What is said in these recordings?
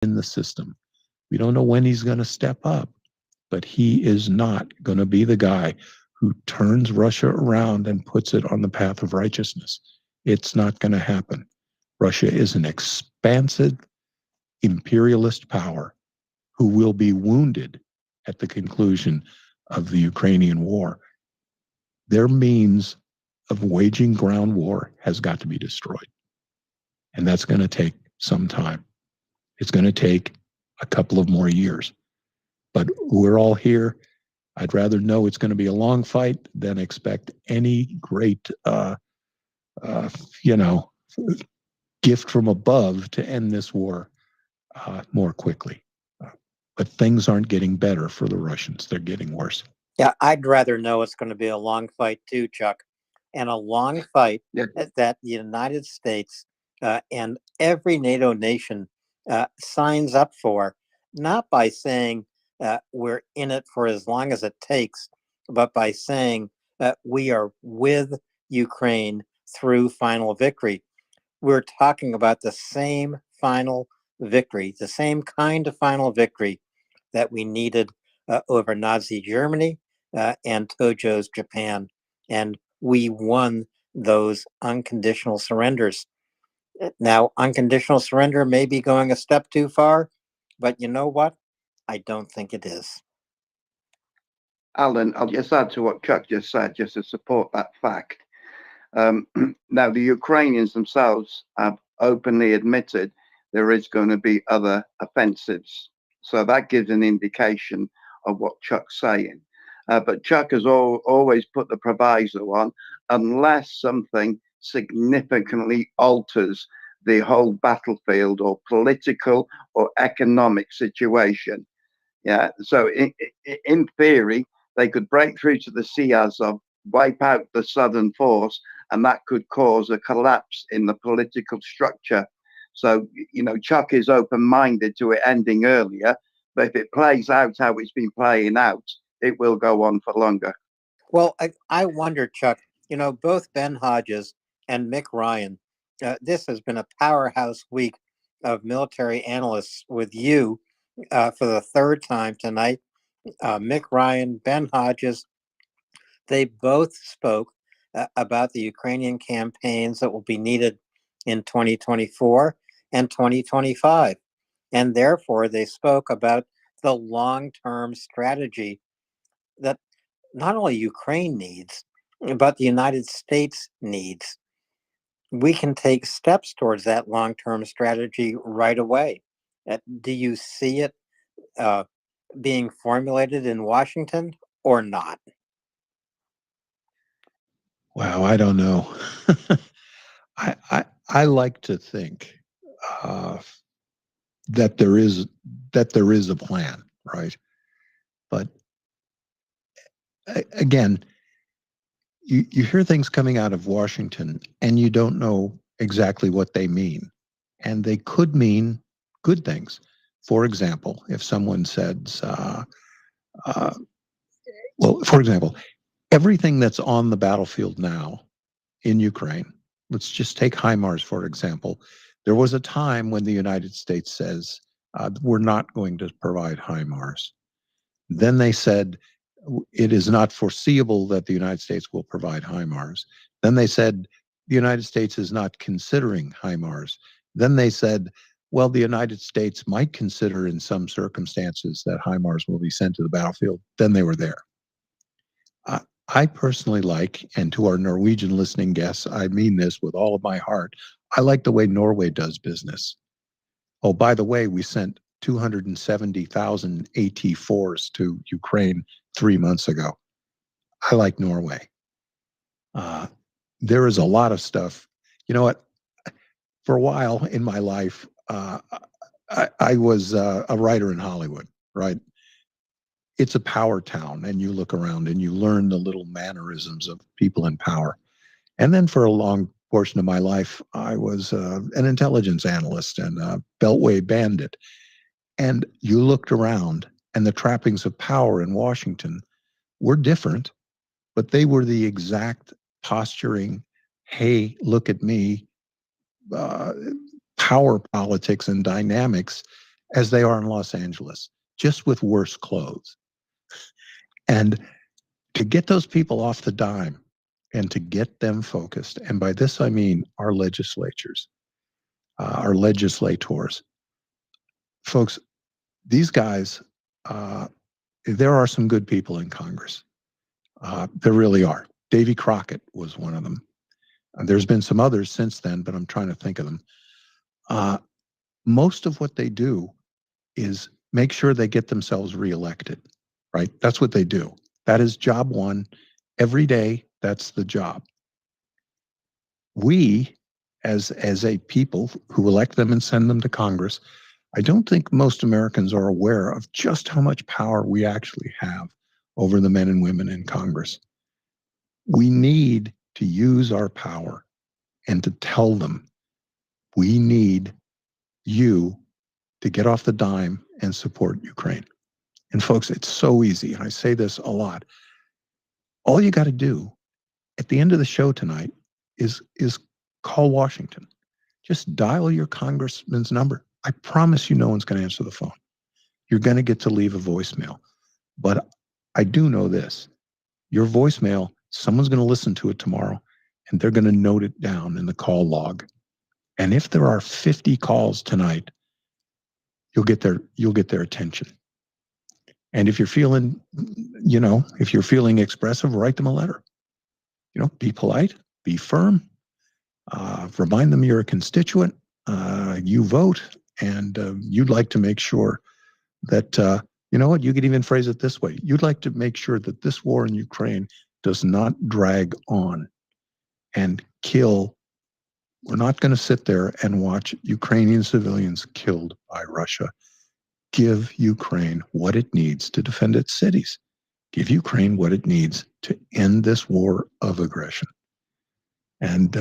in the system. We don't know when he's going to step up, but he is not going to be the guy who turns Russia around and puts it on the path of righteousness. It's not going to happen. Russia is an expansive imperialist power who will be wounded at the conclusion of the Ukrainian war. Their means of waging ground war has got to be destroyed. And that's going to take some time. It's going to take a couple of more years. But we're all here. I'd rather know it's going to be a long fight than expect any great, gift from above to end this war more quickly. But things aren't getting better for the Russians. They're getting worse. Yeah, I'd rather know it's going to be a long fight too, Chuck. And a long fight that the United States and every NATO nation signs up for, not by saying we're in it for as long as it takes, but by saying we are with Ukraine through final victory. We're talking about the same final victory, the same kind of final victory that we needed over Nazi Germany and Tojo's Japan. And we won those unconditional surrenders. Now, unconditional surrender may be going a step too far, but you know what? I don't think it is. Alan, I'll just add to what Chuck just said, just to support that fact. Now, the Ukrainians themselves have openly admitted there is going to be other offensives. So that gives an indication of what Chuck's saying. But Chuck has always put the proviso on, unless something significantly alters the whole battlefield or political or economic situation. Yeah. So in theory, they could break through to the Sea Azov, wipe out the southern force, and that could cause a collapse in the political structure. So, Chuck is open-minded to it ending earlier, but if it plays out how it's been playing out, it will go on for longer. Well, I wonder, Chuck, both Ben Hodges and Mick Ryan, this has been a powerhouse week of military analysts with you for the third time tonight. Mick Ryan, Ben Hodges, they both spoke about the Ukrainian campaigns that will be needed in 2024 and 2025. And therefore, they spoke about the long-term strategy that not only Ukraine needs, but the United States needs. We can take steps towards that long-term strategy right away. Do you see it being formulated in Washington or not? Wow, I don't know. I like to think that there is a plan, right? But again, you hear things coming out of Washington and you don't know exactly what they mean. And they could mean good things. For example, if someone says, for example, everything that's on the battlefield now in Ukraine, let's just take HIMARS, for example. There was a time when the United States says, we're not going to provide HIMARS. Then they said, it is not foreseeable that the United States will provide HIMARS. Then they said, the United States is not considering HIMARS. Then they said, well, the United States might consider in some circumstances that HIMARS will be sent to the battlefield. Then they were there. I personally like, and to our Norwegian listening guests, I mean this with all of my heart, I like the way Norway does business. Oh, by the way, we sent 270,000 AT-4s to Ukraine 3 months ago. I like Norway. There is a lot of stuff. You know what? For a while in my life, I was a writer in Hollywood, right? It's a power town, and you look around and you learn the little mannerisms of people in power. And then for a long portion of my life, I was an intelligence analyst and a beltway bandit. And you looked around, and the trappings of power in Washington were different, but they were the exact posturing, hey, look at me, power politics and dynamics as they are in Los Angeles, just with worse clothes. And to get those people off the dime and to get them focused, and by this I mean our legislatures, our legislators, folks, these guys, there are some good people in Congress. There really are. Davy Crockett was one of them. There's been some others since then, but I'm trying to think of them. Most of what they do is make sure they get themselves reelected, right? That's what they do. That is job one. Every day, that's the job. We, as a people who elect them and send them to Congress, I don't think most Americans are aware of just how much power we actually have over the men and women in Congress. We need to use our power and to tell them, we need you to get off the dime and support Ukraine. And folks, it's so easy. And I say this a lot. All you got to do at the end of the show tonight is call Washington. Just dial your congressman's number. I promise you no one's going to answer the phone. You're going to get to leave a voicemail. But I do know this. Your voicemail, someone's going to listen to it tomorrow, and they're going to note it down in the call log. And if there are 50 calls tonight, you'll get their attention. And if you're feeling, if you're feeling expressive, write them a letter. Be polite, be firm, remind them you're a constituent, you vote, and you'd like to make sure that, you could even phrase it this way. You'd like to make sure that this war in Ukraine does not drag on and kill. We're not going to sit there and watch Ukrainian civilians killed by Russia. Give Ukraine what it needs to defend its cities. Give Ukraine what it needs to end this war of aggression. And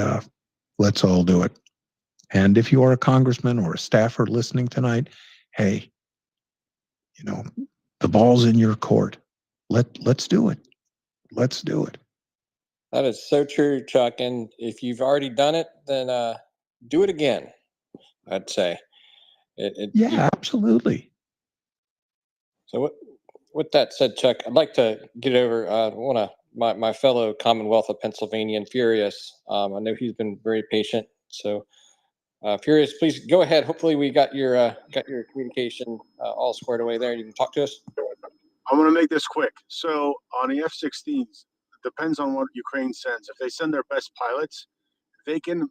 let's all do it. And if you are a congressman or a staffer listening tonight, hey, the ball's in your court. Let's do it. Let's do it. That is so true, Chuck. And if you've already done it, then do it again, I'd say. Absolutely. So with that said, Chuck, I'd like to get over my fellow Commonwealth of Pennsylvania and Furious. I know he's been very patient. So Furious, please go ahead. Hopefully we got your communication all squared away there. You can talk to us. I'm going to make this quick. So on the F-16s, it depends on what Ukraine sends. If they send their best pilots, they can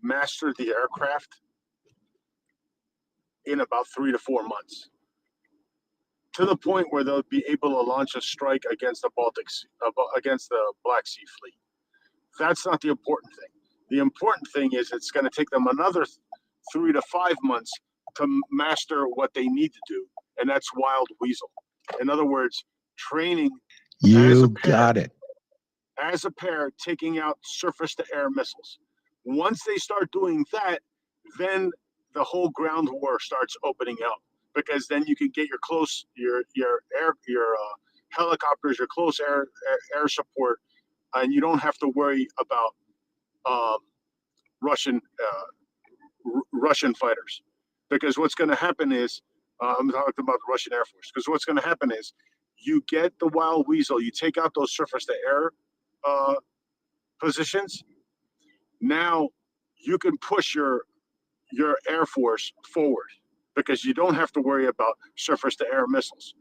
master the aircraft in about 3 to 4 months, to the point where they'll be able to launch a strike against the against the Black Sea Fleet. That's not the important thing. The important thing is it's going to take them another 3 to 5 months to master what they need to do, and that's wild weasel. In other words, training. You got it. As a pair, taking out surface-to-air missiles. Once they start doing that, then the whole ground war starts opening up, because then you can get your helicopters, your close air support, and you don't have to worry about Russian fighters. Because what's going to happen is, I'm talking about the Russian Air Force, because what's going to happen is you get the wild weasel, you take out those surface-to-air positions. Now you can push your Air Force forward, because you don't have to worry about surface-to-air missiles.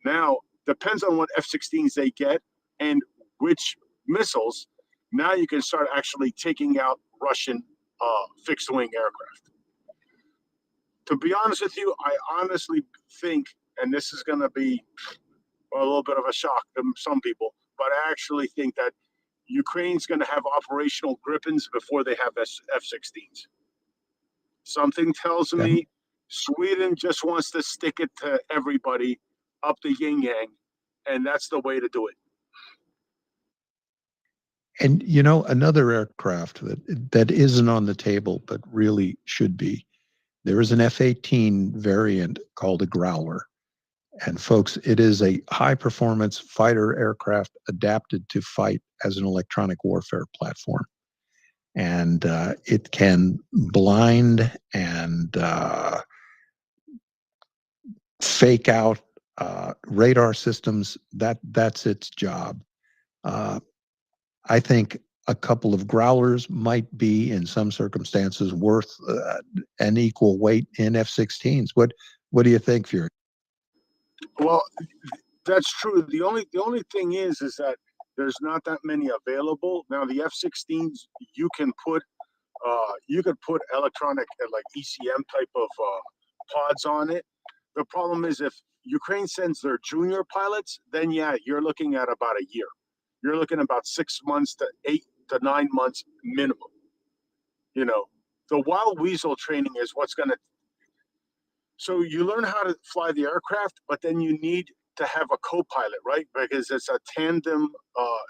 Now, depends on what F-16s they get and which missiles. Now you can start actually taking out Russian fixed-wing aircraft. To be honest with you, I honestly think, and this is going to be a little bit of a shock to some people, but I actually think that Ukraine's going to have operational Gripens before they have F-16s. Something tells me Sweden just wants to stick it to everybody up the yin-yang, and that's the way to do it. And, another aircraft that isn't on the table, but really should be, there is an F-18 variant called a Growler. And folks, it is a high-performance fighter aircraft adapted to fight as an electronic warfare platform. And it can blind and fake out radar systems. That's its job. I think a couple of growlers might be, in some circumstances, worth an equal weight in F-16s. What do you think, Fury? Well, that's true. The only thing is that there's not that many available now. The F-16s you could put electronic like ECM type of pods on it. The problem is if Ukraine sends their junior pilots, then yeah, you're looking at about a year. You're looking about 6 months to 8 to 9 months minimum. You know, the wild weasel training is what's going to. So you learn how to fly the aircraft, but then you need to have a co-pilot, right? Because it's a tandem.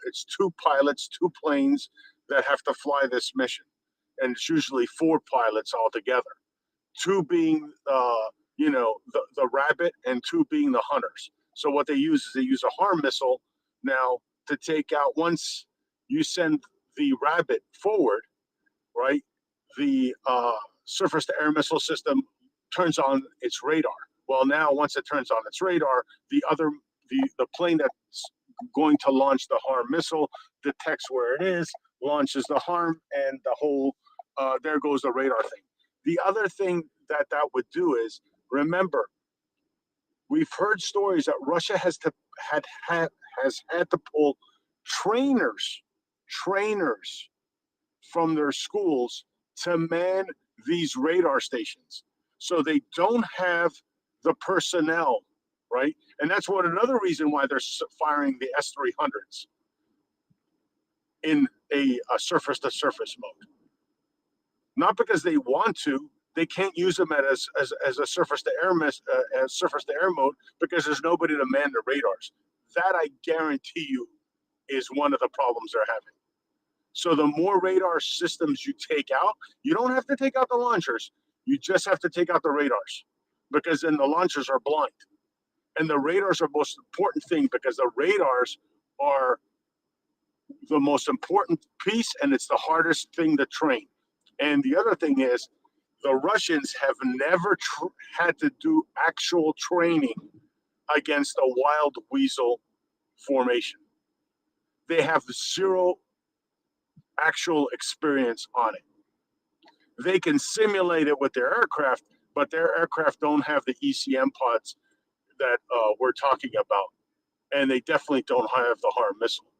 It's 2 pilots, 2 planes that have to fly this mission, and it's usually 4 pilots altogether. 2 being, the Rabbit, and 2 being the Hunters. So what they use is a harm missile now to take out. Once you send the Rabbit forward, right, the surface-to-air missile system turns on its radar. Well, now once it turns on its radar, the plane that's going to launch the harm missile detects where it is, launches the harm, and the whole there goes the radar thing. The other thing that would do is, remember, we've heard stories that Russia has had to pull trainers from their schools to man these radar stations. So they don't have the personnel, right? And that's another reason why they're firing the S-300s in a surface-to-surface mode. Not because they want to. They can't use them as a surface-to-air mode because there's nobody to man the radars. That, I guarantee you, is one of the problems they're having. So the more radar systems you take out, you don't have to take out the launchers. You just have to take out the radars, because then the launchers are blind. And the radars are the most important thing, because the radars are the most important piece, and it's the hardest thing to train. And the other thing is, the Russians have never had to do actual training against a wild weasel formation. They have 0 actual experience on it. They can simulate it with their aircraft, but their aircraft don't have the ECM pods that we're talking about. And they definitely don't have the harm missile.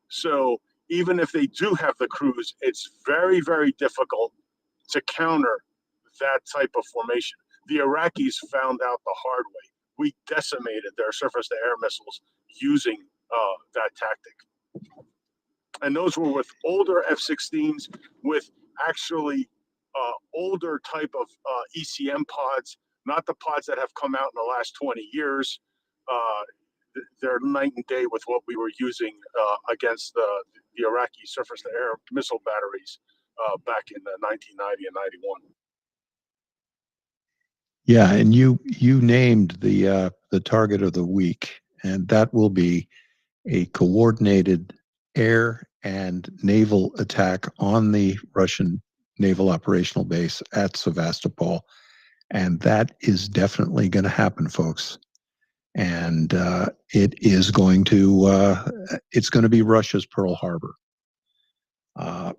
So even if they do have the crews, it's very, very difficult to counter that type of formation. The Iraqis found out the hard way. We decimated their surface-to-air missiles using that tactic. And those were with older F-16s with actually older type of ECM pods, not the pods that have come out in the last 20 years. They're night and day with what we were using against the Iraqi surface-to-air missile batteries back in 1990 and 91. Yeah, and you named the target of the week, and that will be a coordinated air and naval attack on the Russian naval operational base at Sevastopol, and that is definitely going to happen, folks. And it's going to be Russia's Pearl Harbor.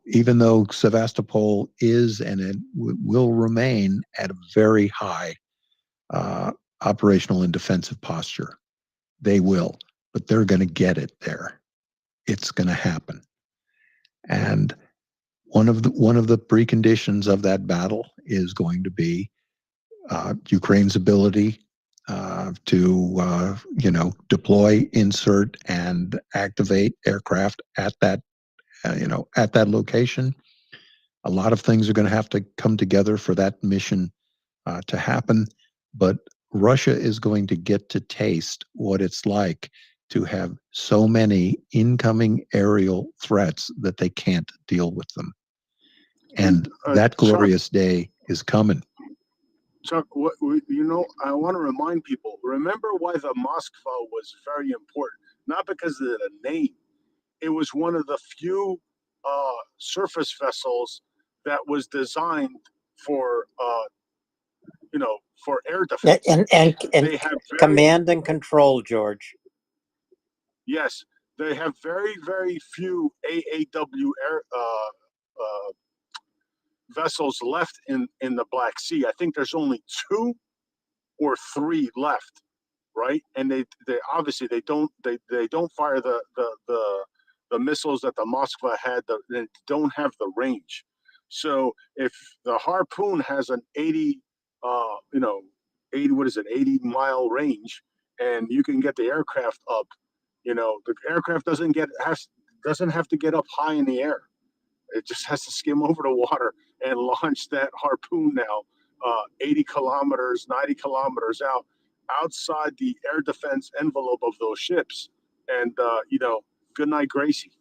Even though Sevastopol is and it will remain at a very high operational and defensive posture, they will, but they're going to get it there. It's going to happen. And one of the preconditions of that battle is going to be Ukraine's ability to deploy, insert, and activate aircraft at that location. A lot of things are going to have to come together for that mission to happen, but Russia is going to get to taste what it's like to have so many incoming aerial threats that they can't deal with them. And that glorious day is coming. Chuck, I want to remind people, remember why the Moskva was very important, not because of the name. It was one of the few surface vessels that was designed for, for air defense. And They have command and control, George. Yes, they have very few AAW air vessels left in the Black Sea. I think there's only 2 or 3 left, right? And they obviously they don't fire the missiles that the Moskva had. They don't have the range. So if the Harpoon has an 80 80-mile range, and you can get the aircraft up, the aircraft doesn't have to get up high in the air. It just has to skim over the water and launch that Harpoon now 80 kilometers, 90 kilometers outside the air defense envelope of those ships. And, good night, Gracie.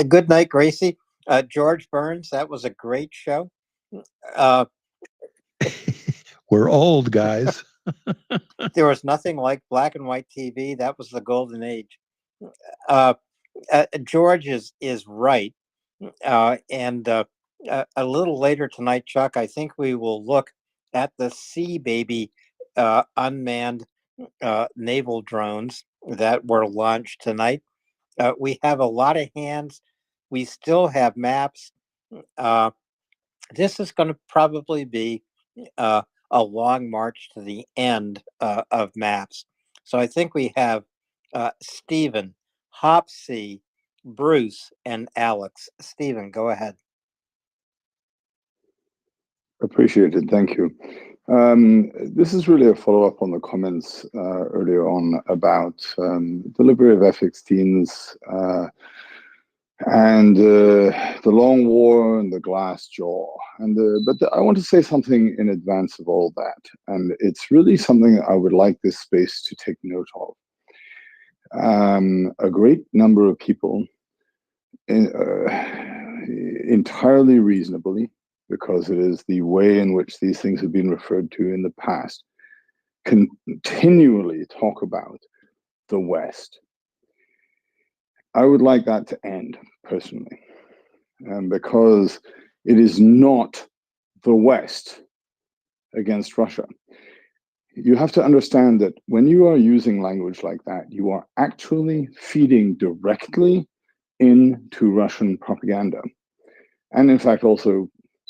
Good night, Gracie. George Burns, that was a great show. We're old, guys. There was nothing like black and white TV. That was the golden age. George is right. And a little later tonight, Chuck, I think we will look at the Sea Baby unmanned naval drones that were launched tonight. We have a lot of hands. We still have maps. This is going to probably be a long march to the end of maps. So I think we have Stephen, Hopsy, Bruce, and Alex. Stephen, go ahead. Appreciated. Thank you. This is really a follow-up on the comments earlier on about delivery of F-16s and the long war and the glass jaw. But I want to say something in advance of all that, and it's really something I would like this space to take note of. A great number of people, entirely reasonably, because it is the way in which these things have been referred to in the past, continually talk about the West. I would like that to end, personally, because it is not the West against Russia. You have to understand that when you are using language like that, you are actually feeding directly into Russian propaganda. And in fact, also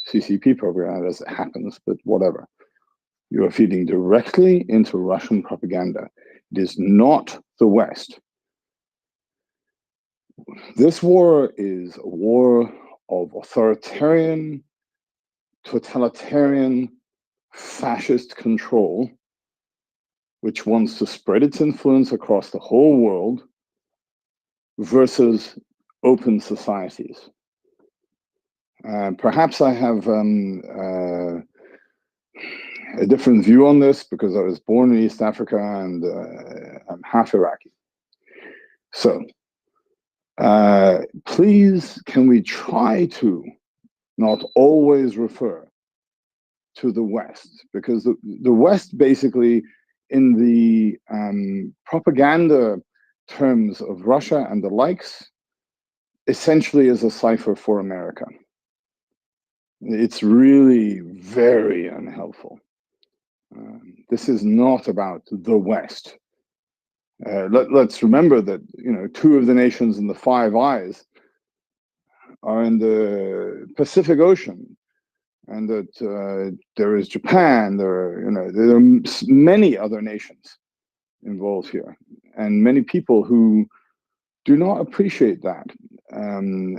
CCP propaganda as it happens, but whatever. You are feeding directly into Russian propaganda. It is not the West. This war is a war of authoritarian, totalitarian, fascist control, which wants to spread its influence across the whole world versus open societies. Perhaps I have a different view on this because I was born in East Africa and I'm half Iraqi. So please, can we try to not always refer to the West? Because the West basically, in the propaganda terms of Russia and the likes, essentially is a cipher for America. It's really very unhelpful. This is not about the West. Let's remember that 2 of the nations in the Five Eyes are in the Pacific Ocean, and that there is Japan. There are many other nations involved here, and many people who do not appreciate that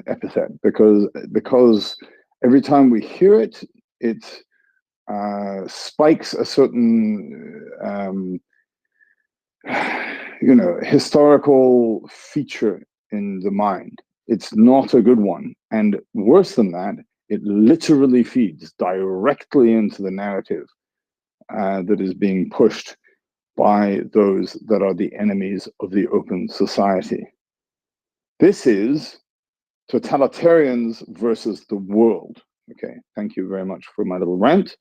epithet because every time we hear it, it spikes a certain historical feature in the mind. It's not a good one, and worse than that, it literally feeds directly into the narrative that is being pushed by those that are the enemies of the open society. This is totalitarians versus the world. Okay, thank you very much for my little rant.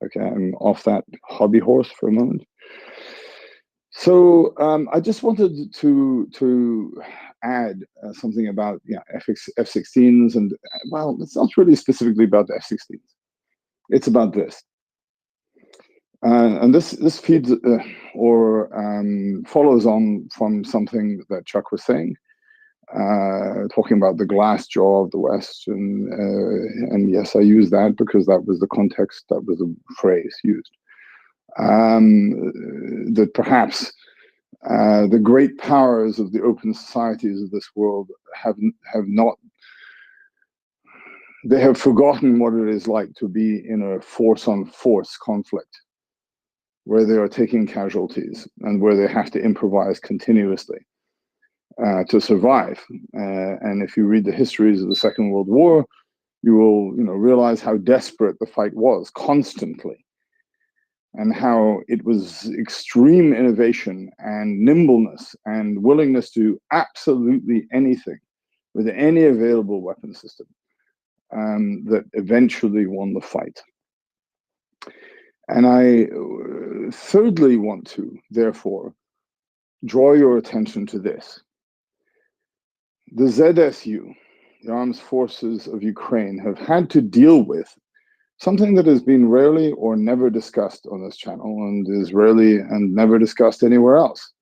Okay, I'm off that hobby horse for a moment. So I just wanted to add something about F-16s, and well, it's not really specifically about the F-16s. It's about this. And this feeds or follows on from something that Chuck was saying, talking about the glass jaw of the West, and yes, I use that because that was the context, that was the phrase used. That perhaps the great powers of the open societies of this world have not. They have forgotten what it is like to be in a force-on-force conflict, where they are taking casualties and where they have to improvise continuously to survive. And if you read the histories of the Second World War, you will, realize how desperate the fight was constantly, and how it was extreme innovation and nimbleness and willingness to do absolutely anything with any available weapon system that eventually won the fight. And I thirdly want to, therefore, draw your attention to this. The ZSU, the armed forces of Ukraine, have had to deal with something that has been rarely or never discussed on this channel, and is rarely and never discussed anywhere else.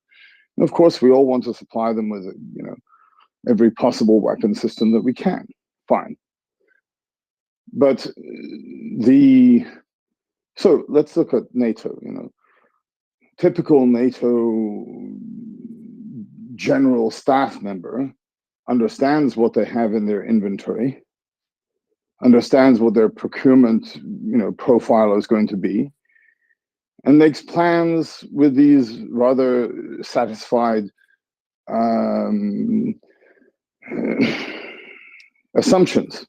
And of course, we all want to supply them with, every possible weapon system that we can. Fine. But so let's look at NATO. Typical NATO general staff member understands what they have in their inventory, understands what their procurement, profile is going to be, and makes plans with these rather satisfied assumptions.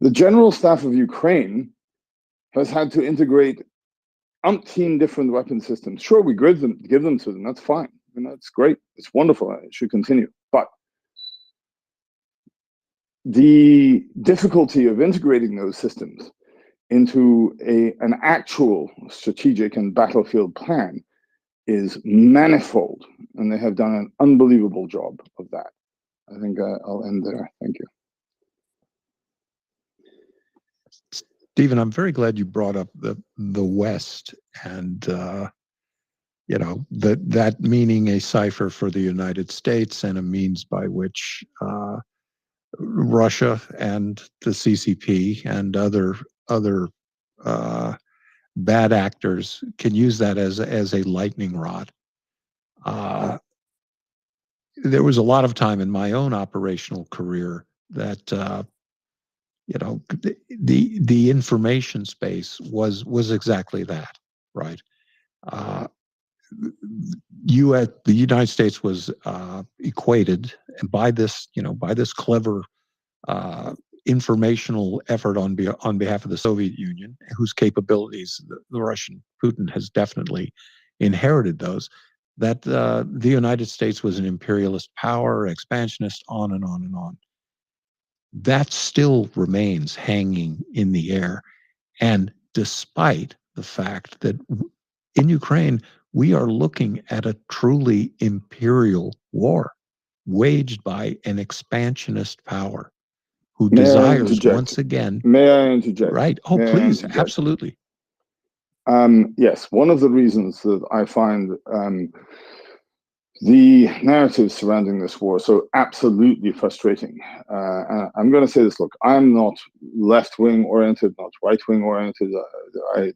The general staff of Ukraine has had to integrate umpteen different weapon systems. Sure, we give them to them. That's fine. It's great. It's wonderful. It should continue. But the difficulty of integrating those systems into an actual strategic and battlefield plan is manifold, and they have done an unbelievable job of that. I think I'll end there. Thank you. Stephen, I'm very glad you brought up the West, and that meaning a cipher for the United States and a means by which Russia and the CCP and other bad actors can use that as a lightning rod. There was a lot of time in my own operational career that the information space was exactly that, right? The United States was equated by this clever informational effort on behalf of the Soviet Union, whose capabilities the Russian Putin has definitely inherited those. That the United States was an imperialist power, expansionist, on and on and on. That still remains hanging in the air. And despite the fact that in Ukraine, we are looking at a truly imperial war waged by an expansionist power who desires once again. May I interject? Right. Oh, please. Absolutely. Yes. One of the reasons that I find the narrative surrounding this war so absolutely frustrating. I'm going to say this, look, I'm not left-wing oriented, not right-wing oriented.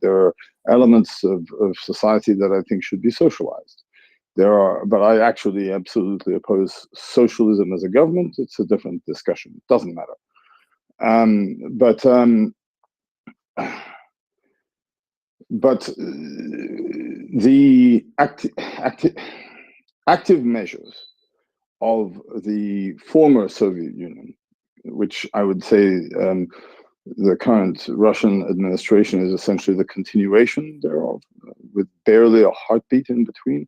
There are elements of society that I think should be socialized. But I actually absolutely oppose socialism as a government. It's a different discussion. It doesn't matter. But the active measures of the former Soviet Union, which I would say the current Russian administration is essentially the continuation thereof, with barely a heartbeat in between,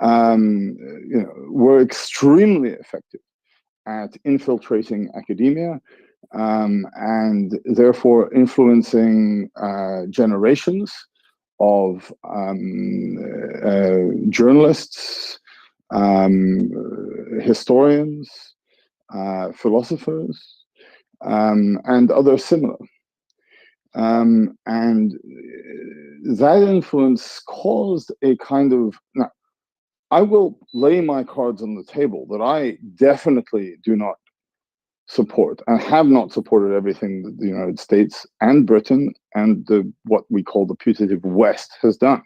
were extremely effective at infiltrating academia, and therefore influencing generations of journalists, historians, philosophers, and others similar. And that influence caused a kind of, now, I will lay my cards on the table that I definitely do not support and have not supported everything that the United States and Britain and what we call the putative West has done.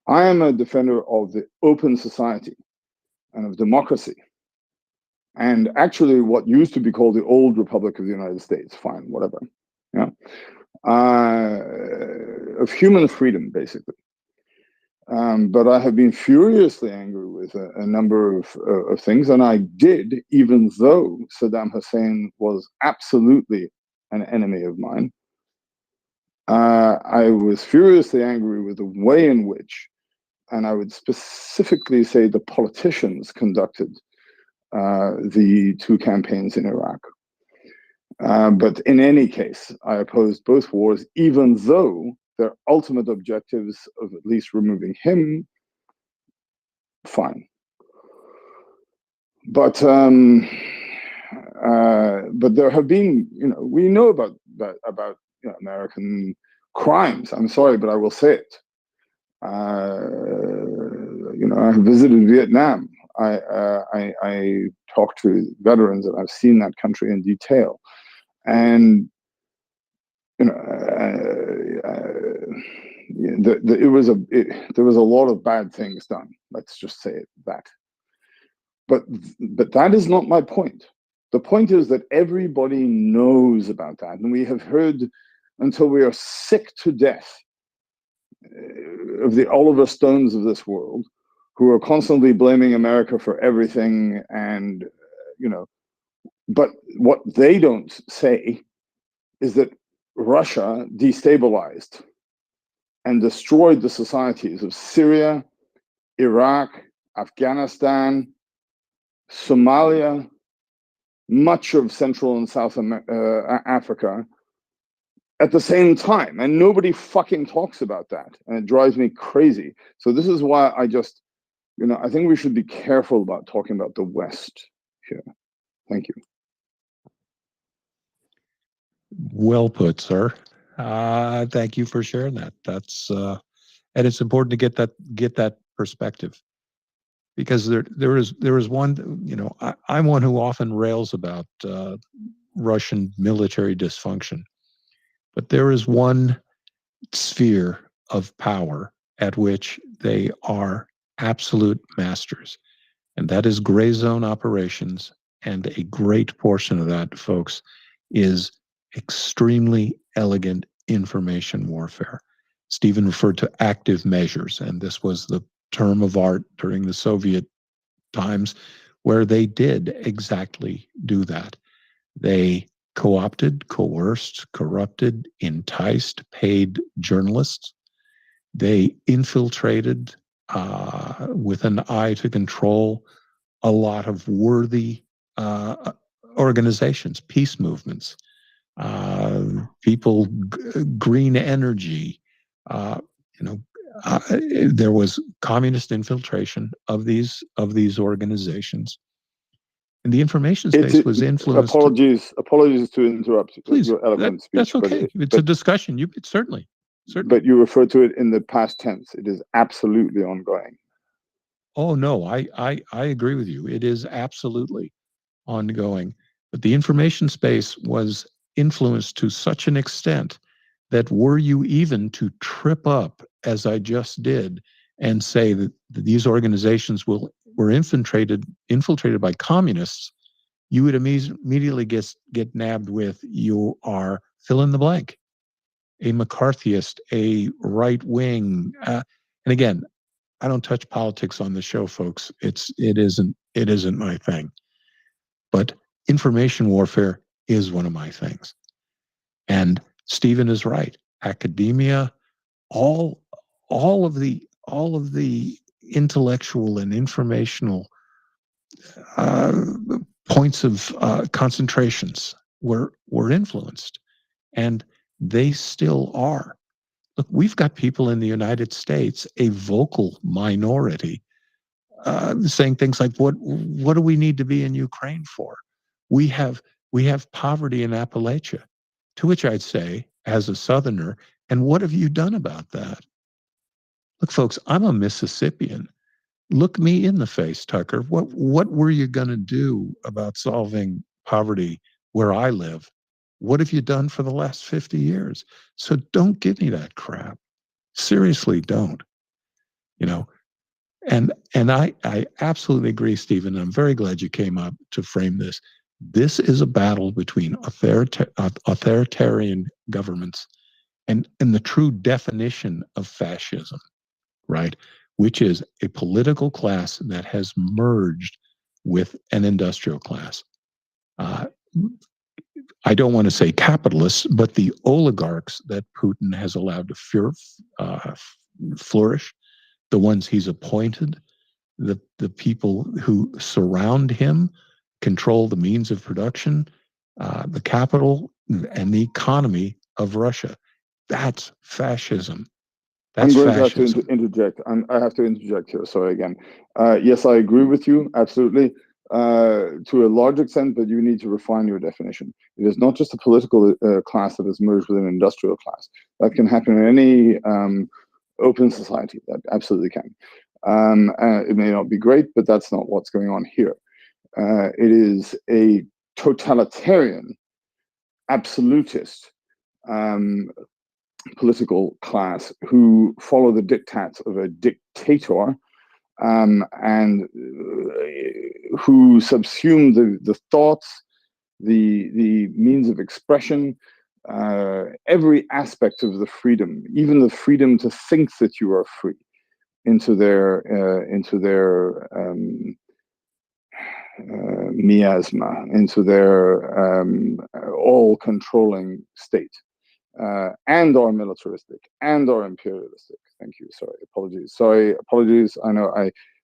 I am a defender of the open society and of democracy. And actually what used to be called the old Republic of the United States, fine, whatever. Yeah. Of human freedom, basically. But I have been furiously angry with a number of things, and I did, even though Saddam Hussein was absolutely an enemy of mine. I was furiously angry with the way in which, and I would specifically say the politicians conducted the two campaigns in Iraq. But in any case, I opposed both wars, even though their ultimate objectives of at least removing him, fine. But there have been, we know about that, about American crimes. I'm sorry, but I will say it. I have visited Vietnam. I talked to veterans, and I've seen that country in detail. And there was a lot of bad things done. Let's just say that. But that is not my point. The point is that everybody knows about that, and we have heard until we are sick to death of the Oliver Stones of this world, who are constantly blaming America for everything, and but what they don't say is that Russia destabilized and destroyed the societies of Syria, Iraq, Afghanistan, Somalia, much of Central and South Africa at the same time. And nobody fucking talks about that. And it drives me crazy. So this is why I just, I think we should be careful about talking about the West here. Thank you. Well put, sir. Thank you for sharing that. That's and it's important to get that perspective, because there is one. I'm one who often rails about Russian military dysfunction, but there is one sphere of power at which they are absolute masters, and that is gray zone operations. And a great portion of that, folks, is extremely elegant information warfare. Stephen referred to active measures, and this was the term of art during the Soviet times, where they did exactly do that. They co-opted, coerced, corrupted, enticed, paid journalists. They infiltrated with an eye to control a lot of worthy organizations, peace movements, people, green energy. There was communist infiltration of these organizations, and the information space was influenced. Apologies to interrupt. Please, your eloquent speech. That's okay. It's a discussion. Certainly. But you refer to it in the past tense. It is absolutely ongoing. Oh no, I agree with you. It is absolutely ongoing. But the information space was influenced to such an extent that were you even to trip up, as I just did, and say that these organizations were infiltrated by communists, you would immediately get nabbed with, you are fill in the blank, a McCarthyist, a right wing, and again, I don't touch politics on the show, folks. It isn't my thing. But information warfare is one of my things. And Stephen is right. Academia, all of the intellectual and informational points of concentrations were influenced, and they still are. Look, we've got people in the United States, a vocal minority, saying things like, "What do we need to be in Ukraine for? We have poverty in Appalachia." To which I'd say, as a Southerner. And what have you done about that? Look, folks, I'm a Mississippian. Look me in the face, Tucker. What were you going to do about solving poverty where I live? What have you done for the last 50 years? So don't give me that crap. Seriously, don't. You know, and I absolutely agree, Stephen. I'm very glad you came up to frame this. This is a battle between authoritarian governments and the true definition of fascism, right? Which is a political class that has merged with an industrial class. I don't want to say capitalists, but the oligarchs that Putin has allowed to flourish, the ones he's appointed, the people who surround him, control the means of production, the capital, and the economy of Russia. That's fascism. That's I'm going to have to fascism. interject. I have to interject here. Sorry again. Yes, I agree with you. Absolutely. To a large extent, but you need to refine your definition. It is not just a political class that is merged with an industrial class. That can happen in any open society. That absolutely can. It may not be great, but that's not what's going on here. It is a totalitarian, absolutist political class who follow the diktats of a dictator and who subsume the thoughts, the means of expression, every aspect of the freedom, even the freedom to think that you are free, into their miasma, into their all-controlling state. And are militaristic and are imperialistic. Thank you. Sorry, apologies. I know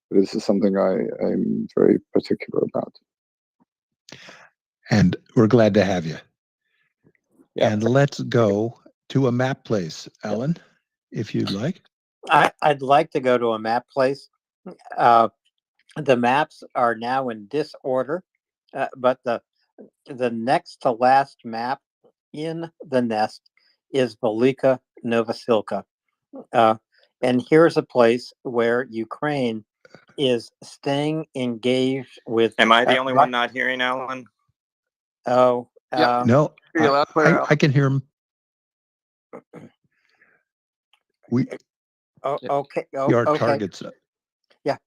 but this is something I'm very particular about. And we're glad to have you. Yeah. And let's go to a map place, Alan, if you'd like. I'd like to go to a map place. The maps are now in disorder, but the next to last map in the nest is Velika Novosilka. And here's a place where Ukraine is staying engaged with. Am I the only one not hearing Alan? Oh, Yeah. No, Pretty loud, clear, I can hear him. okay. Your Okay. targets. Yeah.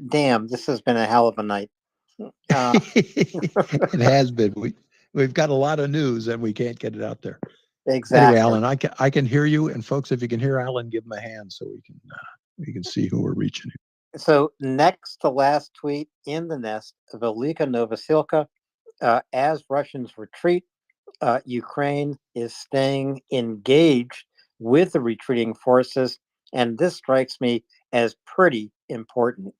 Damn, this has been a hell of a night. It has been. We've got a lot of news and we can't get it out there. Exactly. Anyway, Alan, I can hear you, and folks, if you can hear Alan, give him a hand so we can see who we're reaching. So next to last tweet in the nest, Velika Novosilka, as Russians retreat, Ukraine is staying engaged with the retreating forces, and this strikes me as pretty important.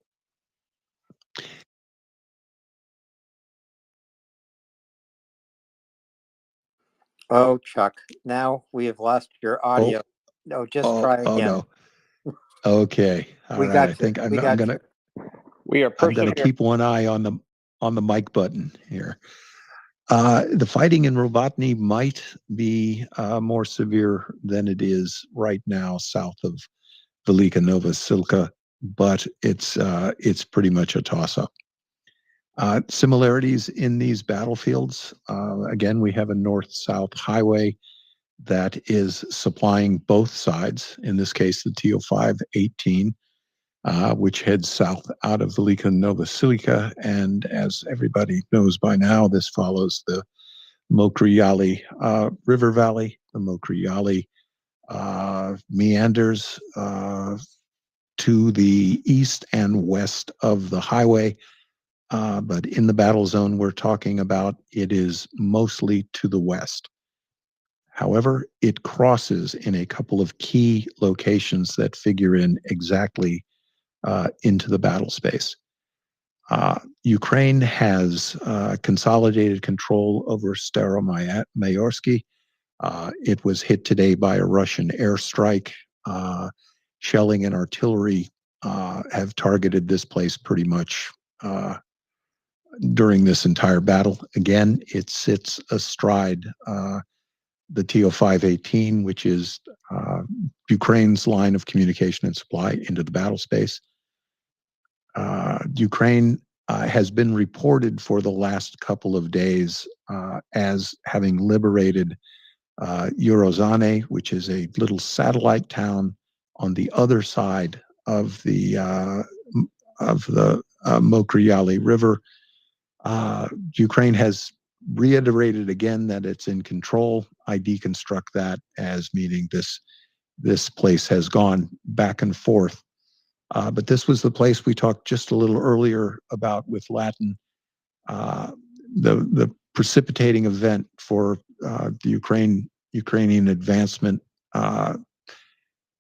Oh, Chuck, now we have lost your audio. No, just try again. Oh no. Okay. All right. I think I'm gonna keep one eye on the mic button here. The fighting in Rovatny might be more severe than it is right now south of Velika Novosilka, but it's pretty much a toss-up. Similarities in these battlefields. Again, we have a north-south highway that is supplying both sides, in this case, the TO5-18, which heads south out of Velika Novosilka. And as everybody knows by now, this follows the Mokry Yali river valley. The Mokry Yali meanders to the east and west of the highway. But in the battle zone we're talking about, it is mostly to the west. However, it crosses in a couple of key locations that figure in exactly into the battle space. Ukraine has consolidated control over Staromayorsky. It was hit today by a Russian airstrike. Shelling and artillery have targeted this place pretty much during this entire battle. Again, it sits astride the TO-518, which is Ukraine's line of communication and supply into the battle space. Ukraine has been reported for the last couple of days as having liberated Eurozane, which is a little satellite town on the other side of the Mokryali River. Ukraine has reiterated again that it's in control. I deconstruct that as meaning this place has gone back and forth. But this was the place we talked just a little earlier about with Latin. The precipitating event for the Ukrainian advancement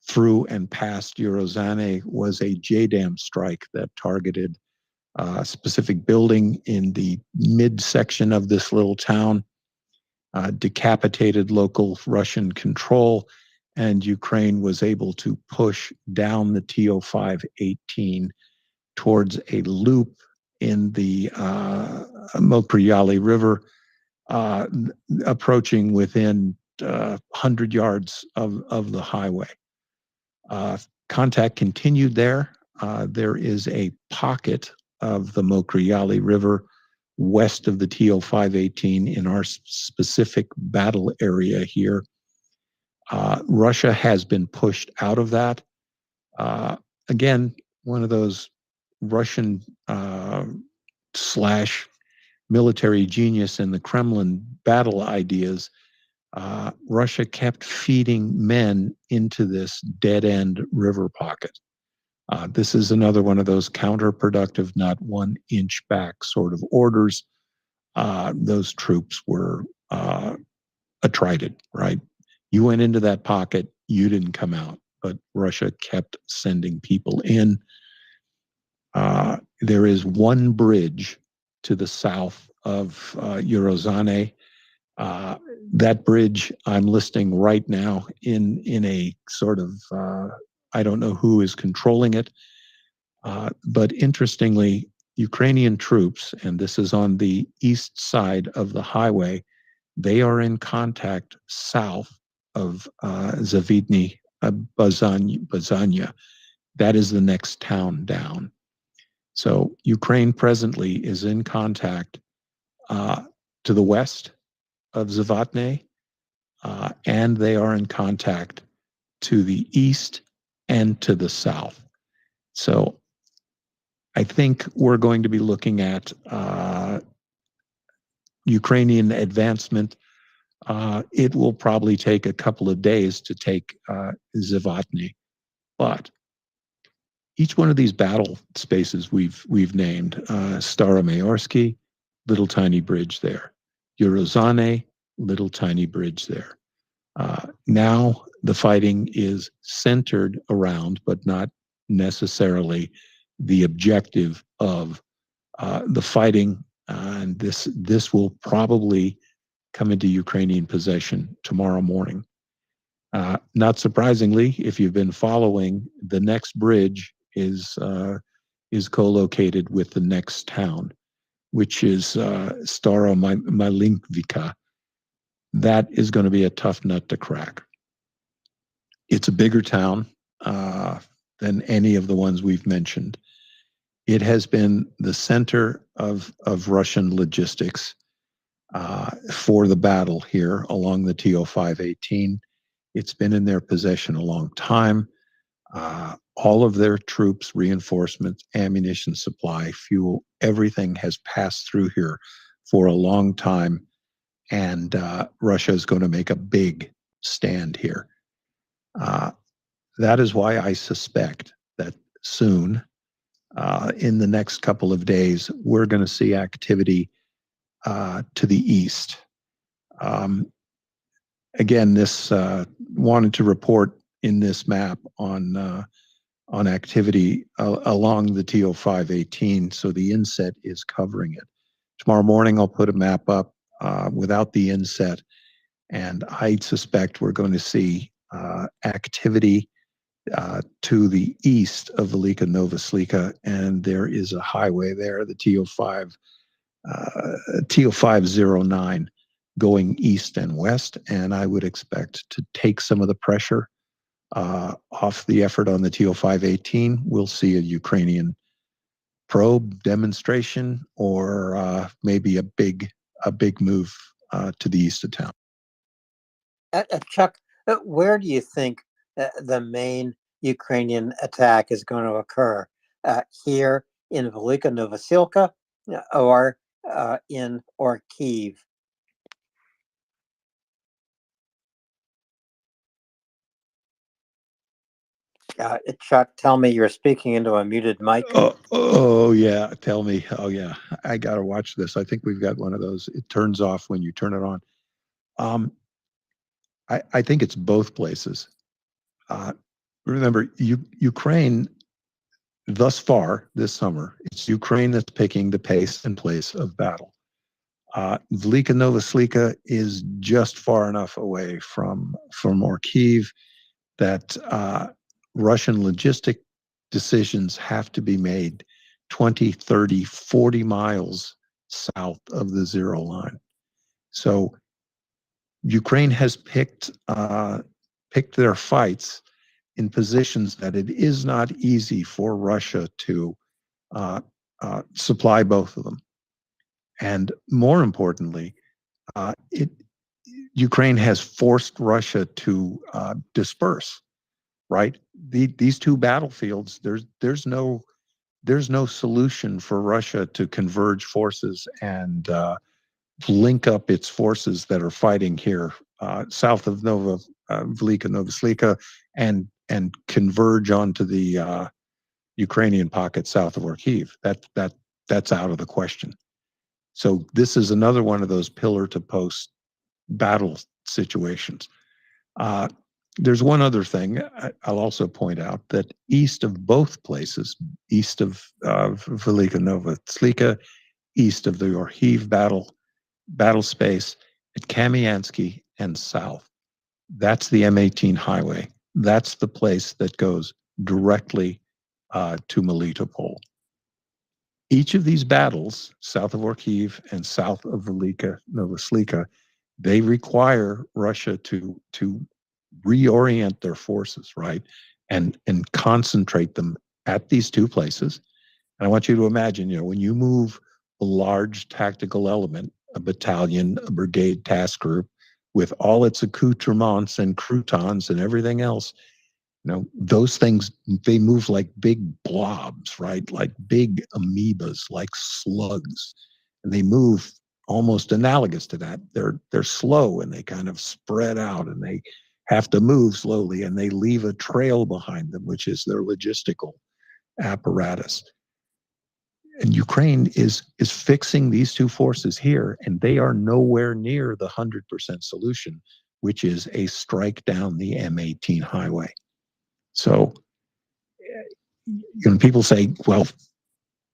through and past Eurozane was a JDAM strike that targeted a specific building in the midsection of this little town, decapitated local Russian control, and Ukraine was able to push down the TO-518 towards a loop in the Mokryali River, approaching within 100 yards of the highway. Contact continued there. There is a pocket of the Mokryali River west of the TO-518 in our specific battle area here. Russia has been pushed out of that. Again, one of those Russian slash military genius in the Kremlin battle ideas. Russia kept feeding men into this dead-end river pocket. This is another one of those counterproductive, not 1 inch back sort of orders. Those troops were attrited, right? You went into that pocket, you didn't come out, but Russia kept sending people in. There is one bridge to the south of Eurozane. That bridge I'm listing right now in a sort of, I don't know who is controlling it, but interestingly, Ukrainian troops, and this is on the east side of the highway, they are in contact south of Zavidny Bazanya. That is the next town down. So Ukraine presently is in contact to the west of Zavatne, and they are in contact to the east and to the south. So I think we're going to be looking at Ukrainian advancement. It will probably take a couple of days to take Zavatne, but each one of these battle spaces we've named, Staromayorsky, little tiny bridge there. Eurozane, little tiny bridge there. Now the fighting is centered around, but not necessarily the objective of the fighting. And this will probably come into Ukrainian possession tomorrow morning. Not surprisingly, if you've been following, the next bridge is co-located with the next town, which is Staromalinkvika. That is going to be a tough nut to crack. It's a bigger town than any of the ones we've mentioned. It has been the center of Russian logistics for the battle here along the TO-518. It's been in their possession a long time. All of their troops, reinforcements, ammunition supply, fuel, everything has passed through here for a long time. And Russia is going to make a big stand here. That is why I suspect that soon, in the next couple of days, we're going to see activity to the east. Again, this wanted to report in this map on activity along the TO-518, so the inset is covering it. Tomorrow morning, I'll put a map up without the inset, and I suspect we're going to see activity to the east of Velika Novoslika, and there is a highway there, the TO-509, going east and west, and I would expect to take some of the pressure off the effort on the TO-518. We'll see a Ukrainian probe demonstration, or maybe a big move to the east of town. Chuck, where do you think the main Ukrainian attack is going to occur? Here in Velika Novosilka or in Kyiv? Chuck, tell me you're speaking into a muted mic. Oh yeah, tell me. Oh yeah, I gotta watch this. I think we've got one of those. It turns off when you turn it on. I think it's both places. Remember, Ukraine, thus far this summer, it's Ukraine that's picking the pace and place of battle. Velika Novosilka is just far enough away from Kyiv that Russian logistic decisions have to be made 20, 30, 40 miles south of the zero line. So Ukraine has picked their fights in positions that it is not easy for Russia to supply both of them. And more importantly, Ukraine has forced Russia to disperse. Right? These two battlefields, there's no solution for Russia to converge forces and link up its forces that are fighting here south of Velika Novosilka and converge onto the Ukrainian pocket south of Kyiv. That's out of the question. So this is another one of those pillar to post battle situations. There's one other thing I'll also point out, that east of both places, east of Velika Novosilka, east of the Kyiv battle space, at Kamiansky and south, that's the M18 highway. That's the place that goes directly to Melitopol. Each of these battles, south of Kyiv and south of Velika Novosilka, they require Russia to reorient their forces, right? And concentrate them at these two places. And I want you to imagine, when you move a large tactical element, a battalion, a brigade task group, with all its accoutrements and croutons and everything else, those things, they move like big blobs, right? Like big amoebas, like slugs. And they move almost analogous to that. They're slow and they kind of spread out and they have to move slowly and they leave a trail behind them, which is their logistical apparatus. And Ukraine is fixing these two forces here, and they are nowhere near the 100% solution, which is a strike down the M18 highway. So, people say, well,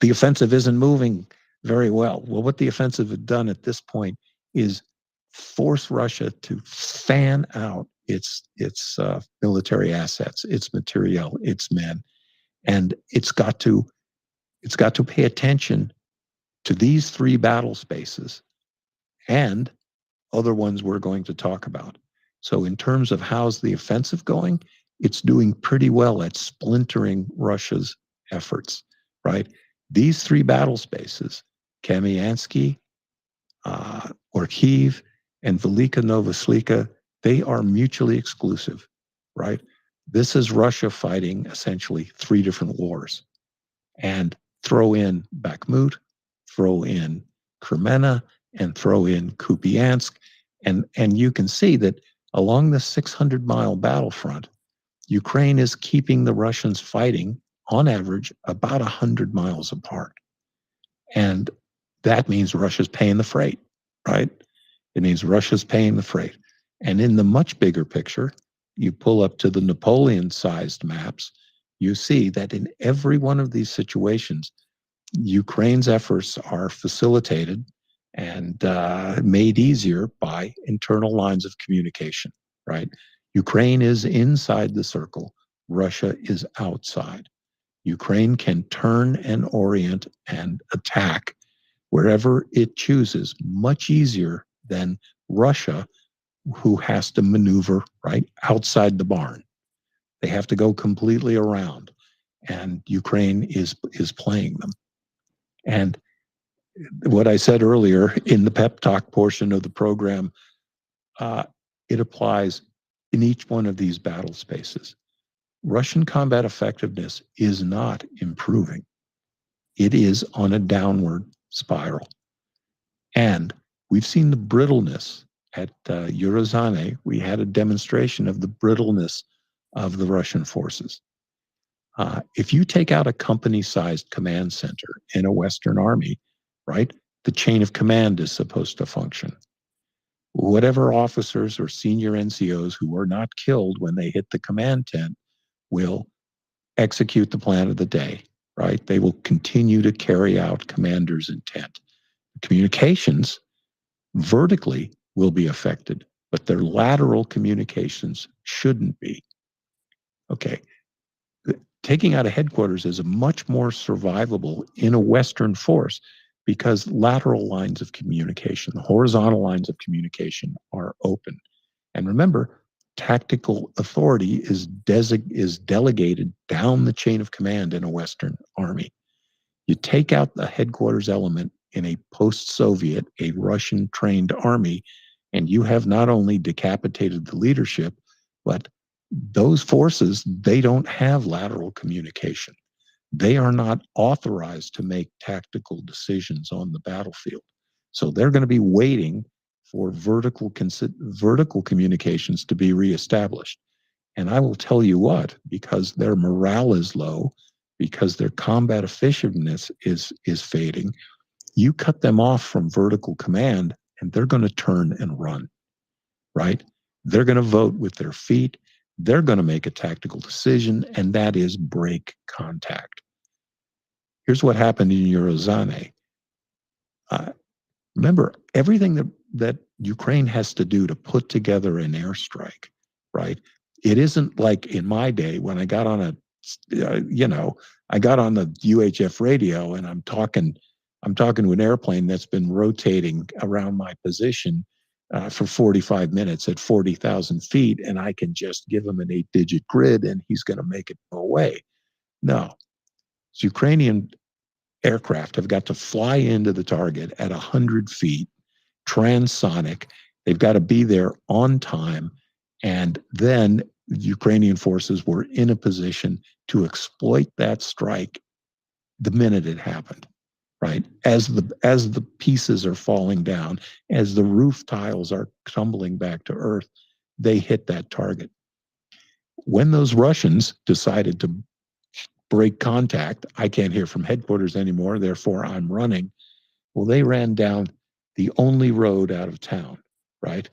the offensive isn't moving very well. Well, what the offensive had done at this point is force Russia to fan out its military assets, its materiel, its men, and it's got to pay attention to these three battle spaces and other ones we're going to talk about. So in terms of how's the offensive going, it's doing pretty well at splintering Russia's efforts, right? These three battle spaces, Kamiansky, Kyiv, and Velika Novosilka, they are mutually exclusive, right? This is Russia fighting essentially three different wars. And throw in Bakhmut, throw in Kremenna, and throw in Kupiansk, and you can see that along the 600-mile battlefront, Ukraine is keeping the Russians fighting, on average, about 100 miles apart. And that means Russia's paying the freight, right? It means Russia's paying the freight. And in the much bigger picture, you pull up to the Napoleon-sized maps, you see that in every one of these situations, Ukraine's efforts are facilitated and made easier by internal lines of communication, right? Ukraine is inside the circle. Russia is outside. Ukraine can turn and orient and attack wherever it chooses much easier than Russia, who has to maneuver right outside the barn. They have to go completely around, and Ukraine is playing them. And what I said earlier in the pep talk portion of the program, it applies in each one of these battle spaces. Russian combat effectiveness is not improving. It is on a downward spiral. And we've seen the brittleness at Urozane. We had a demonstration of the brittleness of the Russian forces. If you take out a company-sized command center in a Western army, right, the chain of command is supposed to function. Whatever officers or senior NCOs who were not killed when they hit the command tent will execute the plan of the day, right? They will continue to carry out commander's intent. Communications vertically will be affected, but their lateral communications shouldn't be. Okay. Taking out a headquarters is much more survivable in a Western force because lateral lines of communication, the horizontal lines of communication are open. And remember, tactical authority is delegated down the chain of command in a Western army. You take out the headquarters element in a post-Soviet, a Russian-trained army, and you have not only decapitated the leadership, but those forces, they don't have lateral communication. They are not authorized to make tactical decisions on the battlefield. So they're going to be waiting for vertical communications to be reestablished. And I will tell you what, because their morale is low, because their combat effectiveness is fading, you cut them off from vertical command and they're going to turn and run, right? They're going to vote with their feet. They're going to make a tactical decision, and that is break contact. Here's what happened in Urozane. Remember, everything that Ukraine has to do to put together an airstrike, right? It isn't like in my day when I got on I got on the UHF radio and I'm talking to an airplane that's been rotating around my position for 45 minutes at 40,000 feet, and I can just give him an 8-digit grid and he's going to make it go away. No, it's Ukrainian aircraft have got to fly into the target at 100 feet, transonic. They've got to be there on time. And then the Ukrainian forces were in a position to exploit that strike the minute it happened, right? As the pieces are falling down, as the roof tiles are tumbling back to earth, they hit that target. When those Russians decided to break contact, I can't hear from headquarters anymore, therefore I'm running. Well, they ran down the only road out of town, right?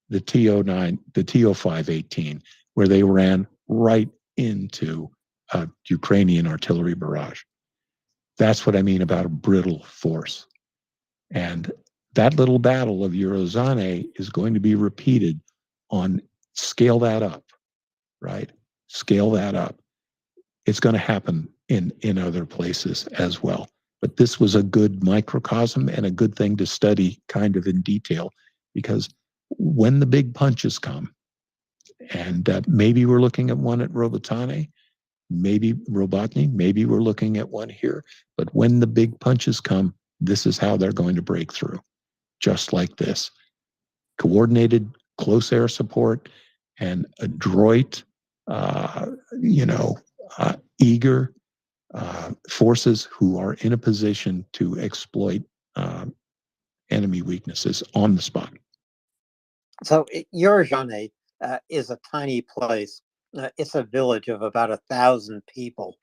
The TO9, the TO518, where they ran right into a Ukrainian artillery barrage. That's what I mean about a brittle force. And that little battle of Urozane is going to be repeated on scale that up, right? Scale that up. It's going to happen in other places as well. But this was a good microcosm and a good thing to study kind of in detail, because when the big punches come, and maybe we're looking at one at Robotane, maybe Robotny, maybe we're looking at one here, but when the big punches come, this is how they're going to break through, just like this. Coordinated close air support and adroit, eager forces who are in a position to exploit enemy weaknesses on the spot. So Urozane is a tiny place. It's a village of about 1,000 people.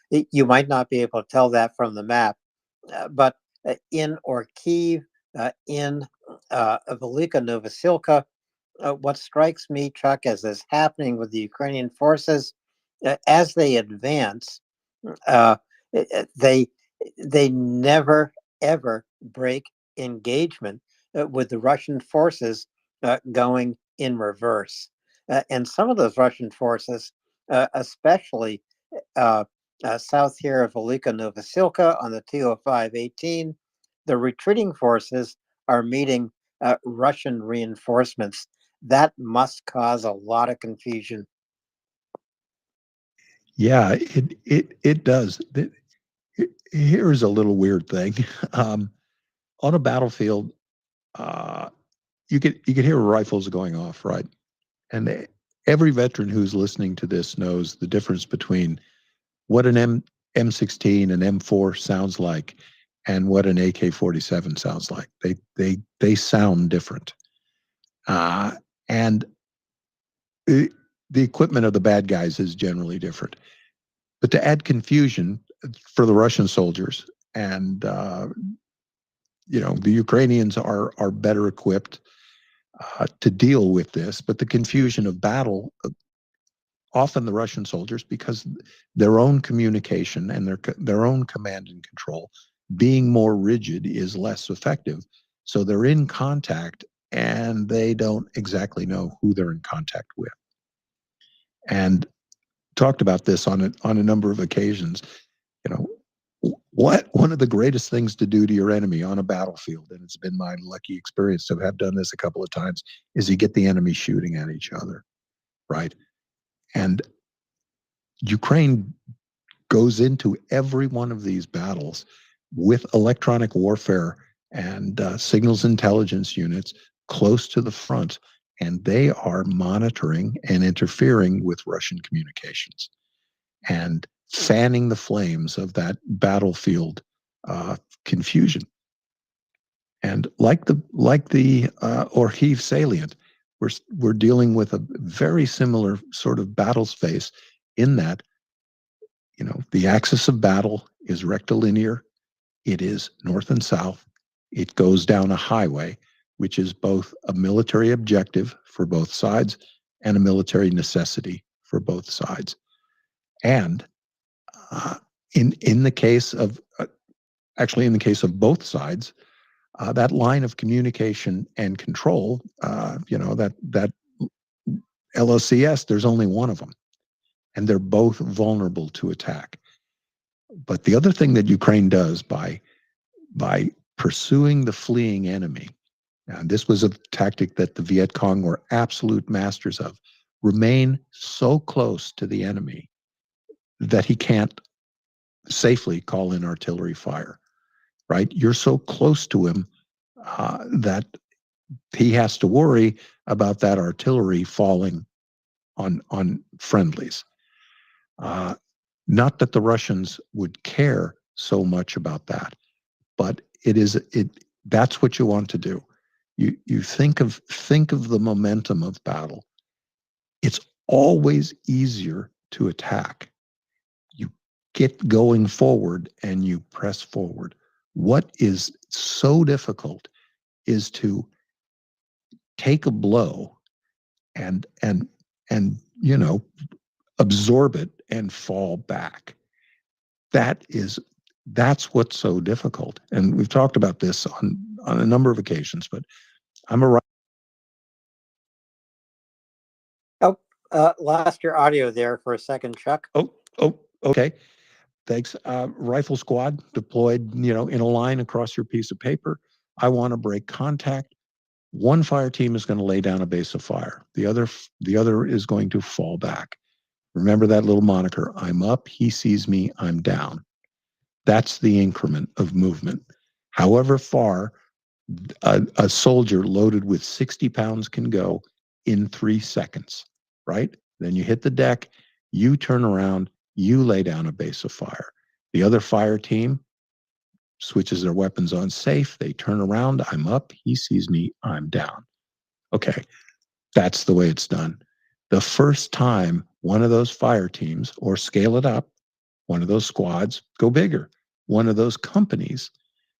You might not be able to tell that from the map, but in Orkiv, in Velika Novosilka, what strikes me, Chuck, as is happening with the Ukrainian forces, as they advance, they never ever break engagement with the Russian forces going in reverse. And some of those Russian forces, especially south here of Velika Novosilka on the TO518, the retreating forces are meeting Russian reinforcements. That must cause a lot of confusion. Yeah, it does. Here's a little weird thing. On a battlefield, you could hear rifles going off, right? And every veteran who's listening to this knows the difference between what an M16 and M4 sounds like and what an AK-47 sounds like. They sound different. And the equipment of the bad guys is generally different. But to add confusion for the Russian soldiers, and the Ukrainians are better equipped to deal with this, but the confusion of battle, often the Russian soldiers, because their own communication and their own command and control being more rigid is less effective. So they're in contact and they don't exactly know who they're in contact with. And talked about this on a number of occasions. One of the greatest things to do to your enemy on a battlefield, and it's been my lucky experience to have done this a couple of times, is you get the enemy shooting at each other, right? And Ukraine goes into every one of these battles with electronic warfare and signals intelligence units close to the front, and they are monitoring and interfering with Russian communications and fanning the flames of that battlefield confusion. And like the Orhiv salient, we're dealing with a very similar sort of battle space in that, the axis of battle is rectilinear. It is north and south. It goes down a highway, which is both a military objective for both sides and a military necessity for both sides. And in the case of in the case of both sides, that line of communication and control, that LOCS, there's only one of them, and they're both vulnerable to attack. But the other thing that Ukraine does by pursuing the fleeing enemy, and this was a tactic that the Viet Cong were absolute masters of, remain so close to the enemy that he can't safely call in artillery fire, right? You're so close to him that he has to worry about that artillery falling on friendlies. Not that the Russians would care so much about that, but that's what you want to do. You think of the momentum of battle. It's always easier to attack. You get going forward and you press forward. What is so difficult is to take a blow and absorb it and fall back. That's what's so difficult. And we've talked about this on a number of occasions, but Lost your audio there for a second, Chuck. Okay. Thanks. Rifle squad deployed, in a line across your piece of paper. I want to break contact. One fire team is going to lay down a base of fire. The other is going to fall back. Remember that little moniker, I'm up, he sees me, I'm down. That's the increment of movement. However far a soldier loaded with 60 pounds can go in 3 seconds, right? Then you hit the deck, you turn around, you lay down a base of fire. The other fire team switches their weapons on safe. They turn around, I'm up, he sees me, I'm down. Okay, that's the way it's done. The first time one of those fire teams, or scale it up, one of those squads, go bigger, one of those companies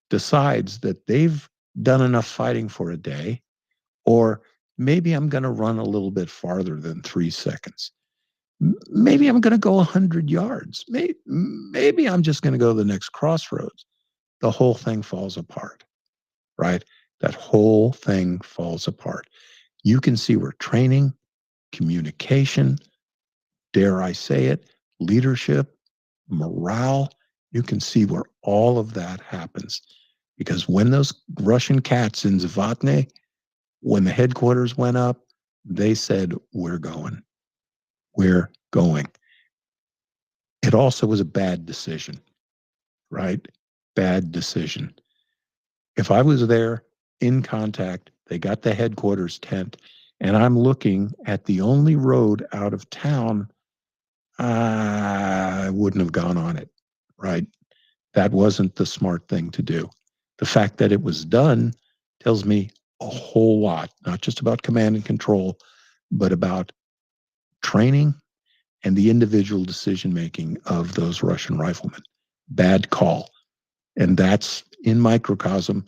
decides that they've done enough fighting for a day, or maybe I'm going to run a little bit farther than 3 seconds. Maybe I'm going to go 100 yards. Maybe I'm just going to go to the next crossroads. The whole thing falls apart, right? That whole thing falls apart. You can see where training, communication, dare I say it, leadership, morale, you can see where all of that happens. Because when those Russian cats in Zavatne When the headquarters went up, they said, we're going. We're going. It also was a bad decision, right? Bad decision. If I was there in contact, they got the headquarters tent, and I'm looking at the only road out of town, I wouldn't have gone on it, right? That wasn't the smart thing to do. The fact that it was done tells me a whole lot, not just about command and control, but about training and the individual decision-making of those Russian riflemen. Bad call. And that's in microcosm.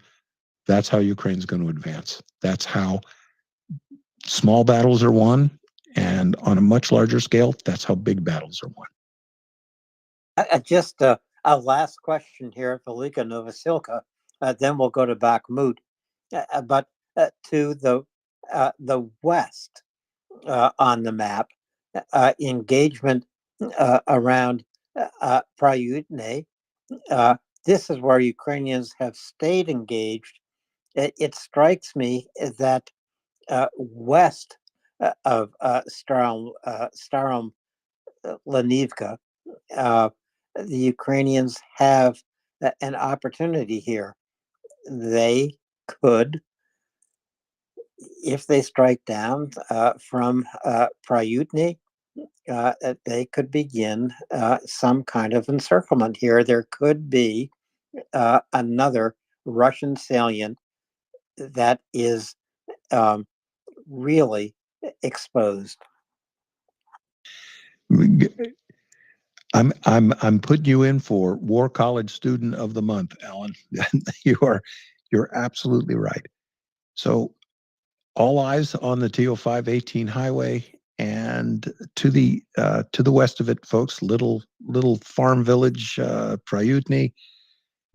That's how Ukraine's going to advance. That's how small battles are won. And on a much larger scale, that's how big battles are won. Just a last question here, Velika Novosilka. Then we'll go to Bakhmut. But to the west on the map, engagement around Pryutne. This is where Ukrainians have stayed engaged. It strikes me that west of Starom Lenivka, the Ukrainians have an opportunity here. They could, if they strike down from Pryutny, they could begin some kind of encirclement here. There could be another Russian salient that is really exposed. I'm putting you in for War College Student of the Month, Alan. You're absolutely right. So all eyes on the TO518 highway, and to the west of it, folks, little farm village, Pryutny.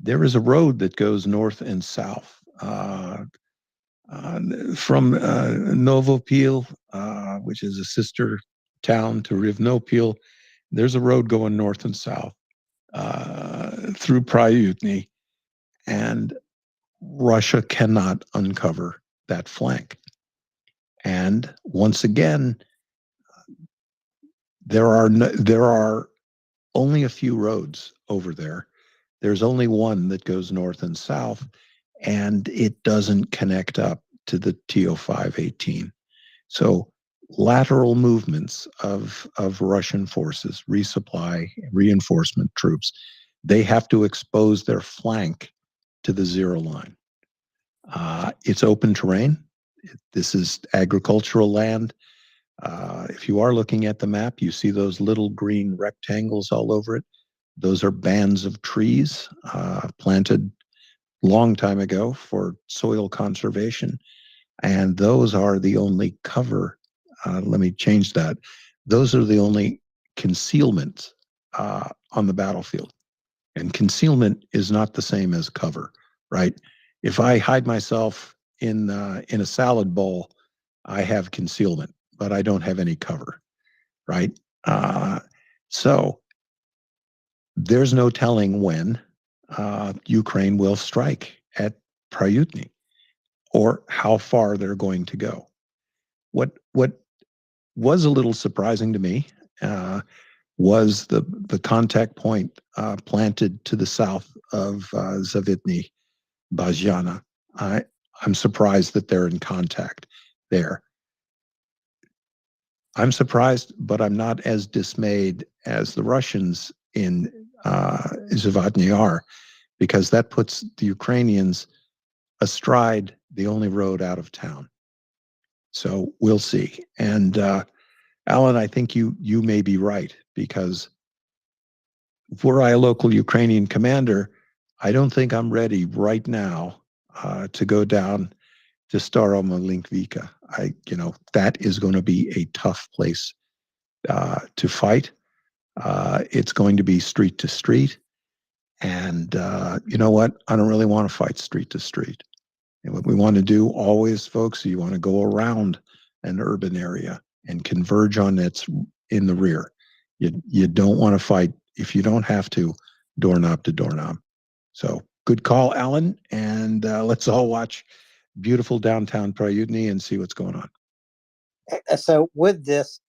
There is a road that goes north and south from Novopil, which is a sister town to Rivnopil. There's a road going north and south through Pryutny, and Russia cannot uncover that flank. And once again, there are only a few roads over there. There's only one that goes north and south, and it doesn't connect up to the TO518. So lateral movements of Russian forces, resupply, reinforcement troops, they have to expose their flank to the zero line. It's open terrain. This is agricultural land. If you are looking at the map, you see those little green rectangles all over it. Those are bands of trees planted long time ago for soil conservation. And those are the only cover. Let me change that. Those are the only concealment on the battlefield. And concealment is not the same as cover, right? If I hide myself in a salad bowl, I have concealment, but I don't have any cover, right? So there's no telling when Ukraine will strike at Pryutny or how far they're going to go. What was a little surprising to me was the contact point planted to the south of Zavitny, Bazhana. I'm surprised that they're in contact there. I'm surprised, but I'm not as dismayed as the Russians in Zavitny are, because that puts the Ukrainians astride the only road out of town. So we'll see. And Alan, I think you may be right, because were I a local Ukrainian commander, I don't think I'm ready right now to go down to Staromalinkvika. That is going to be a tough place to fight. It's going to be street to street. And you know what? I don't really want to fight street to street. And what we want to do always, folks, you want to go around an urban area and converge on its in the rear. You don't want to fight, if you don't have to, doorknob to doorknob. So good call, Alan. And let's all watch beautiful downtown Pryutny and see what's going on. So with this,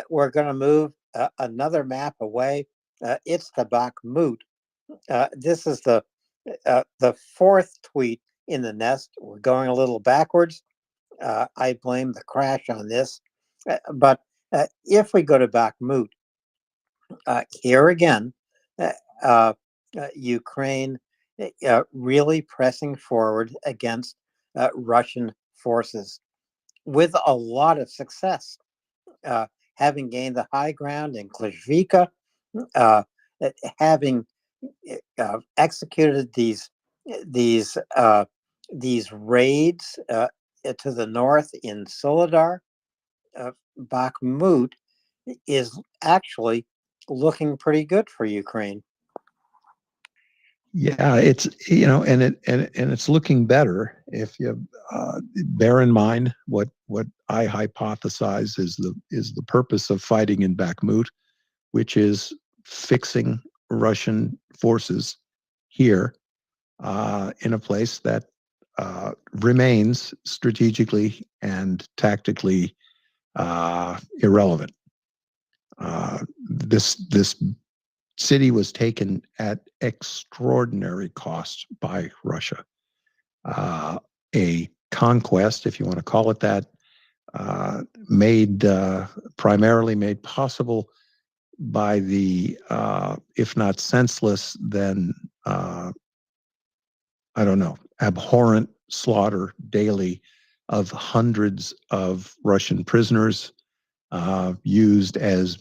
we're going to move another map away. It's the Bakhmut. This is the fourth tweet in the nest. We're going a little backwards. I blame the crash on this. But if we go to Bakhmut, here again, Ukraine really pressing forward against Russian forces with a lot of success, having gained the high ground in Klishvika, having executed these raids to the north in Soledar. Bakhmut is actually looking pretty good for Ukraine. Yeah, it's and it's looking better if you bear in mind what I hypothesize is the purpose of fighting in Bakhmut, which is fixing Russian forces here in a place that remains strategically and tactically irrelevant. This city was taken at extraordinary cost by Russia. A conquest, if you want to call it that, primarily made possible by the, if not senseless, then I don't know, abhorrent slaughter daily of hundreds of Russian prisoners used as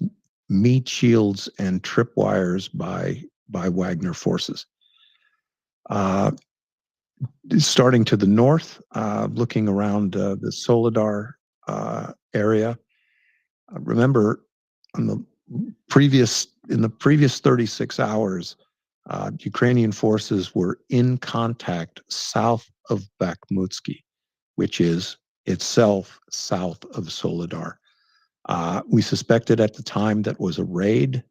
meat shields and tripwires by Wagner forces. Starting to the north, looking around the Soledar area. Remember, in the previous 36 hours, Ukrainian forces were in contact south of Bakhmutsky, which is itself south of Soledar. We suspected at the time that was a raid.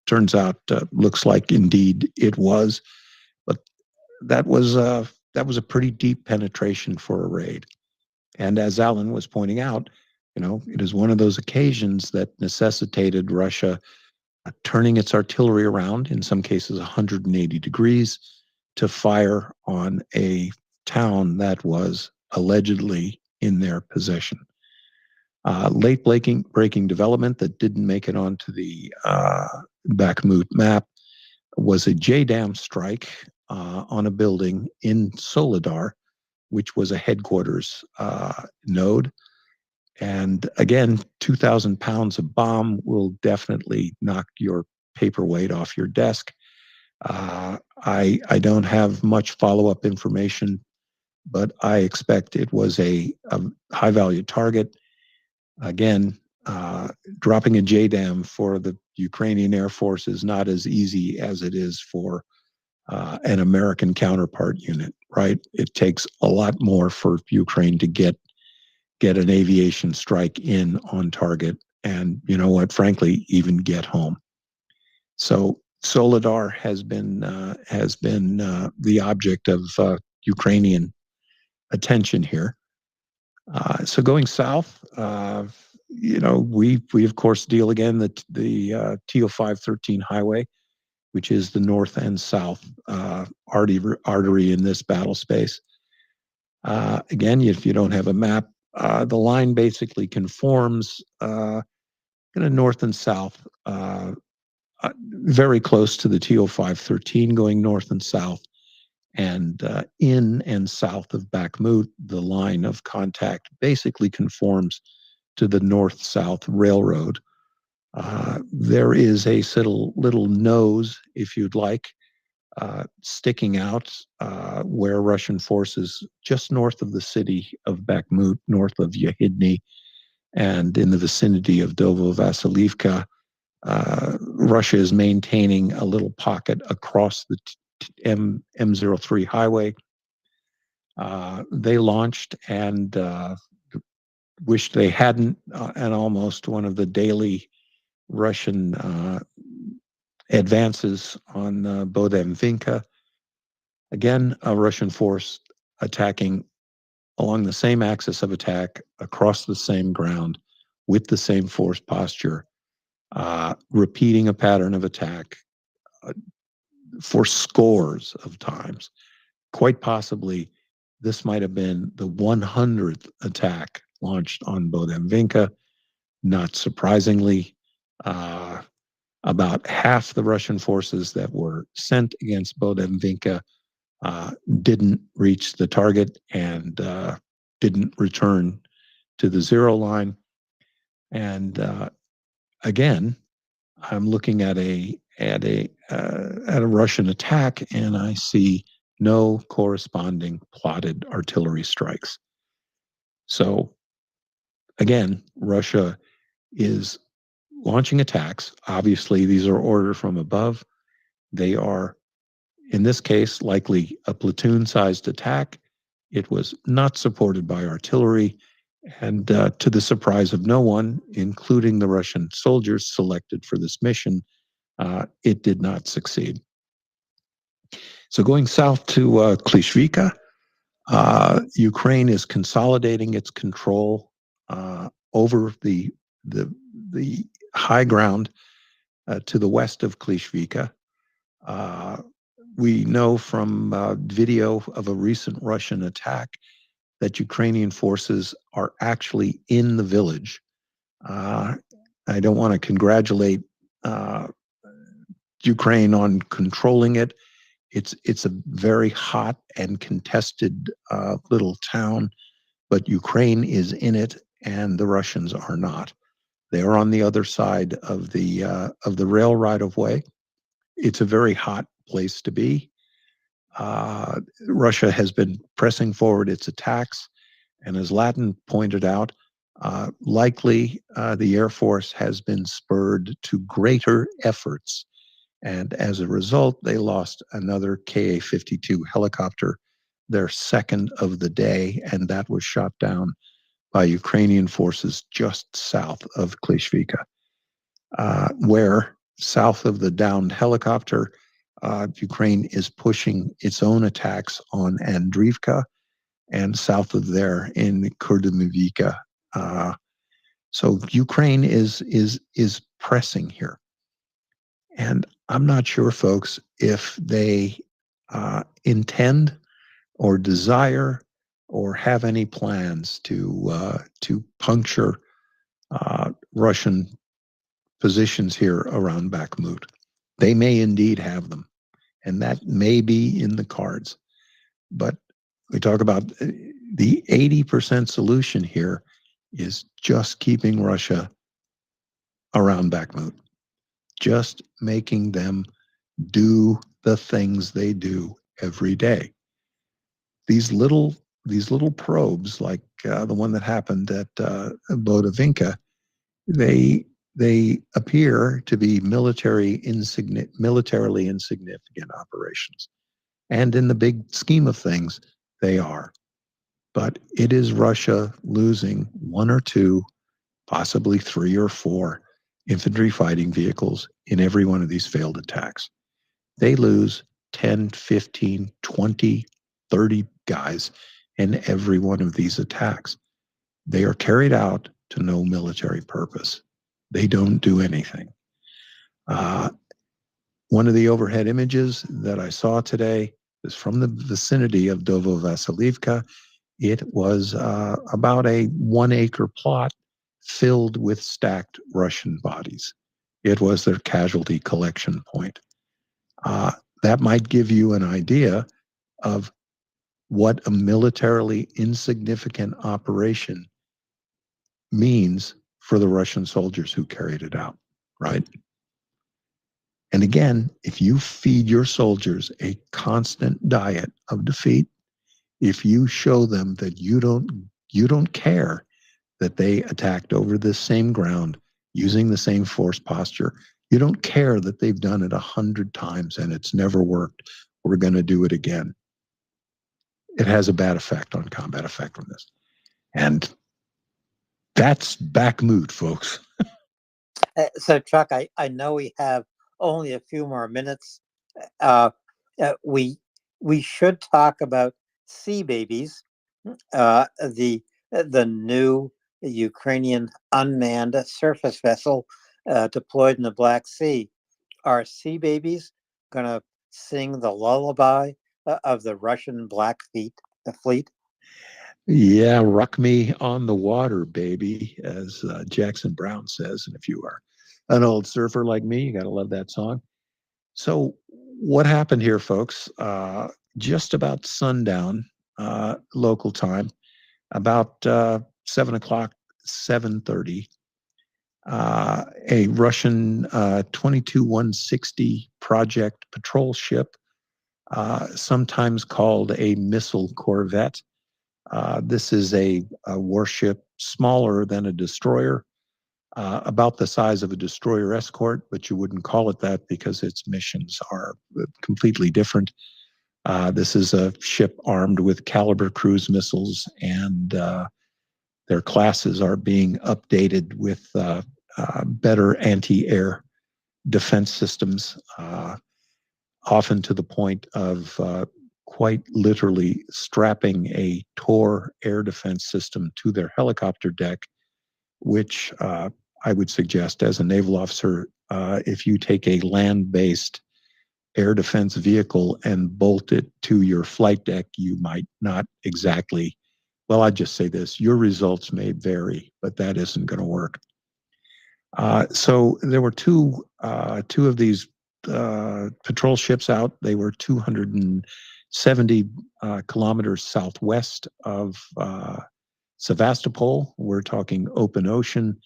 Turns out, looks like indeed it was, but that was a pretty deep penetration for a raid. And as Alan was pointing out, it is one of those occasions that necessitated Russia turning its artillery around, in some cases 180 degrees, to fire on a town that was allegedly in their possession. Late breaking development that didn't make it onto the Bakhmut map was a JDAM strike on a building in Soledar, which was a headquarters node. And again, 2,000 pounds of bomb will definitely knock your paperweight off your desk. I don't have much follow-up information, but I expect it was a high-value target. Again, dropping a JDAM for the Ukrainian Air Force is not as easy as it is for an American counterpart unit, right? It takes a lot more for Ukraine to get an aviation strike in on target, and you know what? Frankly, even get home. So Soledar has been the object of Ukrainian attention here. So going south, we of course deal again the TO513 highway, which is the north and south artery in this battle space. Again, if you don't have a map, the line basically conforms kind of north and south, very close to the TO513 going north and south. And in and south of Bakhmut, the line of contact basically conforms to the north-south railroad. There is a little nose, if you'd like, sticking out where Russian forces just north of the city of Bakhmut, north of Yahidny, and in the vicinity of Dovo-Vasilivka, Russia is maintaining a little pocket across the M03 highway. They launched and wished they hadn't, and almost one of the daily Russian advances on Bodemvinka. Again, a Russian force attacking along the same axis of attack, across the same ground, with the same force posture, repeating a pattern of attack for scores of times. Quite possibly, this might have been the 100th attack launched on Bodemvinka. Not surprisingly, about half the Russian forces that were sent against Bodemvinka didn't reach the target and didn't return to the zero line. And again, I'm looking at a Russian attack, and I see no corresponding plotted artillery strikes. So again, Russia is launching attacks. Obviously, these are orders from above. They are, in this case, likely a platoon-sized attack. It was not supported by artillery, and to the surprise of no one, including the Russian soldiers selected for this mission, it did not succeed. So going south to Klishvika, Ukraine is consolidating its control over the high ground to the west of Klishvika. We know from video of a recent Russian attack that Ukrainian forces are actually in the village. I don't want to congratulate Ukraine on controlling it. It's a very hot and contested little town, but Ukraine is in it, and the Russians are not. They are on the other side of the rail right of way. It's a very hot place to be. Russia has been pressing forward its attacks, and as Latin pointed out, likely the Air Force has been spurred to greater efforts. And as a result, they lost another Ka-52 helicopter, their second of the day, and that was shot down by Ukrainian forces just south of Klishvika, where south of the downed helicopter, Ukraine is pushing its own attacks on Andriivka, and south of there in Kurdimivka. So Ukraine is pressing here. And I'm not sure, folks, if they intend or desire or have any plans to puncture Russian positions here around Bakhmut. They may indeed have them, and that may be in the cards. But we talk about the 80% solution here is just keeping Russia around Bakhmut, just making them do the things they do every day. These little probes, like the one that happened at Bodavinka, they appear to be militarily insignificant operations, and in the big scheme of things, they are. But it is Russia losing one or two, possibly three or four infantry fighting vehicles in every one of these failed attacks. They lose 10, 15, 20, 30 guys in every one of these attacks. They are carried out to no military purpose. They don't do anything. One of the overhead images that I saw today is from the vicinity of Novovasilivka. It was about a 1 acre plot filled with stacked Russian bodies. It was their casualty collection point. That might give you an idea of what a militarily insignificant operation means for the Russian soldiers who carried it out, right? And again, if you feed your soldiers a constant diet of defeat, if you show them that you don't care that they attacked over this same ground using the same force posture, you don't care that they've done it 100 times and it's never worked, we're going to do it again. It has a bad effect on combat effectiveness. And that's Bakhmut, folks. So, Chuck, I know we have only a few more minutes. We should talk about sea babies, the new Ukrainian unmanned surface vessel deployed in the Black Sea. Are sea babies going to sing the lullaby of the Russian Black Fleet? Yeah, rock me on the water, baby, as Jackson Brown says. And if you are an old surfer like me, you got to love that song. So, what happened here, folks? Just about sundown local time, about 7 o'clock, 7:30, a Russian 22-160 project patrol ship, sometimes called a missile corvette. This is a warship smaller than a destroyer, about the size of a destroyer escort, but you wouldn't call it that because its missions are completely different. This is a ship armed with Caliber cruise missiles, and their classes are being updated with better anti-air defense systems, often to the point of quite literally strapping a Tor air defense system to their helicopter deck, which I would suggest as a naval officer, if you take a land-based air defense vehicle and bolt it to your flight deck, you might not exactly, well, I'd just say this, your results may vary, but that isn't going to work. So there were two of these patrol ships out. They were 270 kilometers southwest of Sevastopol. We're talking open ocean,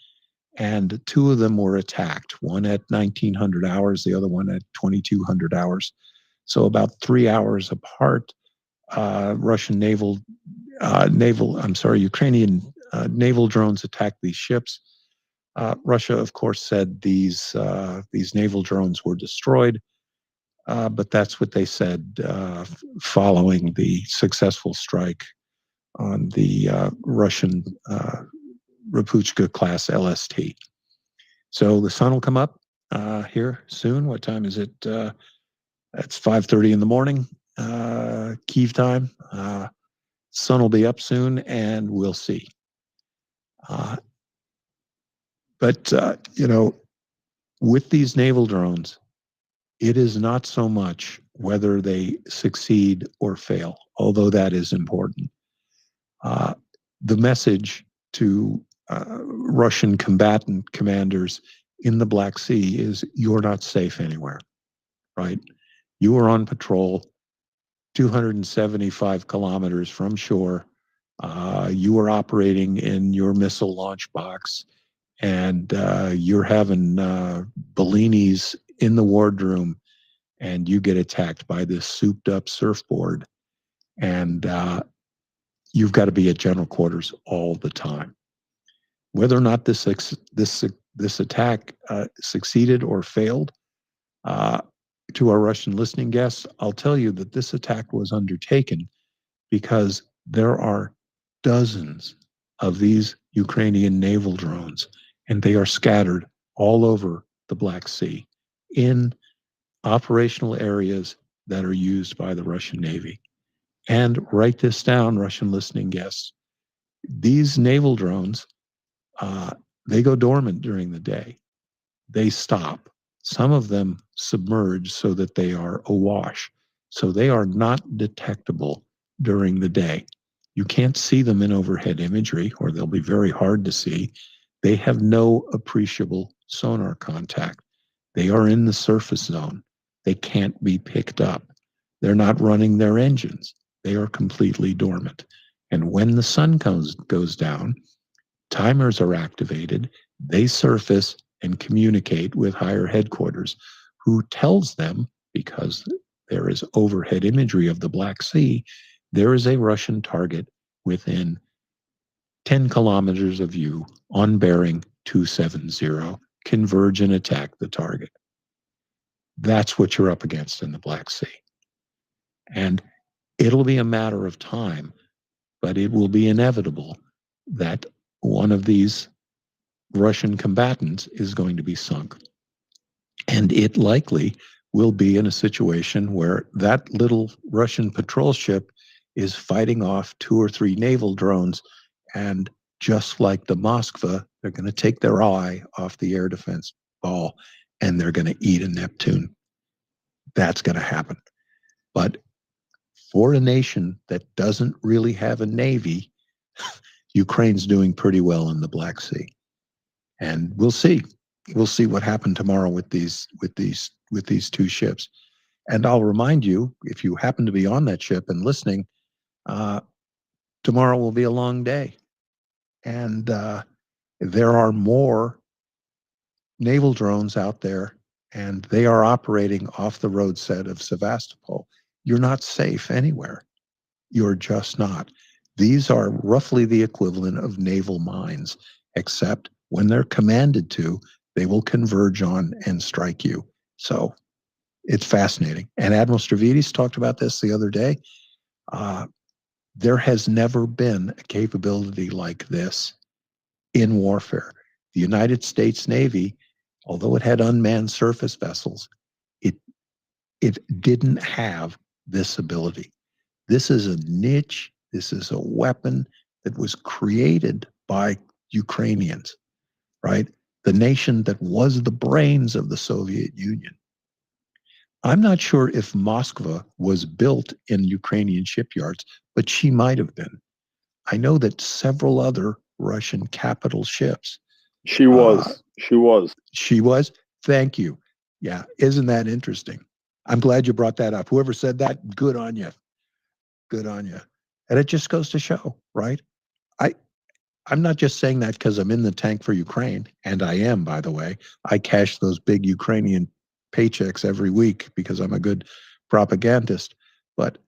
and two of them were attacked, one at 1900 hours, the other one at 2200 hours. So about 3 hours apart, Ukrainian naval drones attacked these ships. Russia, of course, said these naval drones were destroyed, but that's what they said following the successful strike on the Russian Rapuchka class LST. So the sun will come up here soon. What time is it? It's 5:30 in the morning, Kyiv time. Sun will be up soon, and we'll see. But with these naval drones, it is not so much whether they succeed or fail, although that is important. The message to Russian combatant commanders in the Black Sea is you're not safe anywhere, right? You are on patrol 275 kilometers from shore. You are operating in your missile launch box, and you're having Bellinis in the wardroom, and you get attacked by this souped up surfboard, and you've got to be at general quarters all the time. Whether or not this attack succeeded or failed, to our Russian listening guests, I'll tell you that this attack was undertaken because there are dozens of these Ukrainian naval drones, and they are scattered all over the Black Sea in operational areas that are used by the Russian Navy. And write this down, Russian listening guests. These naval drones, they go dormant during the day. They stop. Some of them submerge so that they are awash. So they are not detectable during the day. You can't see them in overhead imagery, or they'll be very hard to see. They have no appreciable sonar contact. They are in the surface zone. They can't be picked up. They're not running their engines. They are completely dormant. And when the sun goes down, timers are activated. They surface and communicate with higher headquarters, who tells them, because there is overhead imagery of the Black Sea, there is a Russian target within 10 kilometers of you on bearing 270. Converge and attack the target. That's what you're up against in the Black Sea. And it'll be a matter of time, but it will be inevitable that one of these Russian combatants is going to be sunk. And it likely will be in a situation where that little Russian patrol ship is fighting off 2 or 3 naval drones, and just like the Moskva, they're going to take their eye off the air defense ball and they're going to eat a Neptune. That's going to happen. But for a nation that doesn't really have a navy, Ukraine's doing pretty well in the Black Sea. And we'll see. We'll see what happened tomorrow with these 2 ships. And I'll remind you, if you happen to be on that ship and listening, tomorrow will be a long day. And there are more naval drones out there, and they are operating off the roadset of Sevastopol. You're not safe anywhere. You're just not. These are roughly the equivalent of naval mines, except when they're commanded to, they will converge on and strike you. So it's fascinating. And Admiral Stavridis talked about this the other day. There has never been a capability like this in warfare. The United States Navy, although it had unmanned surface vessels, it didn't have this ability. This is a niche. This is a weapon that was created by Ukrainians, right? The nation that was the brains of the Soviet Union. I'm not sure if Moskva was built in Ukrainian shipyards, but she might have been. I know that several other Russian capital ships. She was. She was? Thank you. Yeah, isn't that interesting? I'm glad you brought that up. Whoever said that, good on you. Good on you. And it just goes to show, right? I'm not just saying that because I'm in the tank for Ukraine, and I am, by the way. I cash those big Ukrainian paychecks every week because I'm a good propagandist. But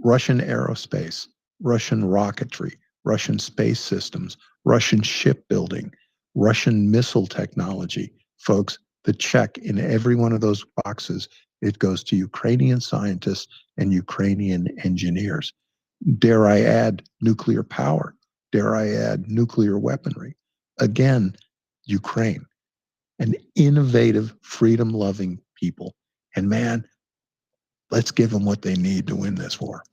Russian aerospace, Russian rocketry, Russian space systems, Russian shipbuilding, Russian missile technology, folks, the check in every one of those boxes, it goes to Ukrainian scientists and Ukrainian engineers. Dare I add nuclear power? Dare I add nuclear weaponry? Again, Ukraine, an innovative, freedom-loving people. And man, let's give them what they need to win this war.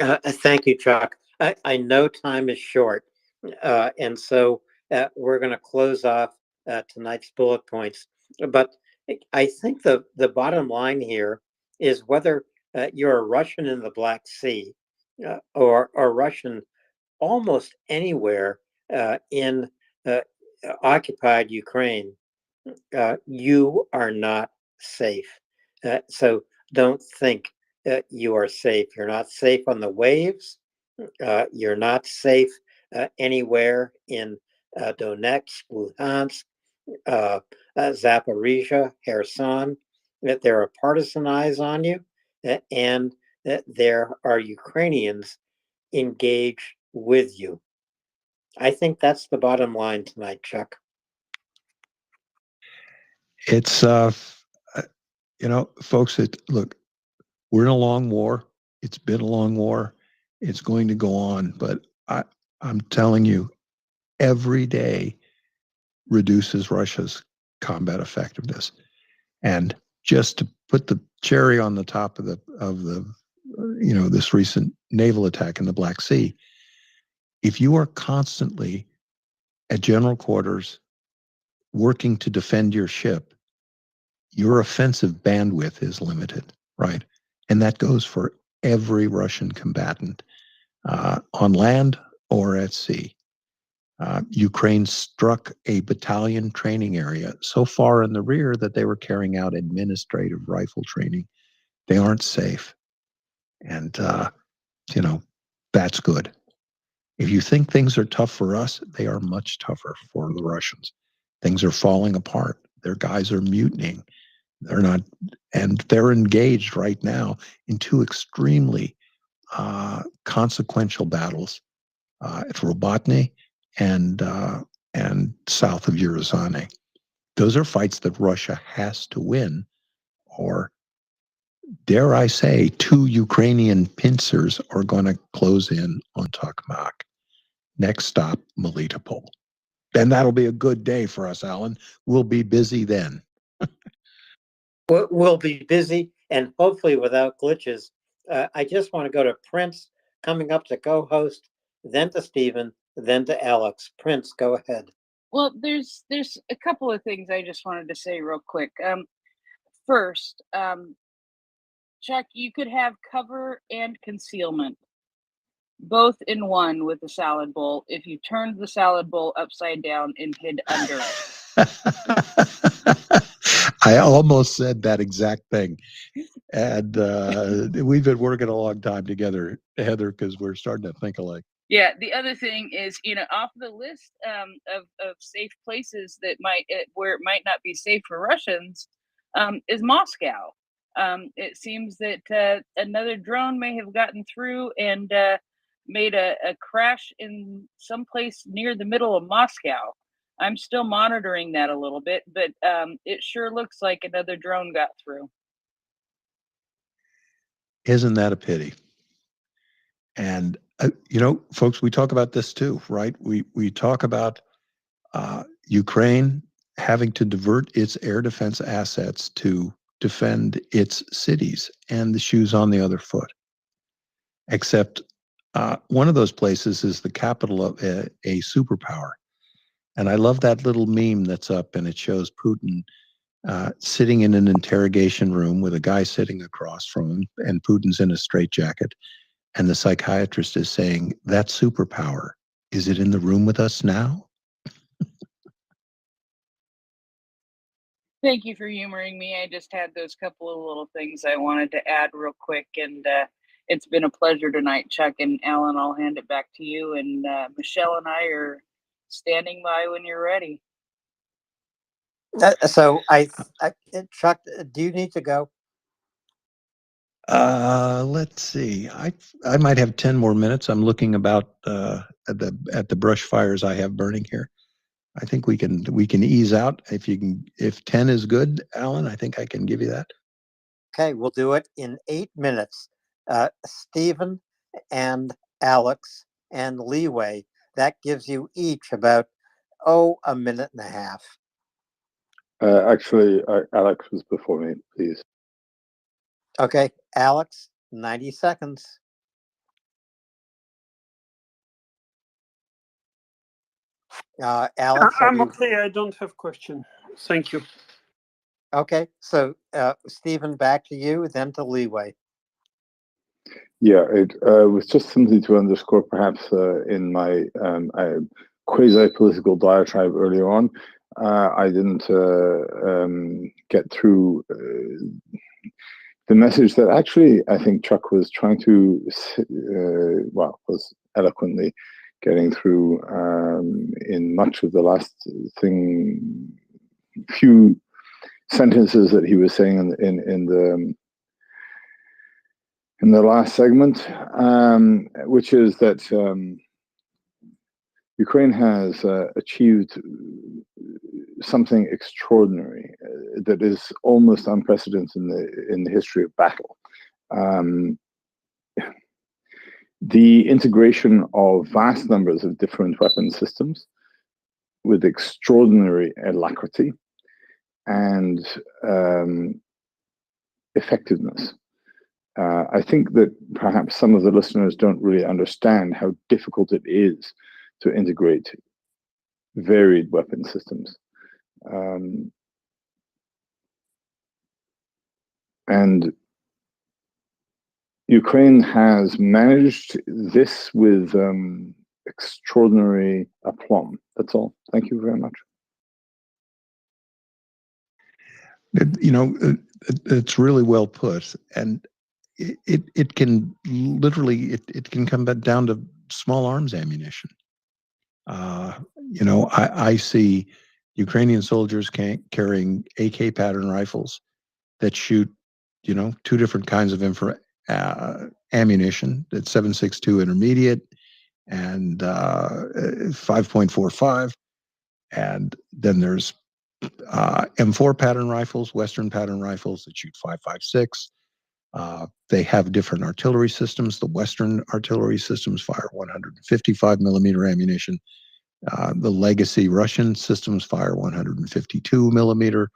Thank you, Chuck. I know time is short, and so we're going to close off tonight's bullet points. But I think the bottom line here is whether you're a Russian in the Black Sea or Russian almost anywhere in occupied Ukraine, you are not safe. So don't think you are safe. You're not safe on the waves. You're not safe anywhere in Donetsk, Luhansk, Zaporizhia, Kherson. There are partisan eyes on you, and there are Ukrainians engaged with you. I think that's the bottom line tonight, Chuck. It's, folks, look, we're in a long war. It's been a long war. It's going to go on. But I'm telling you, every day reduces Russia's combat effectiveness. And just to put the cherry on the top of this recent naval attack in the Black Sea, if you are constantly at general quarters working to defend your ship, your offensive bandwidth is limited, right? And that goes for every Russian combatant on land or at sea. Ukraine struck a battalion training area so far in the rear that they were carrying out administrative rifle training. They aren't safe. And, that's good. If you think things are tough for us, they are much tougher for the Russians. Things are falling apart. Their guys are mutinying. They're not, and they're engaged right now in 2 extremely consequential battles at Robotny and south of Uruzane. Those are fights that Russia has to win, or dare I say, 2 Ukrainian pincers are going to close in on Tokmak. Next stop, Melitopol. And that'll be a good day for us, Alan. We'll be busy then. We'll be busy and hopefully without glitches I just want to go to Prince, coming up to co-host, then to Stephen, then to Alex. Prince, go ahead. Well, there's a couple of things I just wanted to say real quick. First, Chuck, you could have cover and concealment both in one with the salad bowl if you turned the salad bowl upside down and hid under it. I almost said that exact thing. And we've been working a long time together, Heather, because we're starting to think alike. Yeah, the other thing is, off the list of safe places that where it might not be safe for Russians, is Moscow. It seems that another drone may have gotten through and made a crash in some place near the middle of Moscow. I'm still monitoring that a little bit, but it sure looks like another drone got through. Isn't that a pity? And, folks, we talk about this too, right? We talk about Ukraine having to divert its air defense assets to defend its cities, and the shoe's on the other foot. Except one of those places is the capital of a superpower. And I love that little meme that's up, and it shows Putin sitting in an interrogation room with a guy sitting across from him, and Putin's in a straitjacket. And the psychiatrist is saying, that superpower, is it in the room with us now? Thank you for humoring me. I just had those couple of little things I wanted to add real quick. And it's been a pleasure tonight, Chuck and Alan. I'll hand it back to you. And Michelle and I are standing by when you're ready. So Chuck, do you need to go? Let's see. I might have 10 more minutes. I'm looking about at the brush fires I have burning here. I think we can ease out if 10 is good, Alan. I think I can give you that. Okay, we'll do it in 8 minutes. Stephen and Alex and Leeway. That gives you each about a minute and a half. Actually, Alex was before me, please. Okay, Alex, 90 seconds. Alex, I'm okay. I don't have question. Thank you. Okay, so Stephen, back to you, then to Leeway. Yeah, it was just simply to underscore, perhaps in my quasi-political diatribe earlier on, I didn't get through the message that actually I think Chuck was trying to, was eloquently getting through in much of the last few sentences that he was saying in the last segment, which is that Ukraine has achieved something extraordinary that is almost unprecedented in the history of battle. The integration of vast numbers of different weapon systems with extraordinary alacrity and effectiveness. I think that perhaps some of the listeners don't really understand how difficult it is to integrate varied weapon systems. And Ukraine has managed this with extraordinary aplomb. That's all. Thank you very much. It's really well put, and it can literally it can come back down to small arms ammunition. I see Ukrainian soldiers carrying AK pattern rifles that shoot, 2 different kinds of ammunition. That's 7.62 intermediate and 5.45, and then there's M4 pattern rifles, Western pattern rifles that shoot 5.56. They have different artillery systems. The Western artillery systems fire 155 millimeter ammunition. The legacy Russian systems fire 152 millimeter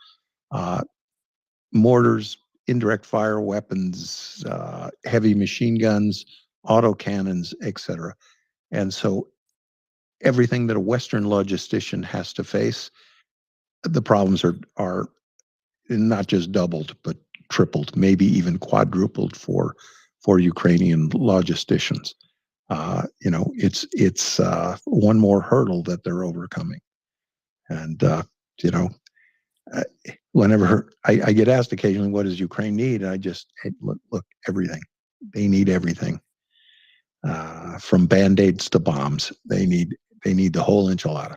mortars. indirect fire weapons, heavy machine guns, autocannons, etc. And so everything that a Western logistician has to face, the problems are not just doubled, but tripled, maybe even quadrupled for Ukrainian logisticians. It's one more hurdle that they're overcoming. And whenever I get asked occasionally, what does Ukraine need? And I just look, everything. They need everything, from band-aids to bombs. They need the whole enchilada.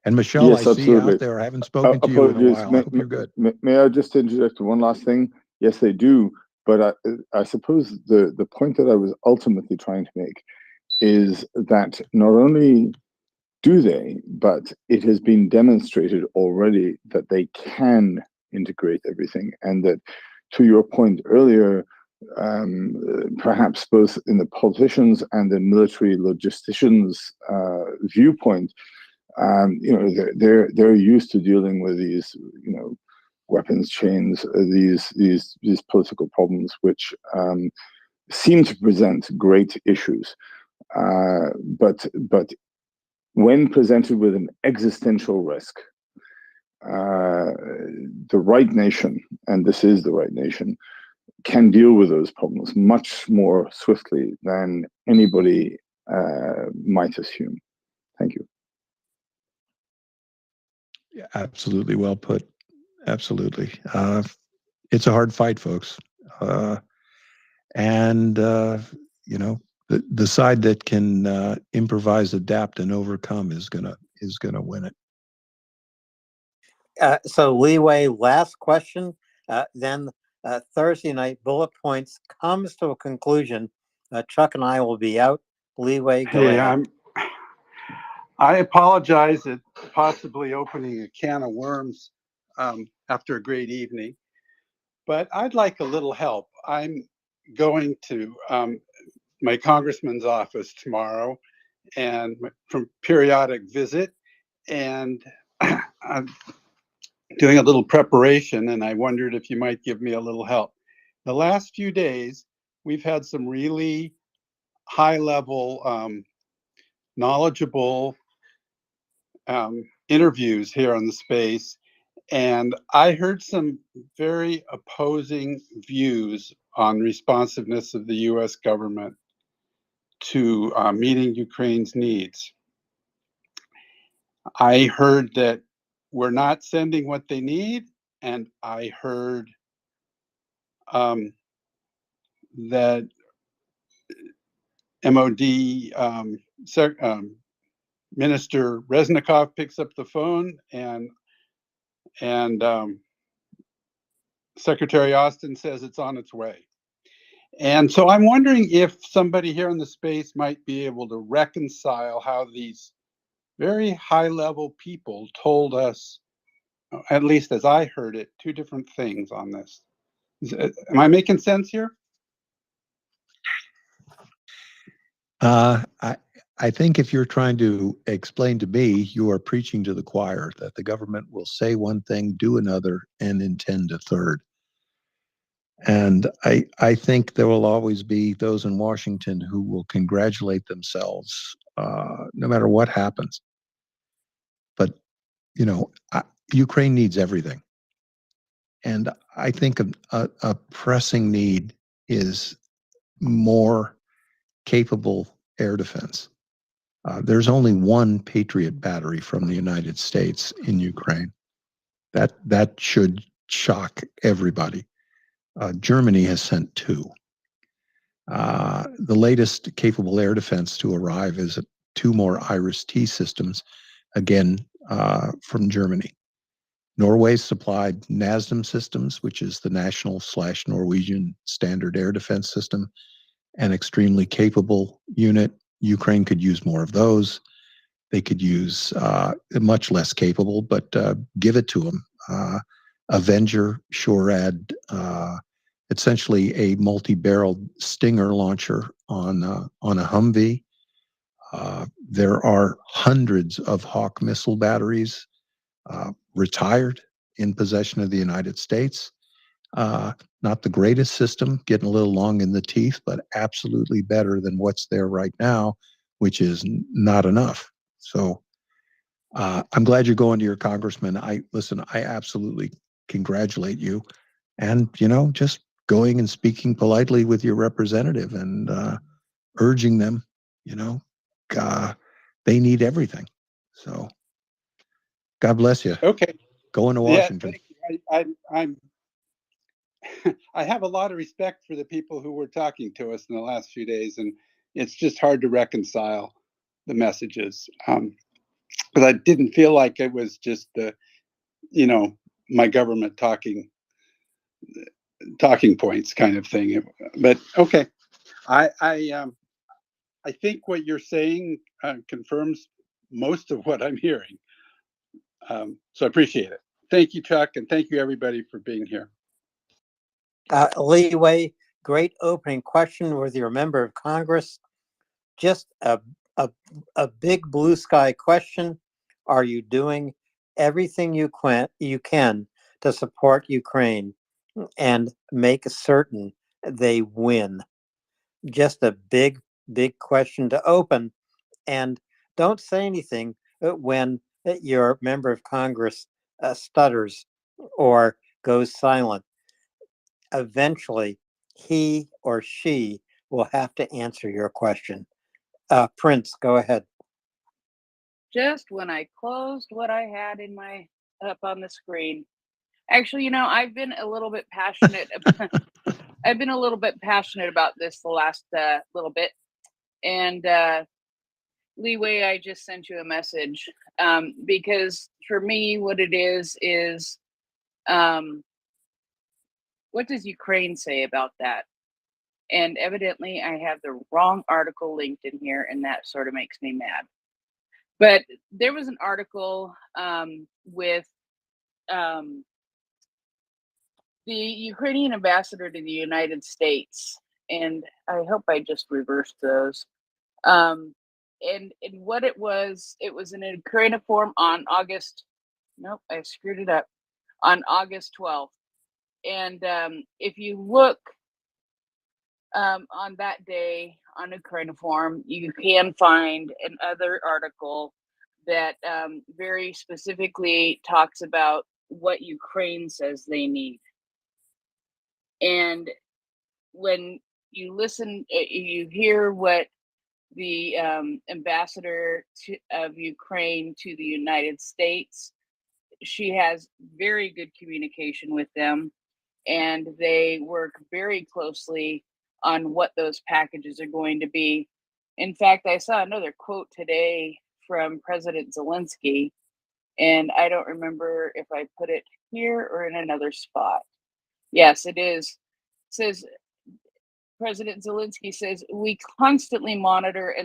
And Michelle, Yes, I see you absolutely. out there. I haven't spoken to you in a Apologies. while. I hope you're good. May I just interject one last thing? Yes, they do. But I suppose the point that I was ultimately trying to make is that not only do they, but it has been demonstrated already that they can integrate everything. And that, to your point earlier, perhaps both in the politicians and the military logisticians' viewpoint, they're used to dealing with these, weapons chains, these political problems, which seem to present great issues. But when presented with an existential risk, the right nation, and this is the right nation, can deal with those problems much more swiftly than anybody might assume. Thank you. Yeah, absolutely well put. Absolutely. It's a hard fight, folks. And the side that can improvise, adapt, and overcome is gonna win it. So Leeway, last question. Then Thursday night bullet points comes to a conclusion. Chuck and I will be out. Leeway, go ahead. I apologize at possibly opening a can of worms after a great evening, but I'd like a little help. I'm going to my congressman's office tomorrow and from periodic visit, and I'm doing a little preparation, and I wondered if you might give me a little help. The last few days, we've had some really high-level, knowledgeable interviews here on the space, and I heard some very opposing views on responsiveness of the U.S. government to meeting Ukraine's needs. I heard that we're not sending what they need, and I heard that MOD Minister Reznikov picks up the phone, and Secretary Austin says it's on its way. And so I'm wondering if somebody here in the space might be able to reconcile how these very high-level people told us, at least as I heard it, two different things on this. Am I making sense here? I think if you're trying to explain to me, you are preaching to the choir that the government will say one thing, do another, and intend a third. And I think there will always be those in Washington who will congratulate themselves no matter what happens. But, Ukraine needs everything. And I think a pressing need is more capable air defense. There's only one Patriot battery from the United States in Ukraine. That should shock everybody. Germany has sent two. The latest capable air defense to arrive is two more Iris-T systems, again from Germany. Norway supplied NASDM systems, which is the national/Norwegian standard air defense system, an extremely capable unit. Ukraine could use more of those. They could use much less capable, but give it to them. Avenger, SHORAD, essentially a multi-barreled Stinger launcher on a Humvee. There are hundreds of Hawk missile batteries retired in possession of the United States. Not the greatest system, getting a little long in the teeth, but absolutely better than what's there right now, which is not enough. So I'm glad you're going to your congressman. I absolutely congratulate you, and just going and speaking politely with your representative and urging them. They need everything. So God bless you. Okay. Going to Yeah, Washington. thank you. I'm I have a lot of respect for the people who were talking to us in the last few days, and it's just hard to reconcile the messages. But I didn't feel like it was just my government talking points kind of thing. But okay, I think what you're saying confirms most of what I'm hearing. So I appreciate it. Thank you, Chuck, and thank you everybody for being here. Leeway, great opening question with your member of Congress. Just a big blue sky question. Are you doing everything you can to support Ukraine and make certain they win? Just a big question to open. And don't say anything when your member of Congress stutters or goes silent. Eventually, he or she will have to answer your question. Prince, go ahead. Just when I closed what I had in my up on the screen. Actually, I've been a little bit passionate. I've been a little bit passionate about this the last little bit, and Leeway, I just sent you a message because for me, what it is what does Ukraine say about that? And evidently, I have the wrong article linked in here, and that sort of makes me mad. But there was an article with the Ukrainian ambassador to the United States, and I hope I just reversed those. And what it was in a Ukraine form on August. Nope, I screwed it up. On August 12th, and if you look on that day on Ukraine Forum, you can find another article that very specifically talks about what Ukraine says they need. And when you listen, you hear what the ambassador of Ukraine to the United States, she has very good communication with them, and they work very closely on what those packages are going to be. In fact, I saw another quote today from President Zelensky, and I don't remember if I put it here or in another spot. Yes, it is. It says, President Zelensky says, we constantly monitor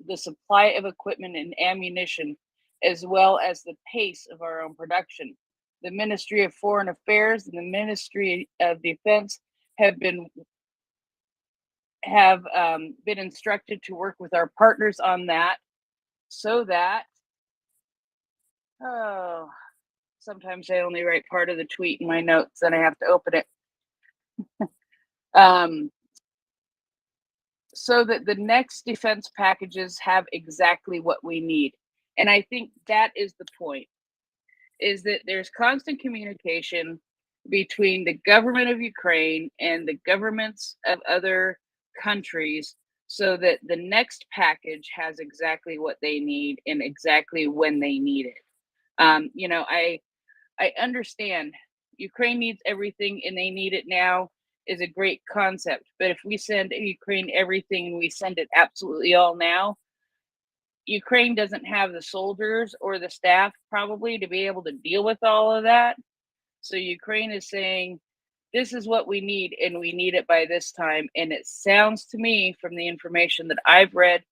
the supply of equipment and ammunition, as well as the pace of our own production. The Ministry of Foreign Affairs and the Ministry of Defense have been instructed to work with our partners on that, so that sometimes I only write part of the tweet in my notes and I have to open it. So that the next defense packages have exactly what we need. And I think that is the point, is that there's constant communication between the government of Ukraine and the governments of other countries, so that the next package has exactly what they need and exactly when they need it. I understand Ukraine needs everything and they need it now is a great concept. But if we send Ukraine everything and we send it absolutely all now, Ukraine doesn't have the soldiers or the staff probably to be able to deal with all of that. So Ukraine is saying, this is what we need, and we need it by this time. And it sounds to me, from the information that I've read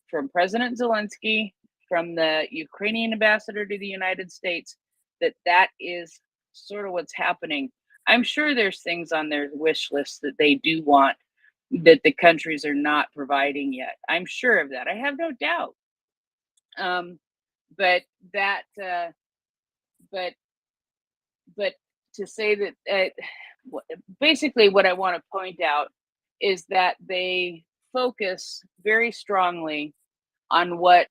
from President Zelensky, from the Ukrainian ambassador to the United States, that is sort of what's happening. I'm sure there's things on their wish list that they do want that the countries are not providing yet. I'm sure of that. I have no doubt. But to say that basically what I want to point out is that they focus very strongly on what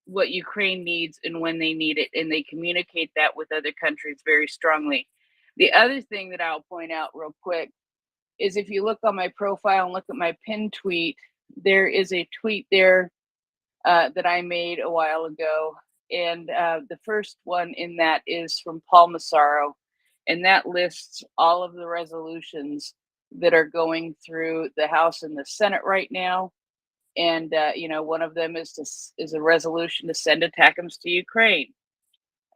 Ukraine needs and when they need it, and they communicate that with other countries very strongly. The other thing that I'll point out real quick is if you look on my profile and look at my pinned tweet, there is a tweet there that I made a while ago. And the first one in that is from Paul Massaro, and that lists all of the resolutions that are going through the House and the Senate right now. And one of them is a resolution to send ATACMS to Ukraine.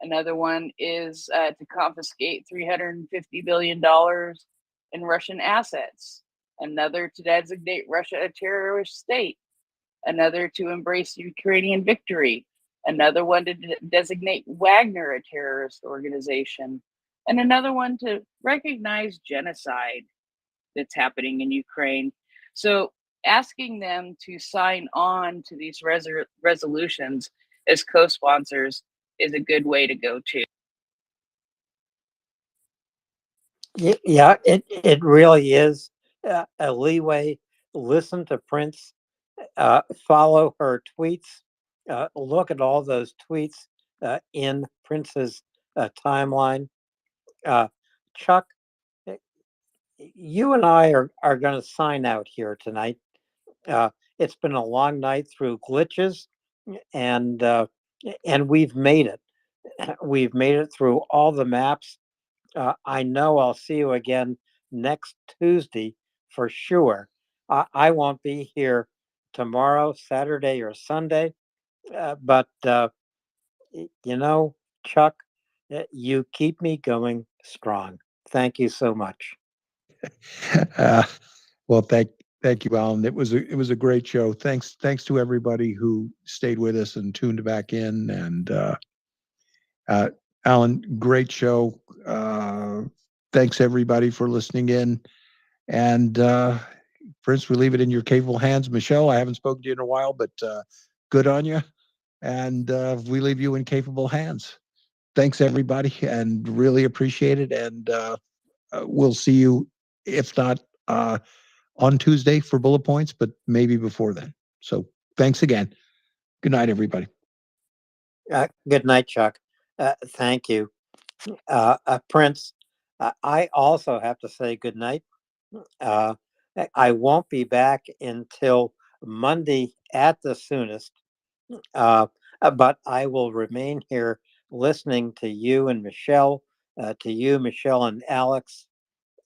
Another one is to confiscate $350 billion in Russian assets. Another to designate Russia a terrorist state. Another to embrace Ukrainian victory. Another one to designate Wagner a terrorist organization. And another one to recognize genocide that's happening in Ukraine. So asking them to sign on to these resolutions as co-sponsors is a good way to go too. Yeah, it really is a leeway. Listen to Prince, follow her tweets, look at all those tweets in Prince's timeline. Chuck, you and I are going to sign out here tonight. It's been a long night through glitches, and we've made it. We've made it through all the maps. I know I'll see you again next Tuesday for sure. I won't be here tomorrow, Saturday, or Sunday, but Chuck, you keep me going strong. Thank you so much. Well, thank you, Alan. It was a great show. Thanks to everybody who stayed with us and tuned back in. And Alan, great show. Thanks everybody for listening in. And Prince, we leave it in your capable hands. Michelle, I haven't spoken to you in a while, but good on you. And we leave you in capable hands. Thanks everybody, and really appreciate it. And we'll see you, if not on Tuesday for bullet points, but maybe before then. So thanks again. Good night, everybody. Good night, Chuck. Thank you. Prince, I also have to say good night. I won't be back until Monday at the soonest, but I will remain here listening to you and Michelle, Michelle and Alex.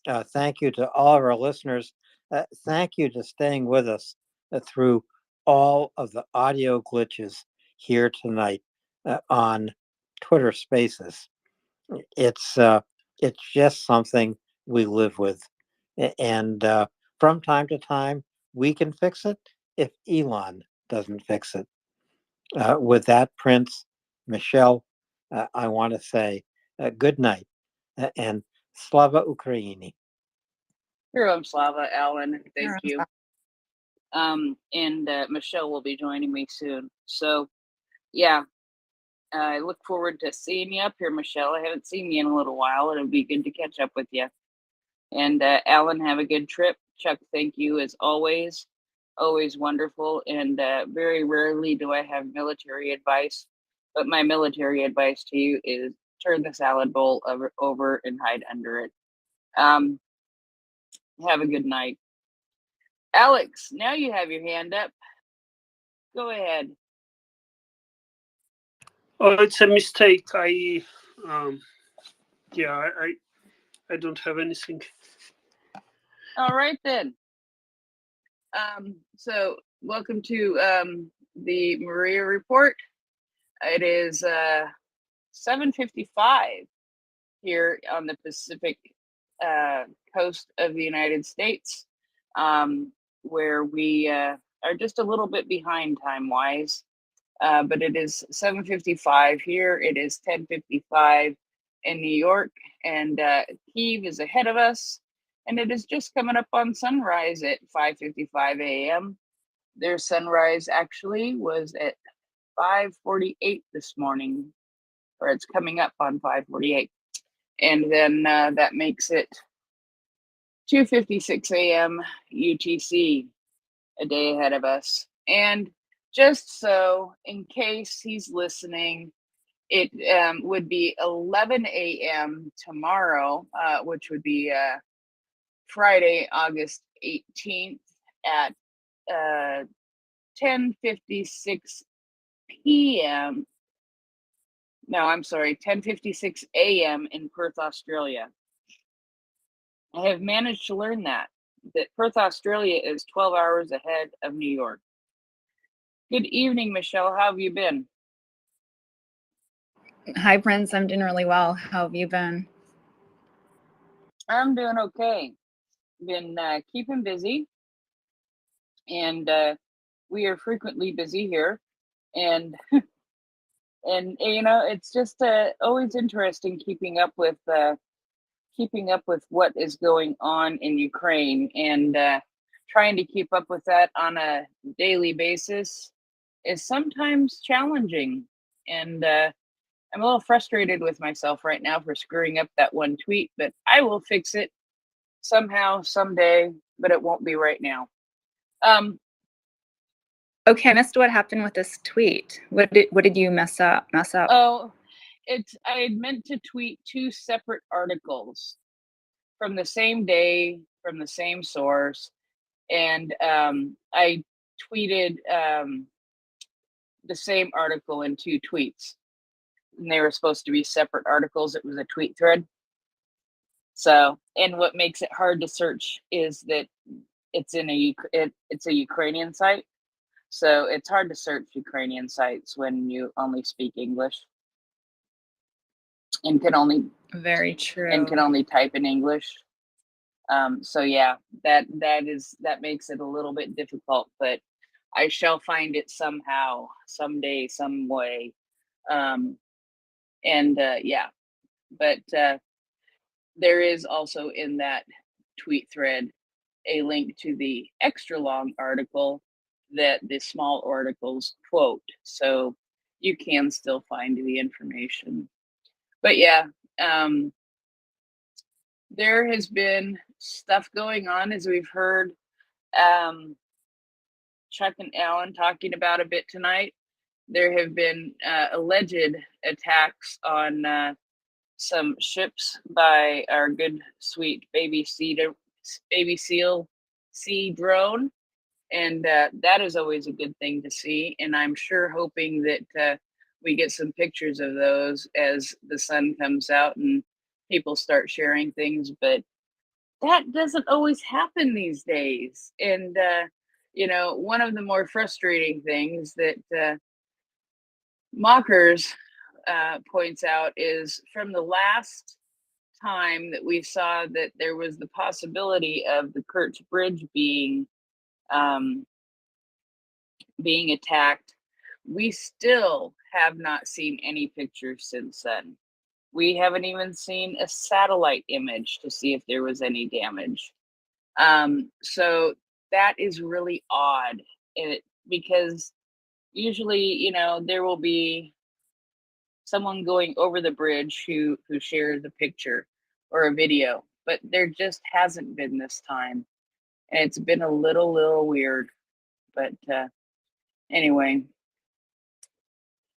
Thank you to all of our listeners. Thank you to staying with us through all of the audio glitches here tonight on Twitter Spaces. It's just something we live with, and from time to time we can fix it if Elon doesn't fix it. With that, Prince, Michelle, I want to say good night and Slava Ukraini. Heroam Slava, Alan. Thank you. And Michelle will be joining me soon. So, yeah, I look forward to seeing you up here, Michelle. I haven't seen you in a little while. It'll be good to catch up with you. And Alan, have a good trip. Chuck, thank you as always. Always wonderful. And very rarely do I have military advice, but my military advice to you is turn the salad bowl over and hide under it. Have a good night. Alex, now you have your hand up. Go ahead. Oh, it's a mistake. I don't have anything. All right then. So welcome to the MriyaReport. It is 7:55 here on the Pacific coast of the United States, where we are just a little bit behind time-wise. But it is 7:55 here. It is 10:55 in New York, and Kyiv is ahead of us. And it is just coming up on sunrise at 5:55 a.m. Their sunrise actually was at 5:48 this morning, or it's coming up on 5:48. And then that makes it 2:56 a.m. UTC, a day ahead of us. And just so, in case he's listening, it would be 11 a.m. tomorrow, which would be Friday, August 18th at 10:56 p.m. No, I'm sorry, 10:56 a.m. in Perth, Australia. I have managed to learn that Perth, Australia is 12 hours ahead of New York. Good evening, Michelle. How have you been? Hi, Prince. I'm doing really well. How have you been? I'm doing okay. Been keeping busy, and we are frequently busy here. And and you know, it's just always interesting keeping up with what is going on in Ukraine, and trying to keep up with that on a daily basis is sometimes challenging. And I'm a little frustrated with myself right now for screwing up that one tweet, but I will fix it somehow, someday, but it won't be right now. Okay, I missed what happened with this tweet. What did you mess up? Oh, I had meant to tweet two separate articles from the same day, from the same source, and I tweeted the same article in two tweets, and they were supposed to be separate articles. It was a tweet thread. So, and what makes it hard to search is that it's a Ukrainian site, so it's hard to search Ukrainian sites when you only speak English and can only Very true. type in English. So yeah, that makes it a little bit difficult, but I shall find it somehow, someday, some way. Yeah, but there is also in that tweet thread a link to the extra long article that the small articles quote, so you can still find the information. But yeah, there has been stuff going on, as we've heard Chuck and Alan talking about a bit tonight. There have been alleged attacks on some ships by our good sweet baby seal sea drone, and that is always a good thing to see. And I'm sure hoping that we get some pictures of those as the sun comes out and people start sharing things, but that doesn't always happen these days. And you know, one of the more frustrating things that Mockers points out is from the last time that we saw that there was the possibility of the Kerch Bridge being attacked, we still have not seen any pictures since then. We haven't even seen a satellite image to see if there was any damage. So that is really odd, because usually, you know, there will be someone going over the bridge who shares a picture or a video, but there just hasn't been this time, and it's been a little weird. But anyway,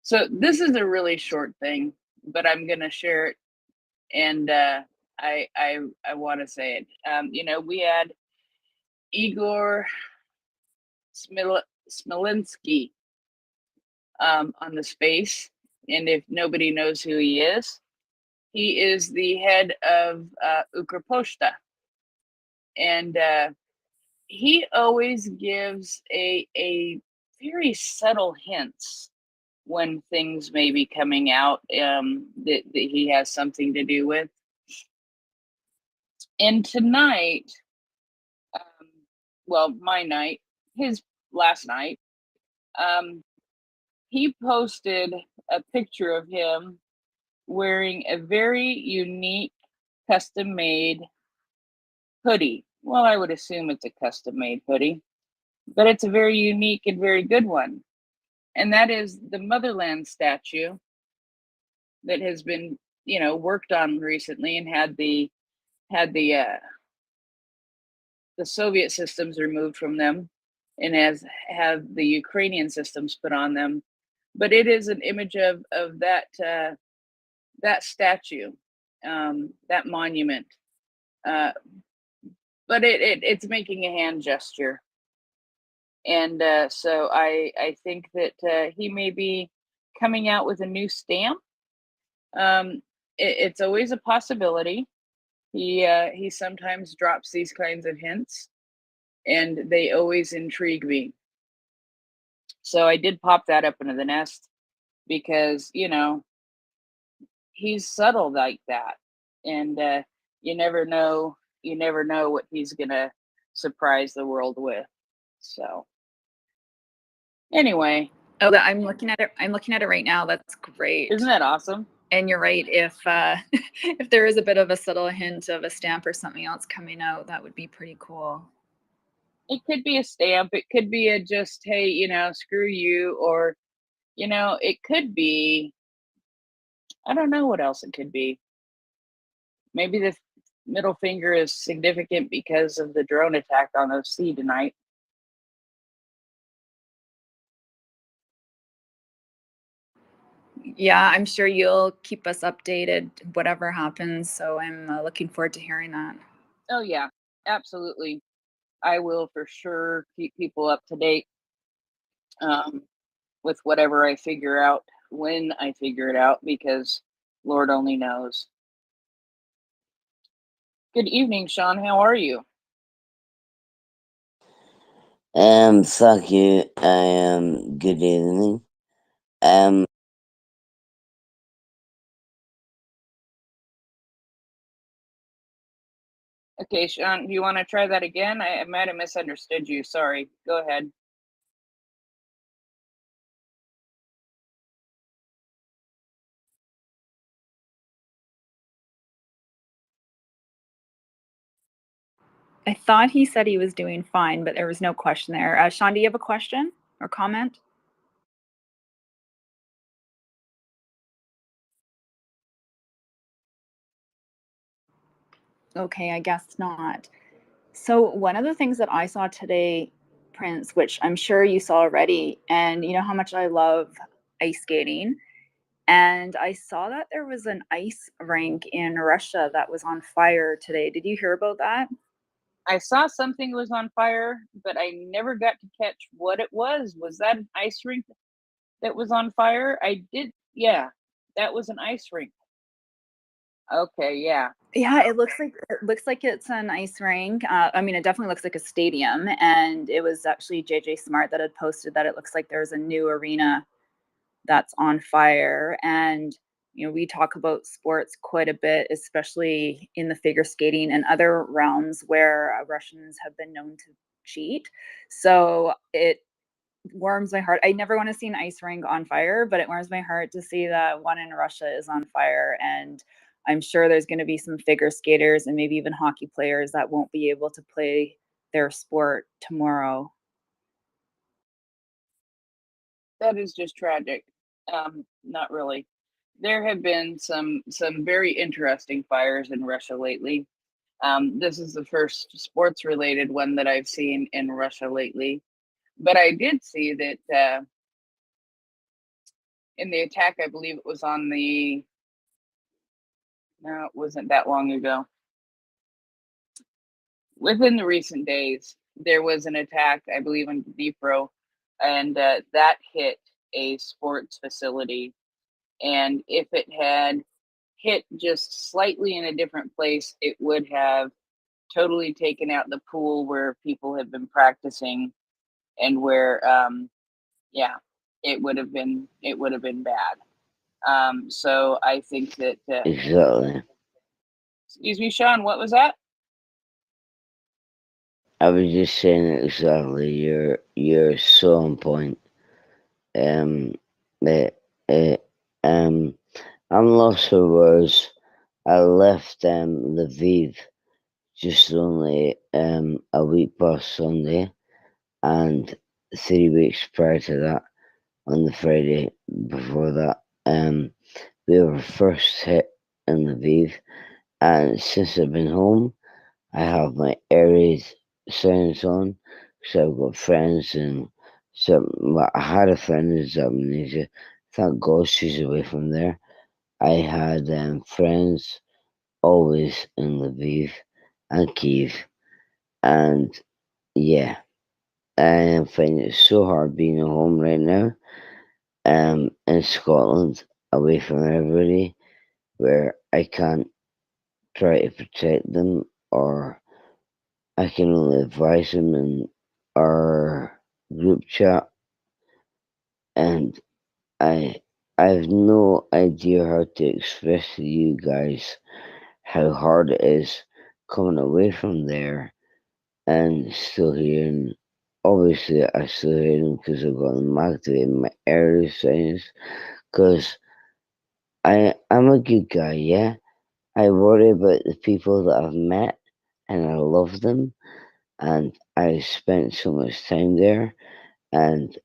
so this is a really short thing, but I'm gonna share it, and I want to say it. You know, we had Igor Smolinski on the space, and if nobody knows who he is the head of Ukroposhta, and he always gives a very subtle hints when things may be coming out that he has something to do with. And tonight, well, my night, his last night, he posted a picture of him wearing a very unique custom-made hoodie. Well, I would assume it's a custom-made hoodie, but it's a very unique and very good one. And that is the Motherland statue that has been, worked on recently and had the Soviet systems removed from them, and has have the Ukrainian systems put on them. But it is an image of that statue, that monument. But it's making a hand gesture, and so I think that he may be coming out with a new stamp. It's always a possibility. He sometimes drops these kinds of hints, and they always intrigue me. So I did pop that up into the nest because he's subtle like that, and you never know. You never know what he's gonna surprise the world with. So anyway, Oh, I'm looking at it. I'm looking at it right now. That's great. isn't that awesome? And you're right. If if there is a bit of a subtle hint of a stamp or something else coming out, that would be pretty cool. It could be a stamp. It could be a just, hey, screw you, or it could be. I don't know what else it could be. Maybe the middle finger is significant because of the drone attack on OC tonight. Yeah, I'm sure you'll keep us updated, whatever happens. So I'm looking forward to hearing that. Oh yeah, absolutely. I will for sure keep people up to date with whatever I figure out when I figure it out, because Lord only knows. Good evening, Sean. How are you? Thank you. Good evening. Okay, Sean, do you want to try that again? I might have misunderstood you. Sorry. Go ahead. I thought he said he was doing fine, but there was no question there. Sean, do you have a question or comment? Okay, I guess not. So one of the things that I saw today, Prince, which I'm sure you saw already, and you know how much I love ice skating, and I saw that there was an ice rink in Russia that was on fire today. Did you hear about that? I saw something was on fire, but I never got to catch what it was. Was that an ice rink that was on fire? I did. Yeah, that was an ice rink. Okay, yeah. Yeah, it looks like it's an ice rink. I mean, it definitely looks like a stadium, and it was actually JJ Smart that had posted that it looks like there's a new arena that's on fire. And we talk about sports quite a bit, especially in the figure skating and other realms where Russians have been known to cheat. So it warms my heart. I never want to see an ice rink on fire, but it warms my heart to see that one in Russia is on fire. And I'm sure there's going to be some figure skaters and maybe even hockey players that won't be able to play their sport tomorrow. That is just tragic. Not really. There have been some very interesting fires in Russia lately. This is the first sports related one that I've seen in Russia lately. But I did see that in the attack, I believe it was on the, no, it wasn't that long ago. Within the recent days, there was an attack, I believe, in Dnipro, and that hit a sports facility. And if it had hit just slightly in a different place, it would have totally taken out the pool where people have been practicing, and where yeah, it would have been bad. So I think that Exactly. excuse me, Sean, what was that? I was just saying exactly. You're so on point. I'm lost for words. I left Lviv just only a week past Sunday, and 3 weeks prior to that, on the Friday before that, we were first hit in Lviv, and since I've been home, I have my areas sounds on, so I've got friends and well, I had a friend in Zaporizhzhia. Thank God she's away from there. I had friends always in Lviv and Kiev, and yeah, I am finding it so hard being at home right now, in Scotland, away from everybody, where I can't try to protect them, or I can only advise them in our group chat, and I have no idea how to express to you guys how hard it is coming away from there and still hearing. Obviously, I still hear them because I've got them activated my area signs. Because I'm a good guy, yeah. I worry about the people that I've met, and I love them, and I spent so much time there, and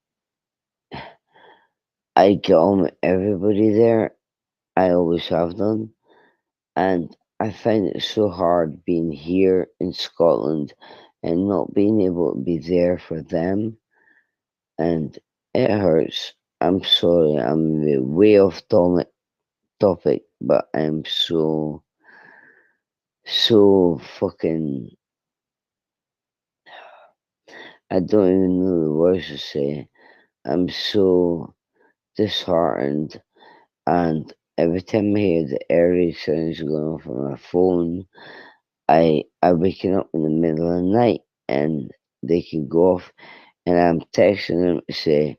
I get on with everybody there. I always have done, and I find it so hard being here in Scotland and not being able to be there for them, and it hurts. I'm sorry, I'm way off topic, but I'm so fucking. I don't even know the words to say. I'm so disheartened, and every time I hear the area sounds going off on my phone, I waking up in the middle of the night and they can go off, and I'm texting them to say,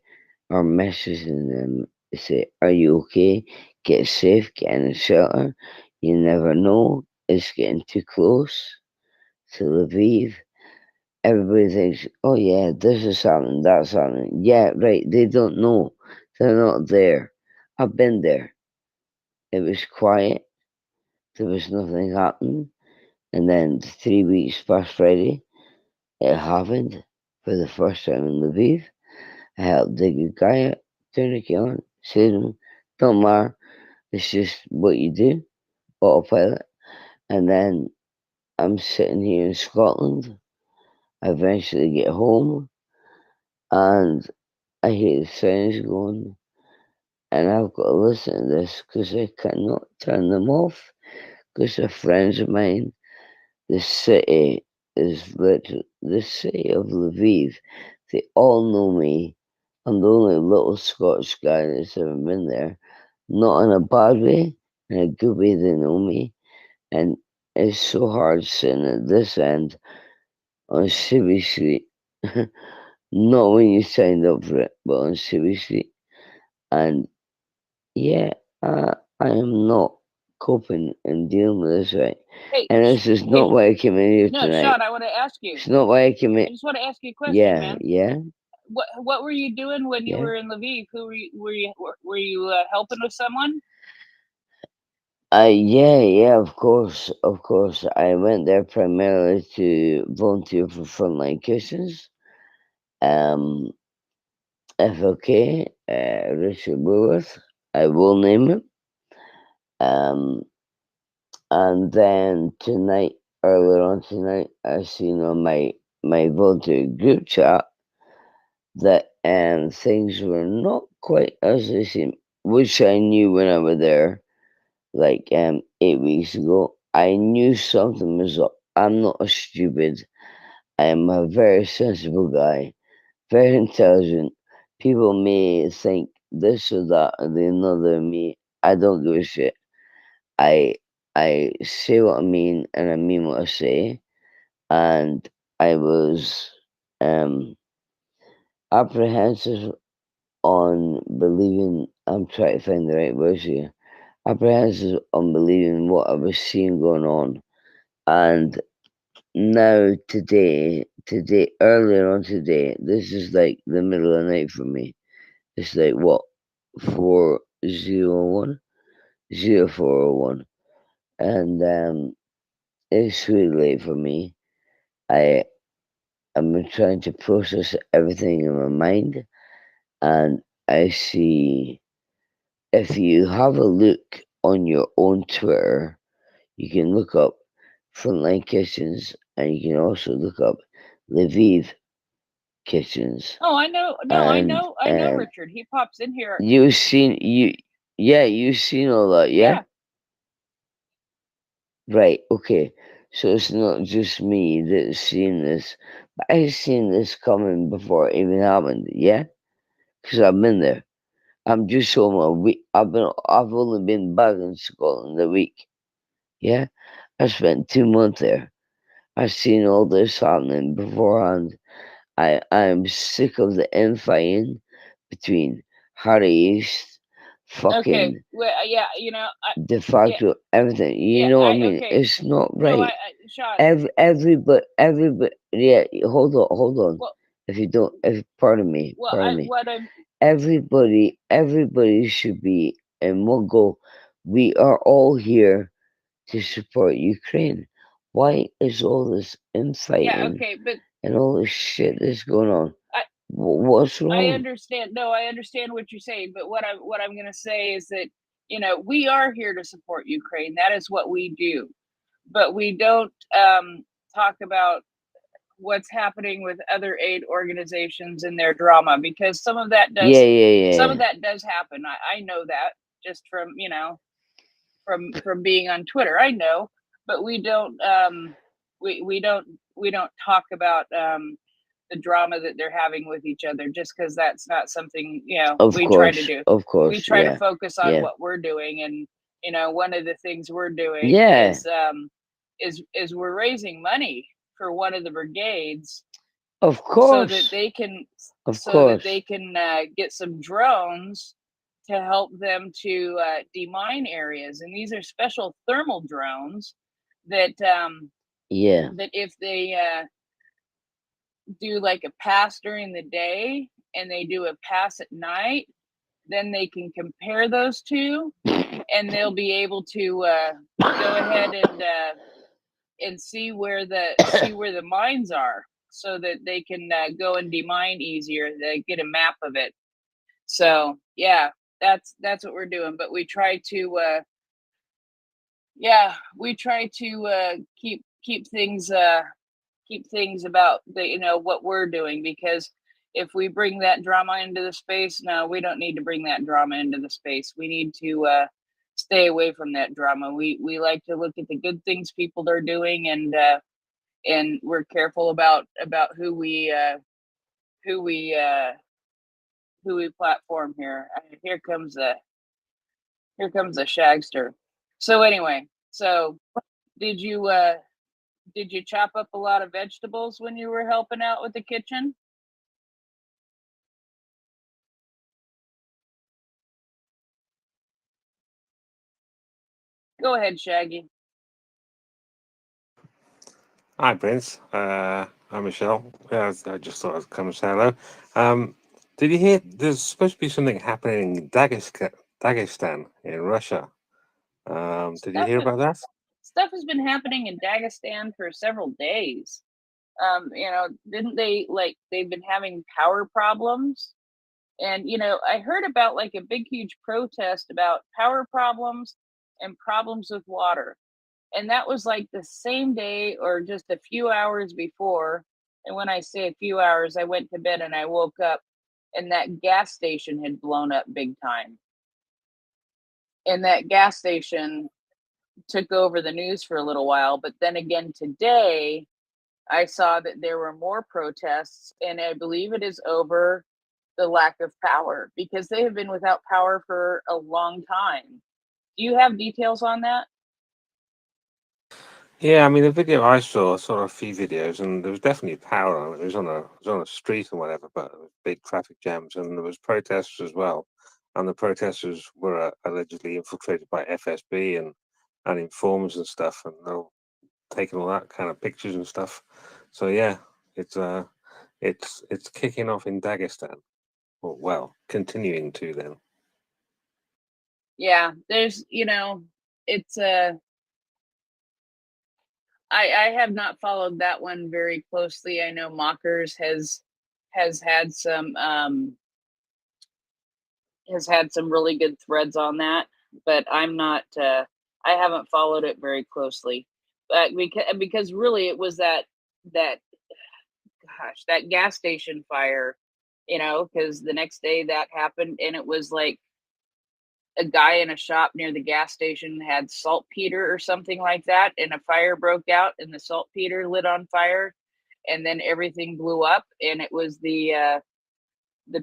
or messaging them to say, "Are you okay? Get safe, get in the shelter. You never know. It's getting too close to Lviv." Everybody thinks, "Oh yeah, this is happening, that's happening." Yeah, right. They don't know. They're not there. I've been there. It was quiet. There was nothing happening. And then 3 weeks past Friday, it happened for the first time in Lviv. I helped dig a guy out, turn the key on, say to him, "Don't matter, it's just what you do, autopilot." And then I'm sitting here in Scotland. I eventually get home and I hear the sounds going, and I've got to listen to this because I cannot turn them off because they're friends of mine. The city is literally the city of Lviv. They all know me. I'm the only little Scottish guy that's ever been there. Not in a bad way, in a good way. They know me, and it's so hard sitting at this end on Civic Street. Not when you signed up for it, but on Civic Street. And yeah, I am not coping and dealing with this right. Hey, And this is hey, not why I came in here no, tonight. Sean, I want to ask you. It's not why I came I in. just want to ask you a question, Yeah, man. yeah, What were you doing when you yeah. were in Lviv? Who were you helping with someone? Yeah, of course, of course. I went there primarily to volunteer for Frontline Kitchens. FLK, Richard Woolworth, I will name him. And then tonight, earlier on tonight, I seen on my volunteer group chat that things were not quite as they seem, which I knew when I was there, like 8 weeks ago. I knew something was up. I'm not a stupid. I am a very sensible guy, very intelligent. People may think this or that or the another of me. I don't give a shit. I I say what I mean and I mean what I say. And I was um apprehensive on believing. I'm trying to find the right words here. Apprehensive on believing what I was seeing going on. And now today, earlier on today, this is like the middle of the night for me. It's like what, 4:01, 04:01, and it's really late for me. I'm trying to process everything in my mind, and I see, if you have a look on your own Twitter, you can look up Frontline Kitchens, and you can also look up Lviv Kitchens. Oh, I know. No, I And know Richard. He pops in here. you've seen you've seen all that, yeah? Right, okay. So it's not just me that's seen this, but I've seen this coming before it even happened, yeah? Because I've been there. I'm just home a week. I've only been back in Scotland a week. Yeah? I spent 2 months there. I've seen all this happening beforehand. I am sick of the infighting between Harry East, Okay. fucking Well, yeah. You know. de facto, everything. You know what I mean? Okay. It's not No, right. Sean. Everybody, yeah. Hold on. Well, Pardon me. well, Pardon me. what I'm. Everybody should be in one goal. We are all here to support Ukraine. Why is all this infighting Yeah. Okay. But and all this shit that's going on? What's wrong? I understand. No, I understand what you're saying. But what I'm going to say is that, you know, we are here to support Ukraine. That is what we do. But we don't talk about what's happening with other aid organizations and their drama, because some of that does. Yeah. Some of that does happen. I know that just from, you know, from being on Twitter. I know, but we don't we don't talk about the drama that they're having with each other, just because that's not something, you know, we try to do. Of course. We try to focus on what we're doing, and you know, one of the things we're doing is we're raising money for one of the brigades. Of course. So that they can that they can get some drones to help them to demine areas, and these are special thermal drones that that if they do like a pass during the day and they do a pass at night, then they can compare those two, and they'll be able to go ahead and see where the mines are, so that they can go and demine easier. They get a map of it. So yeah, that's what we're doing. But we try to keep things about the, you know, what we're doing, because if we bring that drama into the space, no, we don't need to bring that drama into the space. We need to stay away from that drama. We like to look at the good things people are doing, and we're careful about who we platform here. Here comes a shagster. So anyway, so did you chop up a lot of vegetables when you were helping out with the kitchen? Go ahead, Shaggy. Hi, Prince. I'm Michelle. I just thought I'd come and say hello. Did you hear there's supposed to be something happening in Dagestan in Russia? Did you hear about that? Stuff has been happening in Dagestan for several days. You know, didn't they, like, they've been having power problems? And, you know, I heard about like a big, huge protest about power problems and problems with water. And that was like the same day or just a few hours before. And when I say a few hours, I went to bed and I woke up and that gas station had blown up big time. And that gas station took over the news for a little while. But then again, today, I saw that there were more protests, and I believe it is over the lack of power, because they have been without power for a long time. Do you have details on that? Yeah, I mean the video I saw a few videos, and there was definitely power on it. It was on a street or whatever, but there was big traffic jams, and there was protests as well. And the protesters were allegedly infiltrated by FSB and informers and stuff, and they're taking all that kind of pictures and stuff. So yeah, it's kicking off in Dagestan. Well, continuing to then. Yeah, there's, you know, it's I have not followed that one very closely. I know Mockers has had some really good threads on that. but I'm not. I haven't followed it very closely, but because really it was that that gas station fire, because the next day that happened, and it was like a guy in a shop near the gas station had saltpeter or something like that, and a fire broke out, and the saltpeter lit on fire, and then everything blew up, and it was the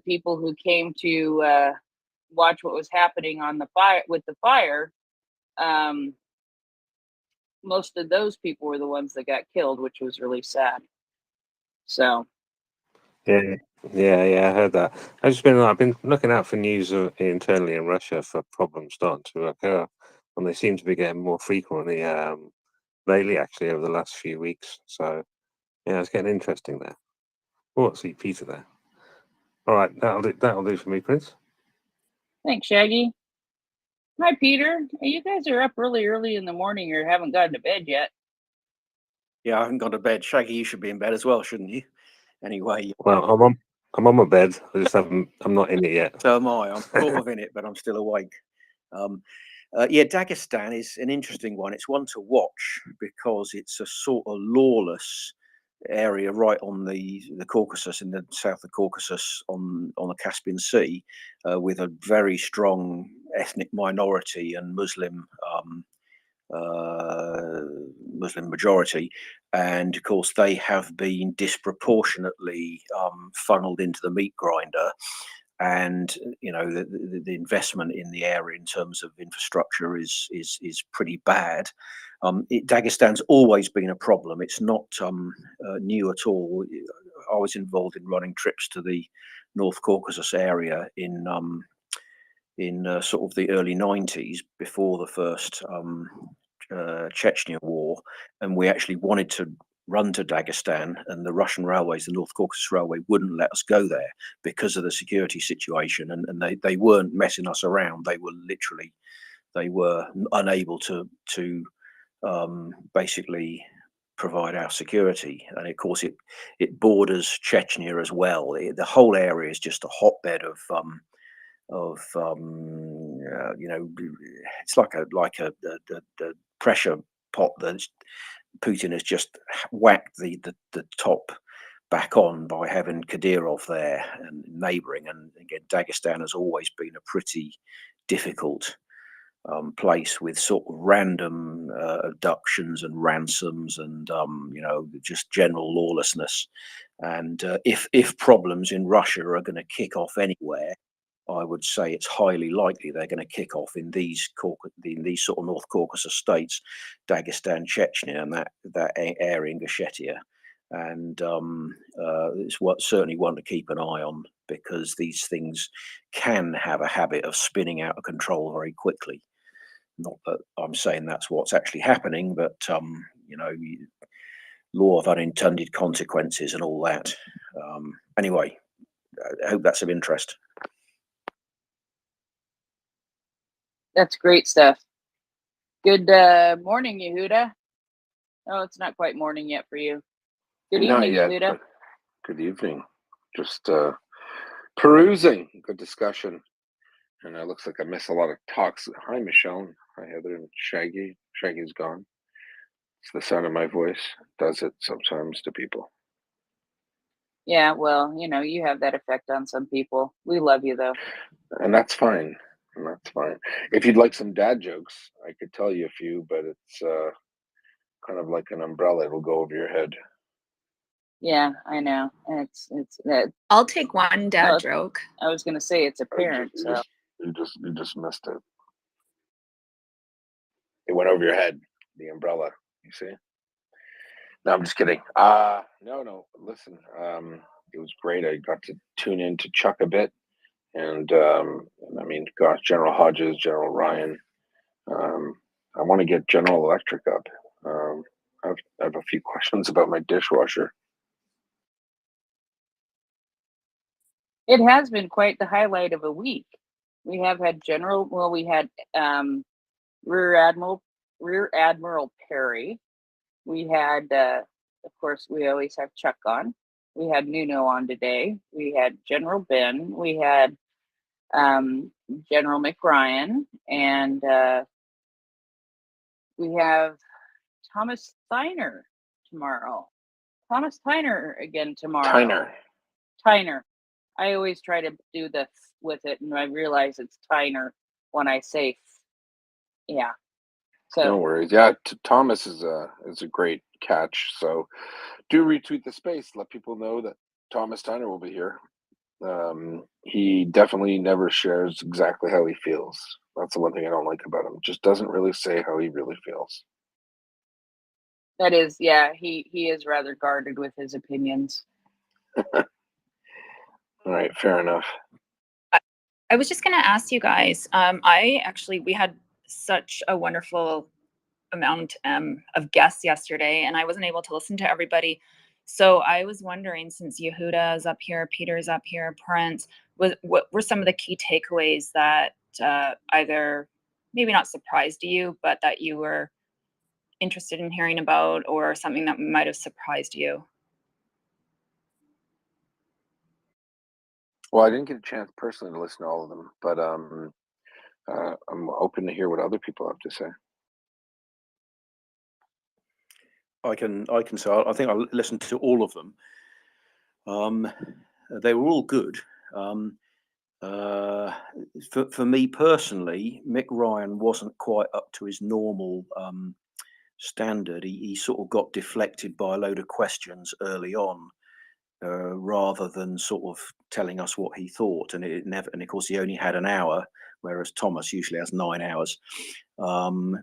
people who came to watch what was happening on the fire with the fire. Most of those people were the ones that got killed, which was really sad. So Yeah, I heard that. I've been looking out for news internally in Russia for problems starting to occur, and they seem to be getting more frequently lately, actually, over the last few weeks. So yeah, it's getting interesting there. Oh, I see Peter there. All right, that'll do for me, Prince. thanks, Shaggy. Hi, Peter. Hey, you guys are up really early in the morning or haven't gotten to bed yet. Yeah, I haven't gone to bed. Shaggy, you should be in bed as well, shouldn't you? Anyway. Well, I'm on my bed. I just haven't. I'm not in it yet. So am I. I'm sort of in it, but I'm still awake. Yeah, Dagestan is an interesting one. It's one to watch because it's a sort of lawless area right on the Caucasus, in the south of the Caucasus, on the Caspian Sea, with a very strong ethnic minority and Muslim majority, and of course they have been disproportionately funneled into the meat grinder, and the investment in the area in terms of infrastructure is pretty bad. Dagestan's always been a problem. It's not new at all. I was involved in running trips to the North Caucasus area in sort of the early 90s, before the first Chechnya war, and we actually wanted to run to Dagestan, and the Russian railways, the North Caucasus Railway, wouldn't let us go there because of the security situation, and they weren't messing us around. They were unable to basically provide our security, and of course it borders Chechnya as well. The whole area is just a hotbed of it's like a pressure pot that Putin has just whacked the top back on by having Kadyrov there and neighbouring. And again, Dagestan has always been a pretty difficult place, with sort of random abductions and ransoms, and just general lawlessness. And if problems in Russia are going to kick off anywhere, I would say it's highly likely they're going to kick off in these sort of North Caucasus states, Dagestan, Chechnya, and that area, Ingushetia. And it's certainly one to keep an eye on, because these things can have a habit of spinning out of control very quickly. Not that I'm saying that's what's actually happening, but law of unintended consequences and all that. Anyway, I hope that's of interest. That's great stuff. Good morning, Yehuda. Oh, it's not quite morning yet for you. Good evening, Yehuda. Good evening. Just perusing. Good discussion. And it looks like I missed a lot of talks. Hi, Michelle. Hi, Heather and Shaggy. Shaggy's gone. It's the sound of my voice. Does it sometimes to people. Yeah, well, you have that effect on some people. We love you, though. And that's fine. If you'd like some dad jokes, I could tell you a few, but it's kind of like an umbrella. It'll go over your head. Yeah, I know. It's that. I'll take one dad joke. I was going to say it's apparent. You just missed it. It went over your head. The umbrella. You see? No, I'm just kidding. No. Listen, it was great. I got to tune in to Chuck a bit. And I mean, gosh, General Hodges, General Ryan. I want to get General Electric up. I have a few questions about my dishwasher. It has been quite the highlight of a week. We have had we had Rear Admiral Perry. We had, of course, we always have Chuck on. We had Nuno on today. We had General Ben. We had General McRyan, and we have Thomas Steiner tomorrow. Thomas Tyner again tomorrow. Tyner. I always try to do this with it, and I realize it's Tyner when I say, yeah. So No worries. Yeah, Thomas is a great catch. So do retweet the space. Let people know that Thomas Tyner will be here. He definitely never shares exactly how he feels. That's the one thing I don't like about him. Just doesn't really say how he really feels. that is, yeah, he is rather guarded with his opinions. All right, fair enough. I was just going to ask you guys. We had such a wonderful amount of guests yesterday, and I wasn't able to listen to everybody. So I was wondering, since Yehuda is up here, Peter's up here, Prince, what were some of the key takeaways that either maybe not surprised you, but that you were interested in hearing about, or something that might have surprised you? Well, I didn't get a chance personally to listen to all of them, but I'm open to hear what other people have to say. I can say I think I listened to all of them. They were all good. For me personally, Mick Ryan wasn't quite up to his normal standard. He sort of got deflected by a load of questions early on, rather than sort of telling us what he thought. And it never. And of course, he only had an hour, whereas Thomas usually has 9 hours.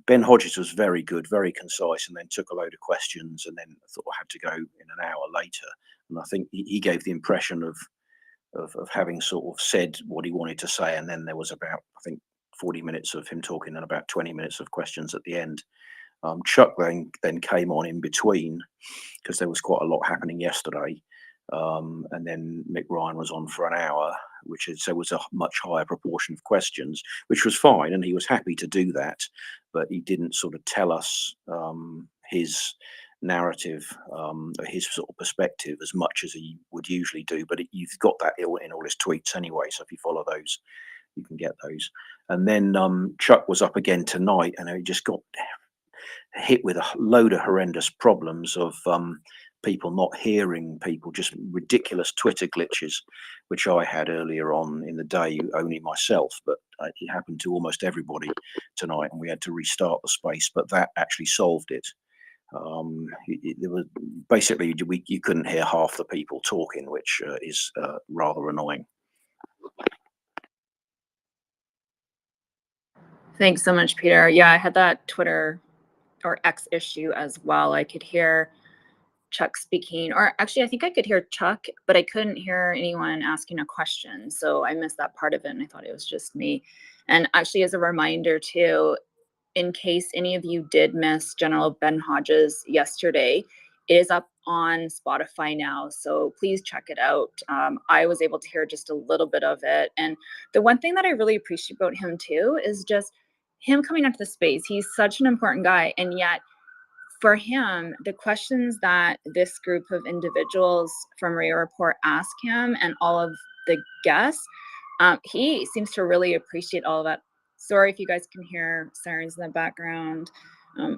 Ben Hodges was very good, very concise, and then took a load of questions, and then thought I had to go in an hour later. And I think he gave the impression of having sort of said what he wanted to say, and then there was about, I think, 40 minutes of him talking and about 20 minutes of questions at the end. Chuck then came on in between because there was quite a lot happening yesterday. And then Mick Ryan was on for an hour, which was a much higher proportion of questions, which was fine, and he was happy to do that, but he didn't sort of tell us his narrative, his sort of perspective as much as he would usually do. But you've got that in all his tweets anyway, so if you follow those, you can get those. And then Chuck was up again tonight, and he just got hit with a load of horrendous problems of people not hearing people, just ridiculous Twitter glitches, which I had earlier on in the day, only myself, but it happened to almost everybody tonight, and we had to restart the space, but that actually solved it. There was basically, you couldn't hear half the people talking, which is rather annoying. Thanks so much, Peter. Yeah, I had that Twitter or X issue as well. I could hear Chuck speaking, or actually I think I could hear Chuck, but I couldn't hear anyone asking a question. So I missed that part of it, and I thought it was just me. And actually, as a reminder too, in case any of you did miss General Ben Hodges yesterday, it is up on Spotify now, so please check it out. I was able to hear just a little bit of it, and the one thing that I really appreciate about him too is just him coming into the space. He's such an important guy, and yet for him, the questions that this group of individuals from MriyaReport ask him and all of the guests, he seems to really appreciate all of that. Sorry if you guys can hear sirens in the background.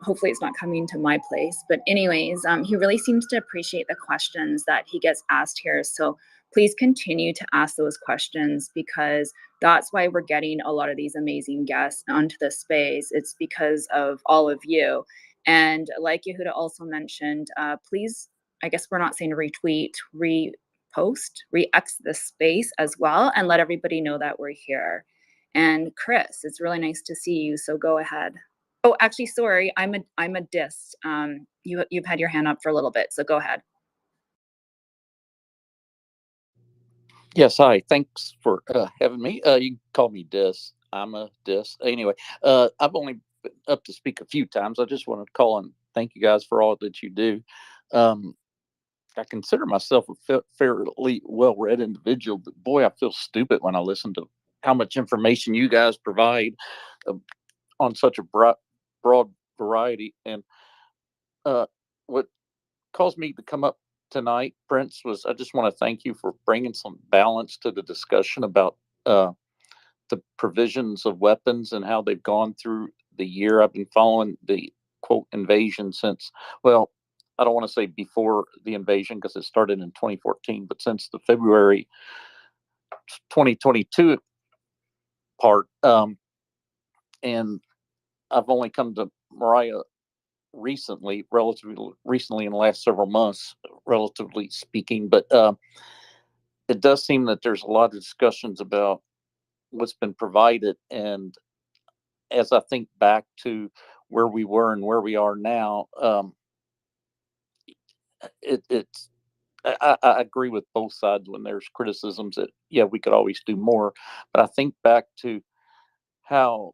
Hopefully it's not coming to my place. But anyways, he really seems to appreciate the questions that he gets asked here. So please continue to ask those questions, because that's why we're getting a lot of these amazing guests onto the space. It's because of all of you. And like Yehuda also mentioned, please, I guess we're not saying retweet, repost, re-X this space as well, and let everybody know that we're here. And Chris, it's really nice to see you, so go ahead. Oh, actually, sorry, I'm a dis. You've had your hand up for a little bit, so go ahead. Yes, hi. Thanks for having me. You can call me Dis. I'm a Dis. Anyway, I've only been up to speak a few times. I just wanted to call and thank you guys for all that you do. I consider myself a fairly well-read individual, but boy, I feel stupid when I listen to how much information you guys provide on such a broad variety. And what caused me to come up tonight, Prince, was I just want to thank you for bringing some balance to the discussion about the provisions of weapons and how they've gone through the year. I've been following the quote invasion since, well, I don't want to say before the invasion because it started in 2014, but since the February 2022 part. And I've only come to Mariah recently, relatively recently in the last several months, relatively speaking, but it does seem that there's a lot of discussions about what's been provided. And as I think back to where we were and where we are now, it's I agree with both sides when there's criticisms that, yeah, we could always do more. But I think back to how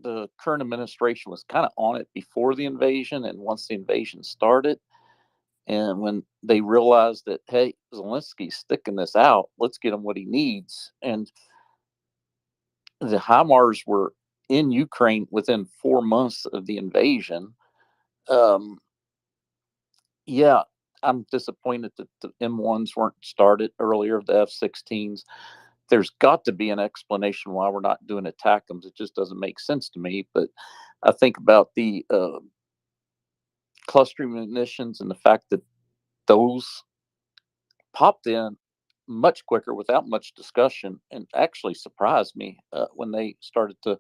the current administration was kind of on it before the invasion and once the invasion started. And when they realized that, hey, Zelensky's sticking this out, let's get him what he needs. And the HIMARS were in Ukraine within 4 months of the invasion. Yeah, I'm disappointed that the M1s weren't started earlier, the F-16s. There's got to be an explanation why we're not doing ATACMs. It just doesn't make sense to me. But I think about the clustering munitions and the fact that those popped in much quicker without much discussion, and actually surprised me when they started to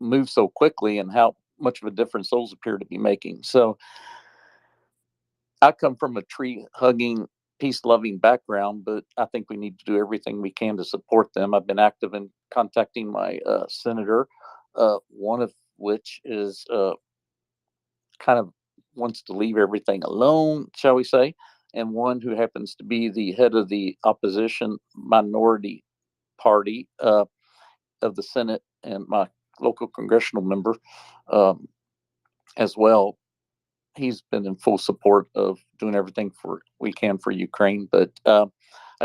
move so quickly and how much of a difference those appear to be making. So I come from a tree hugging, peace loving background, but I think we need to do everything we can to support them. I've been active in contacting my senator, one of which is kind of wants to leave everything alone, shall we say, and one who happens to be the head of the opposition minority party of the Senate and my local congressional member as well. He's been in full support of doing everything we can for Ukraine. But I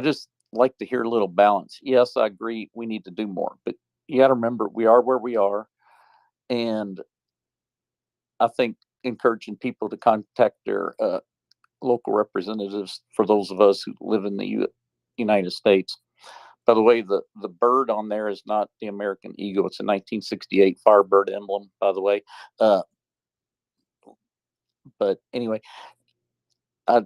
just like to hear a little balance. Yes, I agree we need to do more, but you got to remember we are where we are, and I think encouraging people to contact their local representatives for those of us who live in the United States. By the way, the bird on there is not the American eagle. It's a 1968 Firebird emblem, by the way. But anyway, I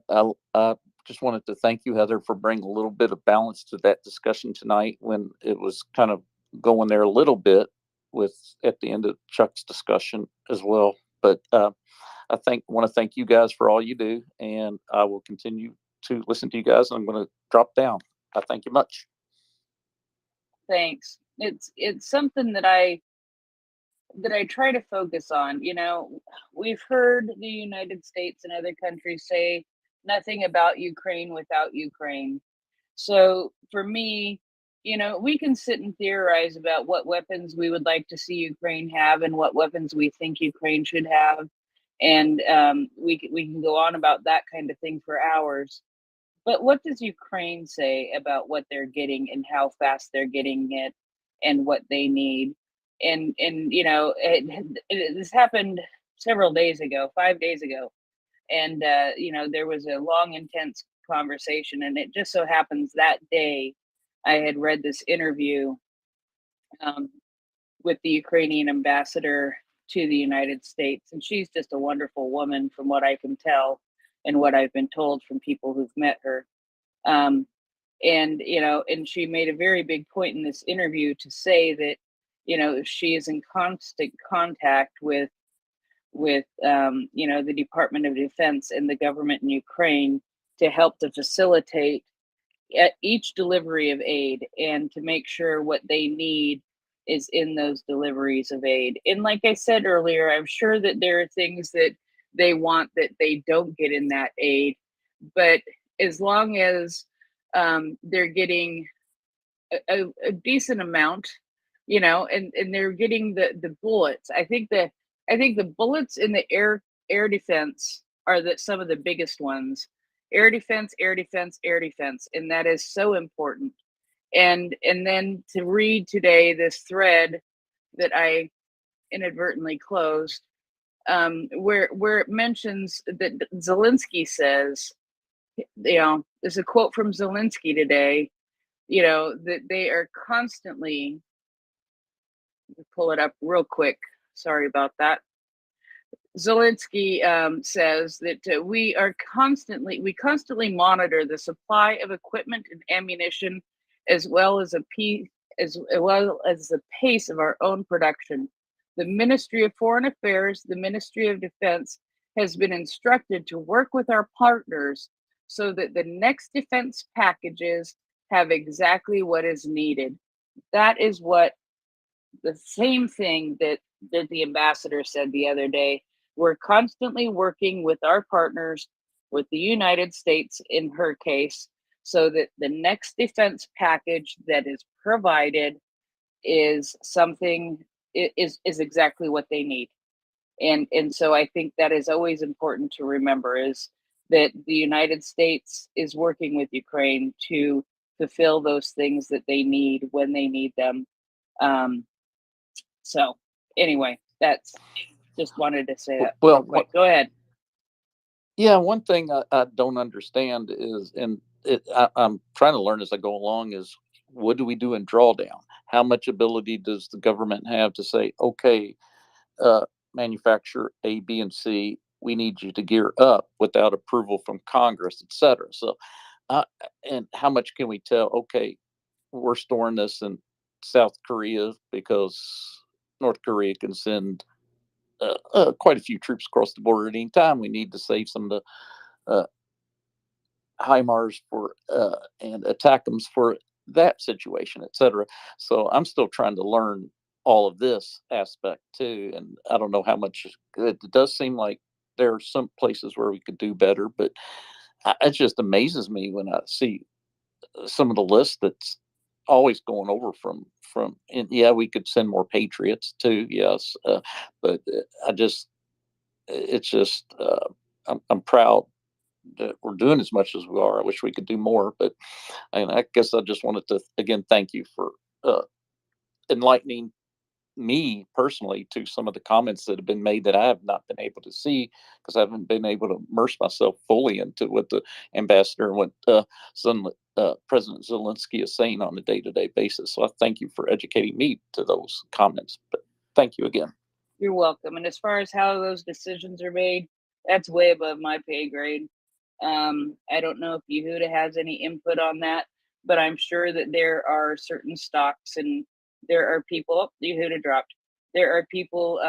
just wanted to thank you, Heather, for bringing a little bit of balance to that discussion tonight when it was kind of going there a little bit with at the end of Chuck's discussion as well. But I want to thank you guys for all you do, and I will continue to listen to you guys. I'm going to drop down. I thank you much. Thanks. It's something that I try to focus on. You know, we've heard the United States and other countries say nothing about Ukraine without Ukraine. So for me, you know, we can sit and theorize about what weapons we would like to see Ukraine have and what weapons we think Ukraine should have. And we can go on about that kind of thing for hours. But what does Ukraine say about what they're getting and how fast they're getting it and what they need? And you know, this happened several days ago, 5 days ago, and you know, there was a long, intense conversation, and it just so happens that day I had read this interview with the Ukrainian ambassador to the United States, and she's just a wonderful woman, from what I can tell and what I've been told from people who've met her. And you know, and she made a very big point in this interview to say that, you know, she is in constant contact with you know, the Department of Defense and the government in Ukraine to help to facilitate each delivery of aid and to make sure what they need is in those deliveries of aid. And like I said earlier, I'm sure that there are things that they want that they don't get in that aid, but as long as they're getting a decent amount, you know, and they're getting the bullets. I think the bullets in the air defense are some of the biggest ones. Air defense, air defense, air defense, and that is so important. And then to read today this thread that I inadvertently closed, where it mentions that Zelensky says, you know, there's a quote from Zelensky today you know, that they are constantly, pull it up real quick. Sorry about that. Zelensky says that we constantly monitor the supply of equipment and ammunition, as well as the pace of our own production. The Ministry of Foreign Affairs, the Ministry of Defense, has been instructed to work with our partners so that the next defense packages have exactly what is needed. That is what the same thing that the ambassador said the other day. We're constantly working with our partners, with the United States in her case, so that the next defense package that is provided is something is exactly what they need. And so I think that is always important to remember, is that the United States is working with Ukraine to fulfill those things that they need when they need them. So anyway, that's just wanted to say that real quick. Go ahead. Yeah, one thing I don't understand is, and I'm trying to learn as I go along, is what do we do in drawdown? How much ability does the government have to say, okay, manufacturer A, B, and C, we need you to gear up without approval from Congress, et cetera. So, and how much can we tell, okay, we're storing this in South Korea because North Korea can send quite a few troops across the border at any time. We need to save some of the HIMARS for and ATACMS for that situation, et cetera. So I'm still trying to learn all of this aspect too, and I don't know how much. It does seem like there are some places where we could do better, but it just amazes me when I see some of the lists that's always going over from. And yeah, we could send more Patriots too, yes, but it's just I'm proud that we're doing as much as we are. I wish we could do more, but I guess I just wanted to again thank you for enlightening me personally to some of the comments that have been made that I have not been able to see, because I haven't been able to immerse myself fully into what the ambassador and what President Zelensky is saying on a day-to-day basis. So I thank you for educating me to those comments. But thank you again. You're welcome. And as far as how those decisions are made, that's way above my pay grade. I don't know if Yehuda has any input on that, but I'm sure that there are certain stocks and there are people, Yehuda dropped, there are people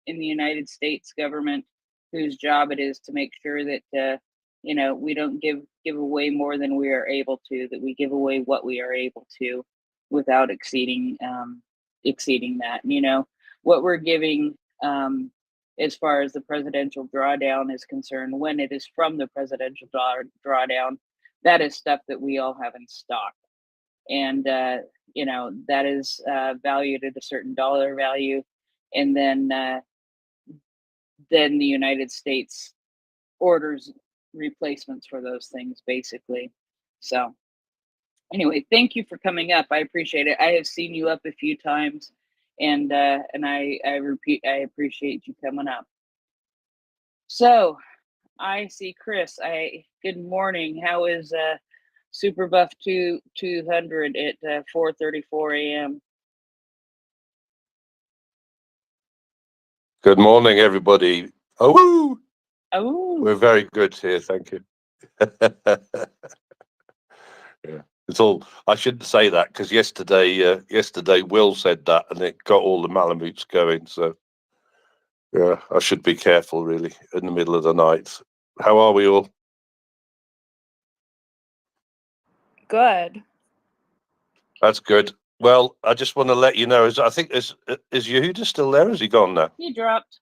in the United States government whose job it is to make sure that, you know, we don't give away more than we are able to, that we give away what we are able to without exceeding that. You know, what we're giving as far as the presidential drawdown is concerned, when it is from the presidential drawdown, that is stuff that we all have in stock. And, you know, that is valued at a certain dollar value. And then the United States orders replacements for those things, basically. So anyway, thank you for coming up. I appreciate it. I have seen you up a few times, and I appreciate you coming up. So I see Chris. Good morning. How is Super Buff 200 at 4:34 a.m.? Good morning, everybody. Oh, oh, we're very good here. Thank you. Yeah, it's all. I shouldn't say that because yesterday Will said that, and it got all the Malamutes going. So yeah, I should be careful, really, in the middle of the night. How are we all? Good. That's good. Well, I just want to let you know. I think is Yehuda still there? Has he gone now? He dropped.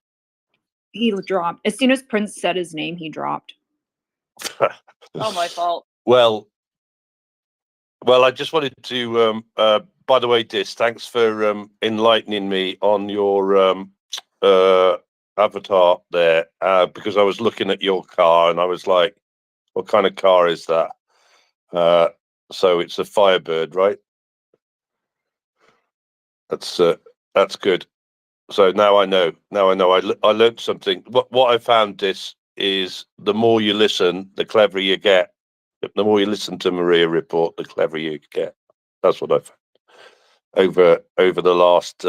He dropped. As soon as Prince said his name, he dropped. Oh, my fault. Well, I just wanted to. By the way, Dis, thanks for enlightening me on your avatar there, because I was looking at your car and I was like, "What kind of car is that?" So it's a Firebird, right? That's good. So now I know. I learned something. What I found, Dis, is the more you listen, the cleverer you get. The more you listen to MriyaReport, the cleverer you get. That's what I found over the last.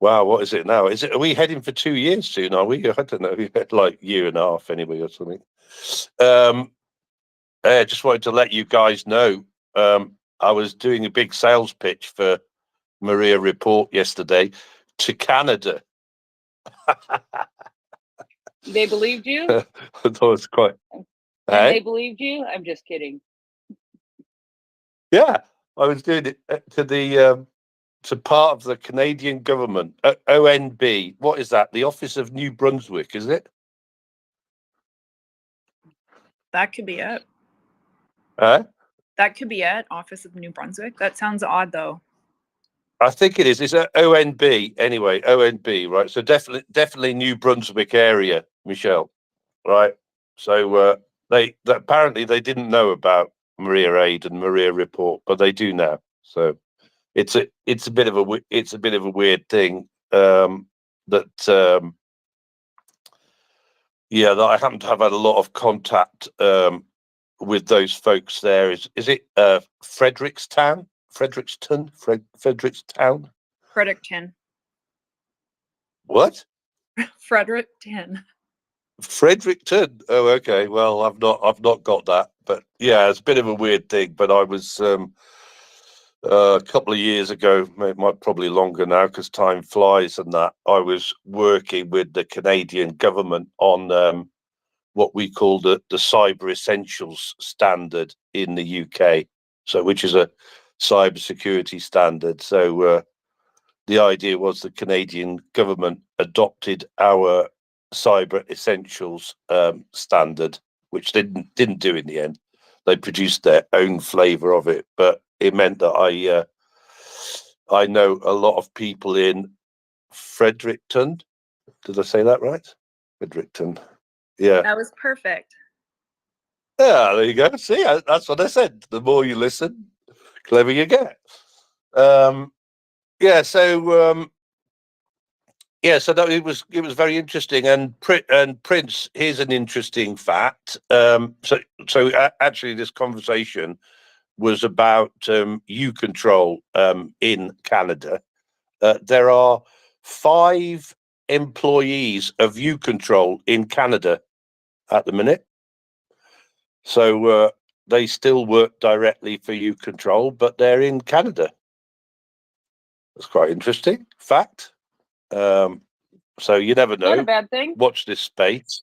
Wow, what is it now? Are we heading for 2 years soon? Are we? I don't know. We had like year and a half anyway, or something. Just wanted to let you guys know. I was doing a big sales pitch for MriyaReport yesterday to Canada. They believed you? I thought it was quite. And they believed you? I'm just kidding. Yeah, I was doing it to part of the Canadian government, ONB. What is that? The Office of New Brunswick, is it? That could be it. That could be it. Office of New Brunswick. That sounds odd, though. I think it is. It's ONB anyway. ONB, right? So definitely New Brunswick area, Michelle, right? So apparently they didn't know about Maria Aid and MriyaReport, but they do now. So it's a bit of a weird thing that that I happen to have had a lot of contact with those folks there. Is it Frederickstown? Frederickstown? Fredericton. What? Fredericton. Fredericton. Oh, okay. Well, I've not got that, but yeah, it's a bit of a weird thing. But I was a couple of years ago, probably longer now because time flies, and that I was working with the Canadian government on what we call the Cyber Essentials standard in the UK, so which is a cyber security standard. So the idea was the Canadian government adopted our Cyber Essentials standard, which they didn't do in the end. They produced their own flavour of it, but it meant that I know a lot of people in Fredericton. Did I say that right? Fredericton. Yeah. That was perfect. Yeah, there you go. See, that's what I said. The more you listen, clever you get. So that it was very interesting. And Prince, here's an interesting fact. Actually, this conversation was about U-Control in Canada. There are 5 employees of U-Control in Canada at the minute. So they still work directly for U-Control, but they're in Canada. That's quite interesting fact. So you never know. Not a bad thing. Watch this space.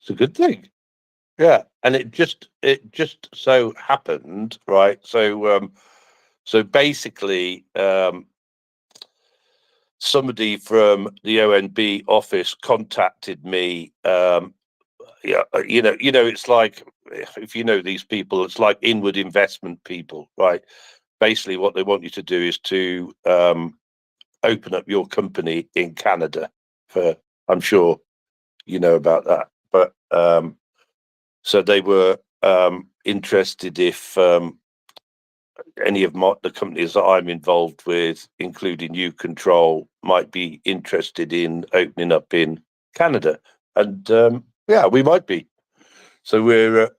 It's a good thing. Yeah, and it just so happened, right? So basically, somebody from the ONB office contacted me. It's like, if you know these people, it's like inward investment people, right? Basically, what they want you to do is to open up your company in Canada. I'm sure you know about that, but so they were interested if any of the companies that I'm involved with, including U-Control, might be interested in opening up in Canada, and we might be. So we're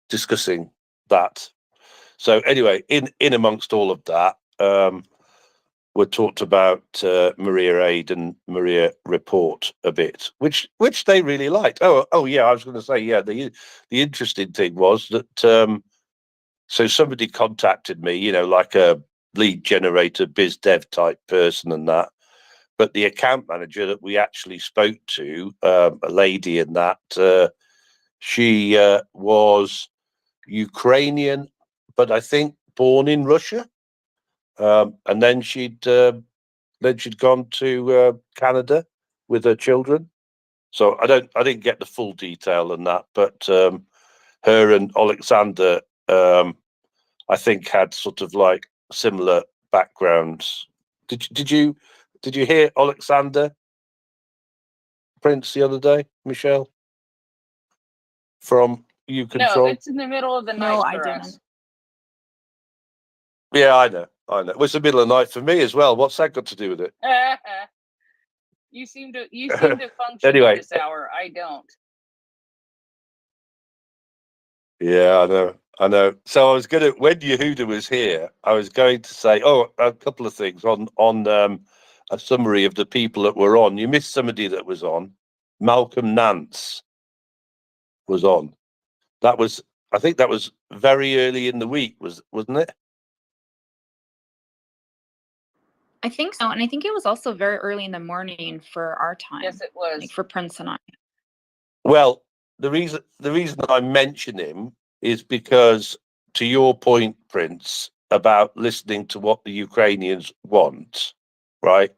discussing that. So anyway, in amongst all of that, we talked about Maria Aid and MriyaReport a bit, which they really liked. Oh yeah, I was going to say, yeah, the interesting thing was that so somebody contacted me, like a lead generator, biz dev type person and that, but the account manager that we actually spoke to, a lady in that, she was Ukrainian, but I think born in Russia. And then she'd gone to Canada with her children. So I didn't get the full detail on that, but her and Alexander, I think, had sort of like similar backgrounds. Did you hear Alexander Prince the other day, Michelle, from U-Control? No, it's in the middle of the night for us. Yeah, I know. Well, it's the middle of the night for me as well. What's that got to do with it? You seem to function Anyway. at this hour. I don't. Yeah, I know. I know. So I was gonna, when Yehuda was here, I was going to say, oh, a couple of things on a summary of the people that were on. You missed somebody that was on. Malcolm Nance was on. That was, I think that was very early in the week, wasn't it? I think so, and I think it was also very early in the morning for our time. Yes, it was. Like for Prince and I. Well, the reason I mention him is because, to your point, Prince, about listening to what the Ukrainians want, right?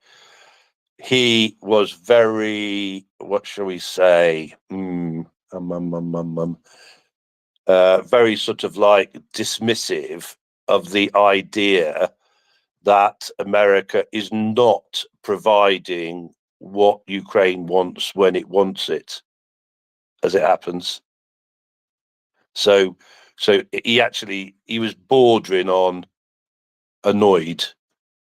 He was very, what shall we say, very sort of like dismissive of the idea that America is not providing what Ukraine wants when it wants it, as it happens. So he was bordering on annoyed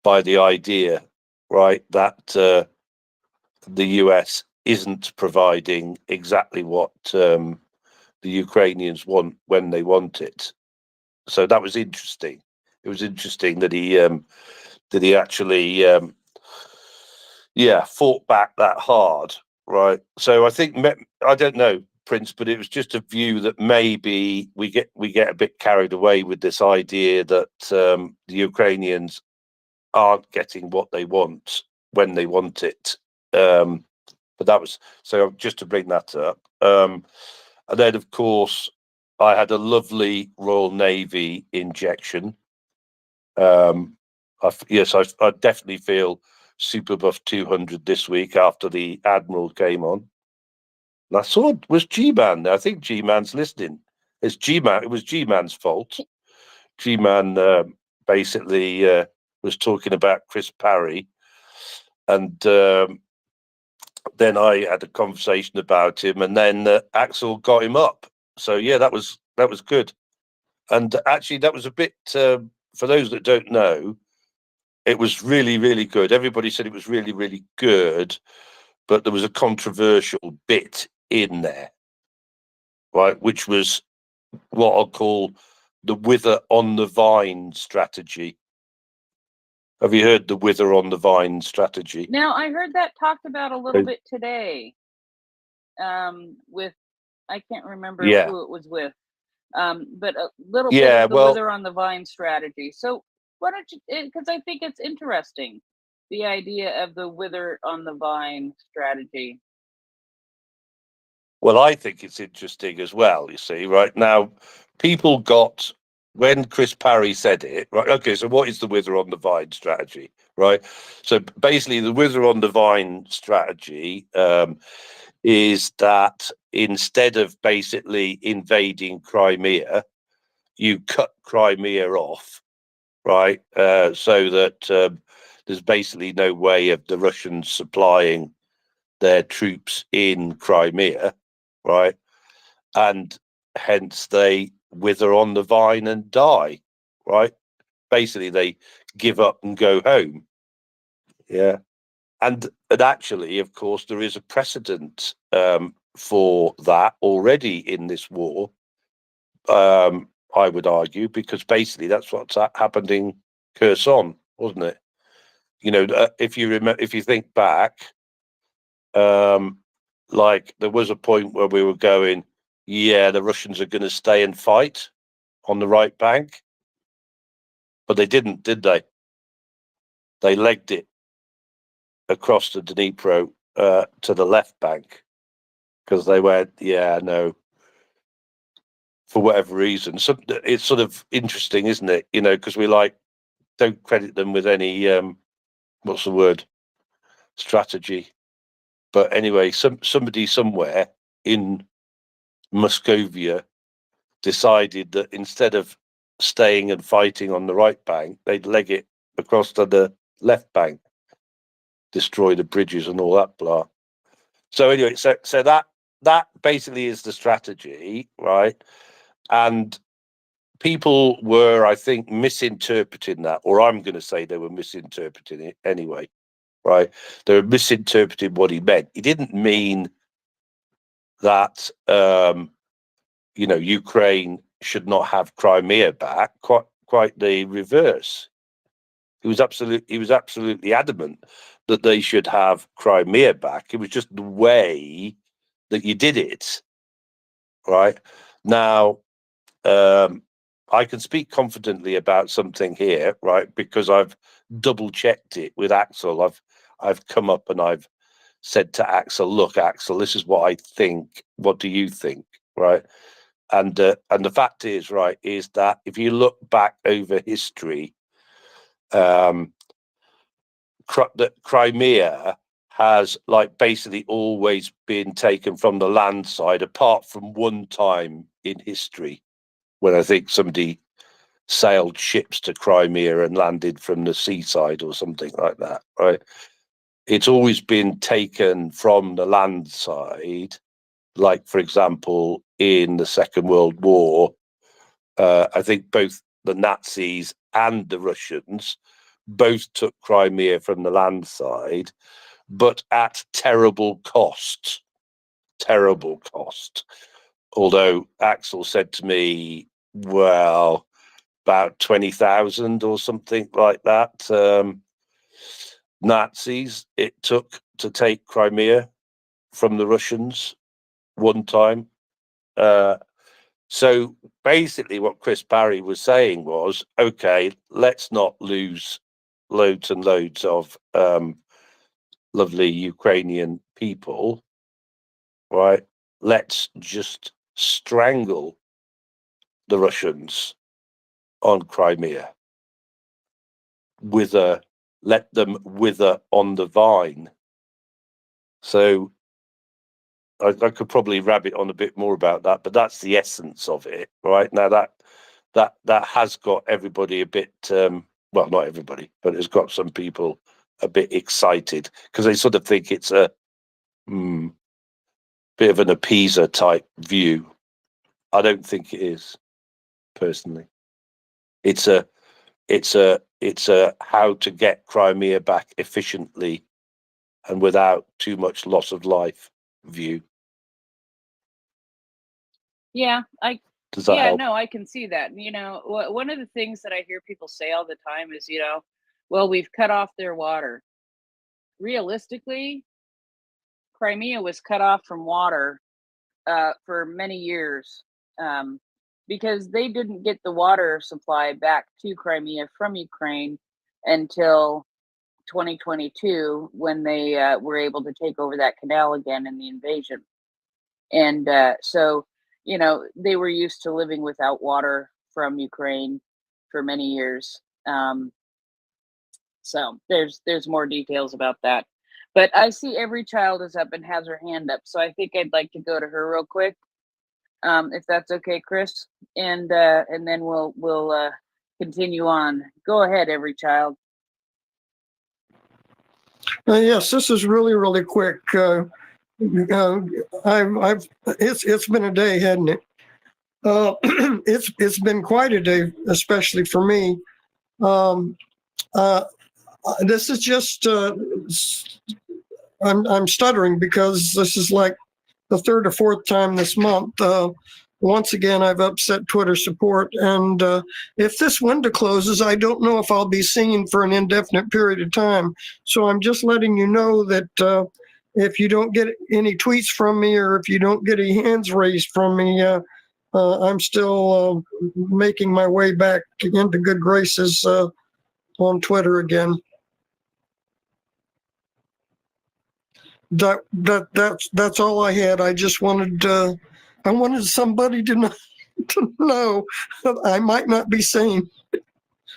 by the idea, right, that the US isn't providing exactly what the Ukrainians want when they want it. So that was interesting. It was interesting that he actually fought back that hard, right? So I think, I don't know, Prince, but it was just a view that maybe we get a bit carried away with this idea that the Ukrainians aren't getting what they want when they want it. But that was, so just to bring that up. And then, of course, I had a lovely Royal Navy injection. I definitely feel Super Buff 200 this week after the Admiral came on. And I saw it was G-Man. I think G-Man's listening. It's G-Man. It was G-Man's fault. G-Man basically was talking about Chris Parry, and then I had a conversation about him, and then Axel got him up. So yeah, that was good. And actually, that was a bit for those that don't know. It was really, really good. Everybody said it was really, really good, but there was a controversial bit in there, right? Which was what I'll call the wither on the vine strategy. Have you heard the wither on the vine strategy? Now, I heard that talked about a little bit today. With, I can't remember who it was with, but a little bit of the wither on the vine strategy. So why don't you, because I think it's interesting, the idea of the wither on the vine strategy. Well, I think it's interesting as well, you see, right? Now, people got, when Chris Parry said it, right? Okay, so what is the wither on the vine strategy, right? So basically, the wither on the vine strategy is that instead of basically invading Crimea, you cut Crimea off, right? So that there's basically no way of the Russians supplying their troops in Crimea, right? And hence they wither on the vine and die, right? Basically, they give up and go home. Yeah. And actually, of course, there is a precedent for that already in this war, I would argue, because basically that's what's happened in Kherson, wasn't it? You know, if you remember, if you think back, like there was a point where we were going, yeah, the Russians are going to stay and fight on the right bank, but they didn't, did they? They legged it across the Dnipro to the left bank because they went, yeah, no, for whatever reason. So it's sort of interesting, isn't it? You know, because we like don't credit them with any what's the word, strategy. But anyway, somebody somewhere in Muscovia decided that instead of staying and fighting on the right bank, they'd leg it across to the left bank, destroy the bridges and all that blah. So anyway, so that basically is the strategy, right? And people were, I think, misinterpreting that, or I'm going to say they were misinterpreting it anyway, right? They were misinterpreting what he meant. He didn't mean that Ukraine should not have Crimea back. Quite the reverse. He was absolutely adamant that they should have Crimea back. It was just the way that you did it. Right now, I can speak confidently about something here, right? Because I've double checked it with Axel. I've come up and I've said to Axel, "Look, Axel, this is what I think. What do you think?" Right? And the fact is, right, is that if you look back over history, that Crimea has basically always been taken from the land side, apart from one time in history when I think somebody sailed ships to Crimea and landed from the seaside or something like that, right? It's always been taken from the land side, like, for example, in the Second World War, I think both the Nazis and the Russians both took Crimea from the land side, but at terrible cost. Terrible cost. Although Axel said to me, well, about 20,000 or something like that. Nazis it took to take Crimea from the Russians one time. So basically what Chris Barry was saying was, okay, let's not lose loads and loads of lovely Ukrainian people, right? Let's just strangle the Russians on Crimea, let them wither on the vine. So I could probably rabbit on a bit more about that, but that's the essence of it, right? Now that has got everybody a bit, well, not everybody, but it's got some people a bit excited because they sort of think it's a bit of an appeaser type view. I don't think it is, personally. It's a how to get Crimea back efficiently and without too much loss of life view. Yeah, Does that help? no, I can see that. One of the things that I hear people say all the time is, well, we've cut off their water. Realistically, Crimea was cut off from water for many years because they didn't get the water supply back to Crimea from Ukraine until 2022 when they were able to take over that canal again in the invasion. And so, they were used to living without water from Ukraine for many years. So there's more details about that. But I see Every Child is up and has her hand up. So I think I'd like to go to her real quick, if that's okay, Chris. And then we'll continue on. Go ahead, Every Child. Yes, this is really quick. It's been a day, hasn't it? It's been quite a day, especially for me. This is just I'm stuttering because this is like the third or fourth time this month. Once again, I've upset Twitter support, and if this window closes, I don't know if I'll be seen for an indefinite period of time. So I'm just letting you know that if you don't get any tweets from me or if you don't get any hands raised from me, I'm still making my way back into good graces on Twitter again. That's all I had. I just wanted somebody to know I might not be seen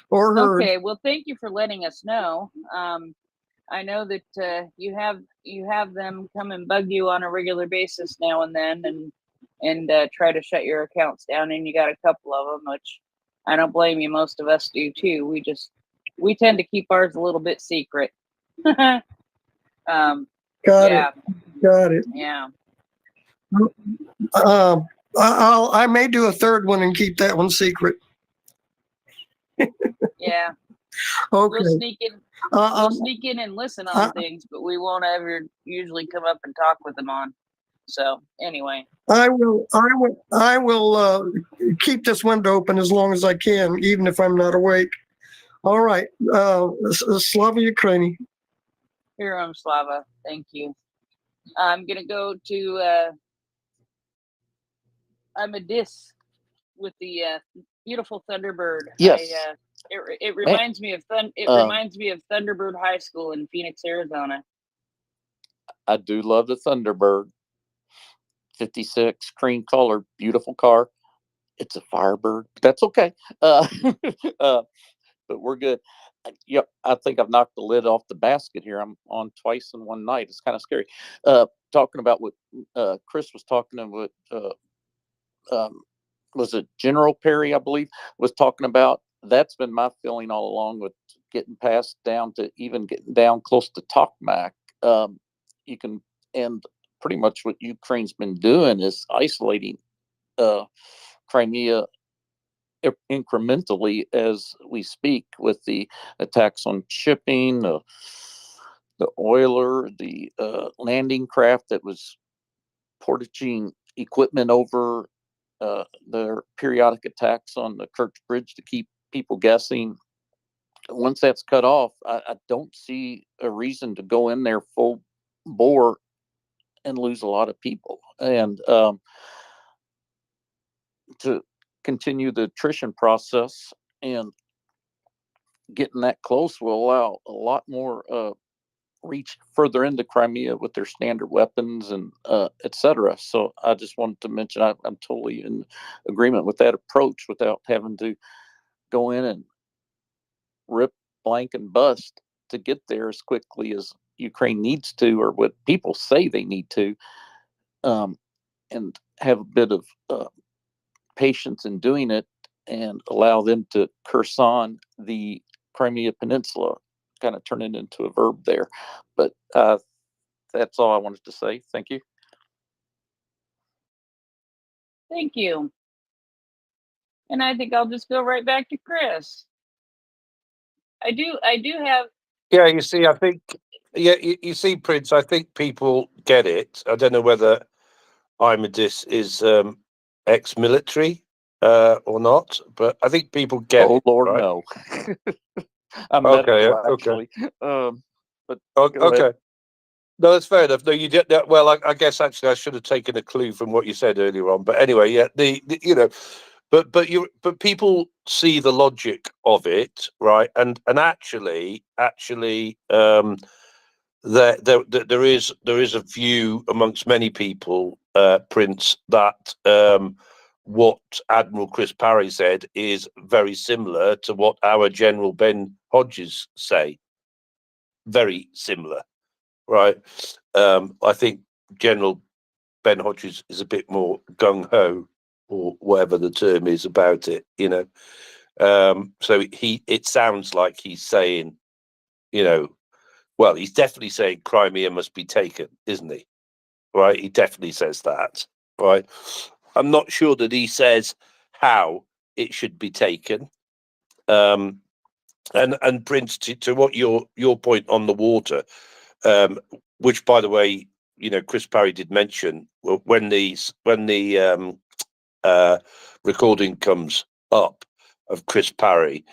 or heard. Okay, well, thank you for letting us know. I know that you have them come and bug you on a regular basis now and then, and try to shut your accounts down. And you got a couple of them, which I don't blame you. Most of us do too. We tend to keep ours a little bit secret. Got it. Yeah. I may do a third one and keep that one secret. Yeah. Okay. We'll sneak in and listen on things, but we won't ever usually come up and talk with them on. So anyway, I will keep this window open as long as I can, even if I'm not awake. All right. Slava Ukraini. here Slava. Thank you. I'm gonna go to I'm a dis with the beautiful Thunderbird. Yes. It reminds me of reminds me of Thunderbird High School in Phoenix, Arizona. I do love the Thunderbird. 56 cream color, beautiful car. It's a Firebird, but that's okay. But we're good. Yep, I think I've knocked the lid off the basket here. I'm on twice in one night. It's kind of scary. Talking about what Chris was talking about, was it General Perry, I believe, was talking about. That's been my feeling all along with getting past down to even getting down close to Tokmak. You can, and pretty much what Ukraine's been doing is isolating Crimea incrementally as we speak, with the attacks on shipping, the oiler, the landing craft that was portaging equipment over, their periodic attacks on the Kerch Bridge to keep people guessing. Once that's cut off, I don't see a reason to go in there full bore and lose a lot of people. And to continue the attrition process and getting that close will allow a lot more reach further into Crimea with their standard weapons and etc. So I just wanted to mention I'm totally in agreement with that approach without having to go in and rip, blank, and bust to get there as quickly as Ukraine needs to, or what people say they need to, and have a bit of patience in doing it and allow them to curse on the Crimea Peninsula, kind of turn it into a verb there. But that's all I wanted to say. Thank you. Thank you. And I think I'll just go right back to Chris. I do have. Yeah, you see, I think, yeah, you see, Prince, I think people get it. I don't know whether Imadis is ex-military or not, but I think people get it. Oh, Lord, right? no. I'm Okay, medical, okay. actually. But Okay. No, that's fair enough. No, you did that. Well, I guess actually I should have taken a clue from what you said earlier on. But anyway, yeah, the you know, but people see the logic of it, right? And actually, there is a view amongst many people, Prince, that what Admiral Chris Parry said is very similar to what our General Ben Hodges say. Very similar. Right. I think General Ben Hodges is a bit more gung ho, or whatever the term is about it, you know. So it sounds like he's saying, you know, well, he's definitely saying Crimea must be taken, isn't he? Right. He definitely says that. Right. I'm not sure that he says how it should be taken. And Prince, to what your point on the water, which, by the way, you know, Chris Parry did mention when the recording comes up of Chris Parry,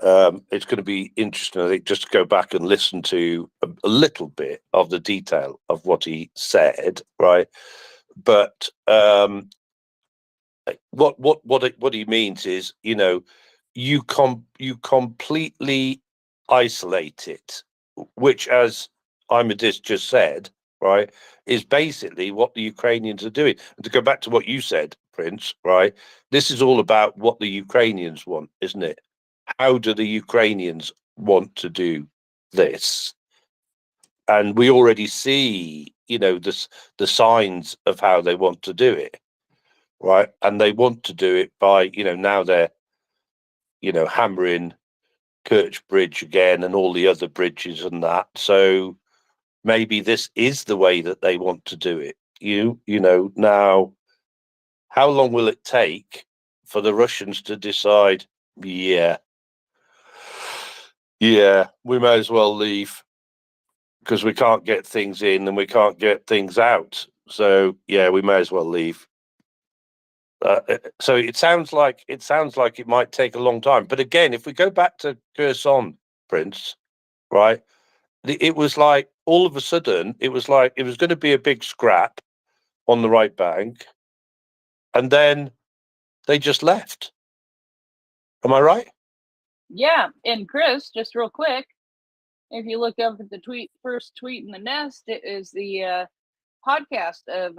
it's going to be interesting, I think, just to go back and listen to a little bit of the detail of what he said, right? But what he means is, you know, you completely isolate it, which, as Imadis just said, right, is basically what the Ukrainians are doing. And to go back to what you said, Prince, right, this is all about what the Ukrainians want, isn't it? How do the Ukrainians want to do this? And we already see, you know, the signs of how they want to do it, right? And they want to do it by, you know, now they're, you know, hammering Kerch Bridge again and all the other bridges and that. So maybe this is the way that they want to do it. You know, now, how long will it take for the Russians to decide, yeah, we may as well leave because we can't get things in and we can't get things out. So yeah, we may as well leave. So it sounds like it might take a long time. But again, if we go back to Kherson, Prince, right? It was like all of a sudden it was like it was going to be a big scrap on the right bank, and then they just left. Am I right? Yeah, and Chris, just real quick, if you look up at the first tweet in the nest, it is the podcast of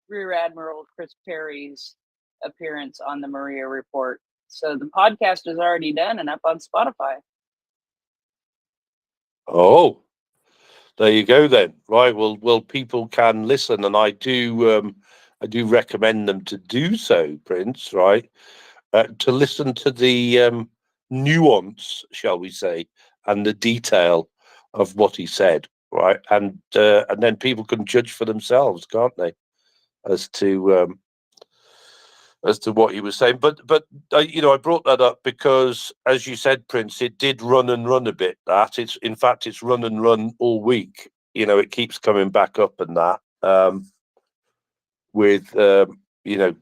Rear Admiral Chris Perry's appearance on the Maria Report. So the podcast is already done and up on Spotify. Oh, there you go then. Right. Well, people can listen, and I do recommend them to do so, Prince. Right. To listen to the nuance, shall we say, and the detail of what he said. Right. And then people can judge for themselves, can't they, as to what he was saying. But I brought that up because, as you said, Prince, it did run and run a bit. That it's run and run all week. It keeps coming back up, and that with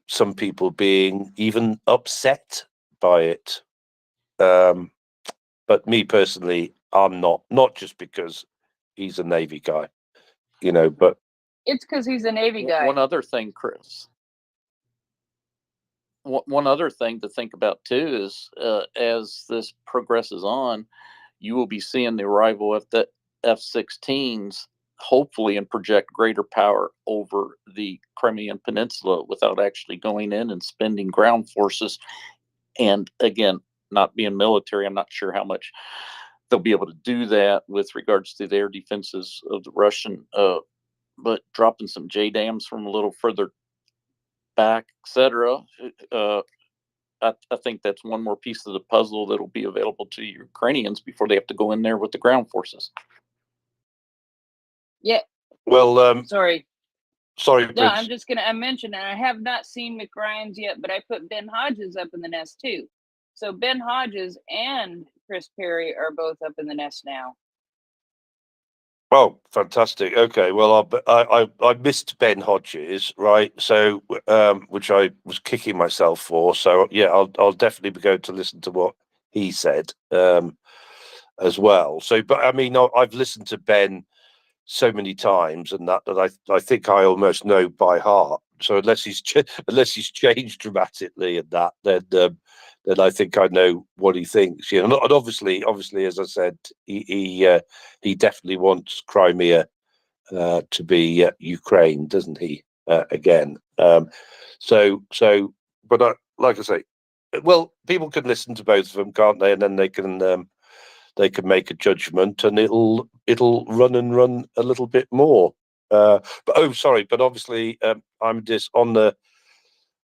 some people being even upset by it. But me personally, I'm not just because he's a Navy guy, but it's because he's a Navy guy. One other thing, Chris. One other thing to think about too is as this progresses on, you will be seeing the arrival of the F-16s, hopefully, and project greater power over the Crimean Peninsula without actually going in and spending ground forces. And again, not being military, I'm not sure how much they'll be able to do that with regards to the air defenses of the Russian, but dropping some JDAMs from a little further back, etc. I think that's one more piece of the puzzle that'll be available to Ukrainians before they have to go in there with the ground forces. Yeah. Well, sorry, Prince. No, I'm just gonna mention, and I have not seen McRyan's yet, but I put Ben Hodges up in the nest too. So Ben Hodges and Chris Perry are both up in the nest now. Oh, fantastic. Okay, well, I missed Ben Hodges, right? So, which I was kicking myself for. So, yeah, I'll definitely be going to listen to what he said as well. So, but I mean, I've listened to Ben so many times, and that I think I almost know by heart. So unless he's changed dramatically and that, then I think I know what he thinks. And obviously, as I said, he definitely wants Crimea to be Ukraine, doesn't he? Again, so, but like I say, well, people can listen to both of them, can't they? And then they can make a judgment, and it'll run and run a little bit more. But obviously, I'm just on the.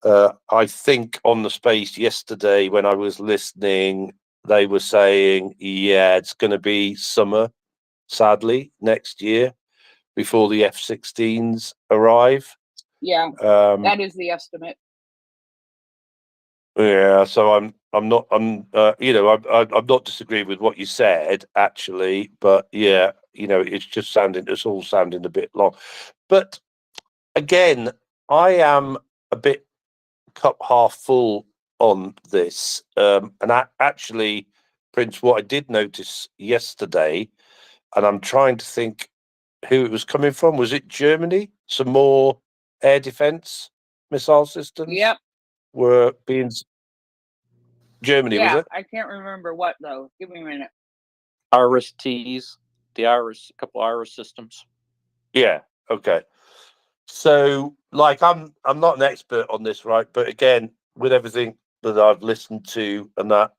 I think on the space yesterday when I was listening, they were saying, yeah, it's going to be summer, sadly, next year before the F-16s arrive. Yeah, that is the estimate. Yeah, so I'm not disagreeing with what you said actually, but yeah, it's all sounding a bit long. But again, I am a bit cup half full on this. And actually, Prince, what I did notice yesterday, and I'm trying to think who it was coming from. Was it Germany? Some more air defense missile systems were being. Germany, was it? I can't remember what though. Give me a minute. IRIS-Ts, a couple IRIS systems. Yeah. Okay. So, like, I'm not an expert on this, right? But again, with everything that I've listened to, and that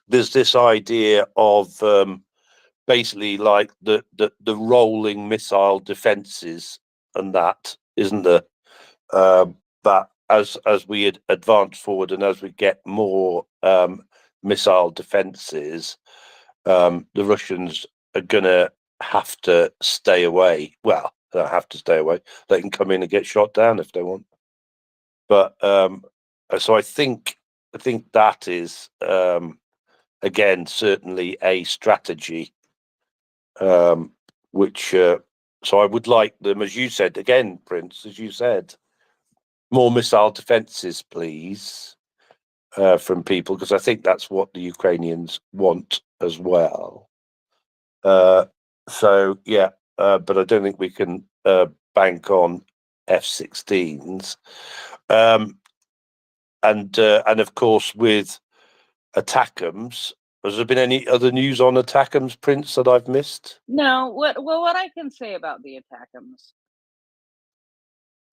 there's this idea of basically like the rolling missile defenses, and that isn't there. That as we advance forward and as we get more missile defenses, the Russians are gonna have to stay away. Well, they don't have to stay away. They can come in and get shot down if they want. But so I think that is again certainly a strategy which So I would like them, as you said again, Prince, as you said, more missile defences, please, from people, because I think that's what the Ukrainians want as well. So yeah, but I don't think we can bank on F-16s. And of course with ATACMS, has there been any other news on ATACMS, Prince, that I've missed? No, what I can say about the ATACMS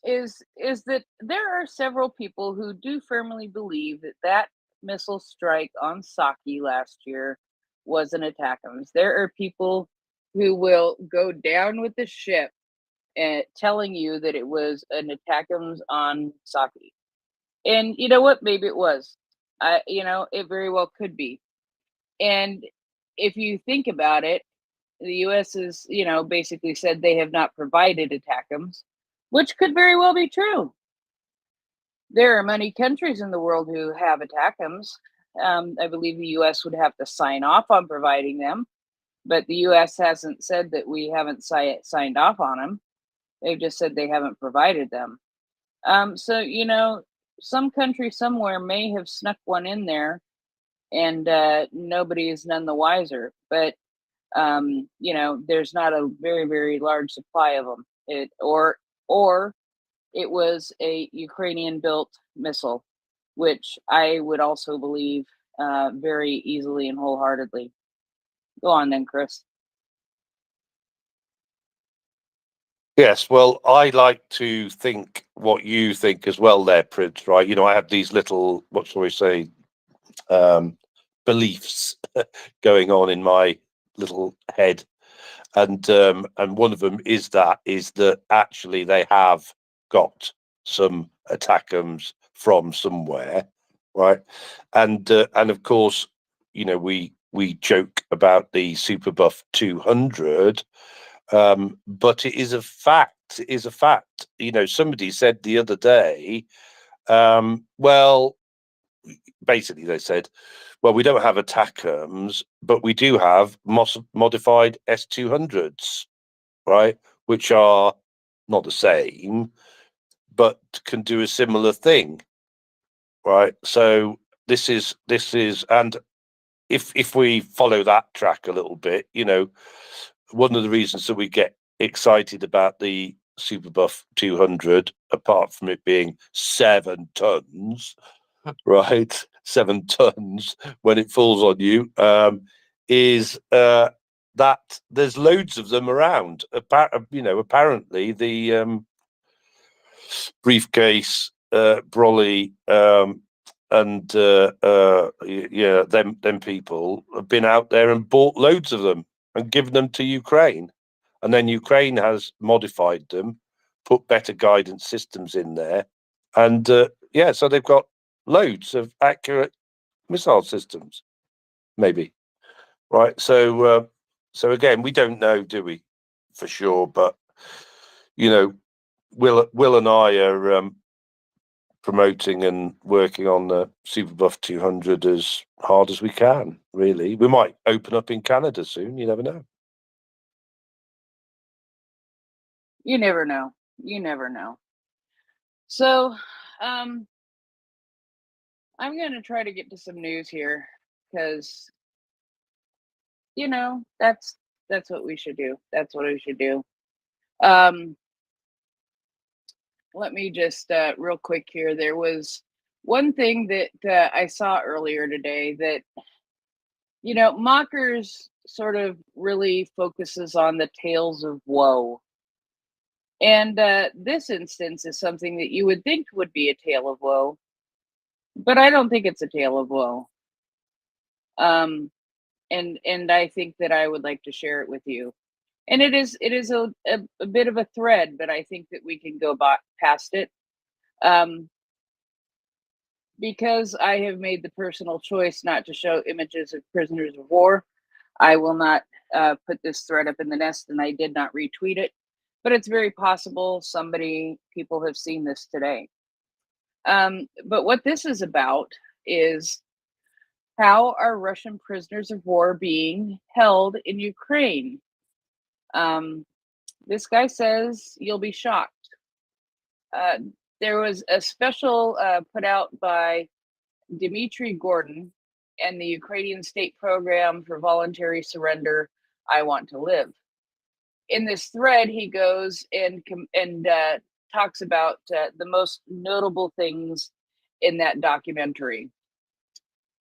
is that there are several people who do firmly believe that that missile strike on Saki last year was an ATACMS. There are people who will go down with the ship and telling you that it was an ATACMS on Saki. And you know what? Maybe it was. It very well could be. And if you think about it, the U.S. has, basically said they have not provided ATACMS, which could very well be true. There are many countries in the world who have ATACMS. I believe the U.S. would have to sign off on providing them, but the U.S. hasn't said that we haven't signed off on them. They've just said they haven't provided them. So, some country somewhere may have snuck one in there, and nobody is none the wiser. But there's not a very, very large supply of them. Or it was a Ukrainian-built missile, which I would also believe very easily and wholeheartedly. Go on then, Chris. Yes, well, I like to think what you think as well there, Prince, right? I have these little, what shall we say, beliefs going on in my little head. And one of them is that actually they have got some ATACMS from somewhere, right? And of course, we joke about the Super Buff 200, but it is a fact. It is a fact. Somebody said the other day, well, basically they said, well, we don't have ATACMS, but we do have modified S-200s, right? Which are not the same, but can do a similar thing, right? So this is, and if we follow that track a little bit, one of the reasons that we get excited about the Super Buff 200, apart from it being 7 tons, right? 7 tons when it falls on you, is that there's loads of them around. Apparently the briefcase, brolly, and them people have been out there and bought loads of them and given them to Ukraine, and then Ukraine has modified them, put better guidance systems in there, and so they've got loads of accurate missile systems, maybe, right? So again, we don't know, do we, for sure? But Will and I are promoting and working on the Super Buff 200 as hard as we can. Really, we might open up in Canada soon. You never know. You never know. You never know. So, I'm going to try to get to some news here because, that's what we should do. That's what we should do. Let me just real quick here. There was one thing that I saw earlier today that, Mockers sort of really focuses on the tales of woe. And this instance is something that you would think would be a tale of woe, but I don't think it's a tale of woe. And I think that I would like to share it with you. And it is a bit of a thread, but I think that we can go past it. Because I have made the personal choice not to show images of prisoners of war, I will not put this thread up in the nest, and I did not retweet it. But it's very possible people have seen this today. But what this is about is how are Russian prisoners of war being held in Ukraine? This guy says you'll be shocked. There was a special put out by Dmitry Gordon and the Ukrainian State Program for Voluntary Surrender, I Want to Live. In this thread, he goes and talks about the most notable things in that documentary.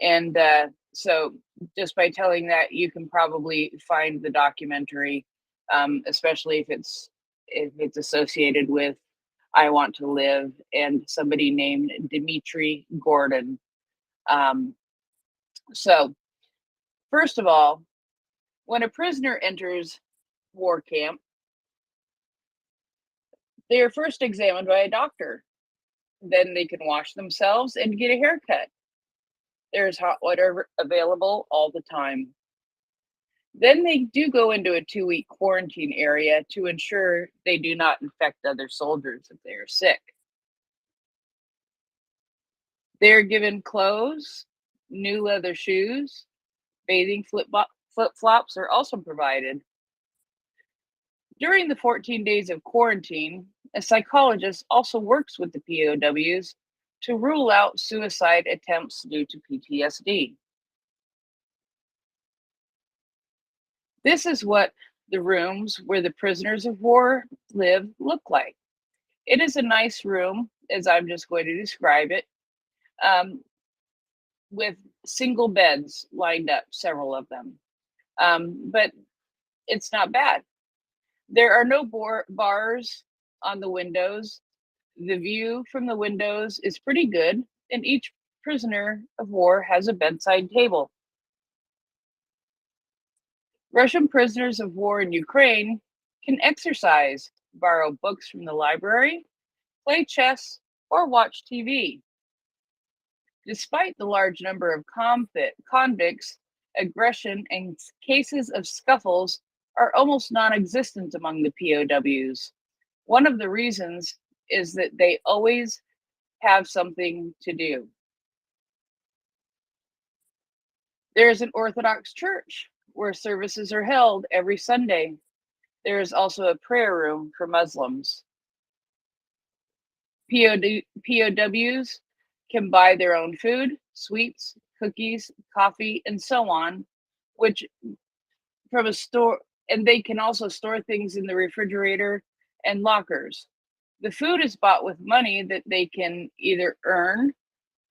And so just by telling that, you can probably find the documentary, especially if it's associated with I Want to Live and somebody named Dmitry Gordon. So first of all, when a prisoner enters war camp, they are first examined by a doctor. Then they can wash themselves and get a haircut. There's hot water available all the time. Then they do go into a 2-week quarantine area to ensure they do not infect other soldiers if they are sick. They're given clothes, new leather shoes, bathing flip-flops are also provided. During the 14 days of quarantine, a psychologist also works with the POWs to rule out suicide attempts due to PTSD. This is what the rooms where the prisoners of war live look like. It is a nice room, as I'm just going to describe it, with single beds lined up, several of them. But it's not bad. There are no bars on the windows. The view from the windows is pretty good, and each prisoner of war has a bedside table. Russian prisoners of war in Ukraine can exercise, borrow books from the library, play chess, or watch TV. Despite the large number of convicts, aggression and cases of scuffles are almost non-existent among the POWs. One of the reasons is that they always have something to do. There is an Orthodox church where services are held every Sunday. There is also a prayer room for Muslims. POWs can buy their own food, sweets, cookies, coffee, and so on, which from a store, and they can also store things in the refrigerator and lockers. The food is bought with money that they can either earn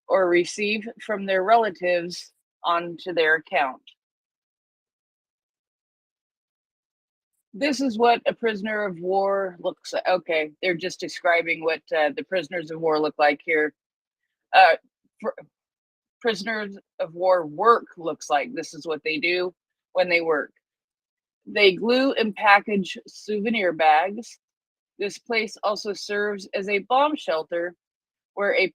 or receive from their relatives onto their account. This is what a prisoner of war looks like. Okay, they're just describing what the prisoners of war look like here. Prisoners of war work looks like. This is what they do when they work. They glue and package souvenir bags. This place also serves as a bomb shelter where a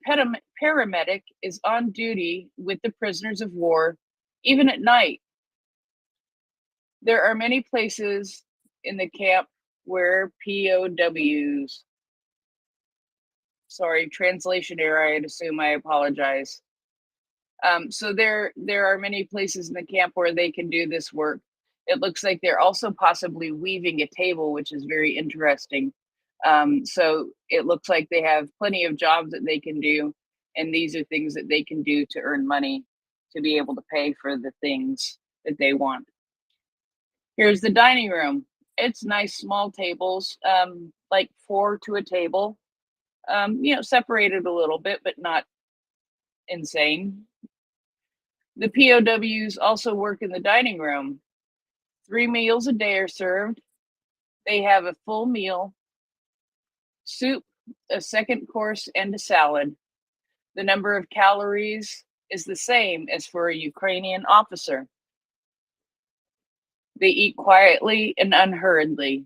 paramedic is on duty with the prisoners of war, even at night. There are many places in the camp where POWs, sorry, translation error, I'd assume, I apologize. So there are many places in the camp where they can do this work. It looks like they're also possibly weaving a table, which is very interesting. So it looks like they have plenty of jobs that they can do, and these are things that they can do to earn money to be able to pay for the things that they want. Here's the dining room. It's nice small tables, like 4 to a table, separated a little bit, but not insane. The POWs also work in the dining room. 3 meals a day are served. They have a full meal, soup, a second course, and a salad. The number of calories is the same as for a Ukrainian officer. They eat quietly and unhurriedly.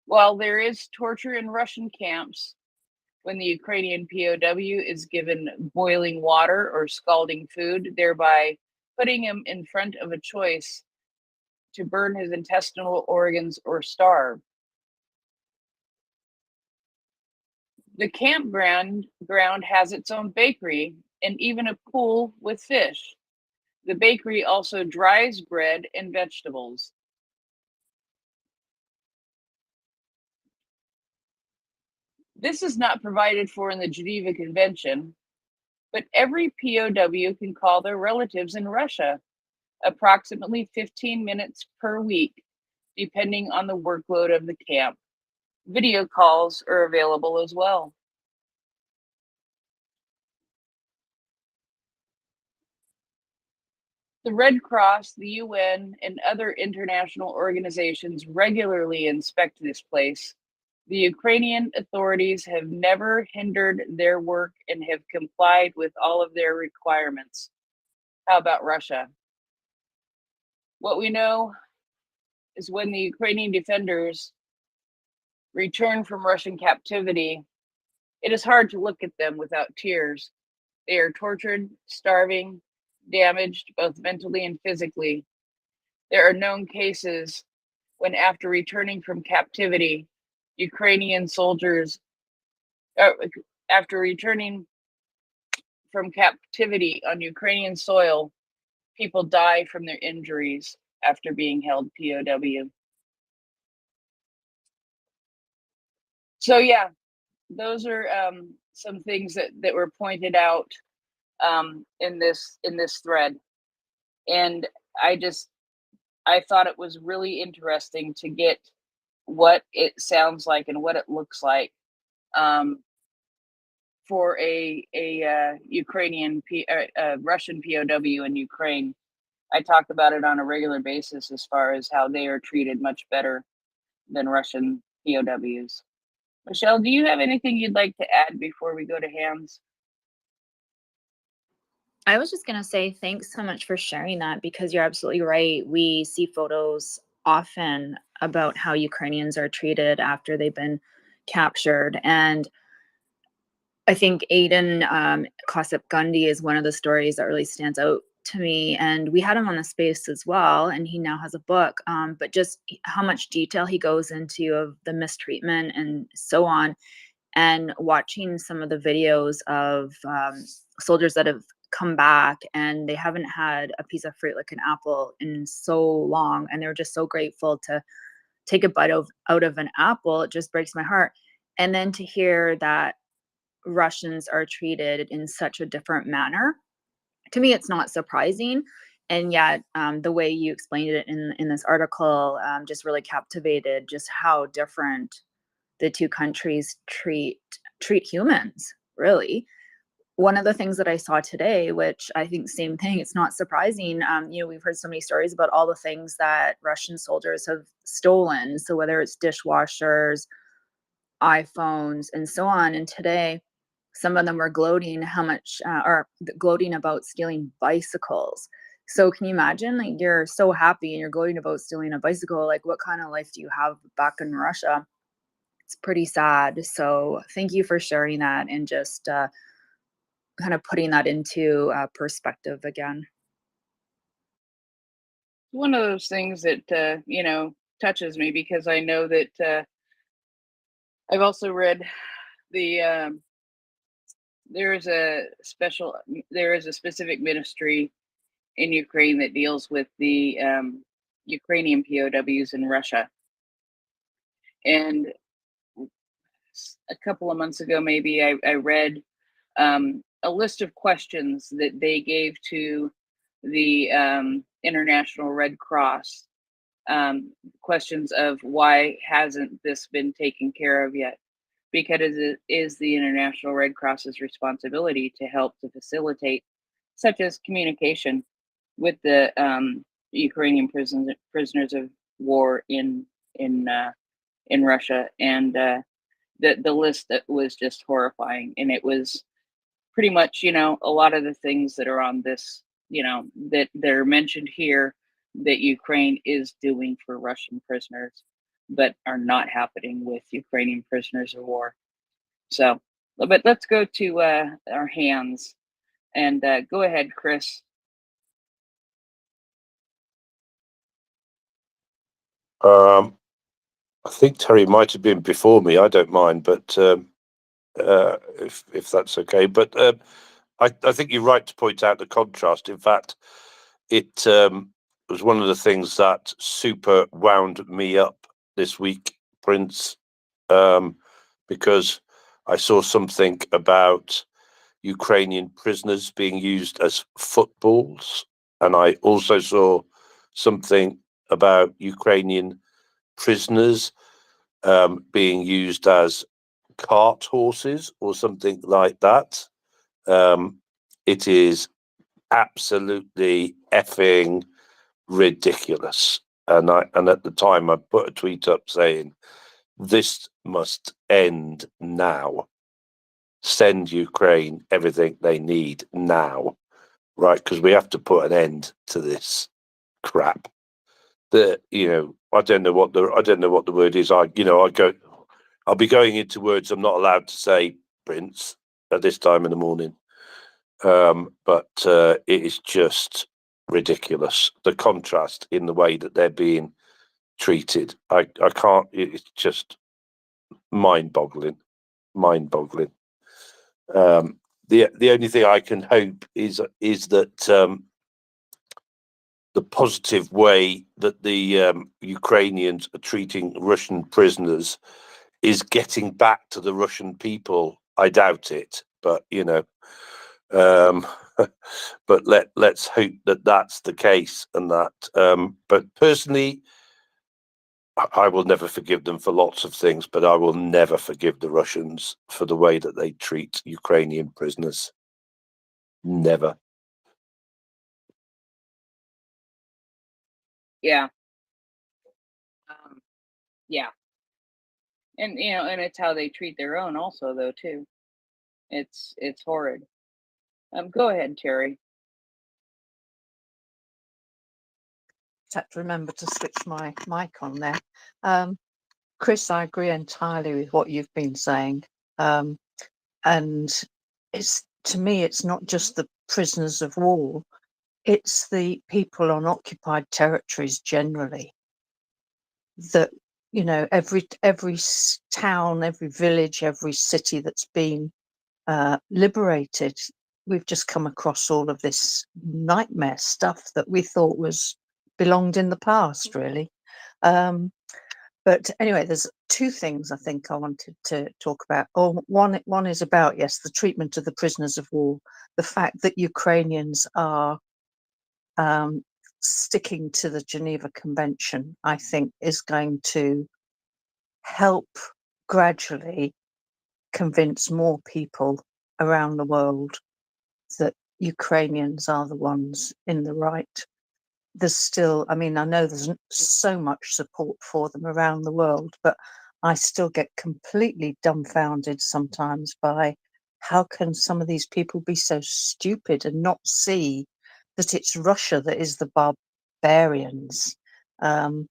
While there is torture in Russian camps, when the Ukrainian POW is given boiling water or scalding food, thereby putting him in front of a choice to burn his intestinal organs or starve. The campground has its own bakery and even a pool with fish. The bakery also dries bread and vegetables. This is not provided for in the Geneva Convention, but every POW can call their relatives in Russia, approximately 15 minutes per week, depending on the workload of the camp. Video calls are available as well. The Red Cross, the UN, and other international organizations regularly inspect this place. The Ukrainian authorities have never hindered their work and have complied with all of their requirements. How about Russia? What we know is when the Ukrainian defenders return from Russian captivity, it is hard to look at them without tears. They are tortured, starving, damaged, both mentally and physically. There are known cases when, after returning from captivity, Ukrainian soldiers, after returning from captivity on Ukrainian soil, people die from their injuries after being held POW. So yeah, those are some things that were pointed out in this thread, and I thought it was really interesting to get what it sounds like and what it looks like for a Ukrainian Russian POW in Ukraine. I talk about it on a regular basis as far as how they are treated much better than Russian POWs. Michelle, do you have anything you'd like to add before we go to hands? I was just going to say thanks so much for sharing that, because you're absolutely right. We see photos often about how Ukrainians are treated after they've been captured. And I think Aiden Kosip Gundy is one of the stories that really stands out to me. And we had him on the space as well, and he now has a book. But just how much detail he goes into of the mistreatment and so on. And watching some of the videos of soldiers that have come back and they haven't had a piece of fruit like an apple in so long, and they're just so grateful to take a bite out of an apple. It just breaks my heart. And then to hear that Russians are treated in such a different manner, to me it's not surprising. And yet the way you explained it in this article just really captivated just how different the two countries treat humans, really. One of the things that I saw today, which I think same thing, it's not surprising. We've heard so many stories about all the things that Russian soldiers have stolen. So whether it's dishwashers, iPhones, and so on. And today, some of them were gloating gloating about stealing bicycles. So can you imagine, like, you're so happy and you're gloating about stealing a bicycle? Like, what kind of life do you have back in Russia? It's pretty sad. So thank you for sharing that and just kind of putting that into perspective again. One of those things that touches me, because I know that I've also read the there is a specific ministry in Ukraine that deals with the Ukrainian POWs in Russia. And a couple of months ago, maybe, I read a list of questions that they gave to the International Red Cross, questions of why hasn't this been taken care of yet? Because it is the International Red Cross's responsibility to help to facilitate such as communication with the Ukrainian prisoners of war in Russia. And the list that was just horrifying, and it was pretty much a lot of the things that are on this that they're mentioned here that Ukraine is doing for Russian prisoners, but are not happening with Ukrainian prisoners of war. So, but let's go to our hands, and go ahead, Chris. I think Terry might have been before me. I don't mind, but if that's okay. But I think you're right to point out the contrast. In fact, it was one of the things that super wound me up this week, Prince, because I saw something about Ukrainian prisoners being used as footballs, and I also saw something about Ukrainian prisoners being used as cart horses or something like that. It is absolutely effing ridiculous. And at the time I put a tweet up saying, this must end now. Send Ukraine everything they need now, right? Because we have to put an end to this crap. That, you know, I don't know what the word is. I'll be going into words I'm not allowed to say, Prince, at this time in the morning. But it is just ridiculous, the contrast in the way that they're being treated. I can't. It's just mind-boggling. The only thing I can hope is that the positive way that the Ukrainians are treating Russian prisoners is getting back to the Russian people. I doubt it, but you know. But let's hope that that's the case, and that. But personally, I will never forgive them for lots of things, but I will never forgive the Russians for the way that they treat Ukrainian prisoners. Never. Yeah. Yeah. And you know, and it's how they treat their own also though too. It's horrid. Go ahead, Terry. Had to remember to switch my mic on there. Chris, I agree entirely with what you've been saying. And it's, to me, it's not just the prisoners of war, it's the people on occupied territories generally. That, you know, every town, every village, every city that's been liberated, we've just come across all of this nightmare stuff that we thought belonged in the past, really. But anyway, there's two things I think I wanted to talk about. One is about, yes, the treatment of the prisoners of war. The fact that Ukrainians are sticking to the Geneva Convention, I think, is going to help gradually convince more people around the world that Ukrainians are the ones in the right. There's still, I mean, I know there's so much support for them around the world, but I still get completely dumbfounded sometimes by how can some of these people be so stupid and not see that it's Russia that is the barbarians. And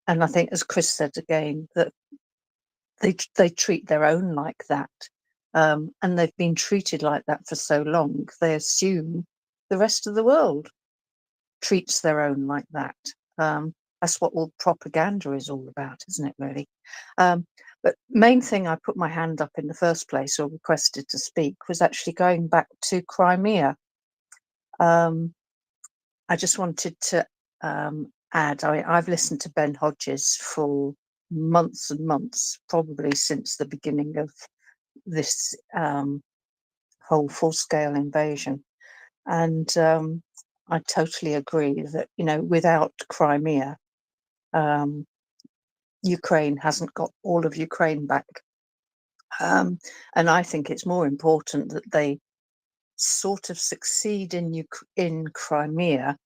I think, as Chris said again, that they treat their own like that. And they've been treated like that for so long, they assume the rest of the world treats their own like that. That's what all propaganda is all about, isn't it, really? But main thing I put my hand up in the first place, or requested to speak, was actually going back to Crimea. I just wanted to add, I've listened to Ben Hodges for months and months, probably since the beginning of this whole full-scale invasion. And I totally agree that, you know, without Crimea, Ukraine hasn't got all of Ukraine back. And I think it's more important that they sort of succeed in Crimea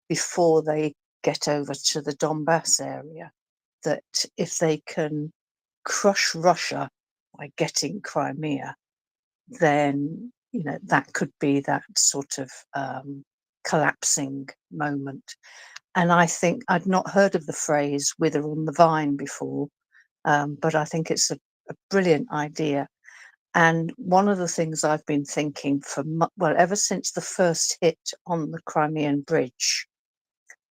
before they get over to the Donbass area. That if they can crush Russia by getting Crimea, then, you know, that could be that sort of collapsing moment. And I think I'd not heard of the phrase "wither on the vine" before, but I think it's a brilliant idea. And one of the things I've been thinking ever since the first hit on the Crimean Bridge,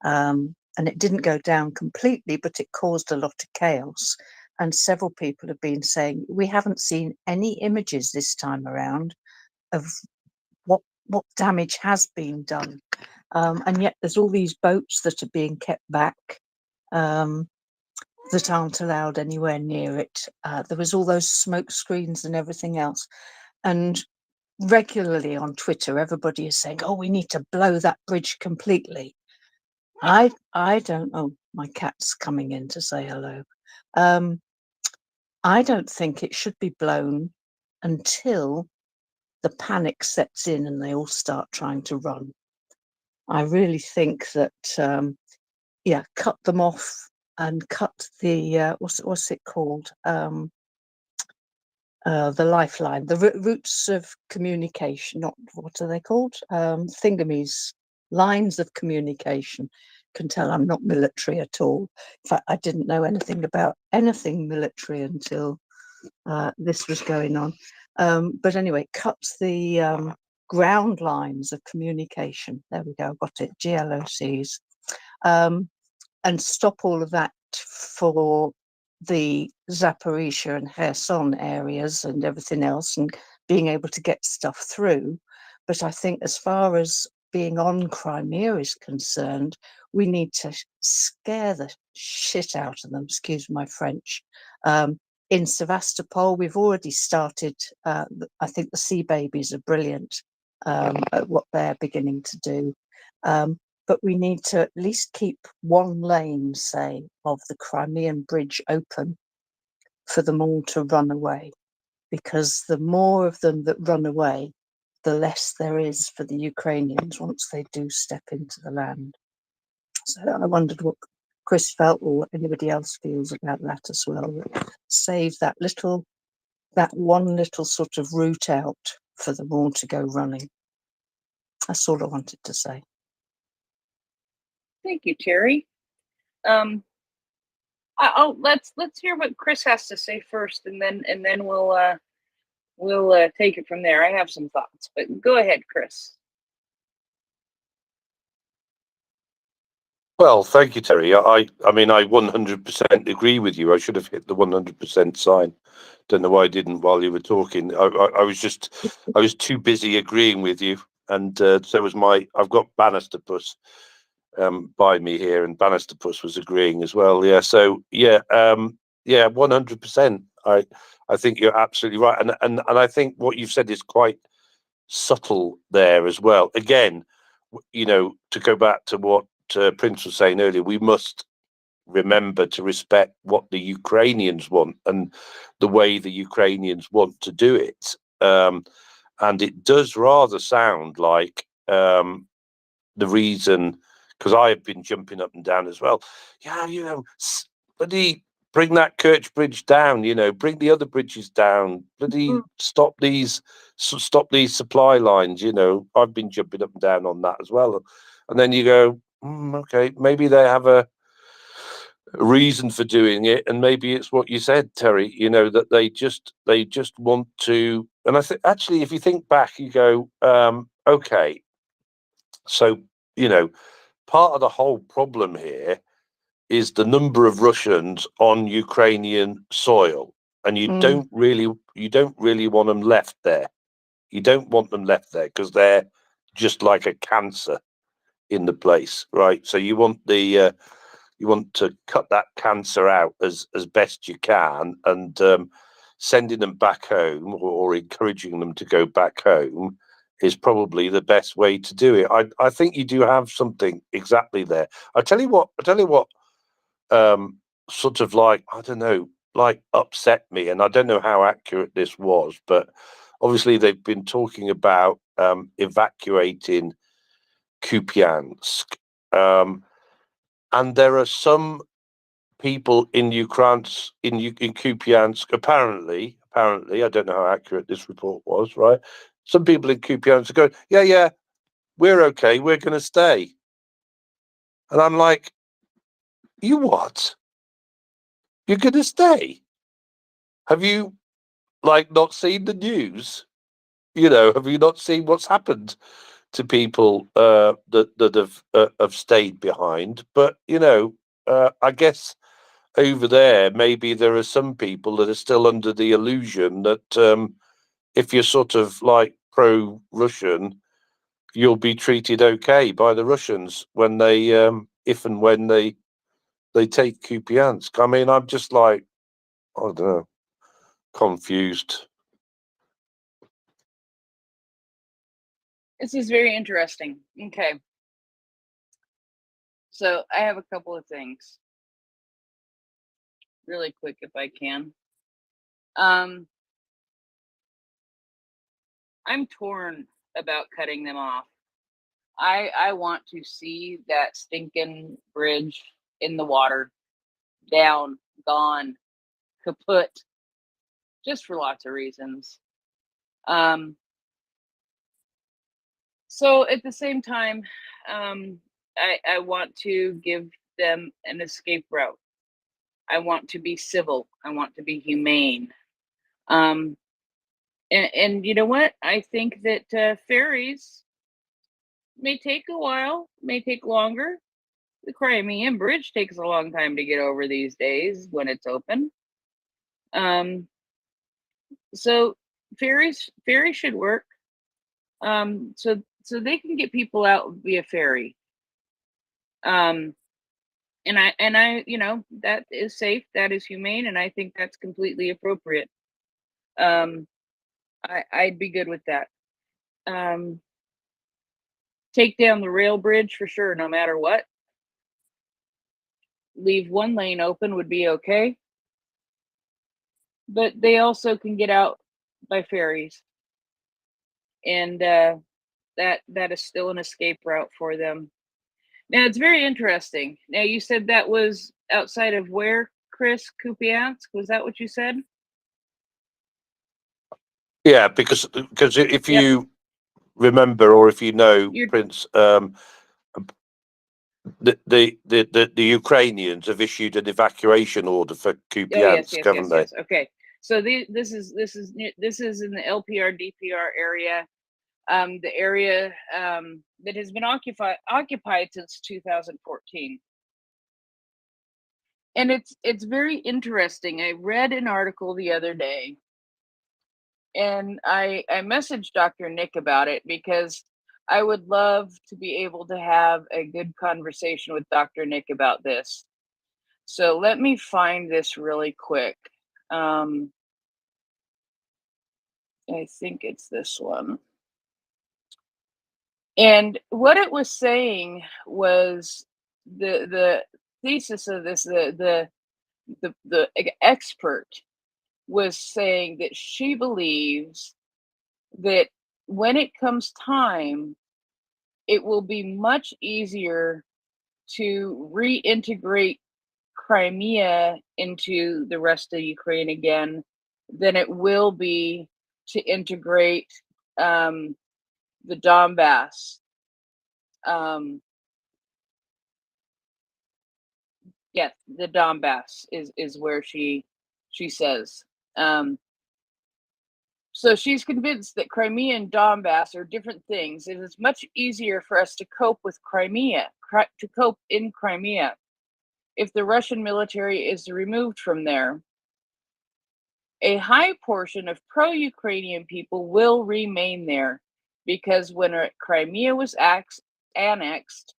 and it didn't go down completely, but it caused a lot of chaos. And several people have been saying, we haven't seen any images this time around of what damage has been done. And yet there's all these boats that are being kept back. that aren't allowed anywhere near it. There was all those smoke screens and everything else. And regularly on Twitter, everybody is saying, oh, we need to blow that bridge completely. I don't know. My cat's coming in to say hello. I don't think it should be blown until the panic sets in and they all start trying to run. I really think that, cut them off and cut the, what's it called? The lifeline, the routes of communication, not, what are they called? Thingamies, lines of communication. Can tell I'm not military at all. In fact, I didn't know anything about anything military until this was going on. But anyway, cuts the ground lines of communication. There we go, got it, GLOCs. And stop all of that for the Zaporizhia and Kherson areas and everything else, and being able to get stuff through. But I think as far as being on Crimea is concerned, we need to scare the shit out of them, excuse my French. In Sevastopol, we've already started, I think the Sea Babies are brilliant at what they're beginning to do. But we need to at least keep one lane, say, of the Crimean bridge open for them all to run away. Because the more of them that run away, the less there is for the Ukrainians once they do step into the land. So I wondered what Chris felt or what anybody else feels about that as well. Save that one little sort of route out for them all to go running. That's all I wanted to say. Thank you, Terry. Let's hear what Chris has to say first, and then we'll take it from there. I have some thoughts, but go ahead, Chris. Well, thank you, Terry. I mean, I 100% agree with you. I should have hit the 100% sign. Don't know why I didn't while you were talking. I was too busy agreeing with you, and so was I've got Bannisterpuss by me here, and Bannisterpuss was agreeing as well. Yeah, so yeah, 100%. I think you're absolutely right, and I think what you've said is quite subtle there as well. Again, to go back to what Prince was saying earlier, we must remember to respect what the Ukrainians want and the way the Ukrainians want to do it. And it does rather sound like the reason, because I have been jumping up and down as well. Yeah, bloody bring that Kerch bridge down. Bring the other bridges down. Bloody stop these supply lines. I've been jumping up and down on that as well. And then you go, okay, maybe they have a reason for doing it, and maybe it's what you said, Terry. That they just want to. And I think actually, if you think back, you go, okay, so part of the whole problem here is the number of Russians on Ukrainian soil, and you don't really want them left there. You don't want them left there because they're just like a cancer in the place, right? So you want to cut that cancer out as best you can, and sending them back home or encouraging them to go back home is probably the best way to do it. I think you do have something exactly there. I tell you what, sort of like, I don't know, like upset me, and I don't know how accurate this was, but obviously they've been talking about evacuating Kupiansk, and there are some people in Kupiansk, apparently, I don't know how accurate this report was, right? Some people in Kupiansk are going, yeah, we're okay, we're going to stay. And I'm like, you what? You're going to stay? Have you, not seen the news? Have you not seen what's happened to people that have stayed behind? But, I guess over there, maybe there are some people that are still under the illusion that if you're sort of like pro-Russian, you'll be treated okay by the Russians when they, if and when they they take Kupiansk. I mean, I'm just like, I don't know, confused. This is very interesting. Okay. So I have a couple of things really quick if I can. I'm torn about cutting them off. I want to see that stinking bridge in the water, down, gone, kaput, just for lots of reasons. So at the same time, I want to give them an escape route. I want to be civil. I want to be humane. And you know what? I think that ferries may take a while, may take longer. The Crimean Bridge takes a long time to get over these days when it's open. So ferries should work. So they can get people out via ferry. And I, you know, that is safe, that is humane, and I think that's completely appropriate. I'd be good with that. Take down the rail bridge for sure, no matter what. Leave one lane open would be okay. But they also can get out by ferries. And that is still an escape route for them. Now, it's very interesting. Now, you said that was outside of where, Chris? Kupiansk? Was that what you said? Yeah, because if you remember, or if you know, Prince, the Ukrainians have issued an evacuation order for Kupiansk, haven't they? Yes. Okay. So this is in the LPR DPR area, the area that has been occupied since 2014. And it's very interesting. I read an article the other day, and I messaged Dr. Nick about it because I would love to be able to have a good conversation with Dr. Nick about this. So let me find this really quick. I think it's this one. And what it was saying was the thesis of this, the expert was saying that she believes that when it comes time, it will be much easier to reintegrate Crimea into the rest of Ukraine again than it will be to integrate the Donbass. Yes, the Donbass is where she says. So she's convinced that Crimea and Donbass are different things. It is much easier for us to cope with Crimea, to cope in Crimea, if the Russian military is removed from there. A high portion of pro-Ukrainian people will remain there because when Crimea was annexed,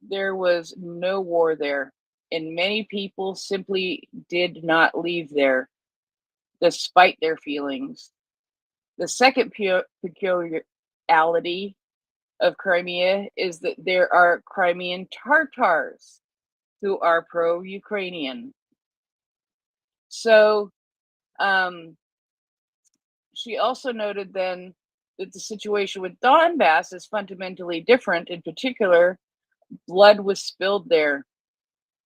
there was no war there, and many people simply did not leave there, despite their feelings. The second peculiarity of Crimea is that there are Crimean Tatars who are pro-Ukrainian. So she also noted then that the situation with Donbass is fundamentally different. In particular, blood was spilled there,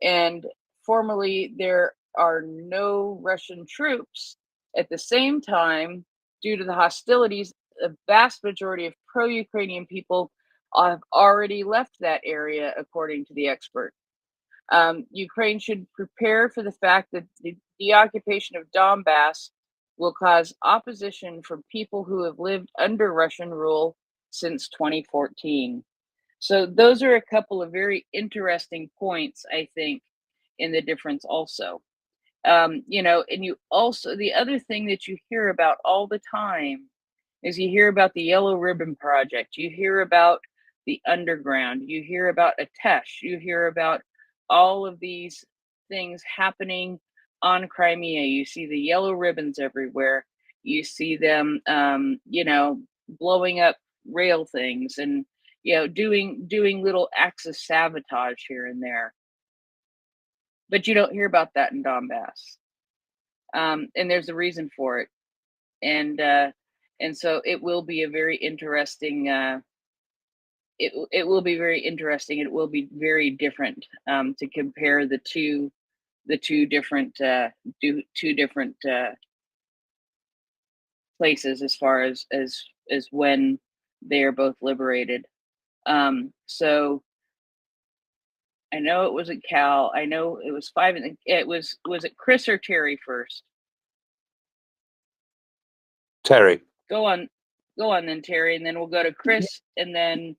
and formally there are no Russian troops. At the same time, due to the hostilities, a vast majority of pro-Ukrainian people have already left that area, according to the expert. Ukraine should prepare for the fact that the deoccupation of Donbass will cause opposition from people who have lived under Russian rule since 2014. So those are a couple of very interesting points, I think, in the difference also. You know, and you also, the other thing that you hear about all the time is you hear about the Yellow Ribbon Project, you hear about the underground, you hear about Attrition, you hear about all of these things happening on Crimea. You see the yellow ribbons everywhere. You see them, blowing up rail things and doing little acts of sabotage here and there. But you don't hear about that in Donbass, and there's a reason for it. And so it will be a very interesting. It will be very interesting. It will be very different to compare the two different places as far as when they are both liberated. So I know it wasn't Cal. I know it was 5. It was it Chris or Terry first? Terry. Go on then, Terry, and then we'll go to Chris, and then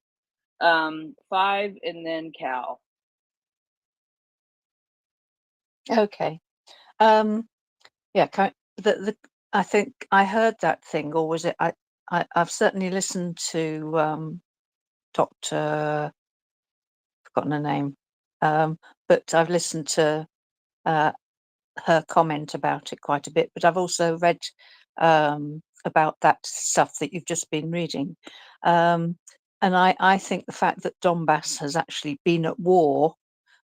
5, and then Cal. Okay. Yeah. I think I heard that thing, or was it? I've certainly listened to Dr. Forgotten her name, but I've listened to her comment about it quite a bit. But I've also read about that stuff that you've just been reading, and I think the fact that Donbass has actually been at war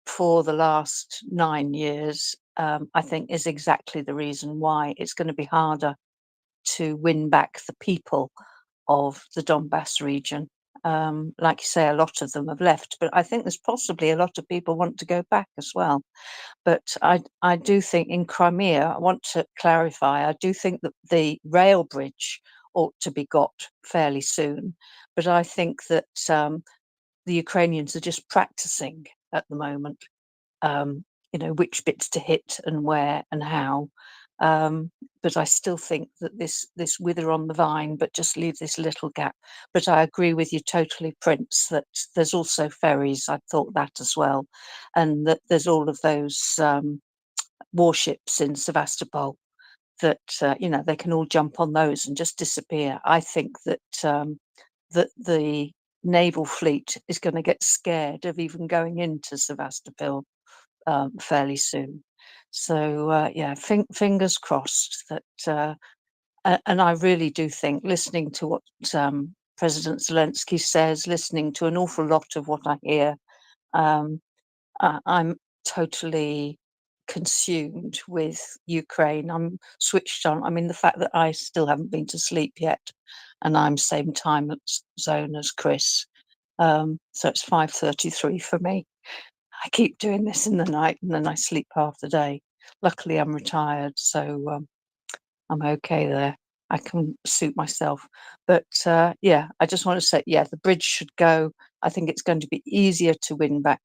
for the last 9 years, I think is exactly the reason why it's going to be harder to win back the people of the Donbass region. Like you say, a lot of them have left, but I think there's possibly a lot of people want to go back as well. But I do think in Crimea, I want to clarify, I do think that the rail bridge ought to be got fairly soon. But I think that the Ukrainians are just practicing at the moment, which bits to hit and where and how. But I still think that this wither on the vine, but just leave this little gap. But I agree with you totally, Prince, that there's also ferries. I thought that as well, and that there's all of those warships in Sevastopol that they can all jump on those and just disappear. I think that that the naval fleet is going to get scared of even going into Sevastopol fairly soon. So fingers crossed that. And I really do think, listening to what President Zelensky says, listening to an awful lot of what I hear, I'm totally consumed with Ukraine. I'm switched on. I mean, the fact that I still haven't been to sleep yet, and I'm same time zone as Chris, so it's 5:33 for me. I keep doing this in the night, and then I sleep half the day. Luckily, I'm retired, so I'm okay there. I can suit myself. But I just want to say, the bridge should go. I think it's going to be easier to win back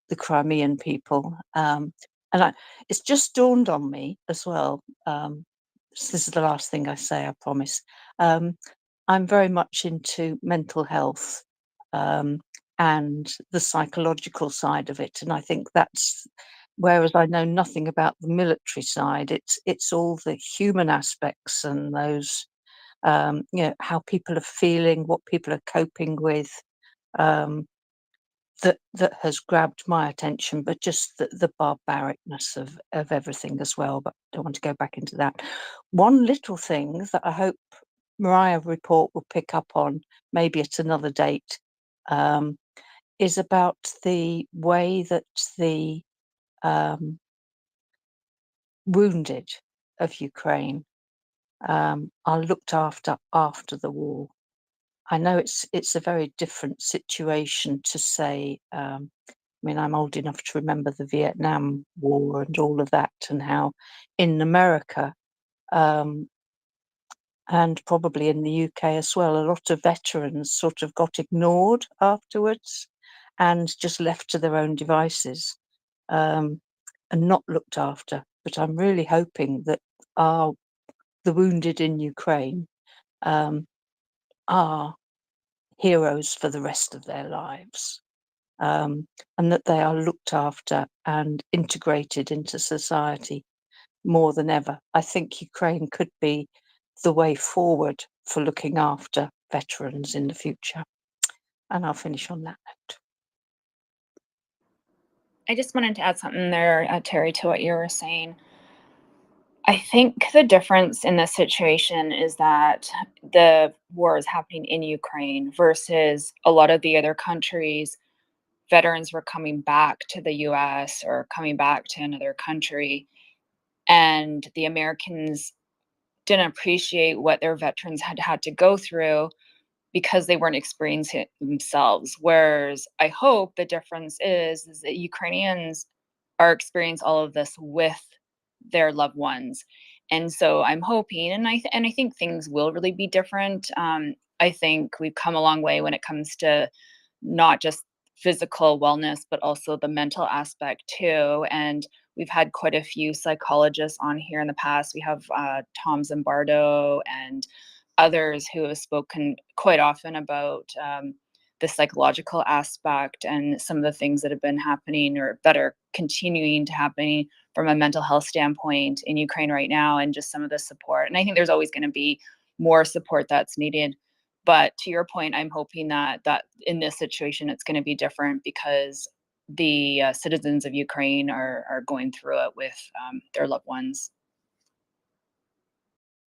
the Crimean people. It's just dawned on me as well. This is the last thing I say, I promise. I'm very much into mental health and the psychological side of it. And I think that's, whereas I know nothing about the military side, it's all the human aspects and those, how people are feeling, what people are coping with, that has grabbed my attention, but just the barbaricness of everything as well. But I don't want to go back into that. One little thing that I hope MriyaReport will pick up on, maybe at another date, is about the way that the wounded of Ukraine are looked after the war. I know it's a very different situation to say. I mean, I'm old enough to remember the Vietnam War and all of that, and how in America and probably in the UK as well, a lot of veterans sort of got ignored afterwards and just left to their own devices and not looked after. But I'm really hoping that the wounded in Ukraine are heroes for the rest of their lives, and that they are looked after and integrated into society more than ever. I think Ukraine could be the way forward for looking after veterans in the future. And I'll finish on that note. I just wanted to add something there, Terry, to what you were saying. I think the difference in this situation is that the war is happening in Ukraine versus a lot of the other countries. Veterans were coming back to the US or coming back to another country, and the Americans didn't appreciate what their veterans had had to go through because they weren't experiencing it themselves. Whereas I hope the difference is that Ukrainians are experiencing all of this with their loved ones. And so I'm hoping, and I think things will really be different. I think we've come a long way when it comes to not just physical wellness, but also the mental aspect too. And we've had quite a few psychologists on here in the past. We have Tom Zimbardo and others who have spoken quite often about the psychological aspect and some of the things that have been happening or that are continuing to happen from a mental health standpoint in Ukraine right now, and just some of the support. And I think there's always going to be more support that's needed. But to your point, I'm hoping that in this situation it's going to be different because the citizens of Ukraine are going through it with their loved ones.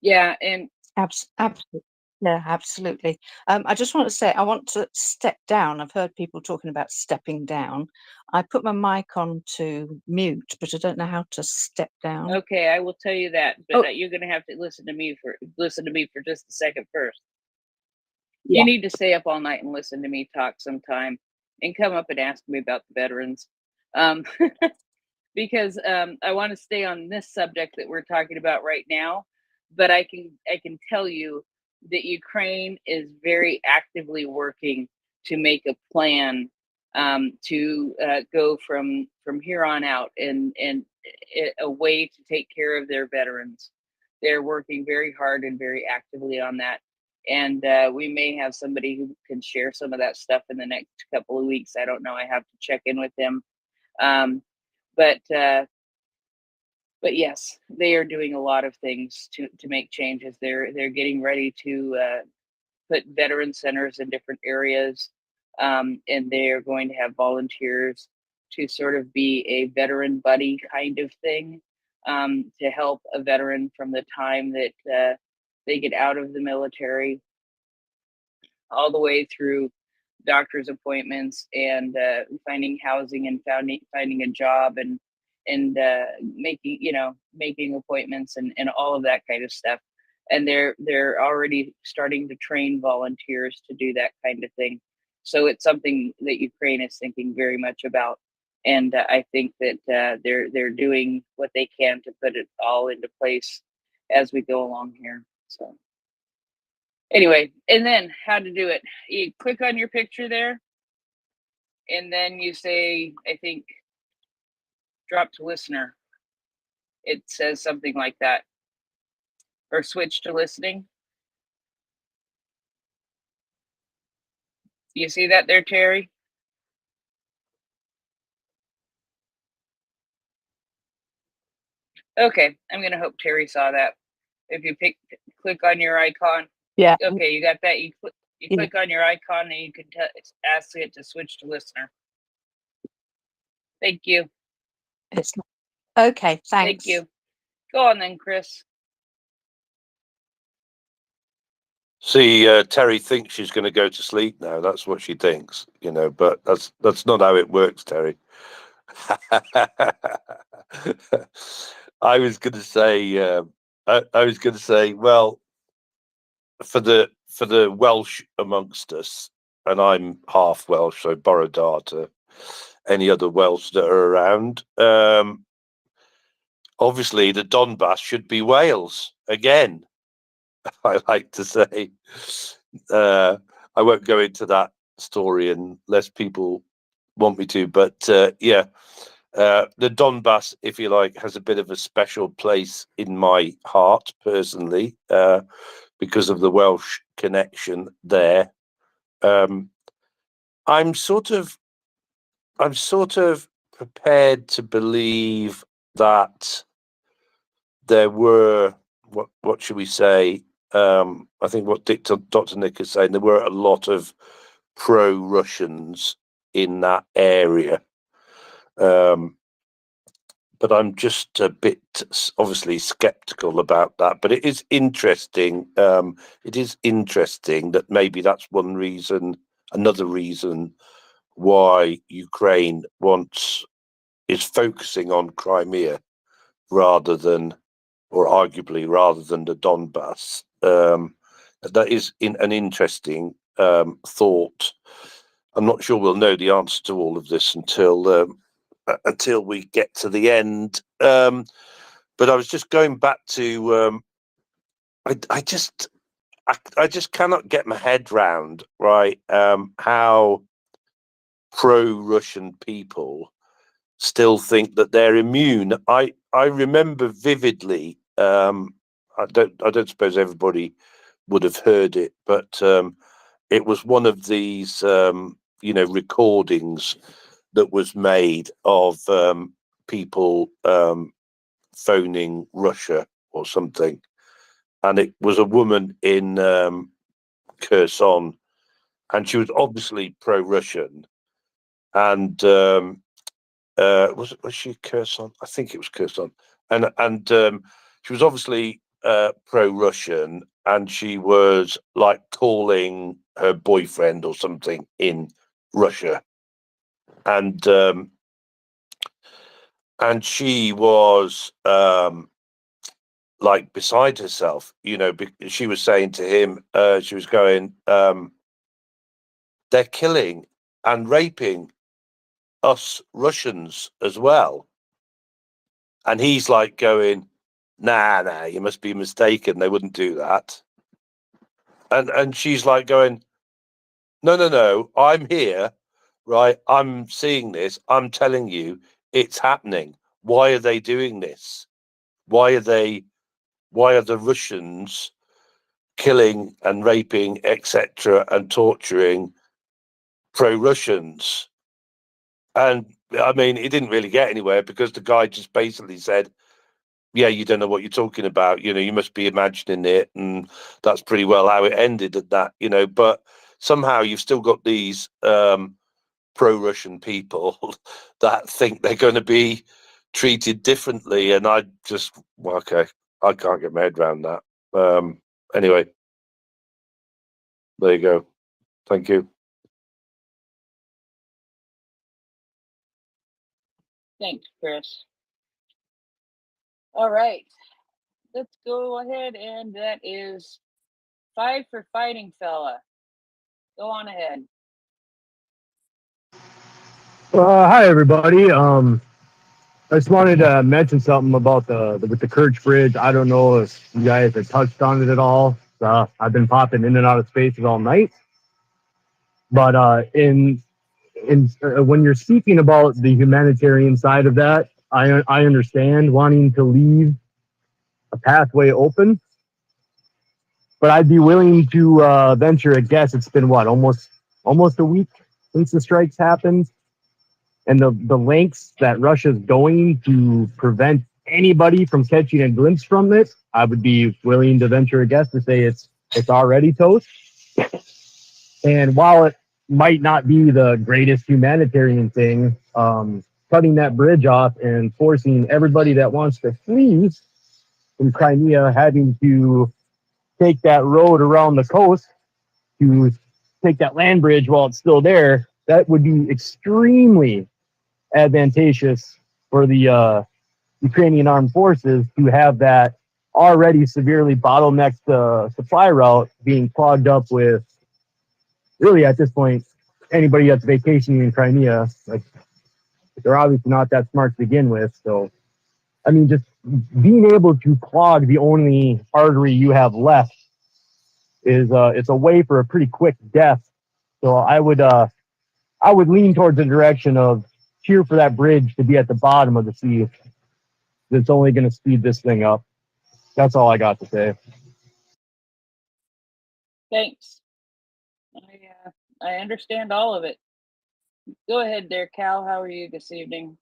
Yeah, and Absolutely. Yeah, absolutely. I just want to say, I want to step down. I've heard people talking about stepping down. I put my mic on to mute, but I don't know how to step down. okay, I will tell you that, but you're going to have to listen to me for just a second first. Yeah. You need to stay up all night and listen to me talk sometime, and come up and ask me about the veterans, because I want to stay on this subject that we're talking about right now. But I can tell you that Ukraine is very actively working to make a plan to go from here on out and a way to take care of their veterans. They're working very hard and very actively on that. And we may have somebody who can share some of that stuff in the next couple of weeks. I don't know. I have to check in with them. But yes, they are doing a lot of things to make changes. They're getting ready to put veteran centers in different areas, and they are going to have volunteers to sort of be a veteran buddy kind of thing, to help a veteran from the time that they get out of the military all the way through doctor's appointments and finding housing and finding a job and making appointments and all of that kind of stuff. And they're already starting to train volunteers to do that kind of thing. So it's something that Ukraine is thinking very much about. And I think that they're doing what they can to put it all into place as we go along here. So anyway, and then how to do it. You click on your picture there, and then you say, I think, drop to listener. It says something like that. Or switch to listening. You see that there, Terry? Okay, I'm going to hope Terry saw that. If you click on your icon. Yeah. Okay, you got that. You click on your icon and you can ask it to switch to listener. Thank you. It's okay. Thanks. Thank you. Go on then, Chris. See, Terry thinks she's going to go to sleep now. That's what she thinks, but that's not how it works, Terry. I was going to say, well, for the Welsh amongst us, and I'm half Welsh, so Borodar to any other Welsh that are around. Obviously, the Donbass should be Wales again. I like to say. I won't go into that story unless people want me to, but the Donbass, if you like, has a bit of a special place in my heart personally, because of the Welsh connection there. I'm sort of prepared to believe that there were, what should we say? I think what Dr. Nick is saying, there were a lot of pro-Russians in that area. But I'm just a bit obviously skeptical about that. But it is interesting. It is interesting that maybe that's one reason, another reason why Ukraine is focusing on Crimea rather than, or arguably rather than the Donbass. That is an interesting thought. I'm not sure we'll know the answer to all of this until we get to the end. But I was just going back to I just cannot get my head round, right, how pro-Russian people still think that they're immune. I remember vividly. I don't suppose everybody would have heard it, but it was one of these recordings that was made of people phoning Russia or something, and it was a woman in Kherson, and she was obviously pro-Russian, and was she Kherson? I think it was Kherson, and she was obviously pro-Russian, and she was like calling her boyfriend or something in Russia, and she was like beside herself, she was saying to him, she was going, they're killing and raping us Russians as well. And he's like going, nah, you must be mistaken. They wouldn't do that. And she's like going, no, I'm here, right? I'm seeing this. I'm telling you, it's happening. Why are they doing this? Why are the Russians killing and raping, etc., and torturing pro-Russians? And I mean, it didn't really get anywhere because the guy just basically said, yeah, you don't know what you're talking about. You must be imagining it. And that's pretty well how it ended at that, but somehow you've still got these pro-Russian people that think they're going to be treated differently. And I just, okay, I can't get my head around that. Anyway, there you go. Thank you. Thanks, Chris. All right, let's go ahead, and that is 5 for fighting fella. Go on ahead. Hi everybody. I just wanted to mention something about with the Kerch Bridge. I don't know if you guys have touched on it at all. I've been popping in and out of spaces all night. But when you're speaking about the humanitarian side of that, I understand wanting to leave a pathway open. But I'd be willing to venture a guess. It's been what, almost a week since the strikes happened. And the lengths that Russia's going to prevent anybody from catching a glimpse from it, I would be willing to venture a guess to say it's already toast. And while it might not be the greatest humanitarian thing, cutting that bridge off and forcing everybody that wants to flee from Crimea having to take that road around the coast to take that land bridge while it's still there, that would be extremely advantageous for the Ukrainian armed forces to have that already severely bottlenecked supply route being clogged up with, really at this point, anybody that's vacationing in Crimea. Like, they're obviously not that smart to begin with. So, I mean, just being able to clog the only artery you have left is it's a way for a pretty quick death. So I would lean towards the direction of cheer for that bridge to be at the bottom of the sea. It's only going to speed this thing up. That's all I got to say. Thanks. I understand all of it. Go ahead there, Cal. How are you this evening?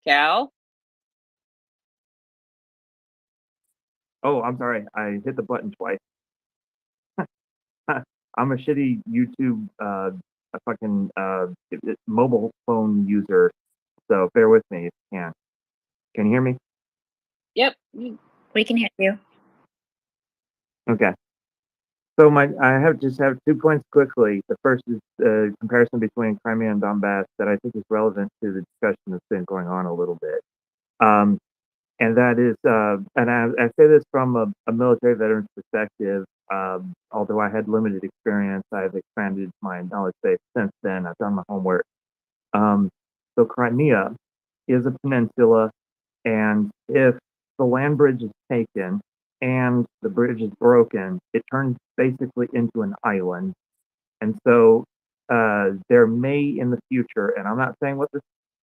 Cal? Oh, I'm sorry. I hit the button twice. I'm a shitty YouTube, a fucking mobile phone user, so bear with me if you can. Can you hear me? Yep, we can hear you. Okay. So I just have 2 points quickly. The first is the comparison between Crimea and Donbass that I think is relevant to the discussion that's been going on a little bit. And that is, and I say this from a military veteran's perspective. Although I had limited experience, I've expanded my knowledge base since then. I've done my homework. So Crimea is a peninsula, and if the land bridge is taken and the bridge is broken, it turns basically into an island. And so there may in the future, and I'm not saying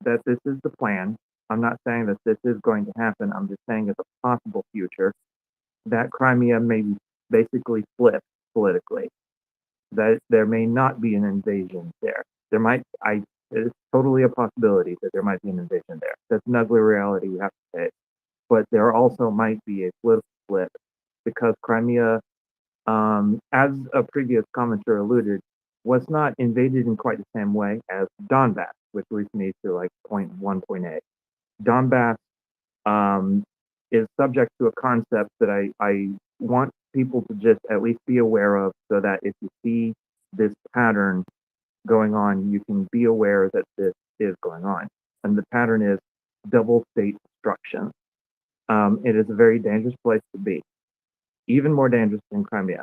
that this is the plan. I'm not saying that this is going to happen. I'm just saying it's a possible future that Crimea may basically flip politically. That there may not be an invasion there. It's totally a possibility that there might be an invasion there. That's an ugly reality we have to face. But there also might be a political flip because Crimea, as a previous commenter alluded, was not invaded in quite the same way as Donbass, which leads me to like point 1.8. Donbass is subject to a concept that I want people to just at least be aware of so that if you see this pattern going on, you can be aware that this is going on. And the pattern is double state destruction. It is a very dangerous place to be, even more dangerous than Crimea,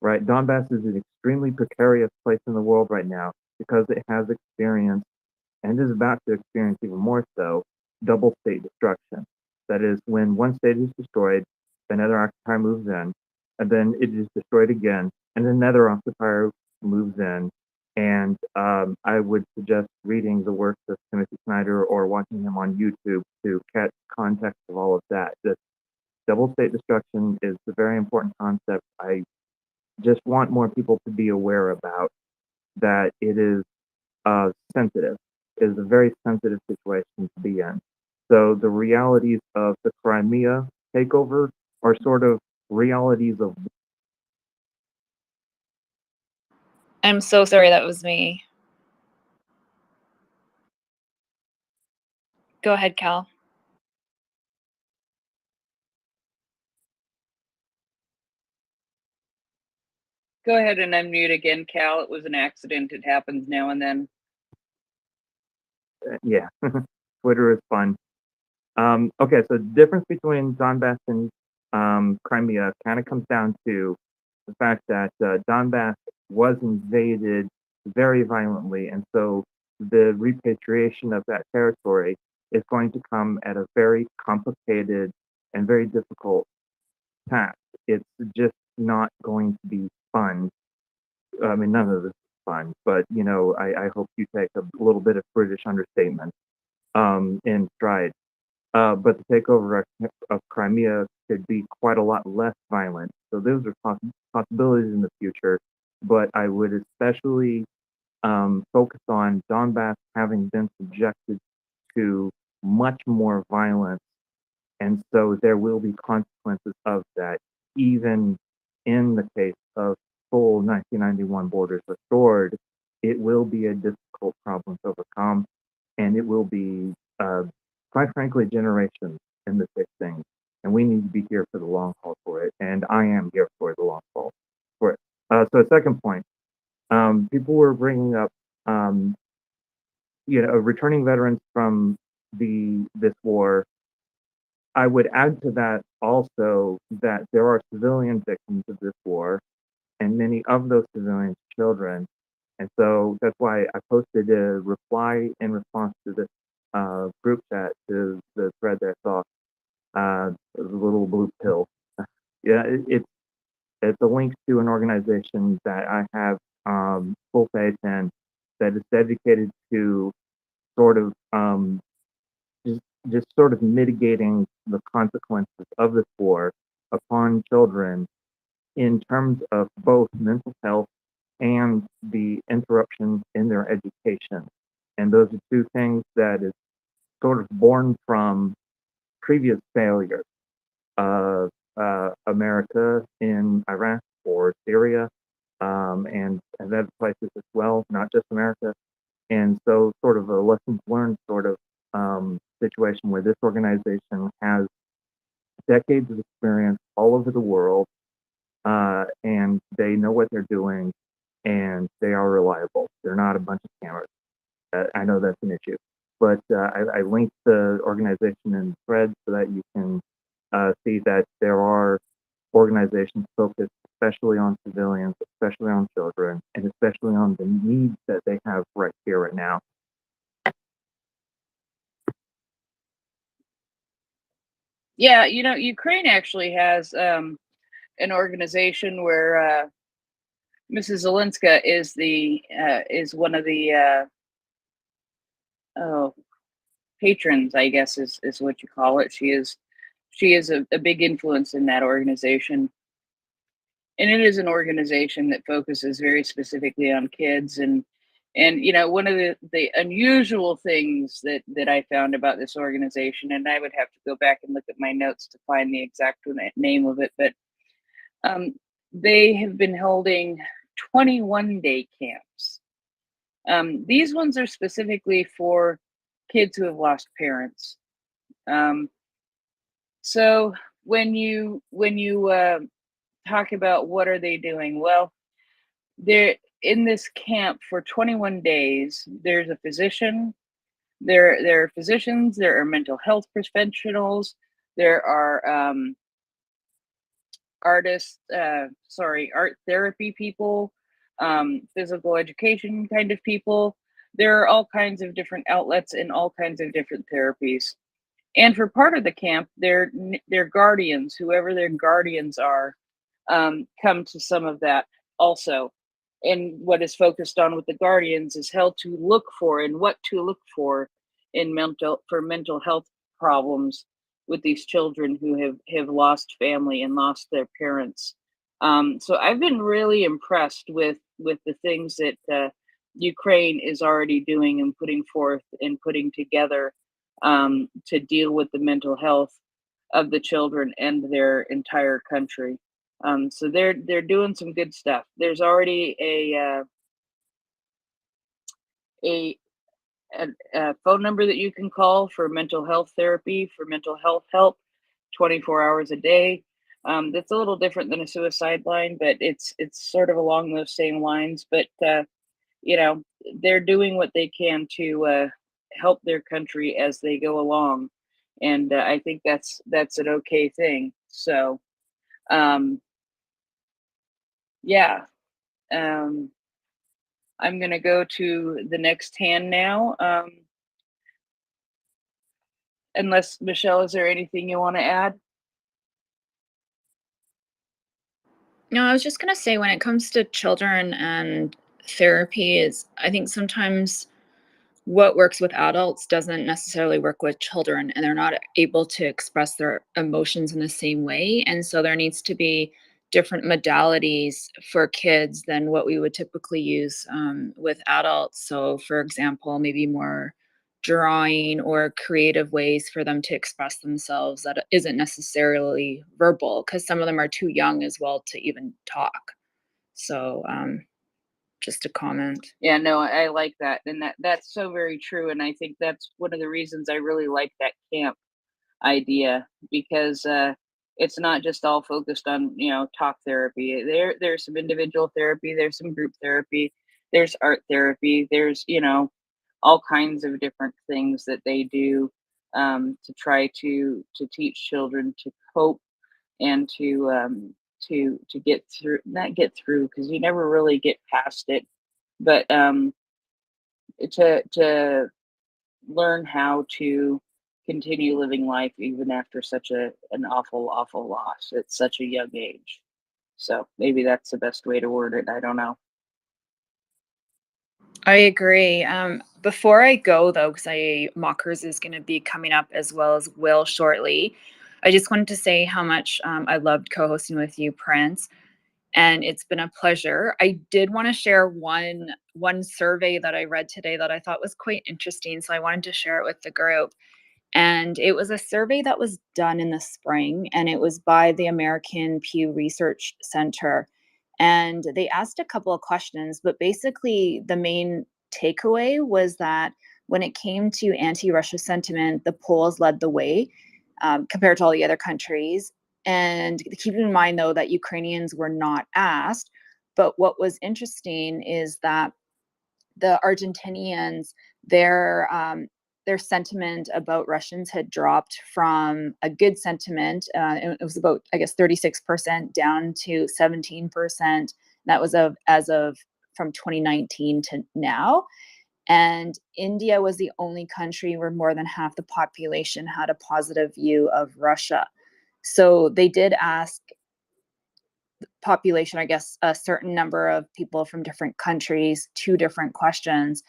right? Donbass is an extremely precarious place in the world right now because it has experienced and is about to experience even more so double state destruction. That is, when one state is destroyed, another occupier moves in, and then it is destroyed again, and another occupier moves in. And I would suggest reading the works of Timothy Snyder or watching him on YouTube to catch context of all of that. This double state destruction is a very important concept. I just want more people to be aware about that. It is sensitive. It is a very sensitive situation to be in. So the realities of the Crimea takeover are sort of realities of. I'm so sorry, that was me. Go ahead, Cal. Go ahead and unmute again, Cal. It was an accident. It happens now and then. Yeah, Twitter is fun. Okay, so the difference between Donbass and Crimea kind of comes down to the fact that Donbass was invaded very violently, and so the repatriation of that territory is going to come at a very complicated and very difficult task. It's just not going to be fun. I mean, none of this is fun, but you know, I hope you take a little bit of British understatement in stride. But the takeover of Crimea could be quite a lot less violent. So those are possibilities in the future. But I would especially focus on Donbass having been subjected to much more violence. And so there will be consequences of that, even in the case of full 1991 borders restored. It will be a difficult problem to overcome, and it will be quite frankly, generations in this big thing. And we need to be here for the long haul for it. And I am here for the long haul for it. So a second point, people were bringing up, returning veterans from this war. I would add to that also that there are civilian victims of this war, and many of those civilians are children. And so that's why I posted a reply in response to this group chat to the thread that I saw, the little blue pill. Yeah, it's a link to an organization that I have full faith in that is dedicated to sort of just sort of mitigating the consequences of this war upon children in terms of both mental health and the interruptions in their education. And those are two things that is sort of born from previous failures America in Iraq or Syria, and other places as well, not just America. And so, sort of a lessons learned sort of situation where this organization has decades of experience all over the world, and they know what they're doing, and they are reliable. They're not a bunch of scammers. I know that's an issue, but I linked the organization in threads so that you can see that there are organizations focused especially on civilians, especially on children, and especially on the needs that they have right here, right now. Yeah, you know, Ukraine actually has an organization where Mrs. Zelenska is one of the oh, patrons, I guess is what you call it. She is a big influence in that organization. And it is an organization that focuses very specifically on kids, and you know, one of the unusual things that I found about this organization, and I would have to go back and look at my notes to find the exact name of it, but they have been holding 21-day camps. These ones are specifically for kids who have lost parents. So when you talk about what are they doing, well, they're in this camp for 21 days. There's a physician. There are physicians. There are mental health professionals. There are art therapy people, physical education kind of people. There are all kinds of different outlets and all kinds of different therapies. And for part of the camp, their guardians, whoever their guardians are, come to some of that also. And what is focused on with the guardians is how to look for and what to look for in mental health problems with these children who have lost family and lost their parents. So I've been really impressed with the things that Ukraine is already doing and putting forth and putting together to deal with the mental health of the children and their entire country. So they're doing some good stuff. There's already a phone number that you can call for mental health therapy, for mental health help, 24 hours a day. That's a little different than a suicide line, but it's sort of along those same lines. But you know, they're doing what they can to help their country as they go along, and I think that's an okay thing. So yeah, I'm gonna go to the next hand now. Unless Michelle, is there anything you want to add? No, I was just gonna say when it comes to children and therapy is I think sometimes what works with adults doesn't necessarily work with children and they're not able to express their emotions in the same way. And so there needs to be different modalities for kids than what we would typically use with adults. So, for example, maybe more drawing or creative ways for them to express themselves that isn't necessarily verbal because some of them are too young as well to even talk. So, just a comment. Yeah, no, I like that, and that's so very true. And I think that's one of the reasons I really like that camp idea because it's not just all focused on talk therapy. There's some individual therapy, there's some group therapy, there's art therapy, there's all kinds of different things that they do to try to teach children to cope and to get through, not get through because you never really get past it, but to learn how to continue living life even after such an awful loss at such a young age. So maybe that's the best way to word it. I don't know. I agree. Before I go though, because Mockers is going to be coming up as well as Will shortly. I just wanted to say how much I loved co-hosting with you, Prince, and it's been a pleasure. I did want to share one survey that I read today that I thought was quite interesting, so I wanted to share it with the group. And it was a survey that was done in the spring, and it was by the American Pew Research Center. And they asked a couple of questions, but basically the main takeaway was that when it came to anti-Russia sentiment, the Poles led the way compared to all the other countries. And keeping in mind, though, that Ukrainians were not asked. But what was interesting is that the Argentinians, their sentiment about Russians had dropped from a good sentiment. It was about, I guess, 36% down to 17%. That was as of from 2019 to now. And India was the only country where more than half the population had a positive view of Russia. So they did ask population, I guess, a certain number of people from different countries, 2 different questions.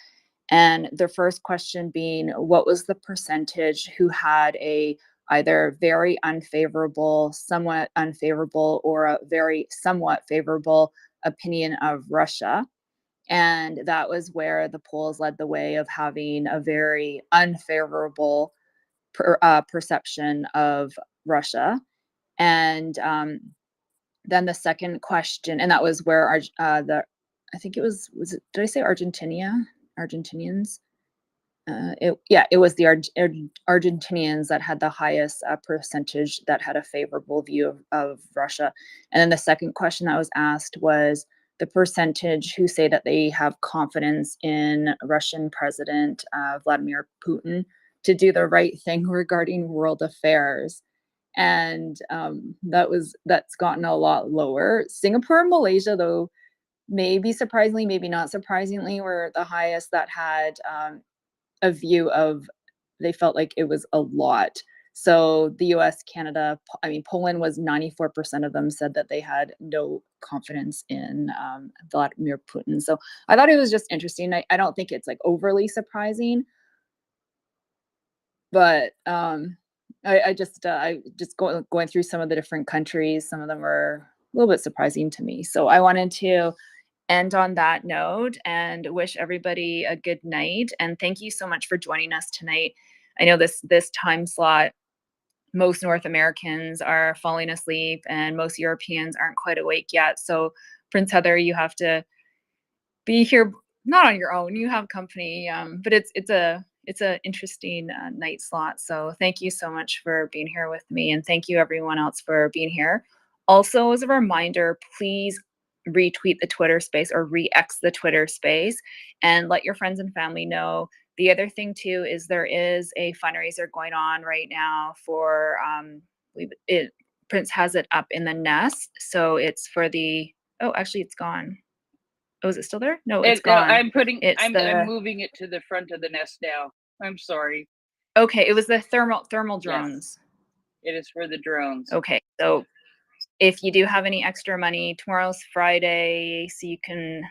And the first question being, what was the percentage who had a either very unfavorable, somewhat unfavorable, or a very somewhat favorable opinion of Russia? And that was where the Poles led the way of having a very unfavorable perception of Russia. And then the second question, and that was where I think it was it, did I say Argentinians? It was the Argentinians that had the highest percentage that had a favorable view of Russia. And then the second question that was asked was the percentage who say that they have confidence in Russian President Vladimir Putin to do the right thing regarding world affairs. And that's gotten a lot lower. Singapore and Malaysia, though, maybe surprisingly, maybe not surprisingly, were the highest that had a view of, they felt like it was a lot. So the US, Canada, Poland was 94% of them said that they had no confidence in Vladimir Putin. So I thought it was just interesting. I don't think it's like overly surprising, but I just going through some of the different countries, some of them were a little bit surprising to me. So I wanted to end on that note and wish everybody a good night. And thank you so much for joining us tonight. I know this time slot, most North Americans are falling asleep and most Europeans aren't quite awake yet. So Prince Heather, you have to be here, not on your own, you have company, but it's a interesting night slot. So thank you so much for being here with me, and thank you everyone else for being here. Also, as a reminder, please retweet the Twitter space or re-X the Twitter space and let your friends and family know. The other thing too is there is a fundraiser going on right now for Prince has it up in the nest, so it's for the, oh, actually it's gone. Oh, is it still there? No, it's gone. I'm moving it to the front of the nest now. I'm sorry. Okay, it was the thermal drones. Yes, it is for the drones. Okay, so if you do have any extra money, tomorrow's Friday, so you can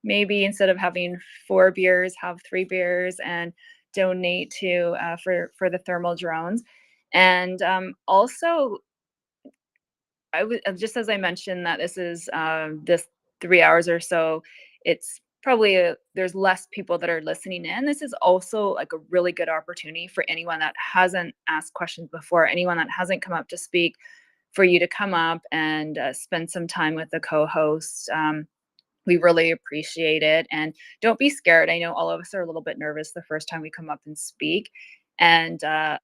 maybe instead of having 4 beers, have 3 beers and donate to for the thermal drones. And also, I would just as I mentioned that this is this 3 hours or so, it's probably there's less people that are listening in. This is also like a really good opportunity for anyone that hasn't asked questions before, anyone that hasn't come up to speak, for you to come up and spend some time with the co-hosts. We really appreciate it, and don't be scared. I know all of us are a little bit nervous the first time we come up and speak, and I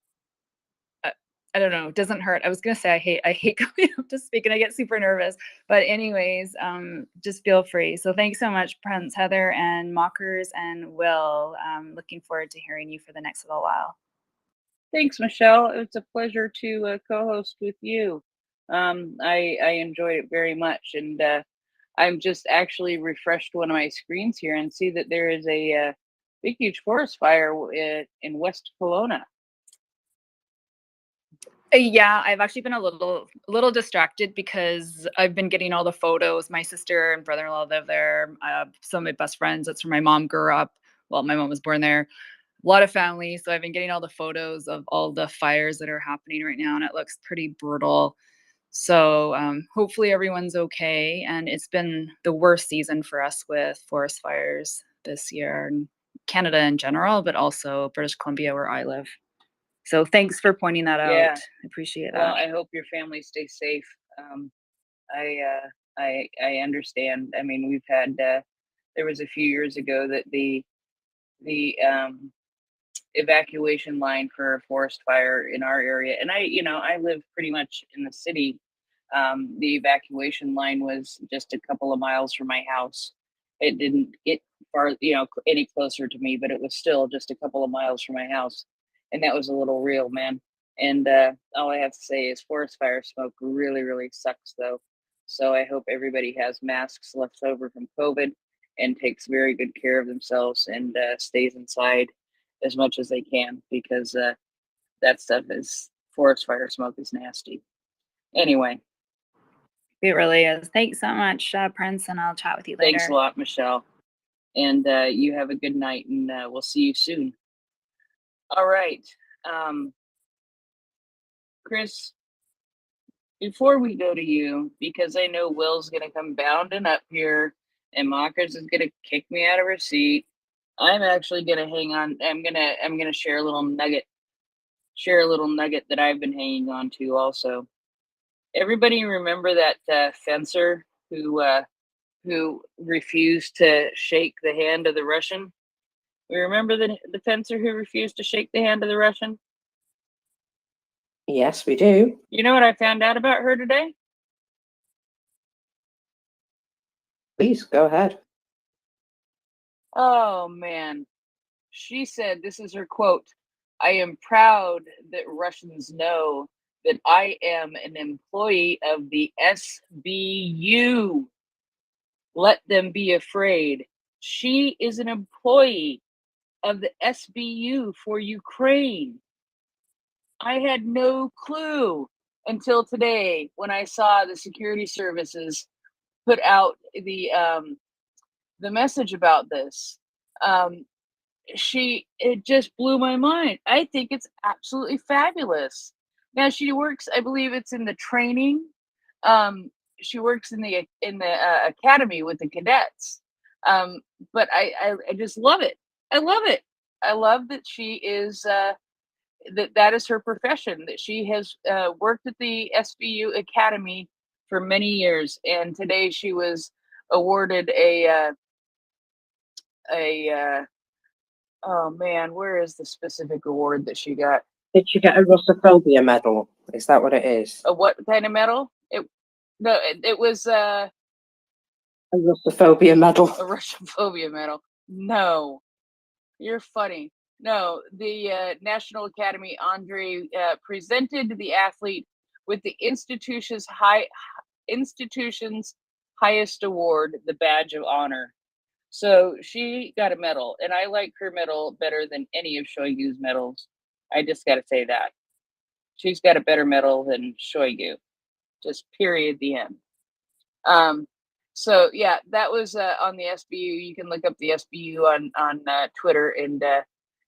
don't know, it doesn't hurt. I was gonna say I hate coming up to speak and I get super nervous. But anyways, just feel free. So thanks so much, Prince Heather and Mockers and Will. Looking forward to hearing you for the next little while. Thanks, Michelle. It's a pleasure to co-host with you. I enjoyed it very much, and I'm just actually refreshed one of my screens here and see that there is a big, huge forest fire in West Kelowna. Yeah, I've actually been a little distracted because I've been getting all the photos. My sister and brother-in-law live there. Some of my best friends, that's where my mom grew up. Well, my mom was born there. A lot of family. So I've been getting all the photos of all the fires that are happening right now, and it looks pretty brutal. So hopefully everyone's okay. And it's been the worst season for us with forest fires this year, and Canada in general, but also British Columbia where I live. So thanks for pointing that Yeah. out. I appreciate Well, that. I hope your family stays safe. I understand. I mean, we've had there was a few years ago that the evacuation line for a forest fire in our area, and I live pretty much in the city. The evacuation line was just a couple of miles from my house. It didn't get far, any closer to me, but it was still just a couple of miles from my house, and that was a little real, man. And all I have to say is forest fire smoke really, really sucks, though. So I hope everybody has masks left over from COVID and takes very good care of themselves and stays inside as much as they can, because that stuff is forest fire smoke is nasty. Anyway, It really is. Thanks so much, Prince, and I'll chat with you later. thanks a lot, Michelle. And you have a good night, and we'll see you soon. All right. Chris, before we go to you, because I know Will's going to come bounding up here and Mockers is going to kick me out of her seat, I'm actually going to hang on. I'm going to share a little nugget that I've been hanging on to also. Everybody remember that fencer who refused to shake the hand of the Russian? We remember the fencer who refused to shake the hand of the Russian? Yes, we do. You know what I found out about her today? Please go ahead. Oh man. She said, this is her quote, "I am proud that Russians know that I am an employee of the SBU. Let them be afraid." She is an employee of the SBU for Ukraine. I had no clue until today when I saw the security services put out the message about this. It just blew my mind. I think it's absolutely fabulous. Now she works, I believe it's in the training. She works in the academy with the cadets. But I just love it. I love it. I love that she is that is her profession, that she has worked at the SBU Academy for many years, and today she was awarded a oh man, where is the specific award that she got? Did she get a Russophobia medal? Is that what it is? A what kind of medal? It was a Russophobia medal. A Russophobia medal. No, you're funny. No, the National Academy Andre presented the athlete with the institution's highest award, the Badge of Honor. So she got a medal, and I like her medal better than any of Shoigu's medals. I just got to say that. She's got a better medal than Shoigu. Just period, the end. So yeah, that was on the SBU. You can look up the SBU on Twitter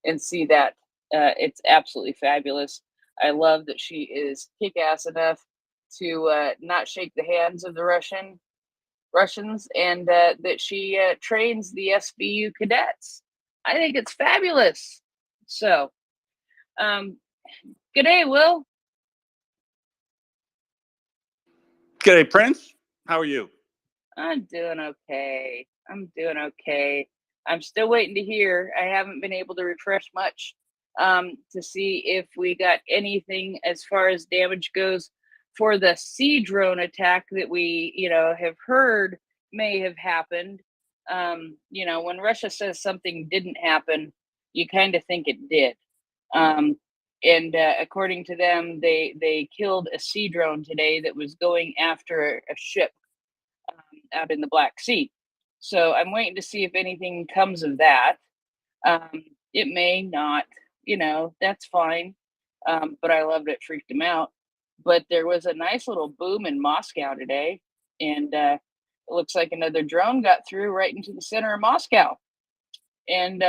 and see that. It's absolutely fabulous. I love that she is kick-ass enough to not shake the hands of the Russians, and that she trains the SBU cadets. I think it's fabulous. So, good day, Will. G'day, Prince. How are you? I'm doing okay. I'm still waiting to hear. I haven't been able to refresh much to see if we got anything as far as damage goes for the sea drone attack that we, have heard may have happened. When Russia says something didn't happen, you kind of think it did. And according to them, they killed a sea drone today that was going after a ship out in the Black Sea. So I'm waiting to see if anything comes of that. It may not, that's fine. But I loved it, freaked them out. But there was a nice little boom in Moscow today, and it looks like another drone got through right into the center of Moscow. And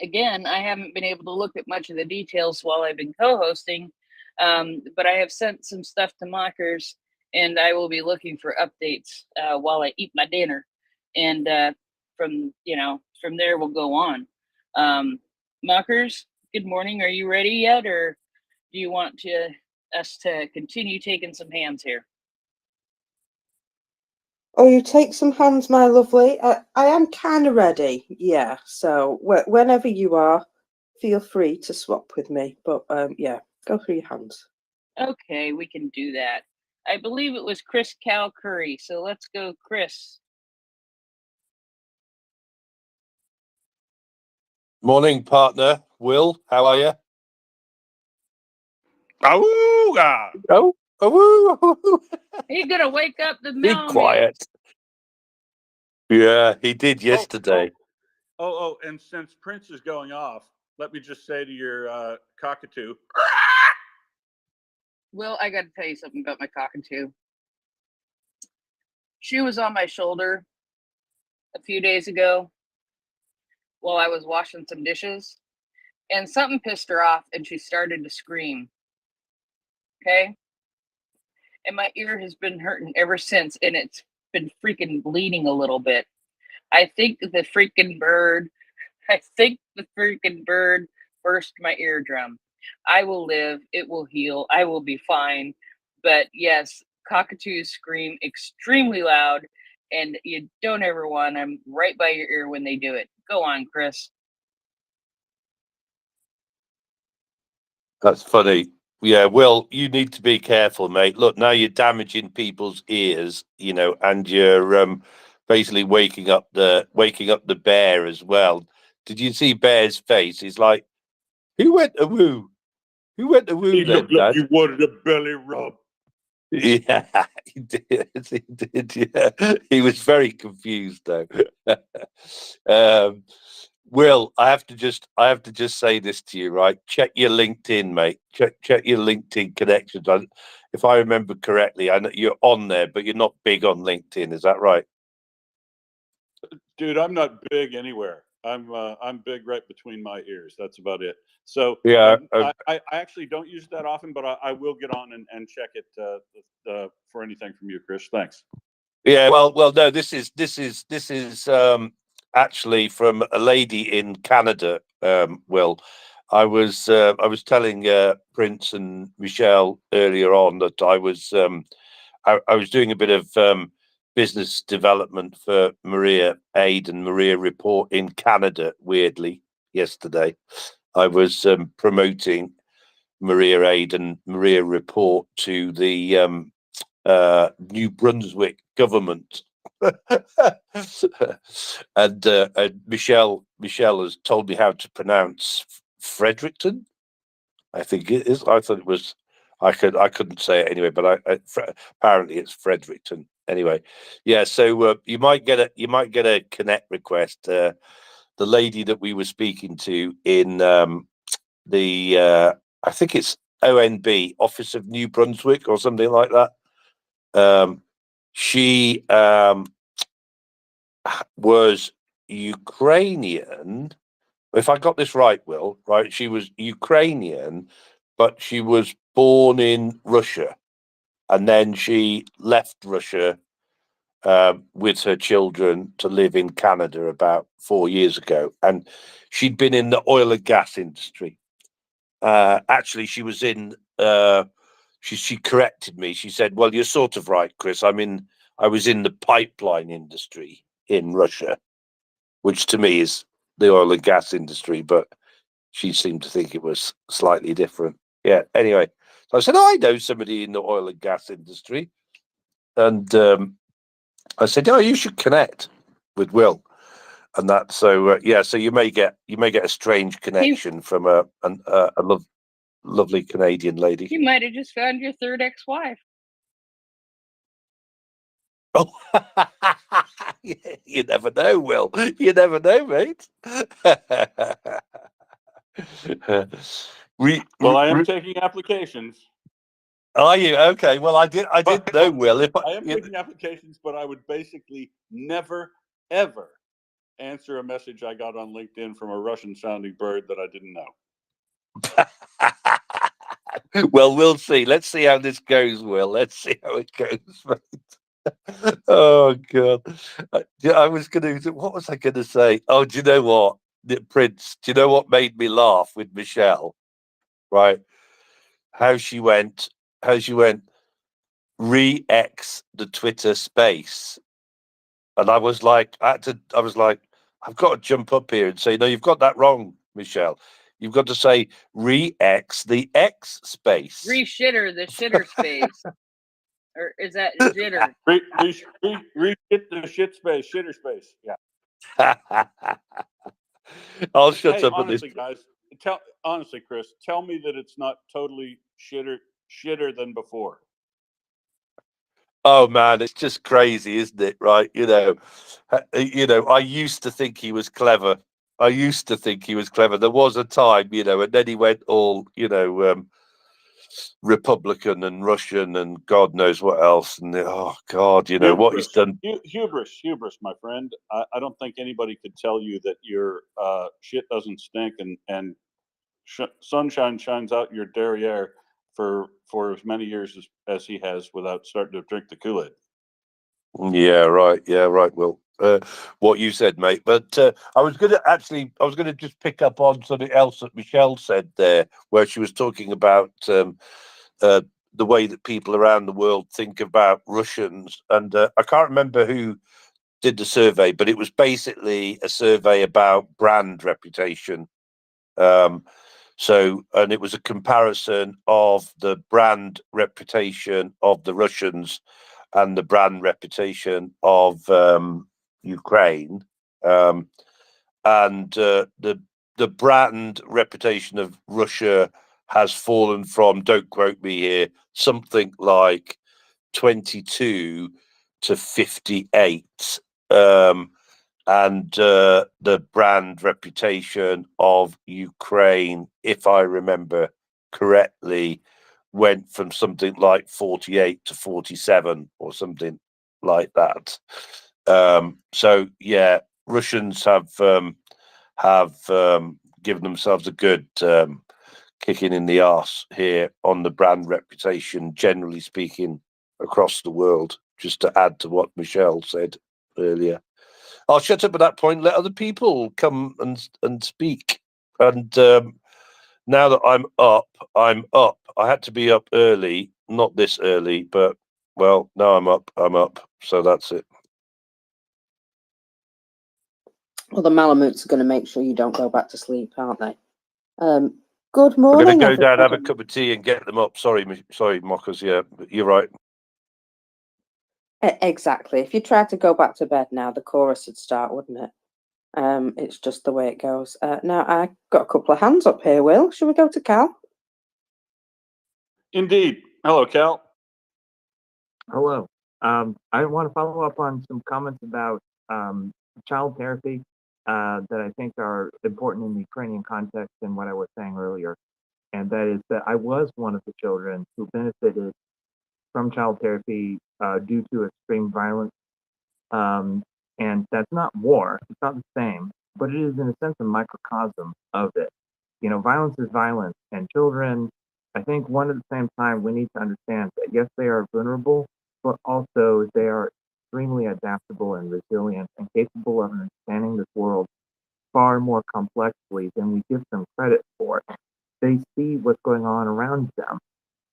again, I haven't been able to look at much of the details while I've been co-hosting, but I have sent some stuff to Mockers, and I will be looking for updates while I eat my dinner. And from there we'll go on. Mockers, Good morning. Are you ready yet, or do you want us to continue taking some hands here? Oh, you take some hands, my lovely. I am kind of ready. Yeah. So whenever you are, feel free to swap with me. But yeah, go through your hands. Okay, we can do that. I believe it was Chris Cal Curry. So let's go, Chris. Morning, partner. Will, how are you? Auga! Oh, oh, He's gonna wake up the be mailman. quiet. Yeah, he did Oh, yesterday. and since Prince is going off, let me just say to your cockatoo. Will, I got to tell you something about my cockatoo. She was on my shoulder a few days ago while I was washing some dishes, and something pissed her off, and she started to scream. Okay? And my ear has been hurting ever since, and it's been freaking bleeding a little bit. I think the freaking bird burst my eardrum. I will live. It will heal. I will be fine. But yes, cockatoos scream extremely loud, and you don't ever want them right by your ear when they do it. Go on, Chris. That's funny. Yeah, Will, you need to be careful, mate. Look, now you're damaging people's ears, and you're basically waking up the bear as well. Did you see Bear's face? He's like, "Who went to woo? Who went to woo He then, looked like Dad?" he wanted a belly rub. Yeah, he did. He did. Yeah, he was very confused though. Will, I have to just say this to you, right? Check your LinkedIn, mate. Check your LinkedIn connections. If I remember correctly, I know you're on there, but you're not big on LinkedIn. Is that right? Dude, I'm not big anywhere. I'm big right between my ears. That's about it. So Yeah. I actually don't use it that often, but I will get on and check it for anything from you, Chris. Thanks. Yeah. Well. No. This is actually from a lady in Canada. Will, I was telling Prince and Michelle earlier on that I was doing a bit of business development for Maria Aid and MriyaReport in Canada. Weirdly, yesterday I was promoting Maria Aid and MriyaReport to the New Brunswick government. and Michelle has told me how to pronounce Fredericton. I think it is. I thought it was. I couldn't say it anyway, but apparently it's Fredericton. Anyway, yeah. So you might get a connect request. The lady that we were speaking to in the I think it's ONB, Office of New Brunswick or something like that. She was Ukrainian. If I got this right, Will, right? She was Ukrainian, but she was born in Russia, and then she left Russia with her children to live in Canada about 4 years ago, and she'd been in the oil and gas industry. Actually, she was in. She corrected me. She said, "Well, you're sort of right, Chris. I was in the pipeline industry in Russia, which to me is the oil and gas industry, but she seemed to think it was slightly different." Yeah. Anyway, so I said, "Oh, I know somebody in the oil and gas industry," and I said, "Oh, you should connect with Will." And that, so yeah, so you may get a strange connection from a lovely Canadian lady. You might have just found your third ex-wife. Oh, you never know, Will. You never know, mate. Well, I am taking applications. Are you okay? Well, I did know, Will. If I am taking applications, but I would basically never ever answer a message I got on LinkedIn from a Russian-sounding bird that I didn't know. Well, we'll see. Let's see how this goes, Will. Let's see how it goes, mate. Oh God, I was going to. What was I going to say? Oh, do you know what? Prince, do you know what made me laugh with Michelle? Right, how she went re-X the Twitter space, and I was like, I've got to jump up here and say, no, you've got that wrong, Michelle. You've got to say re-X the X space. Re-shitter the shitter space. Or is that jitter? Re-shit the shit space, shitter space. Yeah. I'll shut Hey, up honestly, at this. guys. Honestly, Chris, tell me that it's not totally shitter than before. Oh man, it's just crazy, isn't it? Right? I used to think he was clever. There was a time, and then he went all, Republican and Russian and God knows what else. And oh God, what he's done. Hubris, my friend. I don't think anybody could tell you that your shit doesn't stink and sunshine shines out your derriere for as many years as he has without starting to drink the Kool-Aid. Yeah, right. Well, what you said, mate. But I was going to just pick up on something else that Michelle said there, where she was talking about the way that people around the world think about Russians. And I can't remember who did the survey, but it was basically a survey about brand reputation. And it was a comparison of the brand reputation of the Russians and the brand reputation of Ukraine, and the brand reputation of Russia has fallen from, don't quote me here, something like 22 to 58. And the brand reputation of Ukraine, if I remember correctly, went from something like 48 to 47 or something like that. So yeah, Russians have given themselves a good kicking in the arse here on the brand reputation, generally speaking, across the world. Just to add to what Michelle said earlier. I'll shut up at that point. Let other people come and speak. And now that I'm up. I had to be up early, not this early, but well, now I'm up. So that's it. Well, the Malamutes are going to make sure you don't go back to sleep, aren't they? Good I'm morning, going to go down, have a everybody. cup of tea, and get them up. Sorry, mockers. Yeah, you're right. Exactly. If you tried to go back to bed now, the chorus would start, wouldn't it? It's just the way it goes. Now, I got a couple of hands up here, Will. Shall we go to Cal? Indeed. Hello, Cal. Hello. I want to follow up on some comments about child therapy that I think are important in the Ukrainian context and what I was saying earlier. And that is that I was one of the children who benefited from child therapy due to extreme violence. And that's not war, it's not the same, but it is in a sense a microcosm of it. Violence is violence, and children, I think one at the same time, we need to understand that yes, they are vulnerable, but also they are extremely adaptable and resilient and capable of understanding this world far more complexly than we give them credit for. They see what's going on around them.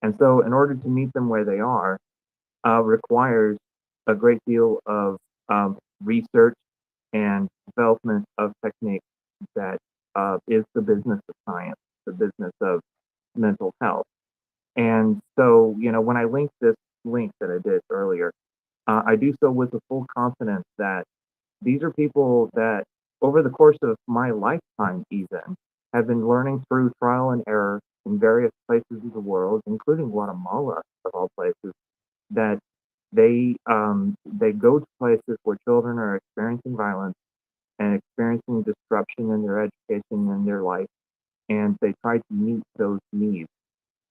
And so in order to meet them where they are, requires a great deal of research and development of techniques that is the business of science, the business of mental health. And so, when I link this link that I did earlier, I do so with the full confidence that these are people that over the course of my lifetime even have been learning through trial and error in various places of the world, including Guatemala of all places, that they go to places where children are experiencing violence and experiencing disruption in their education and their life, and they try to meet those needs.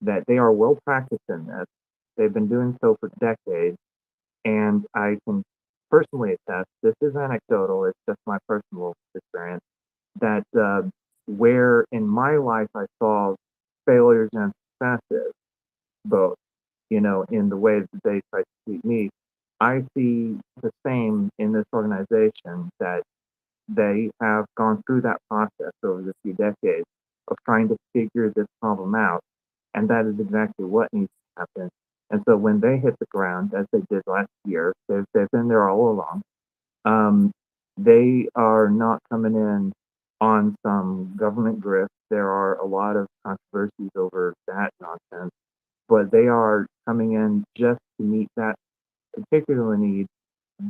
That they are well practiced in this. They've been doing so for decades, and I can personally attest, this is anecdotal, it's just my personal experience, that where in my life I saw failures and successes, both, in the way that they try to treat me, I see the same in this organization, that they have gone through that process over the few decades of trying to figure this problem out, and that is exactly what needs to happen. And so when they hit the ground, as they did last year, they've been there all along. They are not coming in on some government grift. There are a lot of controversies over that nonsense, but they are coming in just to meet that particular need.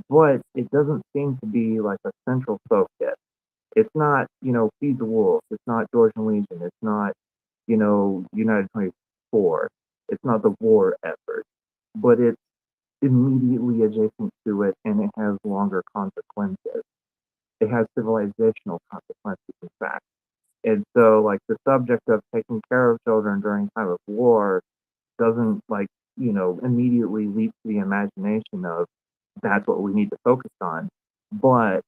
But it doesn't seem to be like a central focus. It's not, Feed the Wolves. It's not Georgian Legion. It's not, United 24. It's not the war effort, but it's immediately adjacent to it, and it has longer consequences. It has civilizational consequences, in fact. And so, like, the subject of taking care of children during time of war doesn't, immediately leap to the imagination of that's what we need to focus on. But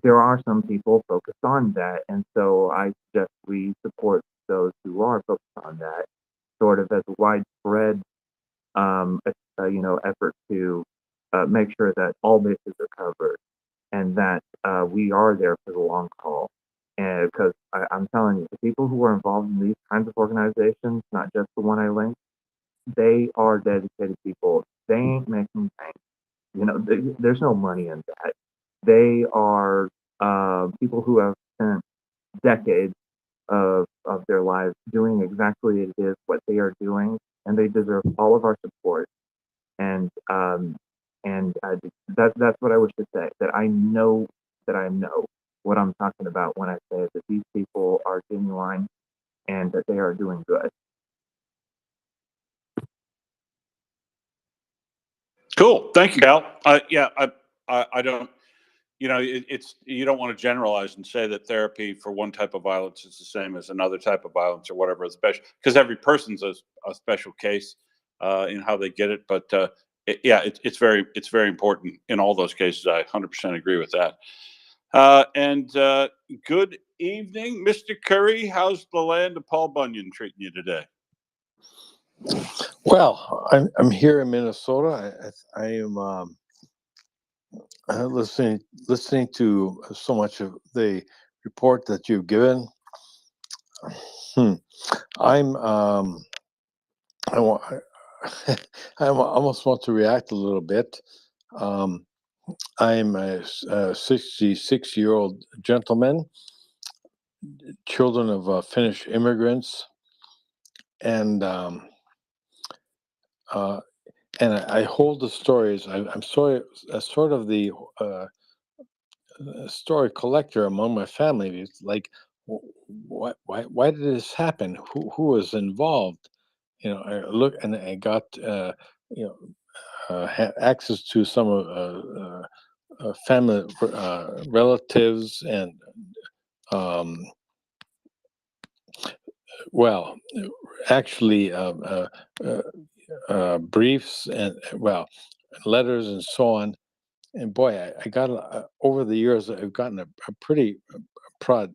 there are some people focused on that, and so I suggest we support those who are focused on that, sort of as a widespread, effort to make sure that all bases are covered and that we are there for the long haul. And because I'm telling you, the people who are involved in these kinds of organizations, not just the one I linked, they are dedicated people. They ain't making bank. There's no money in that. They are people who have spent decades of their lives doing exactly it is what they are doing, and they deserve all of our support. And that's what I wish to say. That I know what I'm talking about when I say that these people are genuine and that they are doing good. Cool. Thank you, Cal. I don't, it's, you don't want to generalize and say that therapy for one type of violence is the same as another type of violence or whatever is special, because every person's a special case in how they get it. But it's very important in all those cases. I 100% agree with that. And good evening, Mr. Curry. How's the land of Paul Bunyan treating you today? Well, I'm here in Minnesota. I am listening to so much of the report that you've given. I almost want to react a little bit. I'm a 66-year-old gentleman, children of Finnish immigrants, and I hold the stories. I'm sort of the story collector among my family. It's like, why did this happen? Who was involved? I look and I got had access to some of family relatives and well, actually briefs and letters and so on. And boy, I got over the years, I've gotten a pretty broad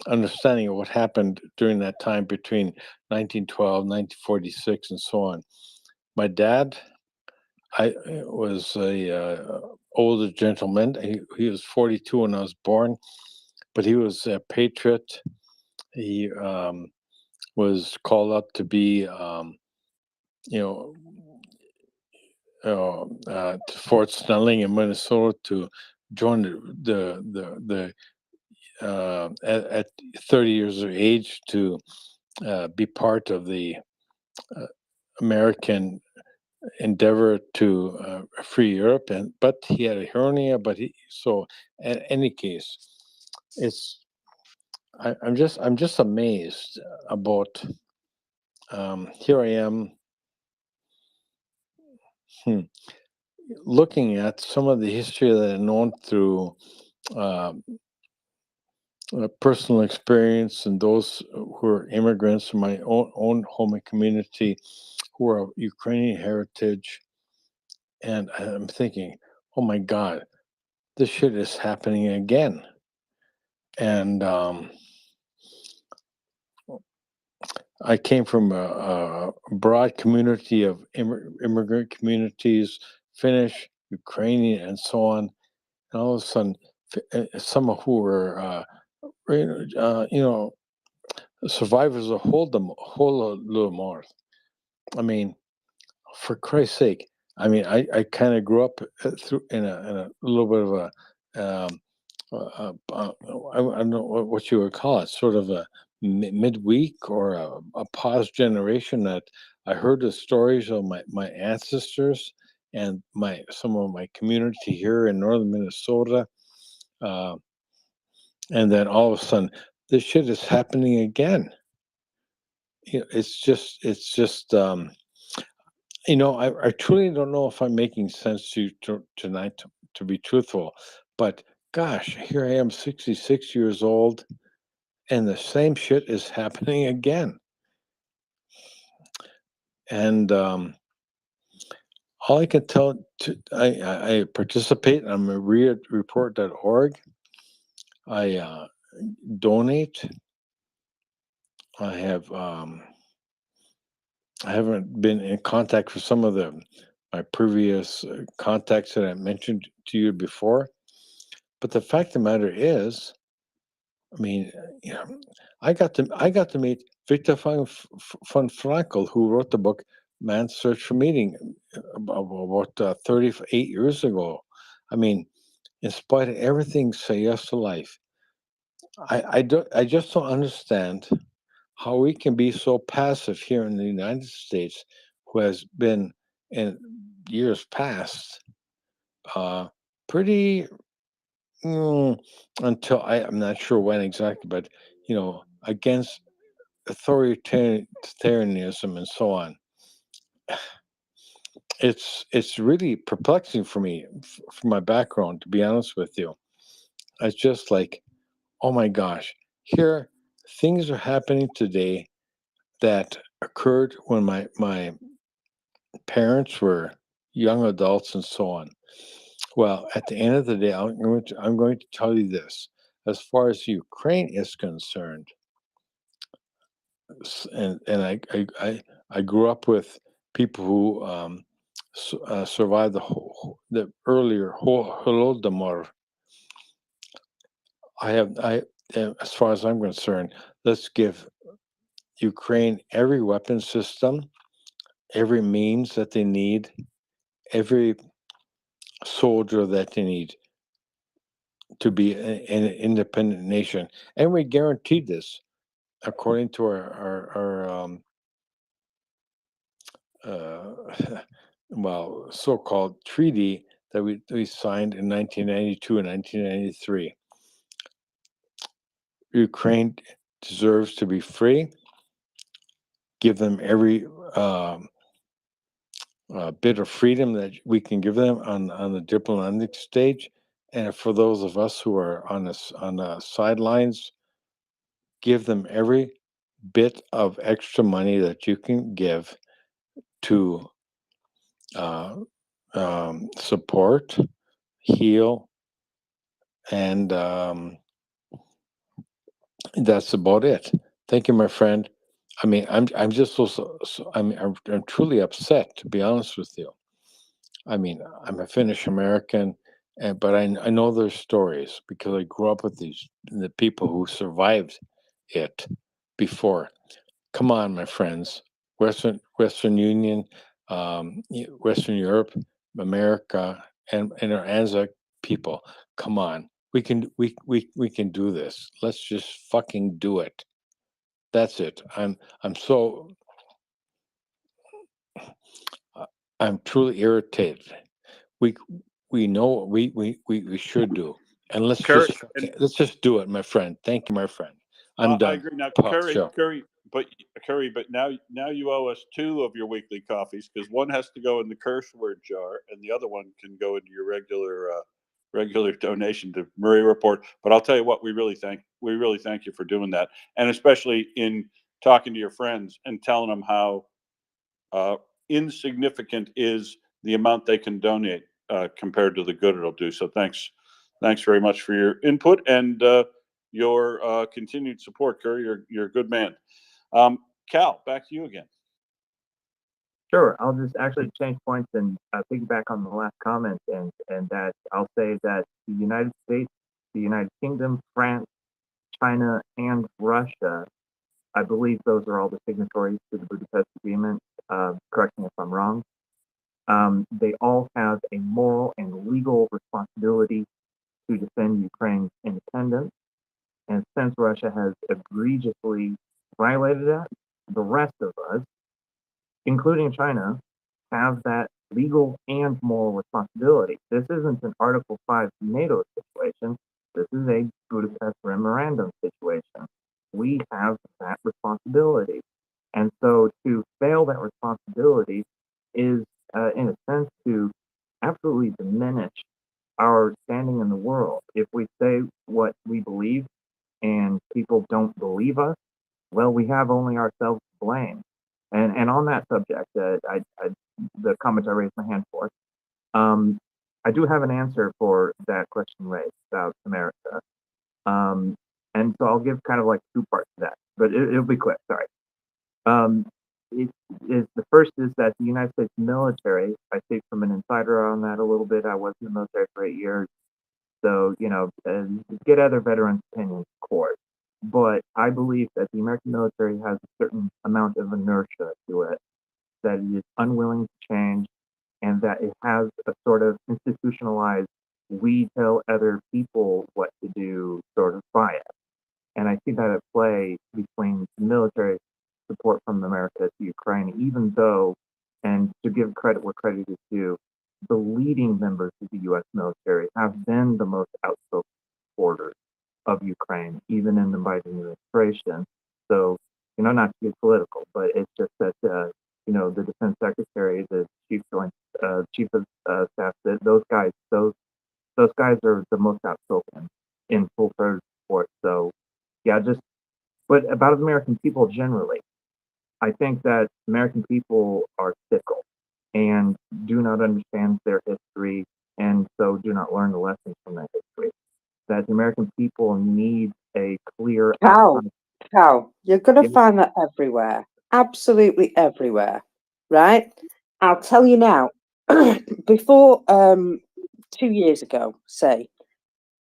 understanding of what happened during that time between 1912, 1946, and so on. My dad, I was a older gentleman. He was 42 when I was born, but he was a patriot. He was called up to be, to Fort Snelling in Minnesota to join at 30 years of age to be part of the American endeavor to free Europe. But he had a hernia. So in any case, I'm just amazed about. Here I am. Looking at some of the history that I've known through personal experience and those who are immigrants from my own home and community who are of Ukrainian heritage. And I'm thinking, oh my God, this shit is happening again. And I came from a broad community of immigrant communities, Finnish, Ukrainian, and so on. And all of a sudden, some who were, survivors of Holodomor. I mean, for Christ's sake, I mean, I kind of grew up through in a little bit of I don't know what you would call it, sort of a midweek or a pause generation that I heard the stories of my ancestors and some of my community here in northern Minnesota, and then all of a sudden this shit is happening again. It's just I truly don't know if I'm making sense to you tonight, to be truthful, but gosh, here I am, 66 years old, and the same shit is happening again. And all I can tell, I participate on MriyaReport.org. I donate. I haven't been in contact with some of my previous contacts that I mentioned to you before. But the fact of the matter is, I mean, I got to meet Viktor von Frankl, who wrote the book Man's Search for Meaning about 38 years ago. I mean, in spite of everything, say yes to life. I just don't understand how we can be so passive here in the United States, who has been in years past pretty until I'm not sure when exactly, but against authoritarianism and so on. It's really perplexing for me, from my background, to be honest with you. It's just like, oh my gosh, here things are happening today that occurred when my parents were young adults and so on. Well, at the end of the day, I'm going to tell you this. As far as Ukraine is concerned, and I grew up with people who survived the earlier Holodomor. As far as I'm concerned, let's give Ukraine every weapon system, every means that they need, every soldier that they need to be an independent nation, and we guaranteed this according to our so-called treaty that we signed in 1992 and 1993. Ukraine deserves to be free. Give them every bit of freedom that we can give them on the diplomatic stage, and for those of us who are on the sidelines, give them every bit of extra money that you can give to support, heal, and that's about it. Thank you, my friend. I mean, I'm just I'm truly upset, to be honest with you. I mean, I'm a Finnish American, but I know their stories because I grew up with the people who survived it before. Come on, my friends. Western Union, Western Europe, America, and our Anzac people. Come on, we can do this. Let's just fucking do it. That's it. I'm truly irritated. We know what we should do, and let's just do it, my friend. Thank you, my friend. I'm done. I agree. Now, Sure. Curry, but now you owe us 2 of your weekly coffees, because one has to go in the curse word jar, and the other one can go into your regular donation to MriyaReport. But I'll tell you what, we really thank you for doing that, and especially in talking to your friends and telling them how insignificant is the amount they can donate compared to the good it'll do. So thanks very much for your input and your continued support, Curry. You're a good man. Cal, back to you again. Sure, I'll just actually change points and piggyback on the last comment, and that I'll say that the United States the United Kingdom, France, China, and Russia. I believe those are all the signatories to the Budapest Agreement. Correct me if I'm wrong. They all have a moral and legal responsibility to defend Ukraine's independence. And since Russia has egregiously violated that, the rest of us, including China, have that legal and moral responsibility. This isn't an Article 5 NATO situation. This is a Budapest Memorandum situation. We have that responsibility. And so to fail that responsibility is, in a sense, to absolutely diminish our standing in the world. If we say what we believe and people don't believe us, well, we have only ourselves to blame. And on that subject, the comment I raised my hand for, I do have an answer for that question raised about America. And so I'll give kind of like two parts to that, but it'll be quick, sorry. The first is that the United States military, I speak from an insider on that a little bit. I was in the military for 8 years. So, get other veterans' opinions, of course. But I believe that the American military has a certain amount of inertia to it, that it is unwilling to change, and that it has a sort of institutionalized, we tell other people what to do sort of bias. And I see that at play between military support from America to Ukraine, even though, and to give credit where credit is due, the leading members of the U.S. military have been the most outspoken supporters of Ukraine, even in the Biden administration. So, not to get political, but it's just that, the defense secretary, the chief of staff, those guys are the most outspoken in full-throated support. So, but about American people generally, I think that American people are fickle and do not understand their history, and so do not learn the lessons from that history. That the American people need a clear Cal, you're going to Yeah. find that everywhere, absolutely everywhere, right? I'll tell you now. Before 2 years ago, say,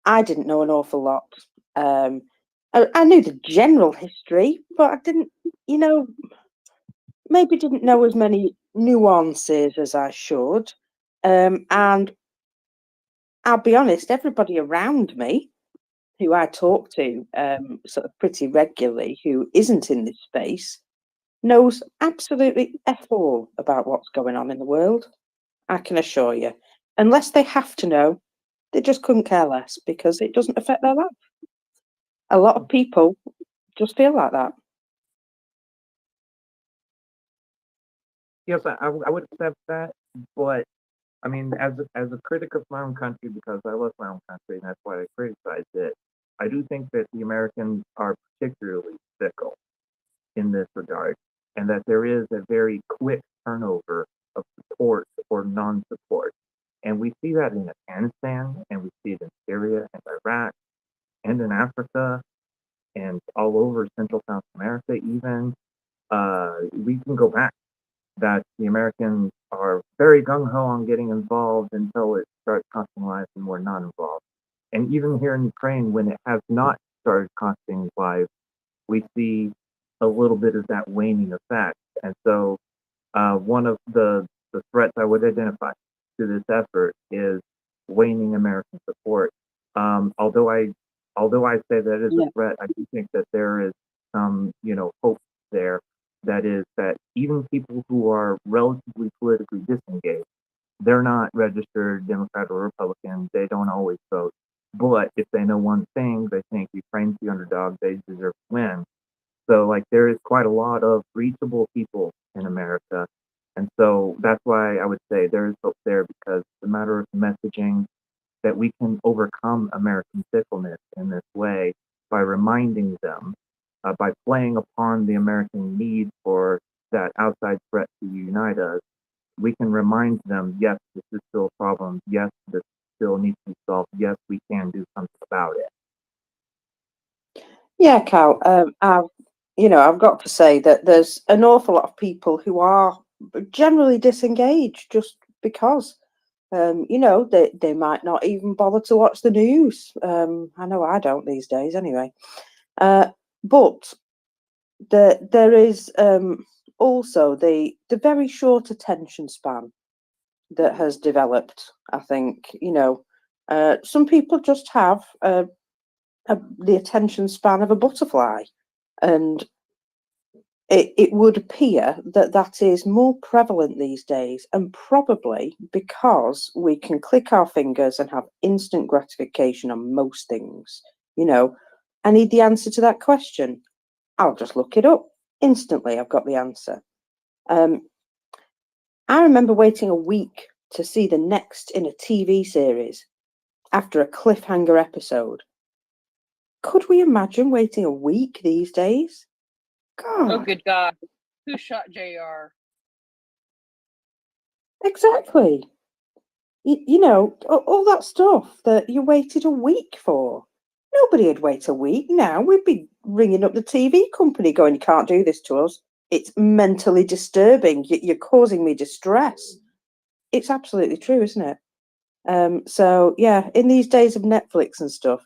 I didn't know an awful lot. I knew the general history, but I didn't, maybe didn't know as many nuances as I should. And I'll be honest, everybody around me who I talk to sort of pretty regularly, who isn't in this space, knows absolutely F all about what's going on in the world. I can assure you. Unless they have to know, they just couldn't care less because it doesn't affect their life. A lot of people just feel like that. Yes, I would accept that, but I mean, as a critic of my own country, because I love my own country, and that's why I criticize it, I do think that the Americans are particularly fickle in this regard, and that there is a very quick turnover of support or non-support. And we see that in Afghanistan, and we see it in Syria and Iraq, and in Africa, and all over Central South America even. We can go back that the Americans are very gung-ho on getting involved until it starts costing lives and we're not involved. And even here in Ukraine, when it has not started costing lives, we see a little bit of that waning effect. And so one of the threats I would identify to this effort is waning American support. Although I say that is a threat, I do think that there is some, hope there. That is that even people who are relatively politically disengaged, they're not registered Democrat or Republican. They don't always vote. But if they know one thing, they think Ukraine's the underdog, they deserve to win. So there is quite a lot of reachable people in America. And so that's why I would say there is hope there, because it's a matter of messaging that we can overcome American fickleness in this way by reminding them, by playing upon the American need for that outside threat to unite us. We can remind them, yes, this is still a problem. Yes, this still needs to be solved. Yes, we can do something about it. Yeah, Cal. I've got to say that there's an awful lot of people who are generally disengaged just because You know, they might not even bother to watch the news. I know I don't these days anyway. But there is also the very short attention span that has developed. I think, you know, some people just have the attention span of a butterfly, and it would appear that that is more prevalent these days, and probably because we can click our fingers and have instant gratification on most things. You know, I need the answer to that question. I'll just look it up. Instantly, I've got the answer. I remember waiting a week to see the next in a TV series after a cliffhanger episode. Could we imagine waiting a week these days? Oh, God, good God. Who shot JR? exactly. You know, all that stuff that you waited a week for. Nobody would wait a week now. We'd be ringing up the TV company going, you can't do this to us. It's mentally disturbing. You're causing me distress. It's absolutely true, isn't it? So, yeah, in these days of Netflix and stuff,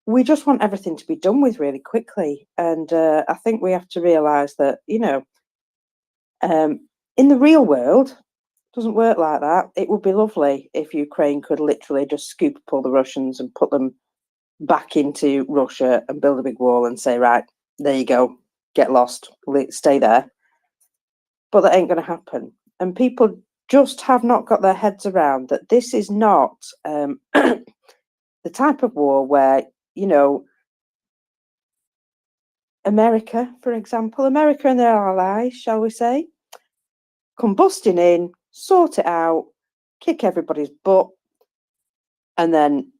we just want everything to be done with really quickly. And I think we have to realise that, you know, in the real world, it doesn't work like that. It would be lovely if Ukraine could literally just scoop up all the Russians and put them back into Russia and build a big wall and say, right, there you go, get lost, stay there. But that ain't going to happen. And people just have not got their heads around that this is not the type of war where, you know, America, for example, America and their allies, shall we say, come busting in, sort it out, kick everybody's butt, and then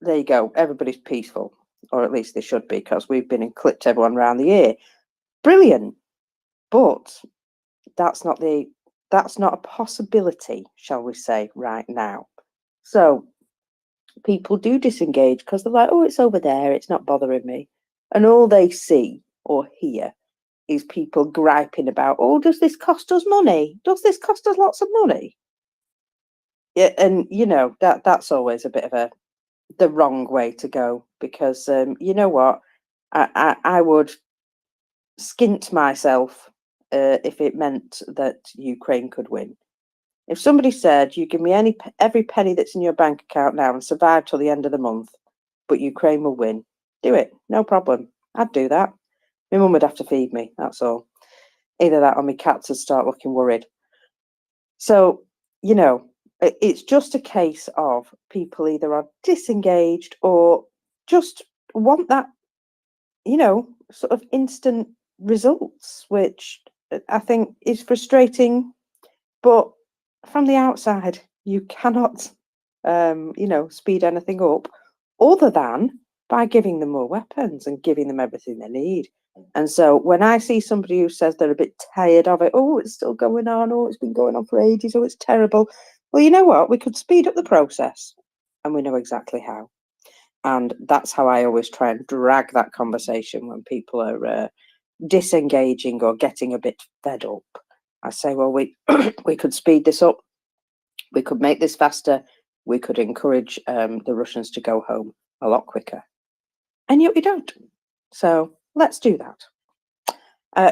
there you go, everybody's peaceful, or at least they should be, because we've been and clipped everyone around the ear. Brilliant, but that's not a possibility, shall we say, right now. So people do disengage because they're like, oh, it's over there, it's not bothering me, and all they see or hear is people griping about, oh, does this cost us money? Does this cost us lots of money? Yeah, and you know that's always a bit of the wrong way to go, because you know what, I would skint myself if it meant that Ukraine could win. If somebody said, you give me every penny that's in your bank account now and survive till the end of the month, but Ukraine will win, do it, no problem. I'd do that. My mum would have to feed me, that's all. Either that or my cats would start looking worried. So, you know, it's just a case of people either are disengaged or just want that, you know, sort of instant results, which I think is frustrating. But from the outside, you cannot, you know, speed anything up other than by giving them more weapons and giving them everything they need. And so when I see somebody who says they're a bit tired of it, oh, it's still going on, oh, it's been going on for ages, oh, it's terrible. Well, you know what? We could speed up the process, and we know exactly how. And that's how I always try and drag that conversation when people are disengaging or getting a bit fed up. I say, well, we could speed this up. We could make this faster. We could encourage the Russians to go home a lot quicker. And yet we don't. So let's do that.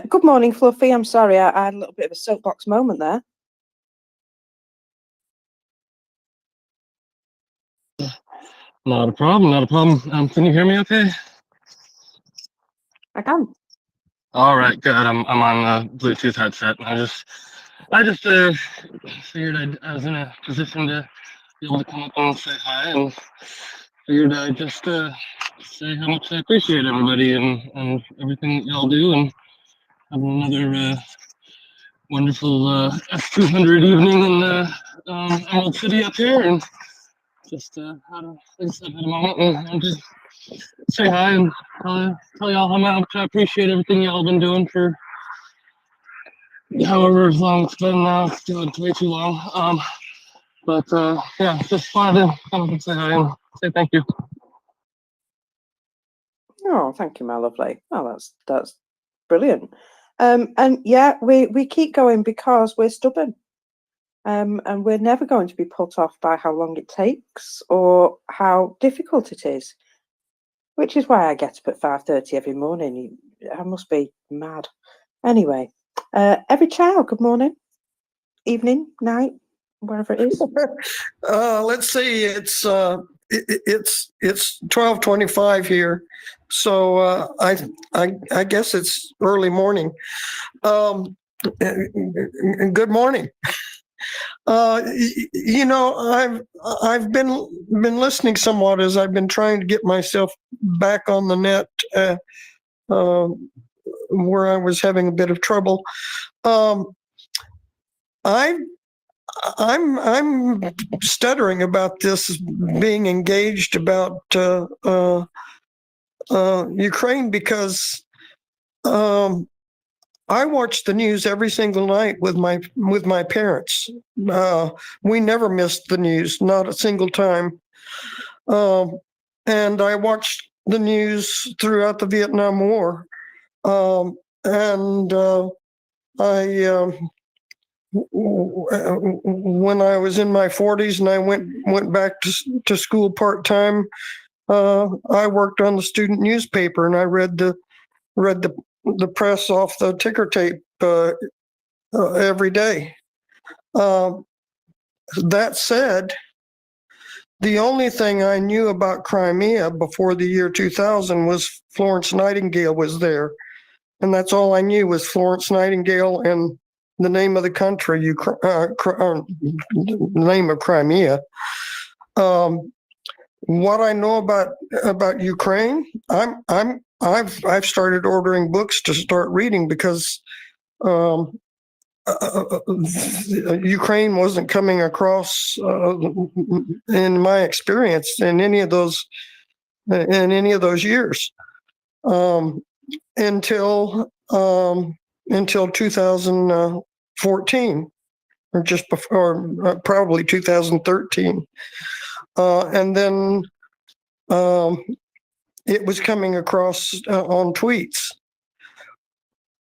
Good morning, Fluffy. I'm sorry, I had a little bit of a soapbox moment there. Not a problem, not a problem. Can you hear me okay? I can. All right, good. I'm on a Bluetooth headset. I just figured I was in a position to be able to come up and say hi, and figured I'd just say how much I appreciate everybody and everything that y'all do, and have another wonderful S200 evening in Emerald City up here, and just had a moment and just say hi and tell y'all how much I appreciate everything y'all been doing for however long it's been now. It's way too long. But yeah, just wanted to come up and say hi and say thank you. Oh, thank you, my lovely. Oh, that's brilliant. And yeah, we keep going because we're stubborn. And we're never going to be put off by how long it takes or how difficult it is, which is why I get up at 5:30 every morning. I must be mad. Anyway, every child, good morning, evening, night, wherever it is. Let's see, it's 12:25 here, so I guess it's early morning. Good morning. You know, I've been listening somewhat as I've been trying to get myself back on the net, where I was having a bit of trouble. I'm stuttering about this being engaged about Ukraine because I watch the news every single night with my parents. We never missed the news, not a single time. And I watched the news throughout the Vietnam War. When I was in my 40s and I went back to school part-time, I worked on the student newspaper and I read the press off the ticker tape every day. That said, the only thing I knew about Crimea before the year 2000 was Florence Nightingale was there. And that's all I knew was Florence Nightingale and the name of the country, the name of Crimea. What I know about Ukraine, I've started ordering books to start reading because Ukraine wasn't coming across, in my experience, in any of those years, until 2014, or just before, probably 2013, and then it was coming across on tweets.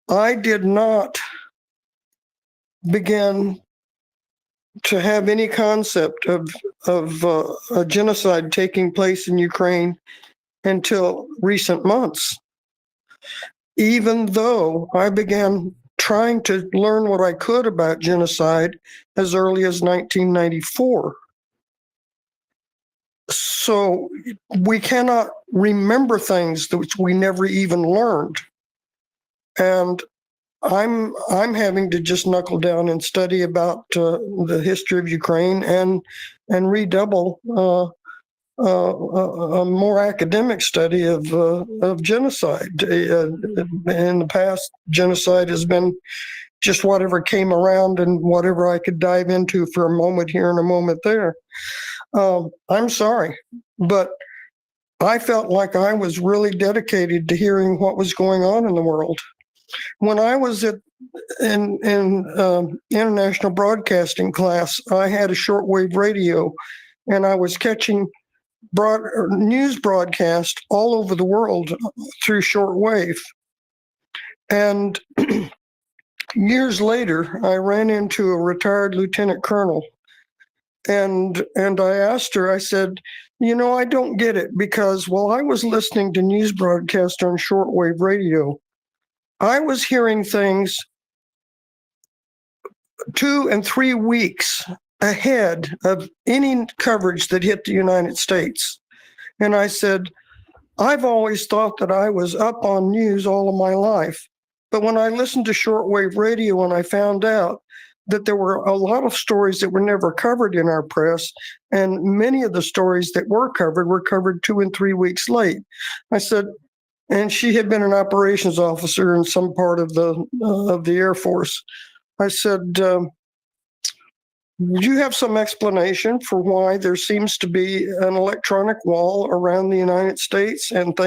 I did not begin to have any concept of a genocide taking place in Ukraine until recent months, even though I began trying to learn what I could about genocide as early as 1994. So we cannot remember things which we never even learned. And I'm having to just knuckle down and study about the history of Ukraine and redouble a more academic study of genocide. In the past, genocide has been just whatever came around and whatever I could dive into for a moment here and a moment there. I'm sorry, but I felt like I was really dedicated to hearing what was going on in the world. When I was in international broadcasting class, I had a shortwave radio, and I was catching news broadcast all over the world through shortwave. And years later, I ran into a retired lieutenant colonel, and I asked her, I said, you know, I don't get it, because while I was listening to news broadcast on shortwave radio, I was hearing things 2 and 3 weeks ahead of any coverage that hit the United States. And I said, I've always thought that I was up on news all of my life. But when I listened to shortwave radio and I found out that there were a lot of stories that were never covered in our press, and many of the stories that were covered 2 and 3 weeks late. I said, and she had been an operations officer in some part of the Air Force. I said, do you have some explanation for why there seems to be an electronic wall around the United States, and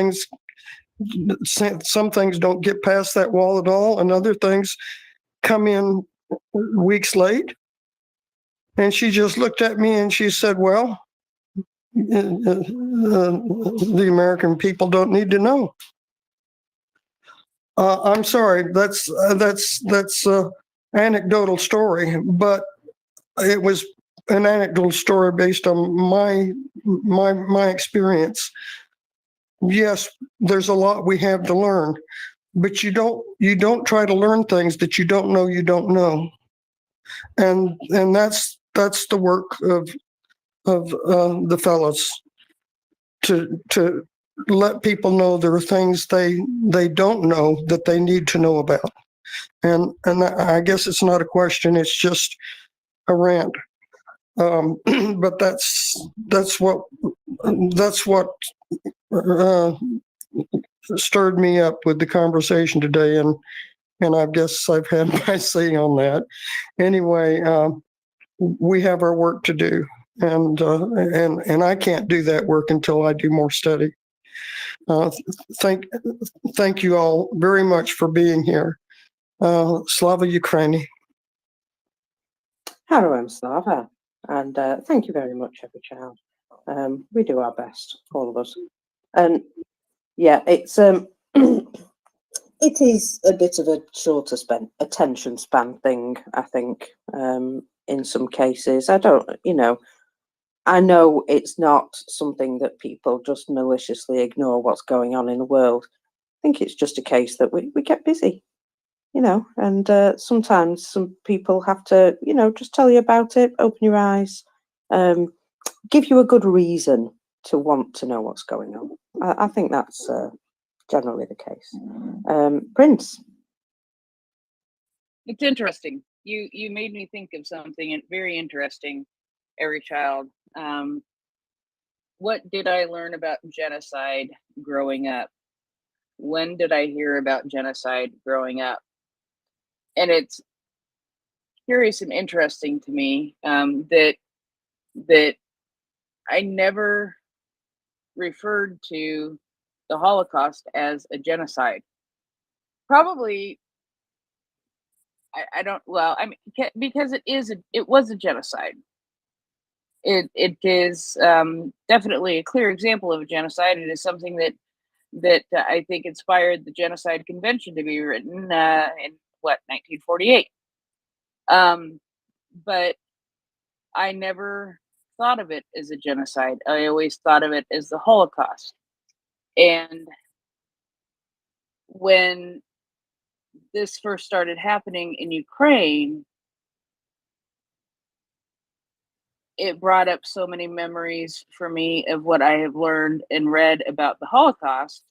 some things don't get past that wall at all, and other things come in weeks late? And she just looked at me and she said, well, the American people don't need to know. I'm sorry, that's anecdotal story, but it was an anecdotal story based on my experience. Yes, there's a lot we have to learn, but you don't try to learn things that you don't know, and that's the work of the fellows to let people know there are things they don't know that they need to know about, and I guess it's not a question, it's just a rant. But that's what stirred me up with the conversation today, and I guess I've had my say on that. Anyway, we have our work to do, and I can't do that work until I do more study. Thank you all very much for being here. Slava Ukraini. Heroem Slava, and thank you very much, every child. We do our best, all of us. And yeah, it's it is a bit of a shorter attention span thing, I think, in some cases. I don't, I know it's not something that people just maliciously ignore what's going on in the world. I think it's just a case that we get busy, and sometimes some people have to, just tell you about it, open your eyes, give you a good reason to want to know what's going on. I think that's generally the case. Prince. It's interesting. You made me think of something very interesting, every child. What did I learn about genocide growing up? When did I hear about genocide growing up? And it's curious and interesting to me that I never referred to the Holocaust as a genocide. Probably, I don't. Well, I mean, because it was a genocide. It is definitely a clear example of a genocide. It is something that I think inspired the Genocide Convention to be written in 1948. But I never thought of it as a genocide. I always thought of it as the Holocaust. And when this first started happening in Ukraine, it brought up so many memories for me of what I have learned and read about the Holocaust.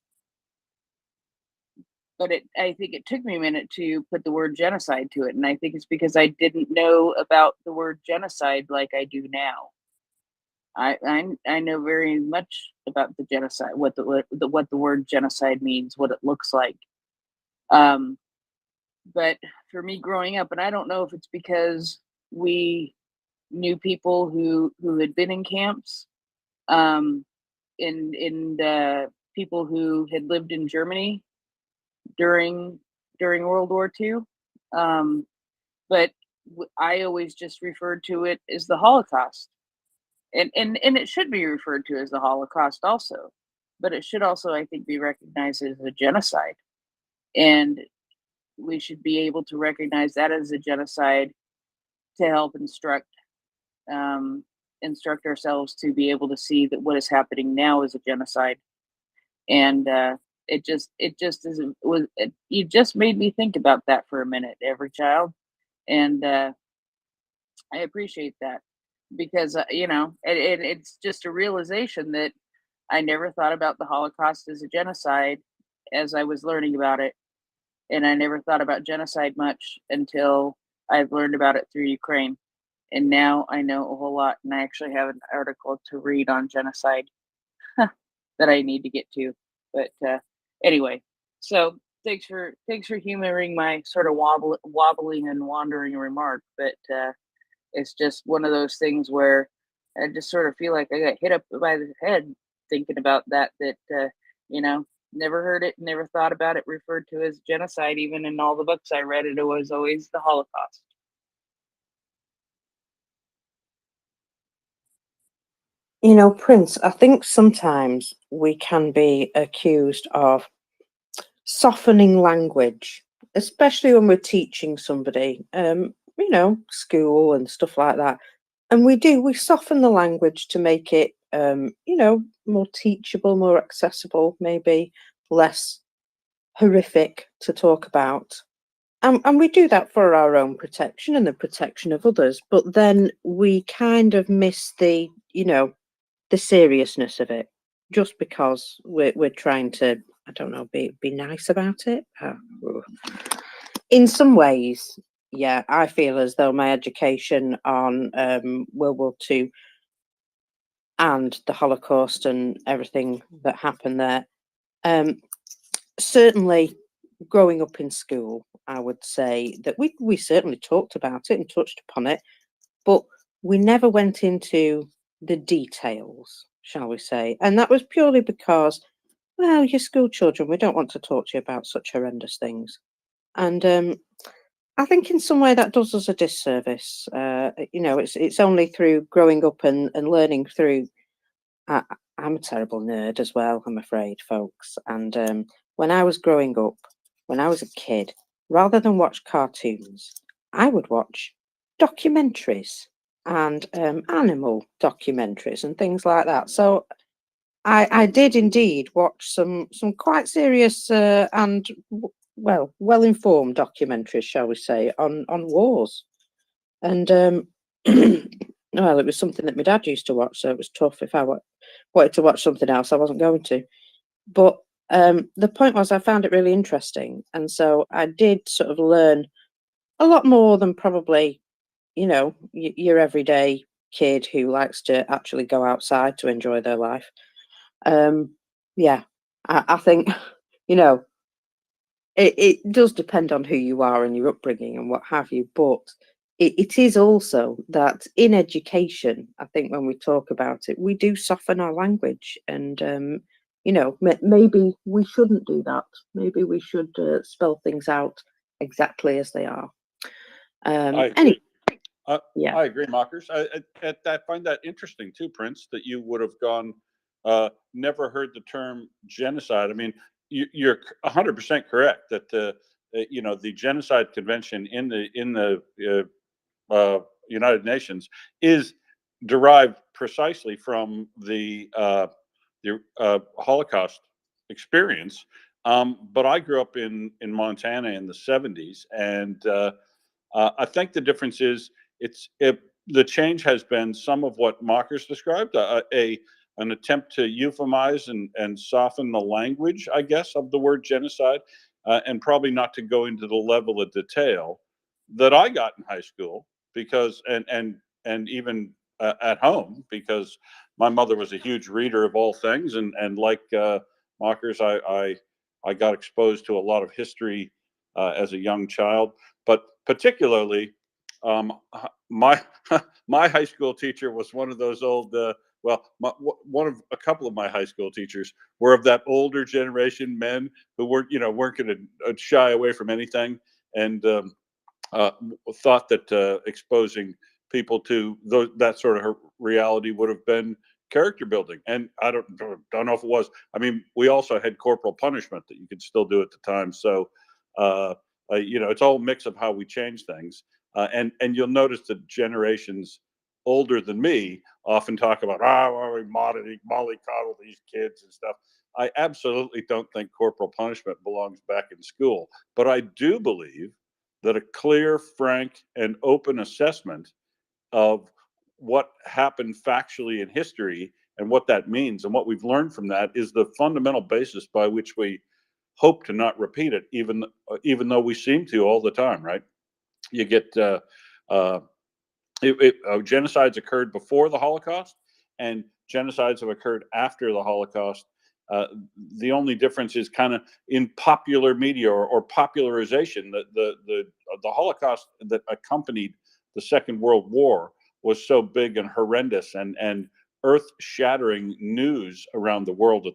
But I think it took me a minute to put the word genocide to it. And I think it's because I didn't know about the word genocide like I do now. I know very much about the genocide, what the word genocide means, what it looks like. But for me growing up, and I don't know if it's because we knew people who had been in camps, in people who had lived in Germany during World War II. But I always just referred to it as the Holocaust. And it should be referred to as the Holocaust also, but it should also, I think, be recognized as a genocide. And we should be able to recognize that as a genocide to help instruct ourselves to be able to see that what is happening now is a genocide. And you just made me think about that for a minute, every child. And I appreciate that, because it's just a realization that I never thought about the Holocaust as a genocide as I was learning about it, and I never thought about genocide much until I've learned about it through Ukraine, and now I know a whole lot, and I actually have an article to read on genocide that I need to get to. But anyway, so thanks for humoring my sort of wobbling and wandering remark, but it's just one of those things where I just sort of feel like I got hit up by the head thinking about that never heard it, never thought about it referred to as genocide. Even in all the books I read, it was always the Holocaust. Prince, I think sometimes we can be accused of softening language, especially when we're teaching somebody. school and stuff like that. And we soften the language to make it, more teachable, more accessible, maybe less horrific to talk about. And we do that for our own protection and the protection of others. But then we kind of miss the seriousness of it, just because we're trying to, I don't know, be nice about it. In some ways, yeah, I feel as though my education on World War II and the Holocaust and everything that happened there, certainly growing up in school, I would say that we certainly talked about it and touched upon it, but we never went into the details, shall we say. And that was purely because, well, you're school children, we don't want to talk to you about such horrendous things. And I think in some way that does us a disservice. It's only through growing up and learning through. I'm a terrible nerd as well, I'm afraid, folks. And when I was growing up, when I was a kid, rather than watch cartoons, I would watch documentaries and animal documentaries and things like that. So I did indeed watch some quite serious and well-informed documentaries, shall we say, on wars. And well, it was something that my dad used to watch, so it was tough. If I wanted to watch something else, I wasn't going to. But the point was, I found it really interesting, and so I did sort of learn a lot more than probably, your everyday kid who likes to actually go outside to enjoy their life. Yeah, I think, it does depend on who you are and your upbringing and what have you, but it is also that in education, I think when we talk about it, we do soften our language, and maybe we shouldn't do that. Maybe we should spell things out exactly as they are. I agree. Anyway, yeah. I agree, Mockers. I find that interesting too, Prince, that you would have gone, never heard the term genocide. I mean, you're 100% correct that the Genocide Convention in the United Nations is derived precisely from the Holocaust experience. But I grew up in Montana in the 70s, and I think the difference is the change has been some of what Mockers described, an attempt to euphemize and soften the language, I guess, of the word genocide, and probably not to go into the level of detail that I got in high school, because and even at home, because my mother was a huge reader of all things, and like Mockers, I got exposed to a lot of history as a young child, but particularly my my high school teacher was one of those old one of a couple of my high school teachers were of that older generation men who weren't going to shy away from anything, and thought that exposing people to that sort of reality would have been character building. And I don't know if it was. I mean, we also had corporal punishment that you could still do at the time. So it's all a mix of how we change things. And you'll notice that generations older than me often talk about, well, we mollycoddle these kids and stuff. I absolutely don't think corporal punishment belongs back in school, but I do believe that a clear, frank, and open assessment of what happened factually in history and what that means and what we've learned from that is the fundamental basis by which we hope to not repeat it, even though we seem to all the time, right? You get genocides occurred before the Holocaust, and genocides have occurred after the Holocaust. The only difference is kind of in popular media or popularization. The Holocaust that accompanied the Second World War was so big and horrendous and earth-shattering news around the world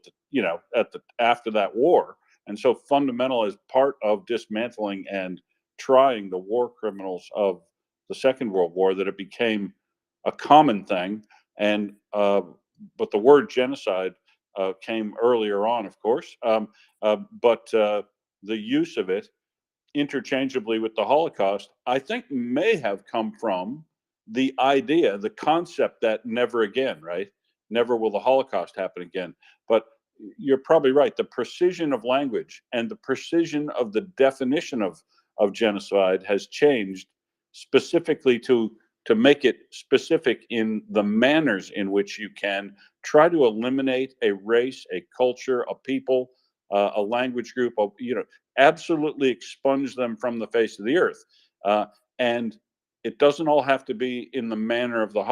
after that war, and so fundamental as part of dismantling and trying the war criminals of the Second World War that it became a common thing. And but the word genocide came earlier on, of course, but the use of it interchangeably with the Holocaust, I think may have come from the idea, the concept that never again, right? Never will the Holocaust happen again. But you're probably right. The precision of language and the precision of the definition of genocide has changed specifically to make it specific in the manners in which you can try to eliminate a race, a culture, a people, a language group, absolutely expunge them from the face of the earth. And it doesn't all have to be in the manner of the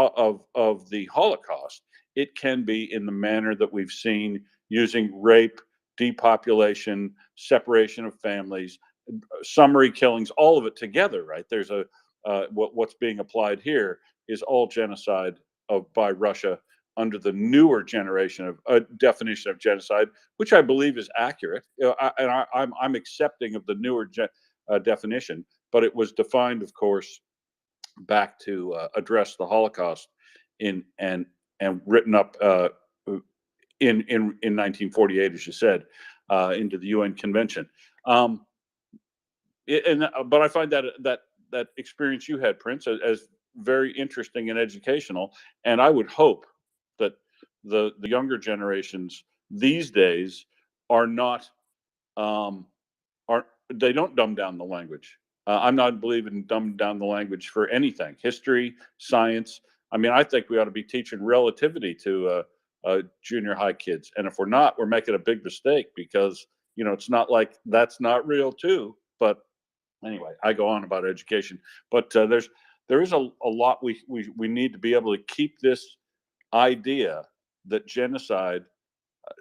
Holocaust. It can be in the manner that we've seen using rape, depopulation, separation of families, summary killings, all of it together, right? There's what's being applied here is all genocide by Russia under the newer generation of definition of genocide, which I believe is accurate. I'm accepting of the newer definition, but it was defined, of course, back to address the Holocaust and written up in 1948, as you said, into the UN Convention. But I find that experience you had, Prince, as very interesting and educational, and I would hope that the younger generations these days are not they don't dumb down the language. I'm not believing dumb down the language for anything. History, science. I mean, I think we ought to be teaching relativity to junior high kids, and if we're not, we're making a big mistake because it's not like that's not real too. But anyway, I go on about education, but there is a lot we need to be able to keep this idea that genocide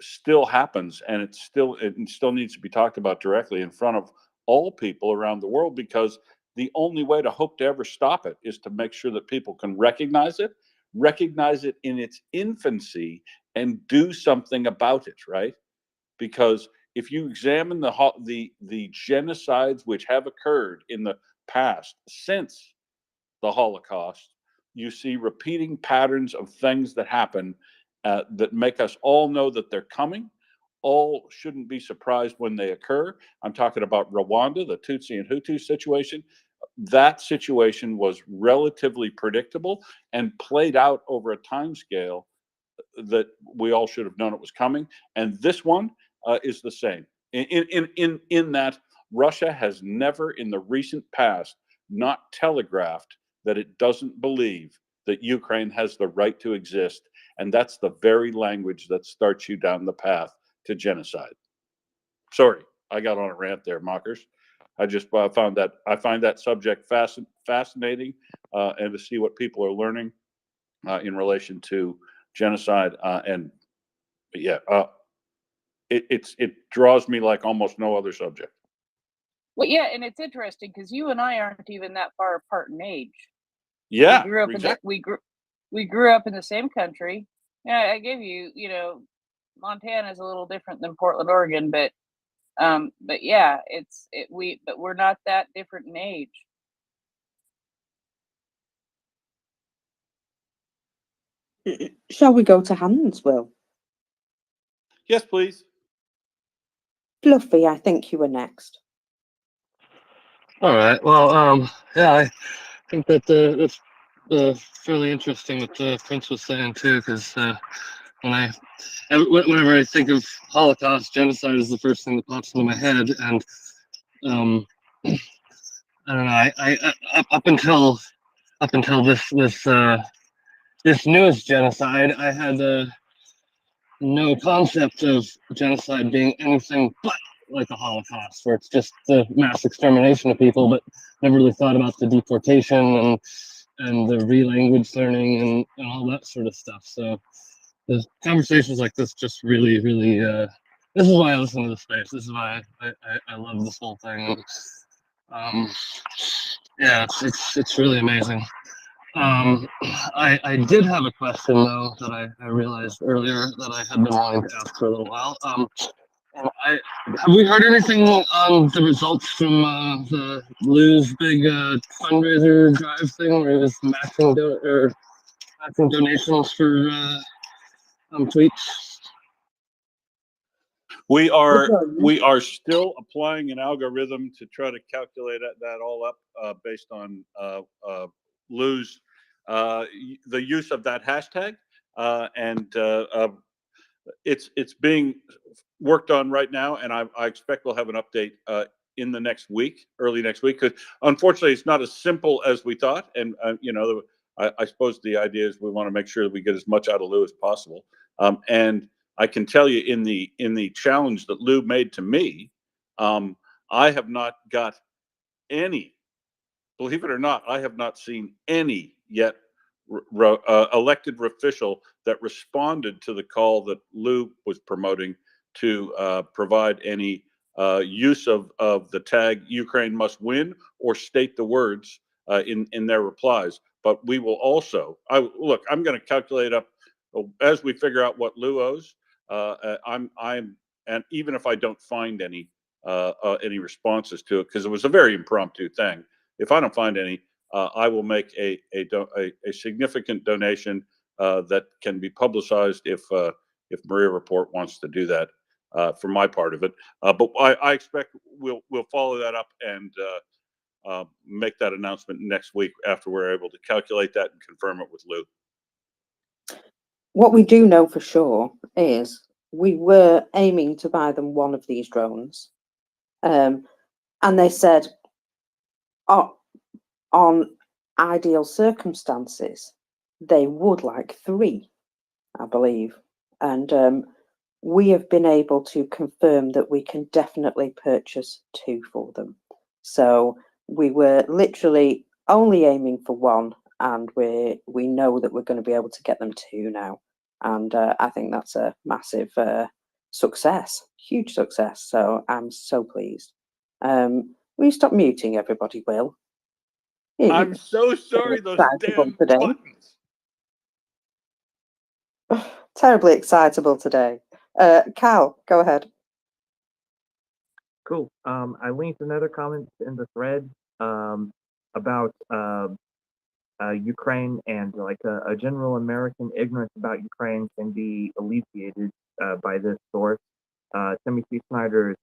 still happens, and it still needs to be talked about directly in front of all people around the world, because the only way to hope to ever stop it is to make sure that people can recognize it in its infancy, and do something about it, right? Because if you examine the genocides which have occurred in the past since the Holocaust, you see repeating patterns of things that happen that make us all know that they're coming. All shouldn't be surprised when they occur. I'm talking about Rwanda, the Tutsi and Hutu situation. That situation was relatively predictable and played out over a time scale that we all should have known it was coming. And this one is the same. In that Russia has never in the recent past not telegraphed that it doesn't believe that Ukraine has the right to exist. And that's the very language that starts you down the path to genocide. Sorry, I got on a rant there, mockers. I just find that subject fascinating, and to see what people are learning in relation to genocide, it draws me like almost no other subject. Well, yeah, and it's interesting because you and I aren't even that far apart in age. Yeah, we grew up exactly. we grew up in the same country. Yeah, I gave you, Montana is a little different than Portland, Oregon, but yeah, but we're not that different in age. Shall we go to hands, Will? Yes, please. Fluffy, I think you were next. All right. Well, yeah, I think that that's fairly interesting what Prince was saying too, because whenever I think of Holocaust, genocide is the first thing that pops into my head, and I don't know. I up until this newest genocide, I had no concept of genocide being anything but like a Holocaust, where it's just the mass extermination of people, but never really thought about the deportation and the re-language learning and all that sort of stuff. So the conversations like this just really, really, this is why I listen to the space. This is why I love this whole thing. Yeah, it's really amazing. I did have a question though that I realized earlier that I had been wanting to ask for a little while. Have we heard anything on the results from the Lou's big fundraiser drive thing where he was matching donations for tweets? We are Good. still applying an algorithm to try to calculate that all up based on Lou's the use of that hashtag, and it's being worked on right now, and I expect we'll have an update in the next week, early next week, because unfortunately it's not as simple as we thought, and I suppose the idea is we want to make sure that we get as much out of Lou as possible, and I can tell you in the challenge that Lou made to me, I have not got any, believe it or not, I have not seen any yet elected official that responded to the call that Lou was promoting to provide any use of the tag Ukraine must win or state the words in their replies. But we will also, look, I'm going to calculate up as we figure out what Lou owes. And even if I don't find any responses to it, because it was a very impromptu thing, if I don't find any, I will make a significant donation that can be publicized if MriyaReport wants to do that for my part of it. But I expect we'll follow that up and make that announcement next week after we're able to calculate that and confirm it with Lou. What we do know for sure is we were aiming to buy them one of these drones, and they said, on ideal circumstances, they would like 3, I believe. And we have been able to confirm that we can definitely purchase 2 for them. So we were literally only aiming for 1, and we know that we're going to be able to get them 2 now. And I think that's a massive success, huge success. So I'm so pleased. Will you stop muting everybody, Will? I'm so sorry, those damn today. buttons. Terribly excitable today. Cal, go ahead. Cool. I linked another comment in the thread about Ukraine, and like a general American ignorance about Ukraine can be alleviated by this source. Timothy Snyder's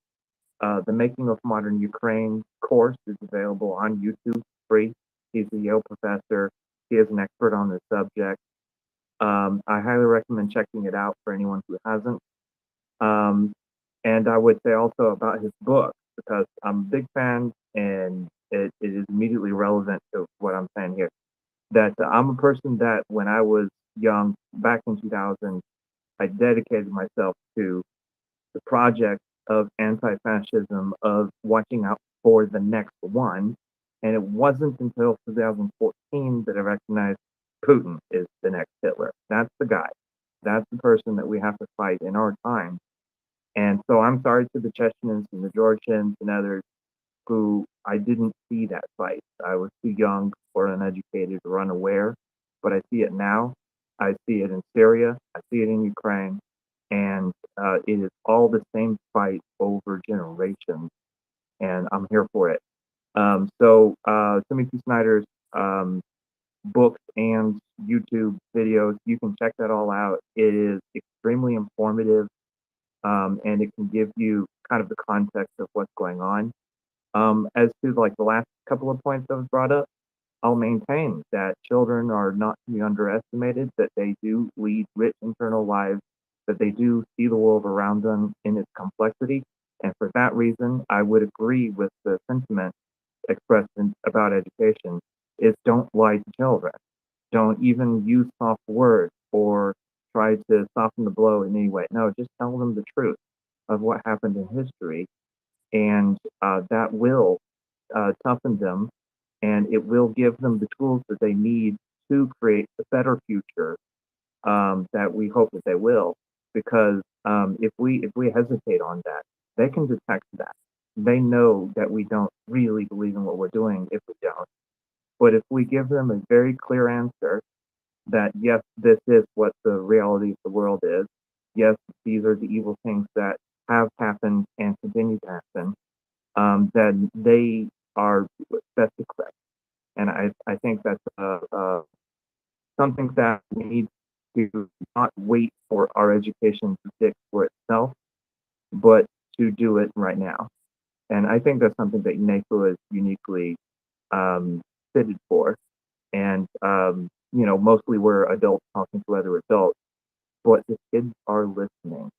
The Making of Modern Ukraine course is available on YouTube, free. He's a Yale professor. He is an expert on this subject. I highly recommend checking it out for anyone who hasn't. And I would say also about his book, because I'm a big fan, and it is immediately relevant to what I'm saying here, that I'm a person that when I was young, back in 2000, I dedicated myself to the project of anti-fascism, of watching out for the next one. And it wasn't until 2014 that I recognized Putin is the next Hitler. That's the guy. That's the person that we have to fight in our time. And so I'm sorry to the Chechens and the Georgians and others who I didn't see that fight. I was too young or uneducated or unaware, but I see it now. I see it in Syria. I see it in Ukraine. And it is all the same fight over generations. And I'm here for it. So Timothy Snyder's books and YouTube videos, you can check that all out. It is extremely informative, and it can give you kind of the context of what's going on. As to like the last couple of points that was brought up, I'll maintain that children are not to be underestimated, that they do lead rich internal lives, that they do see the world around them in its complexity. And for that reason, I would agree with the sentiment expressed about education, is don't lie to children. Don't even use soft words or try to soften the blow in any way. No, just tell them the truth of what happened in history, and that will toughen them, and it will give them the tools that they need to create a better future that we hope that they will. Because if we hesitate on that, they can detect that. They know that we don't really believe in what we're doing if we don't. But if we give them a very clear answer that, yes, this is what the reality of the world is, yes, these are the evil things that have happened and continue to happen, then they are best equipped. And I think that's something that we need to not wait for our education to fix for itself. but to do it right now. And I think that's something that NATO is uniquely fitted for. And, mostly we're adults talking to other adults, but the kids are listening.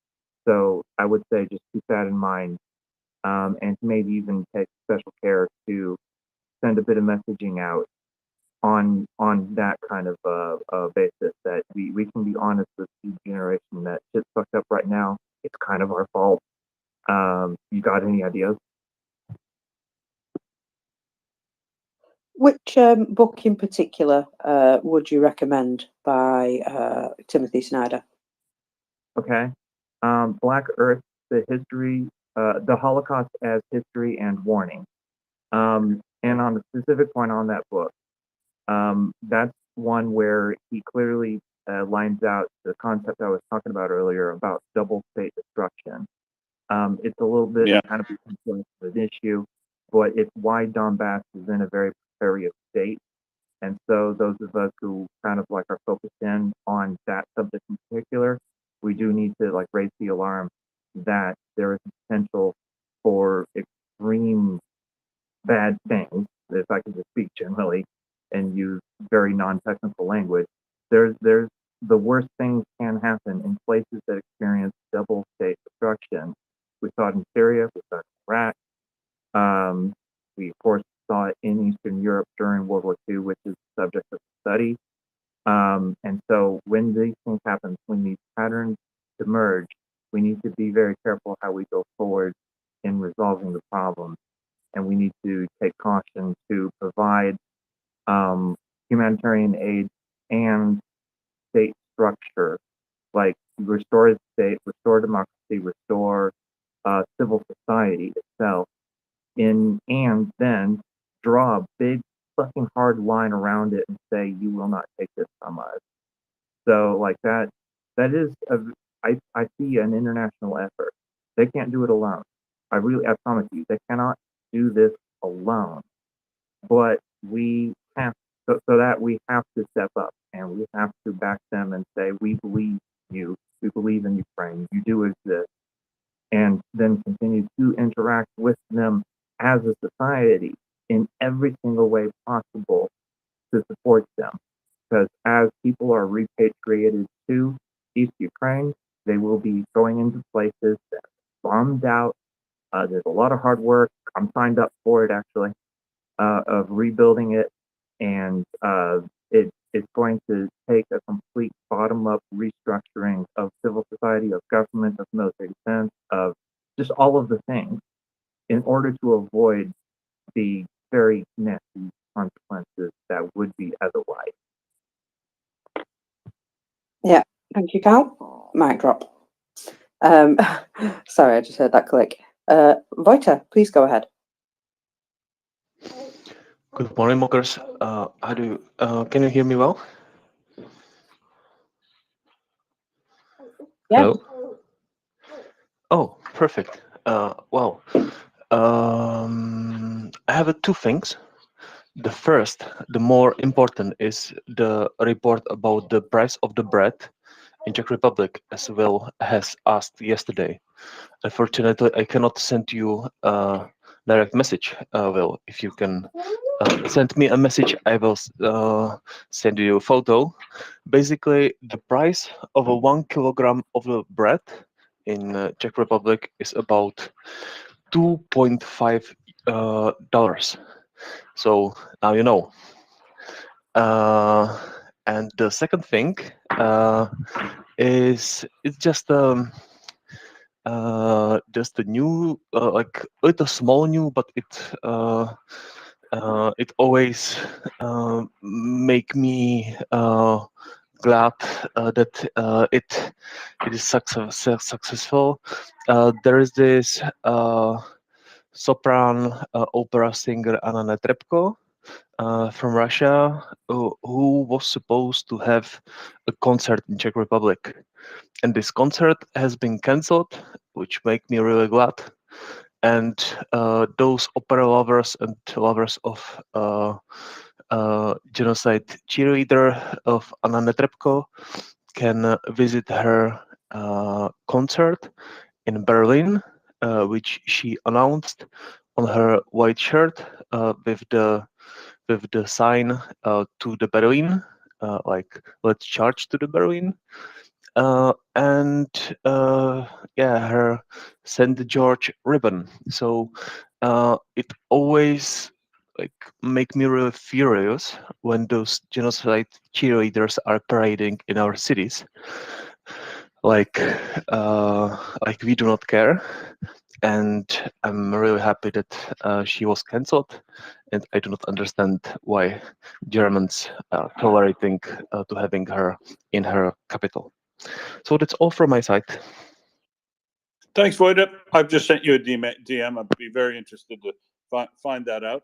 So I would say just keep that in mind, and maybe even take special care to send a bit of messaging out on that kind of basis, that we can be honest with the generation that shit's fucked up right now. It's kind of our fault. You got any ideas? Which book in particular would you recommend by Timothy Snyder? Okay. Black Earth, the Holocaust as History and Warning. And on a specific point on that book, that's one where he clearly lines out the concept I was talking about earlier about double state destruction. It's a little bit kind of an issue, but it's why Donbass is in a very precarious state. And so those of us who kind of like are focused in on that subject in particular, we do need to like raise the alarm that there is potential for extreme bad things, if I can just speak generally and use very non-technical language. There's the worst things can happen in places that experience double state destruction. We saw it in Syria, we saw it in Iraq. We of course saw it in Eastern Europe during World War II, which is the subject of the study. And so when these things happen, when these patterns emerge, we need to be very careful how we go forward in resolving the problem. And we need to take caution to provide humanitarian aid and state structure, like restore the state, restore democracy, restore civil society itself, and then draw a big fucking hard line around it and say, you will not take this from us. So like that is I see an international effort. They can't do it alone. I promise you, they cannot do this alone. But we have so that we have to step up and we have to back them and say, we believe you, we believe in Ukraine, you do exist, and then continue to interact with them as a society in every single way possible to support them. Because as people are repatriated to East Ukraine, they will be going into places that are bombed out. There's a lot of hard work. I'm signed up for it actually, of rebuilding it, and it's going to take a complete bottom-up restructuring of civil society, of government, of military defense, of just all of the things, in order to avoid the very nasty consequences that would be otherwise. Yeah, thank you, Cal. Mic drop. Sorry, I just heard that click. Vojta, please go ahead. Good morning, mockers. Can you hear me well? Yeah. Hello? Oh, perfect. Well, I have two things. The first, the more important, is the report about the price of the bread in Czech Republic, as Will has asked yesterday. Unfortunately, I cannot send you a direct message, Will. If you can send me a message, I will send you a photo. Basically, the price of a 1 kilogram of the bread in Czech Republic is about $2.5. So now you know. And the second thing is it's just a new, like it's a small new, but it always make me glad that it is successful. There is this sopran opera singer Anna Netrebko from Russia, who was supposed to have a concert in Czech Republic, and this concert has been cancelled, which make me really glad. And those opera lovers and lovers of genocide cheerleader of Anna Netrebko can visit her concert in Berlin, which she announced on her white shirt with the sign to the Berlin, like let's charge to the Berlin. And her St. George ribbon. So it always like make me really furious when those genocide cheerleaders are parading in our cities. Like we do not care. And I'm really happy that she was cancelled, and I do not understand why Germans are tolerating to having her in her capital. So that's all from my side. Thanks, Voida. I've just sent you a DM. I'd be very interested to find that out.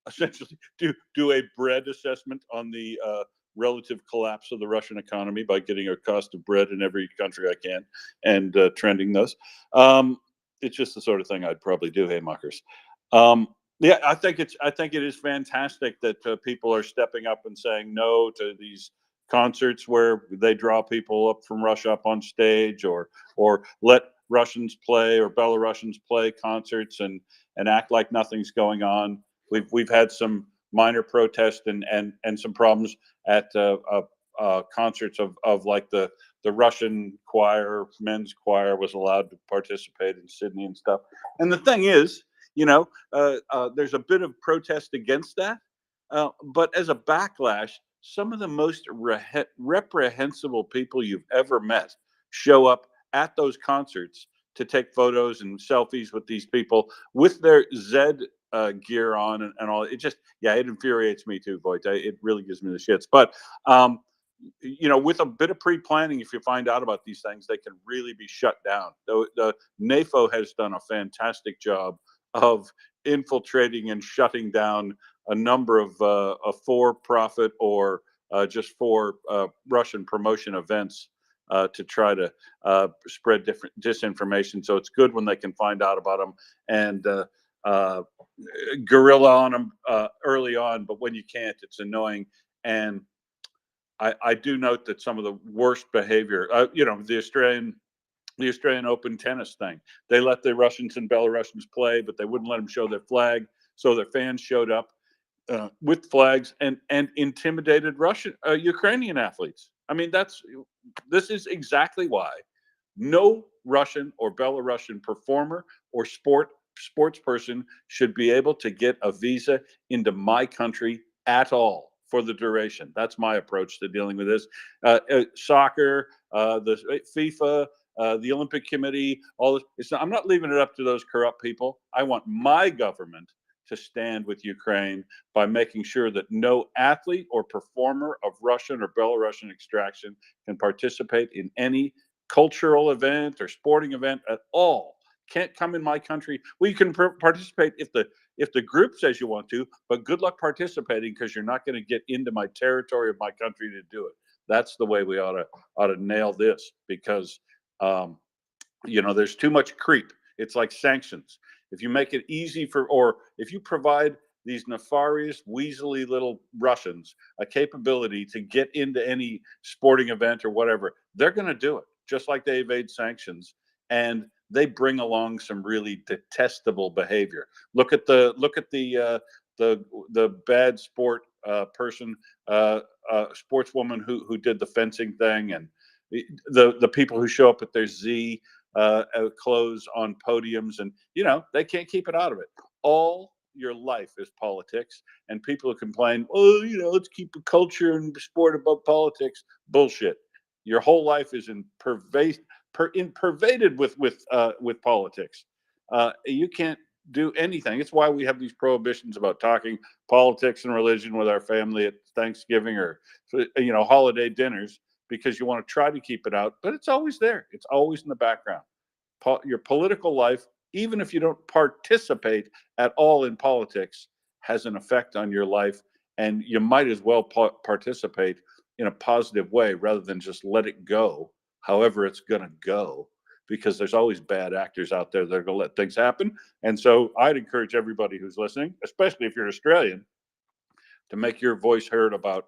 Essentially, do a bread assessment on the relative collapse of the Russian economy by getting a cost of bread in every country I can and trending those. It's just the sort of thing I'd probably do. Hey, muckers. Yeah, I think it is fantastic that people are stepping up and saying no to these concerts where they draw people up from Russia up on stage, or let Russians play or Belarusians play concerts and act like nothing's going on. We've had some minor protests and some problems at concerts of like the Russian choir, men's choir was allowed to participate in Sydney and stuff. And the thing is, there's a bit of protest against that, but as a backlash, some of the most reprehensible people you've ever met show up at those concerts to take photos and selfies with these people with their Z gear on and all. It just, it infuriates me too, Voigt. It really gives me the shits. But, with a bit of pre-planning, if you find out about these things, they can really be shut down. The NAFO has done a fantastic job of infiltrating and shutting down a number of for-profit or just for Russian promotion events to try to spread different disinformation. So it's good when they can find out about them and guerrilla on them early on, but when you can't, it's annoying. And I do note that some of the worst behavior, the Australian Open tennis thing, they let the Russians and Belarusians play, but they wouldn't let them show their flag. So their fans showed up with flags and intimidated Ukrainian athletes. I mean, this is exactly why no Russian or Belarusian performer or sports person should be able to get a visa into my country at all for the duration. That's my approach to dealing with this. Soccer, the FIFA, the Olympic Committee, all this. I'm not leaving it up to those corrupt people. I want my government to stand with Ukraine by making sure that no athlete or performer of Russian or Belarusian extraction can participate in any cultural event or sporting event at all. Can't come in my country. Well, you can participate if the group says you want to, but good luck participating because you're not going to get into my territory of my country to do it. That's the way we ought to nail this, because there's too much creep. It's like sanctions. If you make it easy or if you provide these nefarious, weaselly little Russians a capability to get into any sporting event or whatever, they're going to do it, just like they evade sanctions. And they bring along some really detestable behavior. Look at the bad sport person, sportswoman who did the fencing thing, and the people who show up with their Z clothes on podiums, and they can't keep it out of it. All your life is politics, and people who complain, let's keep the culture and sport above politics. Bullshit. Your whole life is pervaded with politics. You can't do anything. It's why we have these prohibitions about talking politics and religion with our family at Thanksgiving or holiday dinners, because you want to try to keep it out, but it's always there. It's always in the background. Your political life, even if you don't participate at all in politics, has an effect on your life, and you might as well participate in a positive way rather than just let it go however it's going to go, because there's always bad actors out there that are going to let things happen. And so I'd encourage everybody who's listening, especially if you're Australian, to make your voice heard about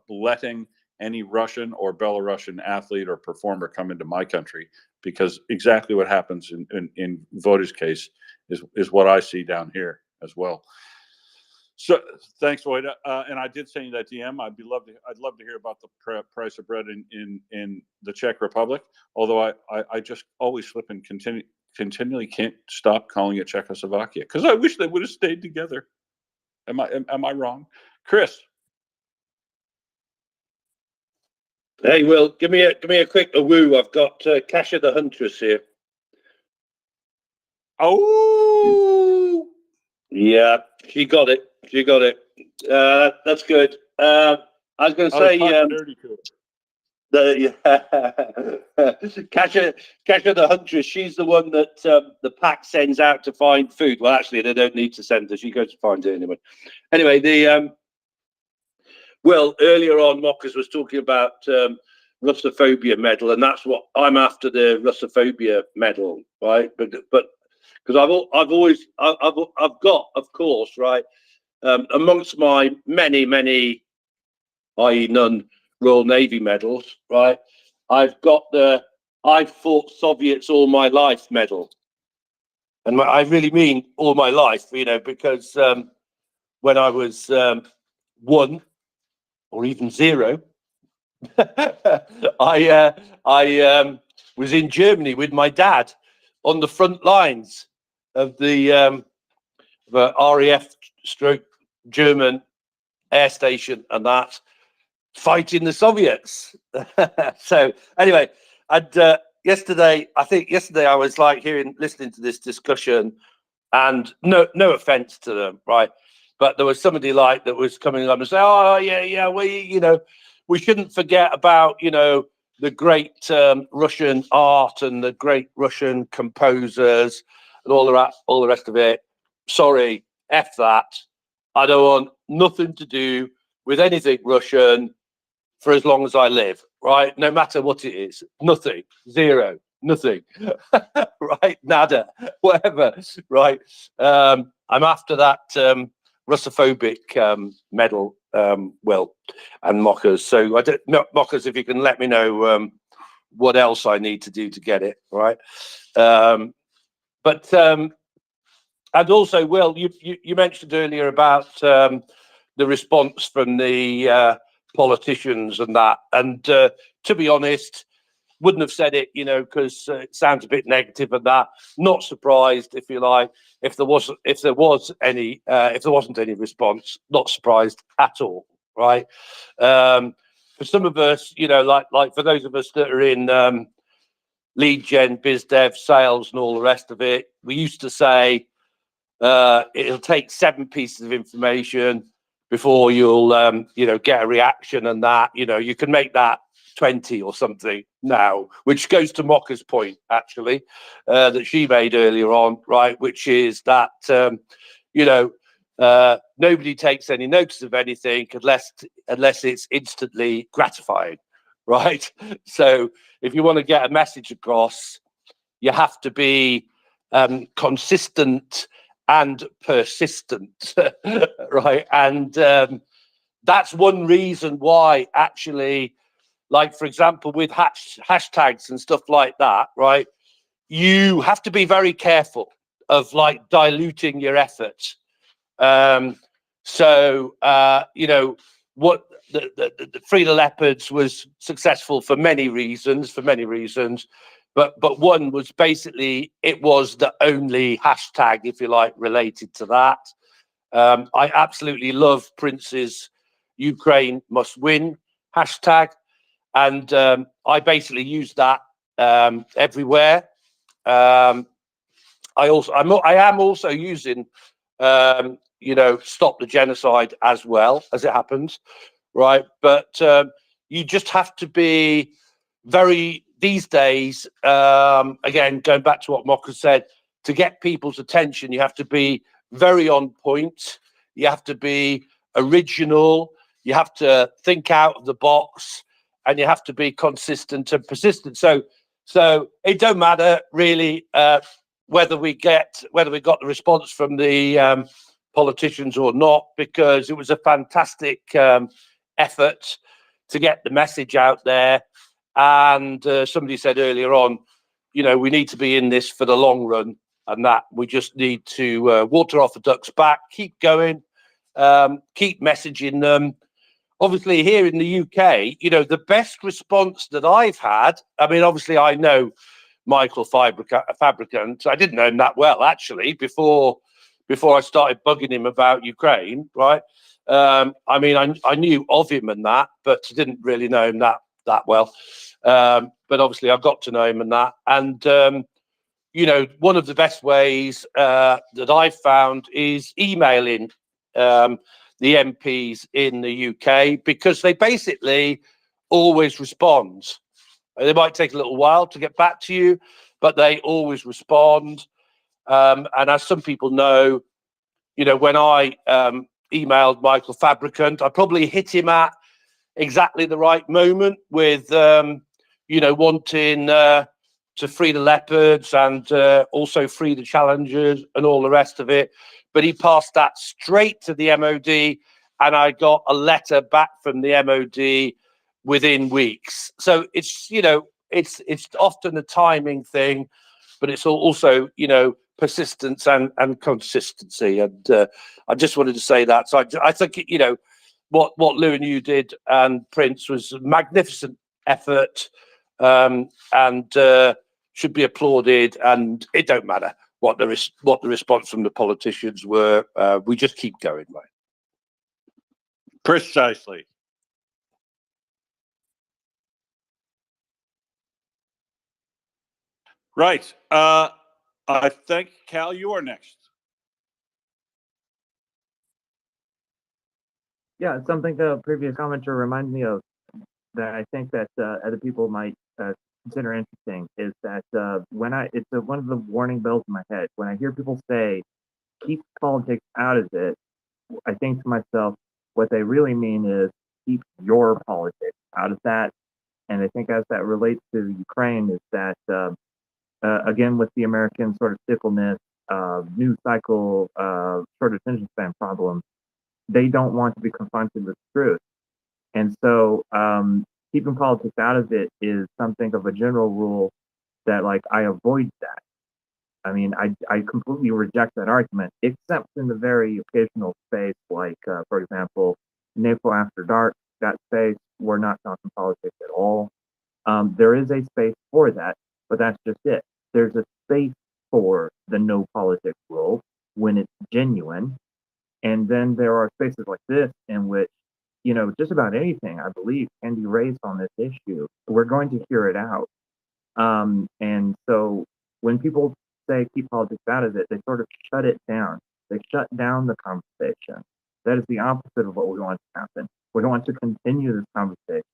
letting any Russian or Belarusian athlete or performer come into my country. because exactly what happens in Voda's case is what I see down here as well. So thanks, Voda. And I did send you that DM. I'd love to hear about the price of bread in the Czech Republic. Although I just always slip and continually can't stop calling it Czechoslovakia because I wish they would have stayed together. Am I wrong, Chris? Hey, Will, give me a quick woo. I've got Kasia the Huntress here. Oh, yeah, she got it. She got it. That's good. I was going to say, Kasia the Huntress. She's the one that the pack sends out to find food. Well, actually, they don't need to send her. She goes to find it anyway. Anyway, Well, earlier on, Mockers was talking about Russophobia medal, and that's what I'm after, the Russophobia medal, right? But because I've got, of course, right, amongst my many, i.e. none, Royal Navy medals, right, I've got the I've fought Soviets all my life medal, and I really mean all my life, you know, because when I was 1 or even 0. I was in Germany with my dad on the front lines of the RAF stroke German air station and that, fighting the Soviets. So anyway, yesterday I was like listening to this discussion, and no offense to them, right? But there was somebody like that was coming up and say, oh yeah, we shouldn't forget about, the great Russian art and the great Russian composers and all the rest of it. Sorry, F that. I don't want nothing to do with anything Russian for as long as I live, right? No matter what it is, nothing, zero, nothing, right? Nada, whatever, right? I'm after that Russophobic medal, Will, and Mockers. So I don't know, Mockers, if you can let me know what else I need to do to get it, right? And also, Will, you mentioned earlier about the response from the politicians and that, and to be honest, wouldn't have said it, because it sounds a bit negative and that. Not surprised, if you like, if there wasn't any response. Not surprised at all, right? For some of us, like for those of us that are in lead gen, biz dev, sales, and all the rest of it, we used to say it'll take 7 pieces of information before you'll get a reaction, and that you can make that 20 or something now, which goes to Mocker's point actually that she made earlier on, right, which is that nobody takes any notice of anything unless it's instantly gratifying, right? So if you want to get a message across, you have to be consistent and persistent, right? And that's one reason why, actually, like, for example, with hashtags and stuff like that, right, you have to be very careful of like diluting your efforts. What the Free the Leopards was successful for many reasons, but one was basically it was the only hashtag, if you like, related to that. I absolutely love Prince's Ukraine Must Win hashtag, and I basically use that everywhere. I am also using Stop the Genocide as well, as it happens, right? But you just have to be very, these days, again, going back to what Mocker said, to get people's attention, you have to be very on point, you have to be original, you have to think out of the box, and you have to be consistent and persistent. So it don't matter really whether we got the response from the politicians or not, because it was a fantastic effort to get the message out there. And somebody said earlier on, you know, we need to be in this for the long run, and that we just need to water off the duck's back, keep going, keep messaging them. Obviously, here in the UK, you know, the best response that I've had, I mean, obviously, I know Michael Fabricant. I didn't know him that well, actually, before I started bugging him about Ukraine, right? I mean, I knew of him and that, but didn't really know him that well. But obviously, I got to know him and that. And, you know, one of the best ways that I've found is emailing the MPs in the UK, because they basically always respond. They might take a little while to get back to you, but they always respond. And as some people know, you know, when I emailed Michael Fabricant, I probably hit him at exactly the right moment with, you know, wanting to free the leopards and also free the challengers and all the rest of it. But he passed that straight to the MOD, and I got a letter back from the MOD within weeks. So it's, you know, it's often a timing thing, but it's also, you know, persistence and consistency. And I just wanted to say that. So I think, you know, what Lou and you did and Prince was a magnificent effort, and should be applauded. And it don't matter what the response from the politicians were. We just keep going, right? Precisely. Right. I think, Cal, you are next. Yeah, something the previous commenter reminded me of that I think that other people might consider interesting is that when it's one of the warning bells in my head. When I hear people say, keep politics out of it, I think to myself, what they really mean is keep your politics out of that. And I think as that relates to Ukraine is that, again, with the American sort of fickleness, news cycle, short attention span problem, they don't want to be confronted with truth. And so keeping politics out of it is something of a general rule that, like, I avoid that. I mean, I completely reject that argument, except in the very occasional space, like, for example, NAFO After Dark, that space, we're not talking politics at all. There is a space for that, but that's just it. There's a space for the no politics rule when it's genuine. And then there are spaces like this in which, you know, just about anything, I believe, can be raised on this issue. We're going to hear it out. And so when people say keep politics out of it, they sort of shut it down. They shut down the conversation. That is the opposite of what we want to happen. We want to continue this conversation,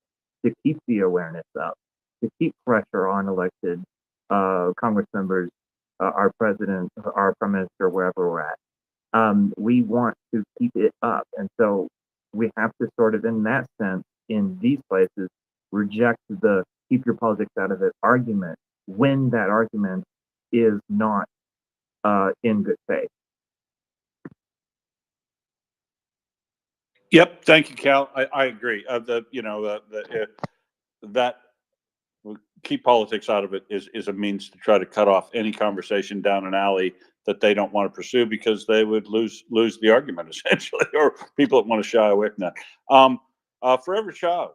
to keep the awareness up, to keep pressure on elected Congress members, our president, our prime minister, wherever we're at. We want to keep it up. And so we have to sort of, in that sense, in these places, reject the keep your politics out of it argument when that argument is not in good faith. Yep. Thank you, Cal. I agree. That keep politics out of it is a means to try to cut off any conversation down an alley that they don't want to pursue, because they would lose the argument essentially, or people that want to shy away from that. Forever Child.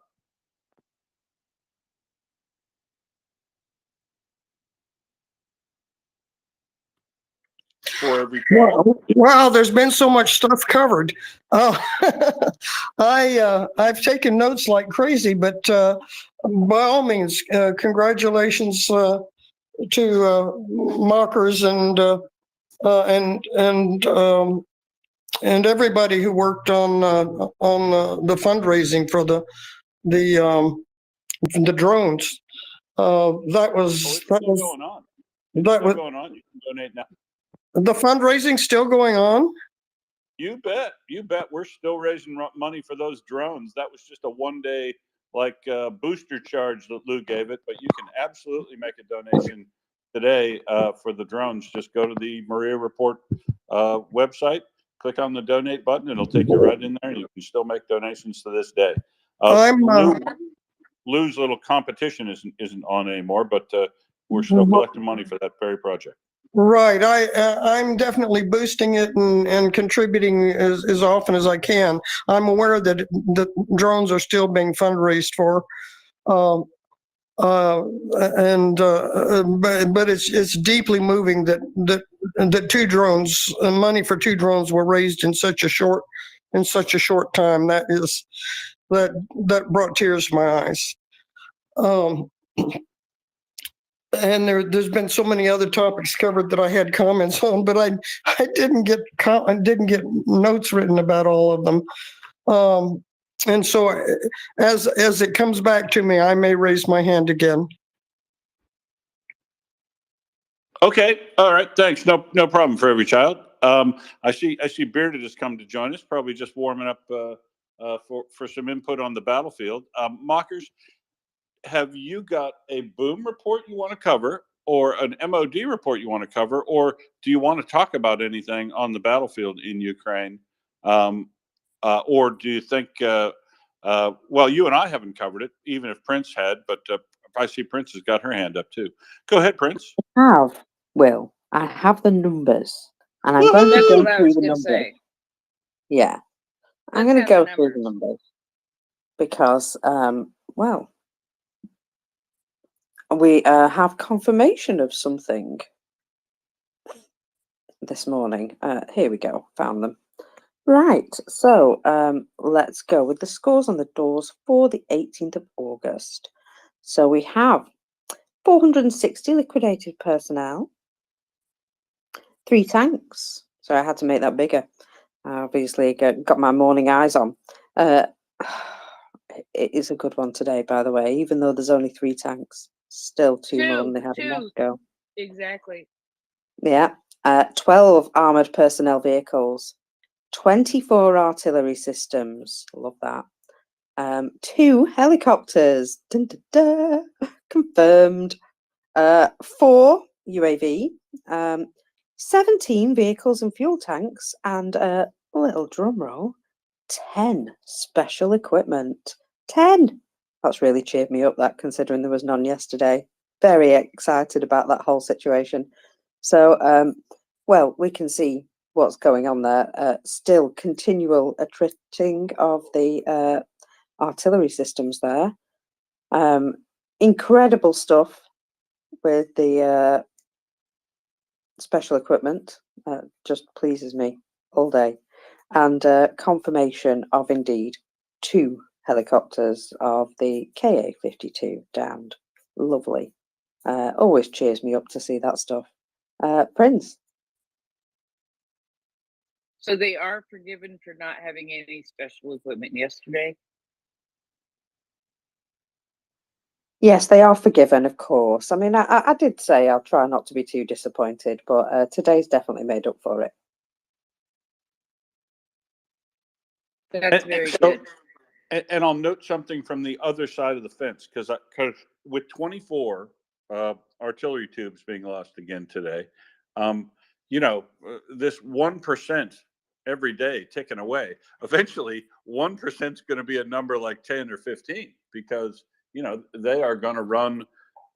For every Wow, there's been so much stuff covered. I've taken notes like crazy, but by all means, congratulations to Mockers and everybody who worked on the fundraising for the drones. That was going on. Going on. You can donate now. The fundraising's still going on? You bet. We're still raising money for those drones. That was just a one-day booster charge that Lou gave it, but you can absolutely make a donation today for the drones. Just go to the MriyaReport website, click on the donate button. It'll take you right in there, and you can still make donations to this day. Lou's little competition isn't on anymore, but we're still collecting money for that very project. Right. I'm definitely boosting it and contributing as often as I can. I'm aware that drones are still being fundraised for. But it's deeply moving that two drones, money for two drones were raised in such a short time. That brought tears to my eyes. And there's been so many other topics covered that I had comments on, but I didn't get notes written about all of them. And so as it comes back to me, I may raise my hand again. Okay, all right, thanks. No problem for every child. I see Bearded has come to join us, probably just warming up for some input on the battlefield. Mockers, have you got a boom report you want to cover, or an MOD report you want to cover, or do you want to talk about anything on the battlefield in Ukraine? Or do you think, well, you and I haven't covered it, even if Prince had, but I see Prince has got her hand up too. Go ahead, Prince. I have the numbers, and I'm going to That's go what I through was the going to numbers. say. Yeah, I'm going to go through the numbers because, well, we have confirmation of something this morning. Here we go, found them. Right, so let's go with the scores on the doors for the 18th of August. So we have 460 liquidated personnel, 3 tanks. So I had to make that bigger. I obviously got my morning eyes on. It is a good one today, by the way, even though there's only 3 tanks. Still 2 more than they had in Moscow. Exactly. Yeah, 12 armoured personnel vehicles, 24 artillery systems. Love that. 2 helicopters. Dun, dun, dun, confirmed. 4 UAV. 17 vehicles and fuel tanks, and a little drum roll, 10 special equipment. 10. That's really cheered me up, that, considering there was none yesterday. Very excited about that whole situation. So, well, we can see what's going on there. Still continual attriting of the artillery systems there. Incredible stuff with the special equipment. Just pleases me all day. And confirmation of indeed 2 helicopters of the KA-52 downed. Lovely. Always cheers me up to see that stuff. Prince. So they are forgiven for not having any special equipment yesterday? Yes, they are forgiven, of course. I mean, I did say I'll try not to be too disappointed, but today's definitely made up for it. That's very good. And I'll note something from the other side of the fence, because with 24 artillery tubes being lost again today, this 1% every day ticking away, eventually 1% is going to be a number like 10 or 15, because they are going to run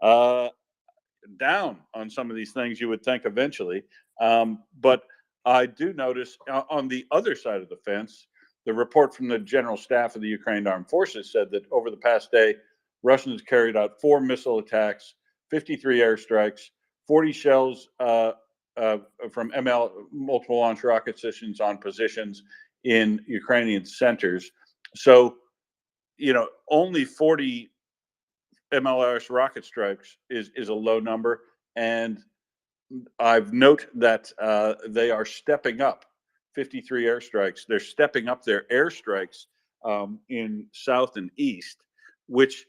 down on some of these things, you would think, eventually. But I do notice on the other side of the fence, the report from the General Staff of the Ukraine Armed Forces said that over the past day, Russians carried out 4 missile attacks, 53 airstrikes, 40 shells from ML, multiple launch rocket systems, on positions in Ukrainian centers. So, only 40 MLRS rocket strikes is a low number. And I've noted that they are stepping up 53 airstrikes. They're stepping up their airstrikes in south and east, which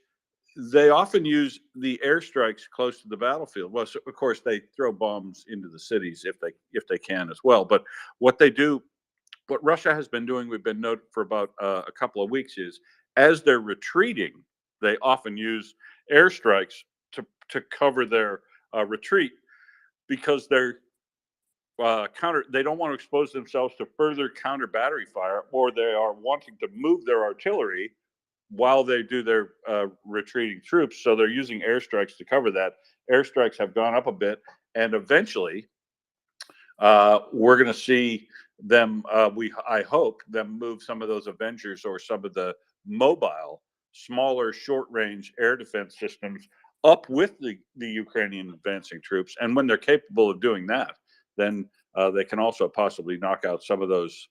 they often use the airstrikes close to the battlefield. Well, so of course, they throw bombs into the cities if they can as well. But what they do, what Russia has been doing, we've been noted for about a couple of weeks, is as they're retreating, they often use airstrikes to cover their retreat, because they're they don't want to expose themselves to further counter battery fire, or they are wanting to move their artillery while they do their retreating troops. So they're using airstrikes to cover that. airstrikes have gone up a bit, and eventually we're going to see them. I hope them move some of those Avengers or some of the mobile, smaller, short-range air defense systems up with the Ukrainian advancing troops. And when they're capable of doing that, then they can also possibly knock out some of those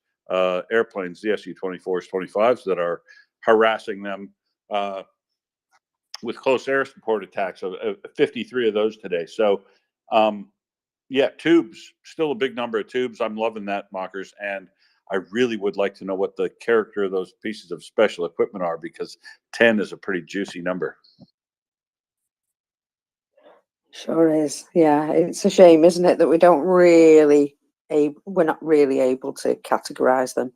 airplanes, the Su-24s, 25s that are harassing them with close air support attacks. 53 of those today. So, yeah, tubes, still a big number of tubes. I'm loving that, Mockers. And I really would like to know what the character of those pieces of special equipment are, because 10 is a pretty juicy number. Sure is. Yeah, it's a shame, isn't it, that we don't really, we're not really able to categorize them.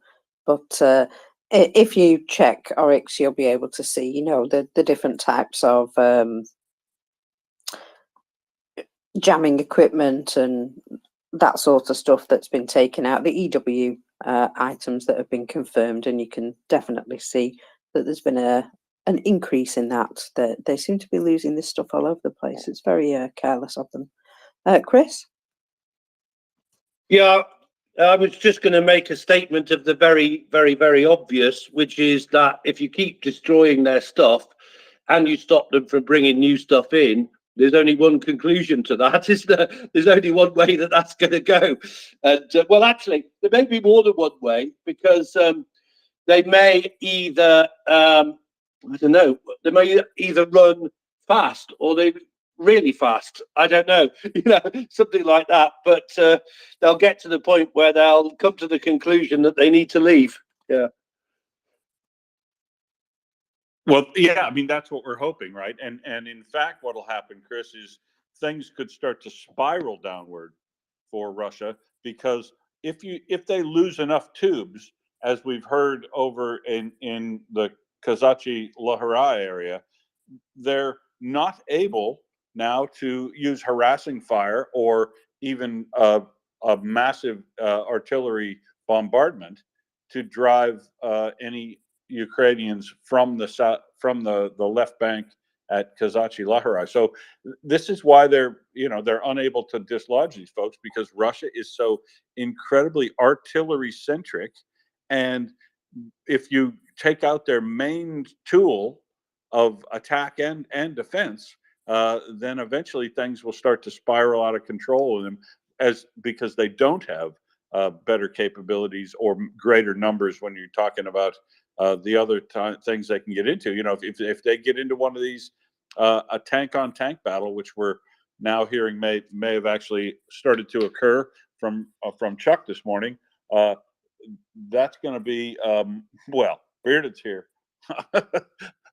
But if you check Oryx, you'll be able to see, you know, the different types of jamming equipment and that sort of stuff that's been taken out, the EW items that have been confirmed, and you can definitely see that there's been an increase in that they seem to be losing this stuff all over the place. It's very careless of them. Chris? Yeah, I was just going to make a statement of the very, very, very obvious, which is that if you keep destroying their stuff and you stop them from bringing new stuff in, there's only one conclusion to that, is that there's only one way that that's going to go. And well, actually, there may be more than one way, because they may either, I don't know, they may either run fast or they really fast. I don't know, you know, something like that. But they'll get to the point where they'll come to the conclusion that they need to leave. Yeah. Well, yeah, I mean, that's what we're hoping, right? And in fact, what will happen, Chris, is things could start to spiral downward for Russia, because if they lose enough tubes, as we've heard over in the Kazachi-Laharai area, they're not able now to use harassing fire or even a massive artillery bombardment to drive any Ukrainians from the left bank at Kazachi-Laharai. So this is why they're unable to dislodge these folks, because Russia is so incredibly artillery centric. And if you take out their main tool of attack and defense, then eventually things will start to spiral out of control in them, because they don't have better capabilities or greater numbers when you're talking about the other things they can get into. You know, if they get into one of these, a tank-on-tank battle, which we're now hearing may have actually started to occur from Chuck this morning, that's going to be well, Bearded's here.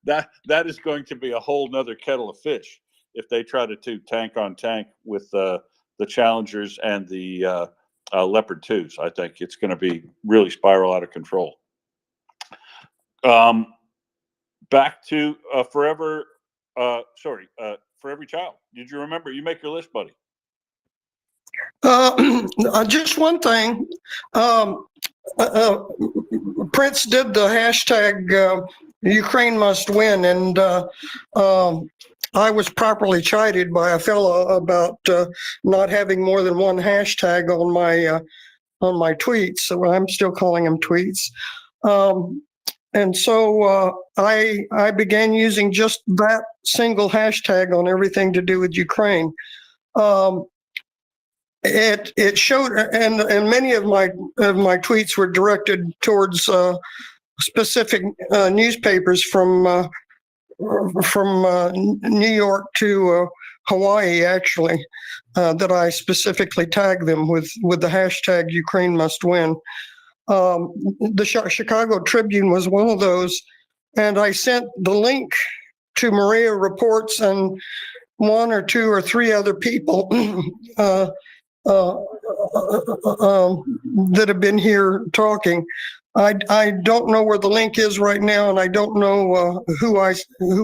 that is going to be a whole nother kettle of fish if they try to do tank-on-tank with the Challengers and the Leopard 2s. I think it's going to be really spiral out of control. Back to Forever Child. Did you remember? You make your list, buddy. Just one thing. Prince did the hashtag Ukraine must win, and I was properly chided by a fellow about not having more than one hashtag on my tweets. So I'm still calling them tweets. And so I began using just that single hashtag on everything to do with Ukraine. It showed, and many of my tweets were directed towards specific newspapers from New York to Hawaii, actually, that I specifically tagged them with the hashtag Ukraine must win. The Chicago Tribune was one of those, and I sent the link to MriyaReports and one or two or three other people that have been here talking. I don't know where the link is right now, and I don't know who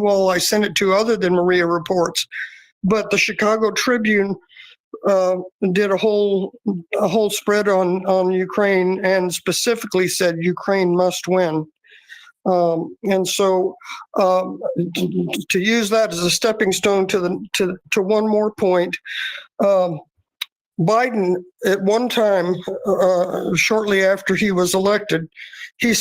all I sent it to other than MriyaReports. But the Chicago Tribune did a whole spread on Ukraine and specifically said Ukraine must win. And so to use that as a stepping stone to one more point, Biden at one time, shortly after he was elected, he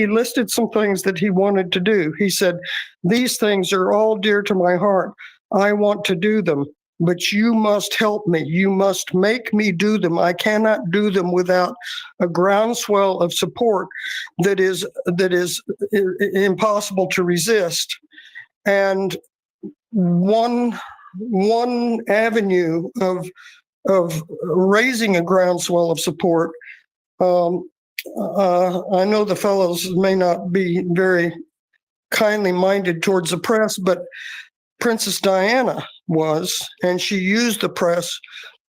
listed some things that he wanted to do. He said, "These things are all dear to my heart. I want to do them, but you must help me. You must make me do them. I cannot do them without a groundswell of support that is impossible to resist." And one avenue of raising a groundswell of support. I know the fellows may not be very kindly minded towards the press, but Princess Diana was, and she used the press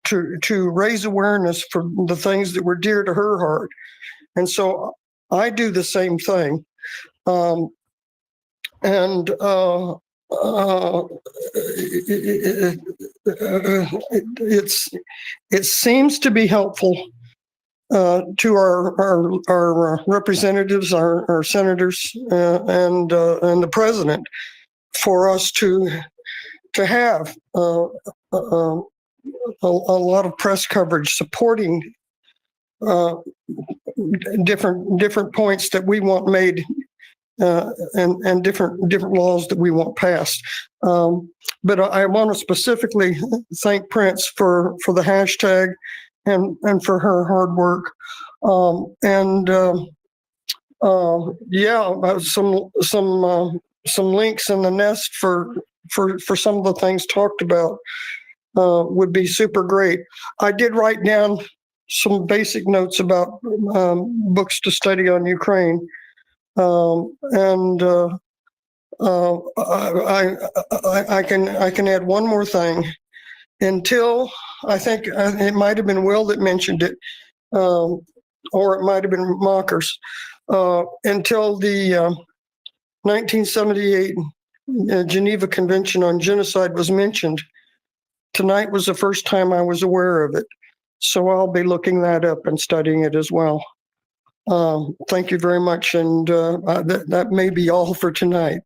to raise awareness for the things that were dear to her heart. And so I do the same thing. It seems to be helpful to our representatives, our senators, and the president, for us to have a lot of press coverage supporting different points that we want made. And different laws that we want passed. But I want to specifically thank Prince for the hashtag and for her hard work. Some links in the nest for some of the things talked about would be super great. I did write down some basic notes about books to study on Ukraine. I can add one more thing. Until, I think it might have been Will that mentioned it, or it might have been Mockers. Until the 1978 Geneva Convention on Genocide was mentioned, tonight was the first time I was aware of it. So I'll be looking that up and studying it as well. Thank you very much, and that may be all for tonight.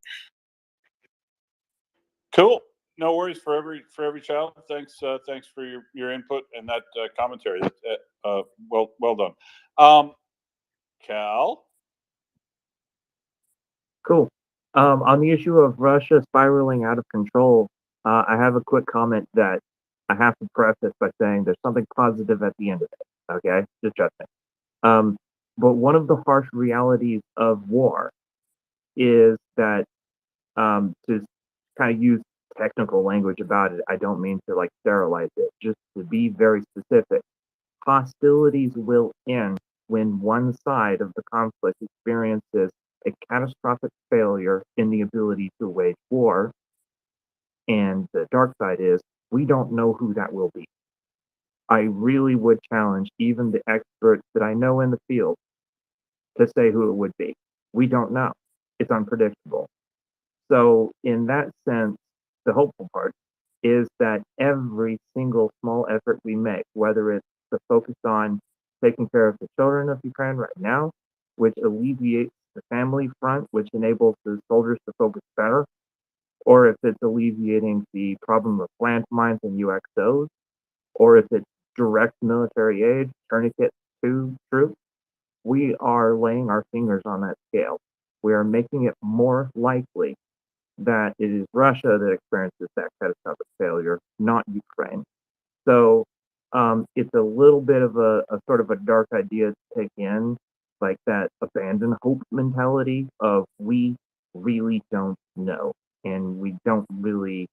Cool. No worries for every child. Thanks for your input and that commentary. Well done. Cal. Cool. On the issue of Russia spiraling out of control, I have a quick comment that I have to preface by saying there's something positive at the end of it. Okay, just trust me. But one of the harsh realities of war is that, to kind of use technical language about it, I don't mean to like sterilize it, just to be very specific. Hostilities will end when one side of the conflict experiences a catastrophic failure in the ability to wage war. And the dark side is we don't know who that will be. I really would challenge even the experts that I know in the field to say who it would be. We don't know. It's unpredictable. So in that sense, the hopeful part is that every single small effort we make, whether it's to focus on taking care of the children of Ukraine right now, which alleviates the family front, which enables the soldiers to focus better, or if it's alleviating the problem of landmines and UXOs, or if it's direct military aid, tourniquets to troops, we are laying our fingers on that scale. We are making it more likely that it is Russia that experiences that catastrophic failure, not Ukraine. So it's a little bit of a sort of a dark idea to take in, like that abandon hope mentality of we really don't know. And we don't really,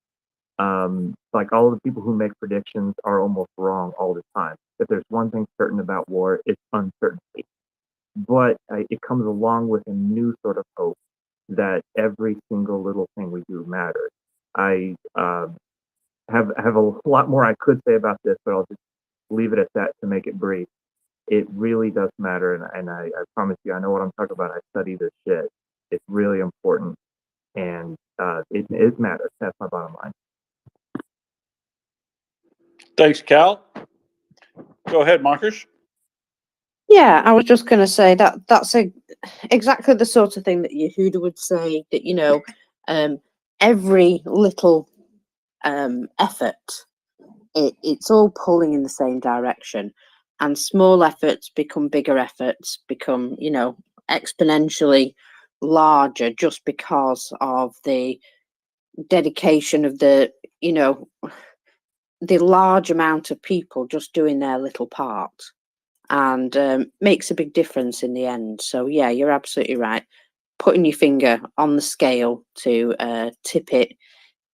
like all the people who make predictions are almost wrong all the time. If there's one thing certain about war, it's uncertainty. But it comes along with a new sort of hope that every single little thing we do matters. I have a lot more I could say about this, but I'll just leave it at that to make it brief. It really does matter, and I promise you, I know what I'm talking about. I study this shit. It's really important, and it matters. That's my bottom line. Thanks, Cal. Go ahead, Marcus. Yeah, Yeah, I was just going to say that exactly the sort of thing that Yehuda would say, that, you know, every little effort, it's all pulling in the same direction, and small efforts become bigger efforts, become, you know, exponentially larger just because of the dedication of the, you know, the large amount of people just doing their little part, and makes a big difference in the end. So yeah, you're absolutely right. Putting your finger on the scale to tip it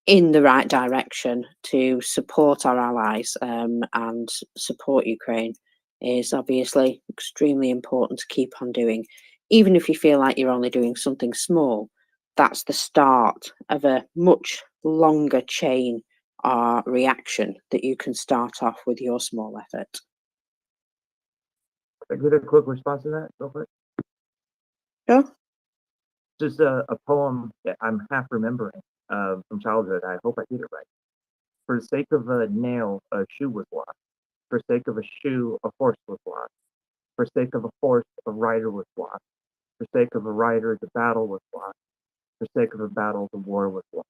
in the right direction to support our allies and support Ukraine is obviously extremely important to keep on doing. Even if you feel like you're only doing something small, that's the start of a much longer chain reaction that you can start off with your small effort. Can I get a quick response to that, real quick? Sure. Just a poem that I'm half remembering from childhood. I hope I did it right. For the sake of a nail, a shoe was lost. For the sake of a shoe, a horse was lost. For the sake of a horse, a rider was lost. For the sake of a rider, the battle was lost. For the sake of a battle, the war was lost.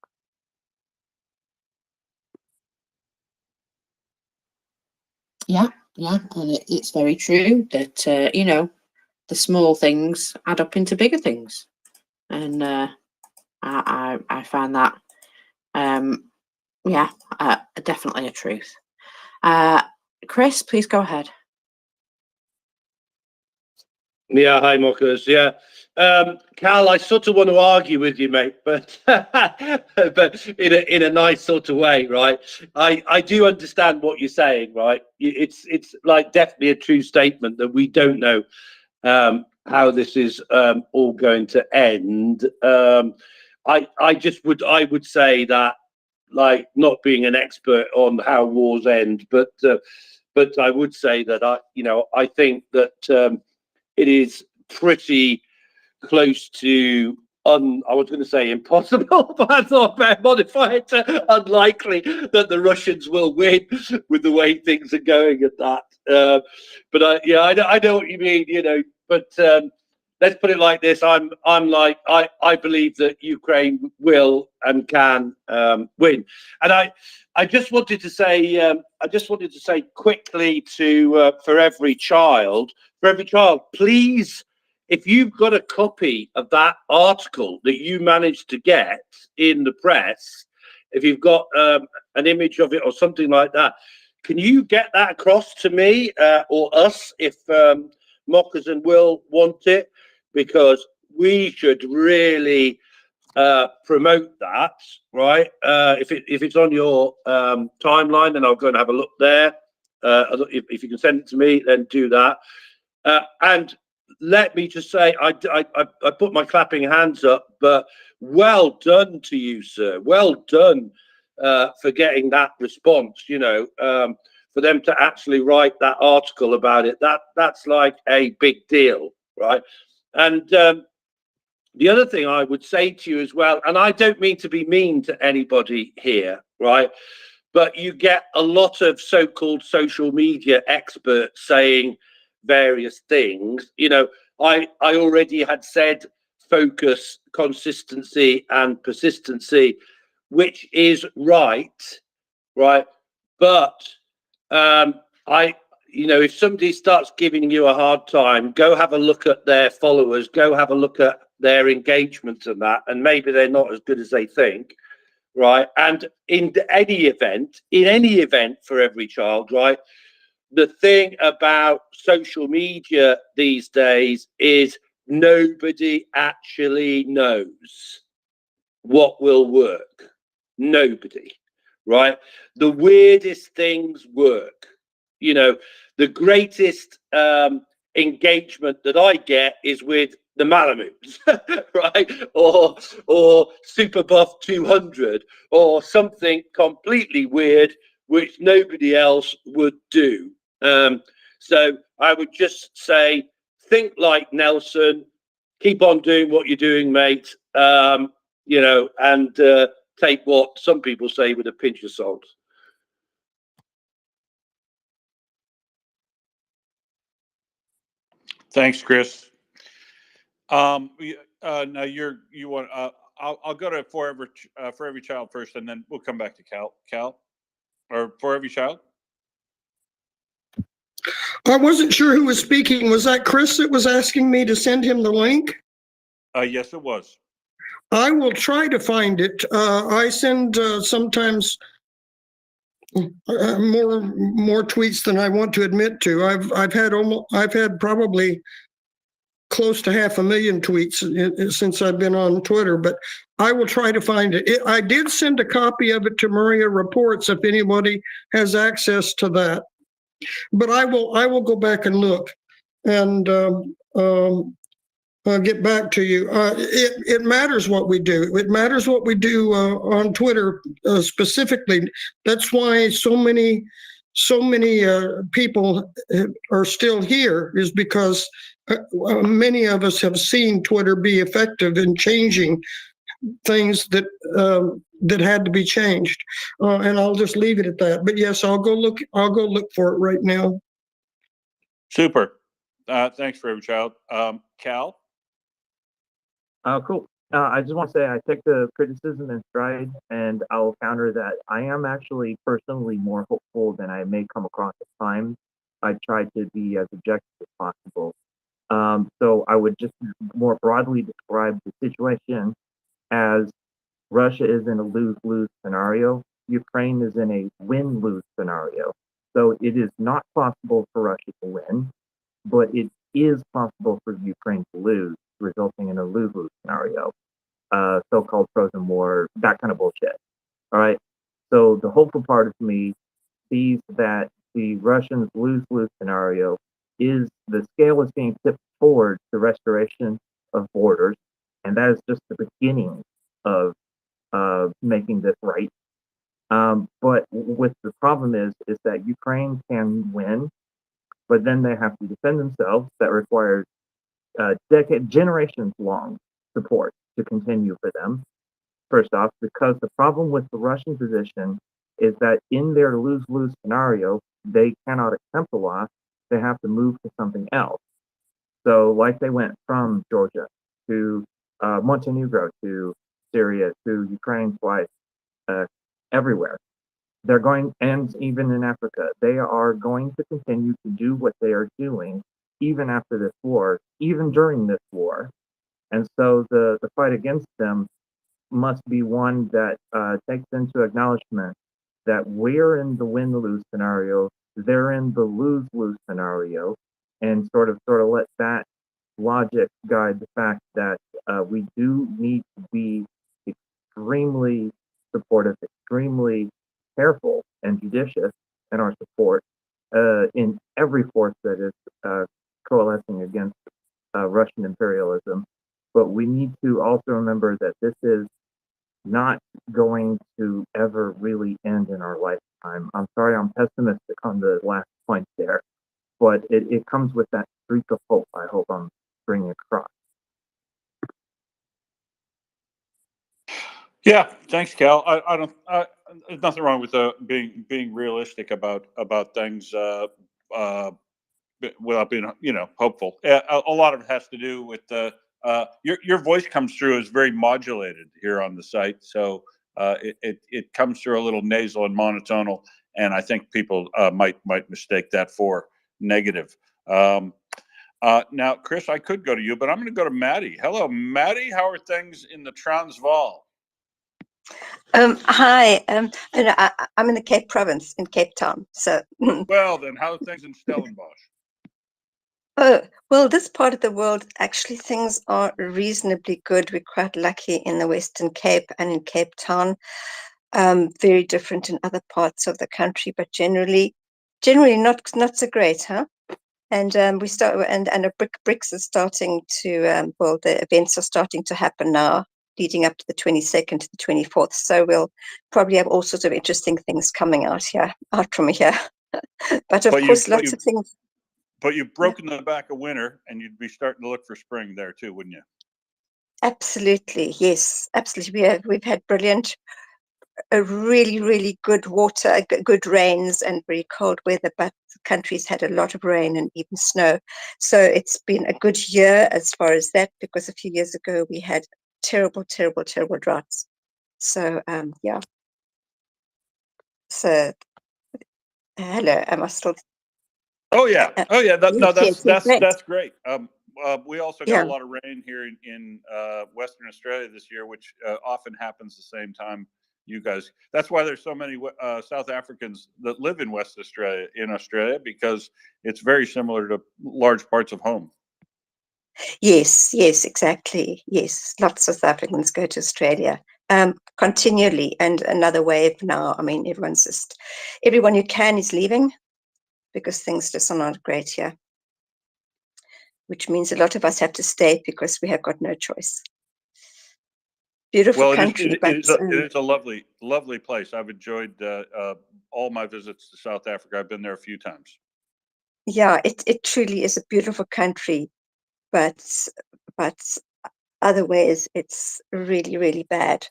Yeah, and it's very true that you know, the small things add up into bigger things, and I find that yeah, definitely a truth. Chris, please go ahead. Yeah, hi, Mockers. Yeah, Cal, I sort of want to argue with you, mate, but but in a nice sort of way, right? I do understand what you're saying, right? It's like definitely a true statement that we don't know how this is all going to end. I would say that, like, not being an expert on how wars end, but I would say that I think that it is pretty close to I was going to say impossible, but I thought I'd modify it to unlikely that the Russians will win with the way things are going at that. But I know what you mean, you know. But let's put it like this: I believe that Ukraine will and can win, and I just wanted to say quickly to for every child, please, if you've got a copy of that article that you managed to get in the press, if you've got an image of it or something like that, can you get that across to me or us if Mockers and Will want it? Because we should really promote that, right? If it's on your timeline, then I'll go and have a look there. If you can send it to me, then do that. And let me just say, I put my clapping hands up, but well done to you, sir. Well done for getting that response. You know, for them to actually write that article about it, that's like a big deal, right? And the other thing I would say to you as well, and I don't mean to be mean to anybody here, right? But you get a lot of so-called social media experts saying various things. You know, I already had said focus, consistency, and persistency, which is right? But if somebody starts giving you a hard time, go have a look at their followers, go have a look at their engagement and that, and maybe they're not as good as they think, right? And in any event for every child, right? The thing about social media these days is nobody actually knows what will work. Nobody, right? The weirdest things work. You know, the greatest engagement that I get is with the Malamutes, right? Or Super Buff 200 or something completely weird which nobody else would do. So I would just say, think like Nelson, keep on doing what you're doing, mate. And take what some people say with a pinch of salt. Thanks, Chris. Now you want. I'll go to for every child first, and then we'll come back to Cal. Cal, or for every child. I wasn't sure who was speaking. Was that Chris that was asking me to send him the link? Yes, it was. I will try to find it. I send sometimes more tweets than I want to admit to. I've had probably close to 500,000 tweets since I've been on Twitter, but I will try to find it. I did send a copy of it to Maria Reports if anybody has access to that. But I will go back and look and get back to you. It matters what we do. It matters what we do on Twitter specifically. That's why so many people are still here, is because many of us have seen Twitter be effective in changing things that had to be changed, and I'll just leave it at that. But yes, I'll go look for it right now. Super. Thanks for every child. Cal. Cool. I just want to say I take the criticism in stride, and I'll counter that I am actually personally more hopeful than I may come across at times. I try to be as objective as possible. So I would just more broadly describe the situation as Russia is in a lose-lose scenario. Ukraine is in a win-lose scenario. So it is not possible for Russia to win, but it is possible for Ukraine to lose, resulting in a lose-lose scenario, so-called frozen war, that kind of bullshit. All right. So the hopeful part of me sees that the Russians' lose-lose scenario is the scale is being tipped forward to restoration of borders, and that is just the beginning of making this right. But what the problem is that Ukraine can win, but then they have to defend themselves. That requires generations-long support to continue for them. First off, because the problem with the Russian position is that in their lose-lose scenario, they cannot accept the loss. They have to move to something else. So, like they went from Georgia to Montenegro to Syria to Ukraine twice, everywhere. They're going, and even in Africa, they are going to continue to do what they are doing, even after this war, even during this war. And so the fight against them must be one that takes into acknowledgement that we're in the win-lose scenario, they're in the lose-lose scenario, and sort of let that logic guide the fact that we do need to be extremely supportive, extremely careful and judicious in our support in every force that is coalescing against Russian imperialism. But we need to also remember that this is not going to ever really end in our lifetime. I'm sorry, I'm pessimistic on the last point there, but it comes with that streak of hope I hope I'm bringing across. Yeah, thanks, Cal. I don't. There's nothing wrong with being realistic about things without being hopeful. A lot of it has to do with your voice comes through as very modulated here on the site, so it comes through a little nasal and monotonal, and I think people might mistake that for negative. Now, Chris, I could go to you, but I'm going to go to Maddie. Hello, Maddie. How are things in the Transvaal? Hi, and I'm in the Cape Province in Cape Town. So, well, then, how are things in Stellenbosch? oh, well, this part of the world, actually, things are reasonably good. We're quite lucky in the Western Cape and in Cape Town. Very different in other parts of the country, but generally not so great, huh? And we start, and a BRICS is starting to. Well, the events are starting to happen now, leading up to the 22nd to the 24th. So we'll probably have all sorts of interesting things coming out from here. But of course, lots of things. But you've broken the back of winter, and you'd be starting to look for spring there too, wouldn't you? Absolutely, yes, absolutely. We've had brilliant a really good water, good rains and very cold weather, but the country's had a lot of rain and even snow. So it's been a good year as far as that, because a few years ago we had terrible droughts. So yeah. So hello, am I still? Oh yeah, no, Yes, great. that's great. We also got Yeah. a lot of rain here in Western Australia this year, which often happens the same time you guys. That's why there's so many South Africans that live in West Australia, because it's very similar to large parts of home. Yes, exactly. Yes, lots of South Africans go to Australia continually, and another wave now. I mean, everyone who can is leaving because things just are not great here, which means a lot of us have to stay because we have got no choice. Beautiful Well, country, but it is a lovely place. I've enjoyed all my visits to South Africa. I've been there a few times. yeah, it truly is a beautiful country, but other ways it's really bad.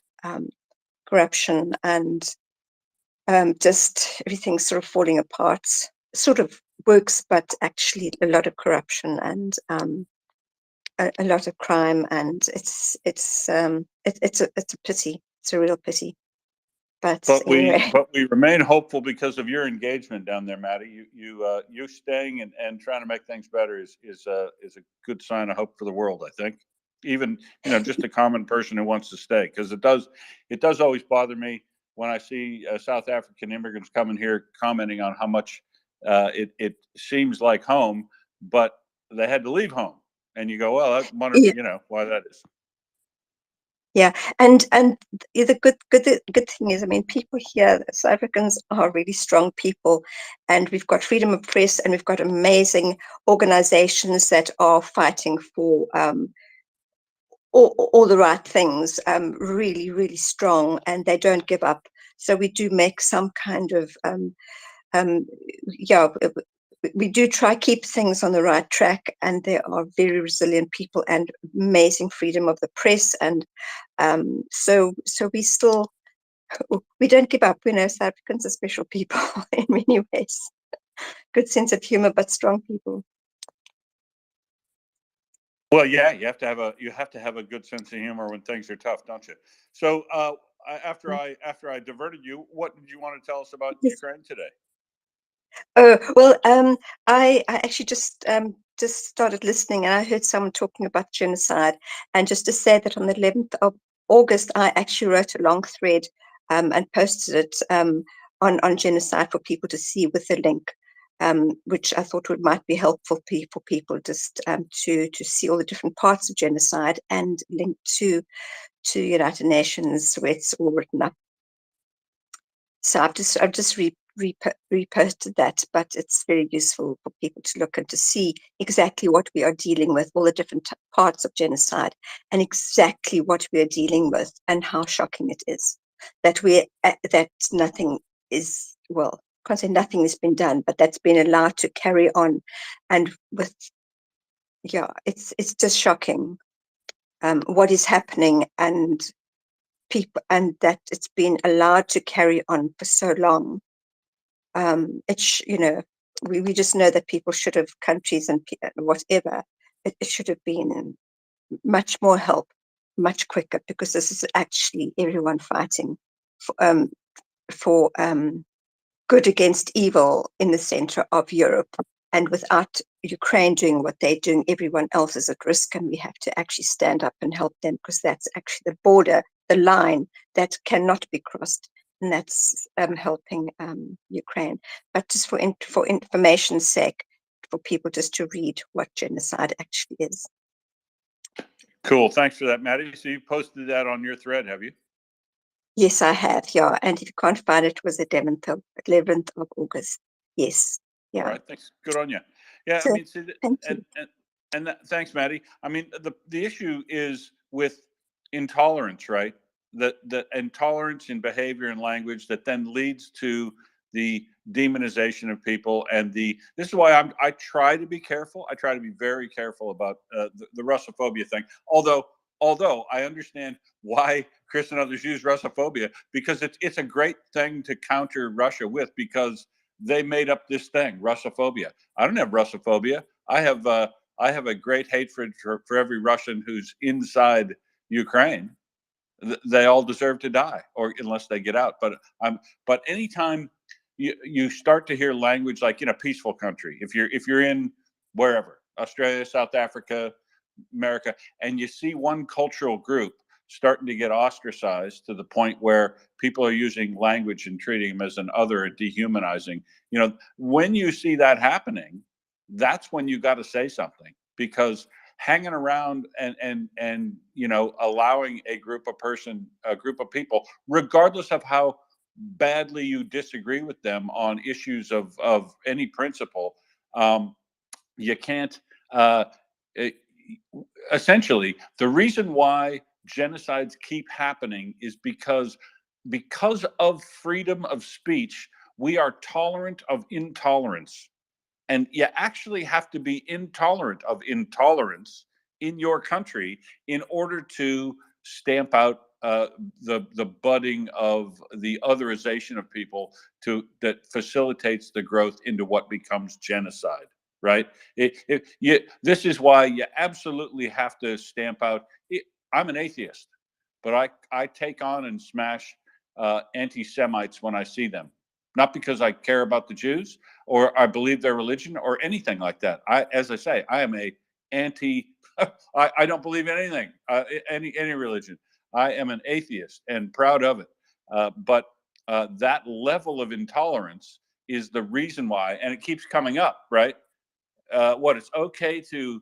Corruption and just everything's sort of falling apart. Sort of works, but actually a lot of corruption and a lot of crime, and it's a pity. It's a real pity. But anyway, we remain hopeful because of your engagement down there, Maddie. You staying and trying to make things better is a good sign of hope for the world. I think, even just a common person who wants to stay, because it does always bother me when I see South African immigrants coming here commenting on how much it seems like home, but they had to leave home, and you go, well, I wonder why that is. yeah, and the good thing is, I mean, people here, South Africans are really strong people, and we've got freedom of press, and we've got amazing organizations that are fighting for all the right things, really strong, and they don't give up. So we do make some kind of yeah, we do try keep things on the right track, and there are very resilient people and amazing freedom of the press, and so we don't give up. South Africans are special people in many ways. Good sense of humor, but strong people. Well, yeah, you have to have a good sense of humor when things are tough, don't you? So after I diverted you, what did you want to tell us about Ukraine today? Oh well, I actually just started listening, and I heard someone talking about genocide. And just to say that on the 11th of August, I actually wrote a long thread and posted it on genocide for people to see with the link, which I thought might be helpful for people just to see all the different parts of genocide and link to United Nations where it's all written up. So I've just reposted that, but it's very useful for people to look and to see exactly what we are dealing with, all the different parts of genocide, and exactly what we are dealing with, and how shocking it is that that nothing is, well, I can't say nothing has been done, but that's been allowed to carry on, and with it's just shocking what is happening, and people, and that it's been allowed to carry on for so long. We just know that people should have, countries and whatever, it should have been much more help, much quicker, because this is actually everyone fighting for good against evil in the center of Europe. And without Ukraine doing what they're doing, everyone else is at risk, and we have to actually stand up and help them, because that's actually the border, the line that cannot be crossed, and that's helping Ukraine. But just for information's sake, for people just to read what genocide actually is. Cool, thanks for that, Maddie. So you posted that on your thread, have you? Yes, I have. Yeah, and if you can't find it, it was the 11th of August. Yes. Yeah. All right, thanks. Good on you. Yeah, So, I mean, see, thank you. thanks, Maddie. I mean, the issue is with intolerance, right? The intolerance in behavior and language that then leads to the demonization of people, and this is why I try to be careful. I try to be very careful about the Russophobia thing. Although although I understand why Chris and others use Russophobia, because it's a great thing to counter Russia with, because they made up this thing, Russophobia. I don't have Russophobia. I have a great hatred for every Russian who's inside Ukraine. They all deserve to die, or unless they get out. But anytime you start to hear language like in a peaceful country, if you're in wherever, Australia, South Africa, America, and you see one cultural group starting to get ostracized to the point where people are using language and treating them as an other and dehumanizing, when you see that happening, that's when you got to say something, because hanging around and allowing a group of people, regardless of how badly you disagree with them on issues of any principle, you can't essentially, the reason why genocides keep happening is because of freedom of speech, we are tolerant of intolerance. And you actually have to be intolerant of intolerance in your country in order to stamp out the budding of the otherization of people that facilitates the growth into what becomes genocide. Right? This is why you absolutely have to stamp out. I'm an atheist, but I take on and smash anti-Semites when I see them. Not because I care about the Jews or I believe their religion or anything like that. As I say, I am a anti. I don't believe in anything, any religion. I am an atheist and proud of it. But that level of intolerance is the reason why, and it keeps coming up, right? It's okay to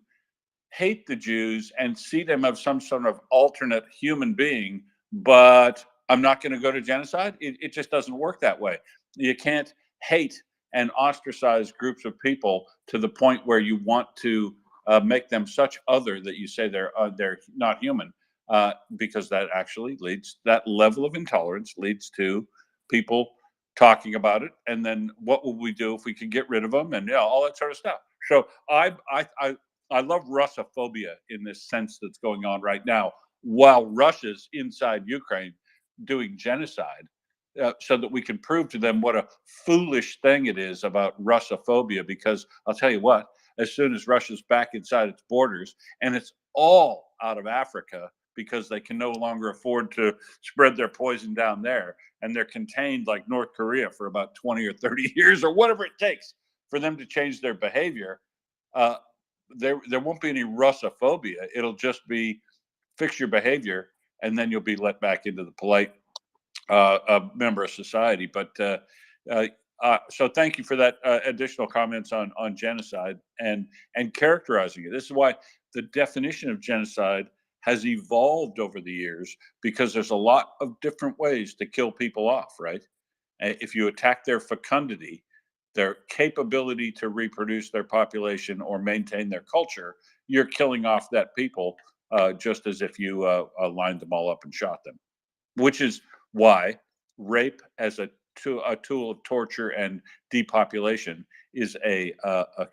hate the Jews and see them as some sort of alternate human being, but I'm not going to go to genocide. It just doesn't work that way. You can't hate and ostracize groups of people to the point where you want to make them such other that you say they're not human, because that actually that level of intolerance leads to people talking about it, and then what will we do if we can get rid of them, and all that sort of stuff. So I love Russophobia in this sense that's going on right now, while Russia's inside Ukraine doing genocide, so that we can prove to them what a foolish thing it is about Russophobia. Because I'll tell you what, as soon as Russia's back inside its borders, and it's all out of Africa because they can no longer afford to spread their poison down there, and they're contained like North Korea for about 20 or 30 years or whatever it takes for them to change their behavior, there won't be any Russophobia. It'll just be fix your behavior, and then you'll be let back into the polite member of society. But so thank you for that additional comments on genocide and characterizing it. This is why the definition of genocide has evolved over the years, because there's a lot of different ways to kill people off, right? If you attack their fecundity, their capability to reproduce their population or maintain their culture, you're killing off that people, just as if you lined them all up and shot them. Which is why rape as a tool of torture and depopulation is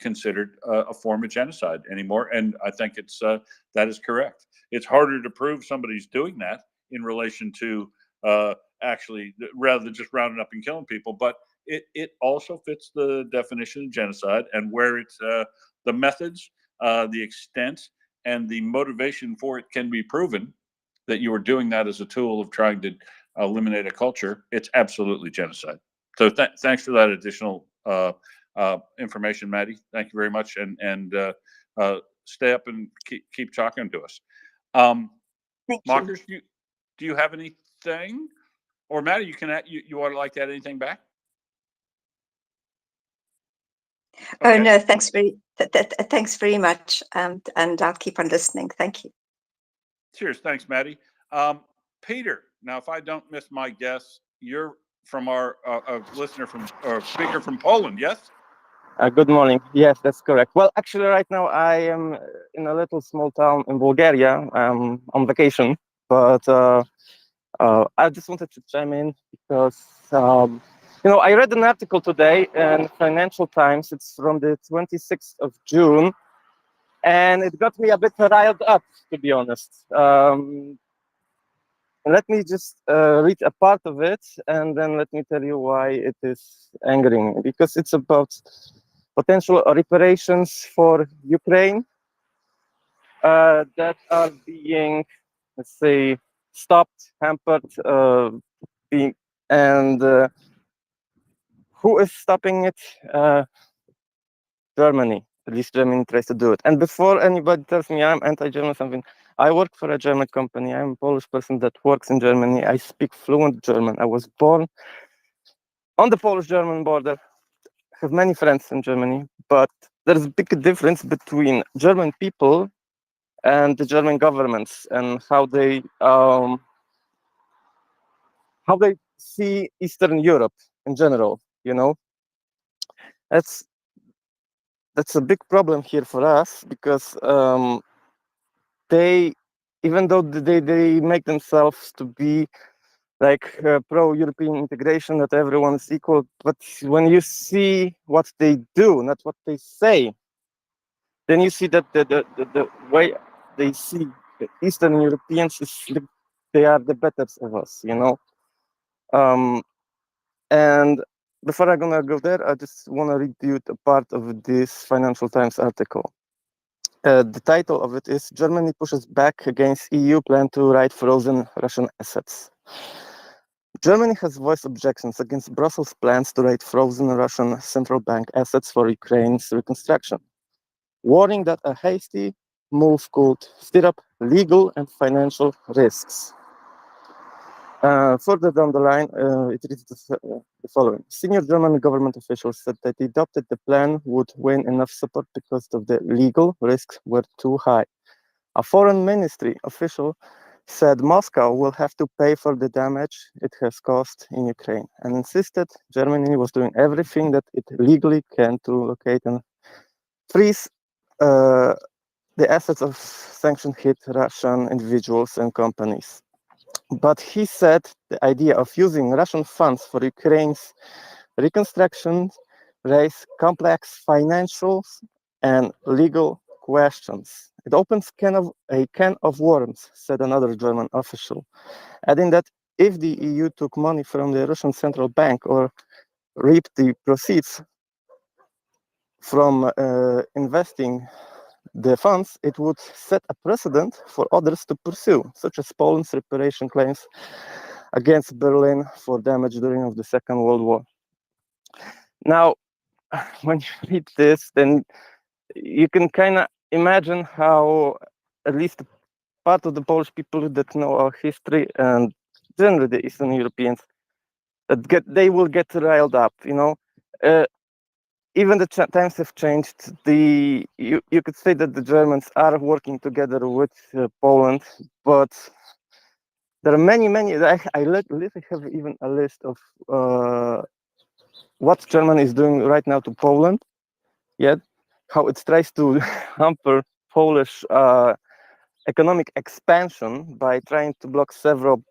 considered a form of genocide anymore. And I think that is correct. It's harder to prove somebody's doing that in relation to actually, rather than just rounding up and killing people, but it also fits the definition of genocide, and where it's the methods, the extent, and the motivation for it can be proven that you are doing that as a tool of trying to eliminate a culture, it's absolutely genocide. So thanks for that additional information, Maddie. Thank you very much, and stay up and keep talking to us. Mockers, do you have anything? Or Maddie, you want to like to add anything back? Okay. Oh no, thanks very much, and I'll keep on listening. Thank you. Cheers, thanks, Maddie. Peter, now if I don't miss my guess, you're from our listener or speaker from Poland, yes? Good morning. Yes, that's correct. Well, actually, right now I am in a little small town in Bulgaria. I'm on vacation, but I just wanted to chime in because I read an article today in Financial Times. It's from the 26th of June, and it got me a bit riled up, to be honest. Let me just read a part of it, and then let me tell you why it is angering me. Because it's about potential reparations for Ukraine that are being, let's say, stopped, hampered, and who is stopping it? Germany. At least Germany tries to do it. And before anybody tells me I'm anti-German something, I work for a German company. I'm a Polish person that works in Germany. I speak fluent German. I was born on the Polish-German border. I have many friends in Germany, but there's a big difference between German people and the German governments and how they see Eastern Europe in general. You know, that's a big problem here for us because they, even though they make themselves to be like pro-European integration, that everyone is equal, but when you see what they do, not what they say, then you see that the way they see the Eastern Europeans is they are the betters of us, you know. And before I'm gonna go there, I just want to read you a part of this Financial Times article. The title of it is "Germany pushes back against EU plan to write frozen Russian assets." Germany has voiced objections against Brussels' plans to write frozen Russian central bank assets for Ukraine's reconstruction, warning that a hasty move could stir up legal and financial risks. Further down the line, it reads the following. Senior German government officials said that they adopted the plan would win enough support because of the legal risks were too high. A foreign ministry official said Moscow will have to pay for the damage it has caused in Ukraine and insisted Germany was doing everything that it legally can to locate and freeze the assets of sanction-hit Russian individuals and companies. But he said the idea of using Russian funds for Ukraine's reconstruction raised complex financial and legal questions. It opens a can of worms, said another German official, adding that if the EU took money from the Russian central bank or reaped the proceeds from investing the funds, it would set a precedent for others to pursue, such as Poland's reparation claims against Berlin for damage during the Second World War. Now, when you read this, then you can kind of imagine how at least part of the Polish people that know our history and generally the Eastern Europeans, that they will get riled up, you know. Even the times have changed. You could say that the Germans are working together with Poland, but there are many. I literally have even a list of what Germany is doing right now to Poland. Yet, how it tries to hamper Polish economic expansion by trying to block several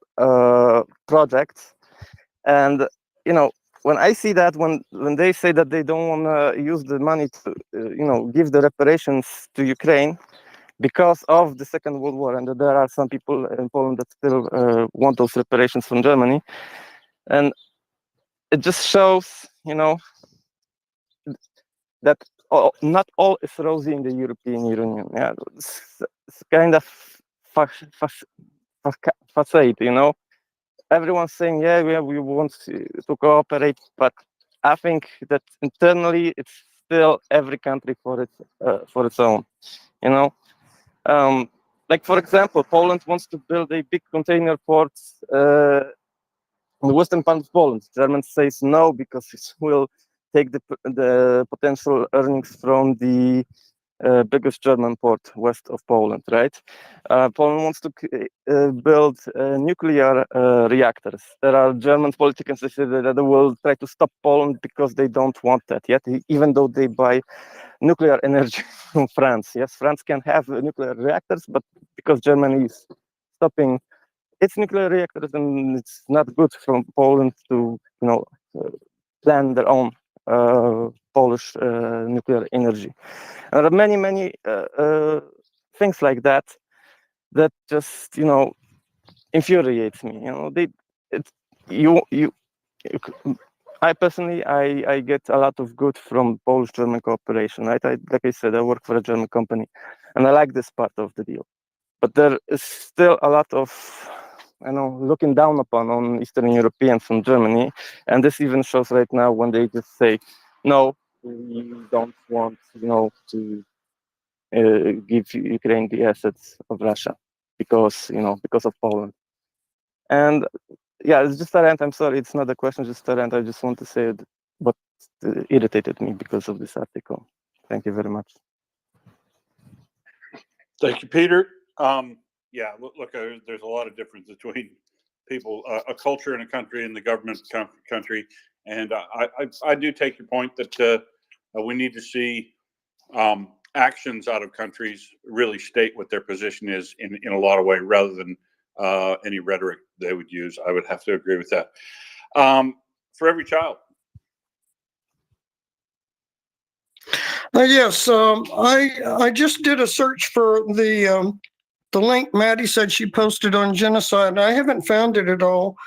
projects. And you know, when I see that, when they say that they don't want to use the money to give the reparations to Ukraine because of the Second World War, and that there are some people in Poland that still want those reparations from Germany, and it just shows, that not all is rosy in the European Union. Yeah, it's kind of facade, Everyone's saying, yeah, we want to cooperate, but I think that internally it's still every country for its own, Like, for example, Poland wants to build a big container port in the western part of Poland. Germans says no because it will take the potential earnings from the biggest German port west of Poland, right? Poland wants to build nuclear reactors. There are German politicians that say that they will try to stop Poland because they don't want that yet, even though they buy nuclear energy from France. Yes, France can have nuclear reactors, but because Germany is stopping its nuclear reactors, and it's not good for Poland to, plan their own Polish nuclear energy. And there are many, many things like that that just, you know, infuriates me. You know, I personally, I get a lot of good from Polish-German cooperation, right? Like I said, I work for a German company, and I like this part of the deal. But there is still a lot of, you know, looking down upon on Eastern Europeans from Germany, and this even shows right now when they just say, no, we don't want, you know, to give Ukraine the assets of Russia because, you know, because of Poland. And yeah, it's just a rant. I'm sorry, it's not a question, just a rant. I just want to say what irritated me because of this article. Thank you very much. Thank you, Peter. Yeah, look, there's a lot of difference between people, a culture in a country and the government country. And I do take your point that we need to see actions out of countries really state what their position is in a lot of ways rather than any rhetoric they would use. I would have to agree with that. For every child. Yes, I just did a search for the link Maddie said she posted on genocide. I haven't found it at all.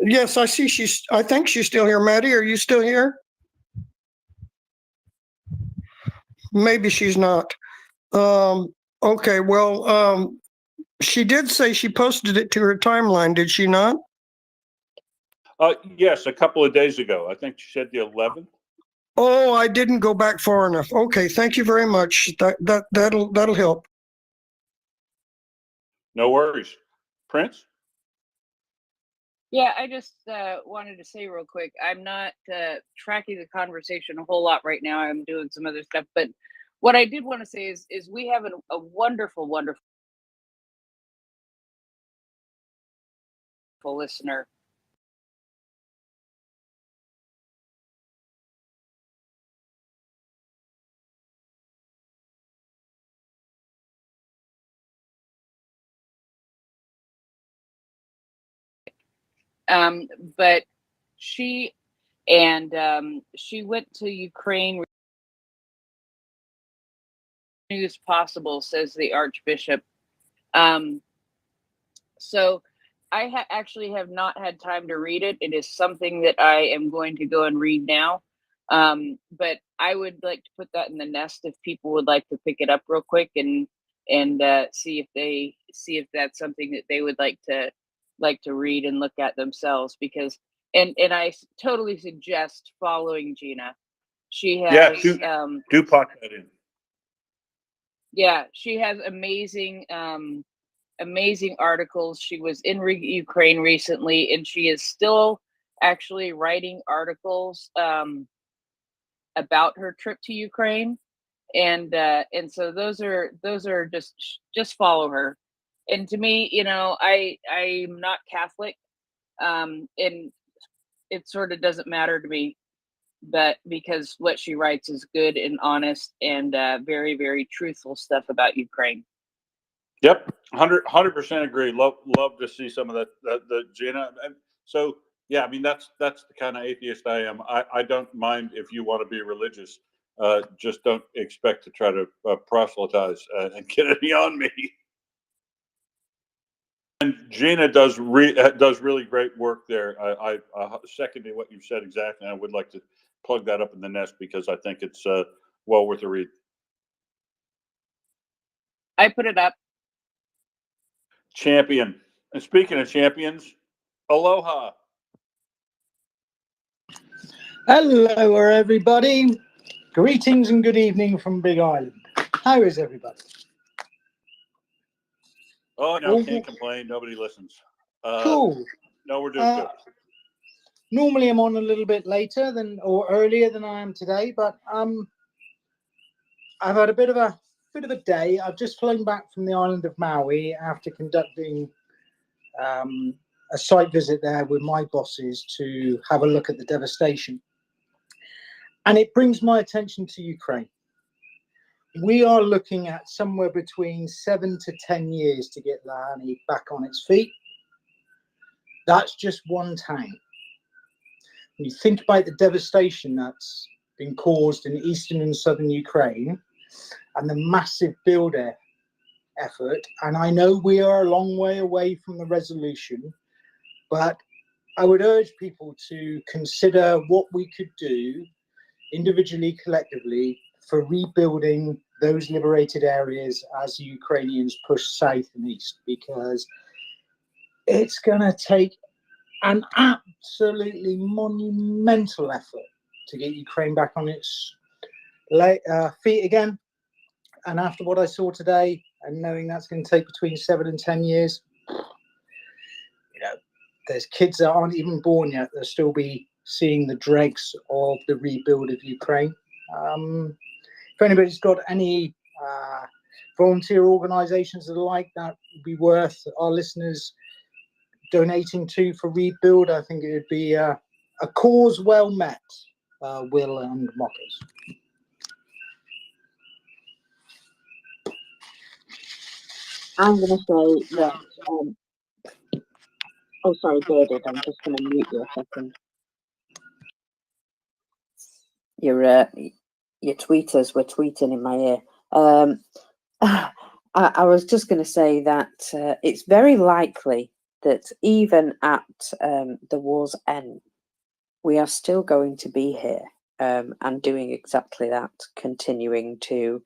Yes, I see I think she's still here. Maddie, are you still here? Maybe she's not. Okay, well, she did say she posted it to her timeline, did she not? Yes, a couple of days ago. I think she said the 11th. Oh, I didn't go back far enough. Okay, thank you very much. That'll help. No worries. Prince? Yeah, I just wanted to say real quick, I'm not tracking the conversation a whole lot right now. I'm doing some other stuff, but what I did want to say is we have a wonderful, wonderful listener. But she went to Ukraine as soon as possible, says the Archbishop. So I actually have not had time to read it. It is something that I am going to go and read now. But I would like to put that in the nest if people would like to pick it up real quick and see if that's something that they would like to read and look at themselves, because and I totally suggest following Gina. She has do pop that in. Yeah, she has amazing articles. She was in Ukraine recently, and she is still actually writing articles about her trip to Ukraine, and so those are just follow her. And to me, you know, I'm not Catholic, and it sort of doesn't matter to me, but because what she writes is good and honest and very, very truthful stuff about Ukraine. Yep, 100% agree. Love to see some of that. The Gina. So yeah, I mean that's the kind of atheist I am. I don't mind if you want to be religious. Just don't expect to try to proselytize and get any on me. And Gina does really great work there. I second what you've said exactly. I would like to plug that up in the nest because I think it's well worth a read. I put it up. Champion. And speaking of champions, aloha. Hello, everybody. Greetings and good evening from Big Island. How is everybody? Oh, no, can't complain. Nobody listens. Cool. No, we're doing good. Normally, I'm on a little bit later or earlier than I am today, but I've had a bit of a day. I've just flown back from the island of Maui after conducting a site visit there with my bosses to have a look at the devastation. And it brings my attention to Ukraine. We are looking at somewhere between 7 to 10 years to get Lahani back on its feet. That's just one town. you think about the devastation that's been caused in eastern and southern Ukraine and the massive build effort, and I know we are a long way away from the resolution, but I would urge people to consider what we could do individually, collectively, for rebuilding those liberated areas as the Ukrainians push south and east, because it's going to take an absolutely monumental effort to get Ukraine back on its feet again. And after what I saw today, and knowing that's going to take between 7 and 10 years, you know, there's kids that aren't even born yet that'll still be seeing the dregs of the rebuild of Ukraine. If anybody's got any volunteer organisations that are like that, would be worth our listeners donating to for rebuild, I think it would be a cause well met, Will and Mockers. I'm going to say that. Oh, sorry, David. I'm just going to mute you a second. Your tweeters were tweeting in my ear. I was just going to say that it's very likely that even at the war's end, we are still going to be here and doing exactly that, continuing to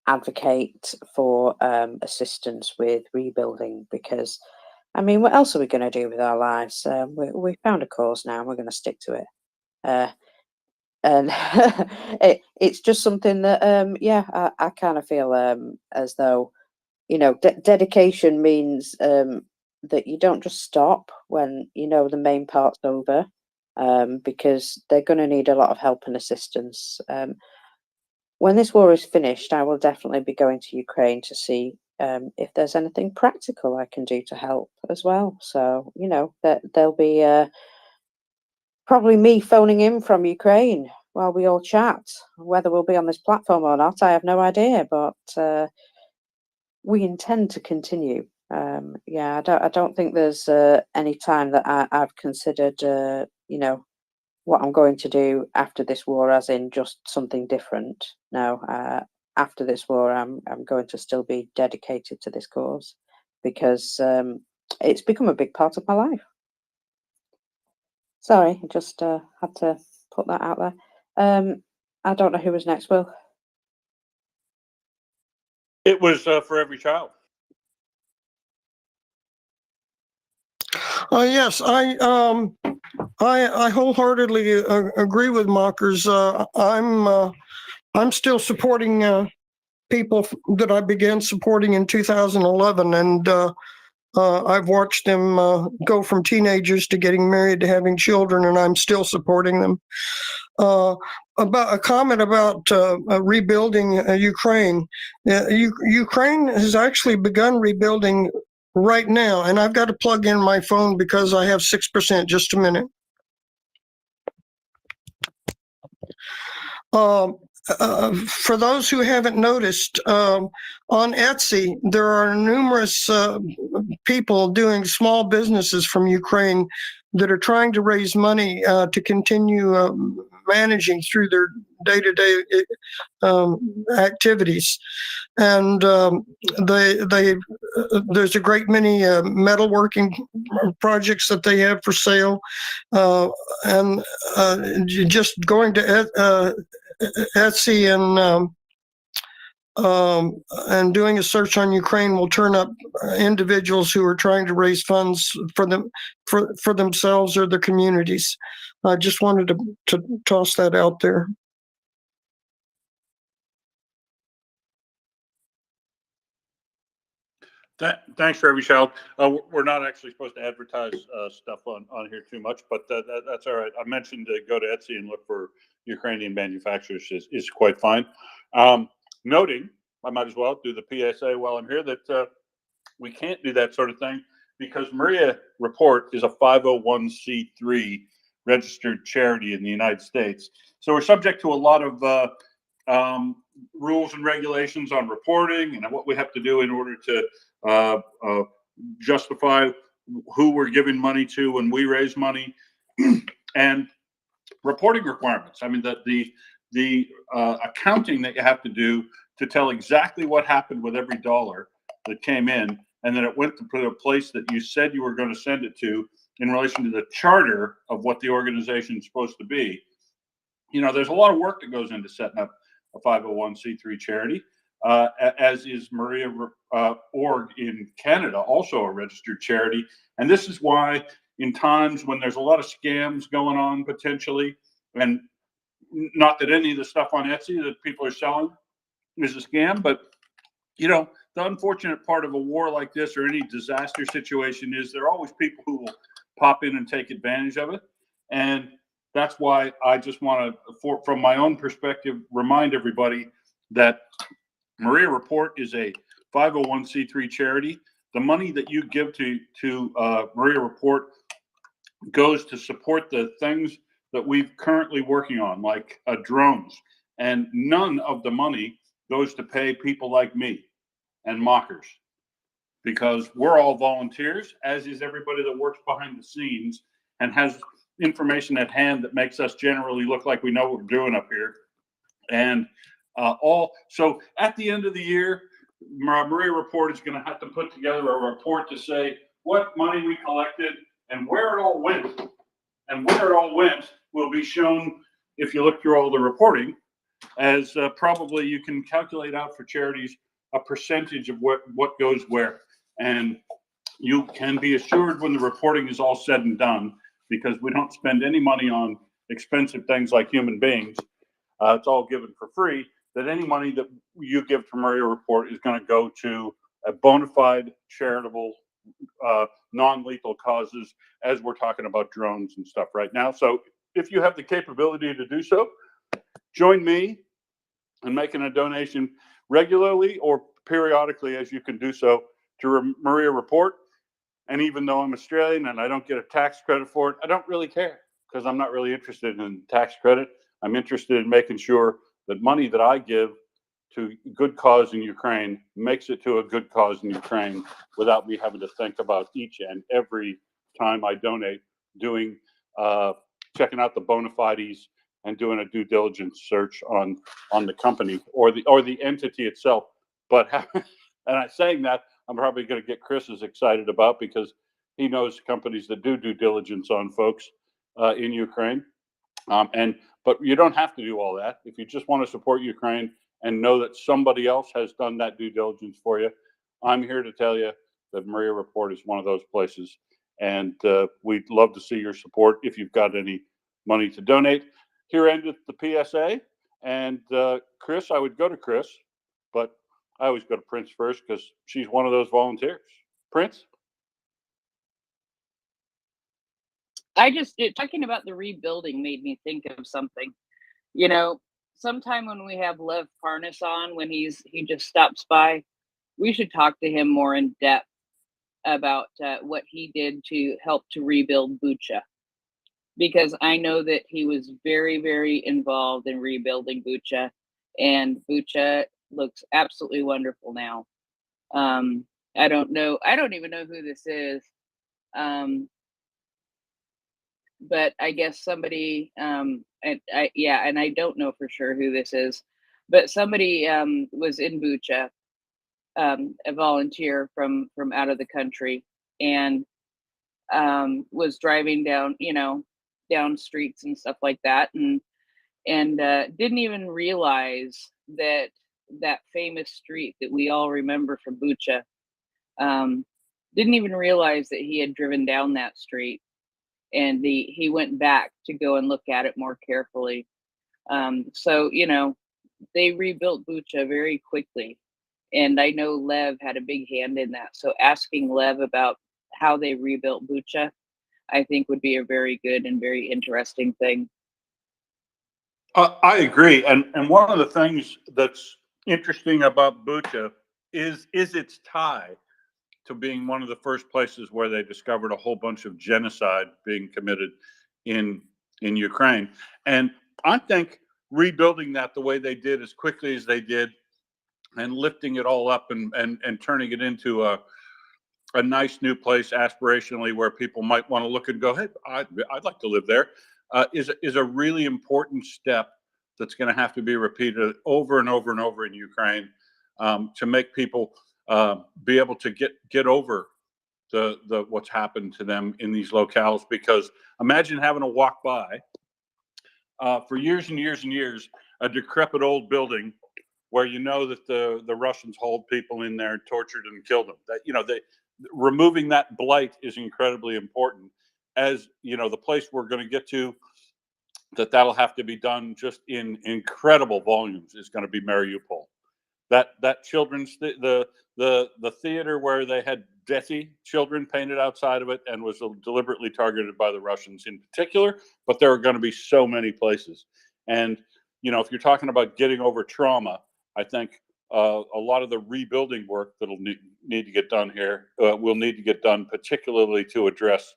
advocate for assistance with rebuilding, because, I mean, what else are we going to do with our lives? We found a cause now, and we're going to stick to it. And it's just something that, I kind of feel as though, you know, dedication means that you don't just stop when, you know, the main part's over, because they're going to need a lot of help and assistance. When this war is finished, I will definitely be going to Ukraine to see if there's anything practical I can do to help as well. So, you know, there'll be probably me phoning in from Ukraine while we all chat. Whether we'll be on this platform or not, I have no idea, but we intend to continue. I don't think there's any time that I've considered, you know, what I'm going to do after this war, as in just something different. No, after this war, I'm going to still be dedicated to this cause, because it's become a big part of my life. Sorry, I just had to put that out there. I don't know who was next, Will. It was For Every Child. Yes, I wholeheartedly agree with Mockers. I'm still supporting people that I began supporting in 2011, and I've watched them go from teenagers to getting married to having children, and I'm still supporting them. About a comment about rebuilding Ukraine. Ukraine has actually begun rebuilding right now, and I've got to plug in my phone because I have 6%. Just a minute. For those who haven't noticed, on Etsy, there are numerous people doing small businesses from Ukraine that are trying to raise money to continue managing through their day-to-day activities. And there's a great many metalworking projects that they have for sale. And just going to Etsy and doing a search on Ukraine will turn up individuals who are trying to raise funds for them, for themselves or their communities. I just wanted to toss that out there. Thanks, For Every Child. We're not actually supposed to advertise stuff on here too much, but that's all right. I mentioned to go to Etsy and look for Ukrainian manufacturers is quite fine. Noting, I might as well do the PSA while I'm here, that we can't do that sort of thing because MriyaReport is a 501c3 registered charity in the United States. So we're subject to a lot of rules and regulations on reporting and what we have to do in order to justify who we're giving money to when we raise money. and reporting requirements. I mean, the accounting that you have to do to tell exactly what happened with every dollar that came in, and then it went to a place that you said you were going to send it to in relation to the charter of what the organization is supposed to be. You know, there's a lot of work that goes into setting up a 501c3 charity, as is MriyaOrg in Canada, also a registered charity. And this is why in times when there's a lot of scams going on potentially, and not that any of the stuff on Etsy that people are selling is a scam, but you know, the unfortunate part of a war like this or any disaster situation is there are always people who will pop in and take advantage of it. And that's why I just want to, from my own perspective, remind everybody that MriyaReport is a 501c3 charity. The money that you give to MriyaReport goes to support the things that we've currently working on, like drones. And none of the money goes to pay people like me and mockers, because we're all volunteers, as is everybody that works behind the scenes and has information at hand that makes us generally look like we know what we're doing up here. And so at the end of the year, MriyaReport is going to have to put together a report to say what money we collected and where it all went. And where it all went will be shown if you look through all the reporting, as probably you can calculate out for charities a percentage of what goes where. And you can be assured when the reporting is all said and done, because we don't spend any money on expensive things like human beings. It's all given for free, that any money that you give to MriyaReport is going to go to a bona fide charitable non-lethal causes, as we're talking about drones and stuff right now. So if you have the capability to do so, join me in making a donation regularly or periodically as you can do so to MriyaReport. And even though I'm Australian and I don't get a tax credit for it, I don't really care, because I'm not really interested in tax credit. I'm interested in making sure that money that I give to good cause in Ukraine makes it to a good cause in Ukraine without me having to think about each and every time I donate, doing checking out the bona fides and doing a due diligence search on the company or the entity itself. But and I'm saying that, I'm probably going to get Chris as excited about, because he knows companies that do due diligence on folks in Ukraine. But you don't have to do all that. If you just want to support Ukraine and know that somebody else has done that due diligence for you, I'm here to tell you that MriyaReport is one of those places. And we'd love to see your support if you've got any money to donate. Here ended the PSA. And Chris, I would go to Chris, but I always go to Prince first because she's one of those volunteers. Prince? Talking about the rebuilding made me think of something. You know, sometime when we have Lev Parnas on, when he just stops by, we should talk to him more in depth about what he did to help to rebuild Bucha, because I know that he was very, very involved in rebuilding Bucha, and Bucha looks absolutely wonderful now. I don't even know who this is. But I guess somebody, and I don't know for sure who this is, but somebody was in Bucha, a volunteer from out of the country, and was driving down, down streets and stuff like that, and didn't even realize that famous street that we all remember from Bucha, didn't even realize that he had driven down that street. And he went back to go and look at it more carefully. So, they rebuilt Bucha very quickly. And I know Lev had a big hand in that. So asking Lev about how they rebuilt Bucha, I think would be a very good and very interesting thing. I agree. And one of the things that's interesting about Bucha is its tie to being one of the first places where they discovered a whole bunch of genocide being committed in Ukraine. And I think rebuilding that the way they did, as quickly as they did, and lifting it all up and turning it into a nice new place aspirationally, where people might want to look and go, hey, I'd like to live there. is a really important step that's going to have to be repeated over and over and over in Ukraine to make people be able to get over the what's happened to them in these locales. Because imagine having to walk by for years and years and years a decrepit old building where you know that the Russians hold people in there, tortured and killed them. That, you know, removing that blight is incredibly important. As you know, the place we're going to get to, that'll have to be done just in incredible volumes, is going to be Mariupol. That children's the theater where they had Desi children painted outside of it and was deliberately targeted by the Russians in particular. But there are going to be so many places, and you know, if you're talking about getting over trauma, I think a lot of the rebuilding work that'll need to get done here will need to get done, particularly to address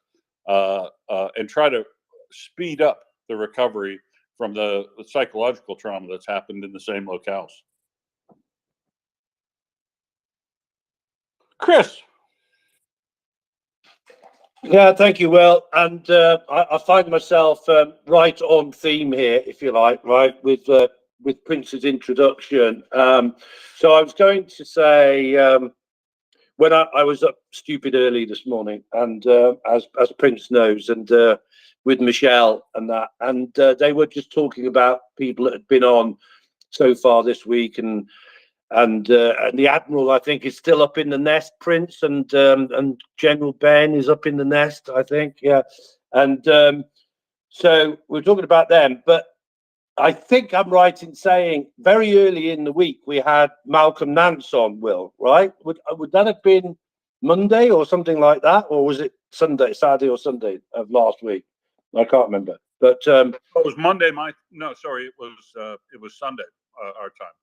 and try to speed up the recovery from the psychological trauma that's happened in the same locales. Chris. Yeah, thank you. Well, and I find myself right on theme here, if you like, right, with Prince's introduction. So I was going to say, when I was up stupid early this morning, and as Prince knows, and with Michelle and that, and they were just talking about people that had been on so far this week, and the Admiral, I think, is still up in the nest, Prince, and General Ben is up in the nest, I think, yeah. And so we're talking about them, but I think I'm right in saying very early in the week we had Malcolm Nance on, Will, right? Would that have been Monday or something like that, or was it Sunday, Saturday or Sunday of last week? I can't remember, but it was Monday. It was Sunday, our time.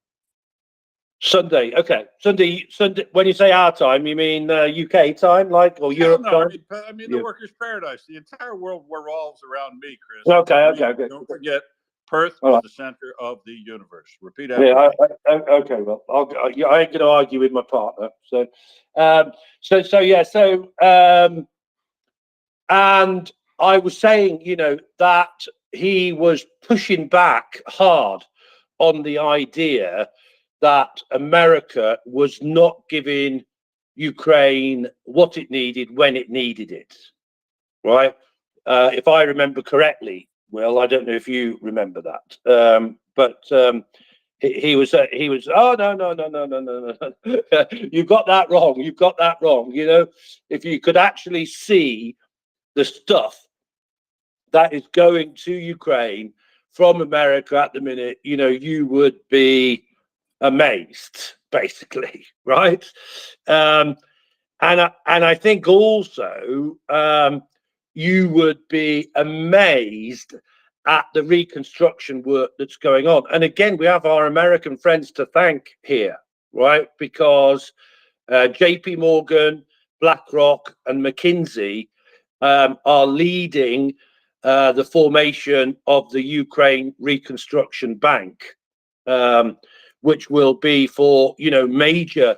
Sunday, okay. Sunday. When you say our time, you mean UK time, like, or Europe time? I mean the workers' paradise. The entire world revolves around me, Chris. Okay. Don't forget, Perth is the center of the universe. Repeat after Yeah. me. Okay. Well, I ain't going to argue with my partner. So, and I was saying, you know, that he was pushing back hard on the idea that America was not giving Ukraine what it needed when it needed it, right? If I remember correctly, Will, I don't know if you remember that, but he was, oh, no. You've got that wrong. You've got that wrong. You know, if you could actually see the stuff that is going to Ukraine from America at the minute, you know, you would be amazed, basically, right? And I think also you would be amazed at the reconstruction work that's going on. And again, we have our American friends to thank here, right? Because JP Morgan, BlackRock, and McKinsey are leading the formation of the Ukraine Reconstruction Bank, which will be for, you know, major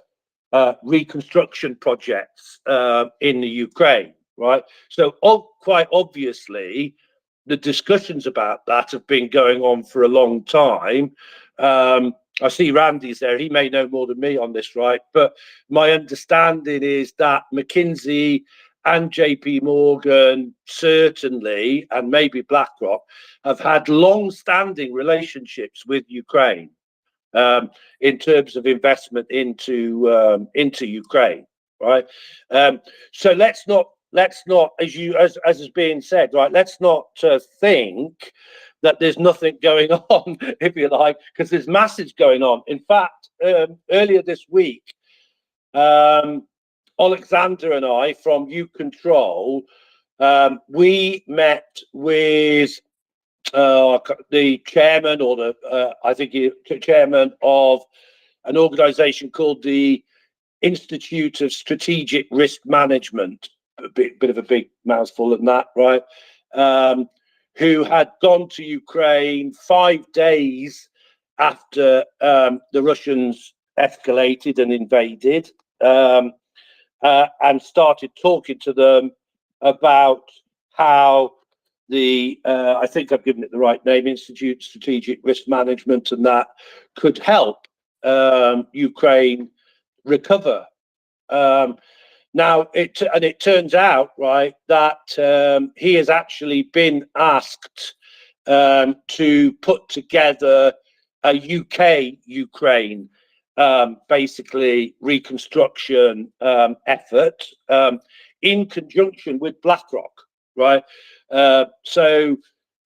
reconstruction projects in the Ukraine, right? So quite obviously, the discussions about that have been going on for a long time. I see Randy's there. He may know more than me on this, right? But my understanding is that McKinsey and JP Morgan, certainly, and maybe BlackRock, have had long-standing relationships with Ukraine in terms of investment into Ukraine, right? So let's not, as is being said, right? Let's not think that there's nothing going on, if you like, because there's masses going on. In fact, earlier this week, Alexander and I from U-Control, we met with the chairman, or the chairman of an organization called the Institute of Strategic Risk Management, a bit of a big mouthful than that, right? Who had gone to Ukraine 5 days after the Russians escalated and invaded, and started talking to them about how I think I've given it the right name, Institute Strategic Risk Management, and that could help Ukraine recover. Now, it turns out, right, that he has actually been asked to put together a UK-Ukraine basically reconstruction effort in conjunction with BlackRock, right? So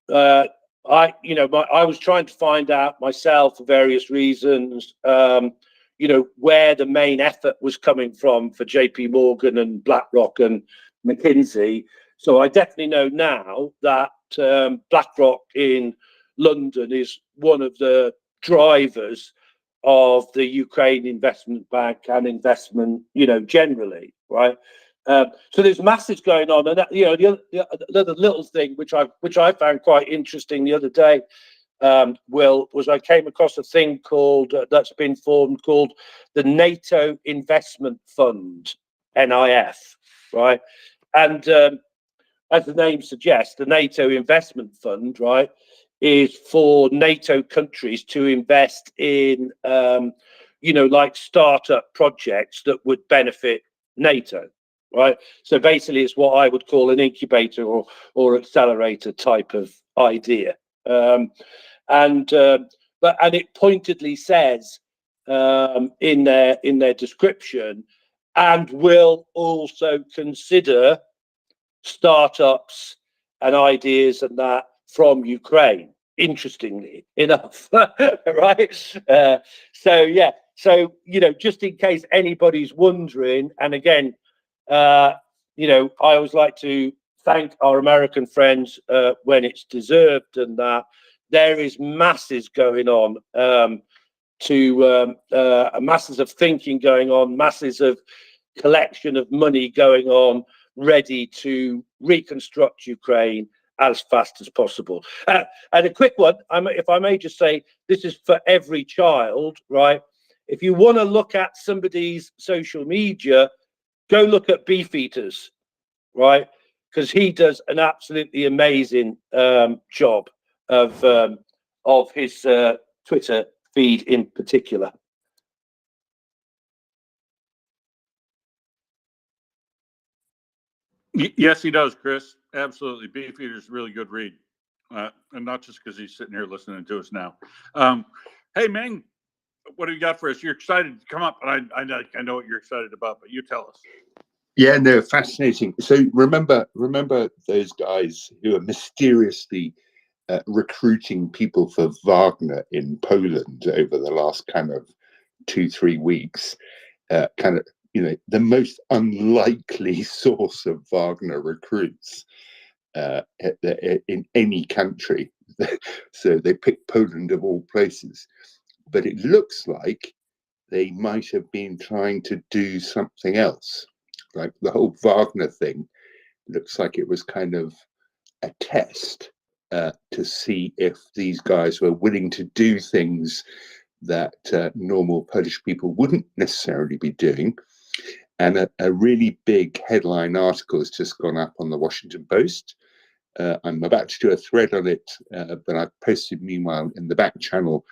I was trying to find out myself for various reasons, where the main effort was coming from for JP Morgan and BlackRock and McKinsey. So I definitely know now that BlackRock in London is one of the drivers of the Ukraine Investment Bank and investment, generally, right? So there's masses going on, and the other little thing which I found quite interesting the other day, Will, was I came across a thing called that's been formed called the NATO Investment Fund, NIF, right? And as the name suggests, the NATO Investment Fund, right, is for NATO countries to invest in, like startup projects that would benefit NATO, right? So basically, it's what I would call an incubator or accelerator type of idea. And it pointedly says in their description, and will also consider startups and ideas and that from Ukraine, interestingly enough. Right? So just in case anybody's wondering, and again, I always like to thank our American friends when it's deserved, and that there is masses going on, masses of thinking going on, masses of collection of money going on, ready to reconstruct Ukraine as fast as possible. And a quick one, if I may just say, this is for every child, right? If you want to look at somebody's social media, go look at Beefeaters, right? Because he does an absolutely amazing job of his Twitter feed in particular. Yes, he does, Chris. Absolutely. Beefeater's a really good read. And not just because he's sitting here listening to us now. Hey, Ming, what do you got for us? You're excited to come up, and I know what you're excited about, but you tell us. Yeah, no, fascinating. So remember those guys who are mysteriously recruiting people for Wagner in Poland over the last kind of 2-3 weeks, the most unlikely source of Wagner recruits in any country. So they picked Poland of all places. But it looks like they might have been trying to do something else. Like the whole Wagner thing looks like it was kind of a test to see if these guys were willing to do things that normal Polish people wouldn't necessarily be doing. And a really big headline article has just gone up on the Washington Post. I'm about to do a thread on it, but I've posted meanwhile in the back channel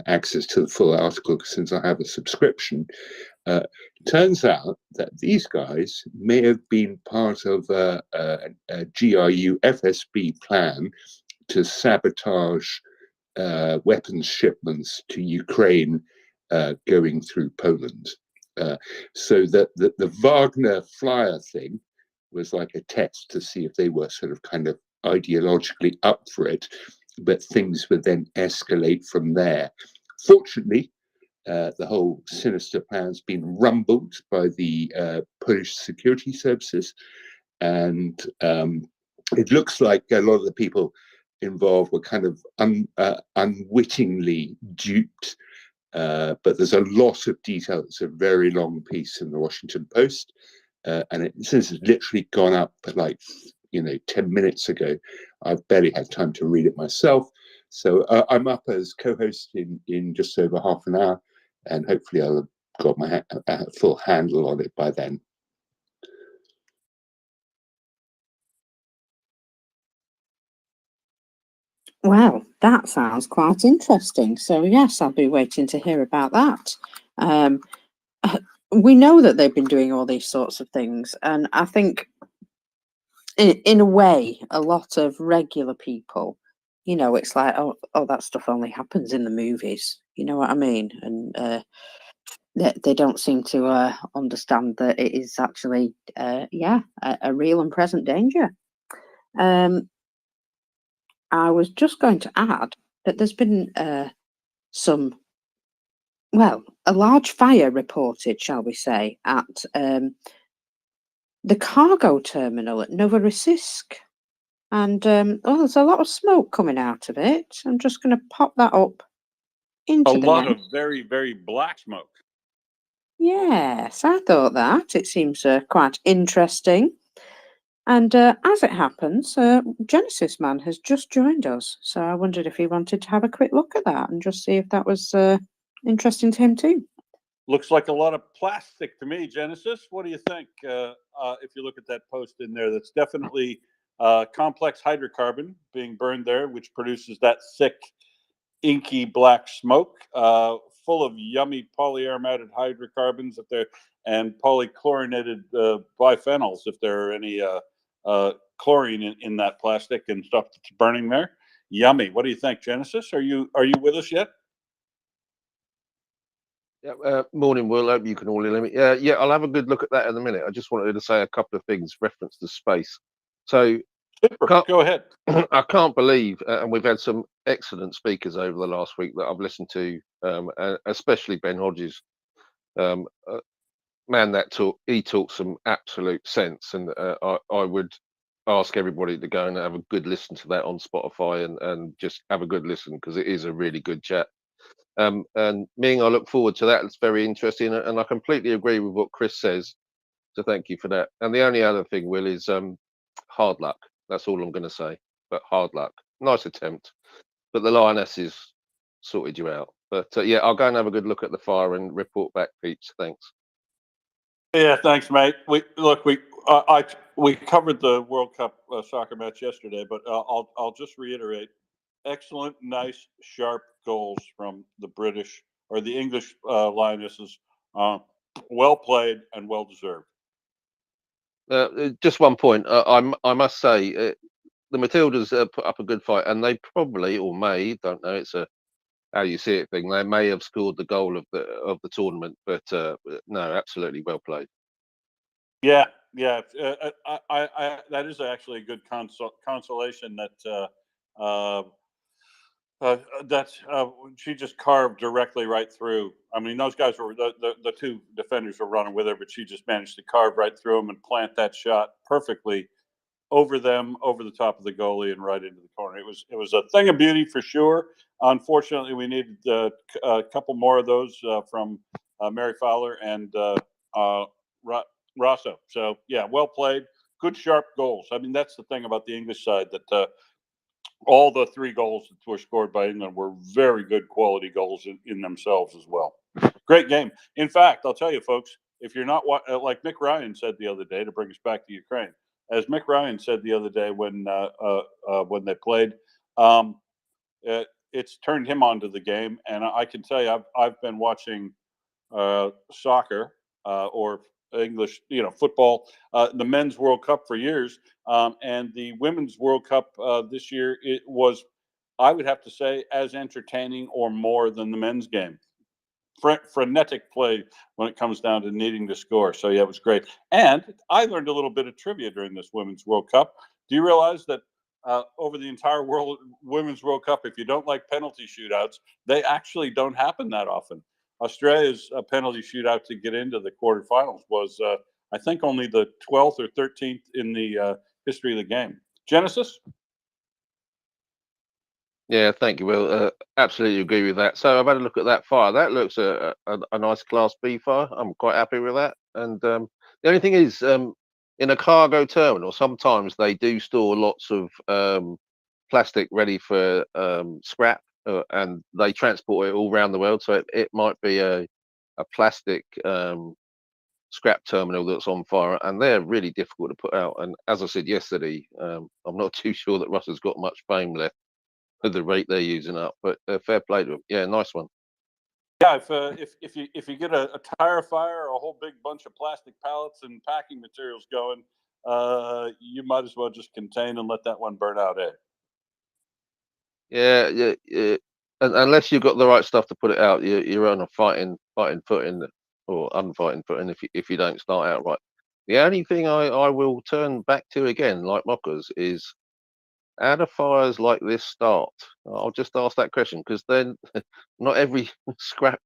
access to the full article since I have a subscription. Turns out that these guys may have been part of a GRU FSB plan to sabotage weapons shipments to Ukraine going through Poland. So that the Wagner flyer thing was like a test to see if they were sort of kind of ideologically up for it, but things would then escalate from there. Fortunately, the whole sinister plan's been rumbled by the Polish security services, and it looks like a lot of the people involved were kind of unwittingly duped. But there's a lot of detail. It's a very long piece in the Washington Post, and since it's literally gone up like 10 minutes ago, I've barely had time to read it myself. So I'm up as co-host in just over half an hour, and hopefully I'll have got my full handle on it by then. Well, that sounds quite interesting. So yes, I'll be waiting to hear about that. We know that they've been doing all these sorts of things, and I think in a way, a lot of regular people, you know, it's like, oh, that stuff only happens in the movies. You know what I mean? And they don't seem to understand that it is actually, a real and present danger. I was just going to add that there's been some, well, a large fire reported, shall we say, at the cargo terminal at Novorossiysk. And there's a lot of smoke coming out of it. I'm just going to pop that up into A the lot net. of very, very black smoke. Yes, I thought that. It seems quite interesting. And as it happens, Genesis Man has just joined us. So I wondered if he wanted to have a quick look at that and just see if that was interesting to him too. Looks like a lot of plastic to me, Genesis. What do you think? If you look at that post in there, that's definitely complex hydrocarbon being burned there, which produces that thick, inky black smoke, full of yummy polyaromatic hydrocarbons if they're, and polychlorinated biphenyls if there are any chlorine in that plastic and stuff that's burning there. Yummy. What do you think, Genesis? Are you with us yet? Yeah, morning, Will. Hope you can all hear me. Yeah, I'll have a good look at that in a minute. I just wanted to say a couple of things reference to space. So, go ahead. I can't believe, and we've had some excellent speakers over the last week that I've listened to, especially Ben Hodges. Man, he talks some absolute sense, and I would ask everybody to go and have a good listen to that on Spotify and just have a good listen because it is a really good chat. And Ming, I look forward to that. It's very interesting, and I completely agree with what Chris says. So thank you for that. And the only other thing, Will, is hard luck. That's all I'm going to say. But hard luck. Nice attempt, but the Lionesses sorted you out. But yeah, I'll go and have a good look at the fire and report back, peeps. Thanks. Yeah, thanks, mate. We covered the World Cup soccer match yesterday, but I'll just reiterate: excellent, nice, sharp goals from the British or the English Lionesses. Well played and well deserved. Just one point. I must say, the Matildas put up a good fight, and they probably, or may, don't know. It's a how you see it thing. They may have scored the goal of the tournament, but no, absolutely well played. Yeah. I that is actually a good consolation that she just carved directly right through. I mean, those guys were the two defenders were running with her, but she just managed to carve right through them and plant that shot perfectly over them, over the top of the goalie, and right into the corner. It was a thing of beauty for sure. Unfortunately, we needed a couple more of those from Mary Fowler and Rosso. So yeah, well played, good sharp goals. I mean, that's the thing about the English side, that all the three goals that were scored by England were very good quality goals in themselves as well. Great game. In fact, I'll tell you, folks, if you're not like Mick Ryan said the other day, to bring us back to Ukraine, as Mick Ryan said the other day when they played, it's turned him onto the game. And I can tell you, I've been watching soccer or English, football, the men's World Cup for years, and the women's World Cup this year, it was, I would have to say, as entertaining or more than the men's game. Frenetic play when it comes down to needing to score. So yeah, it was great. And I learned a little bit of trivia during this Women's World Cup. Do you realize that over the entire Women's World Cup, if you don't like penalty shootouts, they actually don't happen that often? Australia's penalty shootout to get into the quarterfinals was, I think, only the 12th or 13th in the history of the game. Genesis? Yeah, thank you, Will. Absolutely agree with that. So I've had a look at that fire. That looks a nice Class B fire. I'm quite happy with that. And the only thing is, in a cargo terminal, sometimes they do store lots of plastic ready for scrap, and they transport it all around the world. So it might be a plastic scrap terminal that's on fire, and they're really difficult to put out. And as I said yesterday, I'm not too sure that Russia's got much fame left. the rate they're using up. But fair play to them. Yeah, nice one. Yeah, if you get a tire fire or a whole big bunch of plastic pallets and packing materials going, you might as well just contain and let that one burn out. Yeah. And unless you've got the right stuff to put it out, you're on a fighting footing or unfighting footing if you don't start out right. The only thing I will turn back to again, like Mockers, is how do fires like this start? I'll just ask that question because then not every scrap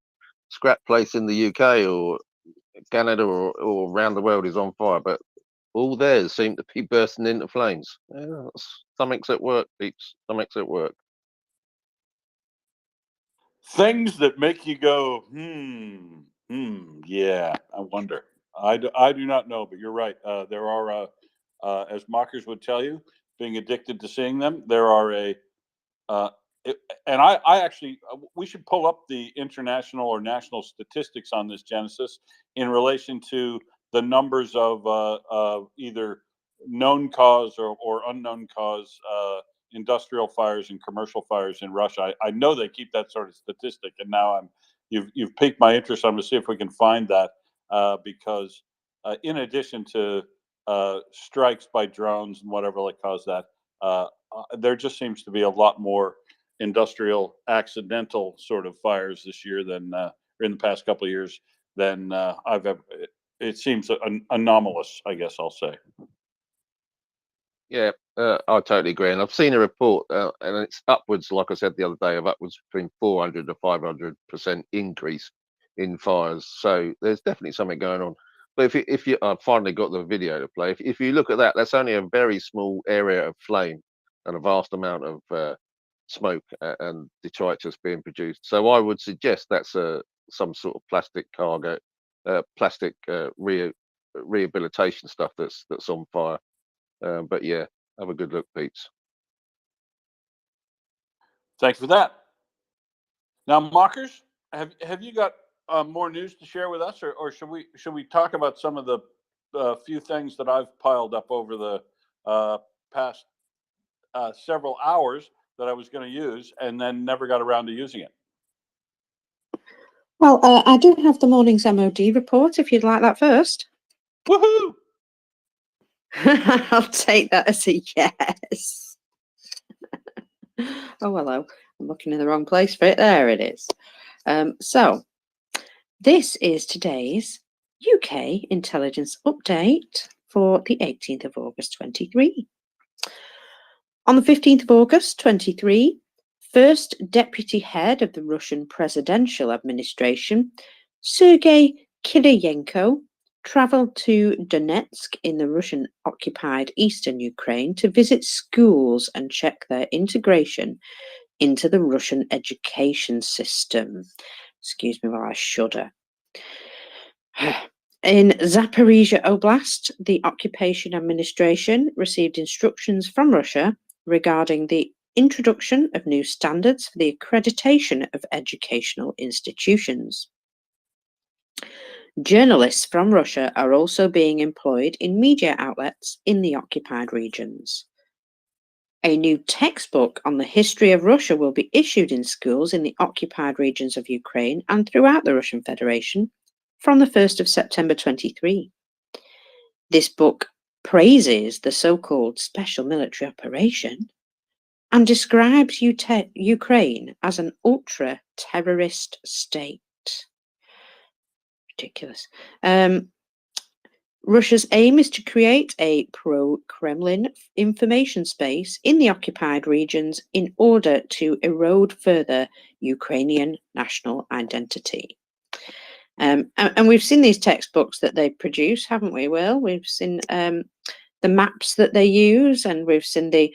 place in the UK or Canada or around the world is on fire, but all theirs seem to be bursting into flames. Yeah, something's at work, peeps. Something's at work. Things that make you go, yeah, I wonder. I do not know, but you're right. There are, as mockers would tell you, being addicted to seeing them, there are and I actually, we should pull up the international or national statistics on this, Genesis, in relation to the numbers of either known cause or unknown cause industrial fires and commercial fires in Russia. I know they keep that sort of statistic, and now you've piqued my interest. I'm going to see if we can find that because in addition to strikes by drones and whatever like cause that, there just seems to be a lot more industrial accidental sort of fires this year than or in the past couple of years than I've ever. It seems anomalous, I guess I'll say. Yeah, I totally agree. And I've seen a report, and it's upwards, like I said the other day, of upwards between 400 to 500% increase in fires. So there's definitely something going on. But if you I've finally got the video to play. If you look at that, that's only a very small area of flame and a vast amount of smoke and detritus being produced. So I would suggest that's some sort of plastic cargo, plastic rehabilitation stuff that's on fire. But yeah, have a good look, peeps. Thanks for that. Now, mockers, have you got more news to share with us, or should we talk about some of the few things that I've piled up over the past several hours that I was going to use and then never got around to using it? Well, I do have the morning's MOD report if you'd like that first. Woohoo! I'll take that as a yes. Oh, hello. I'm looking in the wrong place for it. There it is. So, this is today's UK intelligence update for the 18th of August 23. On the 15th of August 23, first deputy head of the Russian presidential administration, Sergei Kiriyenko, travelled to Donetsk in the Russian-occupied eastern Ukraine to visit schools and check their integration into the Russian education system. Excuse me while I shudder. In Zaporizhia Oblast, the occupation administration received instructions from Russia regarding the introduction of new standards for the accreditation of educational institutions. Journalists from Russia are also being employed in media outlets in the occupied regions. A new textbook on the history of Russia will be issued in schools in the occupied regions of Ukraine and throughout the Russian Federation from the 1st of September 23. This book praises the so-called special military operation and describes Ukraine as an ultra-terrorist state. Ridiculous. Russia's aim is to create a pro-Kremlin information space in the occupied regions in order to erode further Ukrainian national identity. And we've seen these textbooks that they produce, haven't we, Will? We've seen the maps that they use, and we've seen the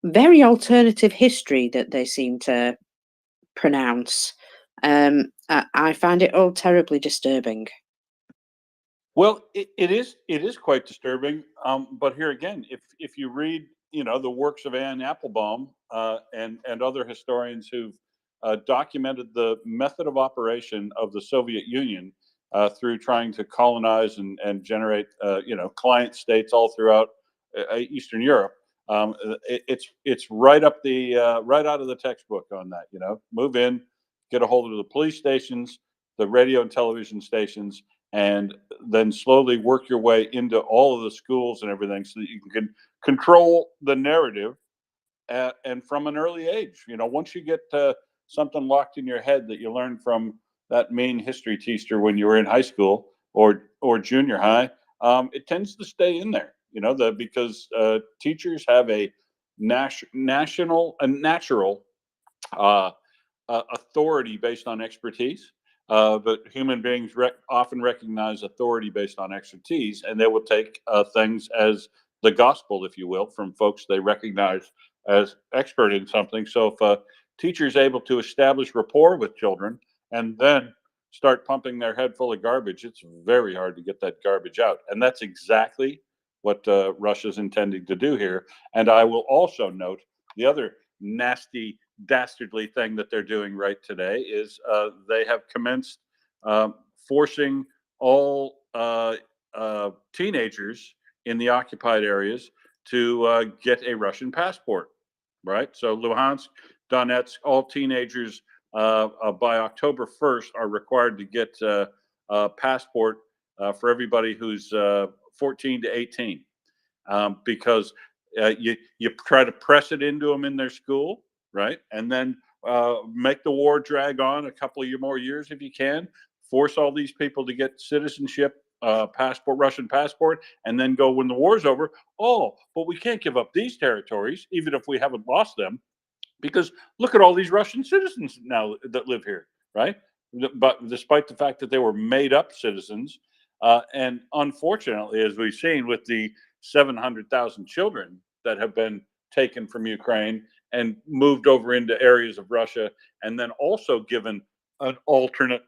very alternative history that they seem to pronounce. I find it all terribly disturbing. Well, it is quite disturbing. But here again, if you read, the works of Anne Applebaum and other historians who've documented the method of operation of the Soviet Union through trying to colonize and generate, client states all throughout Eastern Europe, It's right up the right out of the textbook on that. You know, move in, get a hold of the police stations, the radio and television stations, and then slowly work your way into all of the schools and everything, so that you can control the narrative. And from an early age, you know, once you get something locked in your head that you learned from that main history teacher when you were in high school or junior high, it tends to stay in there. You know, because teachers have a natural authority based on expertise. But human beings often recognize authority based on expertise, and they will take things as the gospel, if you will, from folks they recognize as expert in something. So if a teacher is able to establish rapport with children and then start pumping their head full of garbage, it's very hard to get that garbage out. And that's exactly what Russia's intending to do here. And I will also note the other nasty, dastardly thing that they're doing right today is they have commenced forcing all teenagers in the occupied areas to get a Russian passport, right? So Luhansk, Donetsk, all teenagers by October 1st are required to get a passport for everybody who's 14 to 18, because you try to press it into them in their school, right? And then make the war drag on a couple of more years if you can. Force all these people to get citizenship, passport, Russian passport, and then go when the war's over. Oh, but we can't give up these territories, even if we haven't lost them, because look at all these Russian citizens now that live here, right? But despite the fact that they were made up citizens, and unfortunately, as we've seen with the 700,000 children that have been taken from Ukraine and moved over into areas of Russia, and then also given an alternate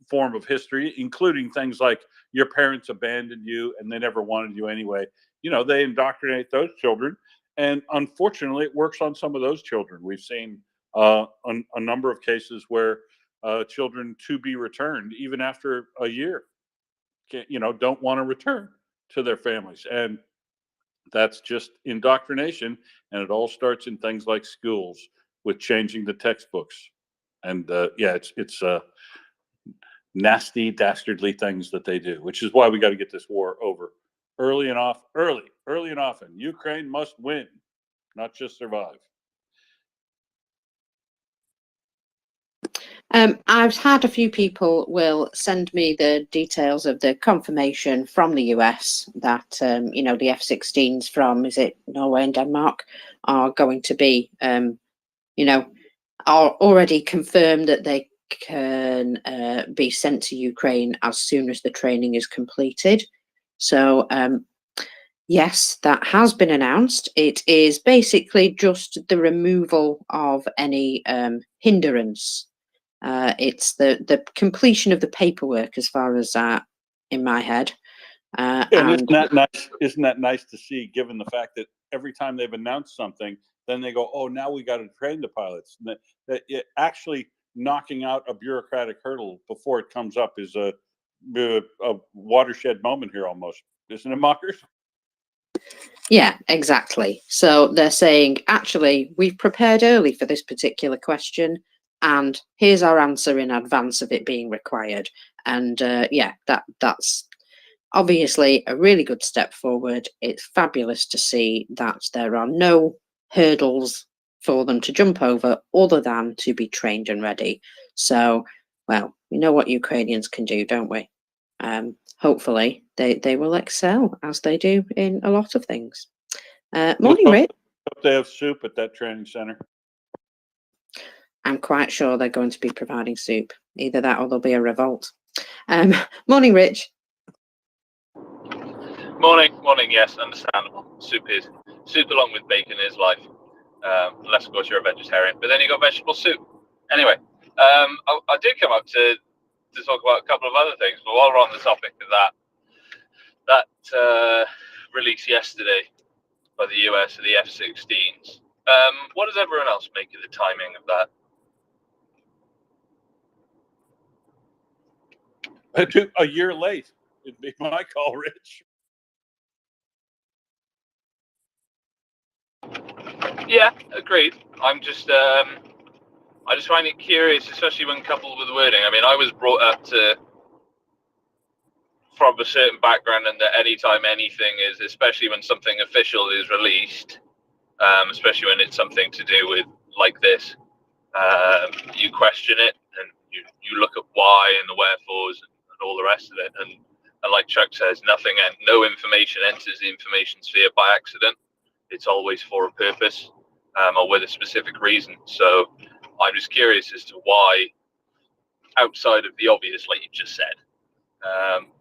form of history, including things like your parents abandoned you and they never wanted you anyway. You know, they indoctrinate those children. And unfortunately, it works on some of those children. We've seen a number of cases where children to be returned, even after a year, don't want to return to their families. And that's just indoctrination. And it all starts in things like schools with changing the textbooks. And it's nasty, dastardly things that they do, which is why we got to get this war over early and often. Ukraine must win, not just survive. I've had a few people will send me the details of the confirmation from the US that the F-16s from, is it Norway and Denmark, are going to be are already confirmed that they can be sent to Ukraine as soon as the training is completed. So yes, that has been announced. It is basically just the removal of any hindrance. It's the completion of the paperwork, as far as that in my head. And isn't that nice? Isn't that nice to see, given the fact that every time they've announced something, then they go, "Oh, now we got to train the pilots." That actually knocking out a bureaucratic hurdle before it comes up is a watershed moment here, almost, isn't it, Mockers? Yeah, exactly. So they're saying, actually, we've prepared early for this particular question, and here's our answer in advance of it being required. And that's obviously a really good step forward. It's fabulous to see that there are no hurdles for them to jump over other than to be trained and ready. So, well, we know what Ukrainians can do, don't we? Hopefully they will excel, as they do in a lot of things. Morning, Rich. Hope they have soup at that training center. I'm quite sure they're going to be providing soup. Either that or there'll be a revolt. Morning, Rich. Morning. Yes, understandable. Soup along with bacon is life, unless of course you're a vegetarian. But then you got vegetable soup. Anyway, I did come up to talk about a couple of other things. But while we're on the topic of that release yesterday by the US of the F-16s, what does everyone else make of the timing of that? A year late. It'd be my call, Rich. Yeah, agreed. I just find it curious, especially when coupled with the wording. I mean, I was brought up from a certain background, and that anytime anything is, especially when something official is released, especially when it's something to do with like this, you question it and you look at why and the wherefores and all the rest of it. And like Chuck says, no information enters the information sphere by accident. It's always for a purpose, or with a specific reason. So I'm just curious as to why, outside of the obvious, like you just said,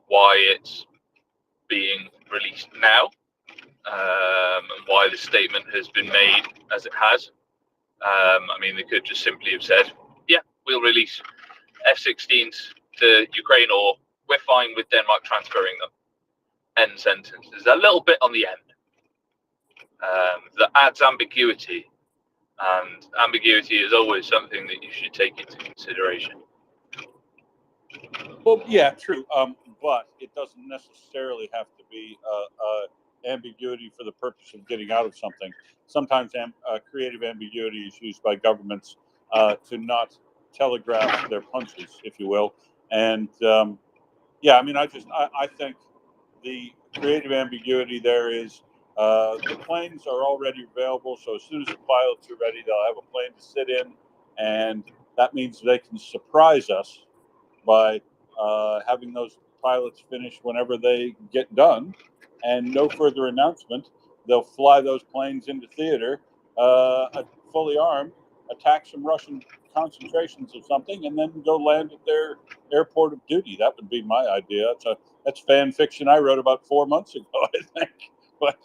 why it's being released now, and why the statement has been made as it has. I mean, they could just simply have said, yeah, we'll release F-16s to Ukraine, or we're fine with Denmark transferring them. End sentence. There's a little bit on the end that adds ambiguity, and ambiguity is always something that you should take into consideration. Well, yeah, true. But it doesn't necessarily have to be ambiguity for the purpose of getting out of something. Sometimes creative ambiguity is used by governments to not telegraph their punches, if you will. And yeah, I mean, I think the creative ambiguity there is the planes are already available. So as soon as the pilots are ready, they'll have a plane to sit in, and that means they can surprise us by having those pilots finish whenever they get done, and no further announcement. They'll fly those planes into theater, fully armed, attack some Russian concentrations of something, and then go land at their airport of duty. That would be my idea. That's fan fiction I wrote about 4 months ago, I think. But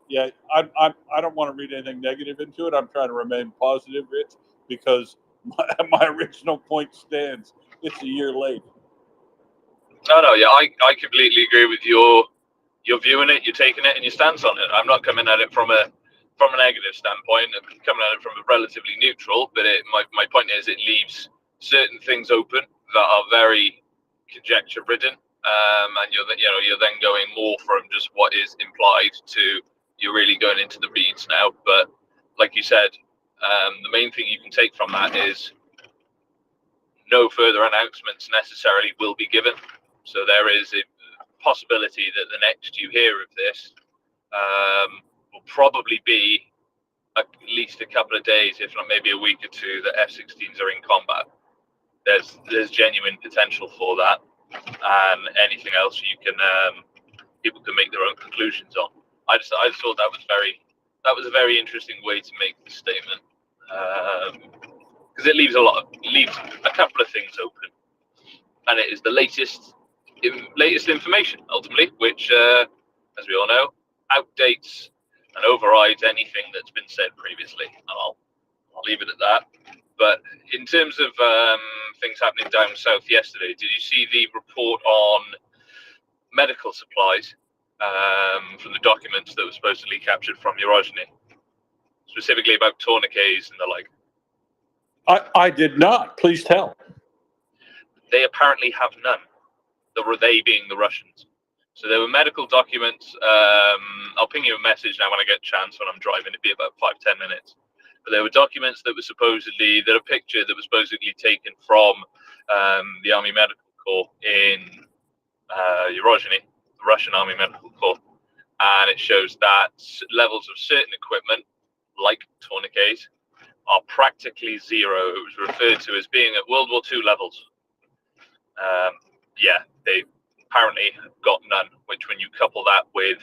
yeah, I don't want to read anything negative into it. I'm trying to remain positive, Rich, because my original point stands. It's a year late. No, yeah, I completely agree with your viewing it, you're taking it, and your stance on it. I'm not coming at it from a negative standpoint. I'm coming at it from a relatively neutral. But my point is, it leaves certain things open that are very conjecture ridden, and you're then going more from just what is implied to you're really going into the reads now. But like you said, the main thing you can take from that is no further announcements necessarily will be given. So there is a possibility that the next you hear of this will probably be at least a couple of days, if not maybe a week or two, that F-16s are in combat. There's genuine potential for that, and anything else you can people can make their own conclusions on. I just thought that was a very interesting way to make the statement, because it leaves a couple of things open, and it is the latest information ultimately, which, as we all know, outdates and overrides anything that's been said previously. And I'll leave it at that. But in terms of things happening down south yesterday, did you see the report on medical supplies from the documents that were supposedly captured from Eurogeny, specifically about tourniquets and the like? I did not. Please tell. They apparently have none. They being the Russians. So there were medical documents. I'll ping you a message now when I get a chance when I'm driving. It'd be about 5-10 minutes. But there were documents that were a picture that was supposedly taken from the Army Medical Corps in Eurogeny, the Russian Army Medical Corps. And it shows that levels of certain equipment, like tourniquets, are practically zero. It was referred to as being at World War II levels. Yeah, they apparently have got none, which when you couple that with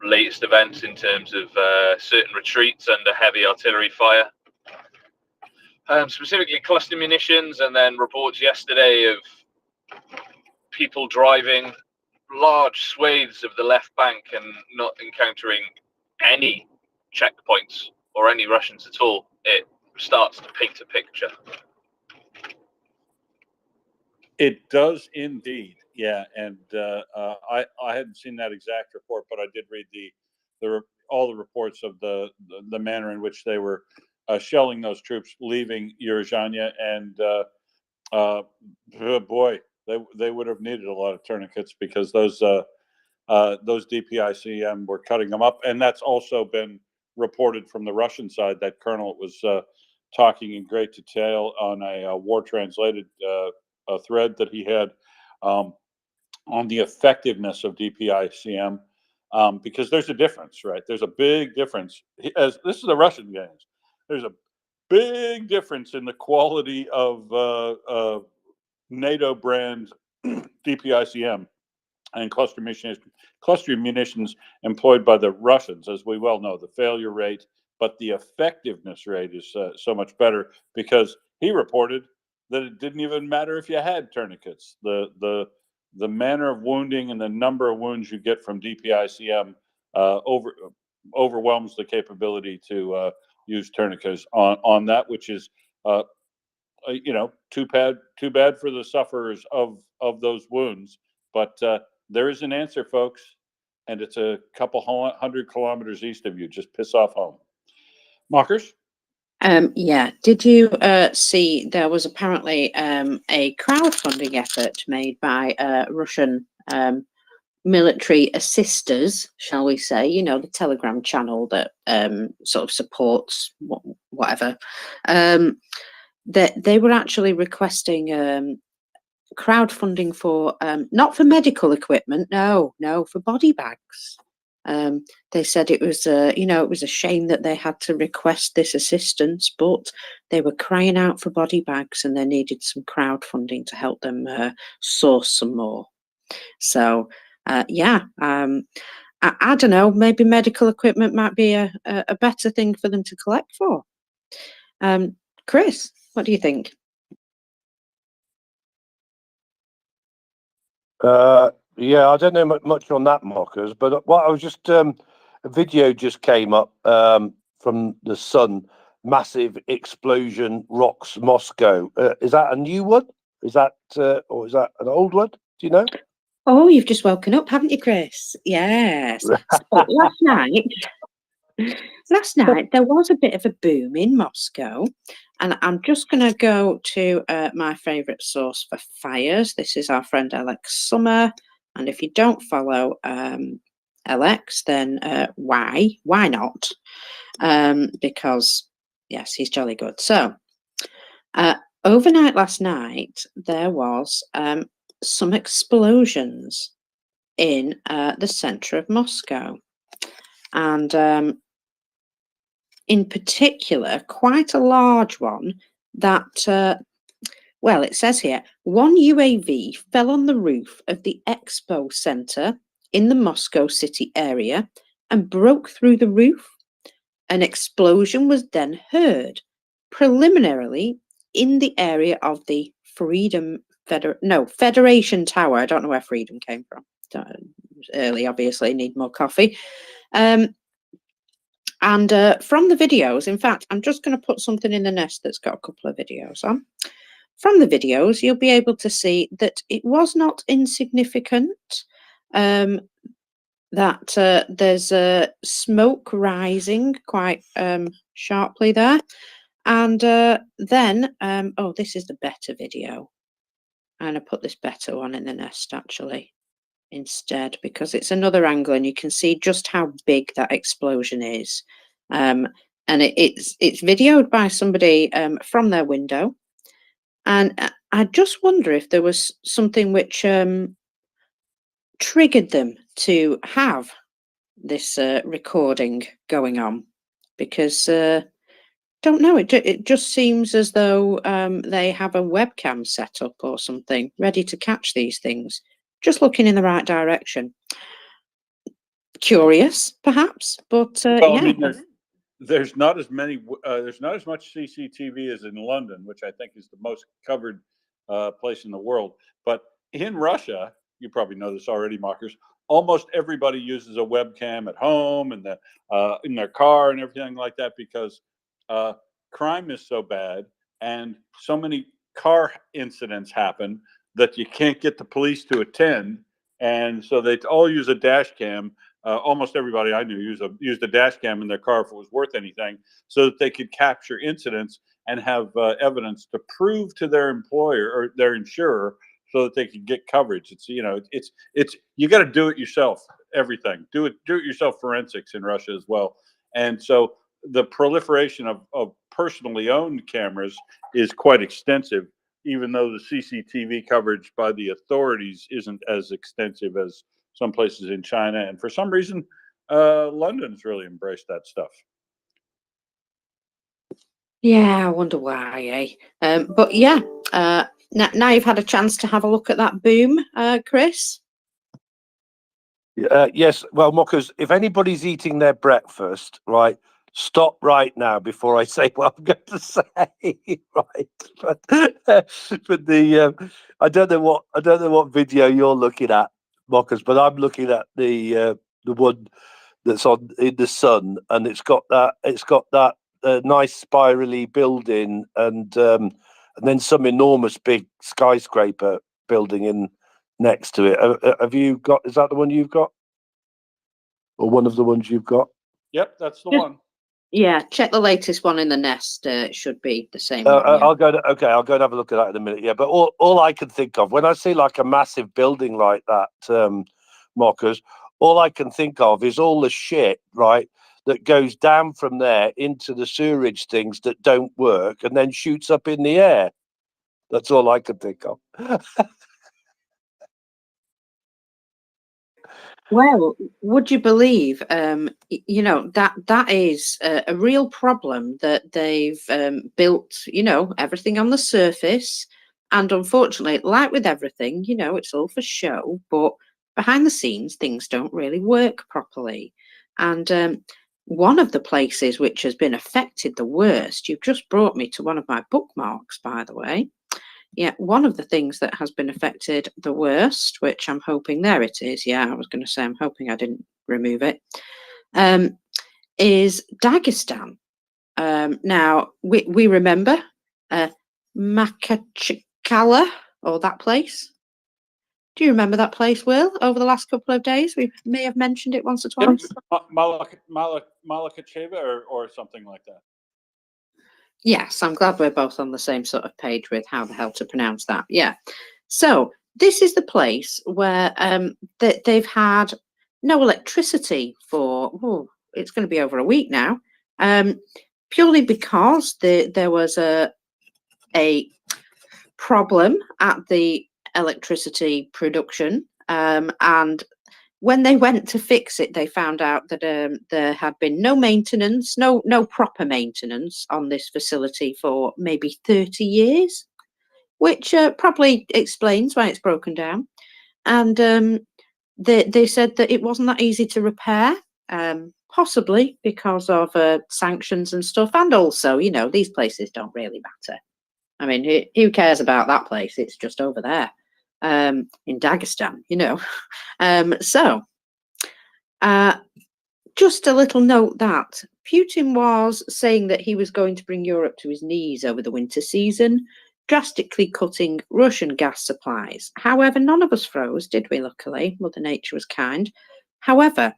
latest events in terms of certain retreats under heavy artillery fire, specifically cluster munitions, and then reports yesterday of people driving large swathes of the left bank and not encountering any checkpoints or any Russians at all, it starts to paint a picture. It does indeed, yeah. And I hadn't seen that exact report, but I did read all the reports of the manner in which they were shelling those troops leaving Eurozhanya, and boy, they would have needed a lot of tourniquets, because those those DPICM were cutting them up, and that's also been reported from the Russian side. That Colonel was talking in great detail on a war translated thread that he had on the effectiveness of DPICM, because there's a difference, right? There's a big difference. As this is the Russian games, there's a big difference in the quality of NATO brand DPICM and cluster munitions employed by the Russians. As we well know, the failure rate, but the effectiveness rate is so much better, because he reported that it didn't even matter if you had tourniquets. The manner of wounding and the number of wounds you get from DPICM overwhelms the capability to use tourniquets on that, which is too bad for the sufferers of those wounds. But there is an answer, folks, and it's a couple 100 kilometers east of you. Just piss off home. Mockers? Yeah. Did you see there was apparently a crowdfunding effort made by Russian military assisters, shall we say, the Telegram channel that sort of supports whatever, that they were actually requesting crowdfunding for not for medical equipment, no, for body bags. They said it was it was a shame that they had to request this assistance, but they were crying out for body bags and they needed some crowdfunding to help them source some more. So I don't know, maybe medical equipment might be a better thing for them to collect for. Chris, what do you think? Yeah, I don't know much on that, Mockers, but what I was just a video just came up from the Sun. Massive explosion rocks Moscow. Is that a new one? Is that or is that an old one? Do you know? Oh, you've just woken up, haven't you, Chris? Yes. So last night there was a bit of a boom in Moscow, and I'm just going to go to my favourite source for fires. This is our friend Alex Summer, and if you don't follow Alex, then why not? Because yes, he's jolly good. So overnight last night there was some explosions in the centre of Moscow, and in particular, quite a large one that, well, it says here, one UAV fell on the roof of the Expo Centre in the Moscow city area and broke through the roof. An explosion was then heard preliminarily in the area of the Federation Tower. I don't know where Freedom came from. Early, obviously, need more coffee. And from the videos, in fact, I'm just going to put something in the nest that's got a couple of videos on. From the videos, you'll be able to see that it was not insignificant, that there's smoke rising quite sharply there. And then, oh, this is the better video. I'm going to put this better one in the nest, actually, instead, because it's another angle and you can see just how big that explosion is. And it's videoed by somebody from their window. And I just wonder if there was something which triggered them to have this recording going on, because don't know, it just seems as though they have a webcam set up or something ready to catch these things, just looking in the right direction. Curious, perhaps, but Well, yeah. I mean, there's not as many. There's not as much CCTV as in London, which I think is the most covered place in the world. But in Russia, you probably know this already, Mockers. Almost everybody uses a webcam at home and in their car and everything like that, because crime is so bad and so many car incidents happen that you can't get the police to attend, and so they all use a dash cam. Almost everybody I knew used a dash cam in their car if it was worth anything, so that they could capture incidents and have evidence to prove to their employer or their insurer so that they can get coverage. It's, you know, it's you got to do it yourself. Everything, do it yourself forensics in Russia as well. And so the proliferation of personally owned cameras is quite extensive, even though the CCTV coverage by the authorities isn't as extensive as some places in China. And for some reason, London's really embraced that stuff. Yeah, I wonder why, eh? But yeah, now you've had a chance to have a look at that boom, Chris. Yes, well, Mockers, if anybody's eating their breakfast, right, stop right now before I say what I'm going to say, right? But the I don't know what video you're looking at, Mockers, but I'm looking at the one that's on in the sun, and it's got that nice spirally building, and then some enormous big skyscraper building in next to it. Have you got? Is that the one you've got, or one of the ones you've got? Yep, that's the one. Yeah, check the latest one in the nest. It should be the same one. Yeah. I'll go and have a look at that in a minute. Yeah, but all I can think of when I see like a massive building like that, Mockers, all I can think of is all the shit, right, that goes down from there into the sewerage things that don't work and then shoots up in the air. That's all I can think of. Well, would you believe, you know, that is a real problem, that they've built, you know, everything on the surface. And unfortunately, like with everything, you know, it's all for show, but behind the scenes, things don't really work properly. And one of the places which has been affected the worst, you've just brought me to one of my bookmarks, by the way. Yeah, one of the things that has been affected the worst, which I'm hoping, there it is. Yeah, I was going to say, I'm hoping I didn't remove it, is Dagestan. Now, we remember Makhachkala, or that place. Do you remember that place, Will? Over the last couple of days, we may have mentioned it once or twice. Malakacheva or something like that. Yes, I'm glad we're both on the same sort of page with how the hell to pronounce that. Yeah. So this is the place where they've had no electricity for, it's going to be over a week now, purely because there was a problem at the electricity production, and when they went to fix it, they found out that there had been no maintenance, no proper maintenance on this facility for maybe 30 years, which probably explains why it's broken down. And they said that it wasn't that easy to repair, possibly because of sanctions and stuff. And also, you know, these places don't really matter. I mean, who cares about that place? It's just over there. In Dagestan, you know. So just a little note that Putin was saying that he was going to bring Europe to his knees over the winter season, drastically cutting Russian gas supplies. However, none of us froze, did we? Luckily, Mother Nature was kind. However,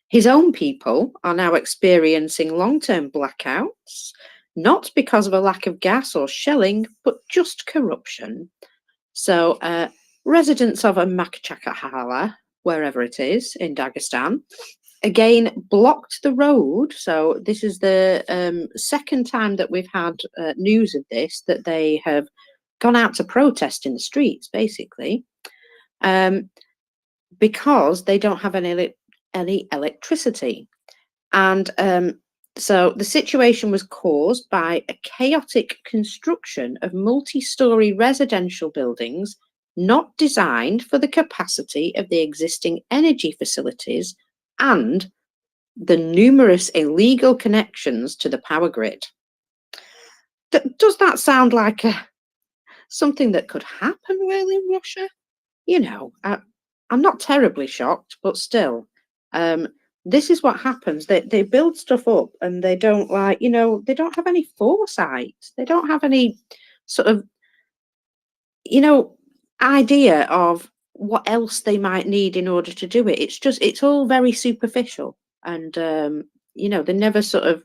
his own people are now experiencing long-term blackouts, not because of a lack of gas or shelling, but just corruption. So residents of Makhachkala, wherever it is in Dagestan, again blocked the road. So this is the second time that we've had news of this, that they have gone out to protest in the streets, basically, because they don't have any electricity. And so the situation was caused by a chaotic construction of multi-story residential buildings not designed for the capacity of the existing energy facilities and the numerous illegal connections to the power grid. Does that sound like something that could happen, really, in Russia? You know, I'm not terribly shocked, but still, this is what happens. They build stuff up and they don't, like, you know, they don't have any foresight. They don't have any sort of, you know, idea of what else they might need in order to do it. It's all very superficial, and you know, they never sort of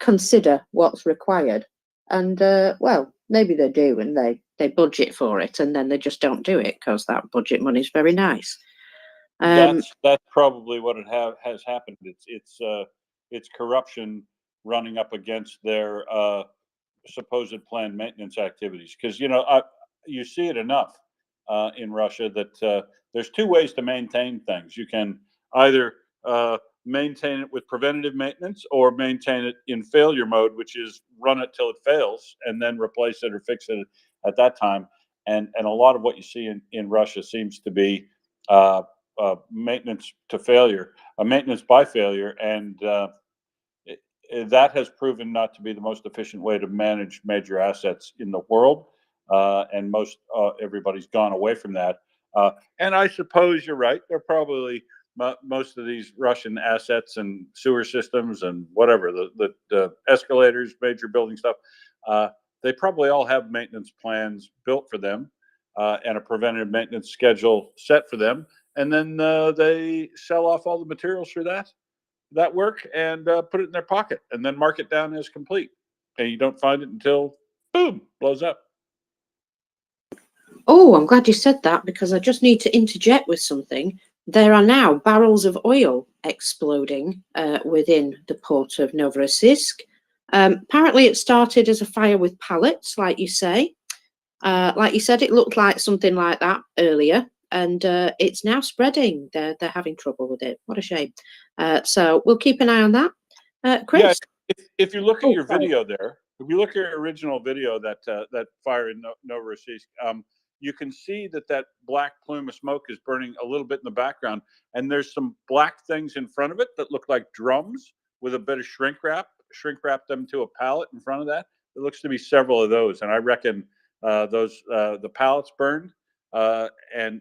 consider what's required. And well, maybe they do, and they they budget for it and then they just don't do it because that budget money is very nice. That's probably what has happened. It's corruption running up against their supposed planned maintenance activities. Because you see it enough in Russia that there's two ways to maintain things. You can either maintain it with preventative maintenance or maintain it in failure mode, which is run it till it fails and then replace it or fix it at that time. And a lot of what you see in Russia seems to be maintenance to failure, maintenance by failure, and that has proven not to be the most efficient way to manage major assets in the world. And everybody's gone away from that. And I suppose you're right. They're probably most of these Russian assets and sewer systems and whatever, the escalators, major building stuff, they probably all have maintenance plans built for them and a preventative maintenance schedule set for them. And then they sell off all the materials for that work and put it in their pocket and then mark it down as complete. And you don't find it until, boom, blows up. Oh, I'm glad you said that because I just need to interject with something. There are now barrels of oil exploding within the port of Novorossiysk. Apparently it started as a fire with pallets, like you say. Like you said, it looked like something like that earlier, and it's now spreading. They're having trouble with it. What a shame. So we'll keep an eye on that. Chris? Yeah, if you look at your video there, if you look at your original video, that fire in Novorossiysk, you can see that black plume of smoke is burning a little bit in the background, and there's some black things in front of it that look like drums with a bit of shrink wrap them to a pallet in front of that. There looks to be several of those, and I reckon the pallets burned, and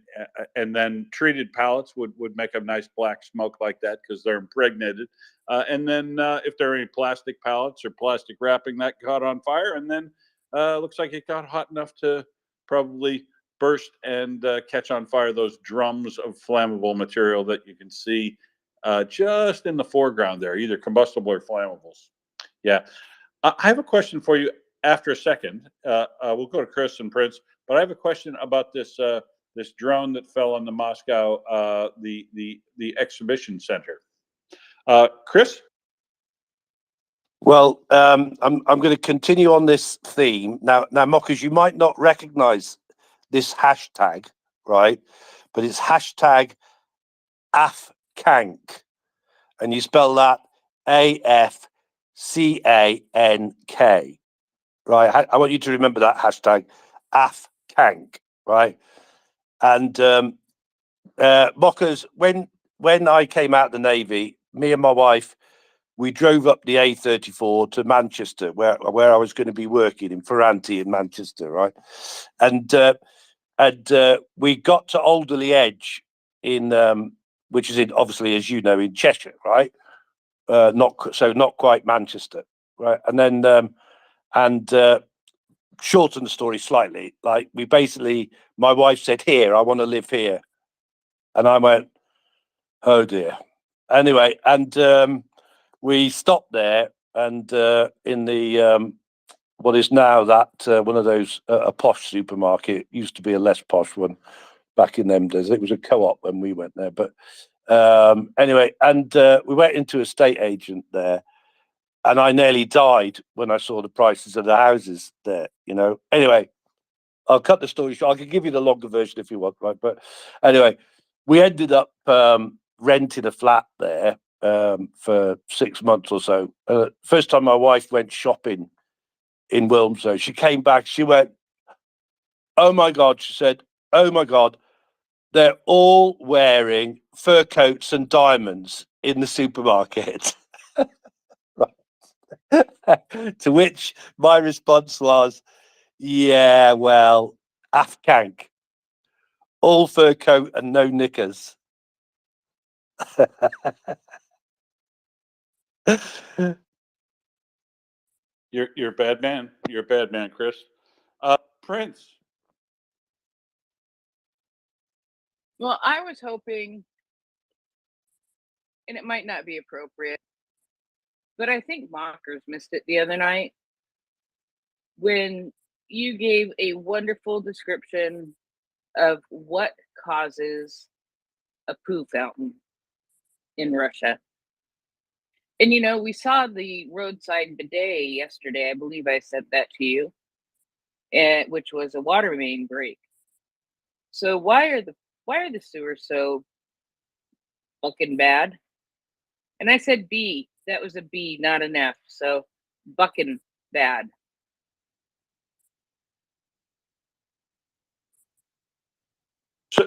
then treated pallets would make a nice black smoke like that because they're impregnated. And then if there are any plastic pallets or plastic wrapping that caught on fire, and then looks like it got hot enough to probably burst and catch on fire those drums of flammable material that you can see just in the foreground there, either combustible or flammables. Yeah. I have a question for you after a second. We'll go to Chris and Prince, but I have a question about this drone that fell on the Moscow the exhibition center. Chris? Well, I'm going to continue on this theme now. Mockers, you might not recognize this hashtag, right? But it's hashtag AFCANK, and you spell that AFCANK, right? I want you to remember that hashtag AFCANK, right? And Mockers, when I came out of the Navy, me and my wife, we drove up the A34 to Manchester, where I was going to be working in Ferranti in Manchester, right? And we got to Alderley Edge which is obviously, as you know, in Cheshire, right? Not quite Manchester, right? And then shorten the story slightly, like my wife said, "Here, I want to live here," and I went, "Oh dear." Anyway, and we stopped there, and in the what is now one of those a posh supermarket. Used to be a less posh one back in them days. It was a co-op when we went there, but anyway, and we went into a estate agent there, and I nearly died when I saw the prices of the houses there. Anyway, I'll cut the story short. I can give you the longer version if you want, right? But anyway, we ended up renting a flat there for 6 months or so. First time my wife went shopping in Wilmslow, she came back, she went, "Oh my God," she said, "oh my God, they're all wearing fur coats and diamonds in the supermarket." To which my response was, "Yeah, well, AFCANK, all fur coat and no knickers." You're a bad man. You're a bad man, Chris. Prince. Well, I was hoping, and it might not be appropriate, but I think Mockers missed it the other night when you gave a wonderful description of what causes a poo fountain in Russia. And you know, we saw the roadside bidet yesterday. I believe I said that to you, which was a water main break. So why are the sewers so fucking bad? And I said B. That was a B, not an F. So bucking bad.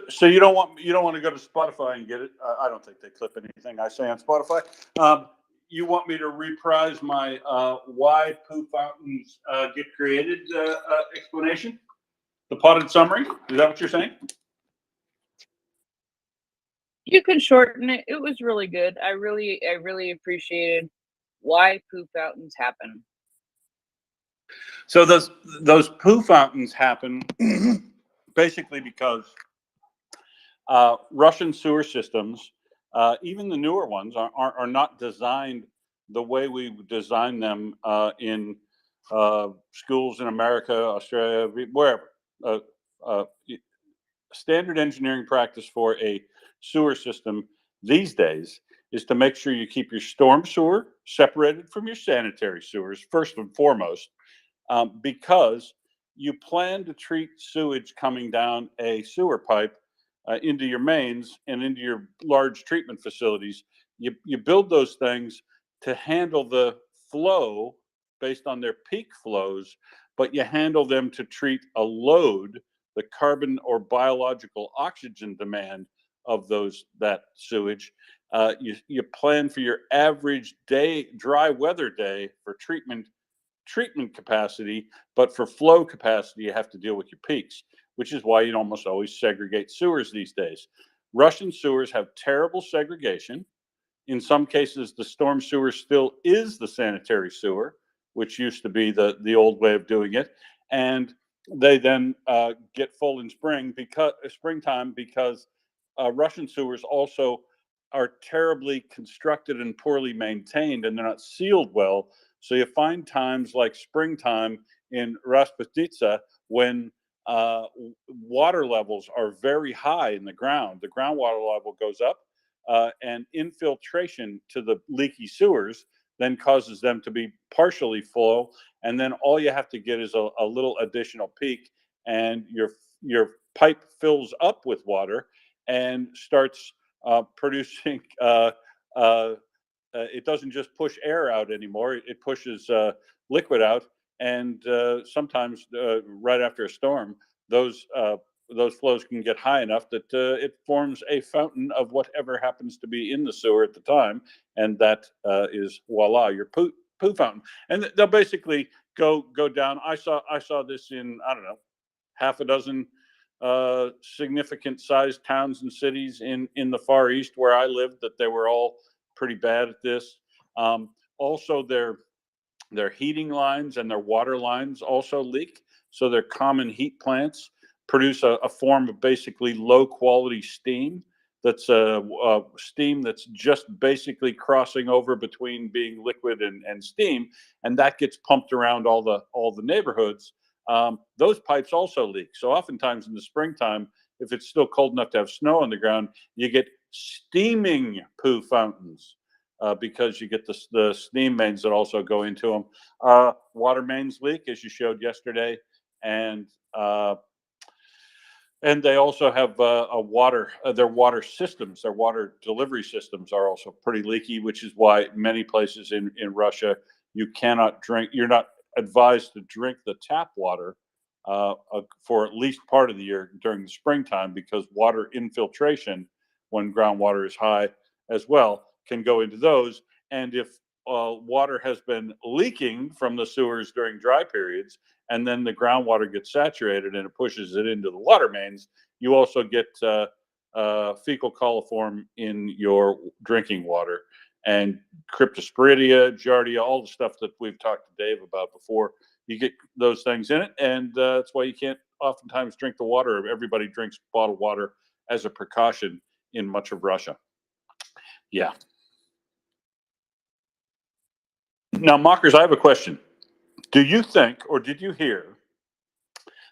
So you don't want to go to Spotify and get it. I don't think they clip anything I say on Spotify. You want me to reprise my why poo fountains get created explanation? The potted summary? Is that what you're saying? You can shorten it. It was really good. I really appreciated why poo fountains happen. So those poo fountains happen basically because Russian sewer systems, even the newer ones, are not designed the way we design them in schools in America, Australia, wherever. Standard engineering practice for a sewer system these days is to make sure you keep your storm sewer separated from your sanitary sewers, first and foremost, because you plan to treat sewage coming down a sewer pipe into your mains and into your large treatment facilities. You build those things to handle the flow based on their peak flows, but you handle them to treat a load, the carbon or biological oxygen demand of that sewage. You plan for your average day, dry weather day for treatment capacity, but for flow capacity, you have to deal with your peaks, which is why you almost always segregate sewers these days. Russian sewers have terrible segregation. In some cases, the storm sewer still is the sanitary sewer, which used to be the old way of doing it. And they then get full in springtime because Russian sewers also are terribly constructed and poorly maintained, and they're not sealed well. So you find times like springtime in Rasputitsa when water levels are very high in the ground. The groundwater level goes up, and infiltration to the leaky sewers then causes them to be partially full. And then all you have to get is a little additional peak, and your pipe fills up with water and starts producing. It doesn't just push air out anymore; it pushes liquid out. And sometimes, right after a storm, those flows can get high enough that it forms a fountain of whatever happens to be in the sewer at the time, and that is voila, your poo fountain. And they'll basically go down. I saw this in, I don't know, half a dozen significant sized towns and cities in the Far East where I lived, that they were all pretty bad at this. Also, their heating lines and their water lines also leak. So their common heat plants produce a form of basically low quality steam. That's steam that's just basically crossing over between being liquid and steam, and that gets pumped around all the neighborhoods. Those pipes also leak. So oftentimes in the springtime, if it's still cold enough to have snow on the ground, you get steaming poo fountains. Because you get the steam mains that also go into them. Water mains leak, as you showed yesterday, and they also have their water systems, their water delivery systems are also pretty leaky, which is why many places in Russia you cannot drink. You're not advised to drink the tap water for at least part of the year during the springtime, because water infiltration, when groundwater is high as well, can go into those. And if water has been leaking from the sewers during dry periods, and then the groundwater gets saturated and it pushes it into the water mains, you also get fecal coliform in your drinking water. And cryptosporidia, giardia, all the stuff that we've talked to Dave about before, you get those things in it. And that's why you can't oftentimes drink the water. Everybody drinks bottled water as a precaution in much of Russia. Yeah. Now, Mockers, I have a question. Do you think, or did you hear,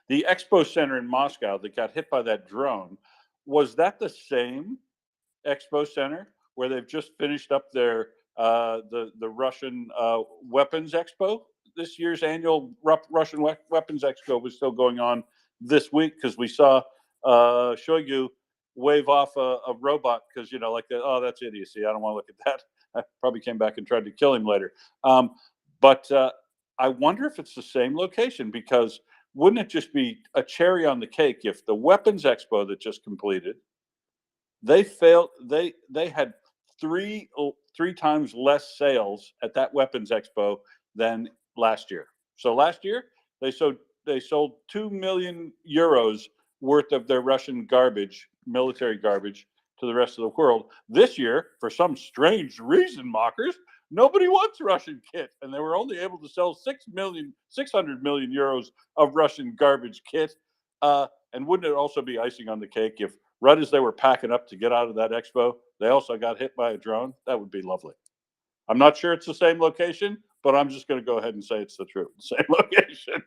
The Expo Center in Moscow that got hit by that drone, was that the same Expo Center where they've just finished up their the Russian weapons expo? This year's annual Russian weapons expo was still going on this week, because we saw Shoigu wave off a robot, because, you know, like, oh, that's idiocy, I don't want to look at that. I probably came back and tried to kill him later. But I wonder if it's the same location, because wouldn't it just be a cherry on the cake if the weapons expo that just completed, they had three times less sales at that weapons expo than last year. So last year they sold 2 million euros worth of their Russian garbage, military garbage, to the rest of the world. This year, for some strange reason, mockers, nobody wants Russian kit, and they were only able to sell 600 million euros of Russian garbage kit. And wouldn't it also be icing on the cake if, right as they were packing up to get out of that expo, they also got hit by a drone? That would be lovely. I'm not sure it's the same location, but I'm just going to go ahead and say it's the same location.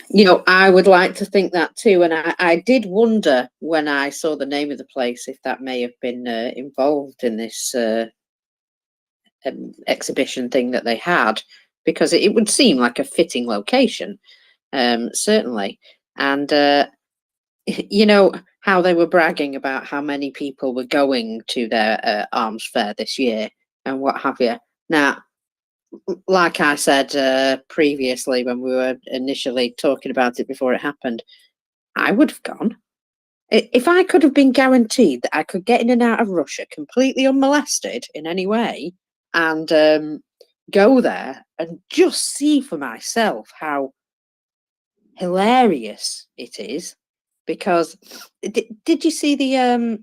You know, I would like to think that too. And I did wonder when I saw the name of the place if that may have been involved in this exhibition thing that they had, because it would seem like a fitting location, certainly. And, you know, how they were bragging about how many people were going to their arms fair this year and what have you. Now, like I said previously when we were initially talking about it before it happened, I would have gone. If I could have been guaranteed that I could get in and out of Russia completely unmolested in any way, and go there and just see for myself how hilarious it is. Because did you see the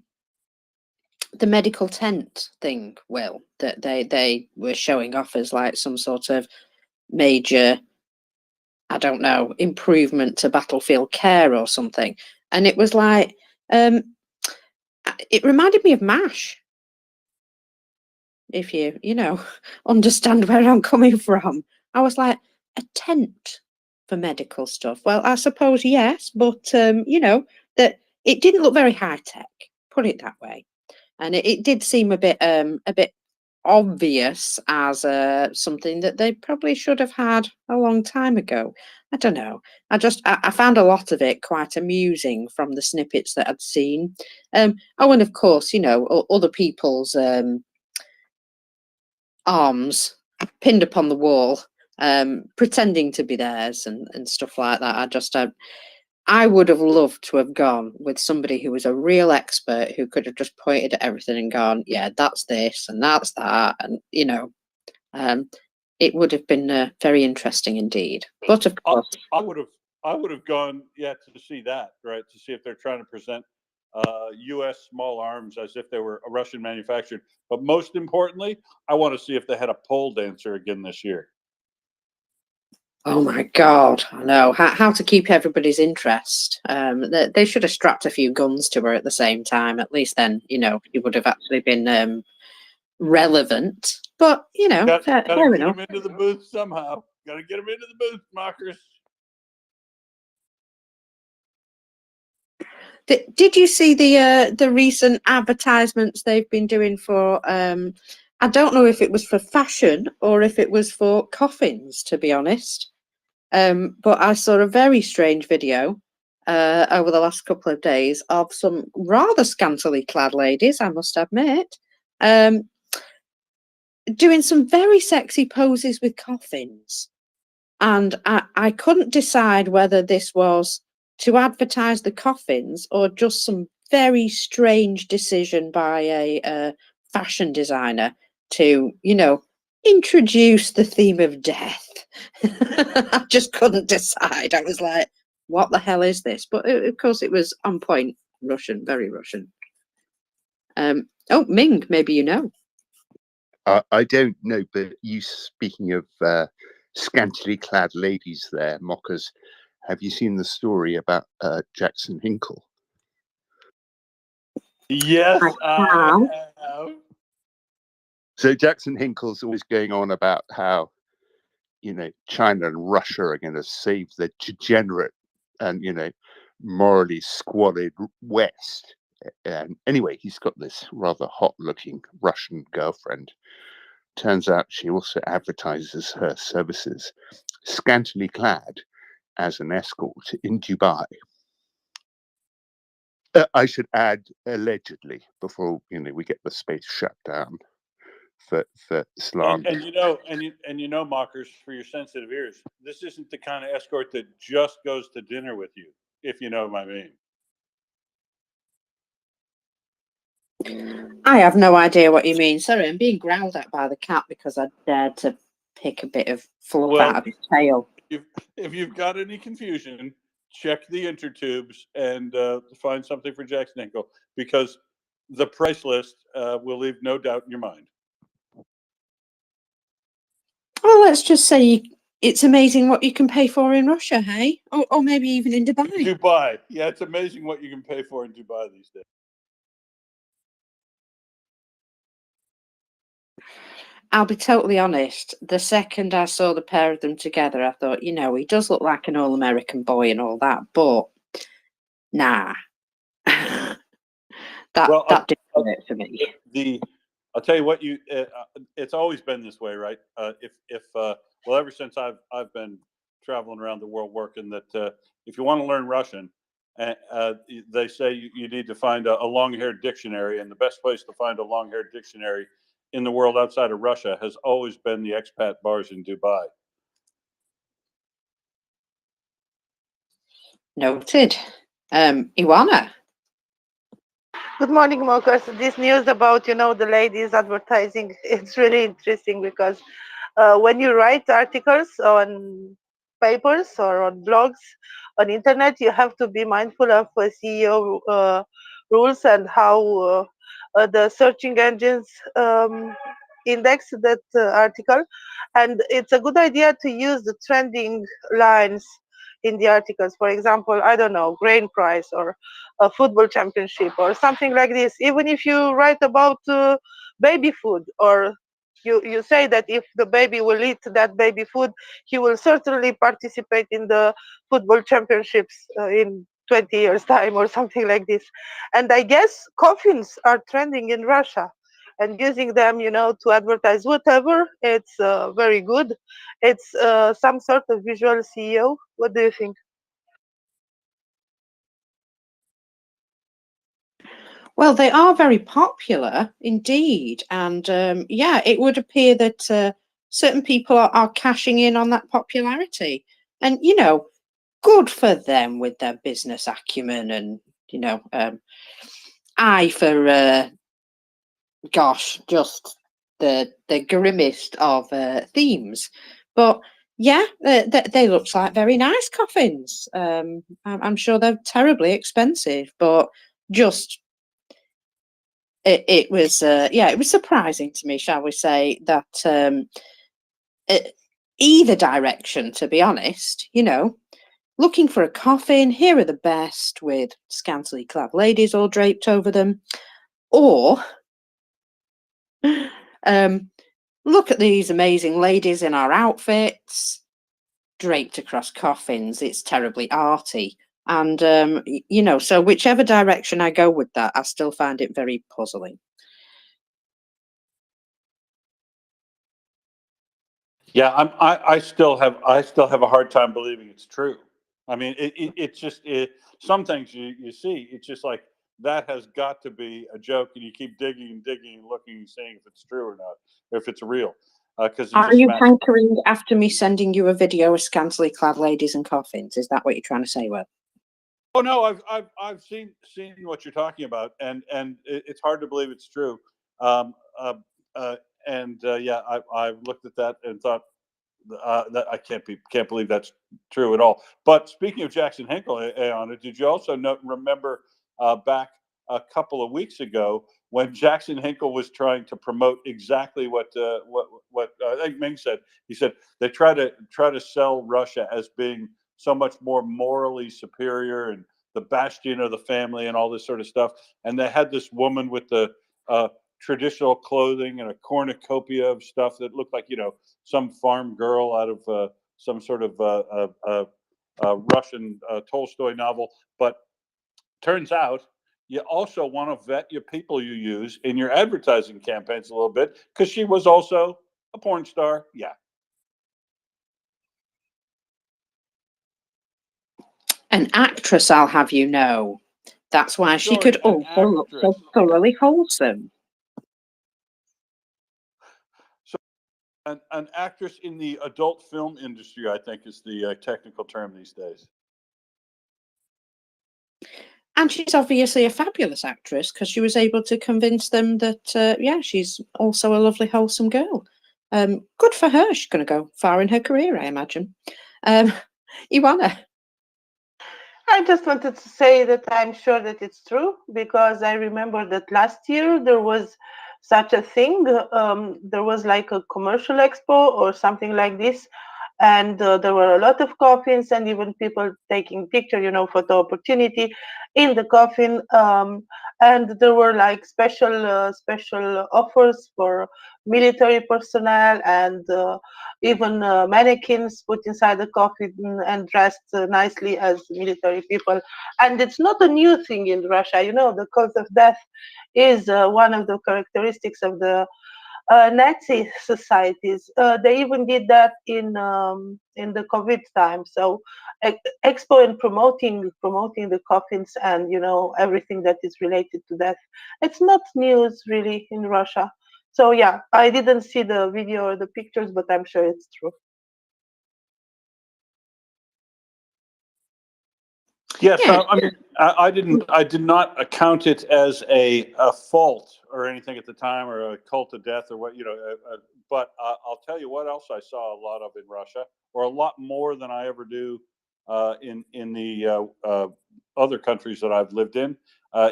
medical tent thing, Will, that they were showing off as like some sort of major, I don't know, improvement to battlefield care or something? And it was like, it reminded me of MASH, if you know, understand where I'm coming from. I was like, a tent for medical stuff? Well, I suppose yes, but you know, that it didn't look very high tech, put it that way. And it did seem a bit obvious as something that they probably should have had a long time ago. I don't know. I found a lot of it quite amusing from the snippets that I'd seen. Oh, and of course, you know, other people's arms pinned upon the wall, pretending to be theirs and stuff like that. I would have loved to have gone with somebody who was a real expert, who could have just pointed at everything and gone, yeah, that's this and that's that, and you know, it would have been very interesting indeed. But of course, I would have gone, yeah, to see that, right, to see if they're trying to present U.S. small arms as if they were Russian manufactured. But most importantly, I want to see if they had a pole dancer again this year. oh my God, I know how to keep everybody's interest. They should have strapped a few guns to her at the same time. At least then, you know, it would have actually been relevant. But you know, gotta fair get enough. them into the booth somehow. Gotta get them into the booth, mockers. Did you see the recent advertisements they've been doing for? I don't know if it was for fashion or if it was for coffins, to be honest. But I saw a very strange video over the last couple of days of some rather scantily clad ladies, I must admit, doing some very sexy poses with coffins. And I couldn't decide whether this was to advertise the coffins or just some very strange decision by a fashion designer to, you know, introduce the theme of death. I just couldn't decide. I was like, what the hell is this? But of course it was on point Russian, very Russian. Oh, Ming, maybe you know. I don't know, but you speaking of scantily clad ladies there, mockers, have you seen the story about Jackson Hinkle? Yes, I have. So Jackson Hinkle's always going on about how China and Russia are going to save the degenerate and, morally squalid West. And anyway, he's got this rather hot-looking Russian girlfriend. Turns out she also advertises her services, scantily clad as an escort in Dubai. I should add, allegedly, before we get the space shut down for slander. And mockers, for your sensitive ears, this isn't the kind of escort that just goes to dinner with you, if you know what I mean. I have no idea what you mean. Sorry, I'm being growled at by the cat because I dared to pick a bit of fluff out of his tail. If you've got any confusion, check the intertubes and find something for Jackson Hinkle, because the price list will leave no doubt in your mind. Well, let's just say it's amazing what you can pay for in Russia, hey? Or maybe even in Dubai. Dubai. Yeah, it's amazing what you can pay for in Dubai these days. I'll be totally honest. The second I saw the pair of them together, I thought, he does look like an all-American boy and all that, but nah. that didn't work for me. I'll tell you what, it's always been this way, right? Ever since I've been traveling around the world working, that if you want to learn Russian, they say you need to find a long-haired dictionary, and the best place to find a long-haired dictionary in the world outside of Russia has always been the expat bars in Dubai. Noted. Ivana. Good morning, Mockers. This news about, the ladies advertising, it's really interesting because when you write articles on papers or on blogs on internet, you have to be mindful of CEO rules and how the searching engines index that article. And it's a good idea to use the trending lines in the articles. For example, I don't know, grain price or a football championship or something like this. Even if you write about baby food, or you say that if the baby will eat that baby food, he will certainly participate in the football championships in 20 years time or something like this. And I guess coffins are trending in Russia, and using them, to advertise whatever, it's very good. It's some sort of visual CEO. What do you think? Well, they are very popular indeed. And it would appear that certain people are cashing in on that popularity. And, good for them with their business acumen and, eye for, just the grimmest of themes. But yeah, they look like very nice coffins. I'm sure they're terribly expensive, but just it was it was surprising to me, shall we say, that either direction, to be honest, looking for a coffin, here are the best with scantily clad ladies all draped over them, or look at these amazing ladies in our outfits draped across coffins. It's terribly arty. And, so whichever direction I go with that, I still find it very puzzling. Yeah, I still have a hard time believing it's true. I mean, it's just some things you see, it's just like, that has got to be a joke, and you keep digging and digging and looking and seeing if it's true or not, or if it's real. Because are you hankering after me sending you a video of scantily clad ladies and coffins? Is that what you're trying to say, Will? Oh no, I've seen what you're talking about, and it's hard to believe it's true. I looked at that and thought that I can't believe that's true at all. But speaking of Jackson Hinkle, Anna, did you also remember back a couple of weeks ago when Jackson Hinkle was trying to promote exactly what I think Ming said? He said they try to sell Russia as being so much more morally superior and the bastion of the family and all this sort of stuff. And they had this woman with the traditional clothing and a cornucopia of stuff that looked like, you know, some farm girl out of some sort of Russian Tolstoy novel. But turns out you also want to vet your people you use in your advertising campaigns a little bit, because she was also a porn star. Yeah. An actress, I'll have you know. That's why she Sorry, could an also look so actress. thoroughly wholesome. So an actress in the adult film industry, I think, is the technical term these days. And she's obviously a fabulous actress because she was able to convince them that, yeah, she's also a lovely, wholesome girl. Good for her. She's going to go far in her career, I imagine. Ioana. I just wanted to say that I'm sure that it's true, because I remember that last year there was such a thing. There was like a commercial expo or something like this, and there were a lot of coffins and even people taking picture, you know, photo opportunity in the coffin. And there were like special offers for military personnel, and even mannequins put inside the coffin and dressed nicely as military people. And it's not a new thing in Russia, you know. The cause of death is one of the characteristics of the Nazi societies. They even did that in the COVID time. So expo and promoting the coffins and, you know, everything that is related to that. It's not news really in Russia. So yeah, I didn't see the video or the pictures, but I'm sure it's true. Yes, Yeah. I did not account it as a fault or anything at the time, or a cult of death or what, you know. But I'll tell you what else I saw a lot of in Russia, or a lot more than I ever do in the other countries that I've lived in,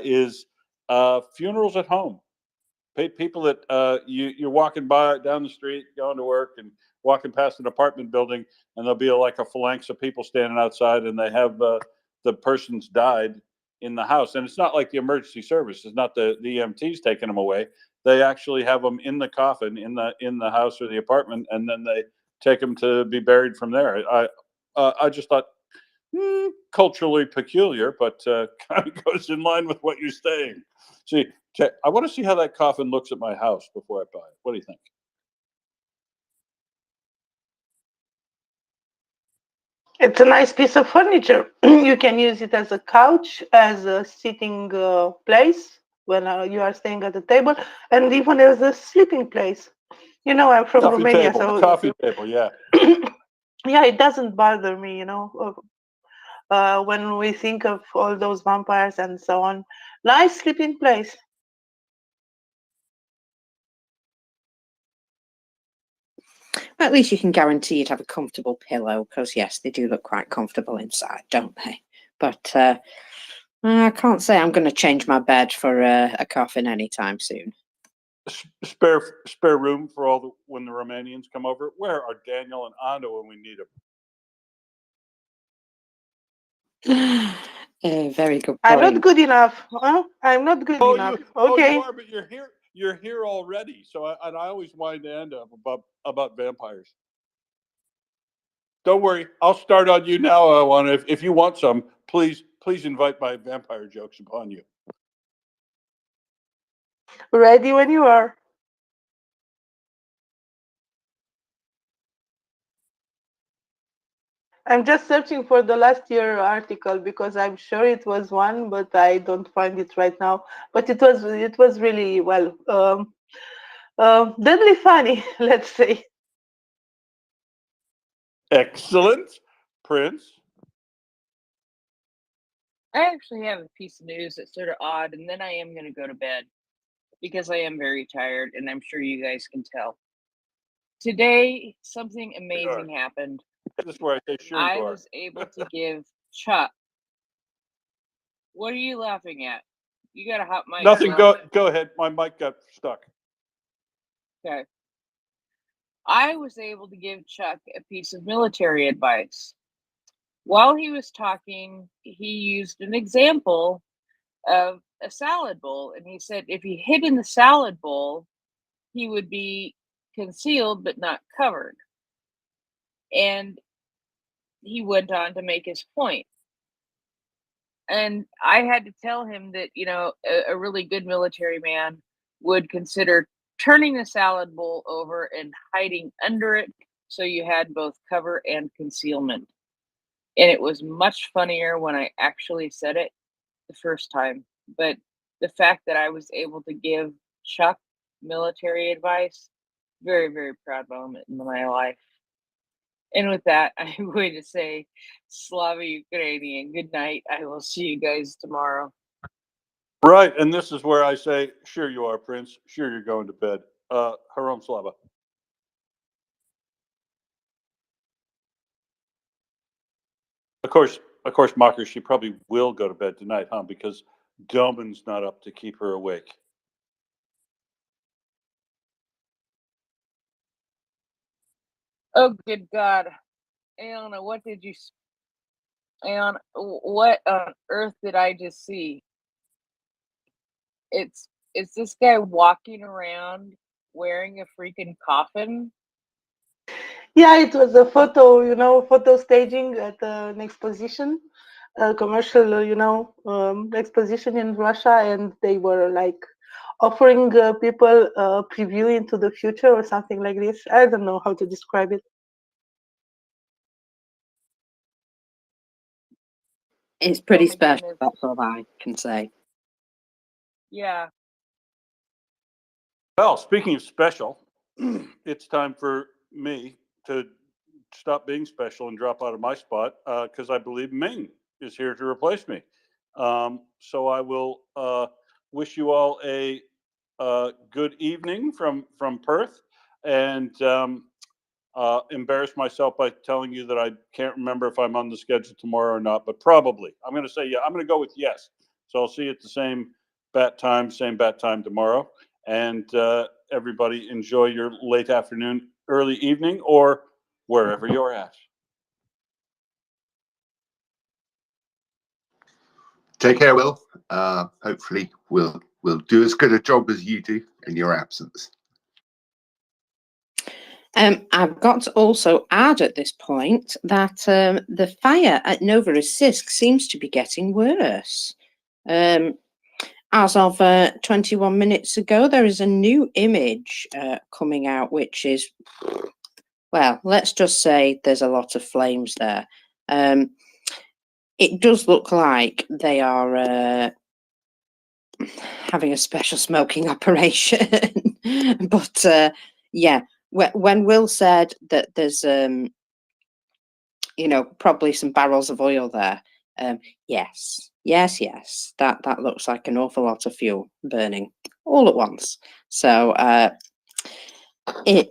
is funerals at home. People that you're walking by down the street, going to work, and walking past an apartment building, and there'll be like a phalanx of people standing outside, and they have the person's died in the house. And it's not like the emergency service. It's not the EMTs taking them away. They actually have them in the coffin in the house or the apartment, and then they take them to be buried from there. I just thought culturally peculiar, but kind of goes in line with what you're saying. See, I want to see how that coffin looks at my house before I buy it. What do you think? It's a nice piece of furniture. You can use it as a couch, as a sitting place when you are staying at the table, and even as a sleeping place. You know, I'm from Romania, so Coffee table, yeah. Yeah, it doesn't bother me, you know. When we think of all those vampires and so on, nice sleeping place. At least you can guarantee you'd have a comfortable pillow, because yes, they do look quite comfortable inside, don't they? But I can't say I'm going to change my bed for a coffin anytime soon. Spare room for when the Romanians come over. Where are Daniel and Ando when we need them? Very good point. I'm not good enough. Huh? I'm not good enough. Okay. You are, but you're here. You're here already. So I always wind Ando up about vampires. Don't worry, I'll start on you now, Ioana. If you want some, please invite my vampire jokes upon you. Ready when you are. I'm just searching for the last year article because I'm sure it was one, but I don't find it right now. But it was really, well, deadly funny, let's say. Excellent, Prince. I actually have a piece of news that's sort of odd, and then I am going to go to bed because I am very tired, and I'm sure you guys can tell. Today, something amazing happened. This is where I say sure I you are. was able to give Chuck. What are you laughing at? You got a hot mic. Nothing. Bro. Go ahead. My mic got stuck. Okay. I was able to give Chuck a piece of military advice. While he was talking, he used an example of a salad bowl, and he said if he hid in the salad bowl, he would be concealed but not covered. And he went on to make his point. And I had to tell him that, you know, a really good military man would consider turning the salad bowl over and hiding under it so you had both cover and concealment. And it was much funnier when I actually said it the first time. But the fact that I was able to give Chuck military advice, very, very proud moment in my life. And with that, I'm going to say Slava Ukrainian. Good night. I will see you guys tomorrow. Right, and this is where I say, sure you are, Prince. Sure you're going to bed. Harom Slava. Of course, Mocker, she probably will go to bed tonight, huh? Because Doman's not up to keep her awake. Oh, good God. Aona, what did you... Aona, what on earth did I just see? It's this guy walking around wearing a freaking coffin? Yeah, it was a photo, you know, photo staging at an exposition, a commercial, you know, exposition in Russia, and they were like offering people a preview into the future or something like this. I don't know how to describe it. It's pretty Oh my special, goodness. that's all I can say. Yeah. Well, speaking of special, it's time for me to stop being special and drop out of my spot because I believe Ming is here to replace me. So I will wish you all a good evening from Perth, and embarrass myself by telling you that I can't remember if I'm on the schedule tomorrow or not, but probably. I'm going to say yeah. I'm going to go with yes. So I'll see you at the same bat time tomorrow. And everybody enjoy your late afternoon, early evening, or wherever you're at. Take care, Will. Hopefully we'll do as good a job as you do in your absence. I've got to also add at this point that the fire at Novorossiysk seems to be getting worse. As of 21 minutes ago, there is a new image coming out, which is, well, let's just say there's a lot of flames there. It does look like they are having a special smoking operation. But yeah, when Will said that there's, you know, probably some barrels of oil there, yes, that looks like an awful lot of fuel burning all at once. So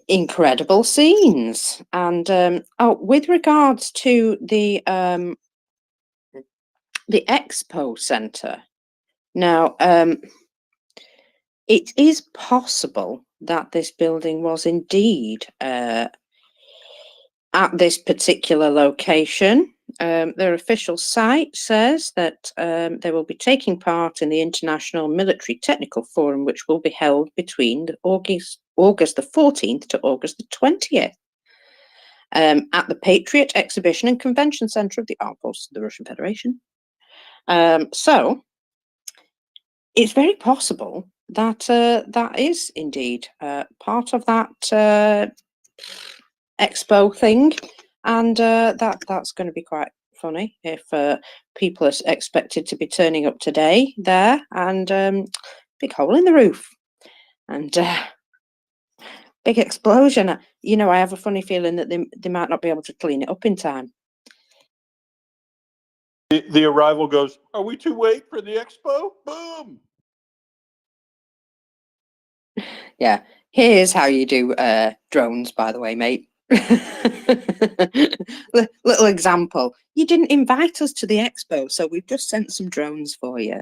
incredible scenes. And oh, with regards to the expo center, now it is possible that this building was indeed at this particular location. Their official site says that they will be taking part in the International Military Technical Forum, which will be held between August the 14th to August the 20th at the Patriot Exhibition and Convention Center of the Armed Forces of the Russian Federation. So it's very possible that that is indeed part of that expo thing, and that's going to be quite funny if people are expected to be turning up today there, and big hole in the roof and big explosion. You know, I have a funny feeling that they might not be able to clean it up in time. The arrival goes, are we too late for the expo? Boom! Yeah, here's how you do drones, by the way, mate. Little example. You didn't invite us to the expo, so we've just sent some drones for you.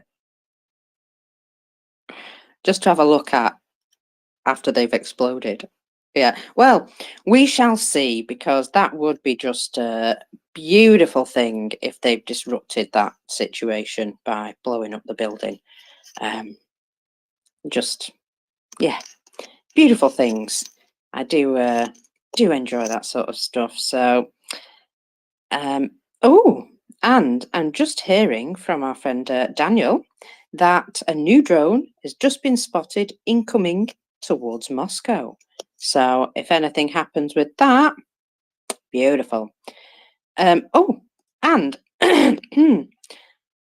Just to have a look at after they've exploded. Yeah, well, we shall see, because that would be just a beautiful thing if they've disrupted that situation by blowing up the building. Just, yeah, beautiful things. I do enjoy that sort of stuff. So, oh, and I'm just hearing from our friend Daniel that a new drone has just been spotted incoming towards Moscow. So if anything happens with that, beautiful. Oh, and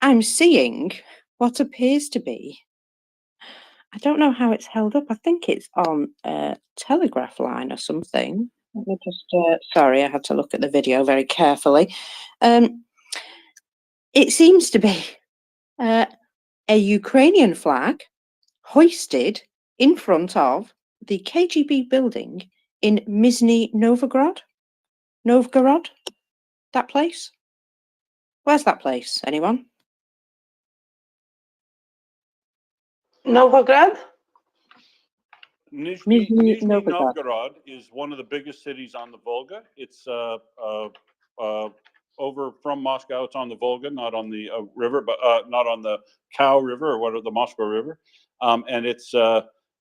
I'm seeing what appears to be, I don't know how it's held up. I think it's on a telegraph line or something. Let me just, sorry, I had to look at the video very carefully. It seems to be a Ukrainian flag hoisted in front of the KGB building in Nizhny Novgorod. Novgorod? That place? Where's that place? Anyone? Novgorod? Nizhny Novgorod is one of the biggest cities on the Volga. It's over from Moscow. It's on the Volga, not on the river, but not on the Cow River or what, the Moscow River. And it's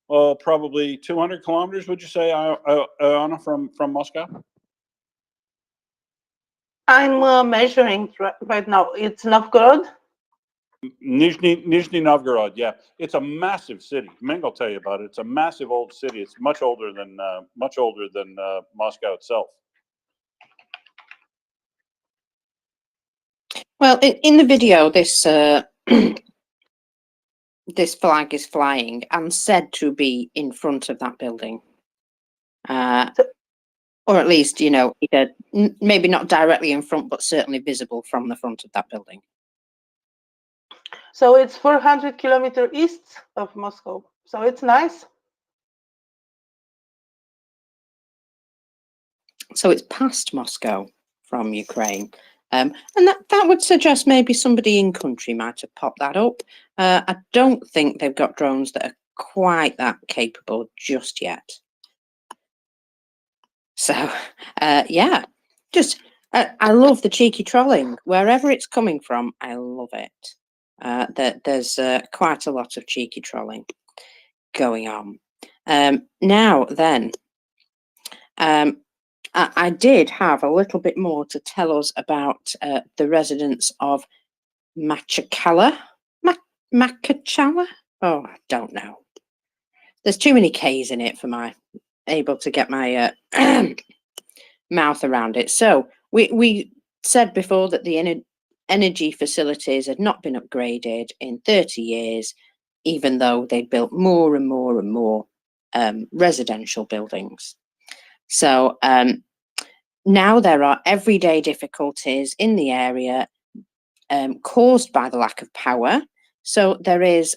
probably 200 kilometers. Would you say, Anna, from Moscow? I'm measuring right now. It's Novgorod. Nizhny Novgorod, yeah, it's a massive city. Ming will tell you about it. It's a massive old city. It's much older than Moscow itself. Well, in the video, this this flag is flying and said to be in front of that building, or at least, you know, either maybe not directly in front, but certainly visible from the front of that building. So it's 400 kilometers east of Moscow. So it's nice. So it's past Moscow from Ukraine. And that would suggest maybe somebody in country might have popped that up. I don't think they've got drones that are quite that capable just yet. So, yeah, just, I love the cheeky trolling. Wherever it's coming from, I love it. There's quite a lot of cheeky trolling going on. Now then, I did have a little bit more to tell us about the residents of Machakala. Makachala? Oh, I don't know. There's too many K's in it for my able to get my mouth around it. So we said before that the energy facilities had not been upgraded in 30 years, even though they built more and more and more residential buildings. So now there are everyday difficulties in the area caused by the lack of power. So there is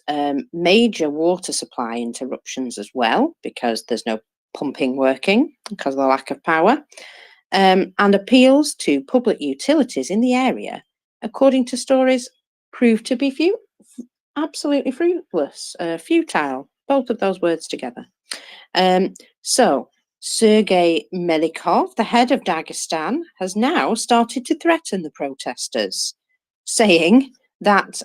major water supply interruptions as well, because there's no pumping working because of the lack of power. And appeals to public utilities in the area, according to stories, proved to be absolutely fruitless, futile, both of those words together. So Sergei Melikov, the head of Dagestan, has now started to threaten the protesters, saying that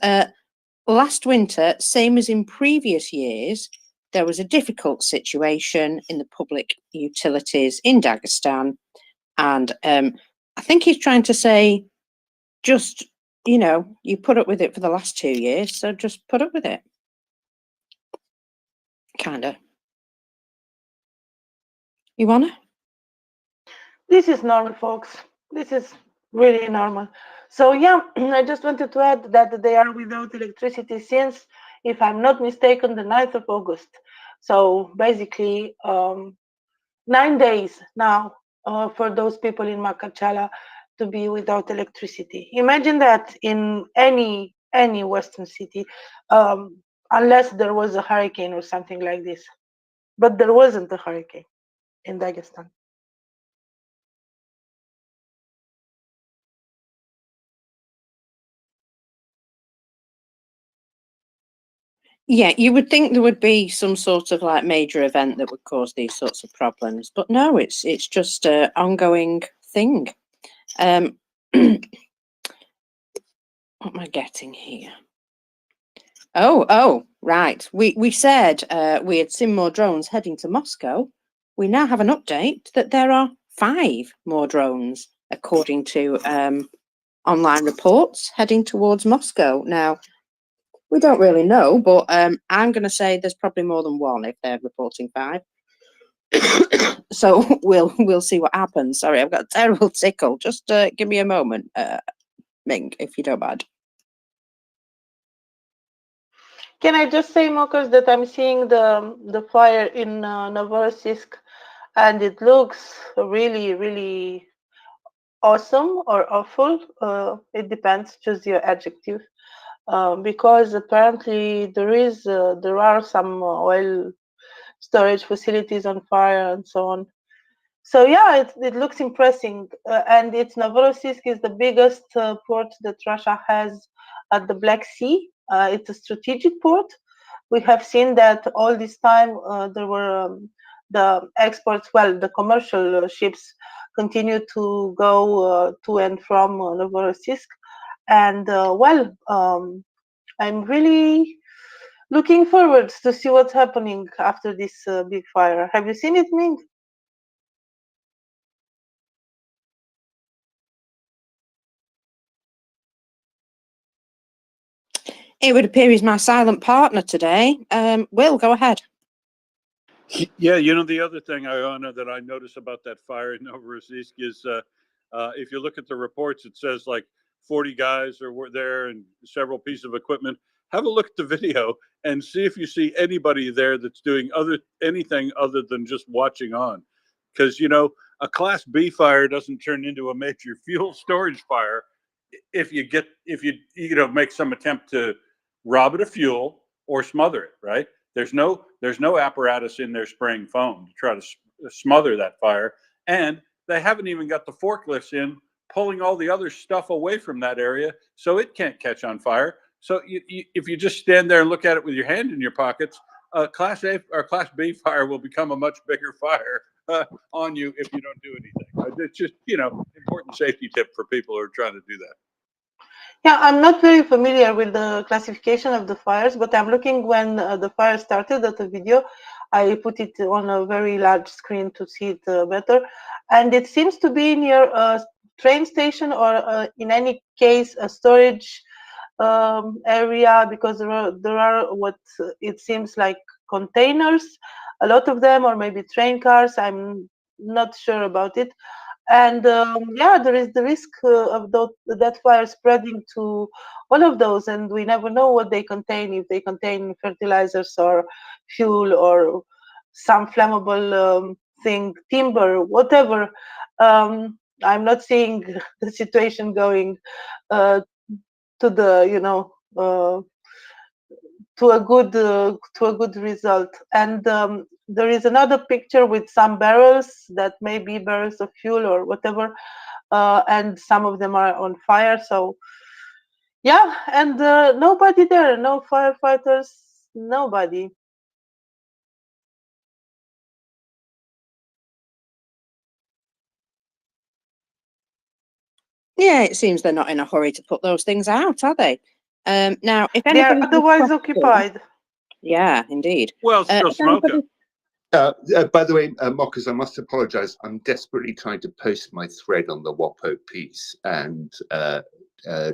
last winter, same as in previous years, there was a difficult situation in the public utilities in Dagestan. And I think he's trying to say, just, you know, you put up with it for the last 2 years, so just put up with it. Kind of. You wanna? This is normal, folks. This is really normal. So yeah, I just wanted to add that they are without electricity since, if I'm not mistaken, the 9th of August. So basically 9 days now for those people in Makachala to be without electricity. Imagine that in any Western city, unless there was a hurricane or something like this. But there wasn't a hurricane in Dagestan. Yeah, you would think there would be some sort of like major event that would cause these sorts of problems, but no, it's just an ongoing thing. What am I getting here? Oh, right. We said we had seen more drones heading to Moscow. We now have an update that there are 5 more drones, according to online reports, heading towards Moscow. Now, we don't really know, but I'm going to say there's probably more than 1 if they're reporting 5. So we'll see what happens. Sorry, I've got a terrible tickle. Just give me a moment, Ming, if you don't mind. Can I just say, Mockers, that I'm seeing the fire in Novorossiysk, and it looks really, really awesome or awful. It depends. Choose your adjective. Because apparently there are some oil storage facilities on fire and so on. So yeah, it looks impressive, and Novorossiysk is the biggest port that Russia has at the Black Sea. It's a strategic port. We have seen that all this time there were the exports, the commercial ships continue to go to and from Novorossiysk, and I'm really looking forward to see what's happening after this big fire. Have you seen it, Ming? It would appear he's my silent partner today. Will, go ahead. Yeah, you know, the other thing, Iona, that I notice about that fire in Novorossiysk is if you look at the reports, it says like 40 guys were there and several pieces of equipment. Have a look at the video and see if you see anybody there that's doing anything other than just watching on. Because, you know, a Class B fire doesn't turn into a major fuel storage fire if you make some attempt to rob it of fuel or smother it, right? There's no apparatus in there spraying foam to try to smother that fire, and they haven't even got the forklifts in pulling all the other stuff away from that area, so it can't catch on fire. So if you just stand there and look at it with your hand in your pockets, Class A or Class B fire will become a much bigger fire on you if you don't do anything. It's just, you know, important safety tip for people who are trying to do that. Yeah, I'm not very familiar with the classification of the fires, but I'm looking when the fire started at the video. I put it on a very large screen to see it better. And it seems to be near a train station or in any case, a storage area, because there are what it seems like containers, a lot of them, or maybe train cars. I'm not sure about it. And yeah, there is the risk of that fire spreading to one of those, and we never know what they contain, if they contain fertilizers or fuel or some flammable thing, timber, whatever. I'm not seeing the situation going to the, you know, to a good result. And there is another picture with some barrels that may be barrels of fuel or whatever, and some of them are on fire. So yeah, and nobody there, no firefighters, nobody. Yeah, it seems they're not in a hurry to put those things out, are they? Now, if They are anybody otherwise occupied. Yeah, indeed. Well, it's still smoking. By the way, Mockers, I must apologise. I'm desperately trying to post my thread on the WAPO piece, and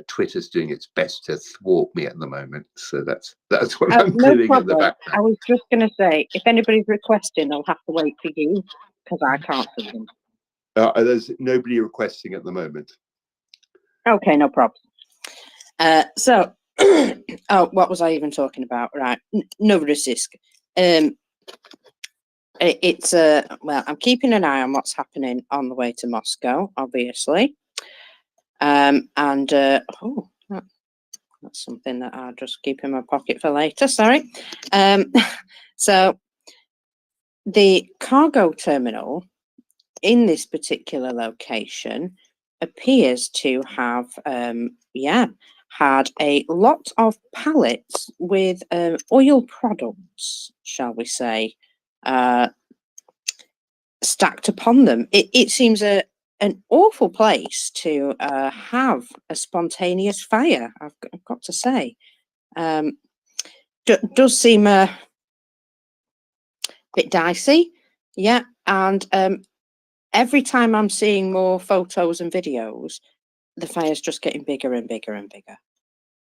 Twitter's doing its best to thwart me at the moment. So that's what I'm no doing problem. in the I background. was just going to say, if anybody's requesting, they'll have to wait for you, because I can't see them. There's nobody requesting at the moment. Okay, no problem. So, oh, what was I even talking about? Right, Novorossiysk. It's well, I'm keeping an eye on what's happening on the way to Moscow, obviously. And oh, that's something that I'll just keep in my pocket for later. Sorry. So the cargo terminal in this particular location appears to have, had a lot of pallets with oil products, shall we say, stacked upon them. It seems an awful place to have a spontaneous fire, I've got to say. does seem a bit dicey, yeah. And every time I'm seeing more photos and videos, the fire's just getting bigger and bigger and bigger.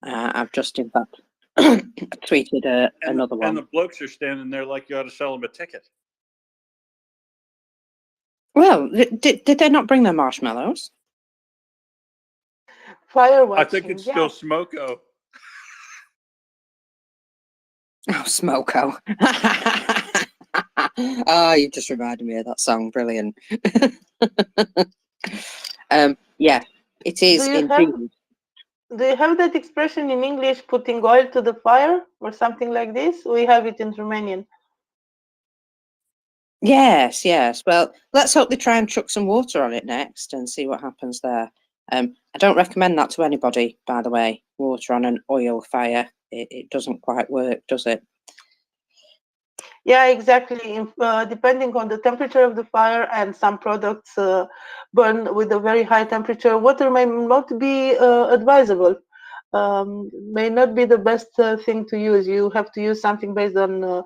I've just, in fact, tweeted another one. And the blokes are standing there like you ought to sell them a ticket. Well, did they not bring their marshmallows? Fire I think watching, it's yeah. still Smoko. Oh, Smoko. Oh, you just reminded me of that song. Brilliant. Yeah, it is indeed. Do you have that expression in English, putting oil to the fire or something like this? We have it in Romanian. Yes, yes. Well, let's hope they try and chuck some water on it next and see what happens there. I don't recommend that to anybody, by the way. Water on an oil fire. It doesn't quite work, does it? Yeah, exactly. Depending on the temperature of the fire, and some products burn with a very high temperature, water may not be advisable. May not be the best thing to use. You have to use something based on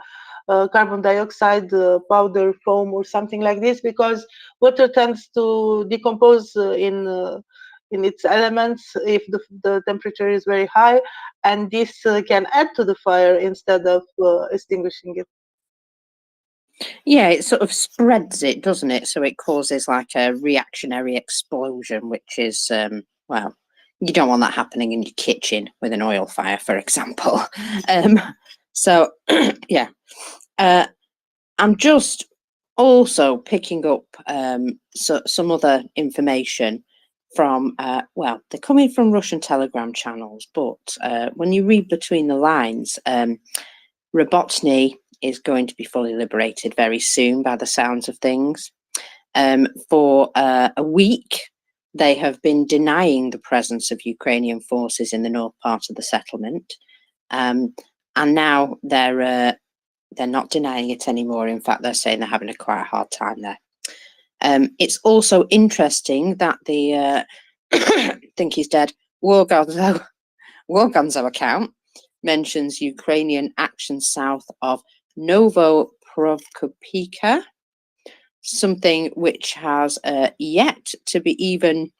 carbon dioxide powder, foam, or something like this, because water tends to decompose in its elements if the temperature is very high, and this can add to the fire instead of extinguishing it. Yeah, it sort of spreads it, doesn't it? So it causes like a reactionary explosion, which is, well, you don't want that happening in your kitchen with an oil fire, for example. So, yeah. I'm just also picking up some other information from, well, they're coming from Russian Telegram channels, but when you read between the lines, Robotny is going to be fully liberated very soon by the sounds of things. For a week, they have been denying the presence of Ukrainian forces in the north part of the settlement. And now they're not denying it anymore. In fact, they're saying they're having quite a hard time there. It's also interesting that the I think he's dead War Gonzo account mentions Ukrainian action south of Novoprovkopika, something which has yet to be even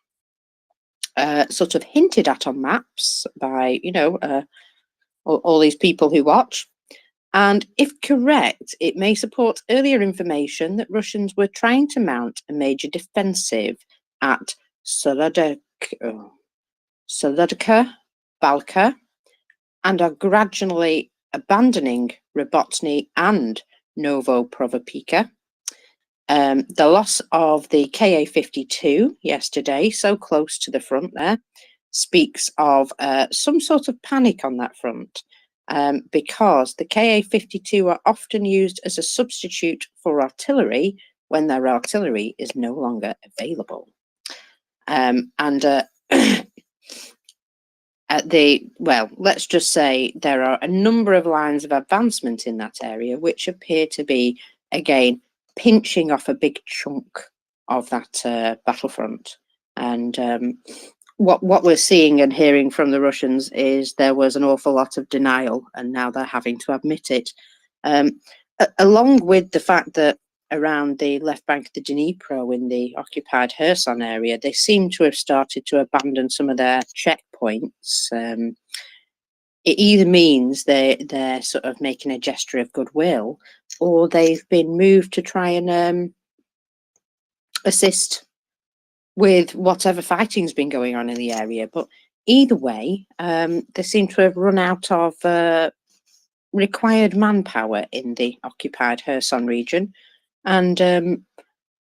sort of hinted at on maps by, you know, all these people who watch. And if correct, it may support earlier information that Russians were trying to mount a major defensive at Solodka, Balka, and are gradually abandoning Robotny and Novoprovopika. The loss of the Ka-52 yesterday, so close to the front there, speaks of some sort of panic on that front, because the Ka-52 are often used as a substitute for artillery when their artillery is no longer available. Well, let's just say there are a number of lines of advancement in that area which appear to be, again, pinching off a big chunk of that battlefront. And what we're seeing and hearing from the Russians is there was an awful lot of denial, and now they're having to admit it. Along with the fact that around the left bank of the Dnipro in the occupied Kherson area, they seem to have started to abandon some of their checkpoints. It either means they're sort of making a gesture of goodwill, or they've been moved to try and assist with whatever fighting's been going on in the area. But either way, they seem to have run out of required manpower in the occupied Kherson region. And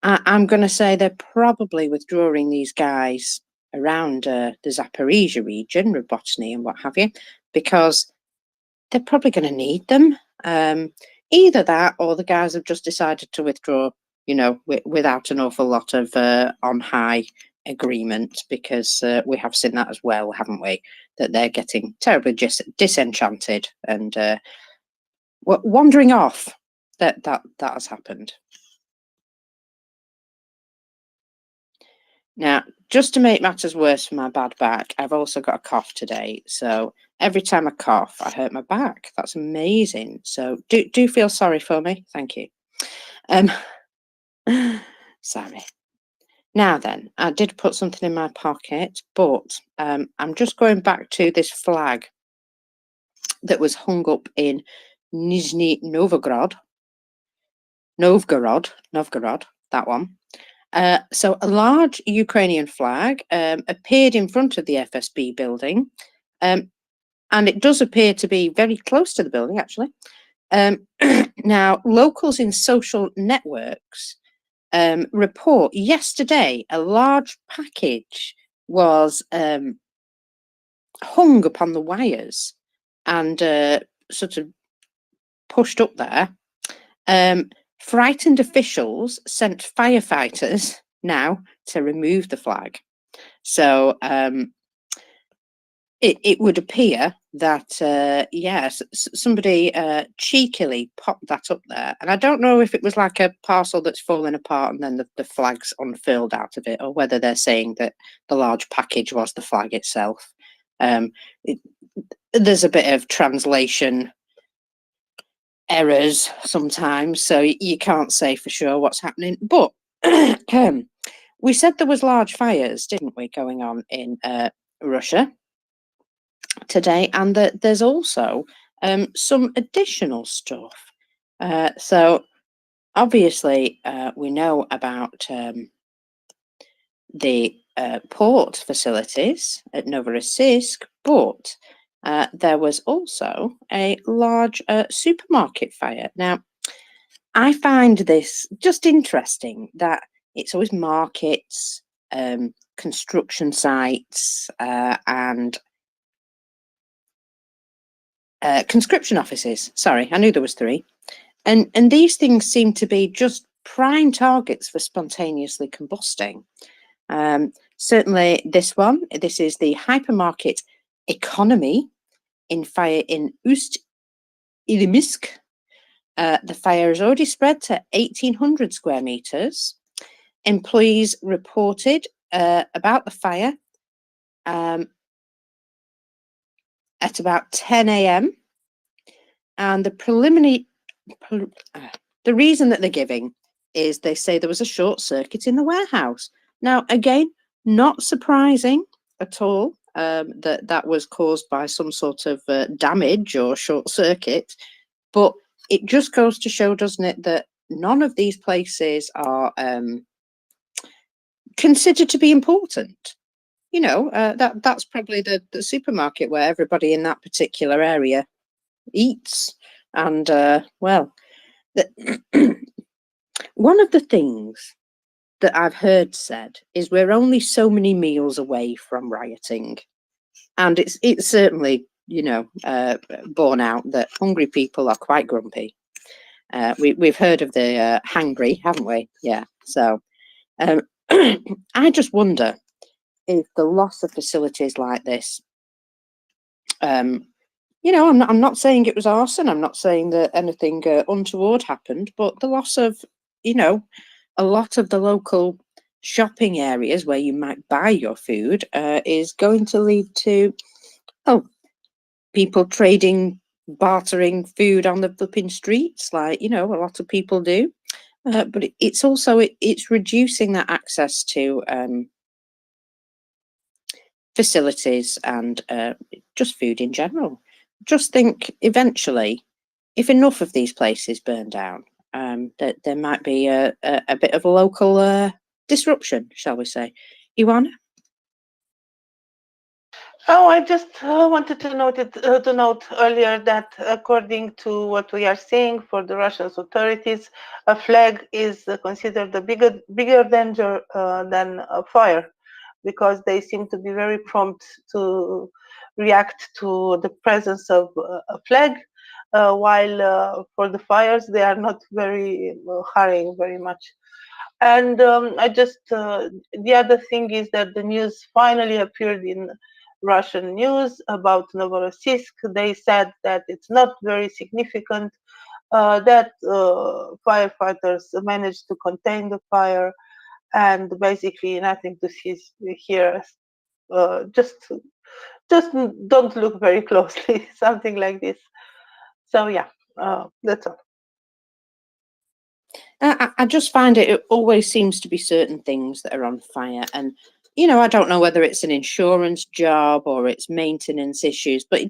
I'm going to say they're probably withdrawing these guys around the Zaporizhia region, Robotny and what have you, because they're probably going to need them. Either that, or the guys have just decided to withdraw, you know, without an awful lot of on-high agreement, because we have seen that as well, haven't we? That they're getting terribly disenchanted and wandering off. That has happened. Now, just to make matters worse for my bad back, I've also got a cough today. So every time I cough, I hurt my back. That's amazing. So do feel sorry for me. Thank you. Sorry. Now then, I did put something in my pocket, but I'm just going back to this flag that was hung up in Nizhny Novgorod, that one. So a large Ukrainian flag appeared in front of the FSB building, and it does appear to be very close to the building, actually. Now, locals in social networks report yesterday a large package was hung upon the wires and sort of pushed up there. Frightened officials sent firefighters now to remove the flag. So it would appear that, yes, somebody cheekily popped that up there. And I don't know if it was like a parcel that's fallen apart and then the flag's unfurled out of it, or whether they're saying that the large package was the flag itself. There's a bit of translation errors sometimes, so you can't say for sure what's happening. But we said there was large fires, didn't we, going on in Russia today, and that there's also some additional stuff. So obviously we know about the port facilities at Novorossiysk, but there was also a large supermarket fire. Now, I find this just interesting that it's always markets, construction sites, and conscription offices. Sorry, I knew there was 3. And these things seem to be just prime targets for spontaneously combusting. Certainly this one, this is the hypermarket Economy in fire in Ust-Ilimisk. The fire has already spread to 1,800 square meters. Employees reported about the fire at about 10 a.m. And the reason that they're giving is they say there was a short circuit in the warehouse. Now, again, not surprising at all that was caused by some sort of damage or short circuit, but it just goes to show, doesn't it, that none of these places are considered to be important. You know, that's probably the supermarket where everybody in that particular area eats. And well, one of the things that I've heard said is we're only so many meals away from rioting, and it's certainly, you know, borne out that hungry people are quite grumpy. We've heard of the hangry, haven't we? Yeah. So I just wonder if the loss of facilities like this, you know, I'm not saying it was arson. I'm not saying that anything untoward happened, but the loss of, you know, a lot of the local shopping areas where you might buy your food is going to lead to, people trading, bartering food on the flipping streets, like, you know, a lot of people do. But it's also, it's reducing that access to facilities and just food in general. Just think, eventually, if enough of these places burn down, that there might be a bit of a local disruption, shall we say. Ioana? Oh, I just wanted to note earlier that according to what we are seeing for the Russian authorities, a flag is considered a bigger danger than a fire, because they seem to be very prompt to react to the presence of a flag, while for the fires they are not very hurrying very much. And I just the other thing is that the news finally appeared in Russian news about Novorossiysk. They said that it's not very significant, that firefighters managed to contain the fire, and basically nothing to see here. Just don't look very closely, something like this. So yeah, that's all. I just find it always seems to be certain things that are on fire, and you know, I don't know whether it's an insurance job or it's maintenance issues, but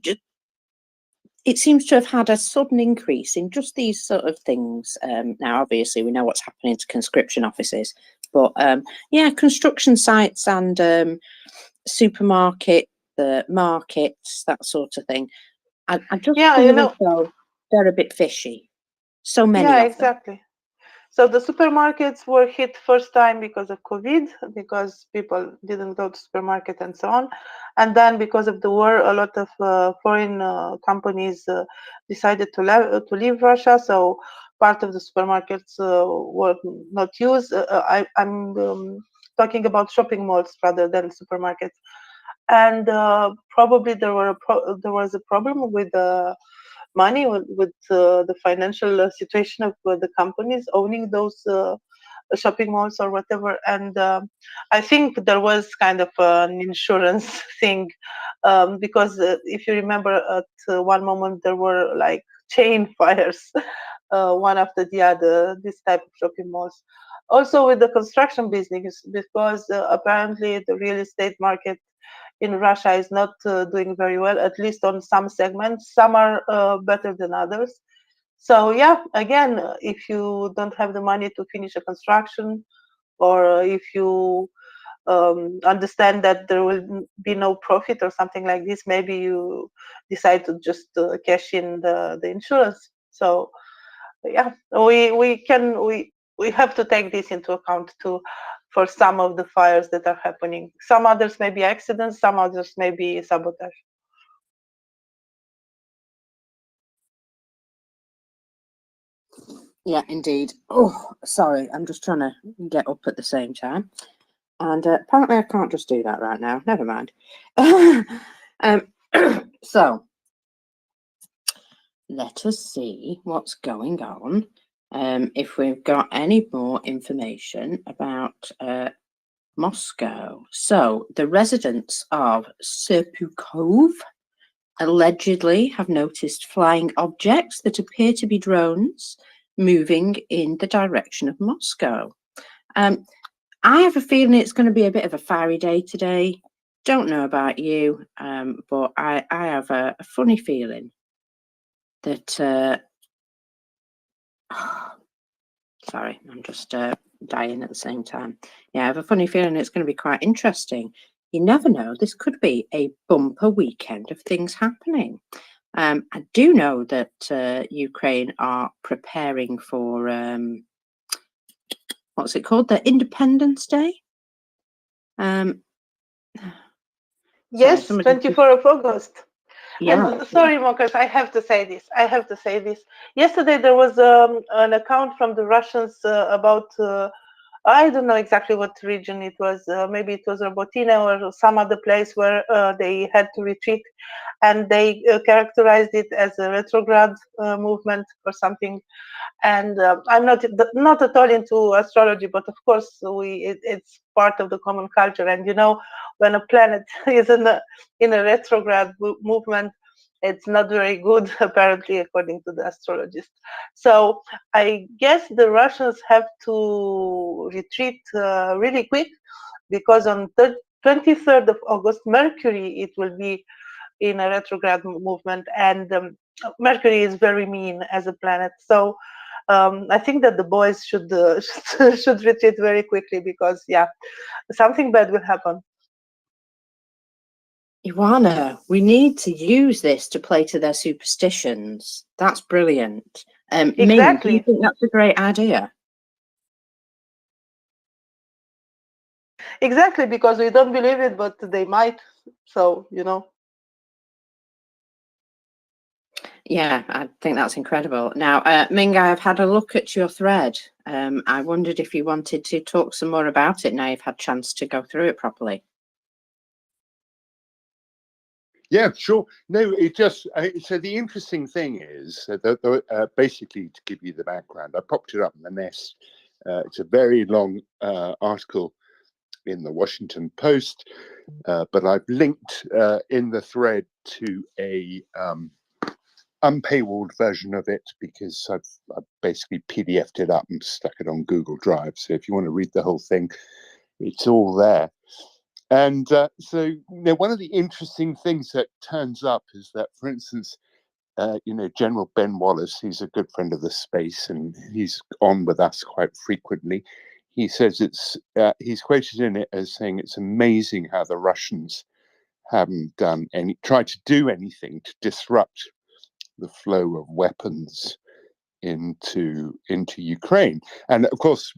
it seems to have had a sudden increase in just these sort of things. Now, obviously, we know what's happening to conscription offices, but yeah, construction sites and supermarket, the markets, that sort of thing. I just feel as though they're a bit fishy. So many of them. Exactly. So the supermarkets were hit first time because of COVID, because people didn't go to supermarket and so on. And then because of the war, a lot of foreign companies decided to leave Russia. So part of the supermarkets were not used. I'm talking about shopping malls rather than supermarkets. And probably there was a problem with money, with the financial situation of the companies owning those shopping malls or whatever. And I think there was kind of an insurance thing, because if you remember, at one moment there were like chain fires, one after the other, this type of shopping malls. Also with the construction business, because apparently the real estate market in Russia is not doing very well, at least on some segments. Some are better than others. So yeah, again, if you don't have the money to finish a construction, or if you understand that there will be no profit or something like this, maybe you decide to just cash in the insurance. So yeah, we have to take this into account too, for some of the fires that are happening. Some others may be accidents, some others may be sabotage. Yeah, indeed. Oh, sorry, I'm just trying to get up at the same time. And apparently I can't just do that right now. Never mind. So, let us see what's going on. If we've got any more information about Moscow. So, the residents of Serpukov allegedly have noticed flying objects that appear to be drones moving in the direction of Moscow. I have a feeling it's going to be a bit of a fiery day today. Don't know about you, but I have a funny feeling that sorry, I'm just dying at the same time. Yeah, I have a funny feeling it's going to be quite interesting. You never know, this could be a bumper weekend of things happening. I do know that Ukraine are preparing for what's it called? The Independence Day? Yes, sorry, 24th of August. Yeah. And sorry, Mokas, I have to say this. Yesterday there was an account from the Russians about, I don't know exactly what region it was. Maybe it was Robotina or some other place where they had to retreat, and they characterized it as a retrograde movement or something. And I'm not at all into astrology, but of course it's part of the common culture. And you know, when a planet is in a retrograde movement, it's not very good, apparently, according to the astrologist. So I guess the Russians have to retreat really quick, because on 23rd of August, Mercury, it will be in a retrograde movement, and Mercury is very mean as a planet. So I think that the boys should should retreat very quickly, because yeah, something bad will happen. Ioana, we need to use this to play to their superstitions. That's brilliant. Exactly. Ming, do you think that's a great idea? Exactly, because we don't believe it, but they might. So, you know. Yeah, I think that's incredible. Now, Ming, I've had a look at your thread. I wondered if you wanted to talk some more about it now you've had a chance to go through it properly. Yeah, sure. No, it just, so the interesting thing is that basically, to give you the background, I popped it up in the Nest It's a very long article in the Washington Post, but I've linked in the thread to a unpaywalled version of it because I've basically PDF'd it up and stuck it on Google Drive. So if you want to read the whole thing, it's all there. And so, one of the interesting things that turns up is that, for instance, General Ben Wallace, he's a good friend of the space and he's on with us quite frequently. He says he's quoted in it as saying it's amazing how the Russians haven't tried to do anything to disrupt the flow of weapons into Ukraine. And of course,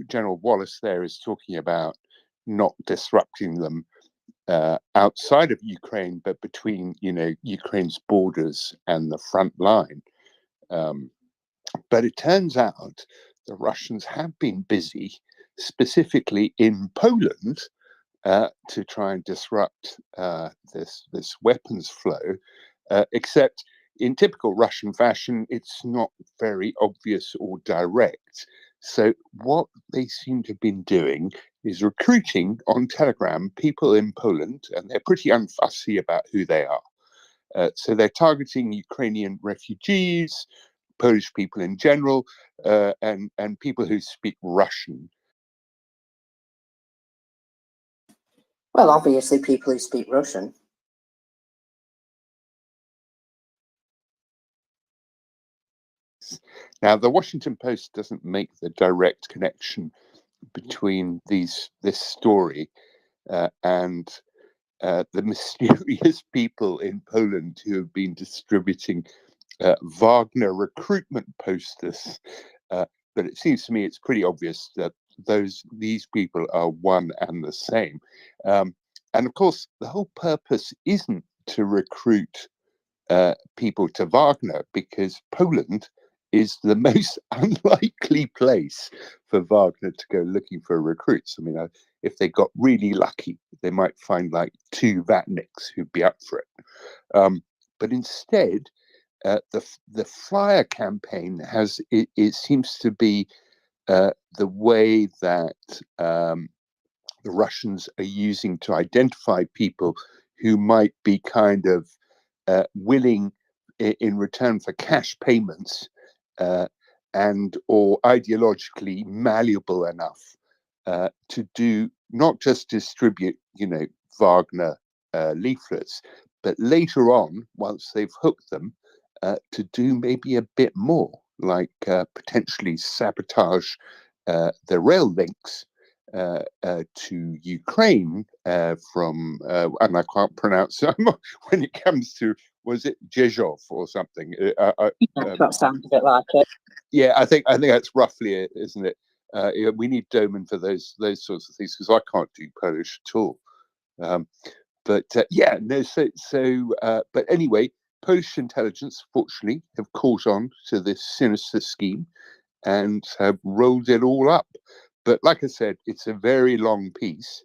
General Wallace there is talking about not disrupting them outside of Ukraine, but between Ukraine's borders and the front line. But it turns out the Russians have been busy, specifically in Poland, to try and disrupt this weapons flow, except in typical Russian fashion, it's not very obvious or direct. So what they seem to have been doing is recruiting on Telegram people in Poland, and they're pretty unfussy about who they are. So they're targeting Ukrainian refugees, Polish people in general, and people who speak Russian. Well, obviously, people who speak Russian. Now, the Washington Post doesn't make the direct connection between this story and the mysterious people in Poland who have been distributing Wagner recruitment posters. But it seems to me it's pretty obvious that these people are one and the same. And of course, the whole purpose isn't to recruit people to Wagner, because Poland is the most unlikely place for Wagner to go looking for recruits. I mean, if they got really lucky, they might find like 2 Vatniks who'd be up for it. But instead, the flyer campaign it seems to be the way that the Russians are using to identify people who might be kind of willing in return for cash payments and or ideologically malleable enough to do not just distribute Wagner leaflets, but later on, once they've hooked them, to do maybe a bit more, like potentially sabotage the rail links to Ukraine from, and I can't pronounce when it comes to, was it Jezhov or something? That sounds a bit like it. Yeah, I think that's roughly it, isn't it? We need Doman for those sorts of things, because I can't do Polish at all. But anyway, Polish intelligence, fortunately, have caught on to this sinister scheme and have rolled it all up. But like I said, it's a very long piece,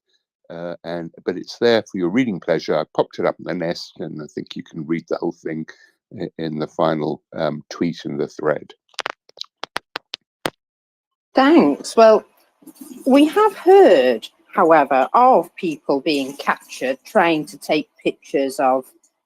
but it's there for your reading pleasure. I popped it up in the nest, and I think you can read the whole thing in the final tweet in the thread. Thanks. Well, we have heard, however, of people being captured trying to take pictures of,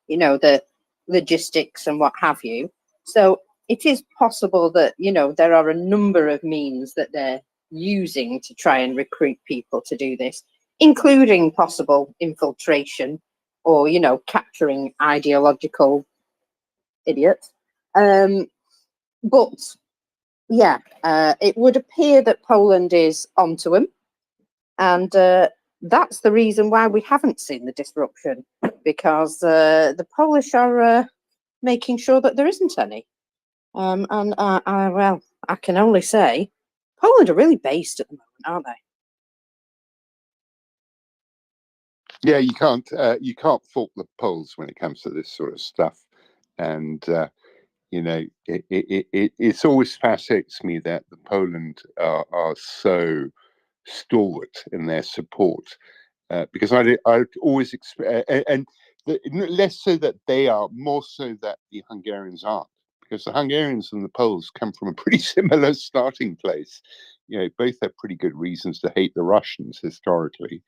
the logistics and what have you. So it is possible that, there are a number of means that they're using to try and recruit people to do this, including possible infiltration or, capturing ideological idiots. But yeah, it would appear that Poland is onto them, and that's the reason why we haven't seen the disruption, because the Polish are making sure that there isn't any. And well, I can only say, Poland are really based at the moment, aren't they? Yeah, you can't fault the Poles when it comes to this sort of stuff, and it's always fascinates me that the Poland are so stalwart in their support, because I always expect, and less so that they are, more so that the Hungarians aren't, because the Hungarians and the Poles come from a pretty similar starting place. both have pretty good reasons to hate the Russians historically,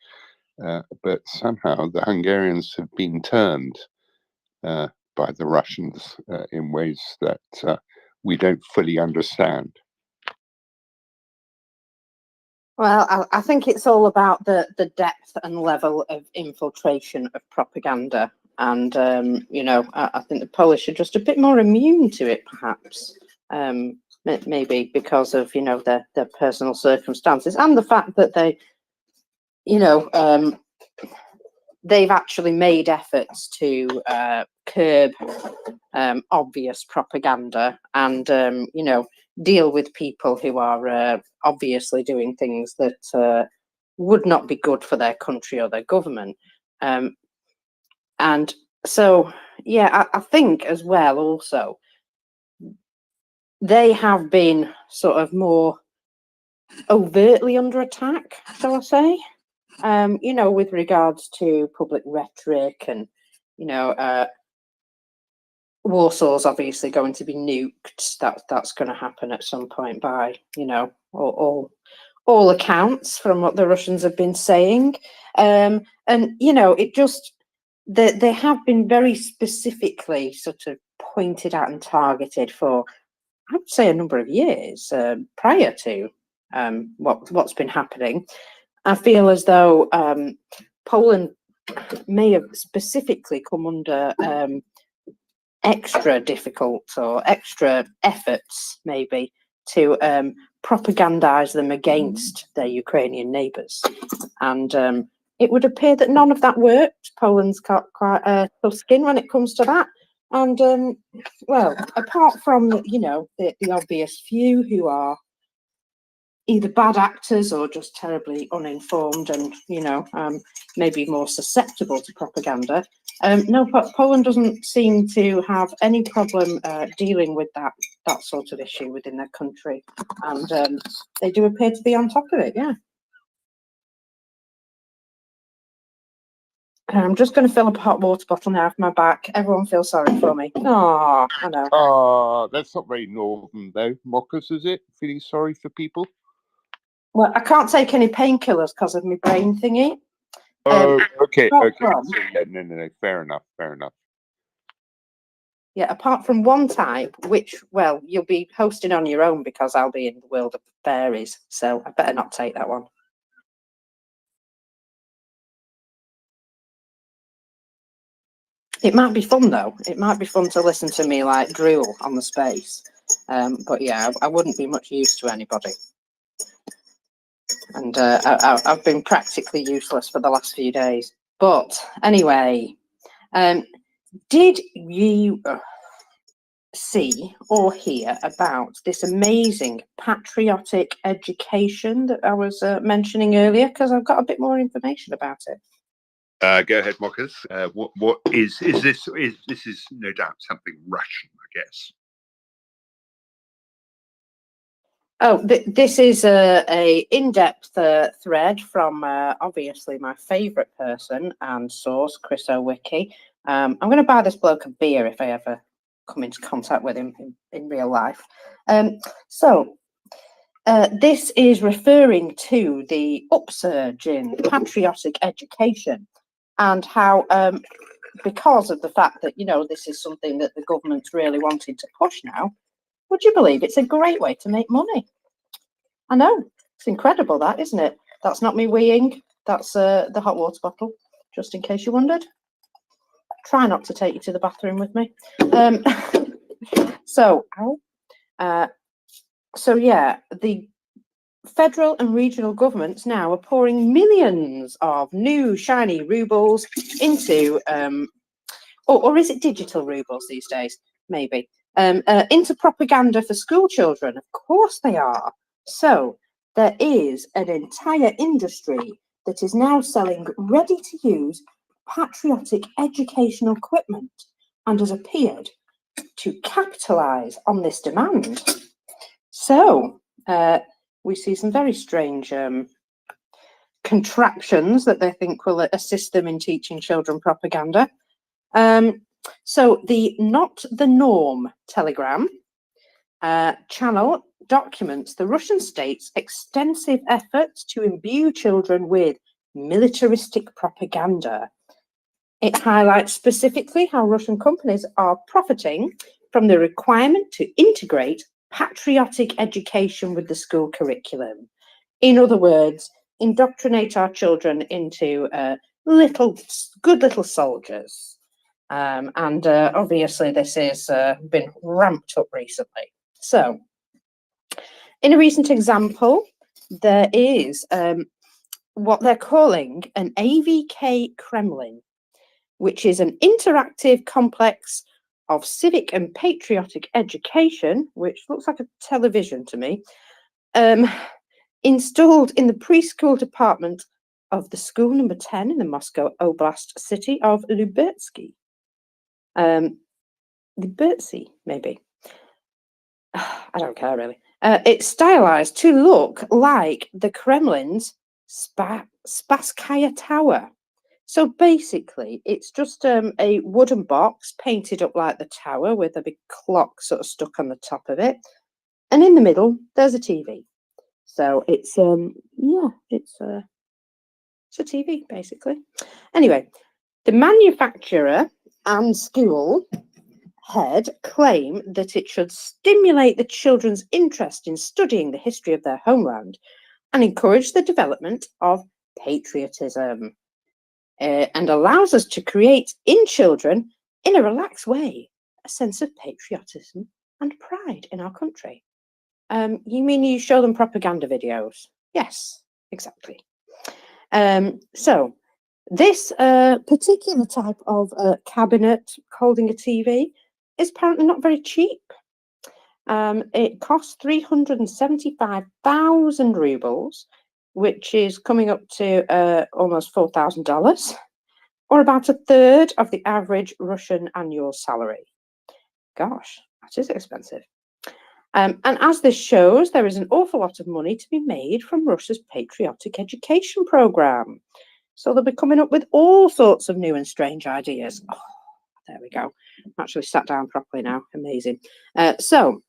but somehow the Hungarians have been turned by the Russians in ways that we don't fully understand. Well, I think it's all about the depth and level of infiltration of propaganda. And, I think the Polish are just a bit more immune to it, perhaps. Maybe because of, their personal circumstances and the fact that they, they've actually made efforts to curb obvious propaganda and, deal with people who are obviously doing things that would not be good for their country or their government. And so, yeah, I think as well also, they have been sort of more overtly under attack, shall I say, with regards to public rhetoric and, Warsaw's obviously going to be nuked. That's going to happen at some point by, all accounts from what the Russians have been saying. And, it just, they have been very specifically sort of pointed at and targeted for, I would say, a number of years prior to what's been happening. I feel as though Poland may have specifically come under extra difficult or extra efforts, maybe, to propagandize them against their Ukrainian neighbours. And it would appear that none of that worked. Poland's got quite tough skin when it comes to that. And, well, apart from, the obvious few who are either bad actors or just terribly uninformed and, maybe more susceptible to propaganda, no, Poland doesn't seem to have any problem dealing with that sort of issue within their country. And they do appear to be on top of it, yeah. I'm just going to fill up a hot water bottle now for my back. Everyone feels sorry for me. Oh, I know. That's not very northern, though. Mockers, is it? Feeling sorry for people? Well, I can't take any painkillers because of my brain thingy. Oh, okay. apart from- So, yeah, no. Fair enough. Yeah, apart from one type, which, well, you'll be hosting on your own because I'll be in the world of fairies. So I better not take that one. It might be fun, though. It might be fun to listen to me, like, drool on the space. But, yeah, I wouldn't be much use to anybody. And I've been practically useless for the last few days. But, anyway, did you see or hear about this amazing patriotic education that I was mentioning earlier? Because I've got a bit more information about it. Go ahead, Mockers. What is this? This is no doubt something Russian, I guess. Oh, this is a in-depth thread from obviously my favourite person and source, Chris Owicki. I'm going to buy this bloke a beer if I ever come into contact with him in real life. So this is referring to the upsurge in patriotic education and how, because of the fact that, this is something that the government's really wanted to push now, would you believe it's a great way to make money? I know, it's incredible that, isn't it? That's not me weeing, that's the hot water bottle, just in case you wondered. Try not to take you to the bathroom with me. So yeah, the federal and regional governments now are pouring millions of new shiny rubles into, or is it digital rubles these days? Maybe. Into propaganda for school children. Of course they are. So there is an entire industry that is now selling ready-to-use patriotic educational equipment and has appeared to capitalise on this demand. So we see some very strange contraptions that they think will assist them in teaching children propaganda. So the Not the Norm Telegram channel documents the Russian state's extensive efforts to imbue children with militaristic propaganda. It highlights specifically how Russian companies are profiting from the requirement to integrate patriotic education with the school curriculum. In other words, indoctrinate our children into good little soldiers. And obviously this has been ramped up recently. So, in a recent example, there is what they're calling an AVK Kremlin, which is an interactive complex of civic and patriotic education, which looks like a television to me, installed in the preschool department of the school number 10 in the Moscow Oblast city of Lyubertsky. Lyubertsy, maybe. I don't care really. It's stylized to look like the Kremlin's Spasskaya Tower. So basically, it's just a wooden box painted up like the tower with a big clock sort of stuck on the top of it. And in the middle, there's a TV. So it's, yeah, it's a TV, basically. Anyway, the manufacturer and school head claim that it should stimulate the children's interest in studying the history of their homeland and encourage the development of patriotism, and allows us to create in children, in a relaxed way, a sense of patriotism and pride in our country. You mean you show them propaganda videos? Yes, exactly. So this particular type of cabinet holding a TV is apparently not very cheap. It costs 375,000 rubles, which is coming up to almost $4,000, or about a third of the average Russian annual salary. Gosh, that is expensive. And as this shows, there is an awful lot of money to be made from Russia's patriotic education program. So they'll be coming up with all sorts of new and strange ideas. Oh, there we go. I'm actually sat down properly now. Amazing. So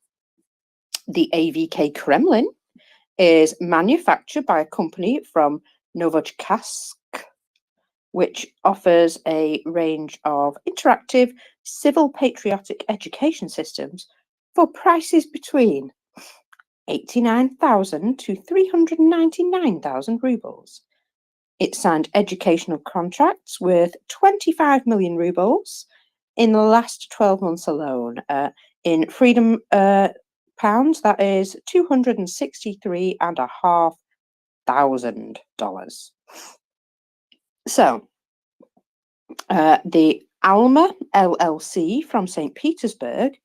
the AVK Kremlin is manufactured by a company from Novocherkassk, which offers a range of interactive civil patriotic education systems for prices between 89,000 to 399,000 rubles. It signed educational contracts worth 25 million rubles in the last 12 months alone. In freedom pounds, that is $263,500. So, the Alma LLC from St. Petersburg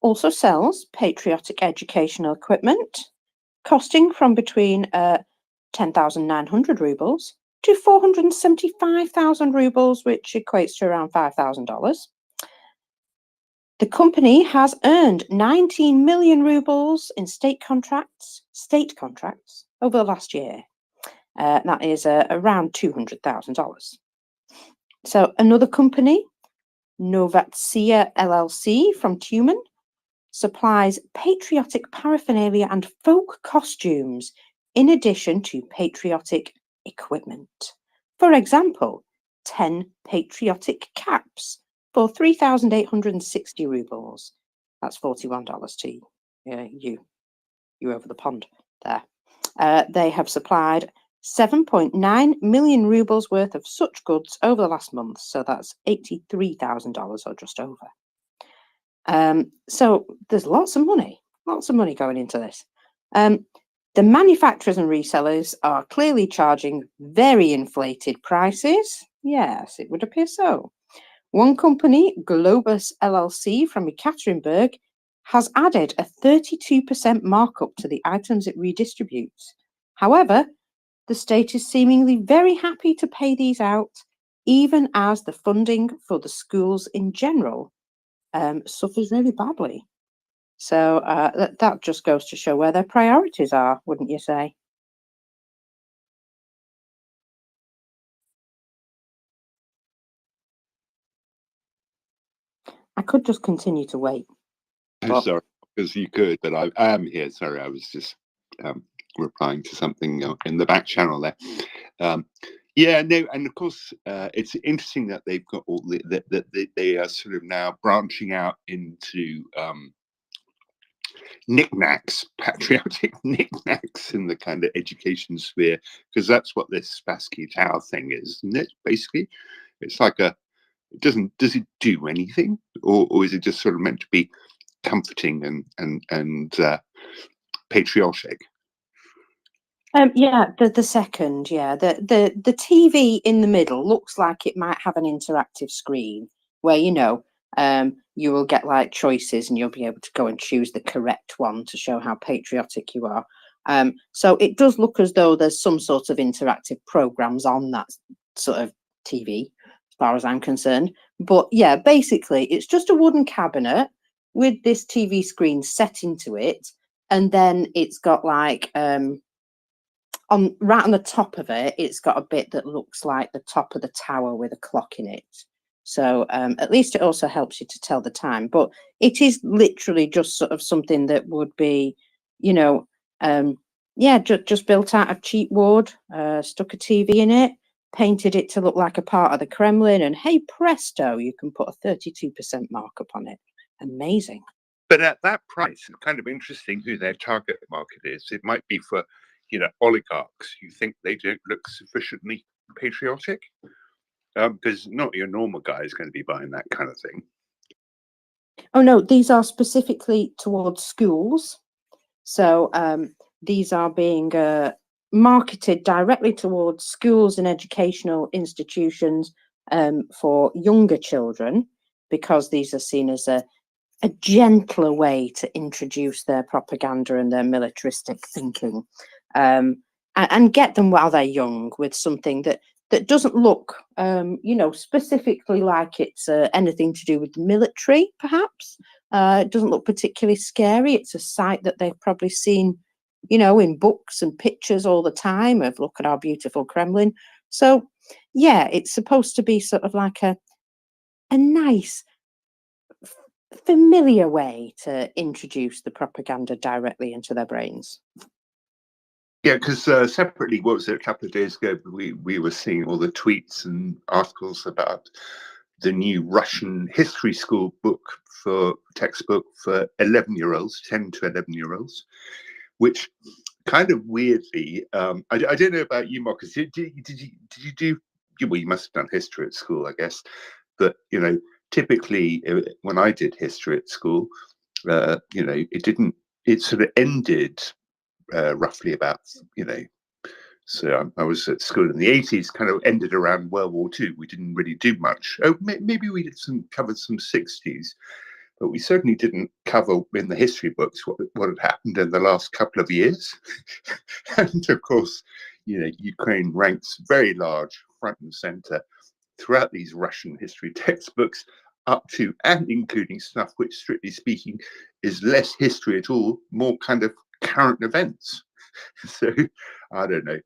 also sells patriotic educational equipment, costing from between 10,900 rubles to 475,000 rubles, which equates to around $5,000. The company has earned 19 million rubles in state contracts over the last year. That is around $200,000. So another company, Novatsia LLC from Tumen, supplies patriotic paraphernalia and folk costumes in addition to patriotic equipment. For example, 10 patriotic caps for 3,860 rubles. That's $41 to you over the pond there. They have supplied 7.9 million rubles worth of such goods over the last month, so that's $83,000 or just over. So there's lots of money going into this. The manufacturers and resellers are clearly charging very inflated prices. Yes, it would appear so. One company, Globus LLC from Ekaterinburg, has added a 32% markup to the items it redistributes. However, the state is seemingly very happy to pay these out, even as the funding for the schools in general suffers really badly. So that just goes to show where their priorities are, wouldn't you say? I could just continue to wait. Sorry, because you could, but I am here. Sorry, I was just replying to something in the back channel there. Yeah, no, and of course, it's interesting that they've got all that they are sort of now branching out into knickknacks, patriotic knickknacks in the kind of education sphere, because that's what this Spassky Tower thing is, isn't it? Basically, it's like does it do anything, or is it just sort of meant to be comforting and patriotic? Yeah, the second, yeah, the TV in the middle looks like it might have an interactive screen where you will get like choices and you'll be able to go and choose the correct one to show how patriotic you are. So it does look as though there's some sort of interactive programs on that sort of TV, as far as I'm concerned. But yeah, basically it's just a wooden cabinet with this TV screen set into it, and then it's got like right on the top of it, it's got a bit that looks like the top of the tower with a clock in it. So at least it also helps you to tell the time. But it is literally just sort of something that would be, just built out of cheap wood, stuck a TV in it, painted it to look like a part of the Kremlin, and hey presto, you can put a 32% markup on it. Amazing. But at that price, it's kind of interesting who their target market is. It might be for oligarchs who think they don't look sufficiently patriotic, because not your normal guy is going to be buying that kind of thing. Oh no, these are specifically towards schools. So these are being marketed directly towards schools and educational institutions for younger children, because these are seen as a gentler way to introduce their propaganda and their militaristic thinking, and get them while they're young with something that doesn't look, specifically like it's anything to do with the military, perhaps. It doesn't look particularly scary. It's a sight that they've probably seen, in books and pictures all the time of look at our beautiful Kremlin. So, yeah, it's supposed to be sort of like a nice, familiar way to introduce the propaganda directly into their brains. Yeah, because separately, what was it, a couple of days ago, we were seeing all the tweets and articles about the new Russian history school textbook for 11-year-olds, 10 to 11-year-olds, which kind of weirdly, I don't know about you, Marcus, did you do, well, you must have done history at school, I guess, but, typically when I did history at school, it sort of ended roughly about, so I was at school in the 80s, kind of ended around World War II. We didn't really do much. Oh, maybe we covered some 60s, but we certainly didn't cover in the history books what had happened in the last couple of years. And of course, Ukraine ranks very large, front and center, throughout these Russian history textbooks, up to and including stuff which, strictly speaking, is less history at all, more kind of current events. So I don't know,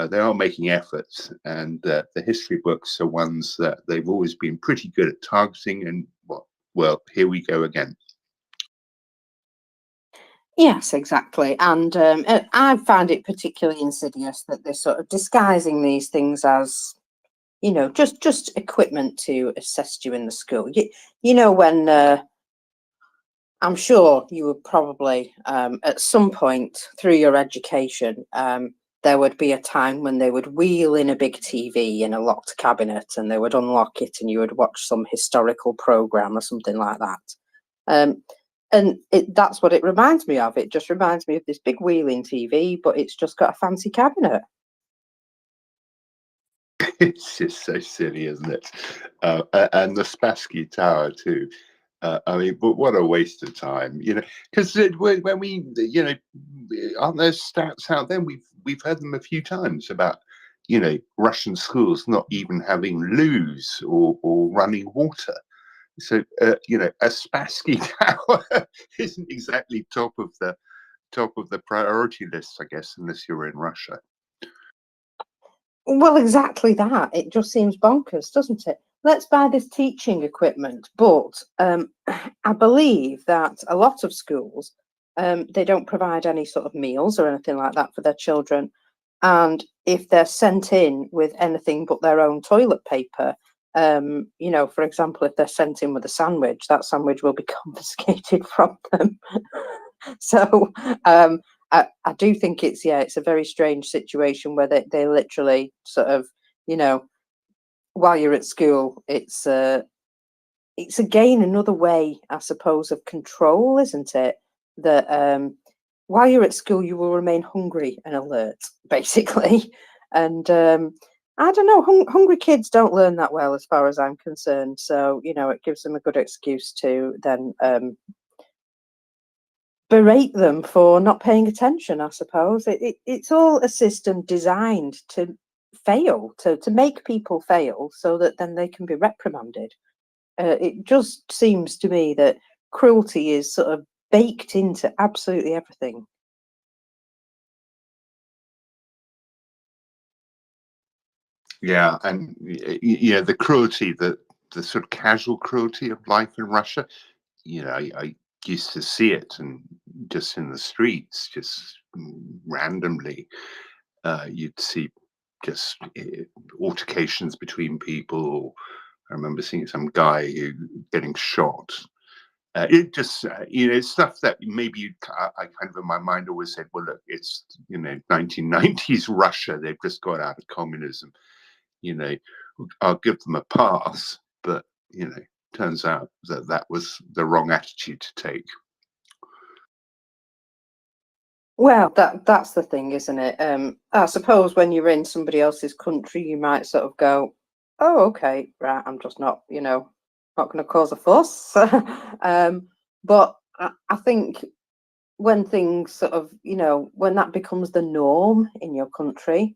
they are making efforts, and the history books are ones that they've always been pretty good at targeting, and well, here we go again. Yes, exactly. And I found it particularly insidious that they're sort of disguising these things as, just equipment to assist you in the school. When I'm sure you would probably, at some point through your education, there would be a time when they would wheel in a big TV in a locked cabinet, and they would unlock it and you would watch some historical program or something like that. And that's what it reminds me of. It just reminds me of this big wheeling TV, but it's just got a fancy cabinet. It's just so silly, isn't it? And the Spassky Tower too. I mean, but what a waste of time, because when we, aren't there stats out there? We've heard them a few times about, Russian schools not even having loos or running water. So, a Spassky Tower isn't exactly top of the priority list, I guess, unless you're in Russia. Well, exactly that. It just seems bonkers, doesn't it? let's buy this teaching equipment. But I believe that a lot of schools, they don't provide any sort of meals or anything like that for their children. And if they're sent in with anything but their own toilet paper, you know, for example, if they're sent in with a sandwich, that sandwich will be confiscated from them. So I do think it's a very strange situation where they literally sort of, you know, while you're at school, it's again another way, I suppose, of control, isn't it? That while you're at school, you will remain hungry and alert, basically. And I don't know, hungry kids don't learn that well, as far as I'm concerned. So, you know, it gives them a good excuse to then berate them for not paying attention, I suppose. It's all a system designed to fail, to make people fail so that then they can be reprimanded. It just seems to me that cruelty is sort of baked into absolutely everything. Yeah, and yeah, the cruelty, the sort of casual cruelty of life in Russia. You know, I used to see it, and just in the streets, just randomly, you'd see just altercations between people. I remember seeing some guy getting shot. It just, you know, stuff that maybe I kind of in my mind always said, well, look, it's, you know, 1990s Russia. They've just got out of communism. You know, I'll give them a pass, but, you know, turns out that that was the wrong attitude to take. Well, that's the thing, isn't it? I suppose when you're in somebody else's country, you might sort of go, oh, okay, right, I'm just not, you know, not going to cause a fuss. But I think when things sort of, you know, when that becomes the norm in your country,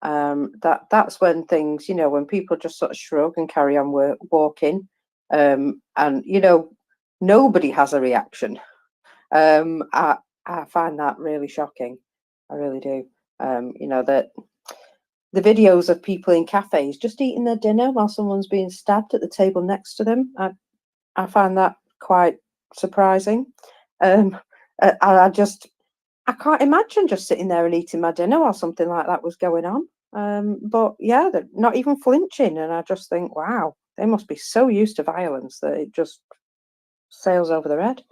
that's when things, you know, when people just sort of shrug and carry on walking, and, you know, nobody has a reaction. I find that really shocking. I really do. You know, that the videos of people in cafes just eating their dinner while someone's being stabbed at the table next to them, I find that quite surprising. I can't imagine just sitting there and eating my dinner while something like that was going on. But yeah, they're not even flinching, and I just think, wow, they must be so used to violence that it just sails over their head.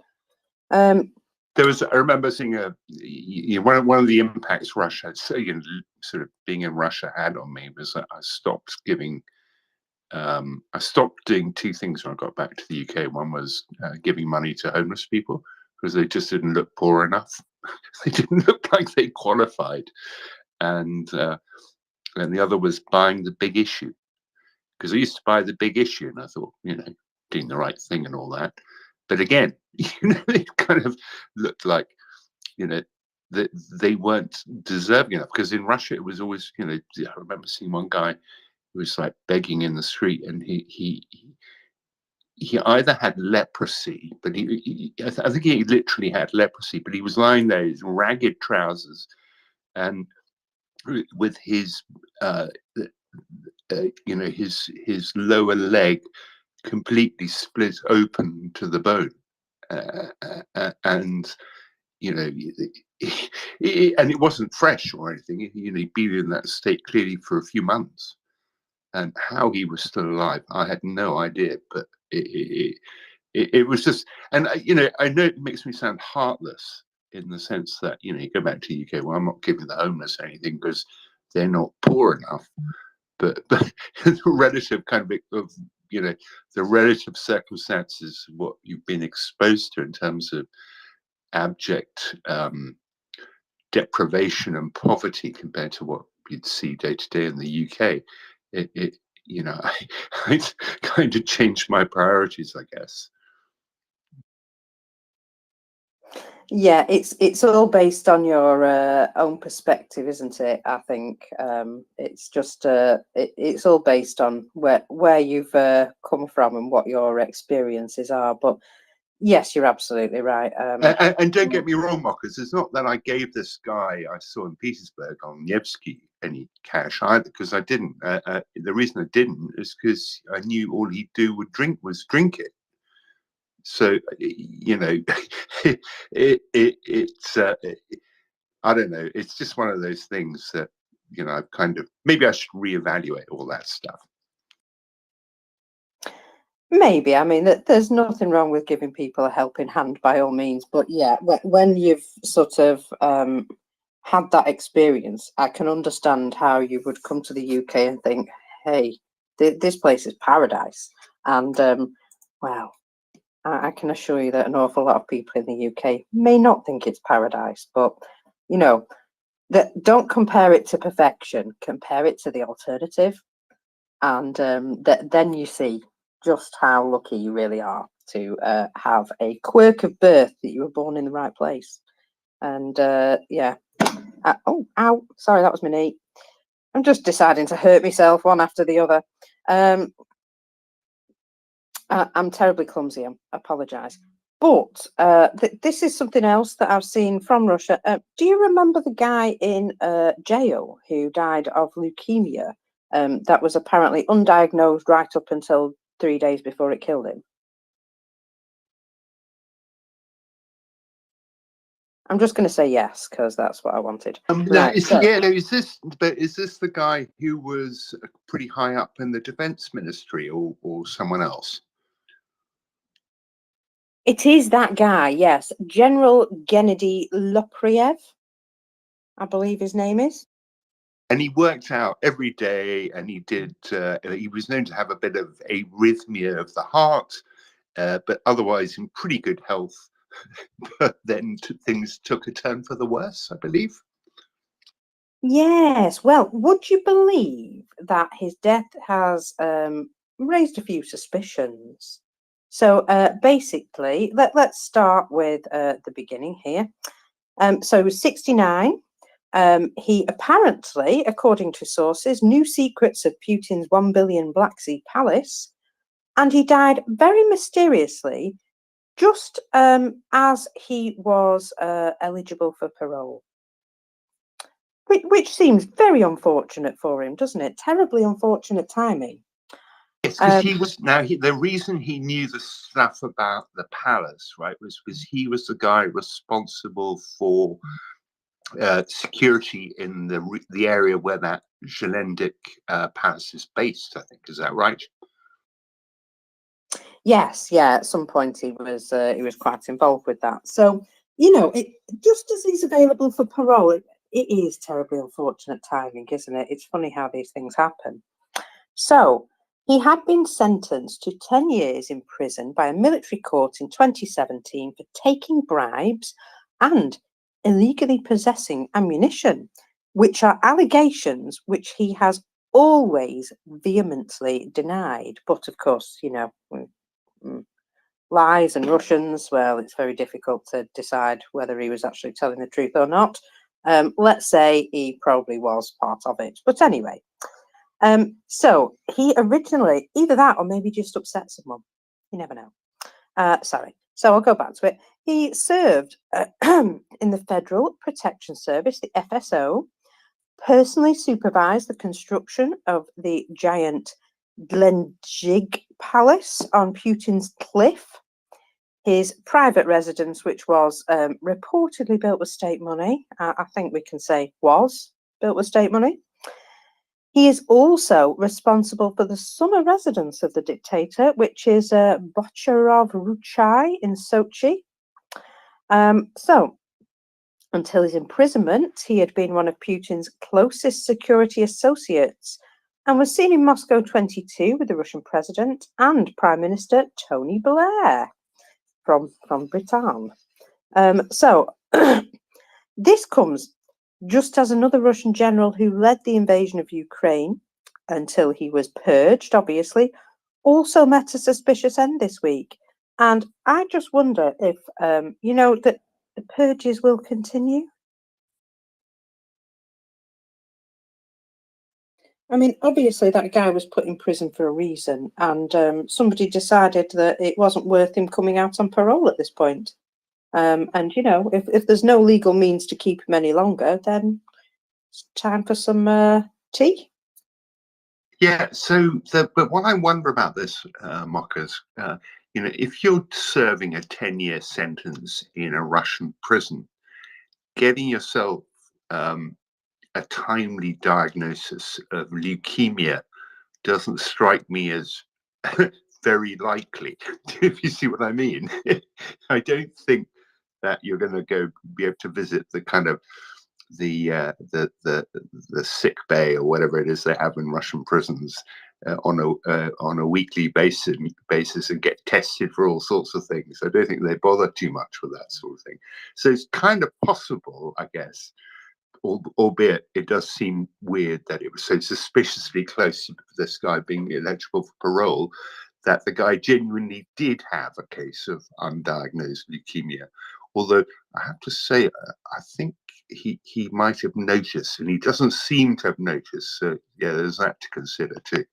There was, I remember seeing one of the impacts Russia, so, you know, sort of being in Russia had on me was that I stopped doing two things when I got back to the UK. One was giving money to homeless people because they just didn't look poor enough. They didn't look like they qualified. And the other was buying the Big Issue, because I used to buy the Big Issue and I thought, you know, doing the right thing and all that. But again, you know, it kind of looked like, you know, that they weren't deserving enough, because in Russia it was always, you know, I remember seeing one guy who was like begging in the street, and he either had leprosy, but I think he literally had leprosy, but he was lying there in ragged trousers and with his you know, his lower leg completely split open to the bone, and you know, and it wasn't fresh or anything. You know, he'd been in that state clearly for a few months, and how he was still alive, I had no idea. But it was just, and you know, I know it makes me sound heartless in the sense that, you know, you go back to the UK. Well, I'm not giving the homeless anything because they're not poor enough. But the relative kind of, you know, the relative circumstances of what you've been exposed to in terms of abject deprivation and poverty compared to what you'd see day to day in the UK, it you know, I kind of changed my priorities, I guess. Yeah, it's all based on your own perspective, isn't it? I think it's just it's all based on where you've come from and what your experiences are. But yes, you're absolutely right. And don't get me wrong, Mockers, it's not that I gave this guy I saw in Petersburg on Nevsky any cash either, because I didn't. The reason I didn't is because I knew all he'd do would drink it. So you know, it's I don't know. It's just one of those things that, you know, I've kind of, maybe I should reevaluate all that stuff. Maybe. I mean, there's nothing wrong with giving people a helping hand by all means. But yeah, when you've sort of had that experience, I can understand how you would come to the UK and think, hey, this place is paradise. And well, I can assure you that an awful lot of people in the UK may not think it's paradise. But, you know, don't compare it to perfection. Compare it to the alternative. And then you see just how lucky you really are to have a quirk of birth that you were born in the right place. And yeah. Oh, ow. Sorry, that was my knee. I'm just deciding to hurt myself one after the other. I'm terribly clumsy. I apologise. But this is something else that I've seen from Russia. Do you remember the guy in jail who died of leukemia that was apparently undiagnosed right up until 3 days before it killed him? I'm just going to say yes, because that's what I wanted. Right, Is this the guy who was pretty high up in the defense ministry, or someone else? It is that guy, yes. General Gennady Lopriev, I believe his name is. And he worked out every day, and he did. He was known to have a bit of arrhythmia of the heart, but otherwise in pretty good health. But then things took a turn for the worse, I believe. Yes. Well, would you believe that his death has raised a few suspicions? So basically, let's start with the beginning here. So he was 69. He apparently, according to sources, knew secrets of Putin's 1 billion Black Sea palace, and he died very mysteriously, just as he was eligible for parole. Which seems very unfortunate for him, doesn't it? Terribly unfortunate timing. Yes, because he was the reason he knew the stuff about the palace, right, was because he was the guy responsible for security in the area where that Zhelendik palace is based. I think, is that right? Yes, yeah. At some point, he was quite involved with that. So you know, just as he's available for parole, it is terribly unfortunate timing, isn't it? It's funny how these things happen. So he had been sentenced to 10 years in prison by a military court in 2017 for taking bribes and illegally possessing ammunition, which are allegations which he has always vehemently denied. But of course, you know, lies and Russians, well, it's very difficult to decide whether he was actually telling the truth or not. Let's say he probably was part of it. But anyway, so he originally, either that or maybe just upset someone. You never know. Sorry. So I'll go back to it. He served in the Federal Protection Service, the FSO, personally supervised the construction of the giant Glenjig Palace on Putin's cliff, his private residence, which was reportedly built with state money. I think we can say was built with state money. He is also responsible for the summer residence of the dictator, which is Bocharov Ruchai in Sochi. So, until his imprisonment, he had been one of Putin's closest security associates and was seen in Moscow 22 with the Russian president and Prime Minister Tony Blair from Britain. So, this comes just as another Russian general who led the invasion of Ukraine until he was purged, obviously, also met a suspicious end this week. And I just wonder if, you know, that the purges will continue. I mean, obviously that guy was put in prison for a reason, and somebody decided that it wasn't worth him coming out on parole at this point. And, you know, if there's no legal means to keep him any longer, then It's time for some tea. Yeah. So, but what I wonder about this, Mockers, if you're serving a 10-year sentence in a Russian prison, getting yourself a timely diagnosis of leukemia doesn't strike me as very likely. If you see what I mean, I don't think that you're going to be able to visit the kind of the sick bay or whatever it is they have in Russian prisons on a weekly basis and get tested for all sorts of things. I don't think they bother too much with that sort of thing. So it's kind of possible, I guess, albeit it does seem weird that it was so suspiciously close to this guy being eligible for parole, that the guy genuinely did have a case of undiagnosed leukemia. Although I have to say, I think he might have noticed, and he doesn't seem to have noticed. So yeah, there's that to consider too.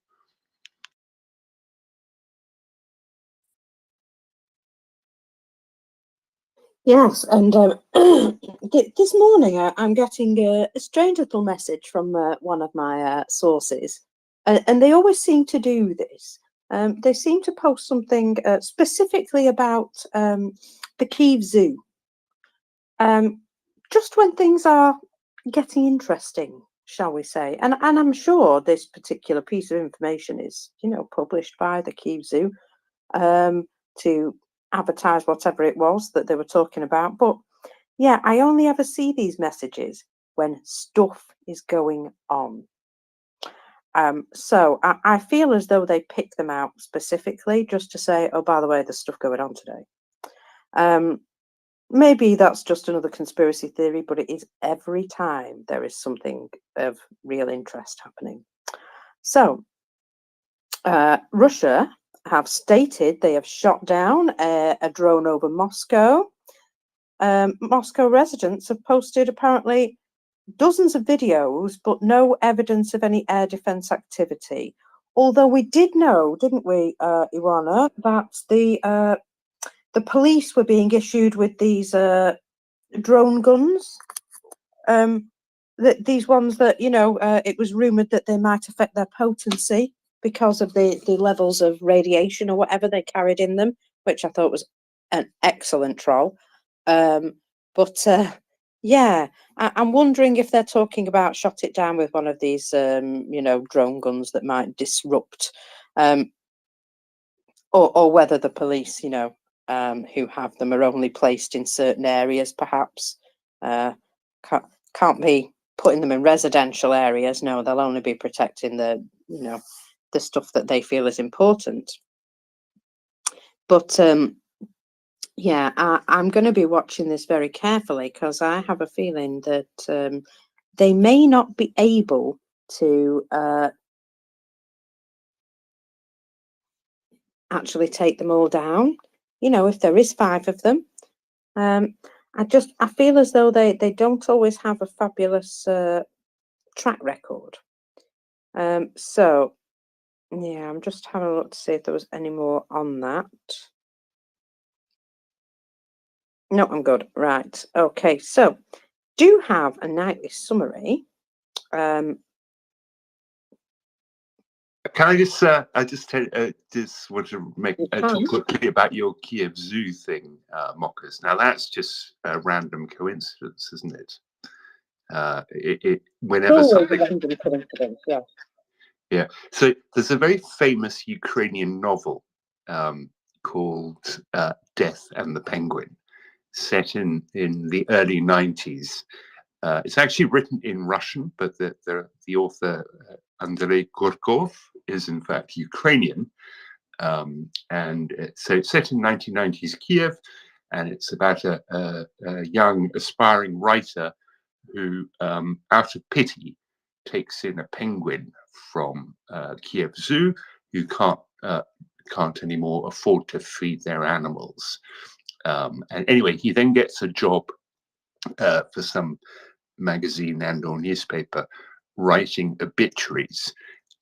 Yes, and this morning I'm getting a strange little message from one of my sources, and they always seem to do this. They seem to post something specifically about the Kyiv Zoo, just when things are getting interesting, shall we say. And I'm sure this particular piece of information is, published by the Kyiv Zoo to advertise whatever it was that they were talking about. But yeah, I only ever see these messages when stuff is going on. So I feel as though they pick them out specifically just to say, oh, by the way, there's stuff going on today. Maybe that's just another conspiracy theory, but it is every time there is something of real interest happening. So Russia have stated they have shot down a drone over Moscow. Moscow residents have posted apparently dozens of videos, but no evidence of any air defense activity. Although we did know, didn't we, Ioana, that the police were being issued with these drone guns. These ones that, it was rumoured that they might affect their potency because of the levels of radiation or whatever they carried in them, which I thought was an excellent troll. Yeah, I'm wondering if they're talking about shot it down with one of these, drone guns that might disrupt, or whether the police, who have them are only placed in certain areas, perhaps. Can't be putting them in residential areas. No, they'll only be protecting the stuff that they feel is important. But yeah, I'm going to be watching this very carefully because I have a feeling that they may not be able to actually take them all down. If there is 5 of them. I feel as though they don't always have a fabulous track record. So yeah, I'm just having a look to see if there was any more on that. No, I'm good. Right. Okay. So do have a nightly summary. Can I just just want to talk quickly about your Kyiv Zoo thing, Mockers. Now that's just a random coincidence, isn't it? Whenever something. Random coincidence, yeah. Yeah. So there's a very famous Ukrainian novel called Death and the Penguin, set in the early 90s. It's actually written in Russian, but the author, Andrei Kurkov, is in fact Ukrainian. So it's set in 1990s Kiev, and it's about a young aspiring writer who, out of pity, takes in a penguin from Kyiv Zoo, who can't anymore afford to feed their animals. And anyway, he then gets a job for some magazine and or newspaper writing obituaries,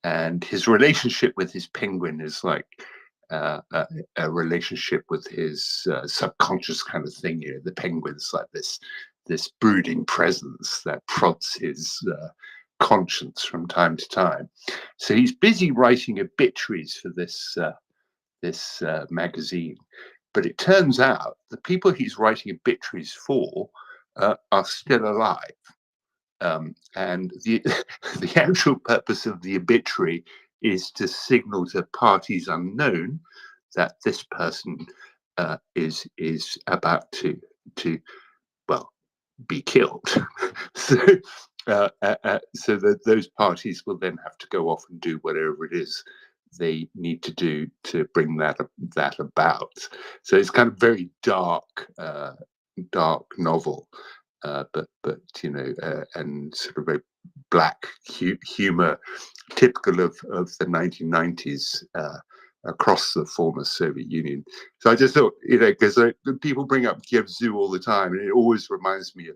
and his relationship with his penguin is like a relationship with his subconscious kind of thing. The penguin's like this this brooding presence that prods his conscience from time to time. So he's busy writing obituaries for this magazine. But it turns out the people he's writing obituaries for are still alive. And the actual purpose of the obituary is to signal to parties unknown that this person is about to well be killed. So that those parties will then have to go off and do whatever it is they need to do to bring that about. So it's kind of very dark novel, but you know, and sort of very black humor, typical of the 1990s across the former Soviet Union. So I just thought, you know, because people bring up Kiev Zoo all the time, and it always reminds me of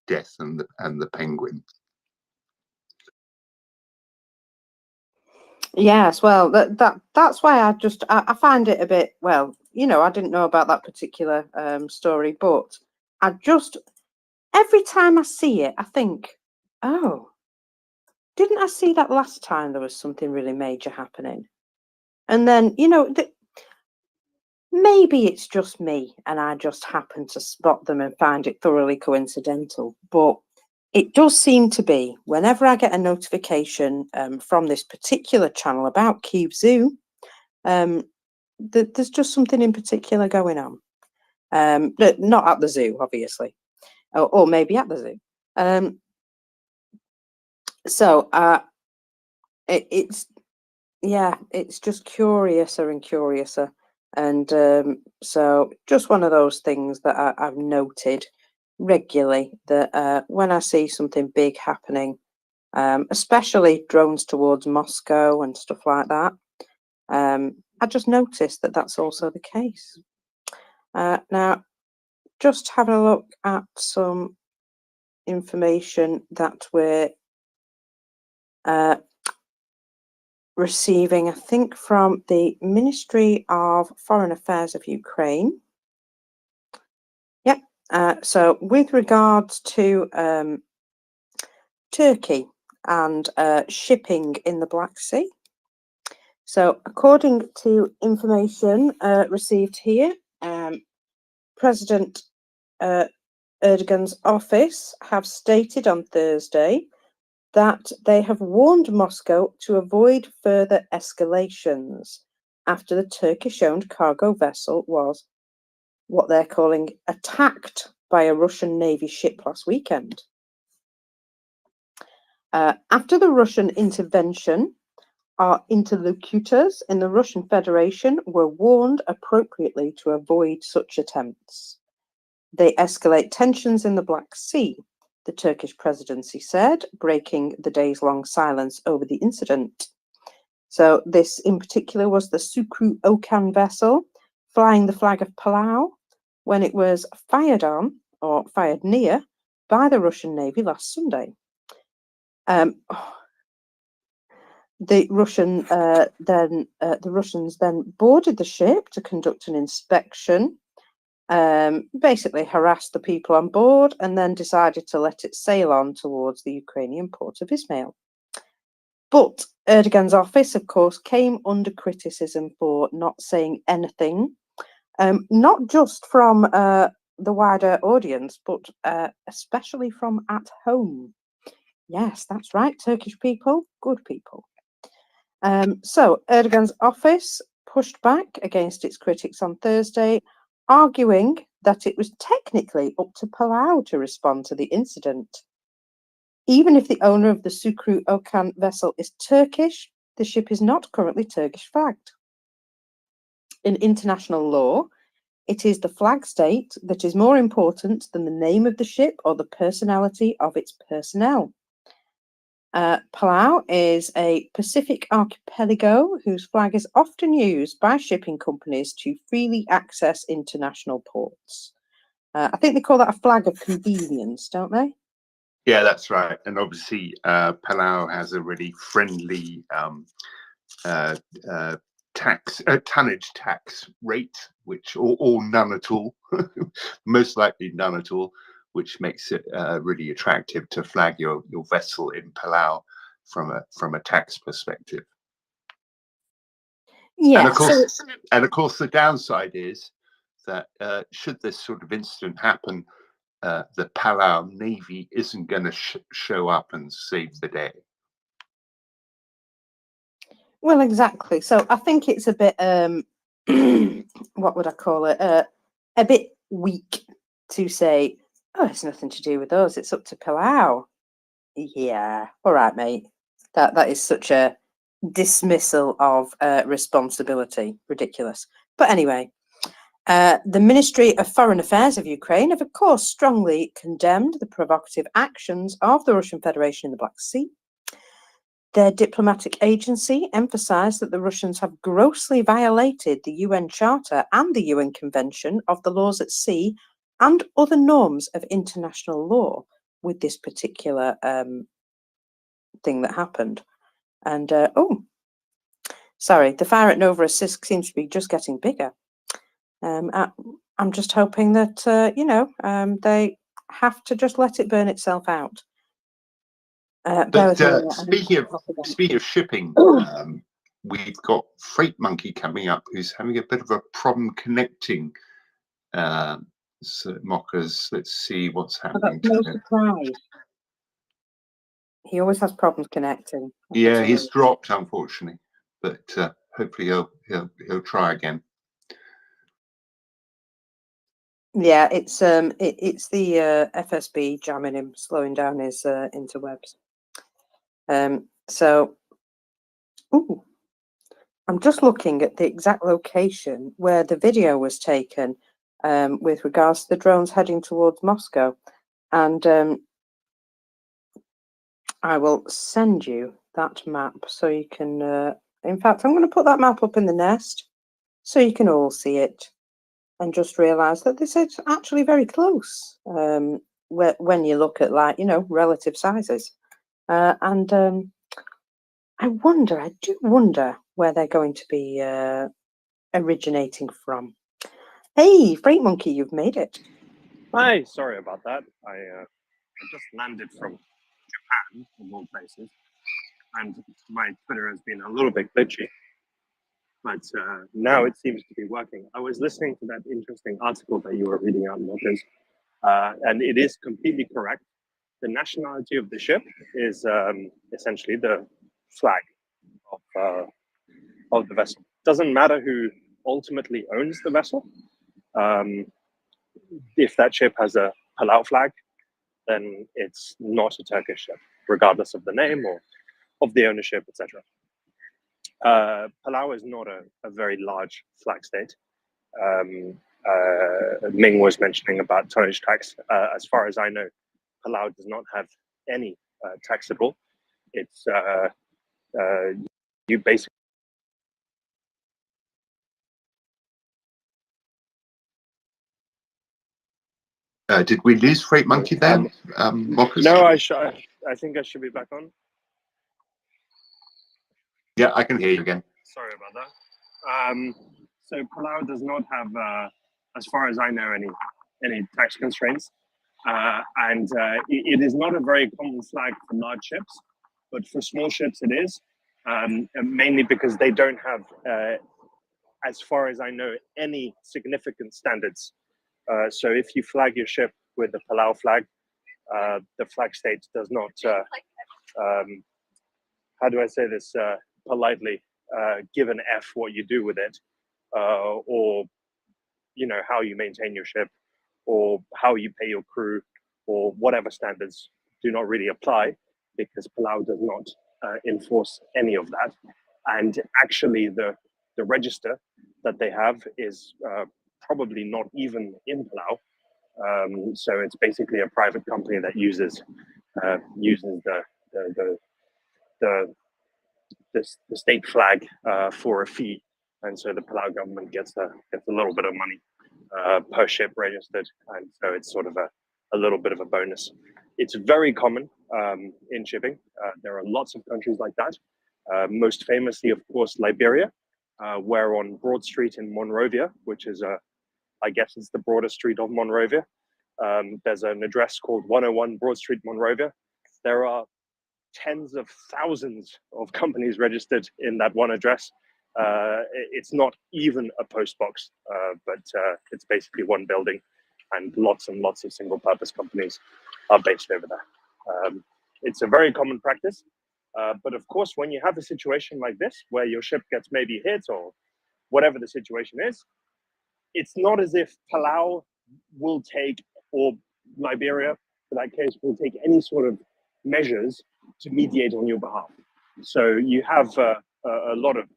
Death and the Penguin. Yes, well, that's why I find it a bit, well, you know, I didn't know about that particular story, but I just, every time I see it, I think, oh, didn't I see that last time there was something really major happening? And then, you know, maybe it's just me and I just happen to spot them and find it thoroughly coincidental, but it does seem to be, whenever I get a notification from this particular channel about Kyiv Zoo, there's just something in particular going on. Not at the zoo, obviously, or maybe at the zoo. It's just curiouser and curiouser. And so just one of those things that I've noted regularly, that when I see something big happening, especially drones towards Moscow and stuff like that, I just noticed that that's also the case. Now, just having a look at some information that we're receiving, I think, from the Ministry of Foreign Affairs of Ukraine. So with regards to Turkey and shipping in the Black Sea. So according to information received here, President Erdogan's office have stated on Thursday that they have warned Moscow to avoid further escalations after the Turkish-owned cargo vessel was what they're calling attacked by a Russian Navy ship last weekend. After the Russian intervention, our interlocutors in the Russian Federation were warned appropriately to avoid such attempts. They escalate tensions in the Black Sea, the Turkish presidency said, breaking the days-long silence over the incident. So this in particular was the Sukru Okan vessel flying the flag of Palau when it was fired on, or fired near, by the Russian Navy last Sunday. The Russians then boarded the ship to conduct an inspection, basically harassed the people on board, and then decided to let it sail on towards the Ukrainian port of Izmail. But Erdogan's office, of course, came under criticism for not saying anything, not just from the wider audience, but especially from at home. Yes, that's right, Turkish people, good people. So Erdogan's office pushed back against its critics on Thursday, arguing that it was technically up to Palau to respond to the incident. Even if the owner of the Sukru Okan vessel is Turkish, the ship is not currently Turkish flagged. In international law, it is the flag state that is more important than the name of the ship or the personality of its personnel. Palau is a Pacific archipelago whose flag is often used by shipping companies to freely access international ports. I think they call that a flag of convenience, don't they? Yeah, that's right. And obviously, Palau has a really friendly tonnage tax rate, which or none at all, most likely none at all, which makes it really attractive to flag your vessel in Palau from a tax perspective. Yeah. And of course, the downside is that should this sort of incident happen, the Palau Navy isn't going to show up and save the day. Well, exactly. So I think it's a bit, what would I call it? A bit weak to say, oh, it's nothing to do with us. It's up to Palau. Yeah. All right, mate. That is such a dismissal of responsibility. Ridiculous. But anyway, the Ministry of Foreign Affairs of Ukraine have, of course, strongly condemned the provocative actions of the Russian Federation in the Black Sea. Their diplomatic agency emphasised that the Russians have grossly violated the UN Charter and the UN Convention of the Laws at Sea and other norms of international law with this particular thing that happened. And, oh, sorry, the fire at Nova Assist seems to be just getting bigger. I'm just hoping that, you know, they have to just let it burn itself out. Speaking of shipping, we've got Freight Monkey coming up, who's having a bit of a problem connecting. So Mockers, let's see what's happening. No surprise. He always has problems connecting. Yeah, he's dropped, unfortunately, but hopefully he'll try again. Yeah, it's the FSB jamming him, slowing down his interwebs. So, ooh, I'm just looking at the exact location where the video was taken with regards to the drones heading towards Moscow, and I will send you that map so you can. In fact, I'm going to put that map up in the nest so you can all see it. And just realise that this is actually very close when you look at, like, you know, relative sizes. And I do wonder where they're going to be originating from. Hey, Freight Monkey, you've made it. Hi, sorry about that. I just landed from Japan, of all places, and my Twitter has been a little bit glitchy. But now it seems to be working. I was listening to that interesting article that you were reading out, Marcus, and it is completely correct. The nationality of the ship is essentially the flag of the vessel. Doesn't matter who ultimately owns the vessel. If that ship has a Palau flag, then it's not a Turkish ship, regardless of the name or of the ownership, etc. Palau is not a very large flag state. Ming was mentioning about tonnage tax. As far as I know, Palau does not have any taxable. It's you basically. Did we lose Freight Monkey there, Mockers? No, I think I should be back on. Yeah, I can hear you again. Sorry about that. So Palau does not have, as far as I know, any tax constraints, and it is not a very common flag for large ships, but for small ships it is, mainly because they don't have, as far as I know, any significant standards. So if you flag your ship with the Palau flag, the flag state does not, how do I say this politely, give an F what you do with it, or, you know, how you maintain your ship, or how you pay your crew, or whatever standards do not really apply, because Palau does not enforce any of that. And actually the register that they have is probably not even in Palau. So it's basically a private company that uses the state flag for a fee, and so the Palau government gets a little bit of money per ship registered, and so it's sort of a little bit of a bonus. It's very common in shipping. There are lots of countries like that. Most famously, of course, Liberia, where on Broad Street in Monrovia, which is I guess it's the broader street of Monrovia, There's an address called 101 Broad Street, Monrovia. There are tens of thousands of companies registered in that one address. It's not even a post box, but it's basically one building, and lots of single purpose companies are based over there. It's a very common practice, but of course, when you have a situation like this, where your ship gets maybe hit or whatever the situation is, it's not as if Palau will take, or Liberia, for that case, will take any sort of measures to mediate on your behalf. So you have a lot of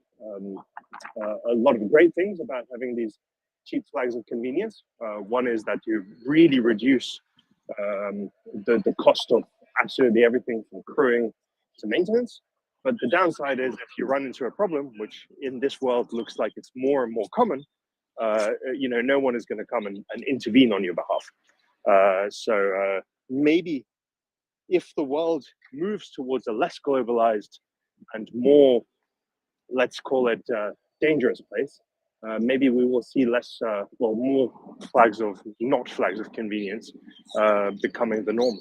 great things about having these cheap flags of convenience. One is that you really reduce the cost of absolutely everything from crewing to maintenance. But the downside is if you run into a problem, which in this world looks like it's more and more common, no one is going to come and intervene on your behalf. So maybe if the world moves towards a less globalized and more, let's call it, dangerous place, maybe we will see less, more not flags of convenience becoming the norm.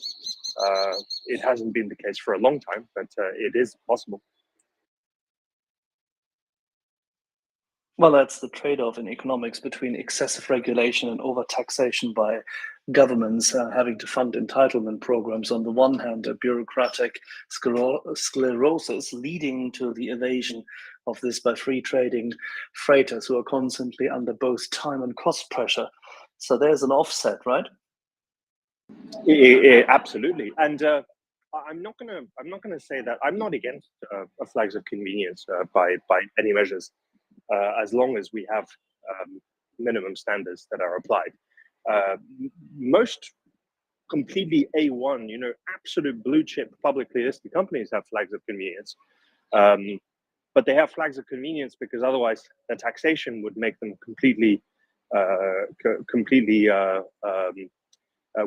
It hasn't been the case for a long time, but it is possible. Well, that's the trade-off in economics between excessive regulation and over-taxation by governments having to fund entitlement programs. On the one hand, a bureaucratic sclerosis leading to the evasion of this by free trading freighters who are constantly under both time and cost pressure. So there's an offset, right? Absolutely, and I'm not gonna say that I'm not against flags of convenience by any measures. As long as we have minimum standards that are applied. Most completely A1, absolute blue chip publicly listed companies have flags of convenience. But they have flags of convenience because otherwise the taxation would make them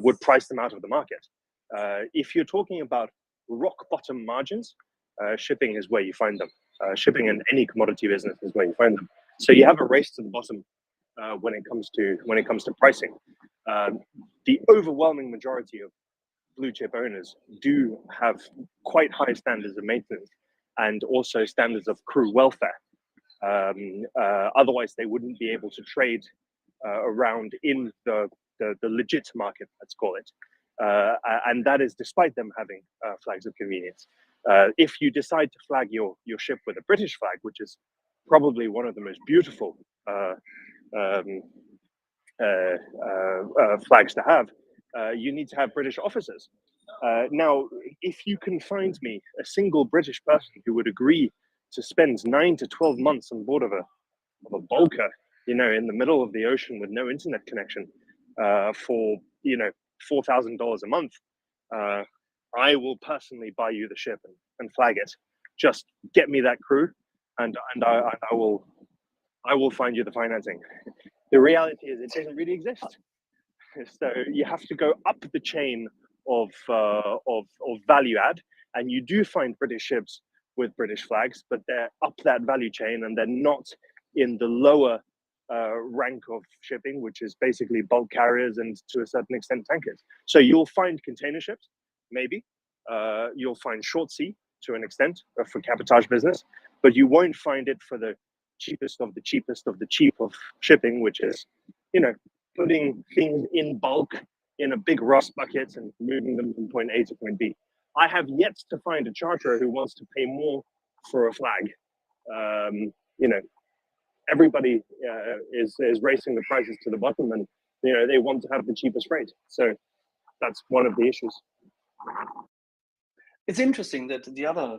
would price them out of the market. If you're talking about rock bottom margins, shipping is where you find them. Shipping in any commodity business is where you find them. So you have a race to the bottom when it comes to pricing. The overwhelming majority of blue chip owners do have quite high standards of maintenance and also standards of crew welfare. Otherwise, they wouldn't be able to trade around in the legit market, let's call it. And that is despite them having flags of convenience. If you decide to flag your ship with a British flag, which is probably one of the most beautiful flags to have, you need to have British officers. Now, if you can find me a single British person who would agree to spend 9 to 12 months on board of a bulker, in the middle of the ocean with no internet connection, for $4,000 a month, I will personally buy you the ship and flag it. Just get me that crew, and I will find you the financing. The reality is it doesn't really exist. So you have to go up the chain of value add, and you do find British ships with British flags, but they're up that value chain and they're not in the lower rank of shipping, which is basically bulk carriers and to a certain extent tankers. So you'll find container ships, maybe. You'll find short sea to an extent for cabotage business, but you won't find it for the cheapest of the cheapest of the cheap of shipping, which is, putting things in bulk in a big rust bucket and moving them from point A to point B. I have yet to find a charterer who wants to pay more for a flag. Everybody is racing the prices to the bottom, and they want to have the cheapest rate. So that's one of the issues. It's interesting that the other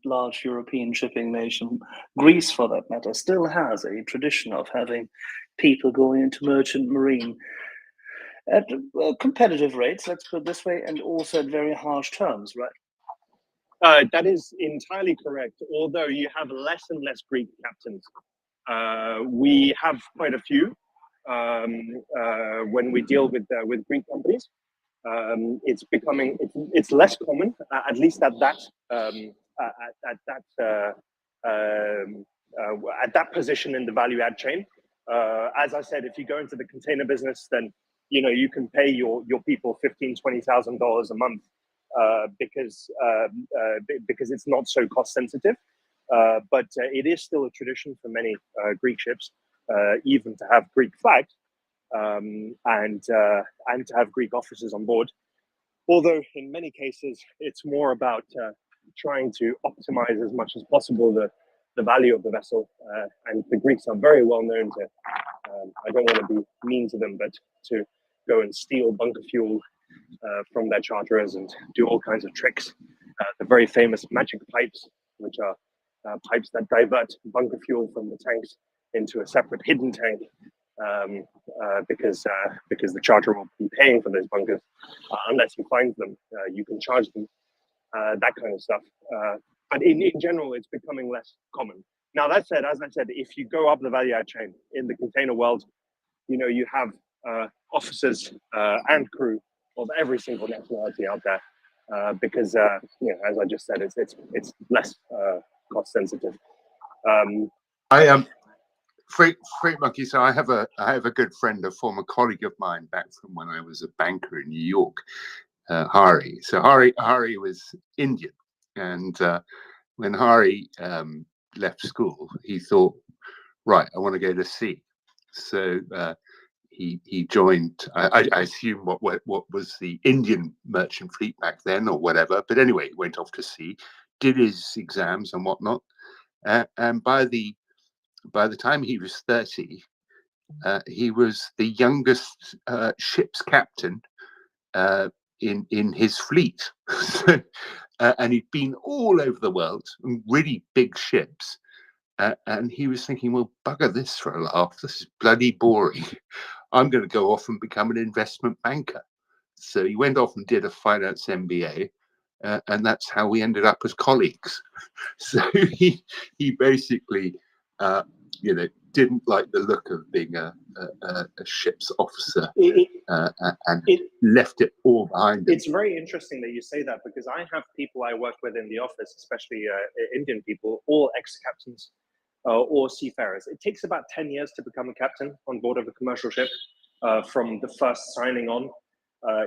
large European shipping nation, Greece for that matter, still has a tradition of having people going into merchant marine at competitive rates, let's put it this way, and also at very harsh terms, right? That is entirely correct, although you have less and less Greek captains. We have quite a few when we deal with Greek companies. It's less common, at least at that position in the value add chain. As I said, if you go into the container business, then you know, you can pay your people $15,000-$20,000 a month because it's not so cost sensitive. But it is still a tradition for many Greek ships, even to have Greek flags and to have Greek officers on board. Although in many cases it's more about trying to optimize as much as possible the value of the vessel, and the Greeks are very well known to. I don't want to be mean to them, but to go and steal bunker fuel from their charterers and do all kinds of tricks. The very famous magic pipes, which are pipes that divert bunker fuel from the tanks into a separate hidden tank, because the charterer will be paying for those bunkers unless he finds them. You can charge them, that kind of stuff. But in general, it's becoming less common. Now, that said, as I said, if you go up the value add chain in the container world, you know, you have officers and crew of every single nationality out there, because you know, as I just said, it's less cost sensitive. Freak Monkey. So I have a good friend, a former colleague of mine back from when I was a banker in New York, Hari. So Hari was Indian, and when Hari left school, he thought, right, I want to go to sea. So he joined, I assume what was the Indian merchant fleet back then or whatever. But anyway, he went off to sea, did his exams and whatnot, and by the time he was 30, he was the youngest ship's captain in his fleet. And he'd been all over the world, really big ships. And he was thinking, well, bugger this for a laugh. This is bloody boring. I'm going to go off and become an investment banker. So he went off and did a finance MBA. And that's how we ended up as colleagues. So he basically, you know, didn't like the look of being a ship's officer and left it all behind him. It's very interesting that you say that, because I have people I work with in the office, especially Indian people, all ex-captains or seafarers. It takes about 10 years to become a captain on board of a commercial ship, from the first signing on,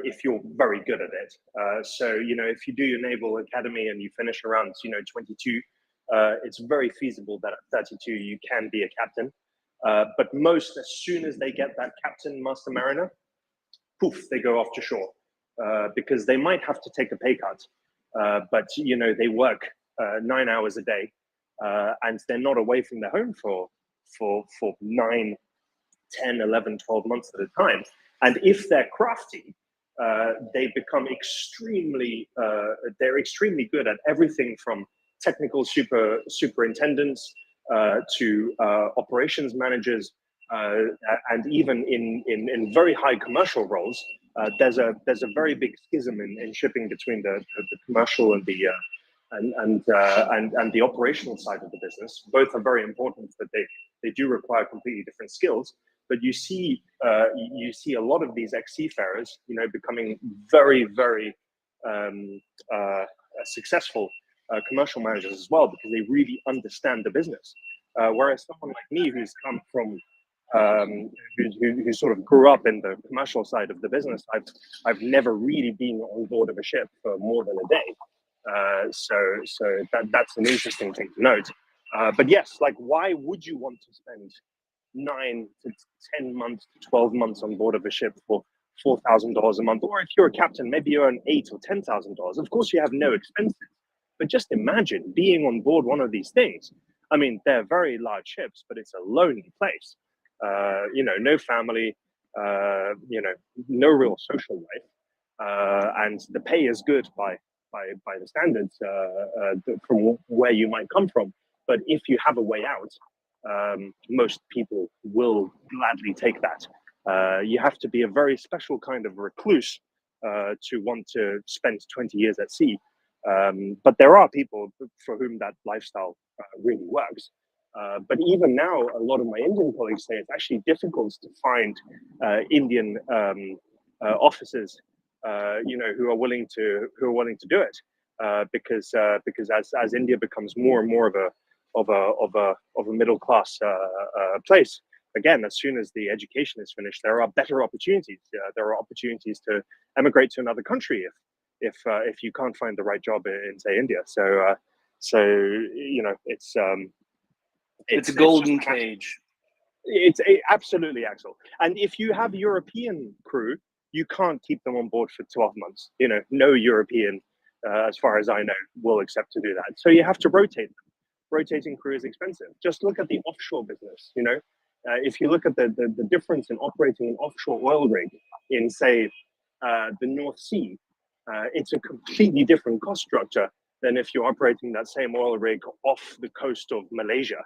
if you're very good at it. So, you know, if you do your naval academy and you finish around, you know, 22, it's very feasible that at 32 you can be a captain. But most, as soon as they get that captain, master mariner, poof, they go off to shore, because they might have to take a pay cut, but you know, they work 9 hours a day, and they're not away from their home for 9, 10, 11, 12 months at a time. And if they're crafty, they become extremely good at everything from technical superintendents to operations managers, and even in very high commercial roles. There's a very big schism in shipping between the commercial and the operational side of the business. Both are very important, but they do require completely different skills. But you see a lot of these ex-seafarers, you know, becoming very, very successful commercial managers as well, because they really understand the business. Whereas someone like me, who's come from, who sort of grew up in the commercial side of the business, I've never really been on board of a ship for more than a day. So that's an interesting thing to note. But yes, like, why would you want to spend 9 to 10 months to 12 months on board of a ship for $4,000 a month? Or if you're a captain, maybe you earn $8,000 or $10,000. Of course, you have no expenses. But just imagine being on board one of these things. I mean, they're very large ships, but it's a lonely place. You know, no family, you know, no real social life, and the pay is good by the standards from where you might come from. But if you have a way out, most people will gladly take that. You have to be a very special kind of recluse to want to spend 20 years at sea. But there are people for whom that lifestyle really works. But even now, a lot of my Indian colleagues say it's actually difficult to find Indian officers, you know, who are willing to do it, because as India becomes more and more of a middle class place, again, as soon as the education is finished, there are better opportunities. There are opportunities to emigrate to another country if you can't find the right job in say India. So you know, it's a golden cage. It's absolutely, Axel. And if you have European crew, you can't keep them on board for 12 months. You know, no European, as far as I know, will accept to do that. So you have to rotate them. Rotating crew is expensive. Just look at the offshore business. You know, if you look at the difference in operating an offshore oil rig in, say, the North Sea, it's a completely different cost structure than if you're operating that same oil rig off the coast of Malaysia.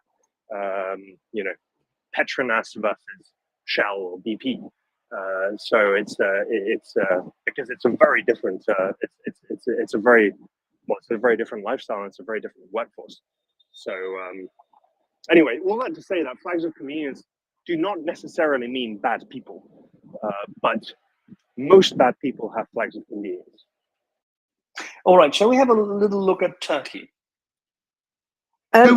You know, Petronas versus Shell or BP. So it's because it's a very different it's a very different lifestyle, and it's a very different workforce. So anyway, all that to say that flags of convenience do not necessarily mean bad people, but most bad people have flags of convenience. All right, shall we have a little look at Turkey? Axel,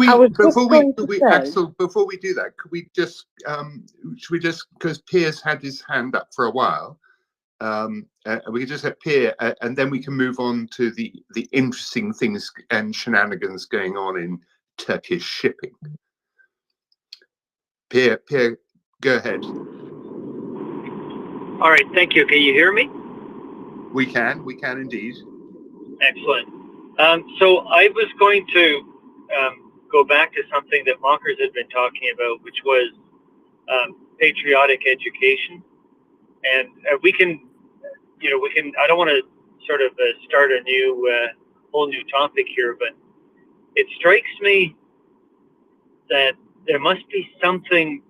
before we do that, could we just should we just, because Pierre's had his hand up for a while, we could just have Pierre, and then we can move on to the interesting things and shenanigans going on in Turkish shipping. Pierre, go ahead. All right, thank you. Can you hear me? We can indeed. Excellent. So I was going to go back to something that Mockers had been talking about, which was patriotic education. And we can, I don't want to sort of start a whole new topic here, but it strikes me that there must be something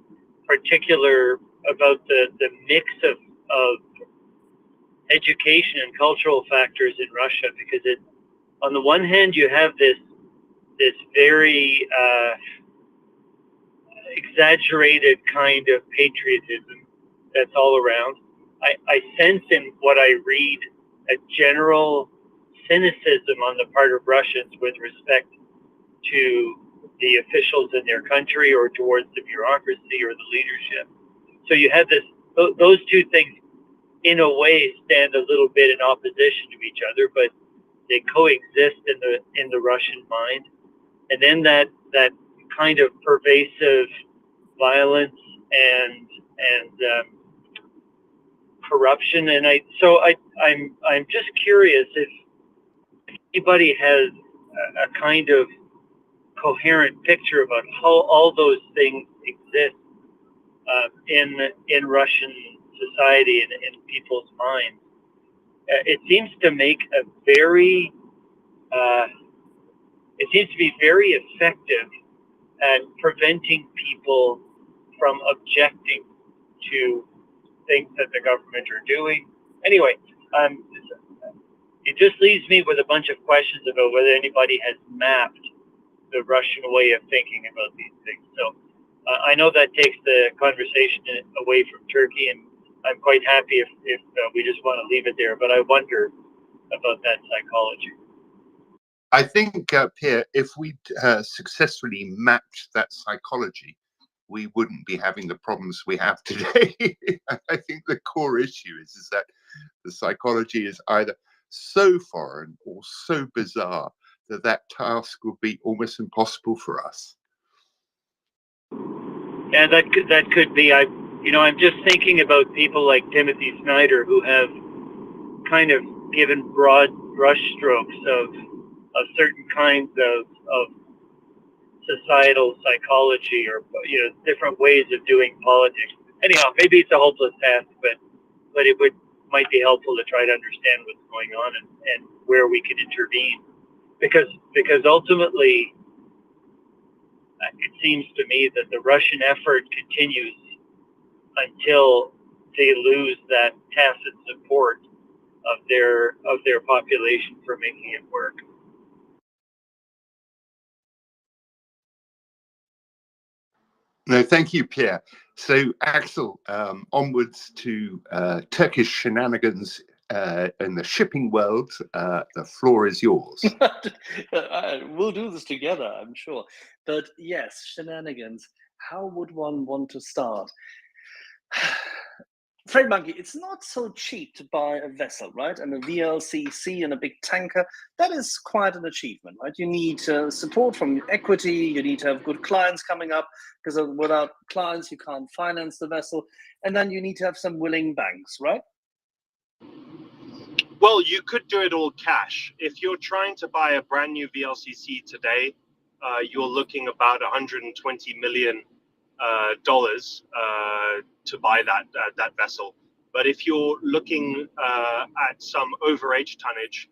particular about the mix of education and cultural factors in Russia, because on the one hand, you have this very exaggerated kind of patriotism that's all around. I sense in what I read a general cynicism on the part of Russians with respect to the officials in their country or towards the bureaucracy or the leadership. So you have those two things in a way stand a little bit in opposition to each other, but they coexist in the Russian mind. And then that kind of pervasive violence and corruption. And I'm just curious if anybody has a kind of coherent picture about how all those things exist in Russian society and in people's minds. It seems to make it seems to be very effective at preventing people from objecting to things that the government are doing. Anyway, it just leaves me with a bunch of questions about whether anybody has mapped the Russian way of thinking about these things. So I know that takes the conversation away from Turkey, and I'm quite happy if we just want to leave it there, but I wonder about that psychology. I think, Pierre, if we successfully mapped that psychology, we wouldn't be having the problems we have today. I think the core issue is that the psychology is either so foreign or so bizarre that task would be almost impossible for us. Yeah, that could be. I'm just thinking about people like Timothy Snyder, who have kind of given broad brushstrokes of certain kinds of societal psychology, or different ways of doing politics. Anyhow, maybe it's a hopeless task, but it might be helpful to try to understand what's going on and where we can intervene, because ultimately it seems to me that the Russian effort continues until they lose that tacit support of their population for making it work. No, thank you, Pierre. So, Axel, onwards to Turkish shenanigans in the shipping world. The floor is yours. We'll do this together, I'm sure. But yes, shenanigans how would one want to start? Fred Monkey, it's not so cheap to buy a vessel, right? And a VLCC and a big tanker, that is quite an achievement, right? You need support from equity, you need to have good clients coming up, because without clients, you can't finance the vessel. And then you need to have some willing banks, right? Well, you could do it all cash. If you're trying to buy a brand new VLCC today, you're looking about $120 million to buy that vessel. But if you're looking at some overage tonnage,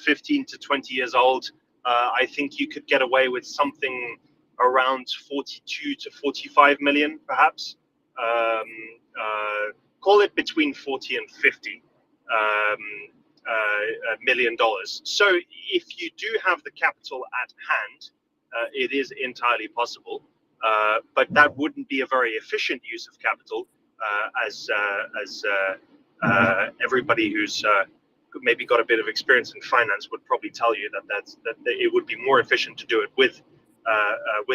15 to 20 years old, I think you could get away with something around 42 to 45 million, perhaps. Call it between 40 and 50 $million. So if you do have the capital at hand, it is entirely possible. But that wouldn't be a very efficient use of capital, as everybody who's maybe got a bit of experience in finance would probably tell you that it would be more efficient to do it with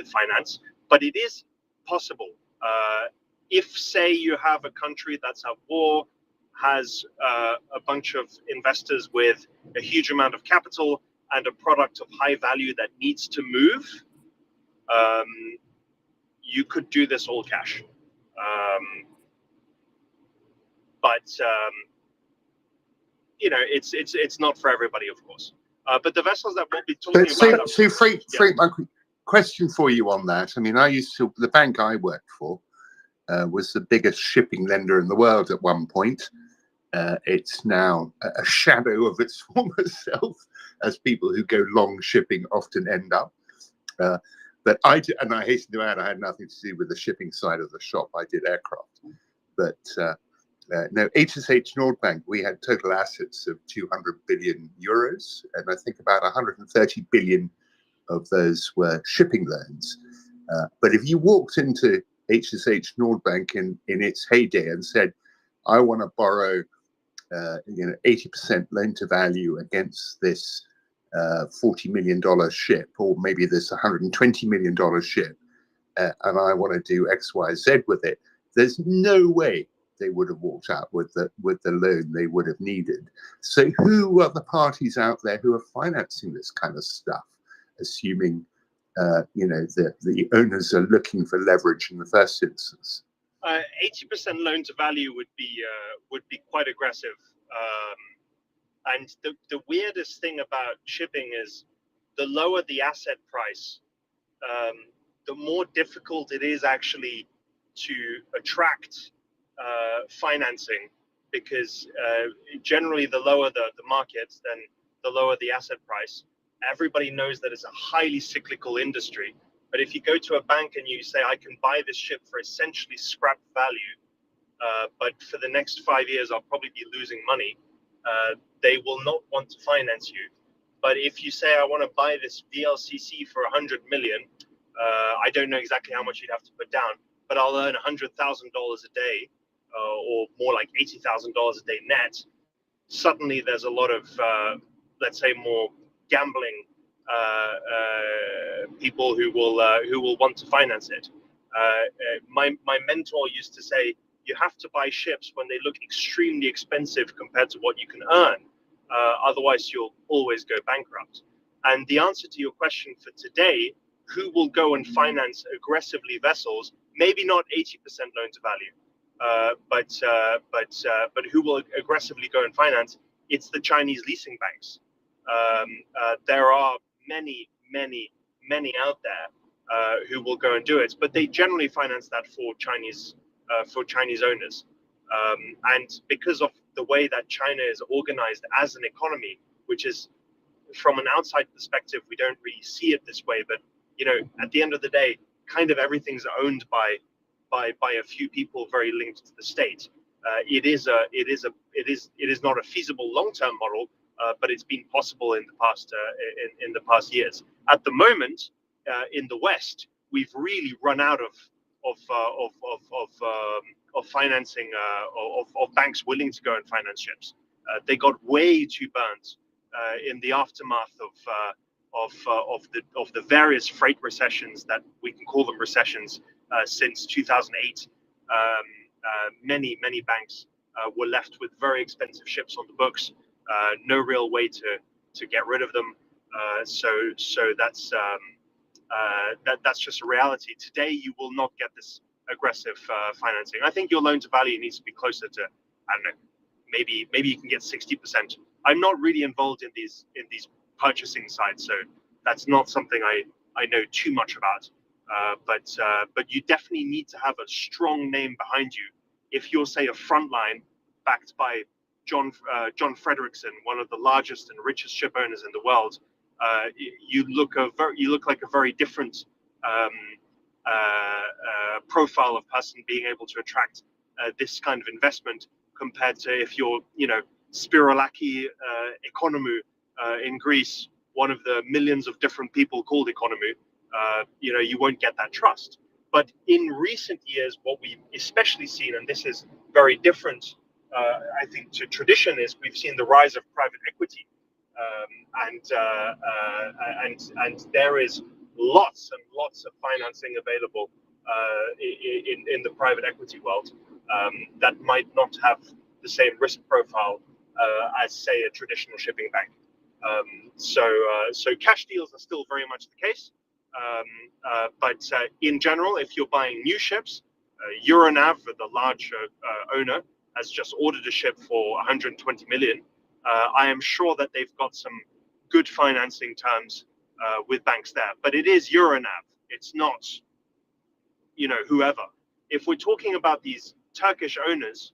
finance. But it is possible. If, say, you have a country that's at war, has a bunch of investors with a huge amount of capital and a product of high value that needs to move, you could do this all cash. But it's not for everybody, of course. But the vessels that we'll be talking about. So Frank, my question for you on that. I mean, the bank I worked for was the biggest shipping lender in the world at one point. It's now a shadow of its former self, as people who go long shipping often end up. But I hasten to add, I had nothing to do with the shipping side of the shop. I did aircraft. But no, HSH Nordbank, we had total assets of 200 billion euros, and I think about 130 billion of those were shipping loans. But if you walked into HSH Nordbank in its heyday and said, I want to borrow 80% loan to value against this $40 million ship, or maybe this $120 million ship, and I want to do X, Y, Z with it, there's no way they would have walked out with the loan they would have needed. So who are the parties out there who are financing this kind of stuff, assuming the owners are looking for leverage in the first instance? 80% loan to value would be quite aggressive. And the weirdest thing about shipping is the lower the asset price, the more difficult it is actually to attract financing, because generally the lower the market, then the lower the asset price. Everybody knows that it's a highly cyclical industry. But if you go to a bank and you say, I can buy this ship for essentially scrap value, but for the next 5 years, I'll probably be losing money, they will not want to finance you. But if you say, I want to buy this VLCC for 100 million, I don't know exactly how much you'd have to put down, but I'll earn $100,000 a day, or more like $80,000 a day net. Suddenly there's a lot of, let's say, more gambling people who will want to finance it. My mentor used to say, you have to buy ships when they look extremely expensive compared to what you can earn. Otherwise, you'll always go bankrupt. And the answer to your question for today, who will go and finance aggressively vessels? Maybe not 80% loan to value, but who will aggressively go and finance? It's the Chinese leasing banks. There are many out there who will go and do it, but they generally finance that for Chinese owners. And because of the way that China is organized as an economy, which is, from an outside perspective, we don't really see it this way, but at the end of the day, kind of everything's owned by a few people very linked to the state. It is not a feasible long-term model, but it's been possible in the past years. At the moment, in the West, we've really run out of financing, of banks willing to go and finance ships. They got way too burnt in the aftermath of the various freight recessions that we can call them recessions since 2008. Many banks were left with very expensive ships on the books, no real way to get rid of them. So that's just a reality. Today, you will not get this aggressive financing. I think your loan to value needs to be closer to, I don't know, maybe you can get 60%. I'm not really involved in these purchasing sides, so that's not something I know too much about. But you definitely need to have a strong name behind you. If you're, say, a Frontline backed by John Frederickson, one of the largest and richest ship owners in the world, you look like a very different profile of person being able to attract this kind of investment compared to if you're, Spirolaki Economou in Greece, one of the millions of different people called Economou. You won't get that trust. But in recent years, what we've especially seen, and this is very different, I think, to tradition, is we've seen the rise of private equity, and there is lots and lots of financing available in the private equity world that might not have the same risk profile as, say, a traditional shipping bank. So cash deals are still very much the case. But in general, if you're buying new ships, Euronav, the large owner, has just ordered a ship for 120 million. I am sure that they've got some good financing terms with banks there. But it is Euronav. It's not, whoever. If we're talking about these Turkish owners,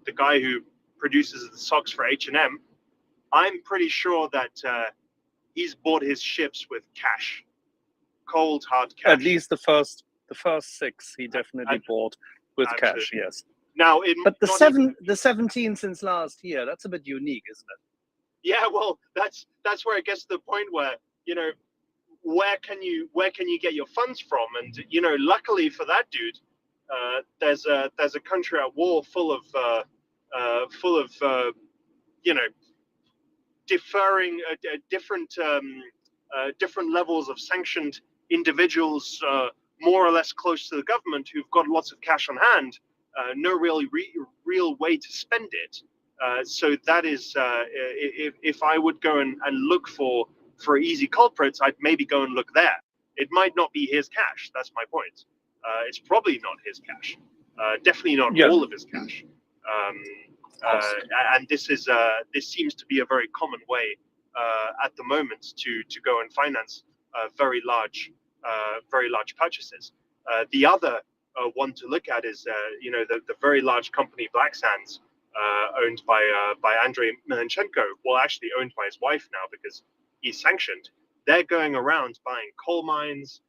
the guy who produces the socks for H&M, I'm pretty sure that he's bought his ships with cash. Cold hard cash. At least the first 6 he definitely bought with absolutely. cash. Yes. Now, but the 17 since last year, that's a bit unique, isn't it? Yeah, well, that's where it gets to the point where where can you get your funds from? And luckily for that dude, there's a country at war full of deferring different levels of sanctioned individuals, more or less close to the government, who've got lots of cash on hand, no real way to spend it. So that is, if I would go and look for easy culprits, I'd maybe go and look there. It might not be his cash. That's my point. It's probably not his cash. Definitely not all of his cash. And this seems to be a very common way at the moment to go and finance very large purchases. The other one to look at is the very large company Black Sands, owned by Andrei Milenchenko. Well, actually owned by his wife now because he's sanctioned. They're going around buying coal mines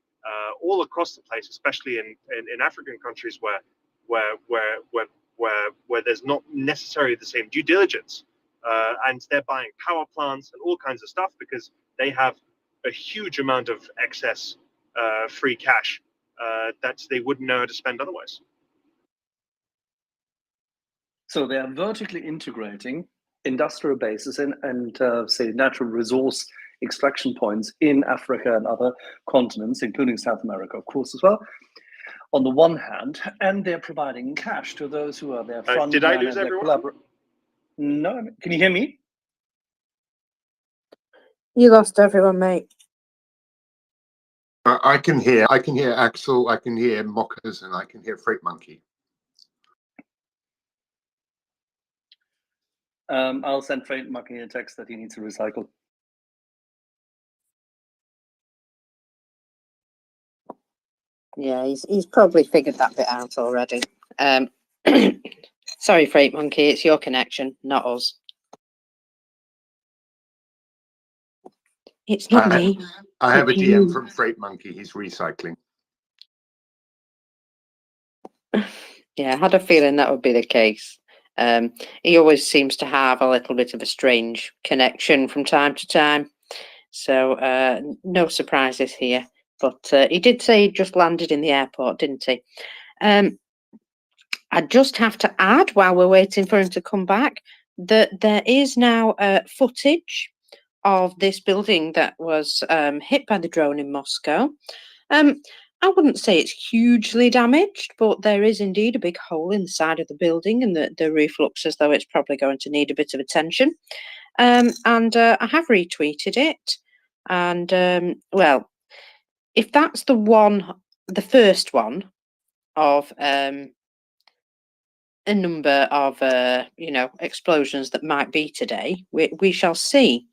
all across the place, especially in African countries where there's not necessarily the same due diligence, and they're buying power plants and all kinds of stuff because they have a huge amount of excess free cash that they wouldn't know how to spend otherwise. So they are vertically integrating industrial bases and say natural resource extraction points in Africa and other continents, including South America, of course, as well, on the one hand, and they're providing cash to those who are their front. Did I lose everyone? No, can you hear me? You lost everyone, mate. I can hear Axel, I can hear Mockers, and I can hear Freight Monkey. I'll send Freight Monkey a text that he needs to recycle. Yeah, he's probably figured that bit out already. Sorry, Freight Monkey, it's your connection, not us. It's not me. I have a DM from Freight Monkey. He's recycling. Yeah, I had a feeling that would be the case. He always seems to have a little bit of a strange connection from time to time. So no surprises here. But he did say he just landed in the airport, didn't he? I just have to add, while we're waiting for him to come back, that there is now footage of this building that was hit by the drone in Moscow. I wouldn't say it's hugely damaged, but there is indeed a big hole in the side of the building, and the roof looks as though it's probably going to need a bit of attention. And I have retweeted it. And well, if that's the first one of a number of explosions that might be today, we shall see.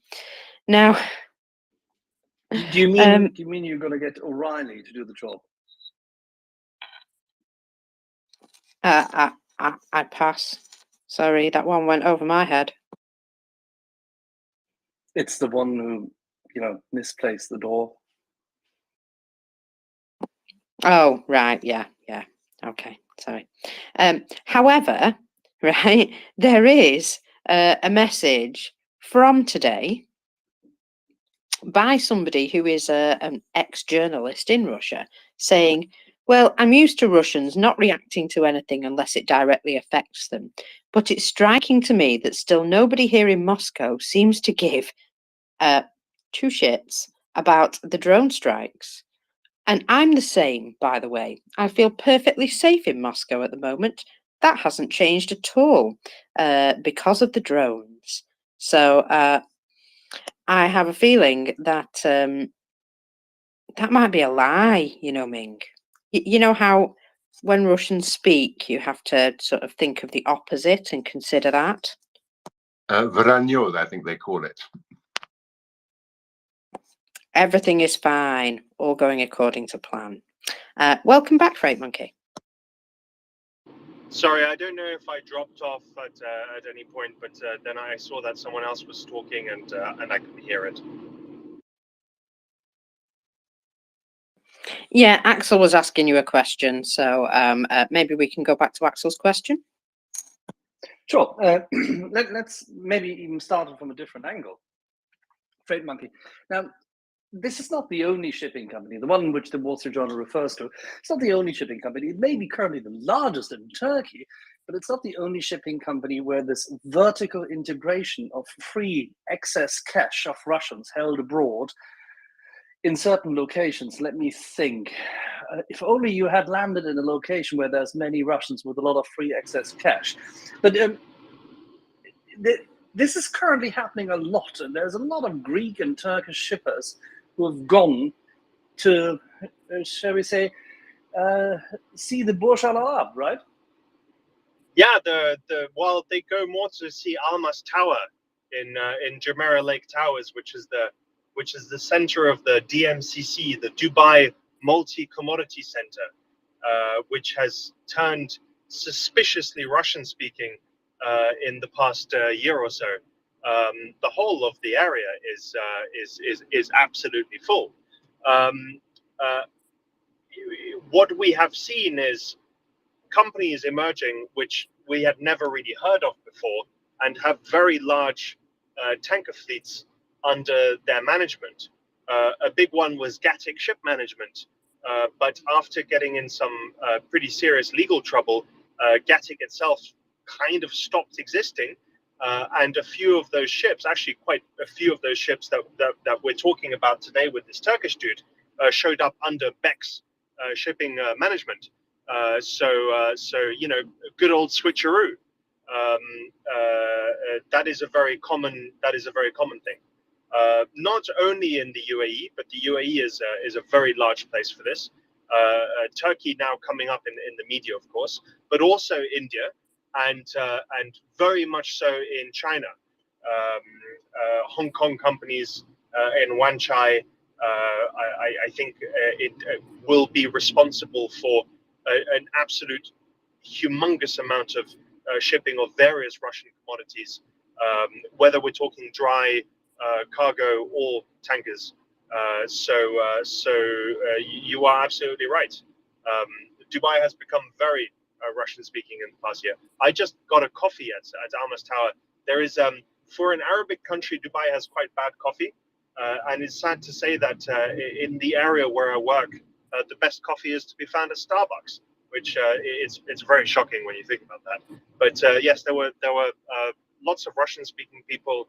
Now, do you mean you're going to get O'Reilly to do the job? I pass. Sorry, that one went over my head. It's the one who, misplaced the door. Oh, right. Yeah. Okay. Sorry. However, right, there is a message from today by somebody who is an ex-journalist in Russia saying, well, I'm used to Russians not reacting to anything unless it directly affects them. But it's striking to me that still nobody here in Moscow seems to give two shits about the drone strikes. And I'm the same, by the way. I feel perfectly safe in Moscow at the moment. That hasn't changed at all because of the drones. So I have a feeling that that might be a lie, Ming. You know how when Russians speak, you have to sort of think of the opposite and consider that? Vranyo, I think they call it. Everything is fine, all going according to plan. Welcome back, Freight Monkey. Sorry, I don't know if I dropped off at any point, but then I saw that someone else was talking and I could hear it. Yeah, Axel was asking you a question, so maybe we can go back to Axel's question. Sure. Let's maybe even start from a different angle. Freight Monkey. Now, this is not the only shipping company, the one which the Wall Street Journal refers to. It's not the only shipping company. It may be currently the largest in Turkey, but it's not the only shipping company where this vertical integration of free excess cash of Russians held abroad in certain locations. Let me think. If only you had landed in a location where there's many Russians with a lot of free excess cash. But this is currently happening a lot, and there's a lot of Greek and Turkish shippers who have gone to, shall we say, see the Burj Al Arab, right? Yeah, well, they go more to see Almas Tower in Jumeirah Lake Towers, which is the center of the DMCC, the Dubai Multi-Commodity Center, which has turned suspiciously Russian-speaking in the past year or so. The whole of the area is absolutely full. What we have seen is companies emerging which we had never really heard of before and have very large tanker fleets under their management. A big one was Gatic Ship Management, but after getting in some pretty serious legal trouble, Gatic itself kind of stopped existing. And a few of those ships, actually quite a few of those ships that we're talking about today with this Turkish dude, showed up under Beck's shipping management. So good old switcheroo. That is a very common thing. Not only in the UAE, but the UAE is a very large place for this. Turkey now coming up in the media, of course, but also India and very much so in China. Hong Kong companies in Wanchai, I think it will be responsible for an absolute humongous amount of shipping of various Russian commodities, whether we're talking dry cargo or tankers. So you are absolutely right. Dubai has become very Russian-speaking in the past year. I just got a coffee at Almas Tower. There is, for an Arabic country, Dubai has quite bad coffee. And it's sad to say that in the area where I work, the best coffee is to be found at Starbucks, which it's very shocking when you think about that. But yes, there were lots of Russian-speaking people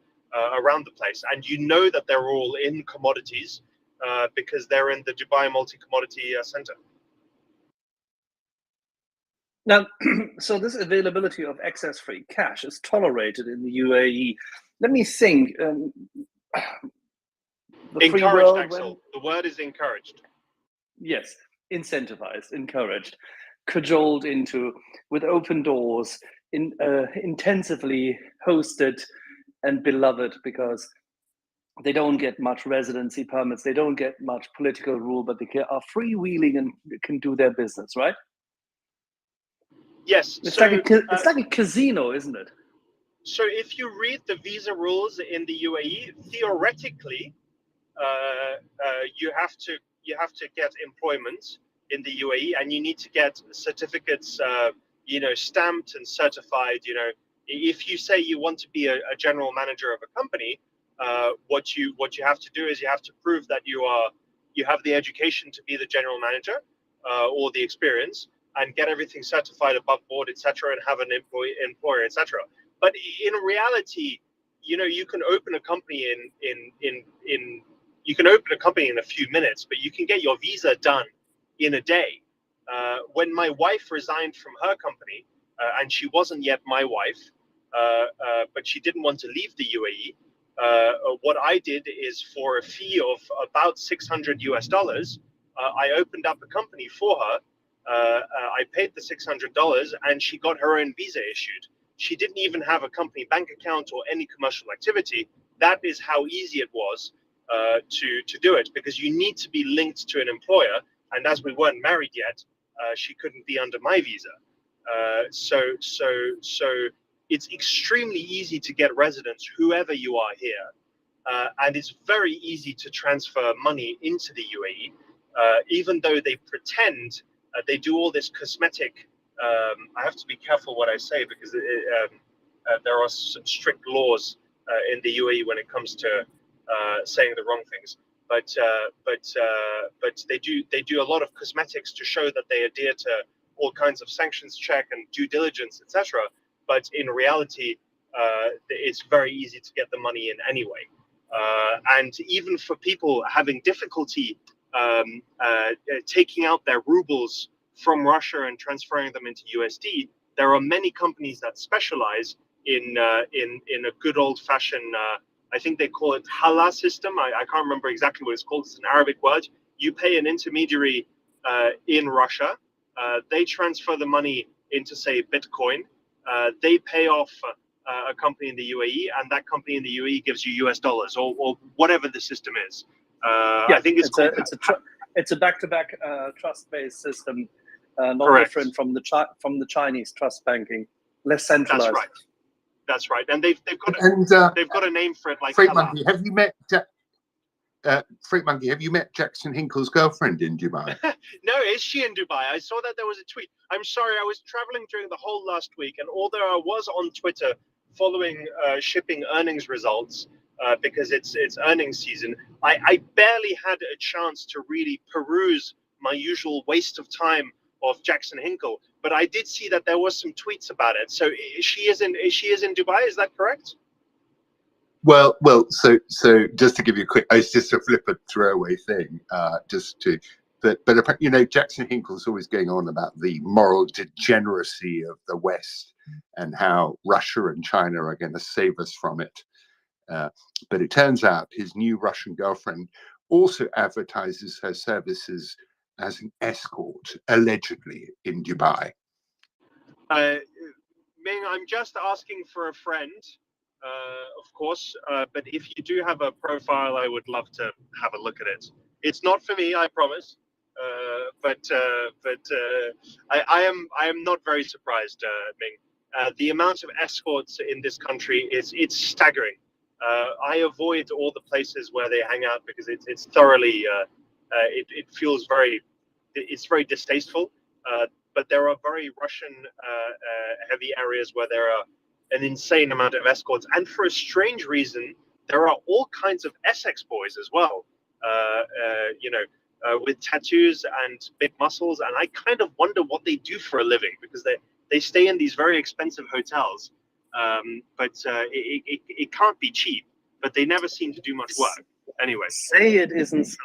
around the place, and you know that they're all in commodities because they're in the Dubai Multi-Commodity Center. Now, so this availability of excess free cash is tolerated in the UAE. Let me think. The free Encouraged, world, Axel. The word is encouraged. yes, incentivized, encouraged, cajoled into, with open doors, intensively hosted and beloved, because they don't get much residency permits, they don't get much political rule, but they are freewheeling and can do their business, right? Yes. It's, so, it's like a casino, isn't it? So if you read the visa rules in the UAE, theoretically, you have to get employment in the UAE, and you need to get certificates, stamped and certified. If you say you want to be a general manager of a company, what you have to do is you have to prove that you have the education to be the general manager or the experience, and get everything certified above board, etc., and have an employer, etc. But in reality, you can open a company in a few minutes, but you can get your visa done in a day. When my wife resigned from her company, and she wasn't yet my wife, but she didn't want to leave the UAE, what I did is, for a fee of about $600 I opened up a company for her. I paid the $600, and she got her own visa issued. She didn't even have a company bank account or any commercial activity. That is how easy it was to do it, because you need to be linked to an employer. And as we weren't married yet, she couldn't be under my visa. So it's extremely easy to get residence, whoever you are here. And it's very easy to transfer money into the UAE, even though they pretend they do all this cosmetic. I have to be careful what I say, because there are some strict laws in the UAE when it comes to saying the wrong things. But they do a lot of cosmetics to show that they adhere to all kinds of sanctions check and due diligence, etc. But in reality, it's very easy to get the money in anyway. And even for people having difficulty taking out their rubles from Russia and transferring them into USD, there are many companies that specialize in a good old-fashioned, I think they call it Hala system. I can't remember exactly what it's called. It's an Arabic word. You pay an intermediary in Russia. They transfer the money into, say, Bitcoin. They pay off a company in the UAE, and that company in the UAE gives you US dollars, or whatever the system is. I think it's a back-to-back trust-based system, not Correct. different from the Chinese trust banking, less centralized. That's right. That's right, and they've got a name for it, like Freak Hala. Monkey, have you met Freak Monkey? Have you met Jackson Hinkle's girlfriend in Dubai? No, is she in Dubai? I saw that there was a tweet. I'm sorry, I was traveling during the whole last week, and although I was on Twitter following shipping earnings results because it's earnings season, I barely had a chance to really peruse my usual waste of time of Jackson Hinkle. But I did see that there was some tweets about it. So she is in Dubai. Is that correct? Well. So just to give you a quick, it's just a flippant throwaway thing, but Jackson Hinkle's always going on about the moral degeneracy of the West and how Russia and China are going to save us from it. But it turns out his new Russian girlfriend also advertises her services as an escort, allegedly, in Dubai. Ming, I'm just asking for a friend, of course. But if you do have a profile, I would love to have a look at it. It's not for me, I promise. But I am not very surprised, Ming. The amount of escorts in this country it's staggering. I avoid all the places where they hang out because it's thoroughly it feels very distasteful. But there are very Russian heavy areas where there are an insane amount of escorts, and for a strange reason, there are all kinds of Essex boys as well. With tattoos and big muscles, and I kind of wonder what they do for a living, because they stay in these very expensive hotels, but it can't be cheap. but they never seem to do much work. Anyway, say it isn't so.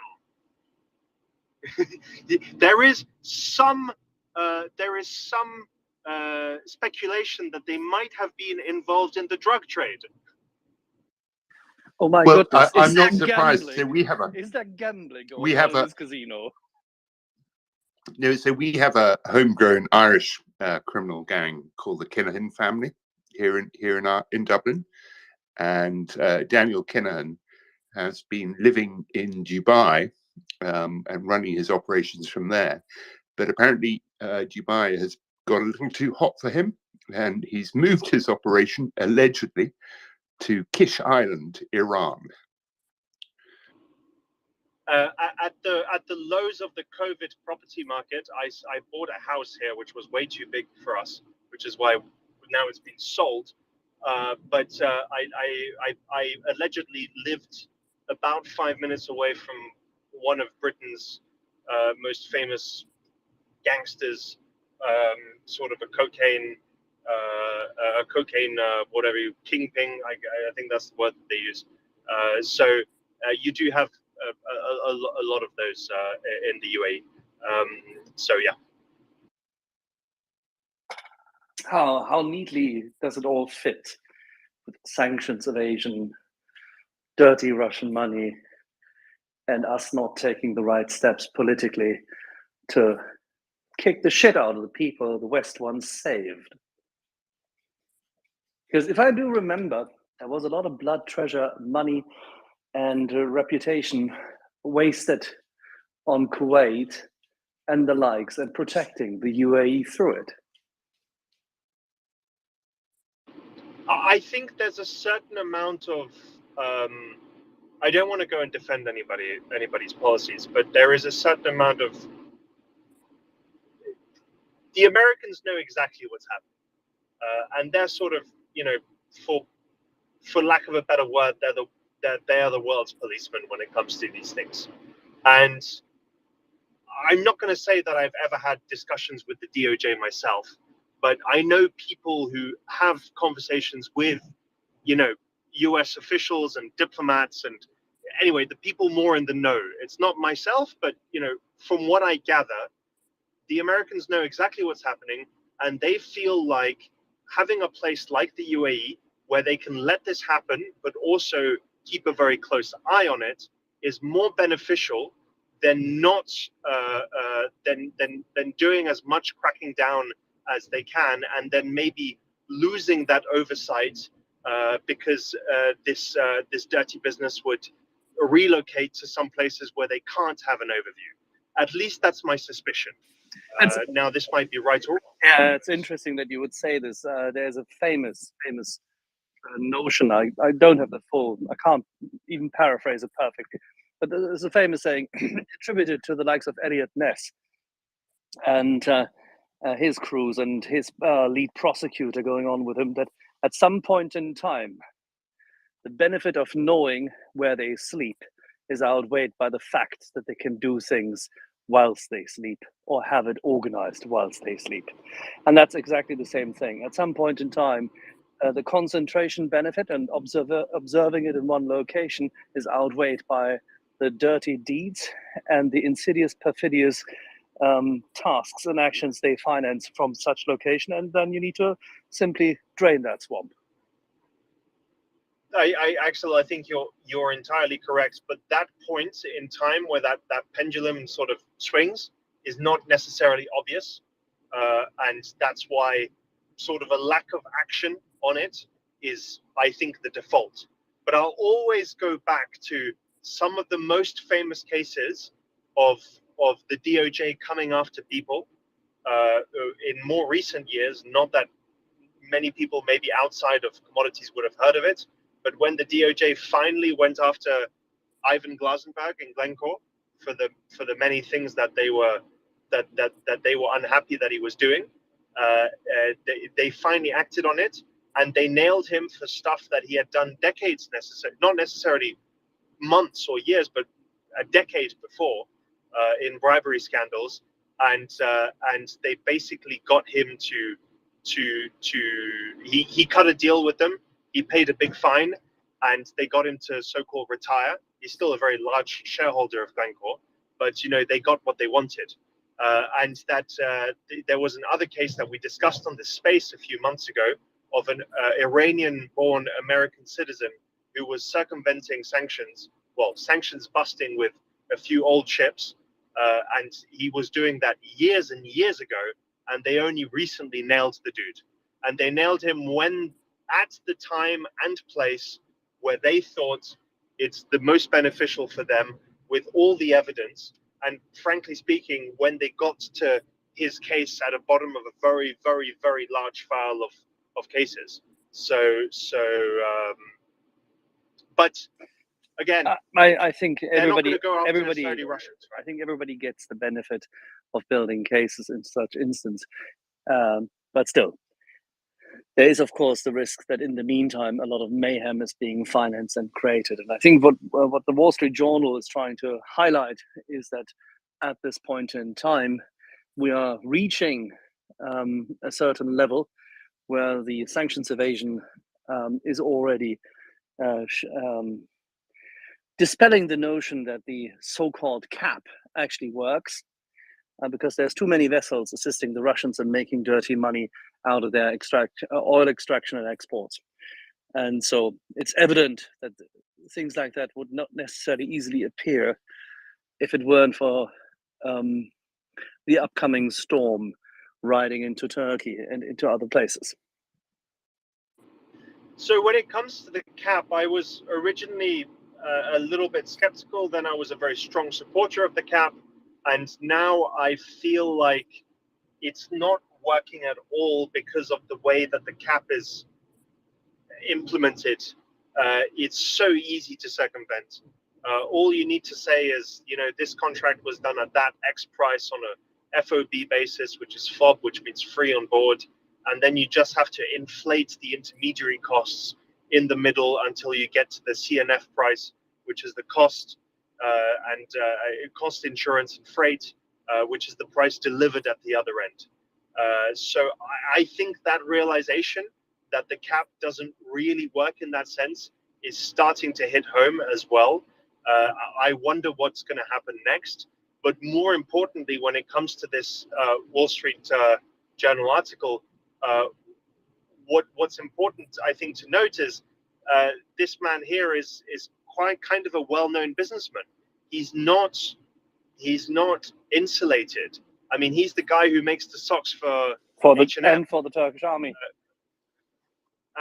there is some speculation that they might have been involved in the drug trade. Oh my Well, goodness! I'm Is not that surprised. So gambling? we have a Is that gambling going we have on in a this casino? no. So we have a homegrown Irish criminal gang called the Kinahan family here in Dublin, and Daniel Kinahan has been living in Dubai and running his operations from there. But apparently, Dubai has got a little too hot for him, and he's moved his operation allegedly to Kish Island, Iran. At the lows of the COVID property market, I bought a house here, which was way too big for us, which is why now it's been sold. But I allegedly lived about 5 minutes away from one of Britain's most famous gangsters, sort of a cocaine whatever kingpin. I think that's the word that they use. So you do have a lot of those in the UAE. So yeah. How neatly does it all fit with sanctions evasion, dirty Russian money, and us not taking the right steps politically to kick the shit out of the people the West once saved? Because if I do remember, there was a lot of blood, treasure, money, and reputation wasted on Kuwait and the likes and protecting the UAE through it. I think there's a certain amount of I don't want to go and defend anybody's policies, but there is a certain amount of the Americans know exactly what's happening, and they're sort of, you know, for lack of a better word, they are the world's policemen when it comes to these things. And I'm not going to say that I've ever had discussions with the DOJ myself, but I know people who have conversations with, you know, US officials and diplomats, and anyway, the people more in the know. It's not myself, but, you know, from what I gather, the Americans know exactly what's happening, and they feel like having a place like the UAE where they can let this happen, but also keep a very close eye on it, is more beneficial than not than doing as much cracking down as they can, and then maybe losing that oversight because this dirty business would relocate to some places where they can't have an overview. At least that's my suspicion. Now, this might be right or wrong. Yeah, it's interesting that you would say this. There's a famous notion. I don't have the full. I can't even paraphrase it perfectly. But there's a famous saying attributed to the likes of Eliot Ness and his crews and his lead prosecutor going on with him, that at some point in time, the benefit of knowing where they sleep is outweighed by the fact that they can do things whilst they sleep or have it organized whilst they sleep. And that's exactly the same thing. At some point in time, the concentration benefit and observing it in one location is outweighed by the dirty deeds and the insidious, perfidious tasks and actions they finance from such location. And then you need to simply drain that swamp. Axel, I think you're entirely correct, but that point in time where that pendulum sort of swings is not necessarily obvious, and that's why sort of a lack of action on it is, I think, the default. But I'll always go back to some of the most famous cases of the DOJ coming after people in more recent years. Not that many people maybe outside of commodities would have heard of it, but when the DOJ finally went after Ivan Glasenberg in Glencore for the many things that they were unhappy that he was doing, they finally acted on it, and they nailed him for stuff that he had done decades not necessarily months or years, but a decade before in bribery scandals, and they basically got him to he cut a deal with them. He paid a big fine, and they got him to so-called retire. He's still a very large shareholder of Glencore, but they got what they wanted. And that there was another case that we discussed on this space a few months ago of an Iranian-born American citizen who was circumventing sanctions, well, sanctions busting with a few old ships, and he was doing that years and years ago, and they only recently nailed the dude. And they nailed him when, at the time and place where they thought it's the most beneficial for them, with all the evidence. And frankly speaking, when they got to his case at the bottom of a very, very, very large file of cases. But again, I think everybody, Russians, right? I think everybody gets the benefit of building cases in such instance. But still, there is, of course, the risk that in the meantime, a lot of mayhem is being financed and created. And I think what the Wall Street Journal is trying to highlight is that at this point in time, we are reaching a certain level where the sanctions evasion is already dispelling the notion that the so-called cap actually works. Because there's too many vessels assisting the Russians in making dirty money out of their oil extraction and exports. And so it's evident that things like that would not necessarily easily appear if it weren't for the upcoming storm riding into Turkey and into other places. So when it comes to the cap, I was originally a little bit skeptical. Then I was a very strong supporter of the cap. And now I feel like it's not working at all because of the way that the cap is implemented. It's so easy to circumvent. All you need to say is, this contract was done at that X price on a FOB basis, which is FOB, which means free on board. And then you just have to inflate the intermediary costs in the middle until you get to the CNF price, which is the cost and cost, insurance, and freight, which is the price delivered at the other end. So I think that realization that the cap doesn't really work in that sense is starting to hit home as well. I wonder what's going to happen next. But more importantly, when it comes to this Wall Street Journal article, what's important, I think, to note is this man here is quite kind of a well-known businessman. He's not insulated. I mean, he's the guy who makes the socks for H&M. And for the Turkish army.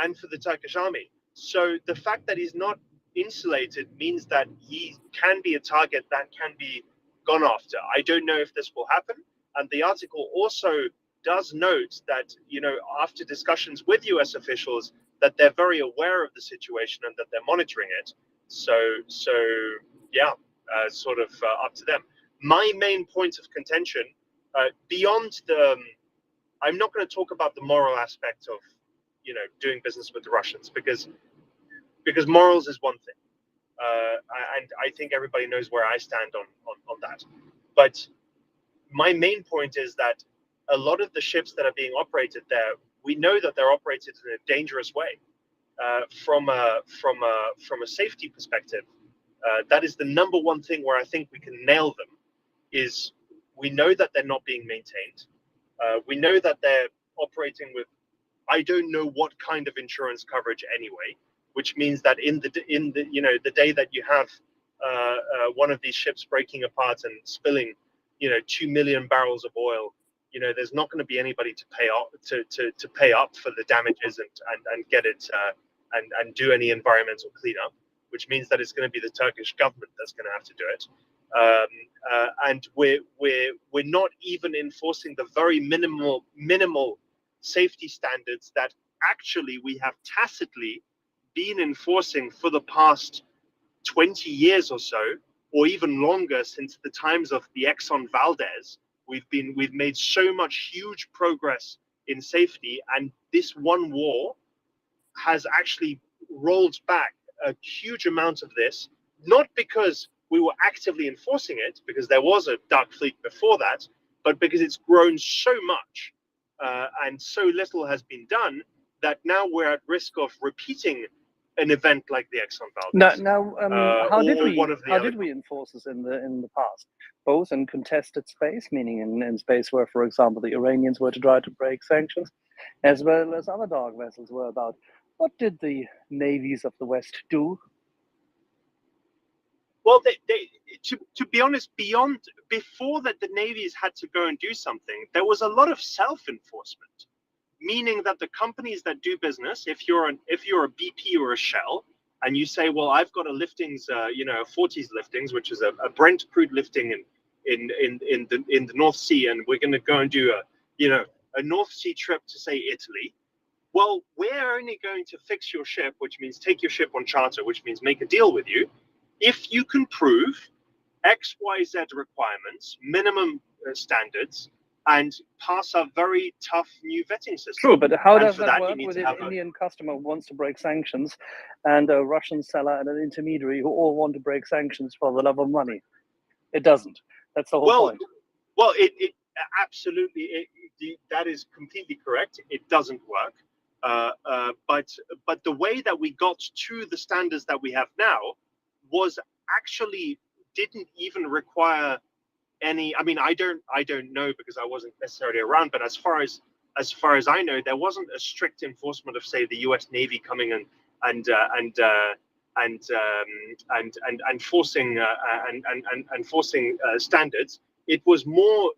And for the Turkish army. So the fact that he's not insulated means that he can be a target that can be gone after. I don't know if this will happen. And the article also does note that, after discussions with US officials, that they're very aware of the situation and that they're monitoring it. So yeah, sort of up to them. My main point of contention, beyond I'm not going to talk about the moral aspect of, doing business with the Russians, because morals is one thing. And I think everybody knows where I stand on that. But my main point is that a lot of the ships that are being operated there, we know that they're operated in a dangerous way. From a safety perspective, that is the number one thing where I think we can nail them. Is we know that they're not being maintained. We know that they're operating with, I don't know what kind of insurance coverage anyway, which means that in the the day that you have one of these ships breaking apart and spilling 2 million barrels of oil, there's not going to be anybody to pay up for the damages and get it and do any environmental cleanup, which means that it's going to be the Turkish government that's going to have to do it. And we're not even enforcing the very minimal safety standards that actually we have tacitly been enforcing for the past 20 years or so, or even longer, since the times of the Exxon Valdez. We've made so much huge progress in safety, and this one war has actually rolled back a huge amount of this, not because we were actively enforcing it, because there was a dark fleet before that, but because it's grown so much and so little has been done that now we're at risk of repeating an event like the Exxon Valdez. How did or we enforce this in the past? Both in contested space, meaning in space where, for example, the Iranians were to try to break sanctions, as well as other dark vessels were about. What did the navies of the West do? Well, to be honest, before that, the navies had to go and do something. There was a lot of self-enforcement, meaning that the companies that do business, if you're a BP or a Shell, and you say, well, I've got a liftings, a 40s liftings, which is a Brent crude lifting in the North Sea, and we're going to go and do a North Sea trip to, say, Italy. Well, we're only going to fix your ship, which means take your ship on charter, which means make a deal with you, if you can prove X, Y, Z requirements, minimum standards, and pass a very tough new vetting system. True, but how does that that work with an Indian customer who wants to break sanctions and a Russian seller and an intermediary who all want to break sanctions for the love of money? It doesn't. That's the whole point. Well, it absolutely, that is completely correct. It doesn't work. But the way that we got to the standards that we have now was actually didn't even require any. I mean, I don't know because I wasn't necessarily around. But as far as I know, there wasn't a strict enforcement of, say, the U.S. Navy coming and forcing standards. It was more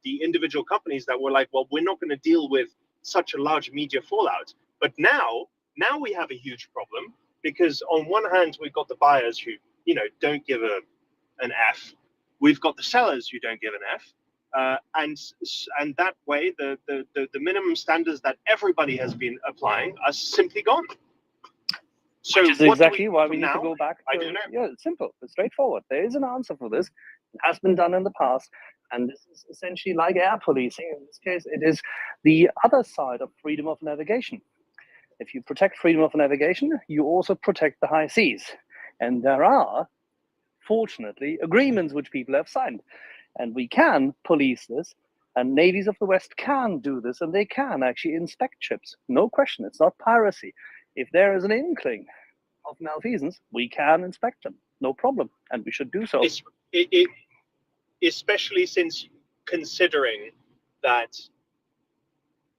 the individual companies that were like, well, we're not going to deal with such a large media fallout. But now we have a huge problem, because on one hand we've got the buyers who don't give an F, we've got the sellers who don't give an F, and that way the minimum standards that everybody has been applying are simply gone. So which is exactly why we need to go back. I don't know. Yeah, it's simple. It's straightforward. There is an answer for this. It has been done in the past. And this is essentially like air policing. In this case, it is the other side of freedom of navigation. If you protect freedom of navigation, you also protect the high seas. And there are, fortunately, agreements which people have signed. And we can police this. And navies of the West can do this. And they can actually inspect ships. No question. It's not piracy. If there is an inkling of malfeasance, we can inspect them. No problem. And we should do so. Especially since considering that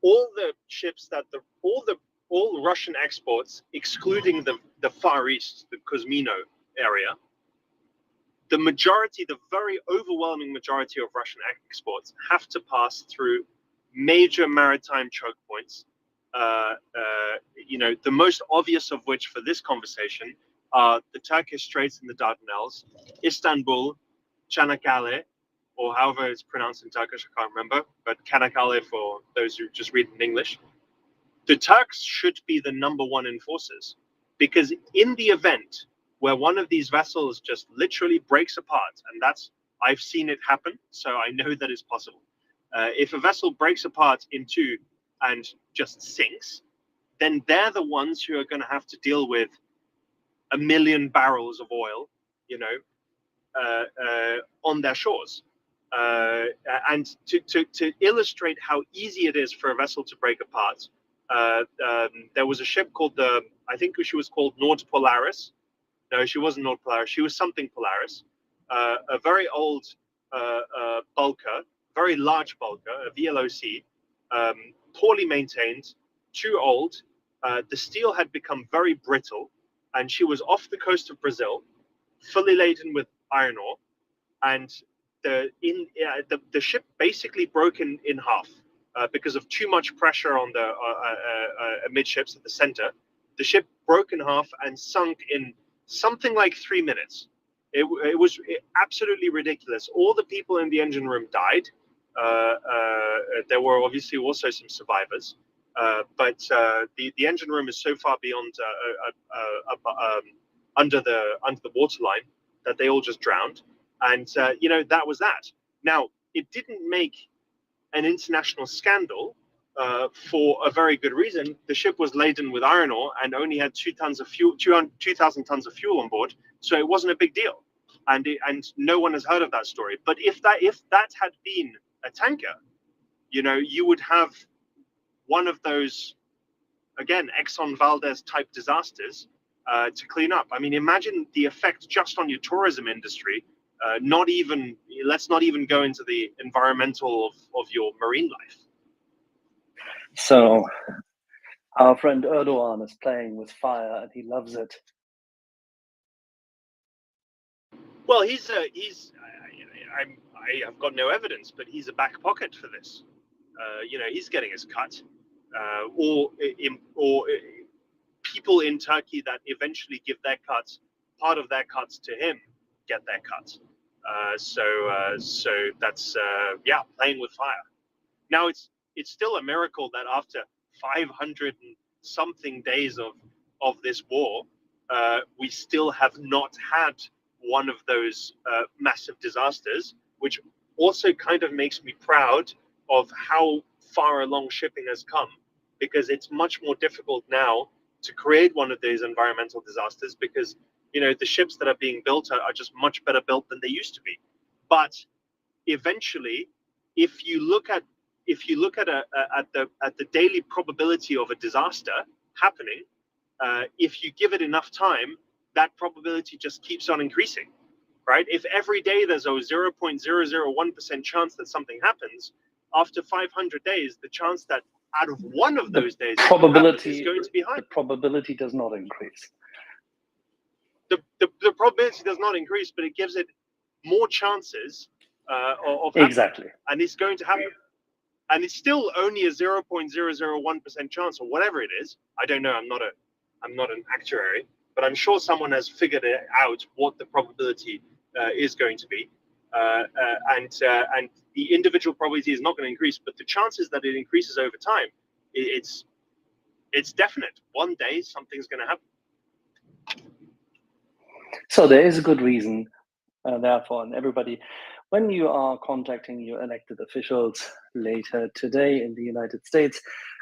all the ships that all Russian exports, excluding the Far East, the Kozmino area, the very overwhelming majority of Russian exports have to pass through major maritime choke points. The most obvious of which for this conversation are the Turkish Straits and the Dardanelles, Istanbul, Çanakkale, or however it's pronounced in Turkish, I can't remember, but Çanakkale for those who just read in English. The Turks should be the number one enforcers, because in the event where one of these vessels just literally breaks apart, and I've seen it happen, so I know that it's possible. If a vessel breaks apart in two and just sinks, then they're the ones who are going to have to deal with 1 million barrels of oil, on their shores. And to illustrate how easy it is for a vessel to break apart, there was a ship called I think she was called Nord Polaris. No, she wasn't Nord Polaris. She was something Polaris. A very old bulker, very large bulker, a VLOC, poorly maintained, too old. The steel had become very brittle, and she was off the coast of Brazil, fully laden with iron ore, and the ship basically broke in half because of too much pressure on the amidships at the center. The ship broke in half and sunk in something like 3 minutes. It was absolutely ridiculous. All the people in the engine room died. There were obviously also some survivors, but the engine room is so far beyond under the waterline that they all just drowned. And that was that. Now, it didn't make an international scandal for a very good reason. The ship was laden with iron ore and only had 2,000 tons of fuel on board, so it wasn't a big deal. And no one has heard of that story. But if that had been a tanker, you would have one of those, again, Exxon Valdez type disasters to clean up. I mean, imagine the effect just on your tourism industry. Let's not even go into the environmental of your marine life. So our friend Erdogan is playing with fire and he loves it. Well, I have got no evidence, but he's a back pocket for this. He's getting his cut, or people in Turkey that eventually give their cuts, part of their cuts to him, get their cuts. So that's playing with fire. Now it's still a miracle that after 500 and something days of this war, we still have not had one of those massive disasters, which also kind of makes me proud of how far along shipping has come, because it's much more difficult now to create one of these environmental disasters, because the ships that are being built are just much better built than they used to be. But eventually, if you look at the daily probability of a disaster happening, if you give it enough time, that probability just keeps on increasing, right? If every day there's a 0.001% chance that something happens, after 500 days, the chance that out of one of those days probability is going to be high. The probability does not increase. The probability does not increase, but it gives it more chances of exactly. And it's going to happen. And it's still only a 0.001% chance, or whatever it is. I don't know. I'm not an actuary, but I'm sure someone has figured it out what the probability is going to be. And the individual probability is not going to increase, but the chances that it increases over time, it's definite. One day something's going to happen. So there is a good reason, therefore, and everybody, when you are contacting your elected officials later today in the United States,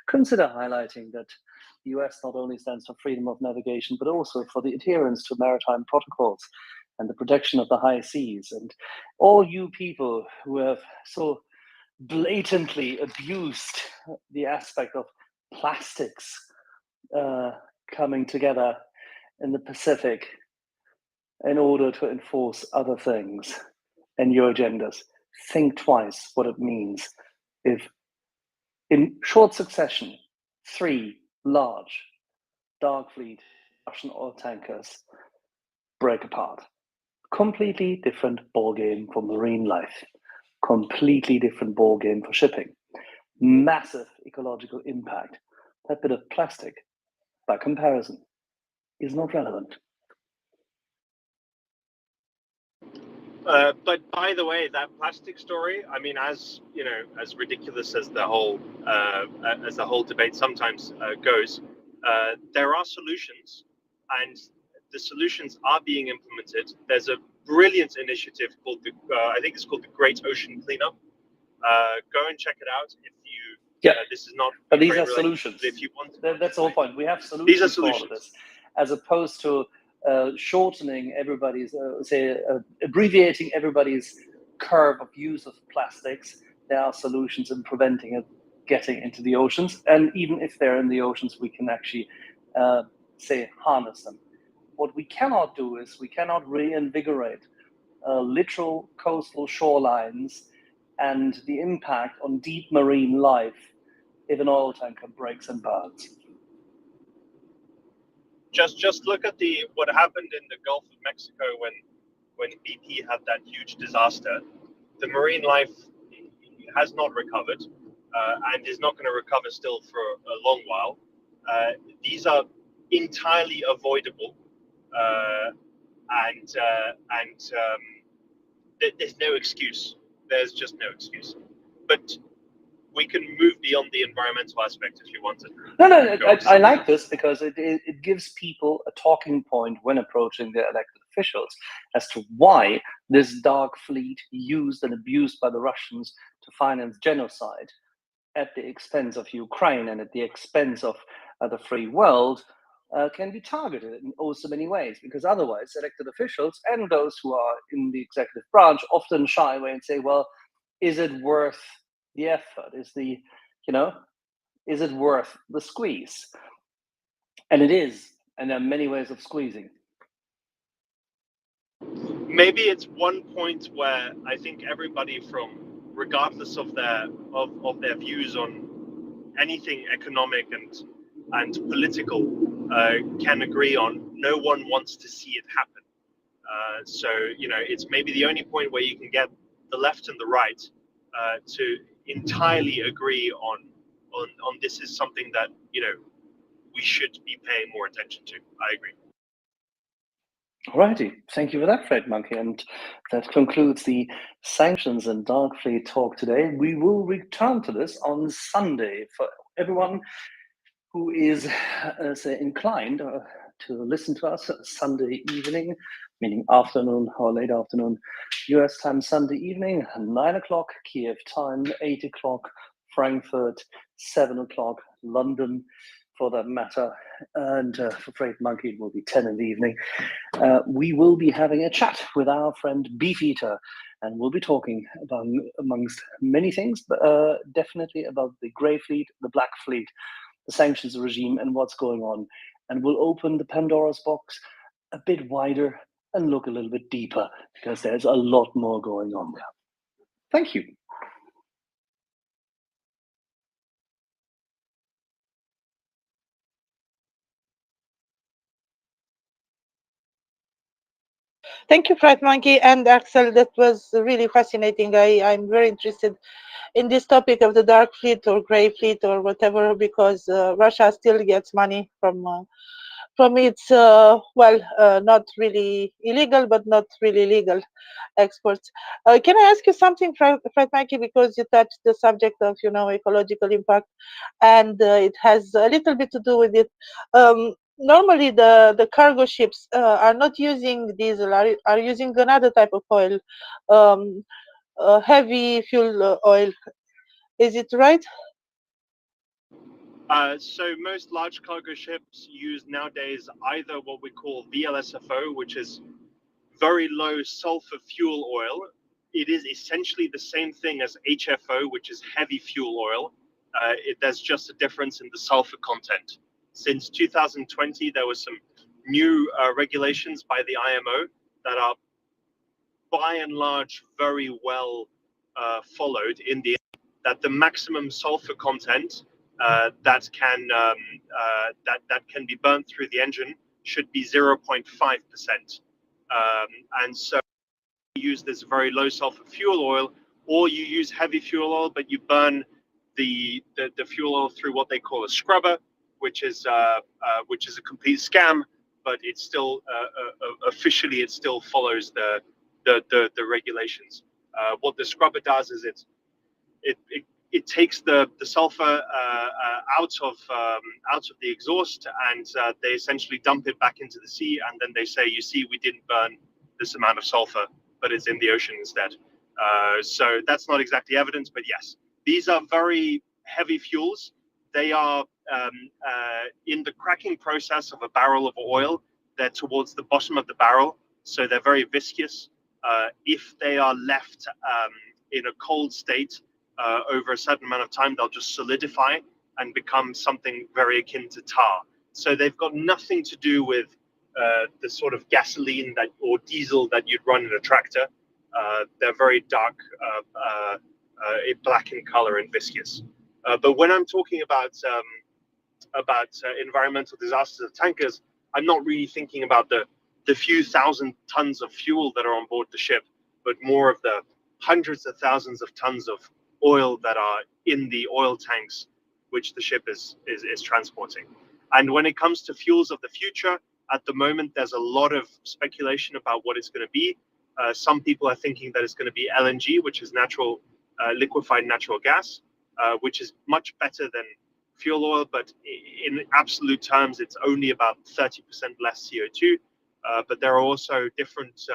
consider highlighting that the US not only stands for freedom of navigation, but also for the adherence to maritime protocols and the protection of the high seas. And all you people who have so blatantly abused the aspect of plastics coming together in the Pacific in order to enforce other things and your agendas, think twice what it means if in short succession 3 large dark fleet Russian oil tankers break apart. Completely different ballgame for marine life, completely different ballgame for shipping, massive ecological impact. That bit of plastic, by comparison, is not relevant. But by the way, that plastic story, I mean, as ridiculous as the whole debate sometimes goes, there are solutions, and the solutions are being implemented. There's a brilliant initiative called I think it's called the Great Ocean Cleanup. Go and check it out if you. This is not. But these are solutions. If you want, that's the whole point. We have solutions. These are solutions for all of this, as opposed to shortening everybody's, abbreviating everybody's curve of use of plastics. There are solutions in preventing it getting into the oceans, and even if they're in the oceans, we can actually harness them. What we cannot do is we cannot reinvigorate literal coastal shorelines and the impact on deep marine life if an oil tanker breaks and burns. Just look at what happened in the Gulf of Mexico when BP had that huge disaster. The marine life has not recovered and is not going to recover still for a long while. These are entirely avoidable, and there's no excuse. There's just no excuse. But we can move beyond the environmental aspect if you wanted. No, I like this because it gives people a talking point when approaching their elected officials as to why this dark fleet used and abused by the Russians to finance genocide at the expense of Ukraine and at the expense of the free world can be targeted in so many ways, because otherwise elected officials and those who are in the executive branch often shy away and say, well, is it worth the effort? Is it worth the squeeze? And it is and there are many ways of squeezing. Maybe it's one point where I think everybody, from regardless of their views on anything economic and political, can agree on. No one wants to see it happen. So it's maybe the only point where you can get the left and the right to entirely agree on this is something that we should be paying more attention to. I agree. Alrighty, thank you for that, Fred Monkey, and that concludes the sanctions and dark fleet talk today. We will return to this on Sunday for everyone who is inclined to listen to us Sunday evening, meaning afternoon or late afternoon, US time Sunday evening, 9 o'clock Kiev time, 8 o'clock Frankfurt, 7 o'clock London for that matter, and for Fred Monkey it will be 10 in the evening. We will be having a chat with our friend Beefeater, and we'll be talking about, amongst many things, but definitely about the Grey Fleet, the Black Fleet, the sanctions regime, and what's going on. And we'll open the Pandora's box a bit wider and look a little bit deeper, because there's a lot more going on there. Thank you. Thank you, Fred Monkey and Axel. That was really fascinating. I'm very interested in this topic of the dark fleet or gray fleet or whatever, because Russia still gets money from its not really illegal but not really legal exports. Can I ask you something, Fred Monkey, because you touched the subject of ecological impact, and it has a little bit to do with it. Normally the cargo ships are not using diesel, are using another type of oil, heavy fuel oil. Is it right? So most large cargo ships use nowadays either what we call VLSFO, which is very low sulfur fuel oil. It is essentially the same thing as HFO, which is heavy fuel oil. There's just a difference in the sulfur content. Since 2020, there was some new regulations by the IMO that are by and large very well followed in the that the maximum sulfur content that can be burnt through the engine should be 0.5%. And so you use this very low sulfur fuel oil, or you use heavy fuel oil, but you burn the fuel oil through what they call a scrubber, which is a complete scam, but it's still officially it still follows the regulations. What the scrubber does is it takes the sulfur out of the exhaust, and they essentially dump it back into the sea, and then they say, you see, we didn't burn this amount of sulfur, but it's in the ocean instead. So that's not exactly evidence, but yes, these are very heavy fuels. They are in the cracking process of a barrel of oil. They're towards the bottom of the barrel, so they're very viscous. If they are left in a cold state over a certain amount of time, they'll just solidify and become something very akin to tar. So they've got nothing to do with the sort of gasoline or diesel that you'd run in a tractor. They're very dark, black in color and viscous. But when I'm talking about environmental disasters of tankers, I'm not really thinking about the few thousand tons of fuel that are on board the ship, but more of the hundreds of thousands of tons of oil that are in the oil tanks which the ship is transporting. And when it comes to fuels of the future, at the moment there's a lot of speculation about what it's going to be. Some people are thinking that it's going to be LNG, which is liquefied natural gas, which is much better than fuel oil, but in absolute terms it's only about 30% less CO2. But there are also different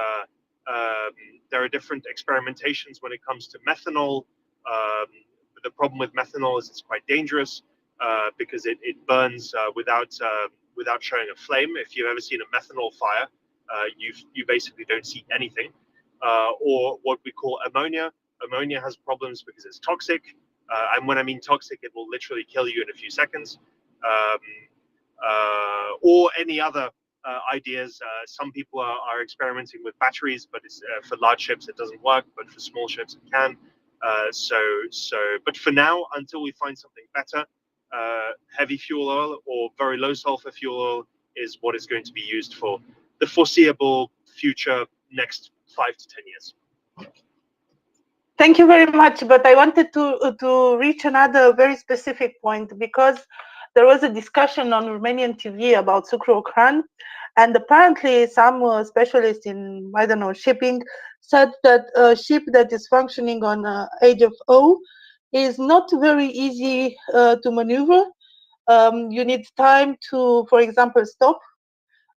experimentations when it comes to methanol. The problem with methanol is it's quite dangerous because it burns without showing a flame. If you've ever seen a methanol fire, you basically don't see anything. Or what we call ammonia. Ammonia has problems because it's toxic, and when I mean toxic, it will literally kill you in a few seconds. or any other ideas. Some people are experimenting with batteries, but it's, for large ships it doesn't work, but for small ships it can. But for now, until we find something better, heavy fuel oil or very low sulfur fuel oil is what is going to be used for the foreseeable future, next 5 to 10 years. Thank you very much, but I wanted to reach another very specific point, because there was a discussion on Romanian TV about sucrocran, and apparently some specialists in, I don't know, shipping said that a ship that is functioning on HFO is not very easy to maneuver. You need time to, for example, stop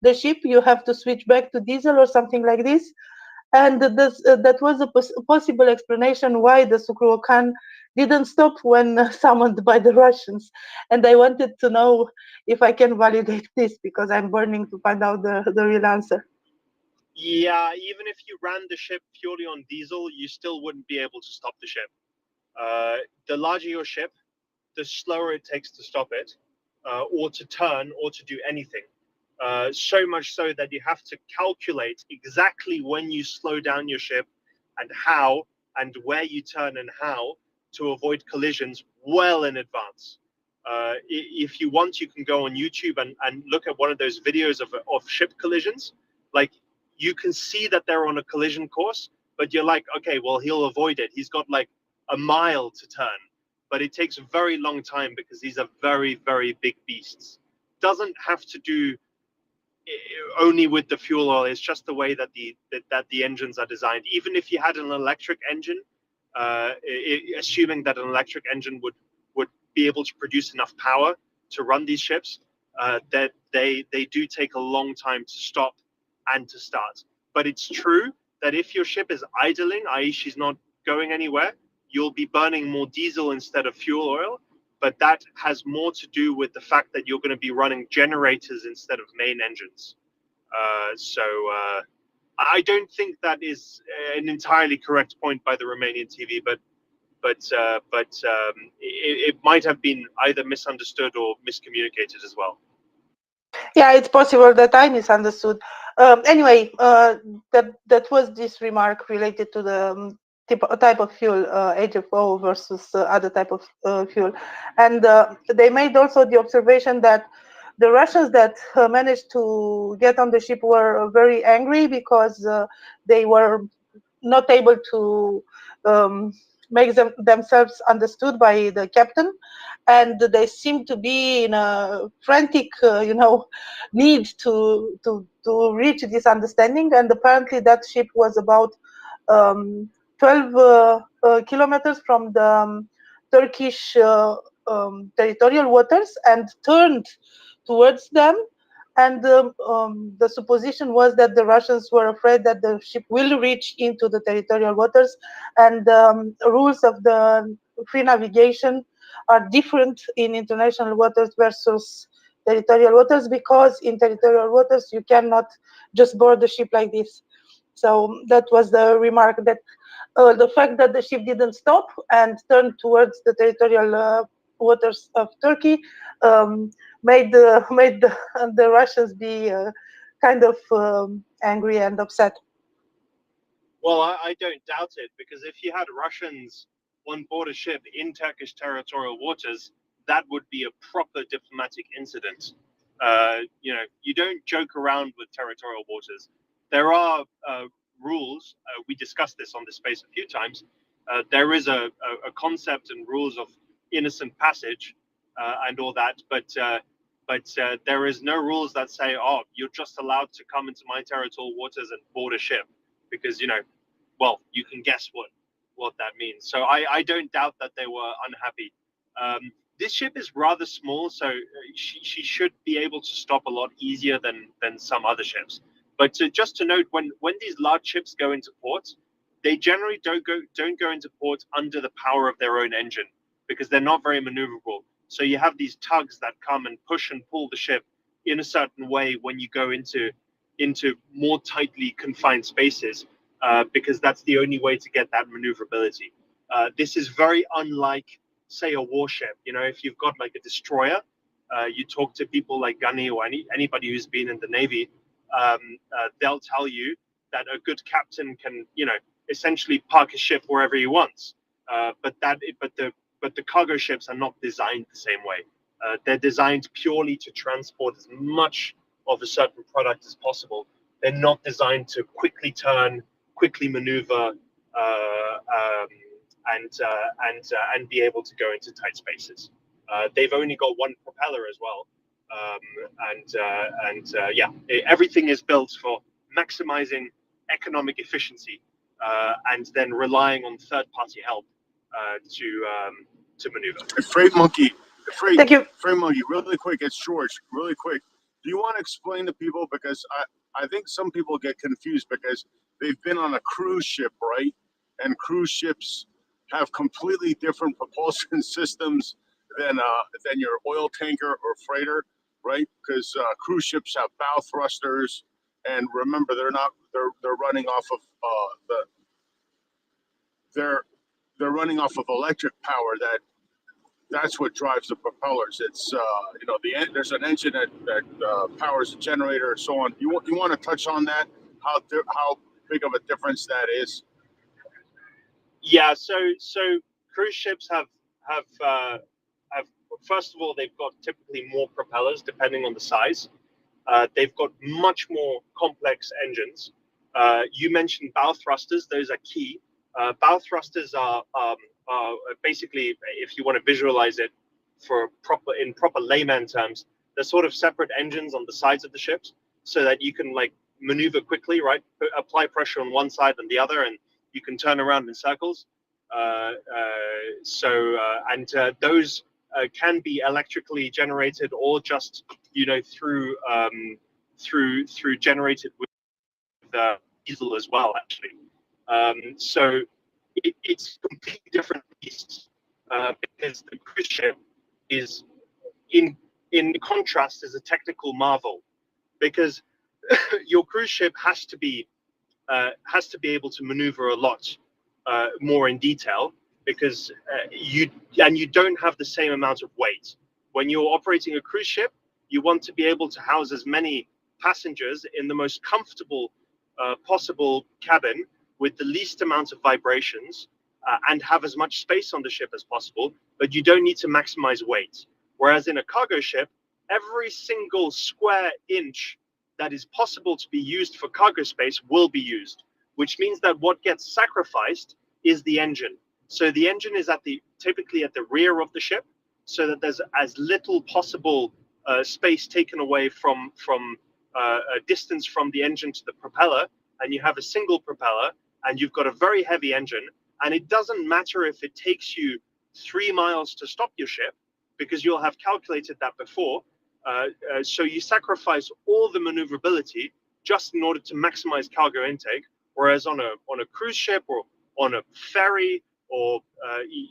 the ship. You have to switch back to diesel or something like this. And that was a possible explanation why the Sukhoi didn't stop when summoned by the Russians. And I wanted to know if I can validate this, because I'm burning to find out the real answer. Yeah, even if you ran the ship purely on diesel, you still wouldn't be able to stop the ship. The larger your ship, the slower it takes to stop it, or to turn, or to do anything. So much so that you have to calculate exactly when you slow down your ship and how and where you turn and how to avoid collisions well in advance. If you want, you can go on YouTube and look at one of those videos of ship collisions. Like, you can see that they're on a collision course, but you're like, okay, well, he'll avoid it. He's got like a mile to turn, but it takes a very long time because these are very, very big beasts. Doesn't have to do only with the fuel oil. It's just the way that the engines are designed. Even if you had an electric engine, assuming that an electric engine would be able to produce enough power to run these ships, that they do take a long time to stop and to start. But it's true that if your ship is idling, i.e. she's not going anywhere, you'll be burning more diesel instead of fuel oil. But that has more to do with the fact that you're going to be running generators instead of main engines. I don't think that is an entirely correct point by the Romanian TV, but it might have been either misunderstood or miscommunicated as well. Yeah, it's possible that I misunderstood. Anyway, that was this remark related to the type of fuel, HFO versus other type of fuel. And they made also the observation that the Russians that managed to get on the ship were very angry because they were not able to make themselves understood by the captain, and they seem to be in a frantic, need to reach this understanding. And apparently that ship was about 12 kilometers from the Turkish territorial waters and turned towards them. And the supposition was that the Russians were afraid that the ship will reach into the territorial waters, and rules of the free navigation are different in international waters versus territorial waters, because in territorial waters you cannot just board the ship like this. So that was the remark, that the fact that the ship didn't stop and turned towards the territorial waters of Turkey made the Russians be kind of angry and upset. Well, I don't doubt it, because if you had Russians on board a ship in Turkish territorial waters, that would be a proper diplomatic incident. You don't joke around with territorial waters. There are rules. We discussed this on the space a few times. There is a concept and rules of innocent passage and all that, but there is no rules that say, oh, you're just allowed to come into my territorial waters and board a ship, because well, you can guess what that means. So I don't doubt that they were unhappy. This ship is rather small, so she should be able to stop a lot easier than some other ships. But just to note, when these large ships go into port, they generally don't go into port under the power of their own engine, because they're not very maneuverable. So you have these tugs that come and push and pull the ship in a certain way when you go into more tightly confined spaces, because that's the only way to get that maneuverability. This is very unlike, say, a warship. If you've got like a destroyer, You talk to people like Gunny or anybody who's been in the Navy, they'll tell you that a good captain can, essentially park a ship wherever he wants. But the cargo ships are not designed the same way. They're designed purely to transport as much of a certain product as possible. They're not designed to quickly turn, quickly maneuver, and be able to go into tight spaces. They've only got one propeller as well, everything is built for maximizing economic efficiency, and then relying on third-party help to maneuver. Freight Monkey, Thank you. Freight Monkey, really quick, it's George, really quick. Do you want to explain to people, because I think some people get confused because they've been on a cruise ship, right? And cruise ships have completely different propulsion systems than your oil tanker or freighter, right? Because cruise ships have bow thrusters, and remember, they're running off of they're running off of electric power. That's what drives the propellers. It's there's an engine that powers the generator, and so on. You want to touch on that? How big of a difference that is? Yeah. So cruise ships have first of all, they've got typically more propellers depending on the size. They've got much more complex engines. You mentioned bow thrusters; those are key. Bow thrusters are basically, if you want to visualize it in proper layman terms, they're sort of separate engines on the sides of the ships, so that you can maneuver quickly, right? Apply pressure on one side and the other, and you can turn around in circles. Those can be electrically generated, or just through generated with diesel as well, actually. So it's completely different beasts, because the cruise ship is in contrast is a technical marvel, because your cruise ship has to be able to maneuver a lot more in detail, because you don't have the same amount of weight. When you're operating a cruise ship, you want to be able to house as many passengers in the most comfortable possible cabin with the least amount of vibrations, and have as much space on the ship as possible, but you don't need to maximize weight. Whereas in a cargo ship, every single square inch that is possible to be used for cargo space will be used, which means that what gets sacrificed is the engine. So the engine is typically at the rear of the ship, so that there's as little possible space taken away from a distance from the engine to the propeller, and you have a single propeller, and you've got a very heavy engine, and it doesn't matter if it takes you 3 miles to stop your ship, because you'll have calculated that before. So you sacrifice all the maneuverability just in order to maximize cargo intake. Whereas on a cruise ship, or on a ferry, or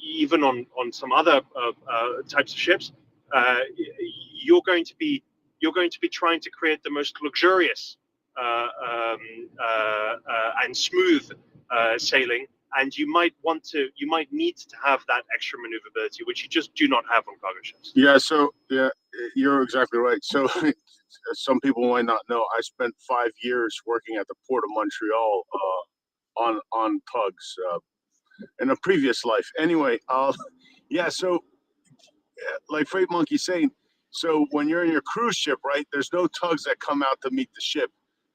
even on some other types of ships, you're going to be trying to create the most luxurious and smooth sailing, and you might need to have that extra maneuverability, which you just do not have on cargo ships. Yeah. So you're exactly right. So some people might not know, I spent 5 years working at the Port of Montreal on tugs in a previous life. Anyway, so like Freight Monkey's saying, so when you're in your cruise ship, right, there's no tugs that come out to meet the ship,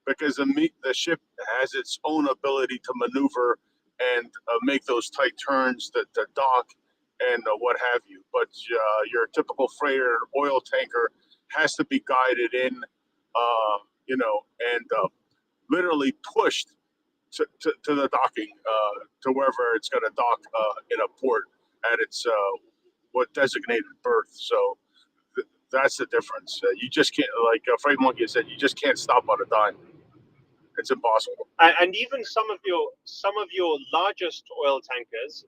because the ship has its own ability to maneuver and make those tight turns, the dock, and what have you. But your typical freighter, oil tanker, has to be guided in, and literally pushed to the docking, to wherever it's going to dock in a port at its what designated berth. So that's the difference. You just can't, like Freight Monkey said, you just can't stop on a dime. It's impossible. And even some of your largest oil tankers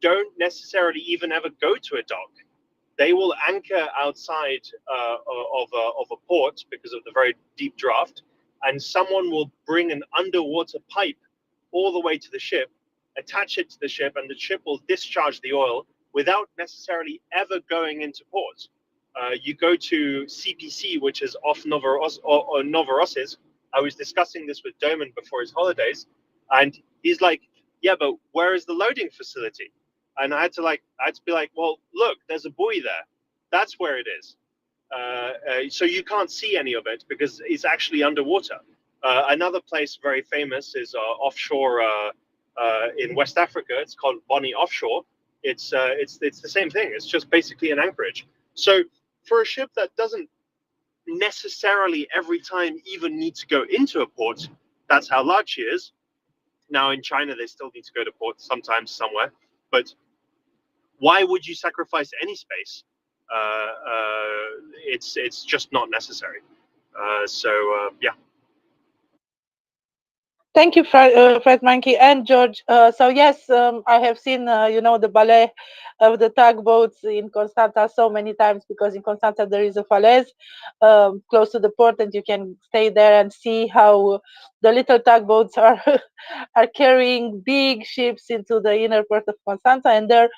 don't necessarily even ever go to a dock. They will anchor outside of a port because of the very deep draft, and someone will bring an underwater pipe all the way to the ship, attach it to the ship, and the ship will discharge the oil without necessarily ever going into port. You go to CPC, which is off Novorossiysk. I was discussing this with Doman before his holidays, and he's like, "Yeah, but where is the loading facility?" And I had to be like, "Well, look, there's a buoy there. That's where it is." So you can't see any of it because it's actually underwater. Another place very famous is offshore in West Africa. It's called Bonny Offshore. It's the same thing. It's just basically an anchorage. So for a ship that doesn't necessarily every time even need to go into a port, that's how large she is. Now in China, they still need to go to port sometimes somewhere, but why would you sacrifice any space? It's just not necessary. Yeah. Thank you, Fred Monkey and George. So yes, I have seen, the ballet of the tugboats in Constanta so many times, because in Constanta there is a falaise close to the port, and you can stay there and see how the little tugboats are are carrying big ships into the inner port of Constanta, and there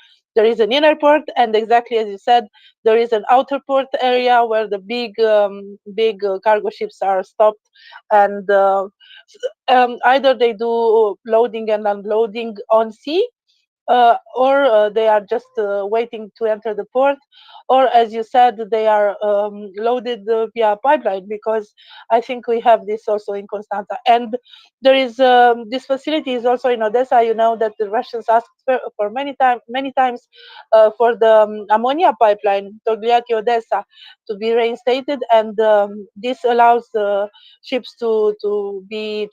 is an inner port, and exactly as you said, there is an outer port area where the big cargo ships are stopped, and either they do loading and unloading on sea, or they are just waiting to enter the port, or as you said, they are loaded via pipeline, because I think we have this also in Constanta. And there is this facility is also in Odessa. You know that the Russians asked for many times for the ammonia pipeline Togliatti Odessa to be reinstated, and this allows ships to be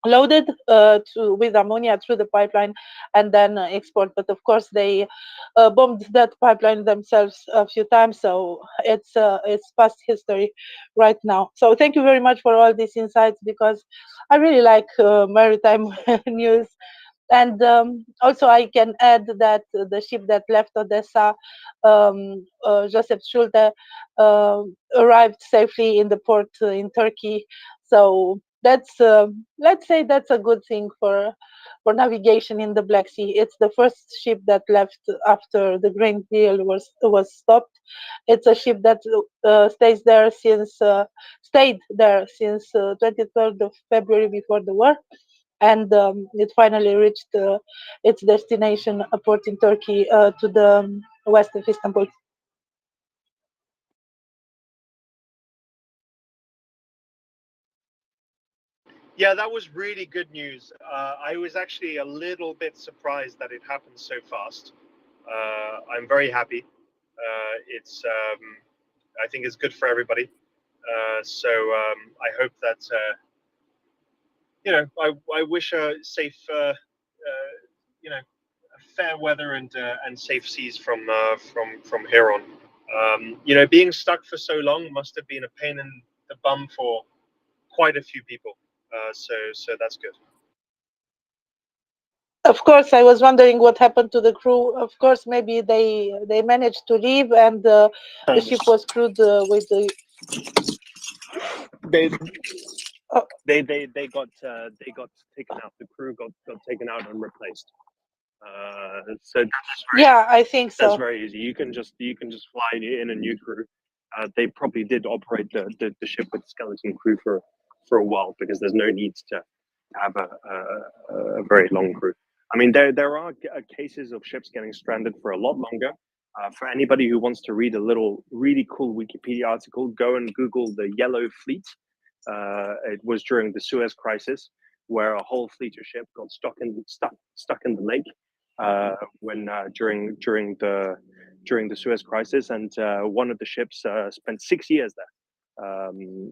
loaded with ammonia through the pipeline and then export. But of course, they bombed that pipeline themselves a few times, so it's past history right now. So thank you very much for all these insights, because I really like maritime news. And also, I can add that the ship that left Odessa, Joseph Schulte, arrived safely in the port in Turkey. So that's let's say that's a good thing for navigation in the Black Sea. It's the first ship that left after the Green Deal was stopped. It's a ship that stayed there since 23rd of February before the war, and it finally reached its destination, a port in Turkey, to the west of Istanbul. Yeah, that was really good news. I was actually a little bit surprised that it happened so fast. I'm very happy. I think it's good for everybody. I hope that I wish a safe, fair weather and safe seas from here on. Being stuck for so long must have been a pain in the bum for quite a few people. So that's good. Of course, I was wondering what happened to the crew. Of course, maybe they managed to leave, and the ship was crewed with the. They got taken out. The crew got taken out and replaced. So yeah, I think so. That's very easy. You can just fly in a new crew. They probably did operate the ship with skeleton crew for a while, because there's no need to have a very long crew. I mean, there are cases of ships getting stranded for a lot longer. For anybody who wants to read a little really cool Wikipedia article, go and Google the Yellow Fleet. It was during the Suez Crisis, where a whole fleet of ships got stuck in the lake during the Suez Crisis, and one of the ships spent 6 years there.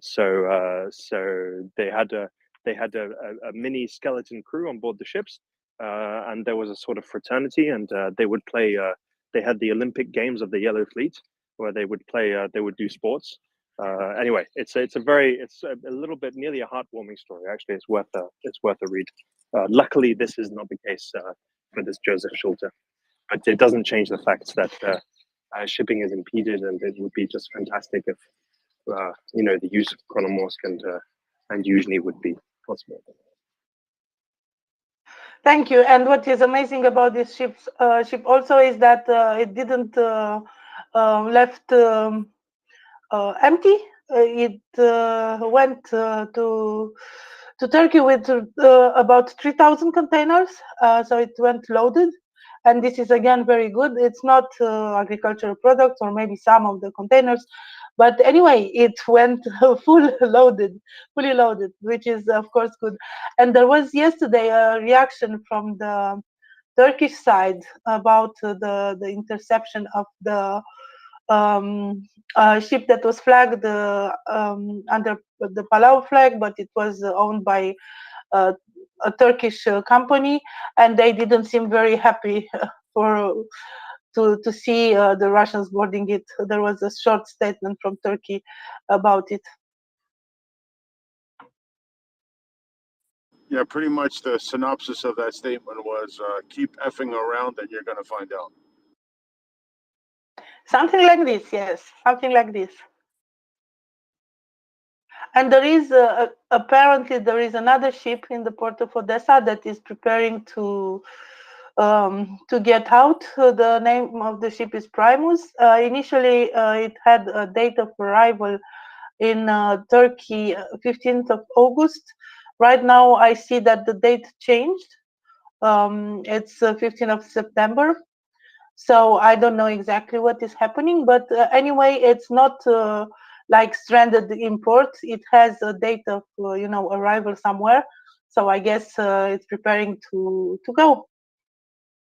So they had a mini skeleton crew on board the ships, and there was a sort of fraternity, and they would play. They had the Olympic Games of the Yellow Fleet, where they would play. They would do sports. Anyway, it's a little bit nearly a heartwarming story. Actually, it's worth a read. Luckily, this is not the case for this Joseph Schulte, but it doesn't change the fact that shipping is impeded, and it would be just fantastic if the use of Chronomorsk and Yuzhny would be possible. Thank you. And what is amazing about this ship also is that it didn't left empty. It went to Turkey with about 3,000 containers, so it went loaded. And this is again very good. It's not agricultural products, or maybe some of the containers, but anyway, it went fully loaded, which is of course good. And there was yesterday a reaction from the Turkish side about the interception of the ship that was flagged under the Palau flag, but it was owned by a Turkish company, and they didn't seem very happy to see the Russians boarding it. There was a short statement from Turkey about it. Yeah, pretty much the synopsis of that statement was keep effing around and you're going to find out. Something like this, yes, something like this. And there is apparently there is another ship in the port of Odessa that is preparing to get out. The name of the ship is Primus. Initially, it had a date of arrival in Turkey, 15th of August. Right now, I see that the date changed. It's 15th of September. So I don't know exactly what is happening, but anyway, it's not like stranded import. It has a date of arrival somewhere. So I guess it's preparing to go.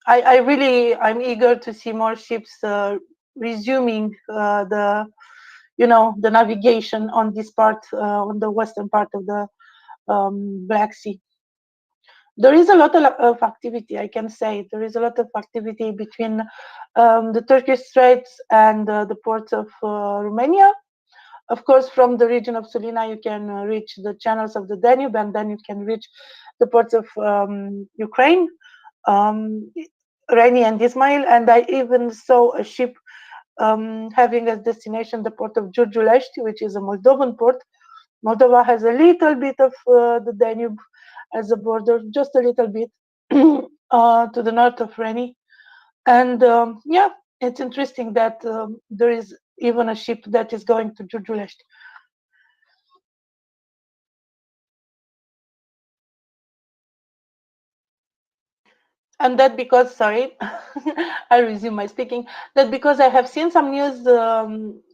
I'm eager to see more ships resuming the navigation on this part, on the western part of the Black Sea. There is a lot of activity, I can say. There is a lot of activity between the Turkish Straits and the ports of Romania. Of course, from the region of Sulina, you can reach the channels of the Danube, and then you can reach the ports of Ukraine, Reni and Ismail. And I even saw a ship having as destination the port of Giurgiulești, which is a Moldovan port. Moldova has a little bit of the Danube as a border, just a little bit to the north of Reni. And yeah, it's interesting that there is even a ship that is going to Giurgiulești. And that because, sorry, I resume my speaking, that because I have seen some news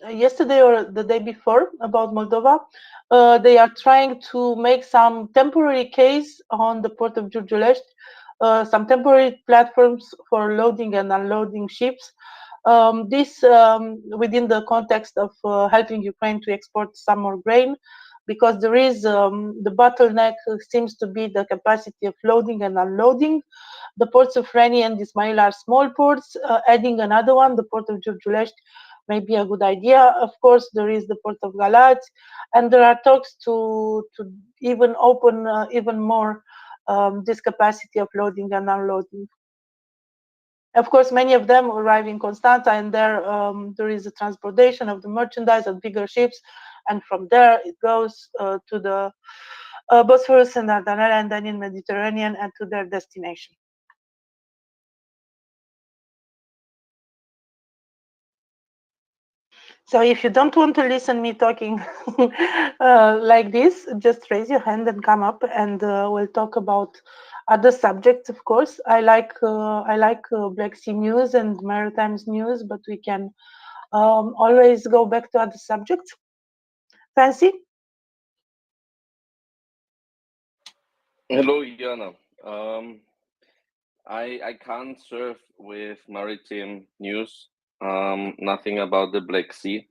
yesterday or the day before about Moldova. They are trying to make some temporary case on the port of Giurgiulești, some temporary platforms for loading and unloading ships. This within the context of helping Ukraine to export some more grain, because there is the bottleneck seems to be the capacity of loading and unloading. The ports of Reni and Ismail are small ports. Adding another one, the port of Giurgiulești, may be a good idea. Of course, there is the port of Galați, and there are talks to even open even more this capacity of loading and unloading. Of course, many of them arrive in Constanța, and there is a transportation of the merchandise on bigger ships, and from there it goes to the Bosphorus and Dardanelles, and then in Mediterranean and to their destination. So if you don't want to listen me talking like this, just raise your hand and come up, and we'll talk about other subjects. Of course, I like Black Sea news and Maritime news, but we can always go back to other subjects. Fancy? Hello, Jana. I can't serve with Maritime news. Nothing about the Black Sea,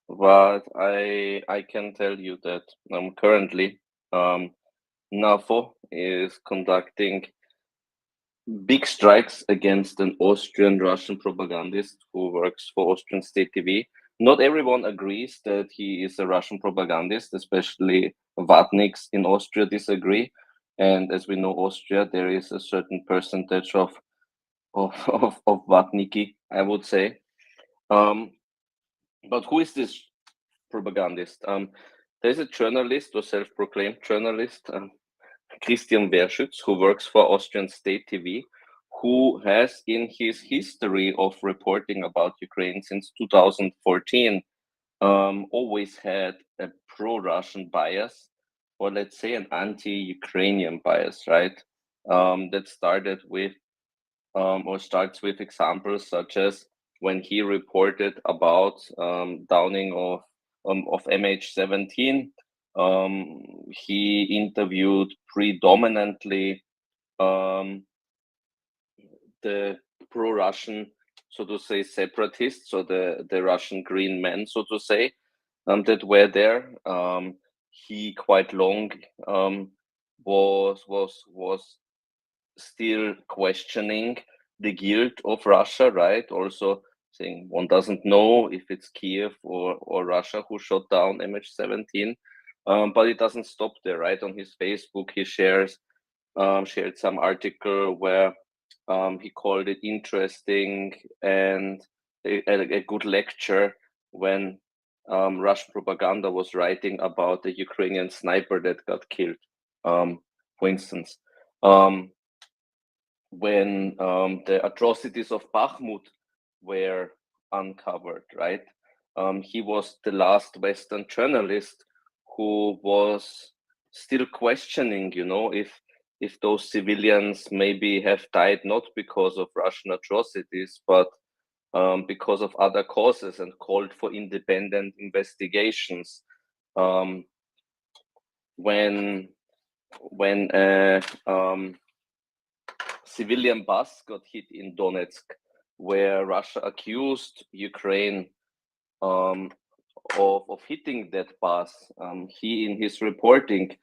but I can tell you that currently NAFO is conducting big strikes against an Austrian-Russian propagandist who works for Austrian state TV. Not everyone agrees that he is a Russian propagandist, especially Vatniks in Austria disagree. And as we know, Austria, there is a certain percentage of Vatniki, I would say. But who is this propagandist? There's a journalist or self-proclaimed journalist, Christian Werschütz, who works for Austrian state TV, who has in his history of reporting about Ukraine since 2014 always had a pro-Russian bias, or let's say an anti-Ukrainian bias, right? That started with or starts with examples such as when he reported about downing of MH17. He interviewed predominantly the pro-Russian, so to say, separatists, so the Russian green men, so to say, that were there. He quite long was still questioning the guilt of Russia, right? Also saying one doesn't know if it's Kiev or Russia who shot down MH17. But it doesn't stop there, right? On his Facebook, he shared some article where he called it interesting and a good lecture when Russian propaganda was writing about the Ukrainian sniper that got killed, for instance. When the atrocities of Bakhmut were uncovered, right? He was the last Western journalist who was still questioning, you know, if those civilians maybe have died not because of Russian atrocities, but because of other causes, and called for independent investigations. When civilian bus got hit in Donetsk, where Russia accused Ukraine of hitting that bus, he in his reporting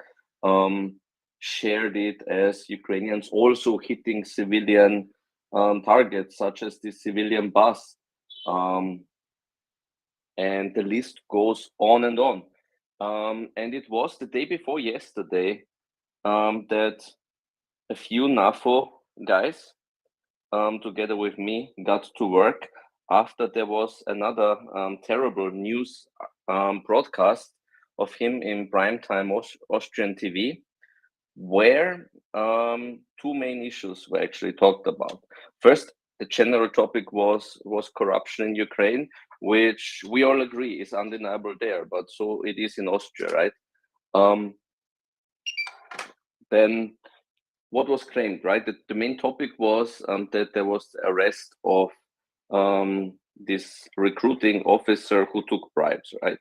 shared it as Ukrainians also hitting civilian targets, such as the civilian bus. And the list goes on and on. And it was the day before yesterday that a few NAFO guys, together with me, got to work after there was another terrible news broadcast of him in primetime Austrian TV, where two main issues were actually talked about. First, the general topic was corruption in Ukraine, which we all agree is undeniable there, but so it is in Austria, right? Then what was claimed, right? The main topic was that there was the arrest of this recruiting officer who took bribes, right?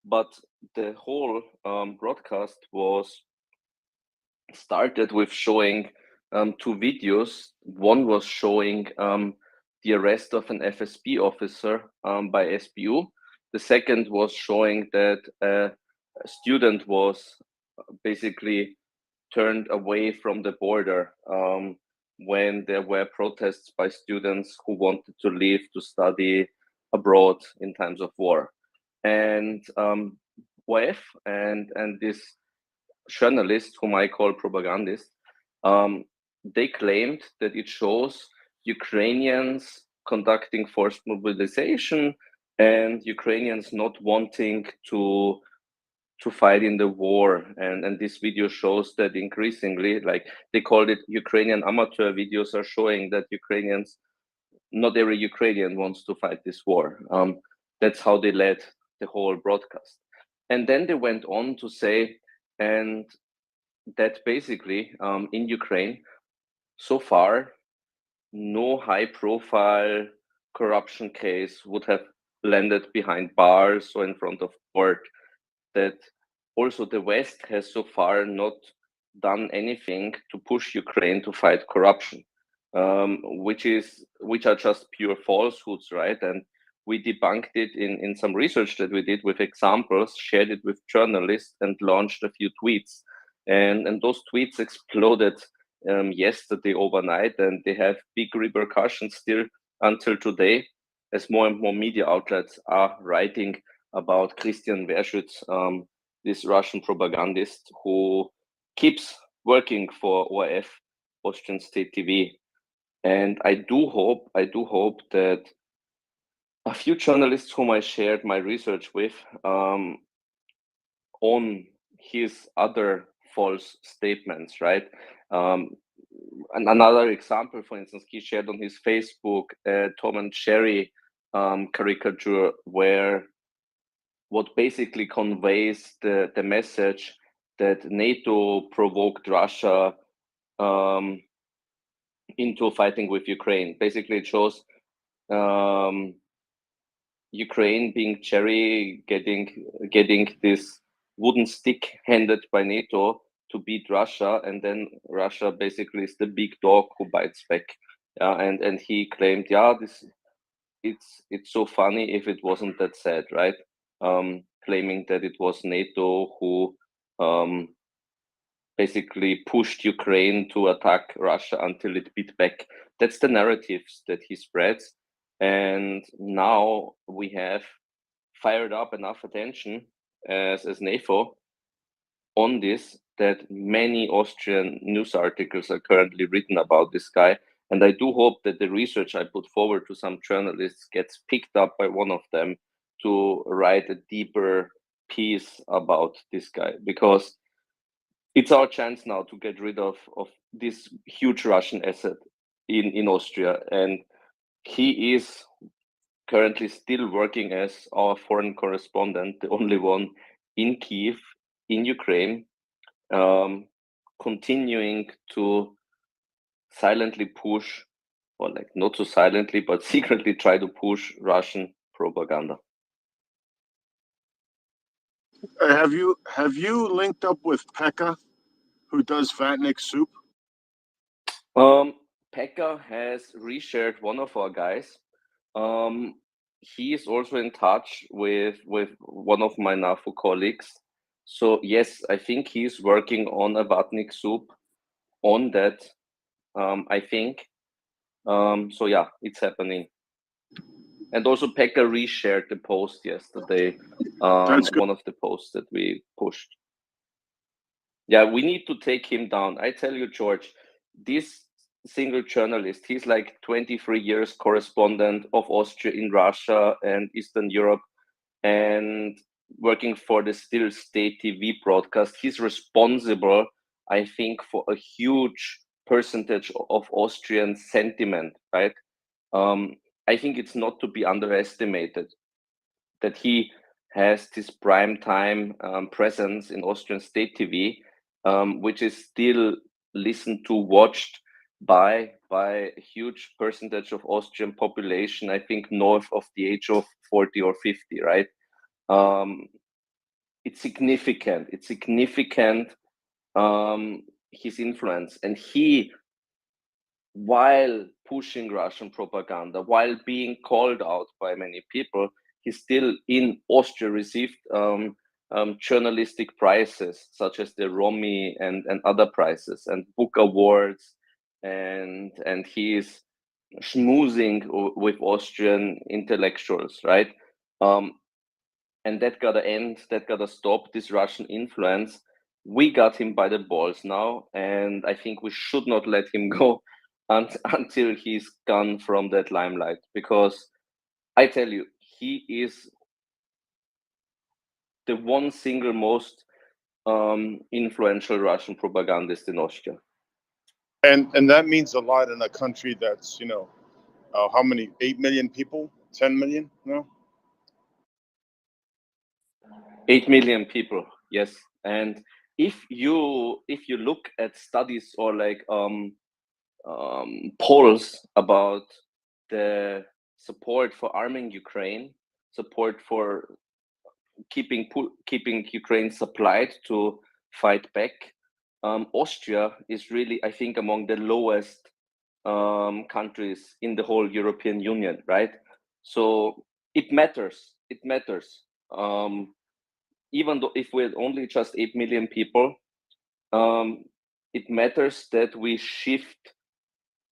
But the whole broadcast was started with showing two videos. One was showing the arrest of an FSB officer by SBU. The second was showing that a student was basically turned away from the border when there were protests by students who wanted to leave to study abroad in times of war. And WEF and this journalist, whom I call propagandist, they claimed that it shows Ukrainians conducting forced mobilization and Ukrainians not wanting to fight in the war. And this video shows that increasingly, like they called it, Ukrainian amateur videos are showing that Ukrainians, not every Ukrainian wants to fight this war. That's how they led the whole broadcast. And then they went on to say, and that basically in Ukraine, so far, no high profile corruption case would have landed behind bars or in front of court. That also the West has so far not done anything to push Ukraine to fight corruption, which are just pure falsehoods, right? And we debunked it in some research that we did with examples, shared it with journalists, and launched a few tweets. And those tweets exploded yesterday overnight, and they have big repercussions still until today, as more and more media outlets are writing about Christian Verschütz, this Russian propagandist who keeps working for ORF, Austrian State TV. And I do hope that a few journalists whom I shared my research with on his other false statements, right? another example, for instance, he shared on his Facebook Tom and Jerry caricature, where what basically conveys the message that NATO provoked Russia into fighting with Ukraine. Basically, it shows Ukraine being Jerry, getting this wooden stick handed by NATO to beat Russia, and then Russia basically is the big dog who bites back. And he claimed, it's so funny if it wasn't that sad, right? Claiming that it was NATO who basically pushed Ukraine to attack Russia until it beat back. That's the narratives that he spreads. And now we have fired up enough attention as NATO on this, that many Austrian news articles are currently written about this guy. And I do hope that the research I put forward to some journalists gets picked up by one of them to write a deeper piece about this guy, because it's our chance now to get rid of this huge Russian asset in Austria. And he is currently still working as our foreign correspondent, the only one in Kiev, in Ukraine, continuing to silently push, or like not so silently, but secretly try to push Russian propaganda. Have you linked up with Pekka, who does Vatnik soup? Pekka has reshared one of our guys. He is also in touch with one of my NAFO colleagues. So yes, I think he's working on a Vatnik soup on that. I think. So yeah, it's happening. And also Pekka reshared the post yesterday. One of the posts that we pushed. Yeah, we need to take him down. I tell you, George, this single journalist, he's like 23 years correspondent of Austria in Russia and Eastern Europe, and working for the still state TV broadcast. He's responsible, I think, for a huge percentage of Austrian sentiment, right? I think it's not to be underestimated that he has this prime time presence in Austrian state TV, which is still listened to, watched by a huge percentage of Austrian population, I think north of the age of 40 or 50, right? It's significant. It's significant, his influence. And he, while pushing Russian propaganda, while being called out by many people, he still in Austria received journalistic prizes such as the Romy and other prizes and book awards, and he is schmoozing with Austrian intellectuals, right? And that gotta end, that gotta stop, this Russian influence. We got him by the balls now, and I think we should not let him go until he's gone from that limelight, because I tell you, he is the one single most influential Russian propagandist in Austria. And that means a lot in a country that's, how many, 8 million people, 10 million, no? 8 million people, yes. And if you look at studies or like polls about the support for arming Ukraine, support for keeping Ukraine supplied to fight back, Austria is really, I think, among the lowest countries in the whole European Union, right? So it matters. It matters. Even though if we're only just 8 million people, it matters that we shift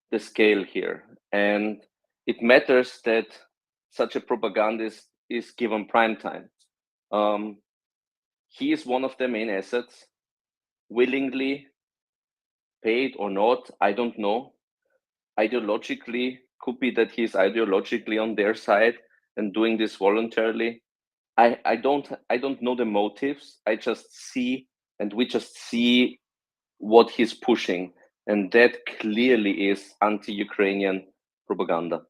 the scale here. And it matters that such a propagandist is given prime time. He is one of the main assets, willingly paid or not, I don't know. Ideologically, could be that he's ideologically on their side and doing this voluntarily. I don't know the motives. I just see, and we just see what he's pushing. And that clearly is anti-Ukrainian propaganda.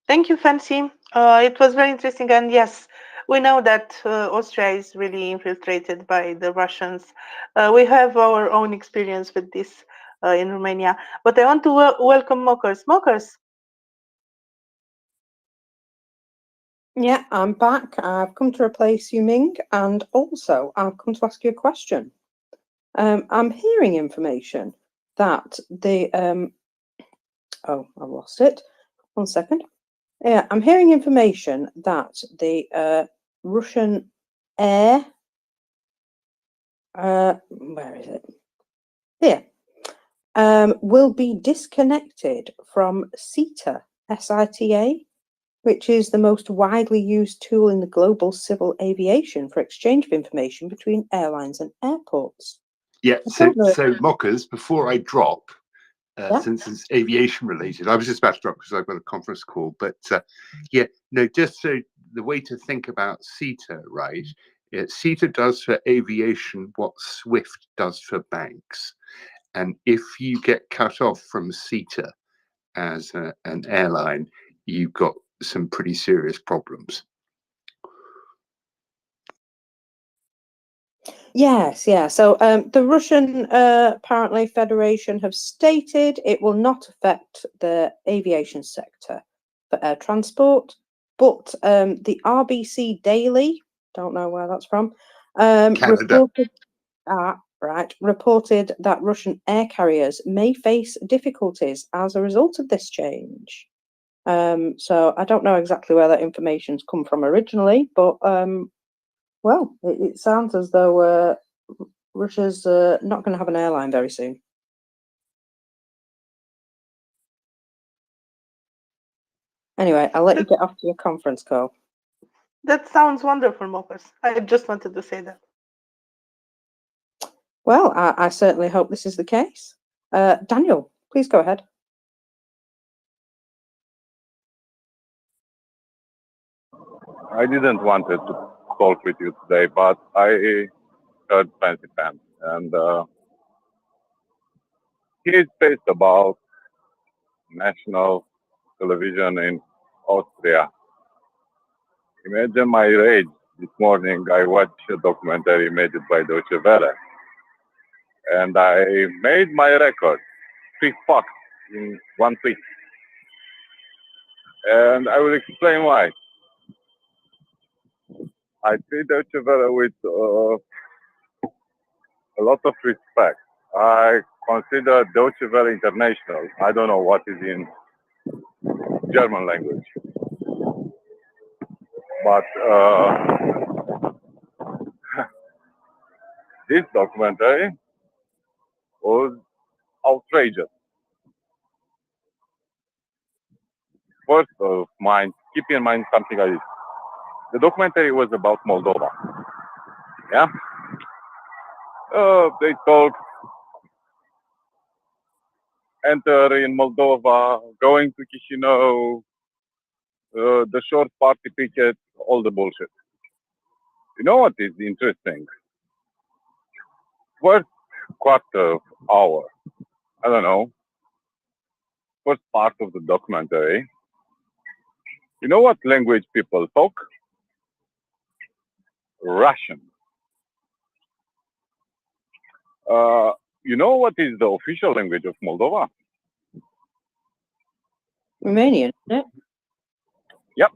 Thank you, Fancy. It was very interesting. And yes, we know that Austria is really infiltrated by the Russians. We have our own experience with this in Romania. But I want to welcome Mockers. Mockers. Yeah, I'm back. I've come to replace you, Ming, and also I've come to ask you a question. I'm hearing information that the oh, I lost it. 1 second. Yeah, I'm hearing information that the Russian air, where is it? Here, will be disconnected from SITA, SITA, which is the most widely used tool in the global civil aviation for exchange of information between airlines and airports. Yeah, so Mockers, before I drop, since it's aviation related, I was just about to drop because I've got a conference call, but yeah, no, just so the way to think about CETA, right? CETA does for aviation what SWIFT does for banks. And if you get cut off from CETA as an airline, you've got some pretty serious problems. Yes, yeah. So the Russian apparently Federation have stated it will not affect the aviation sector for air transport, but the RBC Daily, don't know where that's from, reported that Russian air carriers may face difficulties as a result of this change. So I don't know exactly where that information's come from originally, but well, it sounds as though Russia's not going to have an airline very soon. Anyway, I'll let you get off to your conference call. That sounds wonderful, Mockers. I just wanted to say that. Well, I certainly hope this is the case. Daniel, please go ahead. I didn't want to talk with you today, but I heard Fancy Pants, and he spaced about national television in Austria. Imagine my rage this morning. I watched a documentary made by Deutsche Welle, and I made my record 3 facts in 1 tweet, and I will explain why. I treat Deutsche Welle with a lot of respect. I consider Deutsche Welle international. I don't know what is in German language, but this documentary was outrageous. First of mind, keep in mind something like this. The documentary was about Moldova. Yeah? They talk, enter in Moldova, going to Chisinau, the short party ticket, all the bullshit. You know what is interesting? First quarter hour, I don't know, first part of the documentary, you know what language people talk? Russian. You know what is the official language of Moldova? Romanian, isn't it? Yep.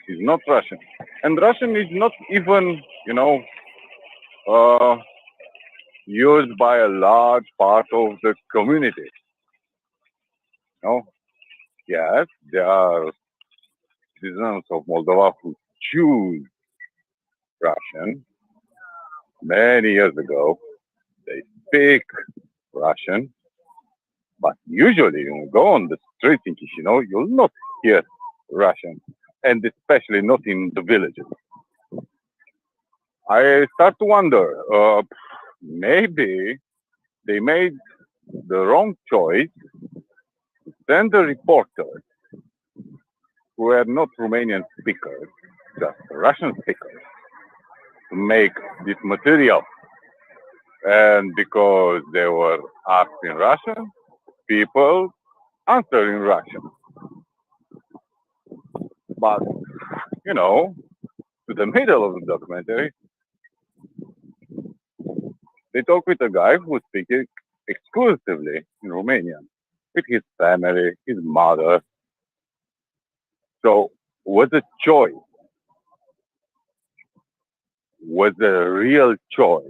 It's not Russian. And Russian is not even, you know, used by a large part of the community. No? Yes, there are citizens of Moldova who choose Russian. Many years ago, they speak Russian, but usually when you go on the street in Chisinau, you'll not hear Russian, and especially not in the villages. I start to wonder, maybe they made the wrong choice to send the reporters who were not Romanian speakers, just Russian speakers, to make this material. And because they were asked in Russian, people answer in Russian. But, you know, to the middle of the documentary, they talk with a guy who speaks exclusively in Romanian, with his family, his mother. So was a choice, was a real choice.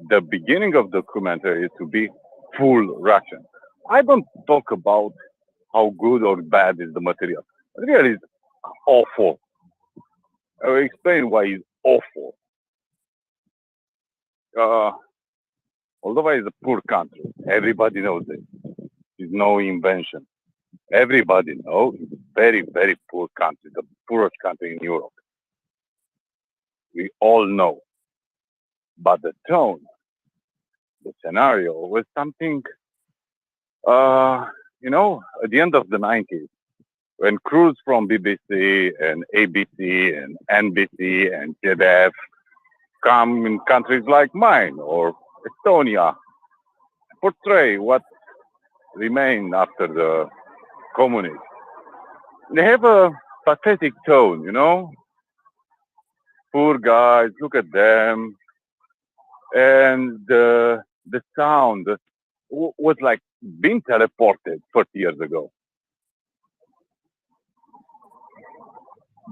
The beginning of the documentary is to be full Russian. I don't talk about how good or bad is the material. The material is awful. I will explain why it's awful. Moldova is a poor country. Everybody knows it. It's no invention. Everybody knows it's a very, very poor country, the poorest country in Europe. We all know. But the tone, the scenario was something, at the end of the 90s, when crews from BBC and ABC and NBC and ZDF come in countries like mine or Estonia, portray what remained after the communism. They have a pathetic tone, Poor guys, look at them. And the sound was like being teleported 40 years ago.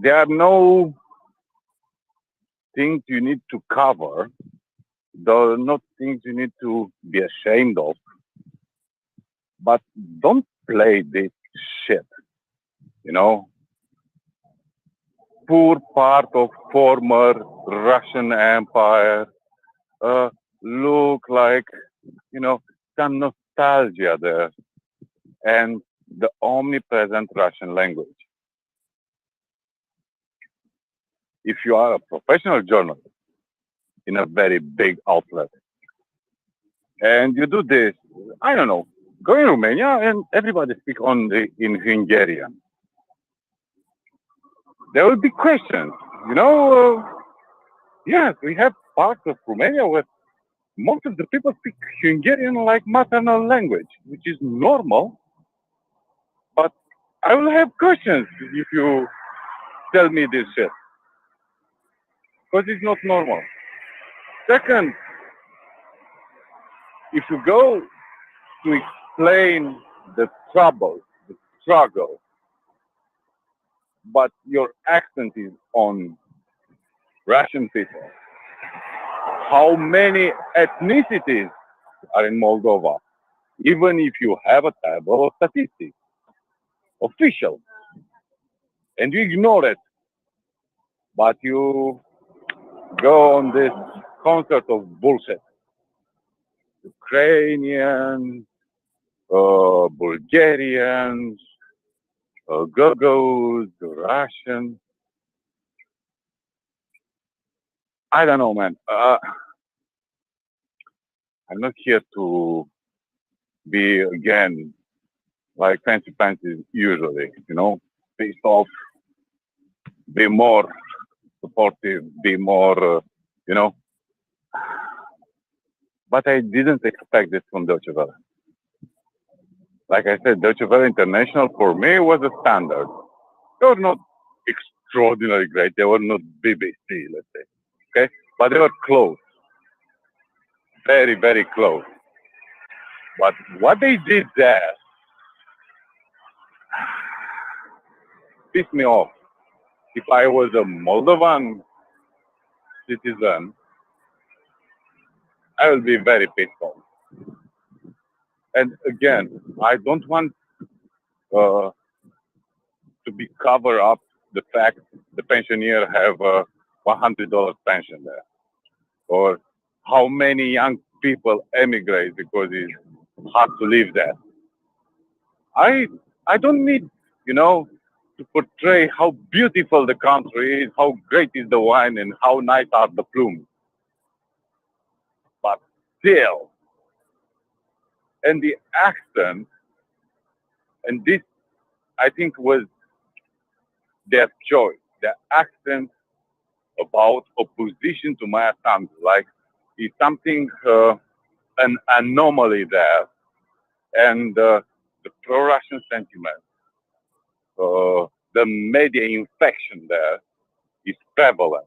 There are no things you need to cover. There are not things you need to be ashamed of. But don't play this shit, Poor part of former Russian Empire look like, some nostalgia there. And the omnipresent Russian language. If you are a professional journalist in a very big outlet, and you do this, I don't know, go in Romania and everybody speak in Hungarian. There will be questions, yes, we have parts of Romania where most of the people speak Hungarian like maternal language, which is normal. But I will have questions if you tell me this shit. Because it's not normal. Second, if you go to explain the trouble, the struggle, but your accent is on Russian people, how many ethnicities are in Moldova? Even if you have a table of statistics, official, and you ignore it, but you go on this concert of bullshit. Ukrainians, Bulgarians, Gogos, Russians. I don't know, man. I'm not here to be, again, like fancy usually, pissed off, be more supportive, be more, But I didn't expect this from Deutsche Welle. Like I said, Deutsche Welle International for me was a standard. They were not extraordinarily great. They were not BBC, let's say. Okay? But they were close. Very, very close. But what they did there pissed me off. If I was a Moldovan citizen, I will be very pissed off. And again, I don't want to be cover up the fact the pensioner have a $100 pension there, or how many young people emigrate because it's hard to live there. I don't need, to portray how beautiful the country is, how great is the wine, and how nice are the plumes. But still, and the accent, and this, I think, was their choice. The accent about opposition to my assumptions, like is something, an anomaly there. And the pro-Russian sentiment, the media infection there is prevalent.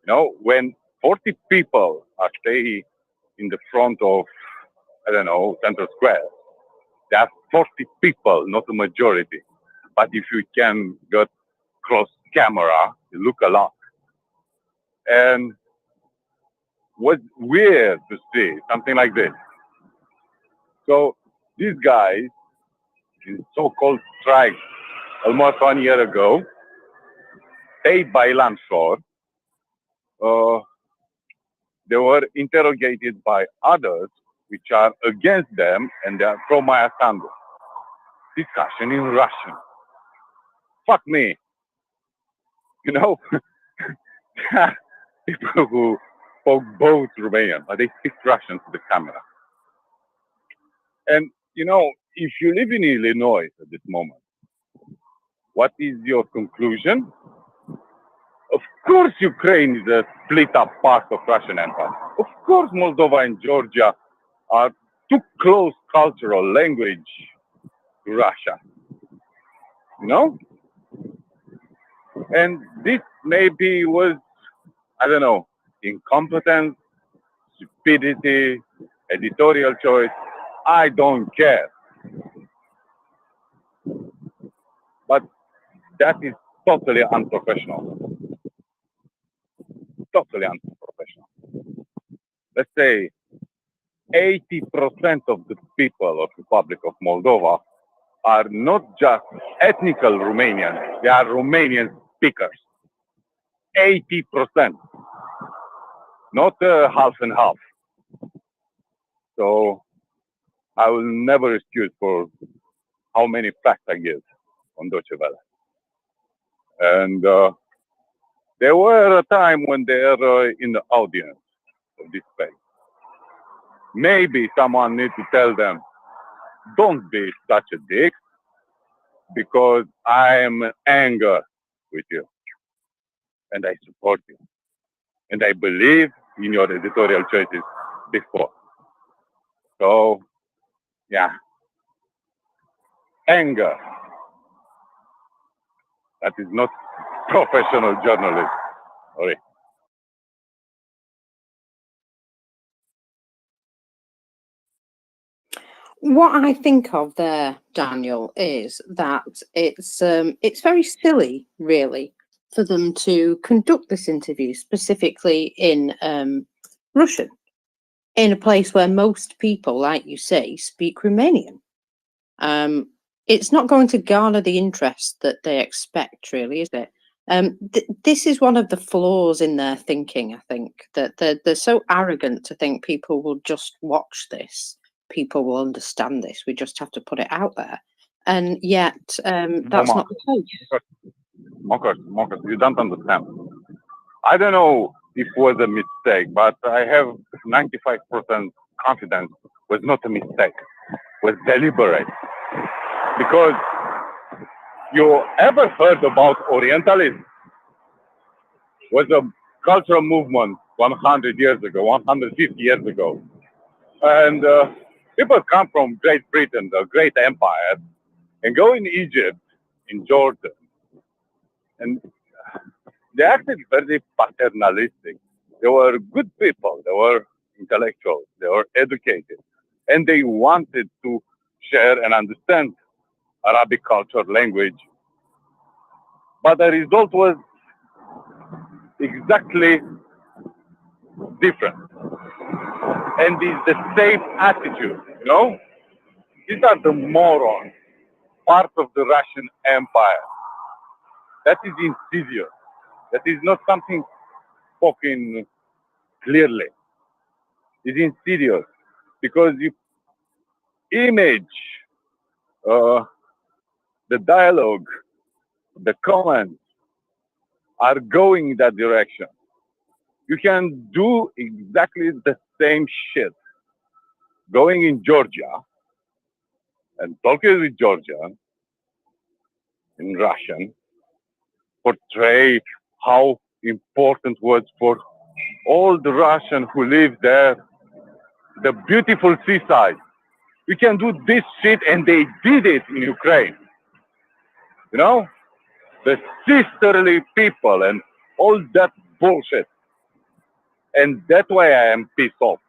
You know, when 40 people are staying in the front of, I don't know, Central Square, there are 40 people, not a majority. But if you can get close camera, you look a lot. And what's weird to see something like this. So these guys, in so-called strike almost 1 year ago, paid by Landshore, they were interrogated by others which are against them, and they are from my assembly. Discussion in Russian. Fuck me. You know, people who spoke both Romanian, but they speak Russian to the camera. And, you know, if you live in Illinois at this moment, what is your conclusion? Of course, Ukraine is a split up part of Russian Empire. Of course, Moldova and Georgia are too close cultural language to Russia. You know? And this maybe was, I don't know, incompetence, stupidity, editorial choice. I don't care. But that is totally unprofessional. Totally unprofessional. Let's say 80% of the people of Republic of Moldova are not just ethnical Romanians, they are Romanian speakers. 80%, not half and half. So I will never excuse for how many facts I give on Deutsche Welle. And there were a time when they're in the audience of this space. Maybe someone needs to tell them, don't be such a dick, because I am angry with you. And I support you. And I believe in your editorial choices before. So, yeah. Anger. That is not professional journalism. Sorry. What I think of there, Daniel, is that it's very silly, really, for them to conduct this interview specifically in Russian, in a place where most people, like you say, speak Romanian. It's not going to garner the interest that they expect, really, is it? This is one of the flaws in their thinking, I think, that they're so arrogant to think people will just watch this. People will understand this. We just have to put it out there. And yet, that's not the case. Marcus, you don't understand. I don't know if it was a mistake, but I have 95% confidence it was not a mistake. It was deliberate. Because you ever heard about Orientalism? It was a cultural movement 100 years ago, 150 years ago. And people come from Great Britain, the great empire, and go in Egypt, in Jordan. And they acted very paternalistic. They were good people. They were intellectuals. They were educated. And they wanted to share and understand Arabic culture, language. But the result was exactly different. And it's the same attitude, you know? These are the morons, part of the Russian Empire. That is insidious. That is not something spoken clearly. It's insidious because you image the dialogue, the comments are going in that direction. You can do exactly the same shit going in Georgia and talking with Georgia in Russian, portray how important was for all the Russians who live there, the beautiful seaside. We can do this shit, and they did it in Ukraine. You know, the sisterly people and all that bullshit. And that's why I am pissed off.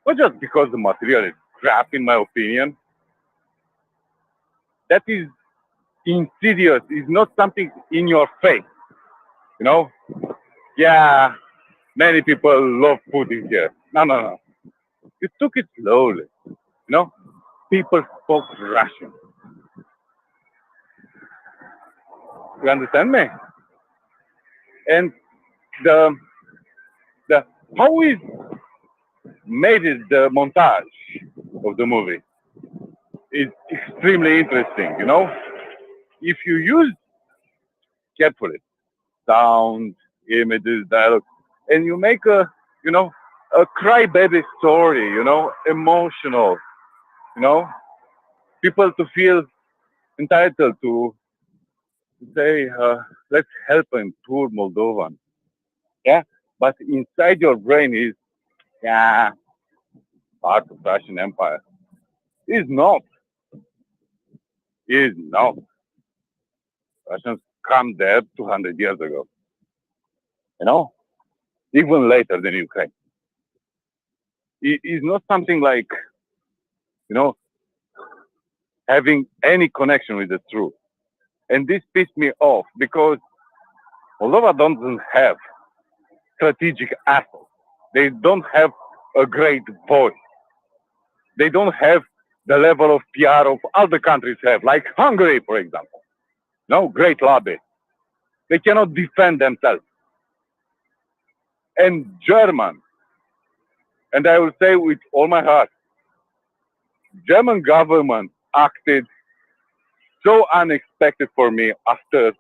Not just because the material is crap, in my opinion. That is insidious. It's not something in your face. You know? Yeah, many people love Putin here. No, no, no. You took it slowly. You know? People spoke Russian. You understand me? And the how is made it the montage of the movie is extremely interesting, you know? If you use carefully sound, images, dialogue, and you make you know, a crybaby story, you know, emotional, you know, people to feel entitled to say, let's help him, poor Moldovan. Yeah, but inside your brain is, yeah, part of Russian Empire. Is not. Is not. Russians come there 200 years ago. You know, even later than Ukraine. It is not something like, you know, having any connection with the truth. And this pissed me off because Moldova doesn't have strategic assets. They don't have a great voice. They don't have the level of PR of other countries have, like Hungary, for example. No, great lobby. They cannot defend themselves. And German, and I will say with all my heart, German government acted so unexpected for me after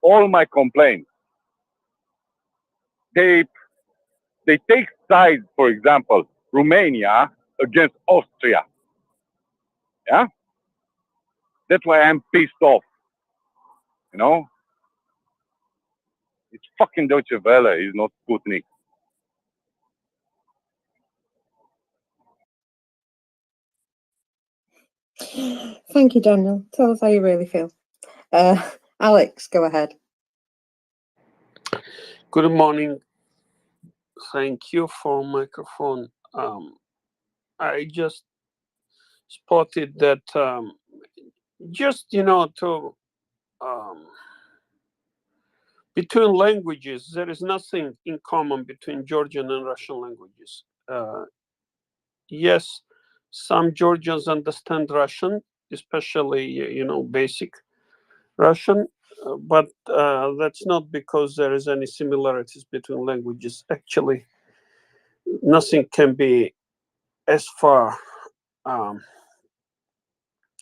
all my complaints. They take sides, for example, Romania against Austria. Yeah? That's why I'm pissed off. You know? It's fucking Deutsche Welle, it's not Sputnik. Thank you, Daniel. Tell us how you really feel. Alex, go ahead. Good morning. Thank you for microphone. I just spotted that just, you know, to between languages, there is nothing in common between Georgian and Russian languages. Yes, some Georgians understand Russian, especially, you know, basic Russian, but that's not because there is any similarities between languages. Actually, nothing can be as far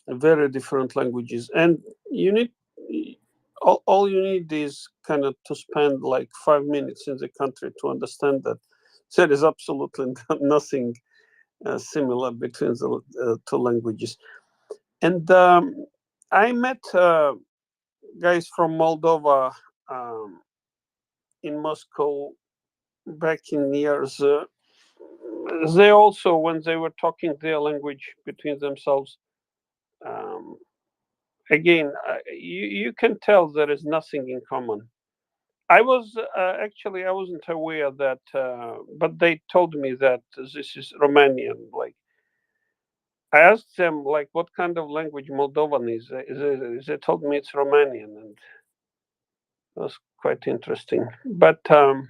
very different languages, and you need all you need is kind of to spend like 5 minutes in the country to understand that there is absolutely nothing similar between the two languages. And I met guys from Moldova in Moscow back in years. They also, when they were talking their language between themselves, again, you can tell there is nothing in common. I was actually, I wasn't aware that, but they told me that this is Romanian. Like, I asked them, like, what kind of language Moldovan is? They told me it's Romanian, and it was quite interesting. But yeah,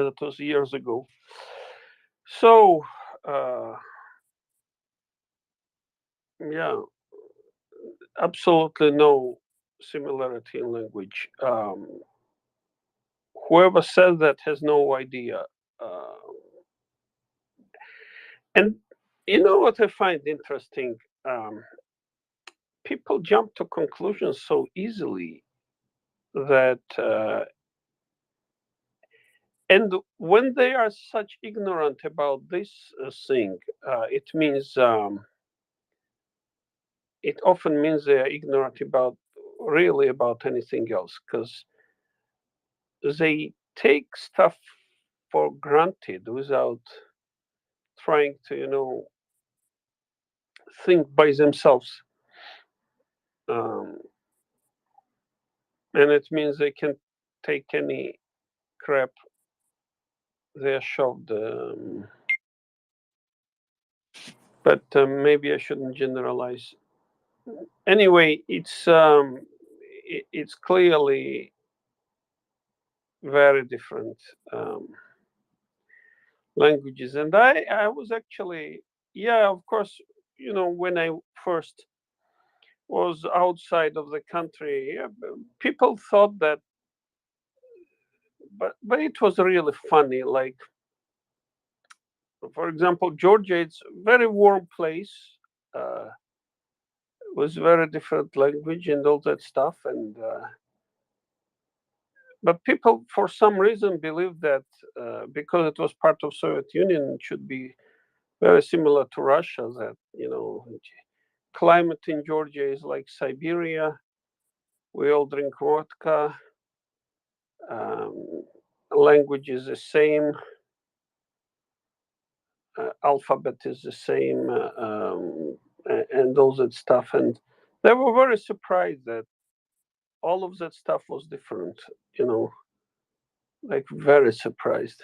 that was years ago. So yeah, absolutely no similarity in language. Whoever says that has no idea. And you know what I find interesting? People jump to conclusions so easily that, and when they are such ignorant about this thing, it means it often means they are ignorant about really about anything else, because they take stuff for granted without trying to, you know, think by themselves. And it means they can take any crap they're shoved. But maybe I shouldn't generalize. Anyway, it's clearly very different languages, and I was actually, yeah, of course, you know, when I first was outside of the country, people thought that, but it was really funny. Like, for example, Georgia, it's a very warm place. Was very different language and all that stuff, and but people for some reason believe that because it was part of Soviet Union, it should be very similar to Russia. That, you know, climate in Georgia is like Siberia. We all drink vodka. Language is the same. Alphabet is the same, and all that stuff. And they were very surprised that all of that stuff was different. You know, like very surprised.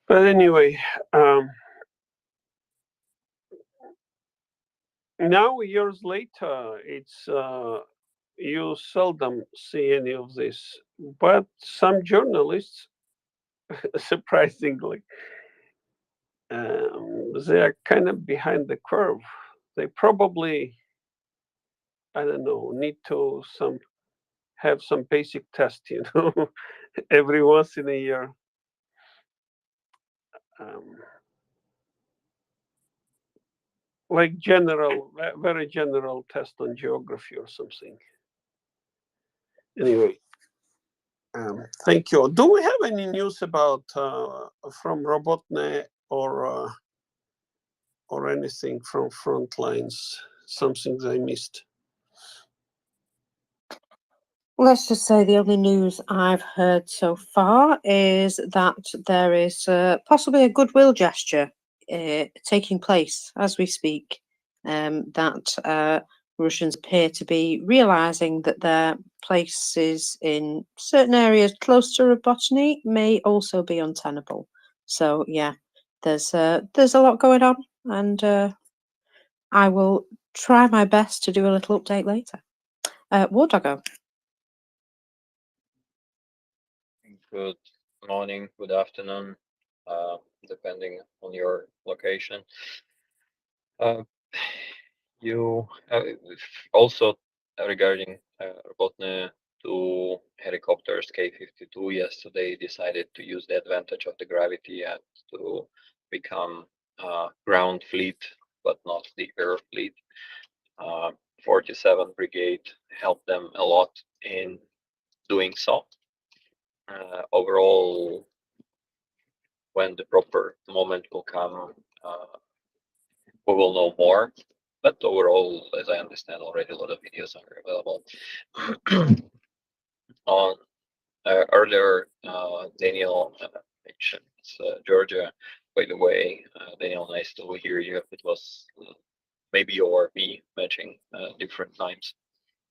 But anyway, now years later, it's you seldom see any of this. But some journalists, surprisingly, they are kind of behind the curve. They probably, I don't know, need to have some basic test, you know, every once in a year. Like very general test on geography or something. Anyway, thank you. Do we have any news about from Robotne or anything from front lines? Something I missed. Let's just say the only news I've heard so far is that there is possibly a goodwill gesture taking place as we speak. That Russians appear to be realizing that their places in certain areas close to Robotny may also be untenable. So yeah, there's a lot going on, and I will try my best to do a little update later. War Doggo. Good morning, good afternoon, depending on your location. You also regarding Robotne, 2 helicopters K-52 yesterday decided to use the advantage of the gravity and to become ground fleet, but not the air fleet. 47 Brigade helped them a lot in doing so. Overall, when the proper moment will come, we will know more. But overall, as I understand already, a lot of videos are available. On earlier, Daniel mentioned Georgia. By the way, Daniel, nice to hear you. It was maybe you or me matching different times,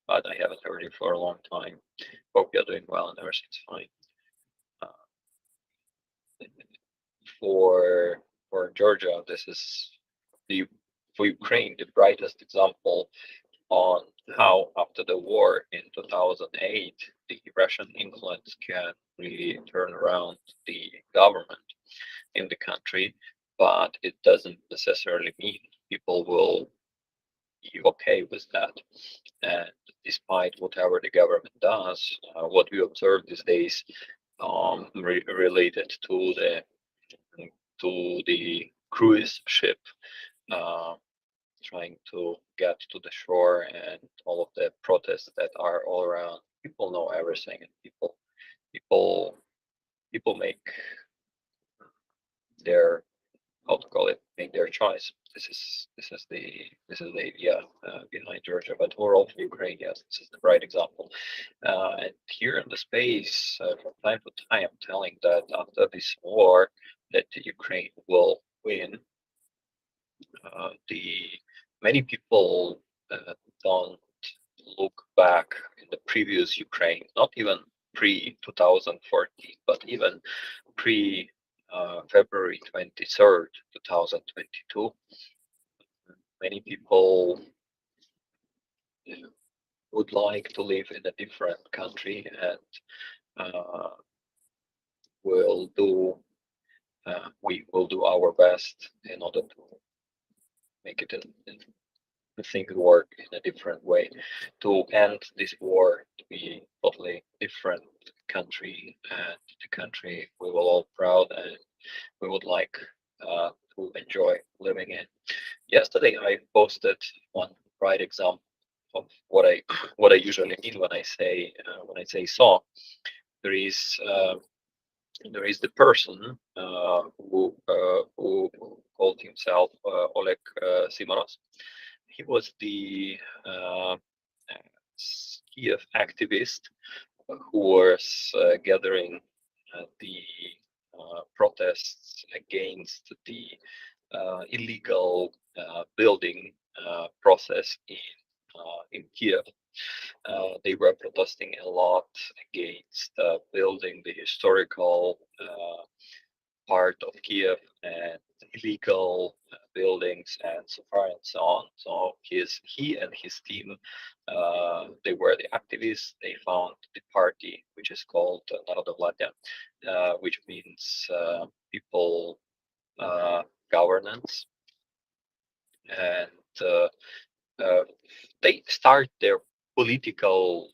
but I haven't heard you for a long time. Hope you're doing well and everything's fine. For Georgia, this is for Ukraine the brightest example on how after the war in 2008 the Russian influence can really turn around the government in the country, but it doesn't necessarily mean people will be okay with that. And despite whatever the government does, what we observe these days related to the cruise ship trying to get to the shore and all of the protests that are all around. People know everything, and people make their how to call it, make their choice. This is the idea behind Georgia, but overall for Ukraine, yes, this is the right example. And here in the space, from time to time, telling that after this war, that Ukraine will win. The many people don't look back in the previous Ukraine, not even pre 2014, but even pre February 23rd, 2022. Many people would like to live in a different country and we will do our best in order to make it the thing work in a different way to end this war to be totally different country and the country we will all proud and we would like to enjoy living in. Yesterday I posted one right example of what I usually mean when I say saw. There is the person who called himself Oleg Simonos. He was the Kiev activist who was gathering the protests against the illegal building process in Kiev. They were protesting a lot against building the historical part of Kiev and illegal buildings and so far and so on. So he and his team, they were the activists. They found the party which is called Narodovladya, which means people governance, and they start their political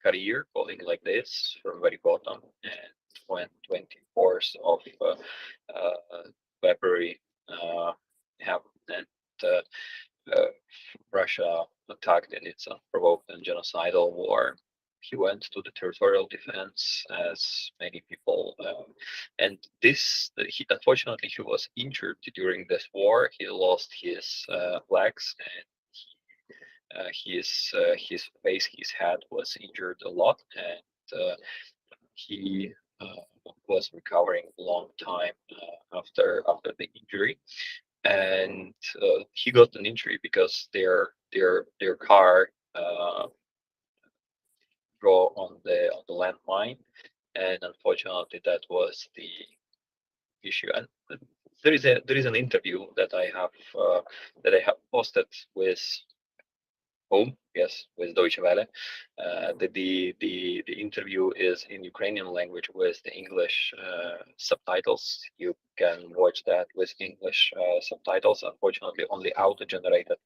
career, calling like this, from very bottom. And when 24th of February happened and Russia attacked in its unprovoked and genocidal war, he went to the territorial defense, as many people, and unfortunately he was injured during this war. He lost his legs and his face, his head was injured a lot, and he was recovering a long time after the injury. And he got an injury because their car drove on the landmine, and unfortunately that was the issue. And there is an interview that I have posted with with Deutsche Welle. The interview is in Ukrainian language with the English subtitles. You can watch that with English subtitles. Unfortunately, only auto-generated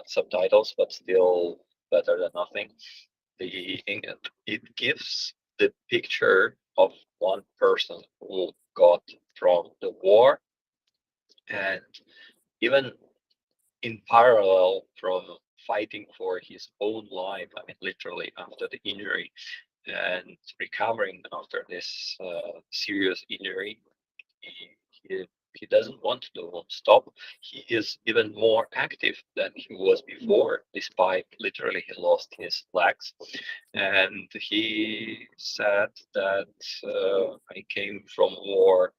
subtitles, but still better than nothing. It gives the picture of one person who got from the war, and even in parallel from fighting for his own life, I mean, literally after the injury and recovering after this serious injury, he doesn't want to stop. He is even more active than he was before, despite literally he lost his legs. And he said that I came from war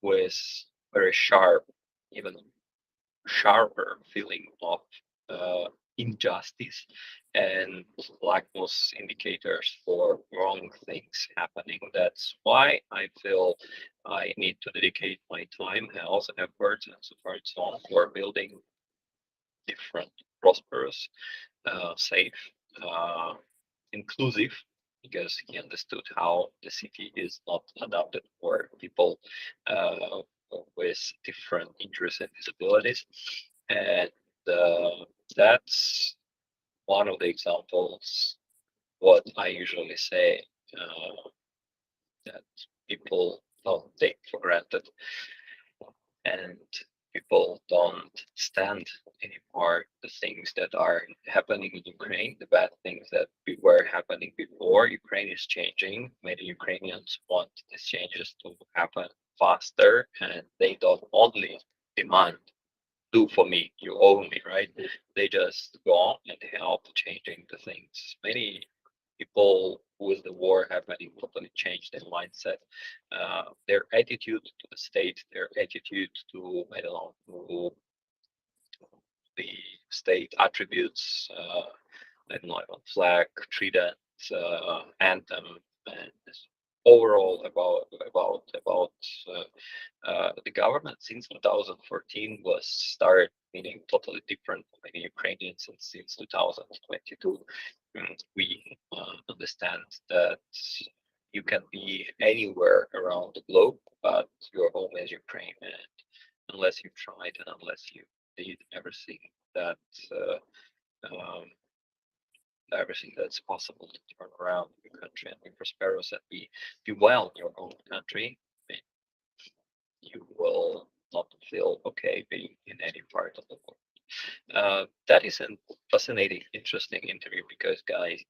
with very sharp, even sharper feeling of injustice and lackness indicators for wrong things happening. That's why I feel I need to dedicate my time, health, efforts, and so far and so on for building different, prosperous, safe, inclusive, because he understood how the city is not adapted for people with different interests and disabilities. And that's one of the examples what I usually say that people don't take for granted, and people don't stand anymore the things that are happening in Ukraine, the bad things that were happening before. Ukraine is changing. Many Ukrainians want these changes to happen faster, and they don't only demand, do for me, you owe me, right? They just go on and help changing the things. Many people with the war have really totally changed their mindset, their attitude to the state, their attitude to, I don't know, to the state attributes, I don't know, flag, trident, anthem, and overall about the government since 2014 was started meaning totally different for many Ukrainians, and since 2022 we understand that you can be anywhere around the globe, but your home is Ukraine, and unless you tried and unless you did everything that everything that's possible to turn around your country and be prosperous and be well in your own country, you will not feel okay being in any part of the world. That is a fascinating, interesting interview because, guys,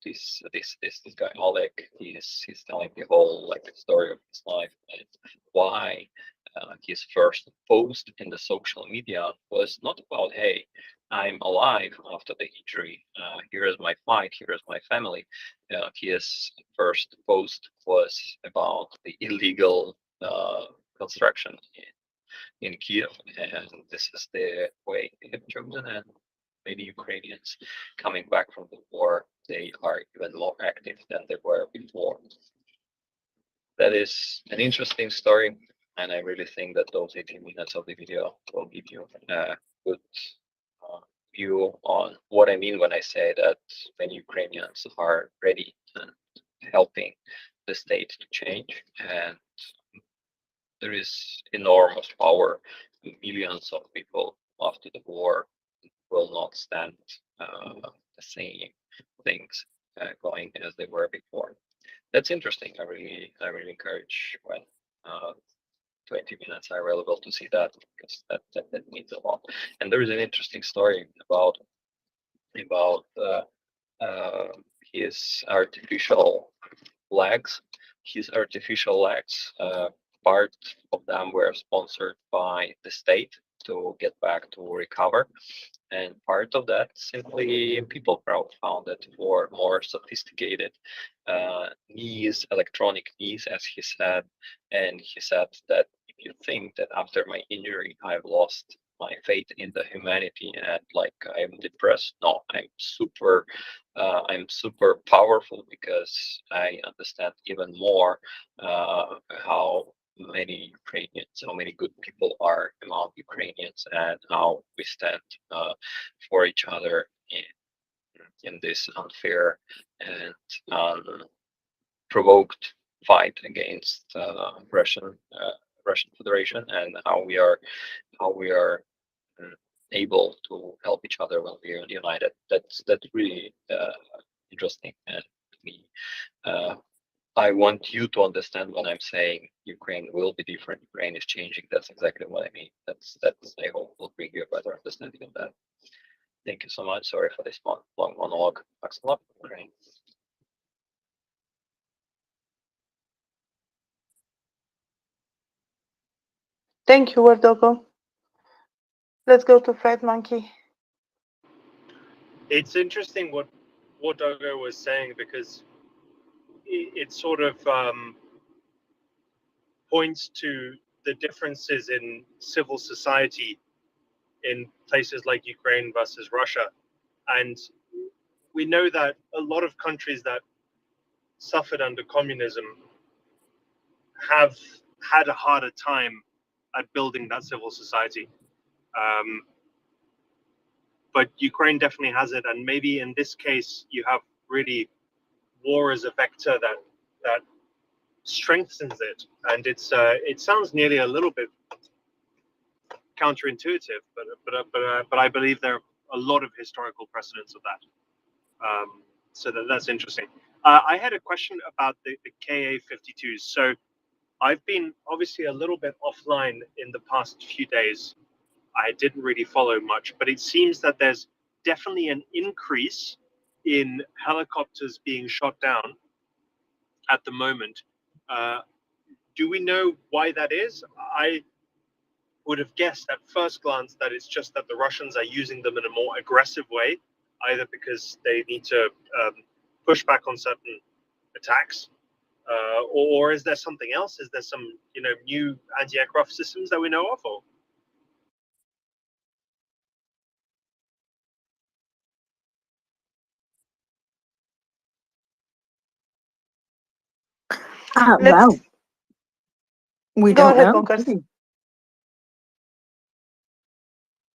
this guy Oleg, he's telling the whole story of his life and why his first post in the social media was not about, hey, I'm alive after the injury. Here is my fight. Here is my family. His first post was about the illegal construction in Kiev, and this is the way they have chosen. And many Ukrainians coming back from the war, they are even more active than they were before. That is an interesting story, and I really think that those 18 minutes of the video will give you a good view on what I mean when I say that many Ukrainians are ready and helping the state to change, and there is enormous power. Millions of people after the war will not stand the same things going as they were before. That's interesting. I really encourage when 20 minutes are available to see that, because that means a lot. And there is an interesting story about his artificial legs. His artificial legs, part of them were sponsored by the state to get back to recover, and part of that simply people crowdfunded for more sophisticated knees, electronic knees, as he said. And he said that if you think that after my injury I've lost my faith in the humanity and I'm depressed, no, I'm super powerful because I understand even more how many Ukrainians, how many good people are among Ukrainians, and how we stand for each other in this unfair and unprovoked fight against Russian Federation, and how we are able to help each other when we are united. That's really interesting, and to me, I want you to understand when I'm saying Ukraine will be different. Ukraine is changing. That's exactly what I mean. That's I hope will bring you a better understanding of that. Thank you so much. Sorry for this long monologue. Thanks a lot, Ukraine. Thank you, Wardogo. Let's go to Fred Monkey. It's interesting what Dogo was saying, because it sort of points to the differences in civil society in places like Ukraine versus Russia. And we know that a lot of countries that suffered under communism have had a harder time at building that civil society. But Ukraine definitely has it, and maybe in this case you have really war as a vector that strengthens it, and it sounds nearly a little bit counterintuitive, but I believe there are a lot of historical precedents of that. So that's interesting. I had a question about the Ka-52s. So I've been obviously a little bit offline in the past few days. I didn't really follow much, but it seems that there's definitely an increase in helicopters being shot down at the moment. Do we know why that is? I would have guessed at first glance that it's just that the Russians are using them in a more aggressive way, either because they need to push back on certain attacks, or is there something else? Is there some new anti-aircraft systems that we know of? Or Well, we Go don't ahead, know. Bunkers. do we?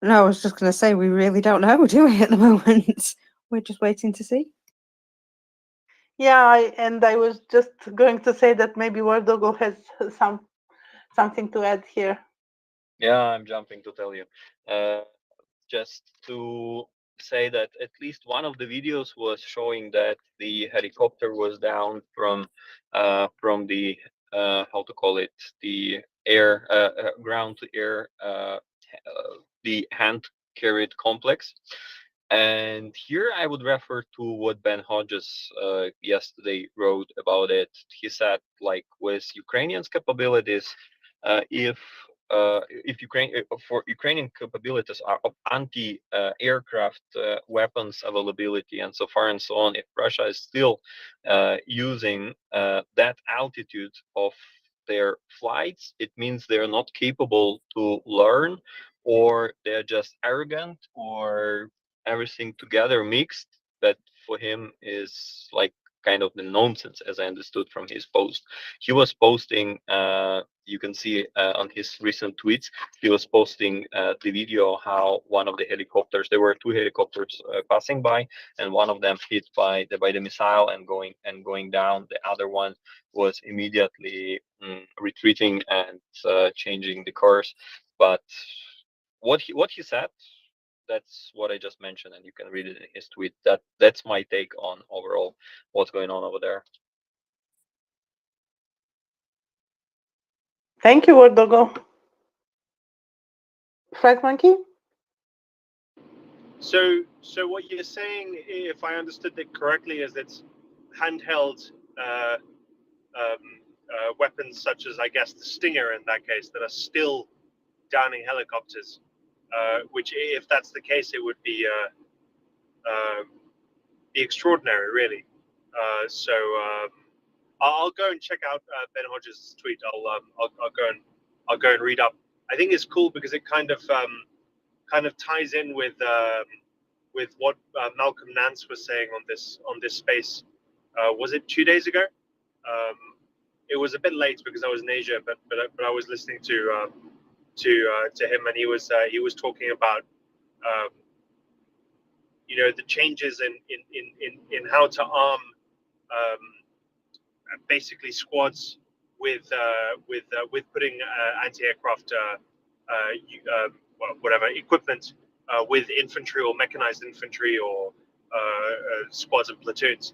No, I was just going to say we really don't know, do we? At the moment, we're just waiting to see. Yeah, I was just going to say that maybe Wardogo has something to add here. Yeah, I'm jumping to tell you. Just to say that at least one of the videos was showing that the helicopter was down from the how to call it, the air ground to air the hand carried complex. And here I would refer to what Ben Hodges yesterday wrote about it. He said, like, with Ukrainians' capabilities, if for Ukrainian capabilities are of anti-aircraft weapons availability and so far and so on, if Russia is still using that altitude of their flights, it means they're not capable to learn, or they're just arrogant, or everything together mixed. That for him is like kind of the nonsense, as I understood from his post. He was posting, you can see on his recent tweets, he was posting the video how one of the helicopters, there were two helicopters passing by, and one of them hit by the missile and going down. The other one was immediately retreating and changing the course. But what he said, that's what I just mentioned, and you can read it in his tweet. That's my take on overall what's going on over there. Thank you, Wardogo. Frag Monkey? so what you're saying, if I understood it correctly, is it's handheld weapons such as, I guess, the Stinger in that case, that are still downing helicopters. Which, if that's the case, it would be extraordinary, really. I'll go and check out Ben Hodges' tweet. I'll go and read up. I think it's cool because it kind of ties in with what Malcolm Nance was saying on this space. Was it 2 days ago? It was a bit late because I was in Asia, but I was listening to him, and he was talking about the changes in how to arm basically squads with putting anti-aircraft whatever equipment with infantry or mechanized infantry or squads and platoons.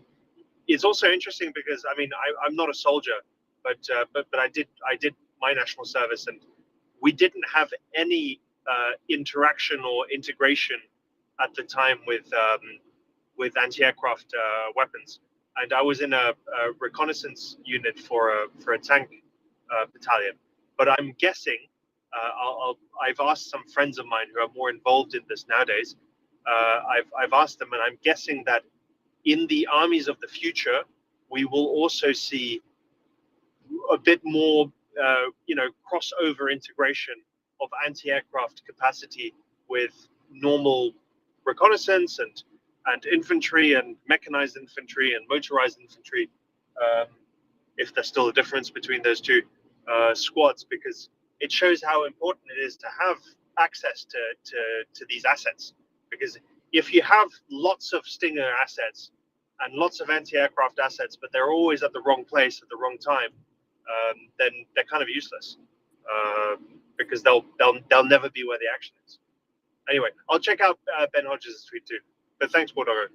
It's also interesting because I'm not a soldier, but I did my national service, and we didn't have any interaction or integration at the time with anti-aircraft weapons. And I was in a reconnaissance unit for a tank battalion. But I'm guessing, I've asked some friends of mine who are more involved in this nowadays. I've asked them, and I'm guessing that in the armies of the future, we will also see a bit more, crossover integration of anti-aircraft capacity with normal reconnaissance and infantry and mechanized infantry and motorized infantry, if there's still a difference between those two squads, because it shows how important it is to have access to these assets. Because if you have lots of Stinger assets and lots of anti-aircraft assets, but they're always at the wrong place at the wrong time, then they're kind of useless, because they'll never be where the action is. Anyway, I'll check out Ben Hodges' tweet too. But thanks, Bordogo.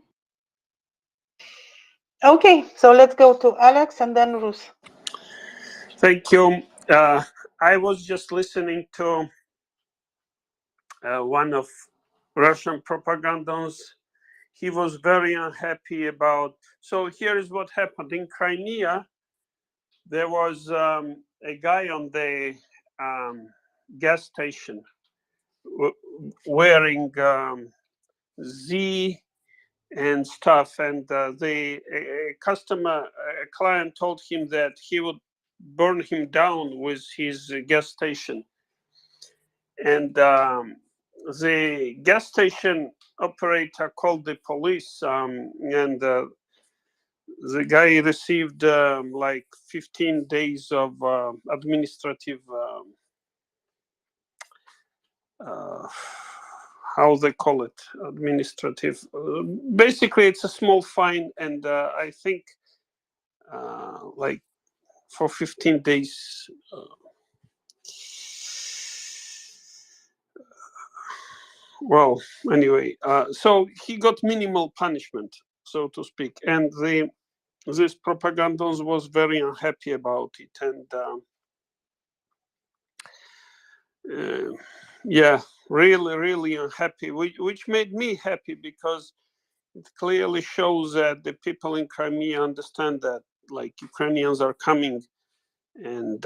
Okay, so let's go to Alex and then Rus. Thank you. I was just listening to one of Russian propagandons. He was very unhappy about. So here is what happened in Crimea. There was a a guy on the gas station wearing Z and stuff, and the client told him that he would burn him down with his gas station, and the gas station operator called the police, and the guy received like 15 days of administrative how they call it, administrative. Basically, it's a small fine, and I think like for 15 days. Well, anyway, so he got minimal punishment, so to speak, and this propagandist was very unhappy about it, and yeah, really unhappy, which made me happy, because it clearly shows that the people in Crimea understand that, like, Ukrainians are coming, and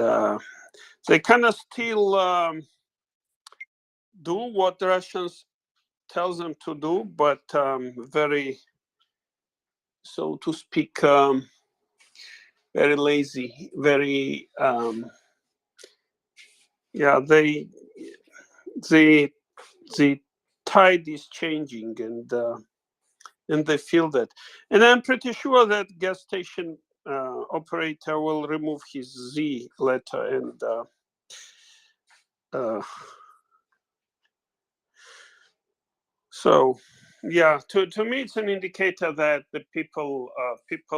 they kind of still do what the Russians tells them to do, but very, so to speak, very lazy, very yeah. The tide is changing, and they feel that, and I'm pretty sure that gas station operator will remove his Z letter, and so yeah, to me it's an indicator that the people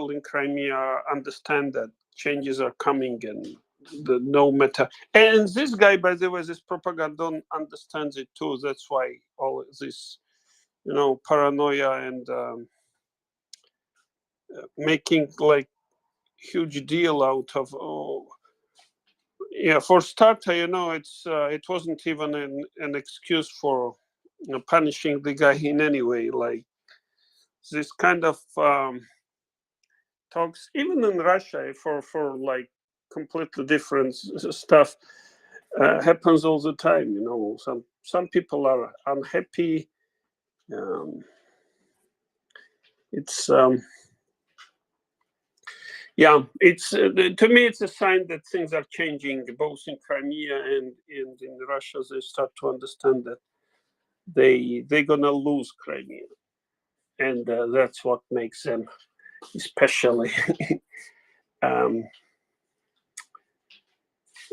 in Crimea understand that changes are coming, and no matter. And this guy, by the way, this propaganda understands it too. That's why all this, paranoia and making like huge deal out of. Oh, yeah, for starter, it wasn't even an excuse for punishing the guy in any way. Like this kind of talks, even in Russia, for like completely different stuff, happens all the time. Some people are unhappy. It's yeah, it's to me it's a sign that things are changing both in Crimea and in Russia. They start to understand that they're gonna lose Crimea, and that's what makes them especially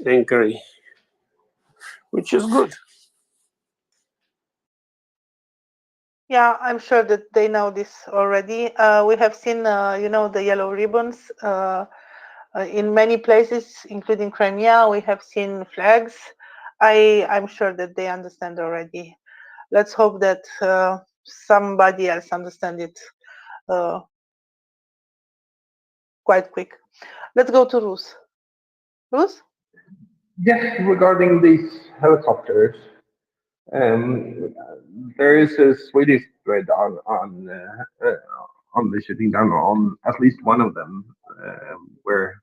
angry, which is good. Yeah, I'm sure that they know this already. We have seen, the yellow ribbons in many places, including Crimea. We have seen flags. I'm sure that they understand already. Let's hope that somebody else understands it quite quick. Let's go to Rus. Rus? Yes, regarding these helicopters, there is a Swedish thread on the shooting down on at least one of them, where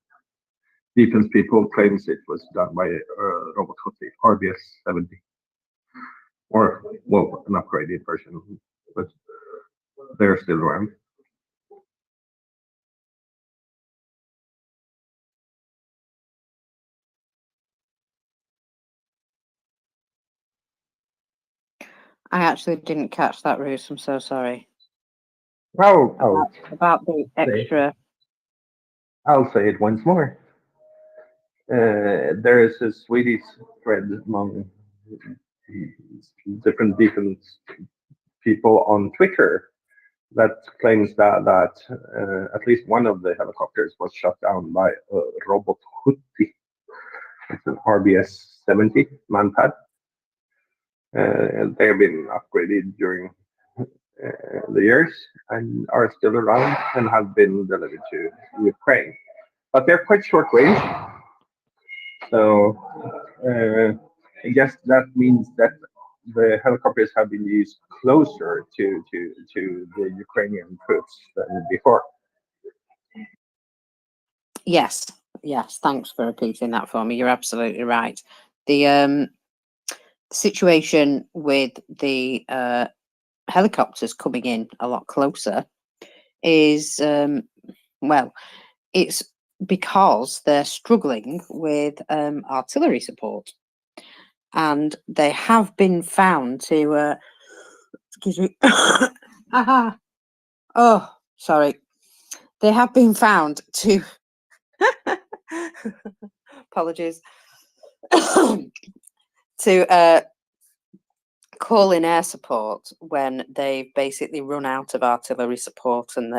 defense people claims it was done by robot RBS 70, or well, an upgraded version, but they're still around. I actually didn't catch that, Ruth. I'm so sorry. About the extra. I'll say it once more. There is a Swedish thread among different defense people on Twitter that claims that at least one of the helicopters was shot down by a Robot 70. It's an RBS 70 manpad. They have been upgraded during the years and are still around and have been delivered to Ukraine. But they're quite short range. So I guess that means that the helicopters have been used closer to the Ukrainian troops than before. Yes, Yes, thanks for repeating that for me. You're absolutely right. The situation with the helicopters coming in a lot closer is, well, it's because they're struggling with artillery support, and they have been found to excuse me. Aha. Oh, sorry. They have been found to apologies to call in air support when they've basically run out of artillery support, and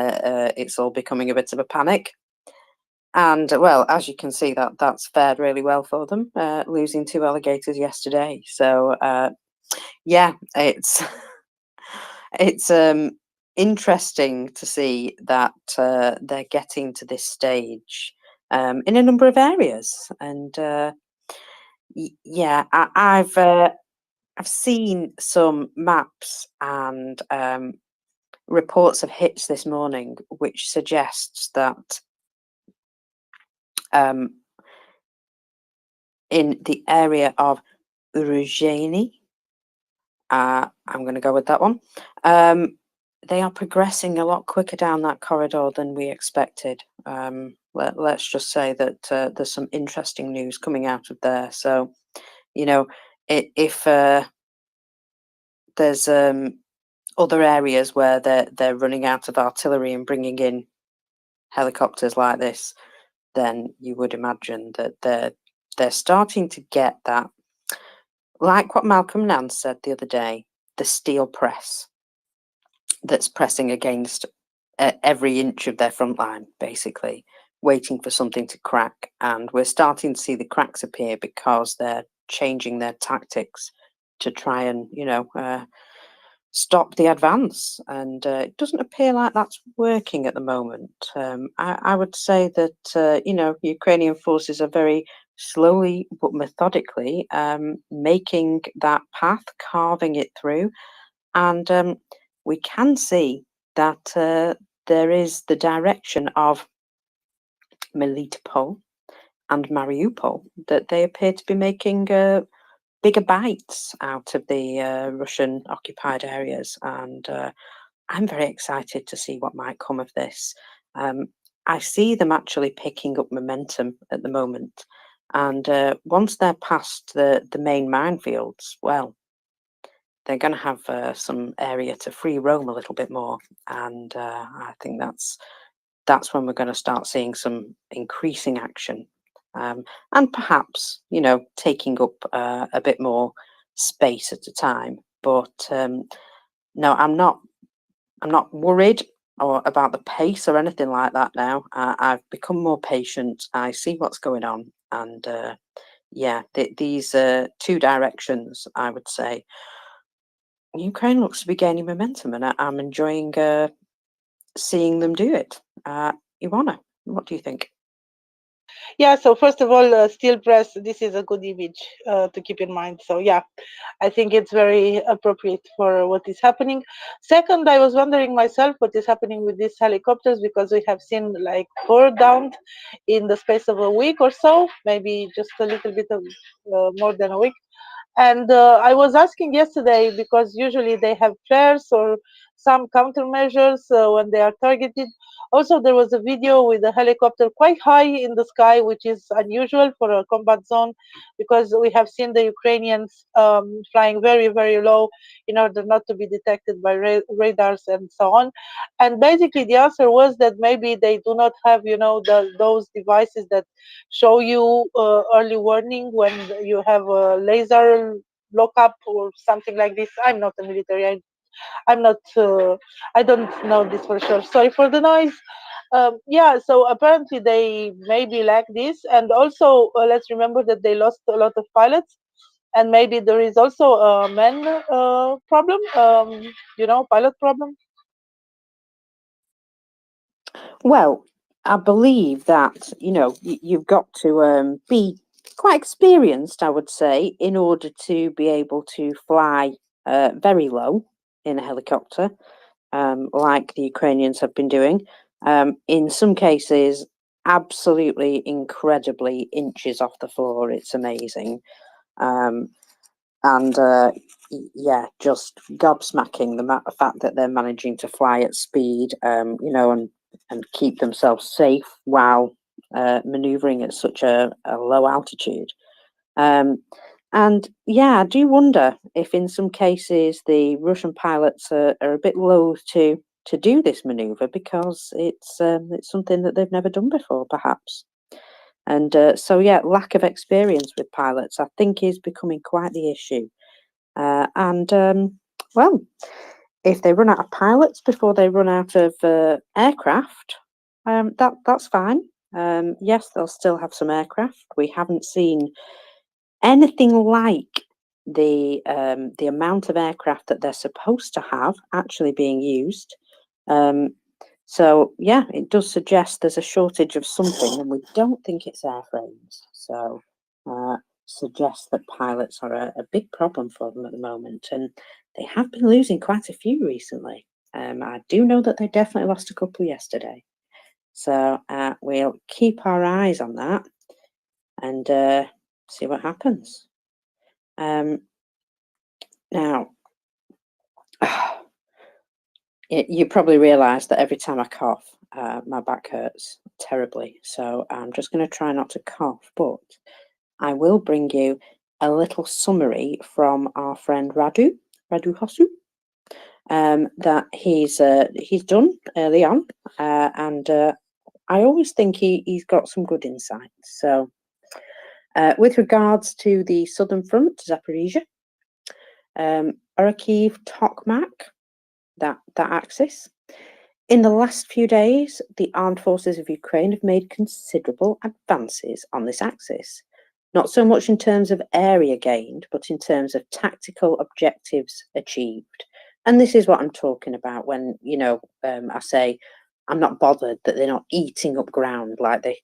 it's all becoming a bit of a panic. And well, as you can see, that's fared really well for them, losing 2 alligators yesterday. So yeah, it's it's interesting to see that they're getting to this stage in a number of areas. And yeah, I've seen some maps and reports of hits this morning, which suggests that in the area of Urugeni, I'm going to go with that one, they are progressing a lot quicker down that corridor than we expected. Let's just say that there's some interesting news coming out of there. So, you know, if there's other areas where they're running out of artillery and bringing in helicopters like this, then you would imagine that they're starting to get that, like what Malcolm Nance said the other day, the steel press that's pressing against every inch of their front line, basically waiting for something to crack. And we're starting to see the cracks appear because they're changing their tactics to try and, you know, stop the advance. And it doesn't appear like that's working at the moment. I would say that, you know, Ukrainian forces are very slowly but methodically making that path, carving it through. And we can see that there is the direction of Melitopol and Mariupol, that they appear to be making bigger bites out of the Russian occupied areas. And I'm very excited to see what might come of this. I see them actually picking up momentum at the moment. And once they're past the main minefields, well, they're going to have some area to free roam a little bit more. And I think that's when we're going to start seeing some increasing action. And perhaps, you know, taking up a bit more space at a time. But no, I'm not worried or about the pace or anything like that now. I've become more patient. I see what's going on, and yeah, these 2 directions, I would say, Ukraine looks to be gaining momentum, and I'm enjoying seeing them do it. Ivana, what do you think? Yeah, so first of all, steel press, this is a good image to keep in mind. So yeah, I think it's very appropriate for what is happening. Second, I was wondering myself what is happening with these helicopters, because we have seen like 4 downed in the space of a week or so, maybe just a little bit of more than a week. And I was asking yesterday, because usually they have flares or some countermeasures when they are targeted. Also, there was a video with a helicopter quite high in the sky, which is unusual for a combat zone, because we have seen the Ukrainians flying very, very low in order not to be detected by radars and so on. And basically, the answer was that maybe they do not have, you know, those devices that show you early warning when you have a laser lockup or something like this. I'm not a military. I'm not. I don't know this for sure. Sorry for the noise. Yeah, so apparently they maybe lack this, and also let's remember that they lost a lot of pilots, and maybe there is also a man problem. You know, pilot problem. Well, I believe that, you know, you've got to be quite experienced, I would say, in order to be able to fly very low in a helicopter, like the Ukrainians have been doing. In some cases, absolutely incredibly inches off the floor. It's amazing. And yeah, just gobsmacking the fact that they're managing to fly at speed, you know, and keep themselves safe while maneuvering at such a low altitude. And yeah, I do wonder if in some cases the Russian pilots are a bit loath to do this maneuver because it's something that they've never done before, perhaps. And so yeah, lack of experience with pilots, I think, is becoming quite the issue. Well, if they run out of pilots before they run out of aircraft, that's fine. Yes, they'll still have some aircraft. We haven't seen anything like the amount of aircraft that they're supposed to have actually being used. So yeah, it does suggest there's a shortage of something, and we don't think it's airframes. So suggests that pilots are a big problem for them at the moment, and they have been losing quite a few recently. I do know that they definitely lost a couple yesterday. So we'll keep our eyes on that and see what happens. Now, you probably realise that every time I cough, my back hurts terribly. So I'm just going to try not to cough, but I will bring you a little summary from our friend Radu Hosu, that he's done early on, and I always think he's got some good insights. So with regards to the southern front, Zaporizhia, Kharkiv, Tokmak, that axis. In the last few days, the armed forces of Ukraine have made considerable advances on this axis. Not so much in terms of area gained, but in terms of tactical objectives achieved. And this is what I'm talking about when, you know, I say I'm not bothered that they're not eating up ground like they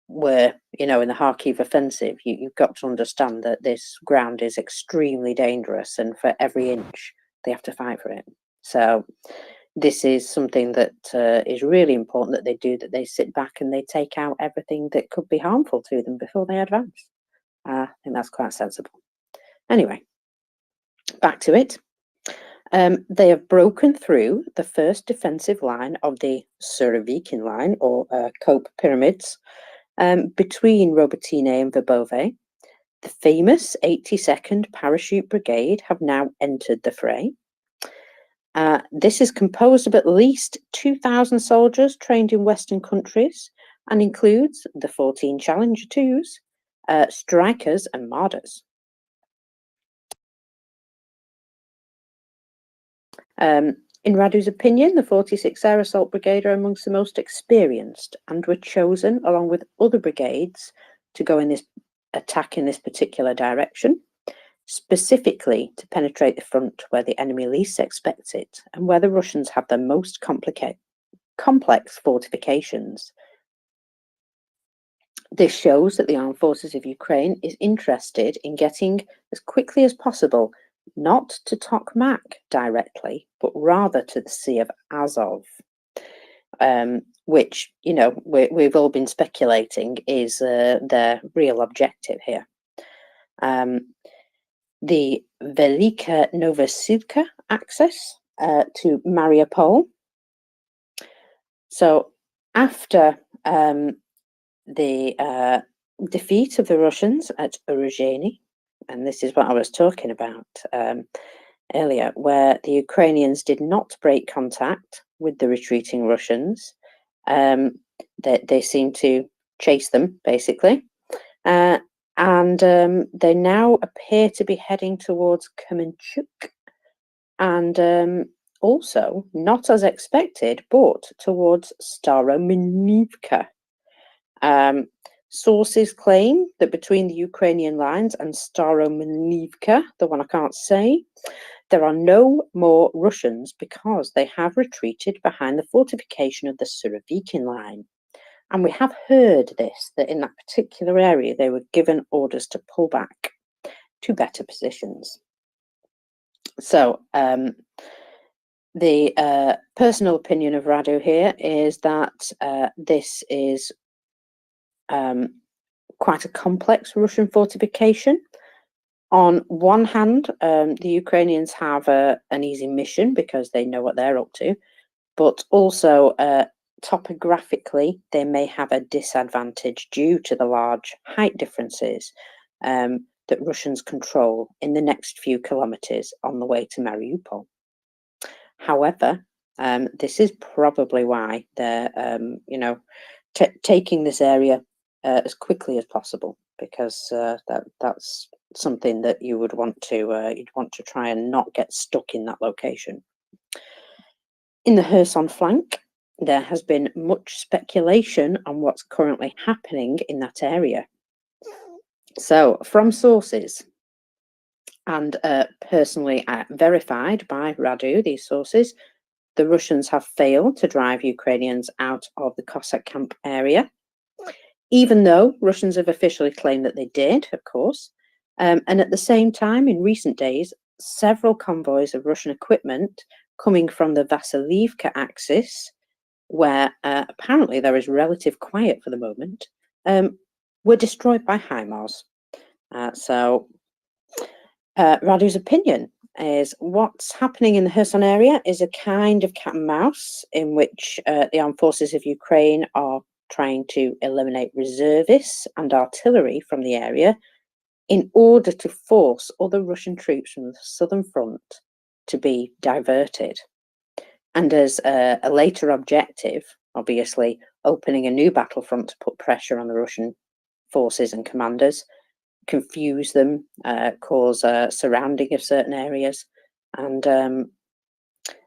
were, you know, in the Kharkiv offensive. You've got to understand that this ground is extremely dangerous, and for every inch, they have to fight for it. So this is something that is really important that they do, that they sit back and they take out everything that could be harmful to them before they advance. I think that's quite sensible. Anyway, back to it. They have broken through the first defensive line of the Surovikin line, or Cope Pyramids, between Robotine and Verbove. The famous 82nd Parachute Brigade have now entered the fray. This is composed of at least 2,000 soldiers trained in Western countries and includes the 14 Challenger 2s, Strikers and Marders. In Radu's opinion, the 46th Air Assault Brigade are amongst the most experienced and were chosen along with other brigades to go in this attack in this particular direction, specifically to penetrate the front where the enemy least expects it and where the Russians have the most complex fortifications. This shows that the armed forces of Ukraine is interested in getting as quickly as possible not to Tokmak directly, but rather to the Sea of Azov, which, you know, we've all been speculating is their real objective here. The Velika Novosilka access to Mariupol. So after the defeat of the Russians at Uruzheny, and this is what I was talking about earlier, where the Ukrainians did not break contact with the retreating Russians. They seemed to chase them, basically. And they now appear to be heading towards Kremenchuk, and also, not as expected, but towards Staromynivka. Sources claim that between the Ukrainian lines and Staromynivka, the one I can't say, there are no more Russians because they have retreated behind the fortification of the Surovikin line. And we have heard this, that in that particular area, they were given orders to pull back to better positions. So the personal opinion of Radu here is that this is quite a complex Russian fortification. On one hand, the Ukrainians have an easy mission because they know what they're up to, but also topographically, they may have a disadvantage due to the large height differences that Russians control in the next few kilometers on the way to Mariupol. However, this is probably why they're, taking this area as quickly as possible, because that's something that you would want to you'd want to try and not get stuck in that location. In the Kherson flank, there has been much speculation on what's currently happening in that area. So, from sources, and personally verified by Radu, these sources, the Russians have failed to drive Ukrainians out of the Cossack camp area, even though Russians have officially claimed that they did, of course. And at the same time, in recent days, several convoys of Russian equipment coming from the Vasilivka axis, where apparently there is relative quiet for the moment, were destroyed by HIMARS. So Radu's opinion is what's happening in the Kherson area is a kind of cat and mouse in which the armed forces of Ukraine are trying to eliminate reservists and artillery from the area in order to force other Russian troops from the southern front to be diverted. And as a later objective, obviously, opening a new battlefront to put pressure on the Russian forces and commanders, confuse them, cause surrounding of certain areas, and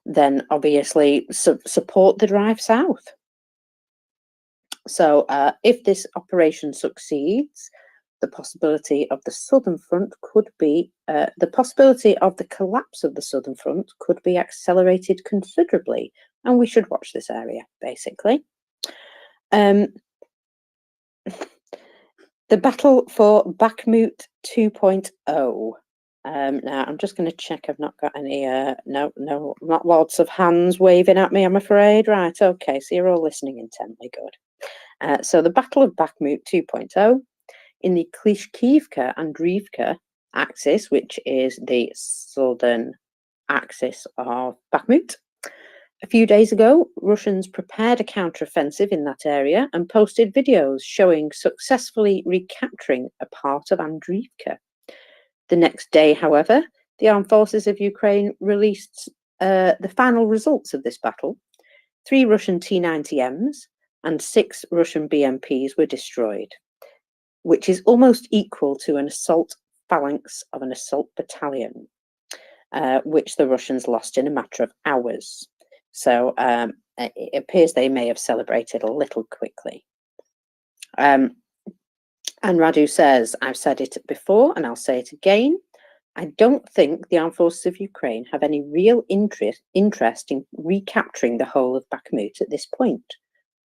then obviously support the drive south. So if this operation succeeds, the possibility of the southern front could be, the possibility of the collapse of the southern front could be accelerated considerably, and we should watch this area, basically. The battle for Bakhmut 2.0. Now, I'm just going to check I've not got any, no, not lots of hands waving at me, I'm afraid. Right, okay, so you're all listening intently, good. So the Battle of Bakhmut 2.0, in the Klishkiivka and Drivka axis, which is the southern axis of Bakhmut. A few days ago, Russians prepared a counteroffensive in that area and posted videos showing successfully recapturing a part of Andriivka. The next day, however, the armed forces of Ukraine released the final results of this battle. 3 Russian T-90Ms and 6 Russian BMPs were destroyed, which is almost equal to an assault phalanx of an assault battalion, which the Russians lost in a matter of hours. So it appears they may have celebrated a little quickly. And Radu says, I've said it before and I'll say it again, I don't think the armed forces of Ukraine have any real interest in recapturing the whole of Bakhmut at this point.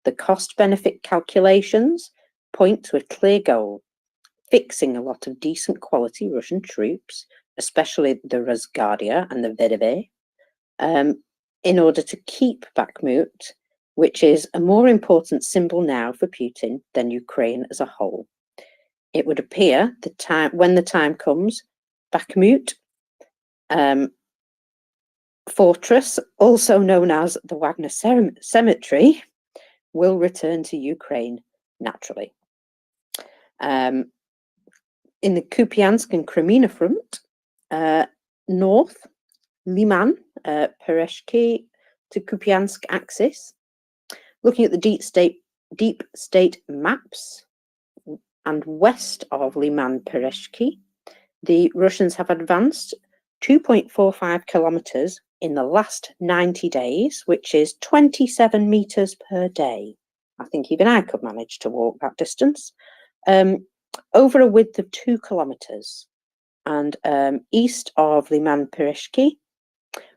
The cost-benefit calculations point to a clear goal, fixing a lot of decent quality Russian troops, especially the Rosgardia and the Vedeve, in order to keep Bakhmut, which is a more important symbol now for Putin than Ukraine as a whole. It would appear that when the time comes, Bakhmut fortress, also known as the Wagner Cemetery, will return to Ukraine naturally. In the Kupiansk and Crimea front, north, Liman, Pereshki to Kupiansk axis. Looking at the deep state maps, and west of Liman Pereshki, the Russians have advanced 2.45 kilometers in the last 90 days, which is 27 meters per day. I think even I could manage to walk that distance, over a width of 2 kilometers. And east of Liman Pereshki,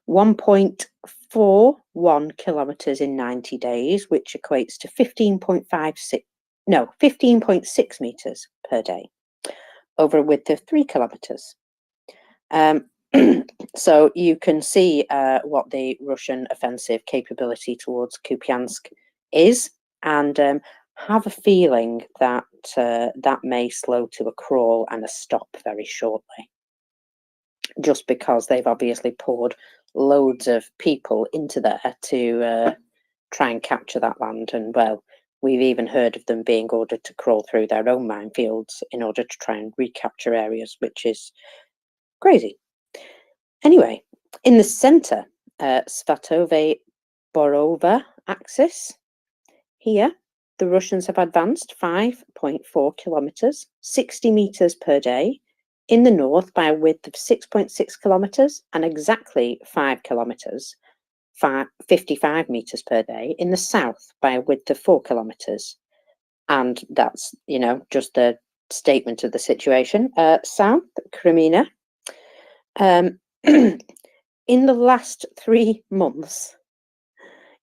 1.41 kilometers in 90 days, which equates to 15.6 meters per day, over a width of 3 kilometers. So you can see what the Russian offensive capability towards Kupiansk is, and have a feeling that that may slow to a crawl and a stop very shortly, just because they've obviously poured loads of people into there to try and capture that land. And well, we've even heard of them being ordered to crawl through their own minefields in order to try and recapture areas, which is crazy. Anyway, in the centre, Svatove-Borova axis, here, the Russians have advanced 5.4 kilometres, 60 metres per day, in the north by a width of 6.6 kilometres and exactly 5 kilometres, 55 metres per day, in the south by a width of 4 kilometres. And that's, you know, just the statement of the situation. South, Crimea. In the last 3 months,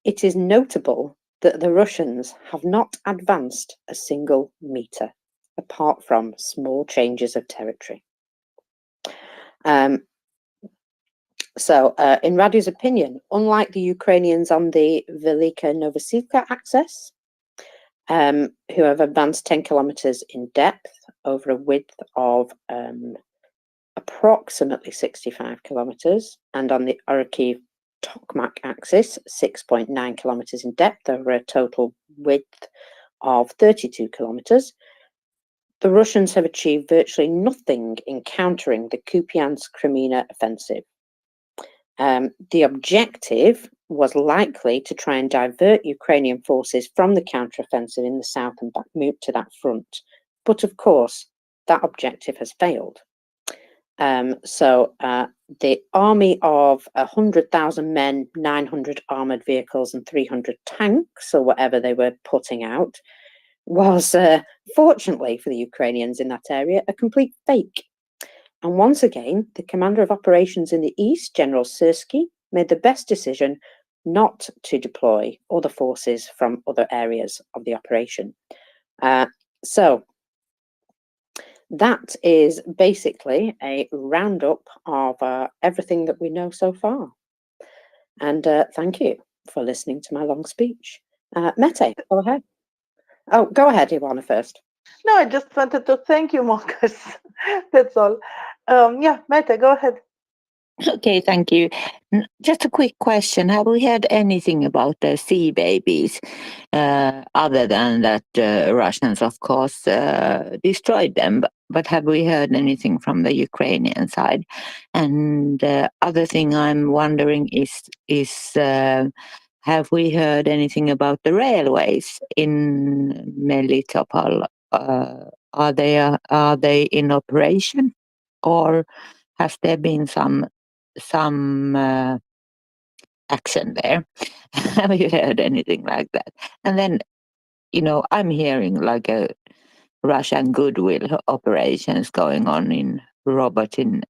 it is notable that the Russians have not advanced a single metre, apart from small changes of territory. So, in Radu's opinion, unlike the Ukrainians on the Velika Novosibirsk axis, who have advanced 10 kilometres in depth over a width of approximately 65 kilometres, and on the Orikhiv-Tokmak axis, 6.9 kilometres in depth over a total width of 32 kilometres, the Russians have achieved virtually nothing in countering the Kupiansk-Crimea offensive. The objective was likely to try and divert Ukrainian forces from the counteroffensive in the south and Bakhmut to that front. But of course, that objective has failed. The army of 100,000 men, 900 armoured vehicles and 300 tanks, or whatever they were putting out, was, fortunately for the Ukrainians in that area, a complete fake. And once again, the commander of operations in the east, General Syrski, made the best decision not to deploy other forces from other areas of the operation. So that is basically a roundup of everything that we know so far. And thank you for listening to my long speech. Mette, go ahead. Oh, go ahead, Ivana, first. No, I just wanted to thank you, Marcus. That's all. Yeah, Mette, go ahead. Okay, thank you. Just a quick question. Have we heard anything about the sea babies, other than that Russians, of course, destroyed them? But have we heard anything from the Ukrainian side? And other thing I'm wondering is have we heard anything about the railways in Melitopol? Are they in operation, or has there been some action there? Have you heard anything like that? And then, you know, I'm hearing like a Russian goodwill operations going on in Robotny.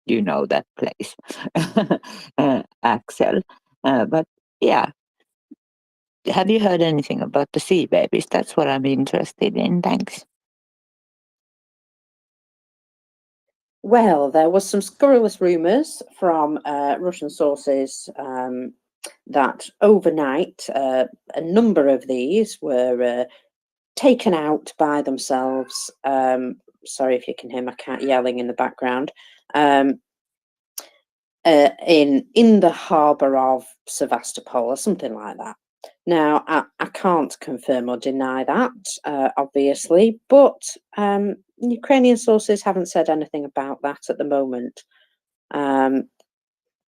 You know that place, Axel. But yeah, have you heard anything about the sea babies? That's what I'm interested in. Thanks. Well, there was some scurrilous rumours from Russian sources that overnight a number of these were taken out by themselves. Sorry if you can hear my cat yelling in the background. In the harbour of Sevastopol or something like that. Now, I can't confirm or deny that, obviously, but Ukrainian sources haven't said anything about that at the moment.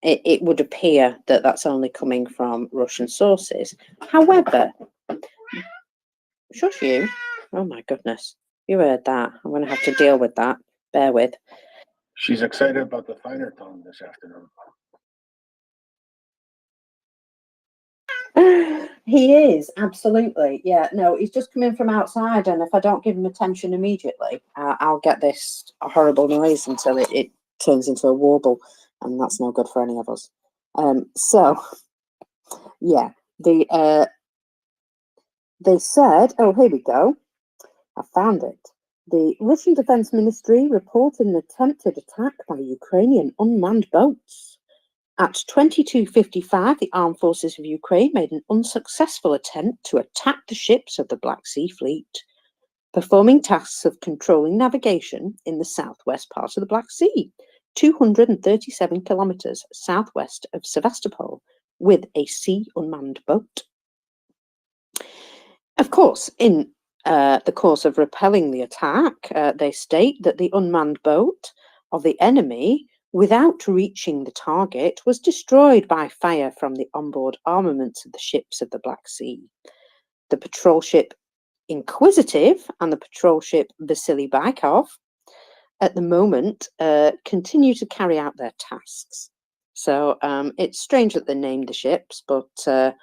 It would appear that that's only coming from Russian sources. However, shush you. Oh my goodness, you heard that. I'm going to have to deal with that. Bear with. She's excited about the finer tone this afternoon. He is, absolutely. Yeah, no, he's just come in from outside, and if I don't give him attention immediately, I'll get this horrible noise until it turns into a warble, and that's no good for any of us. So, yeah, they said, oh, here we go. I found it. The Russian Defense Ministry reported an attempted attack by Ukrainian unmanned boats. At 22:55, the armed forces of Ukraine made an unsuccessful attempt to attack the ships of the Black Sea Fleet, performing tasks of controlling navigation in the southwest part of the Black Sea, 237 kilometers southwest of Sevastopol, with a sea unmanned boat. Of course, in the course of repelling the attack, they state that the unmanned boat of the enemy, without reaching the target, was destroyed by fire from the onboard armaments of the ships of the Black Sea. The patrol ship Inquisitive and the patrol ship Vasily Baikov, at the moment, continue to carry out their tasks. So it's strange that they named the ships, but the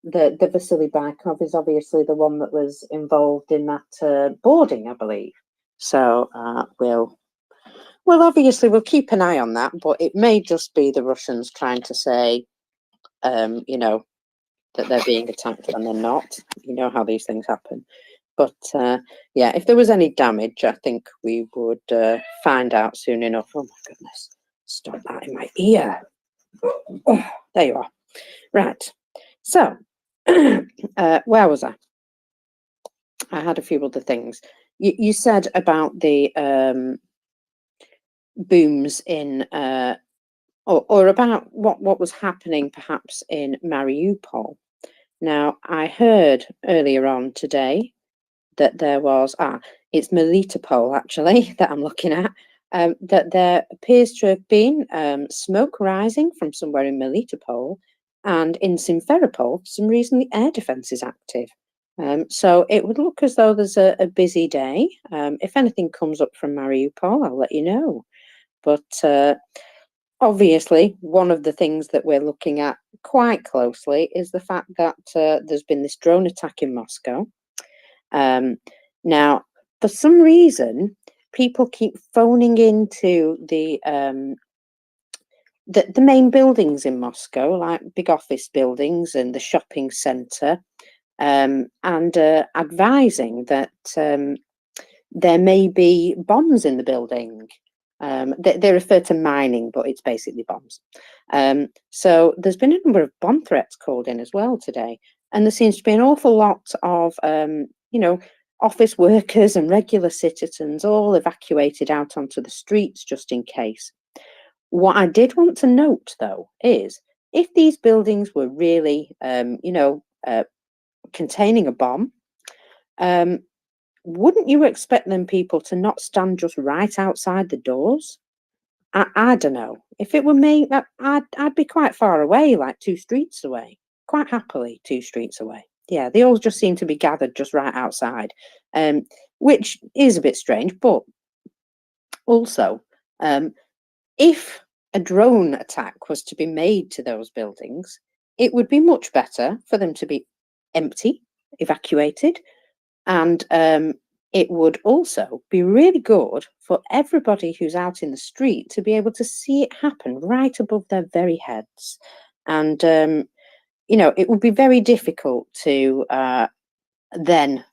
Vasily Baikov is obviously the one that was involved in that boarding, I believe. So we'll keep an eye on that, but it may just be the Russians trying to say, you know, that they're being attacked when they're not. You know how these things happen. But yeah, if there was any damage, I think we would find out soon enough. Oh my goodness, stop that in my ear. Oh, there you are. Right. So, where was I? I had a few other things. You said about the booms in, or about what was happening perhaps in Mariupol. Now, I heard earlier on today that there was, it's Melitopol actually that I'm looking at, that there appears to have been smoke rising from somewhere in Melitopol, and in Simferopol, for some reason, the air defence is active. So it would look as though there's a busy day. If anything comes up from Mariupol, I'll let you know. But obviously, one of the things that we're looking at quite closely is the fact that there's been this drone attack in Moscow. Now, for some reason, people keep phoning into the main buildings in Moscow, like big office buildings and the shopping centre, and advising that there may be bombs in the building. They refer to mining, but it's basically bombs. So there's been a number of bomb threats called in as well today, and there seems to be an awful lot of, you know, office workers and regular citizens all evacuated out onto the streets just in case. What I did want to note, though, is if these buildings were really, you know, containing a bomb, wouldn't you expect them people to not stand just right outside the doors? I don't know. If it were me, I'd be quite far away, like 2 streets away, quite happily 2 streets away. Yeah, they all just seem to be gathered just right outside, which is a bit strange. But also, if a drone attack was to be made to those buildings, it would be much better for them to be empty, evacuated, and it would also be really good for everybody who's out in the street to be able to see it happen right above their very heads. And, you know, it would be very difficult to then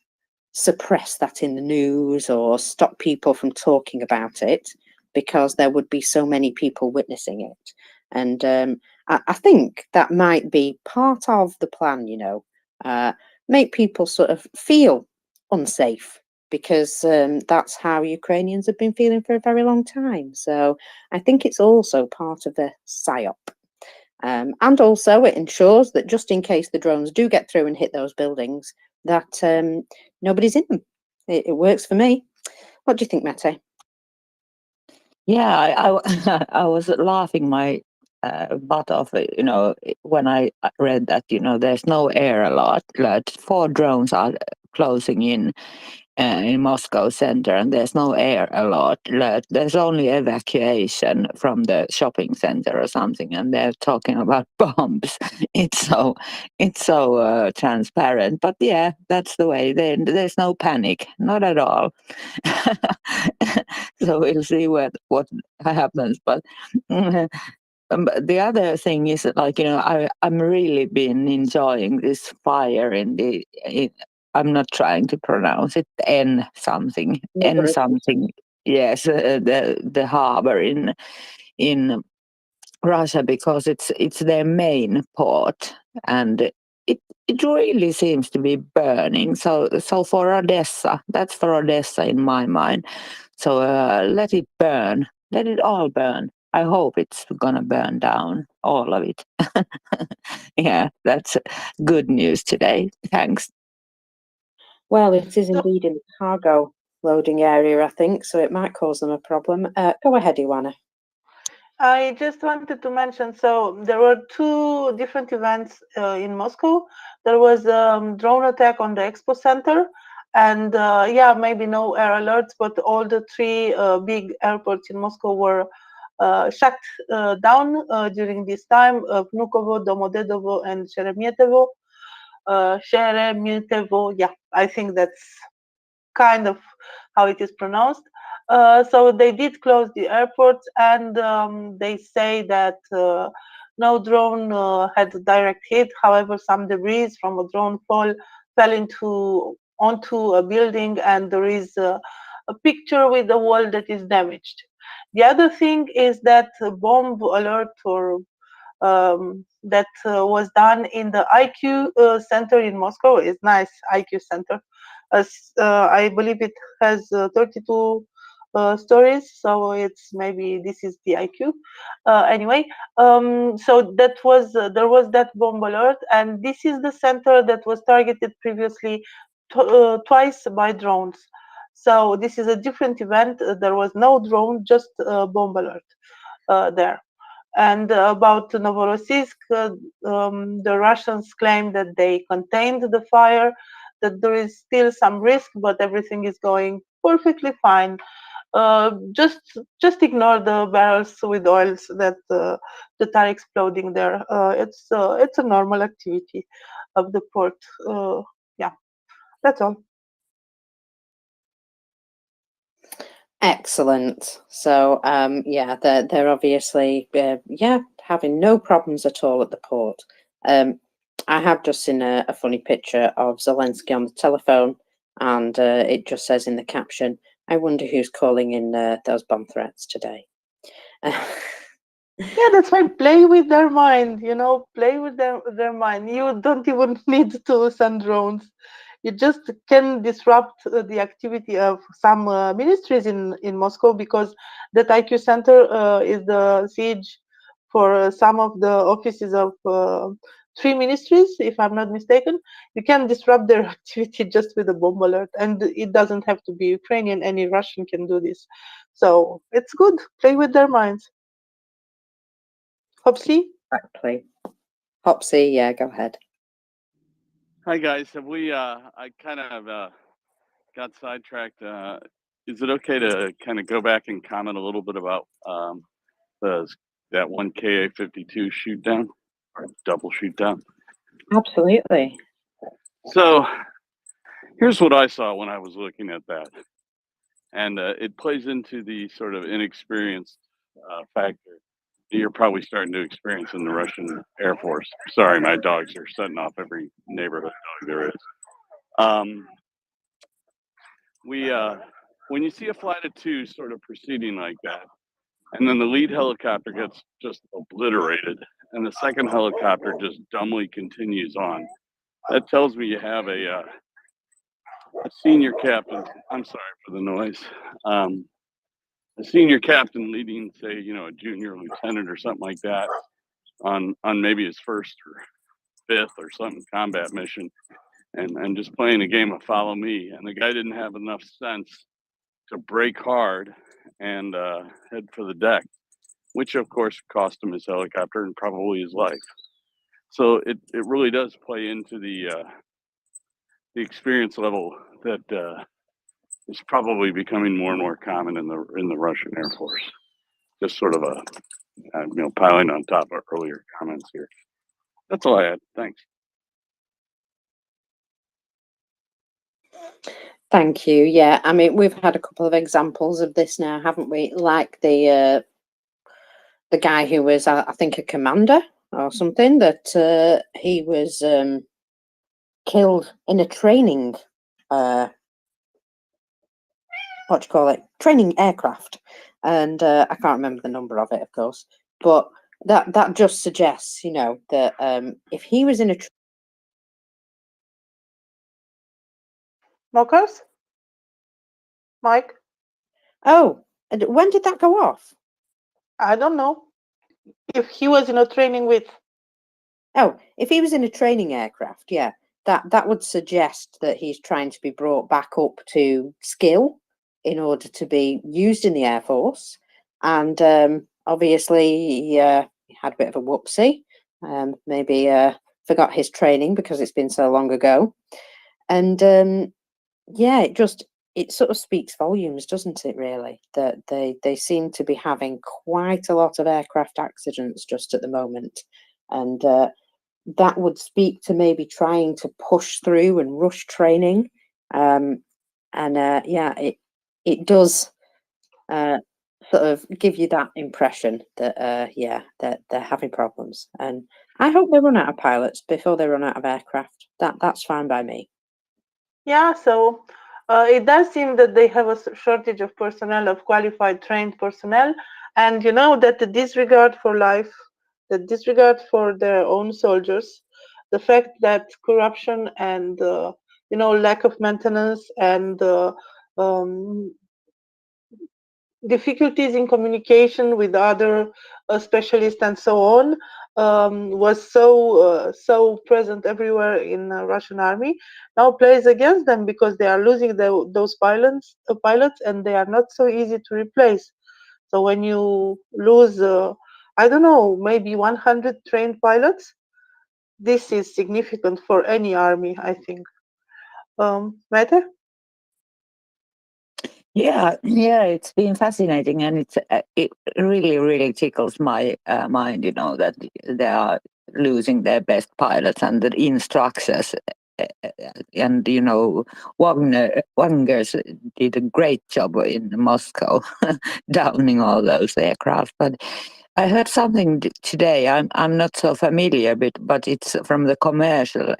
suppress that in the news or stop people from talking about it, because there would be so many people witnessing it. And I think that might be part of the plan, you know, make people sort of feel unsafe, because that's how Ukrainians have been feeling for a very long time. So I think it's also part of the PSYOP. And also it ensures that just in case the drones do get through and hit those buildings, that nobody's in them. It works for me. What do you think, Mette? Yeah, I was laughing my butt off, you know, when I read that, you know, there's no air alert. 4 drones are closing in Moscow center, and there's no air alert. There's only evacuation from the shopping center or something, and they're talking about bombs. It's so transparent. But yeah, that's the way. There's no panic, not at all. So we'll see what happens. But the other thing is that, like, you know, I'm really been enjoying this fire in the. I'm not trying to pronounce it. N something. Yes, the harbor in Russia because it's their main port, and it really seems to be burning. So for Odessa, that's for Odessa in my mind. So let it burn, let it all burn. I hope it's gonna burn down, all of it. Yeah, that's good news today. Thanks. Well, it is indeed in the cargo loading area, I think, so it might cause them a problem. Go ahead, Ioana. I just wanted to mention, so there were two different events in Moscow. There was a drone attack on the Expo Center, and yeah, maybe no air alerts, but all the three big airports in Moscow were shut down during this time: Vnukovo, Domodedovo, and Sheremetyevo. Sheremetyevo, yeah, I think that's kind of how it is pronounced. So they did close the airports, and they say that no drone had a direct hit. However, some debris from a drone fell onto a building, and there is a picture with a wall that is damaged. The other thing is that bomb alert or that was done in the IQ center in Moscow. It's nice, IQ center. I believe it has 32 stories, so it's maybe this is the IQ. Anyway, so that was there was that bomb alert, and this is the center that was targeted previously twice by drones. So this is a different event. There was no drone, just a bomb alert there. And about Novorossiysk, the Russians claim that they contained the fire, that there is still some risk, but everything is going perfectly fine. Just ignore the barrels with oils that are exploding there. It's a normal activity of the port. Yeah, that's all. Excellent. So, yeah, they're obviously, yeah, having no problems at all at the port. I have just seen a funny picture of Zelensky on the telephone, and it just says in the caption, "I wonder who's calling in those bomb threats today." Yeah, that's why play with their mind, you know, play with their mind. You don't even need to send drones. You just can disrupt the activity of some ministries in Moscow, because that IQ center is the siege for some of the offices of 3 ministries, if I'm not mistaken. You can disrupt their activity just with a bomb alert, and it doesn't have to be Ukrainian. Any Russian can do this. So it's good. Play with their minds. Hopsy? Exactly. Hopsy, yeah, go ahead. Hi guys, have we? I kind of got sidetracked. Is it okay to kind of go back and comment a little bit about that one KA-52 shoot down or double shoot down? Absolutely. So here's what I saw when I was looking at that, and it plays into the sort of inexperienced factor you're probably starting to experience in the Russian Air Force. Sorry, my dogs are setting off every neighborhood dog there is. When you see a flight of 2 sort of proceeding like that, and then the lead helicopter gets just obliterated, and the second helicopter just dumbly continues on, that tells me you have a senior captain. I'm sorry for the noise. A senior captain leading, say, you know, a junior lieutenant or something like that on maybe his first or fifth or something combat mission, and just playing a game of follow me. And the guy didn't have enough sense to brake hard and head for the deck, which of course cost him his helicopter and probably his life. So it really does play into the experience level that is probably becoming more and more common in the Russian Air Force. Just sort of piling on top of earlier comments here. That's all I had. Thanks. Thank you. Yeah, I mean, we've had a couple of examples of this now, haven't we? Like the guy who was, I think, a commander or something, that he was killed in a training, training aircraft, and I can't remember the number of it, of course, but that just suggests, you know, that if he was in a Mockers? Mike? Oh, and when did that go off? I don't know. If he was in a training with. Oh, if he was in a training aircraft, yeah, that would suggest that he's trying to be brought back up to skill in order to be used in the Air Force. And obviously, he had a bit of a whoopsie. Maybe forgot his training because it's been so long ago. And yeah, it sort of speaks volumes, doesn't it, really? That they seem to be having quite a lot of aircraft accidents just at the moment. And that would speak to maybe trying to push through and rush training. Yeah, it does sort of give you that impression that, yeah, that they're having problems. And I hope they run out of pilots before they run out of aircraft. That's fine by me. Yeah, so it does seem that they have a shortage of personnel, of qualified, trained personnel, and you know that the disregard for life, the disregard for their own soldiers, the fact that corruption and you know, lack of maintenance and difficulties in communication with other specialists and so on was so present everywhere in the Russian army, now plays against them because they are losing those pilots and they are not so easy to replace. So when you lose, I don't know, maybe 100 trained pilots, this is significant for any army, I think. Mette? Yeah, it's been fascinating, and it really tickles my mind, you know, that they are losing their best pilots and the instructors, and you know, Wagner's did a great job in Moscow, downing all those aircraft. But I heard something today. I'm not so familiar, but it's from the commercial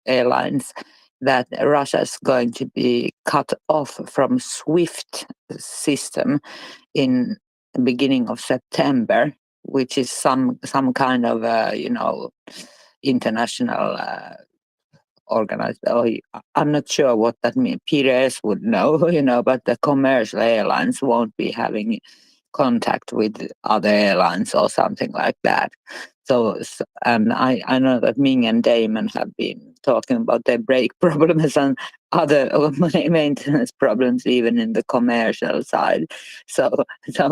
airlines, that Russia's going to be cut off from SWIFT system in the beginning of September, which is some kind of you know, international organized. I'm not sure what that means. PRS would know, you know, but the commercial airlines won't be having contact with other airlines or something like that. So and I know that Ming and Damon have been talking about their brake problems and other maintenance problems, even in the commercial side. So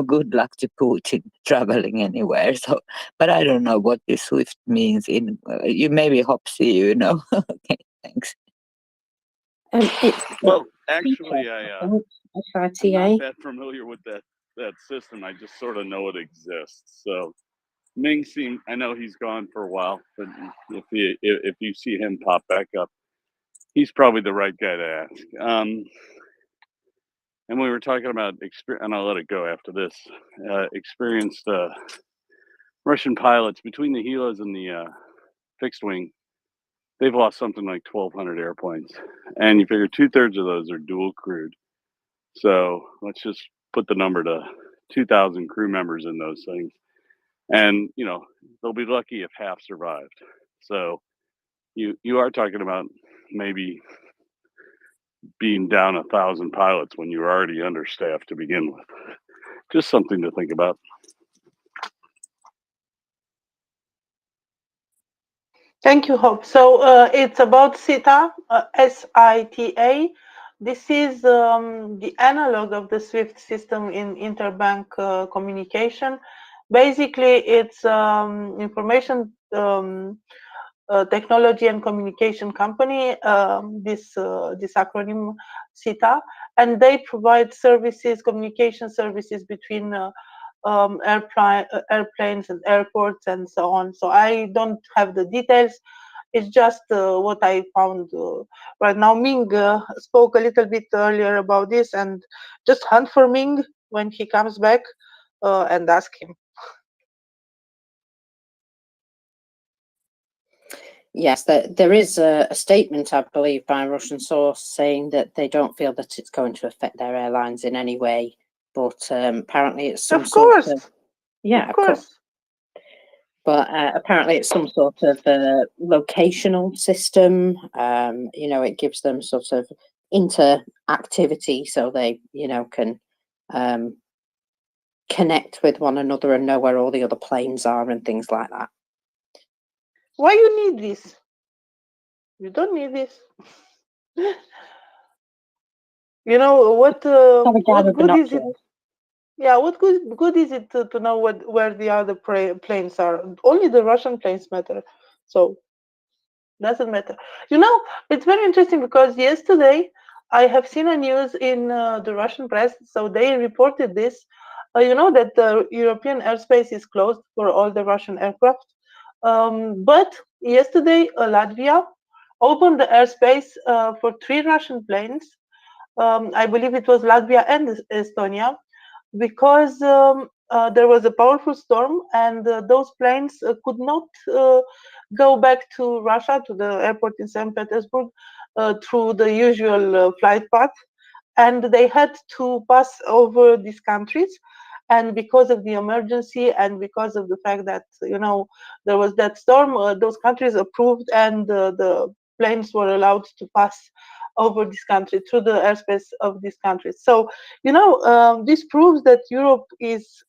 good luck to Putin traveling anywhere. So, but I don't know what this SWIFT means. In you maybe Hopsy, you know. Okay, thanks. Well, actually, I'm not FRTA. that familiar with that system. I just sort of know it exists. So Ming I know he's gone for a while, but if you see him pop back up, he's probably the right guy to ask. And we were talking about and I'll let it go after this. Experienced Russian pilots between the helos and the fixed wing. They've lost something like 1,200 airplanes, and you figure 2/3 of those are dual crewed. So let's just put the number to 2,000 crew members in those things. And, you know, they'll be lucky if half survived. So you are talking about maybe being down 1,000 pilots when you're already understaffed to begin with. Just something to think about. Thank you, Hope. So it's about SITA, SITA. This is the analog of the SWIFT system in interbank communication. Basically, it's information technology and communication company, this acronym SITA, and they provide services, communication services between airplanes and airports and so on. So I don't have the details. It's just what I found right now. Ming spoke a little bit earlier about this, and just hunt for Ming when he comes back and ask him. Yes, there is a statement, I believe, by a Russian source saying that they don't feel that it's going to affect their airlines in any way. But apparently it's some of course. Yeah, Of course. But apparently it's some sort of locational system. You know, it gives them sort of interactivity so they, you know, can connect with one another and know where all the other planes are and things like that. Why you need this? You don't need this. You know what good is it? Yeah, what good is it to know where the other planes are? Only the Russian planes matter, so doesn't matter. You know, it's very interesting because yesterday I have seen a news in the Russian press. So they reported this. You know that the European airspace is closed for all the Russian aircraft. But yesterday, Latvia opened the airspace for 3 Russian planes. I believe it was Latvia and Estonia, because there was a powerful storm and those planes could not go back to Russia, to the airport in St. Petersburg, through the usual flight path. And they had to pass over these countries. And because of the emergency and because of the fact that, you know, there was that storm, those countries approved and the planes were allowed to pass over this country, through the airspace of these countries. So, you know, this proves that Europe is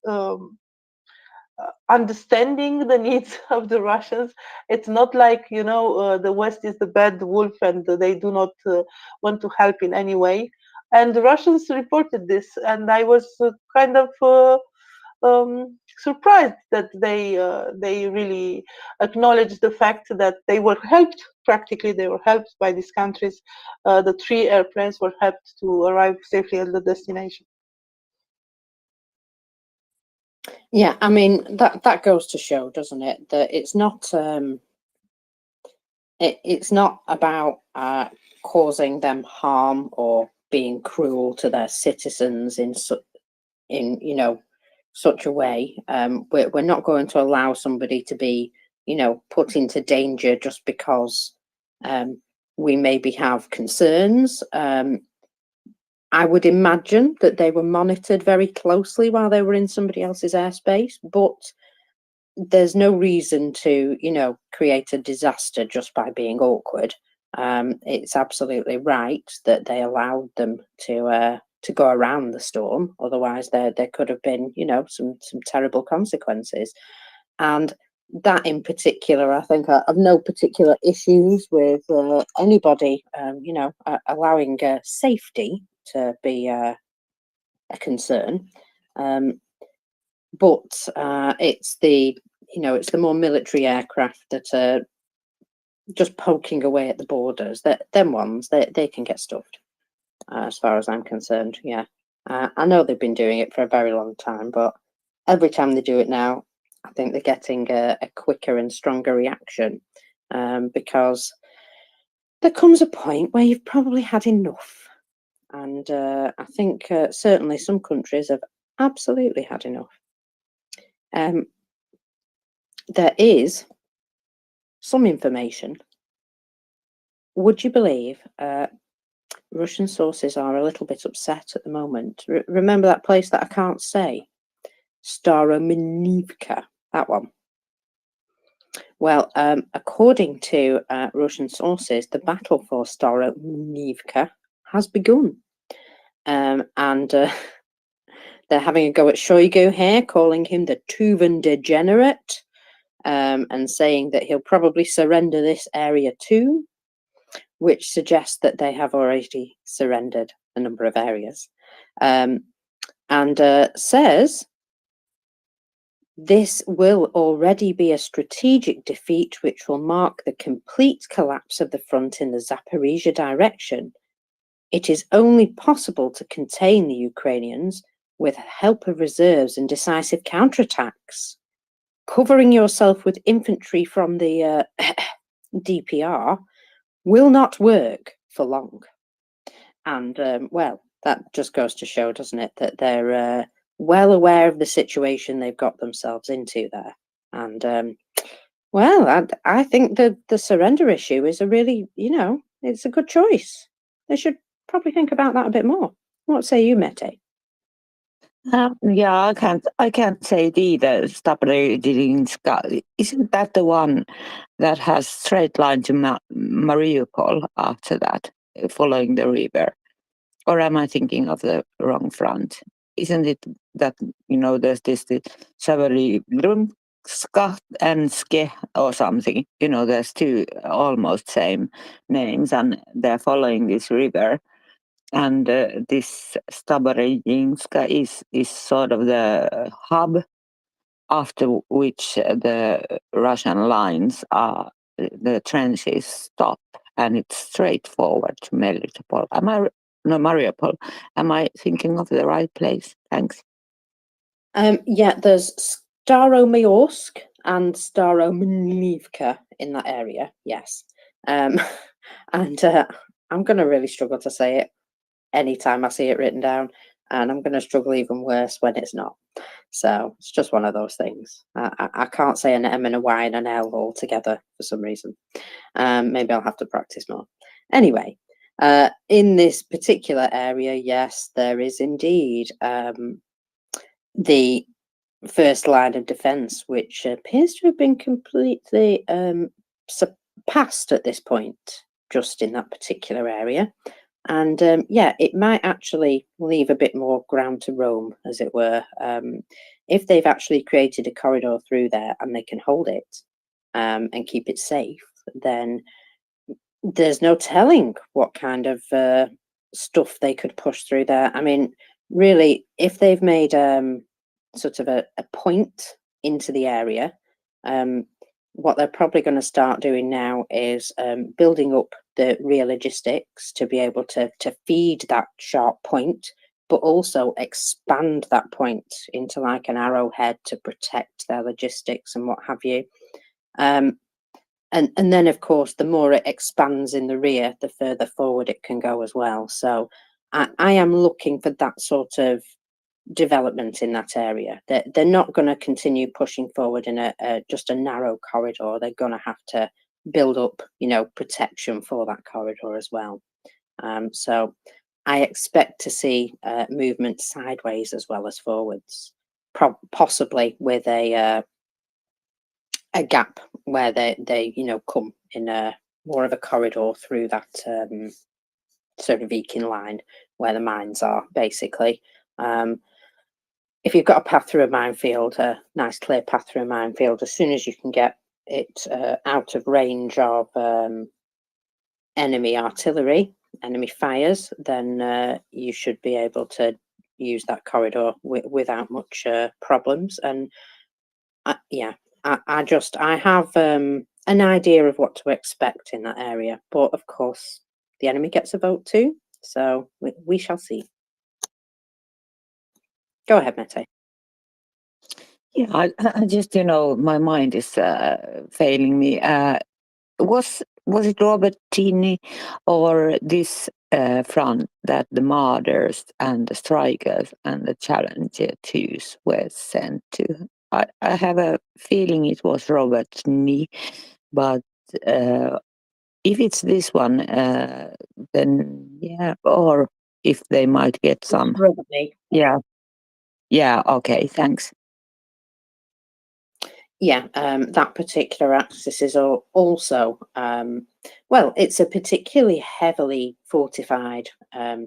understanding the needs of the Russians. It's not like, you know, the West is the bad wolf and they do not want to help in any way. And the Russians reported this, and I was kind of surprised that they really acknowledged the fact that they were helped. Practically, they were helped by these countries. The 3 airplanes were helped to arrive safely at the destination. Yeah, I mean that goes to show, doesn't it, that it's not it's not about causing them harm or being cruel to their citizens in you know, such a way. We're not going to allow somebody to be, you know, put into danger just because we maybe have concerns. I would imagine that they were monitored very closely while they were in somebody else's airspace, but there's no reason to, you know, create a disaster just by being awkward. It's absolutely right that they allowed them to go around the storm. Otherwise, there could have been, you know, some terrible consequences. And that in particular, I think, I've no particular issues with anybody, you know, allowing safety to be a concern. But it's the, you know, it's the more military aircraft that are just poking away at the borders. Them ones, they can get stuffed, as far as I'm concerned. Yeah, I know they've been doing it for a very long time, but every time they do it now, I think they're getting a quicker and stronger reaction, because there comes a point where you've probably had enough. And I think certainly some countries have absolutely had enough. There is some information. Would you believe Russian sources are a little bit upset at the moment? Remember that place that I can't say? Starominivka, that one. Well, according to Russian sources, the battle for Starominivka has begun. And they're having a go at Shoigu here, calling him the Tuvan degenerate, and saying that he'll probably surrender this area too, which suggests that they have already surrendered a number of areas. And says this will already be a strategic defeat which will mark the complete collapse of the front in the Zaporizhia direction. It is only possible to contain the Ukrainians with help of reserves and decisive counterattacks. Covering yourself with infantry from the DPR will not work for long. And, well, that just goes to show, doesn't it, that they're well aware of the situation they've got themselves into there. And, well, I think the surrender issue is a really, you know, it's a good choice. They should probably think about that a bit more. What say you, Mette? Yeah, I can't say it either. Stabarinska, isn't that the one that has straight line to Mariupol after that, following the river? Or am I thinking of the wrong front? Isn't it that, there's this Sabarinska and Ske or something? There's two almost same names, and they're following this river. And this Stabarinska is sort of the hub after which the Russian lines are, the trenches stop, and it's straightforward to Mariupol. Mariupol. Am I thinking of the right place? Thanks. Yeah, there's Staromayorsk and Staromlivka in that area, yes. And I'm going to really struggle to say it anytime I see it written down, and I'm going to struggle even worse when it's not. So it's just one of those things. I can't say an M and a Y and an L all together for some reason. Maybe I'll have to practice more. Anyway, in this particular area, yes, there is indeed the first line of defense, which appears to have been completely surpassed at this point, just in that particular area. And yeah, it might actually leave a bit more ground to roam, as it were. If they've actually created a corridor through there and they can hold it and keep it safe, then there's no telling what kind of stuff they could push through there. I mean, really, if they've made sort of a point into the area, what they're probably going to start doing now is building up the rear logistics to be able to feed that sharp point, but also expand that point into like an arrowhead to protect their logistics and what have you. And then, of course, the more it expands in the rear, the further forward it can go as well. So I am looking for that sort of development in that area. They're not going to continue pushing forward in just a narrow corridor. They're going to have to build up, protection for that corridor as well. So I expect to see movement sideways as well as forwards, possibly with a gap where they come in a more of a corridor through that sort of Viking line where the mines are, basically. If you've got a path through a minefield, a nice clear path through a minefield, as soon as you can get it out of range of enemy artillery, enemy fires, then you should be able to use that corridor without much problems. And yeah, I have an idea of what to expect in that area, but of course the enemy gets a vote too, so we shall see. Go ahead, Mette. Yeah, I just, my mind is failing me. Was it Robert Tinney or this front that the Marders and the Strikers and the Challenger 2s were sent to? I have a feeling it was Robert Tinney, but if it's this one, then yeah, or if they might get some. Yeah. Yeah, okay, thanks. Yeah, that particular axis is also, well, it's a particularly heavily fortified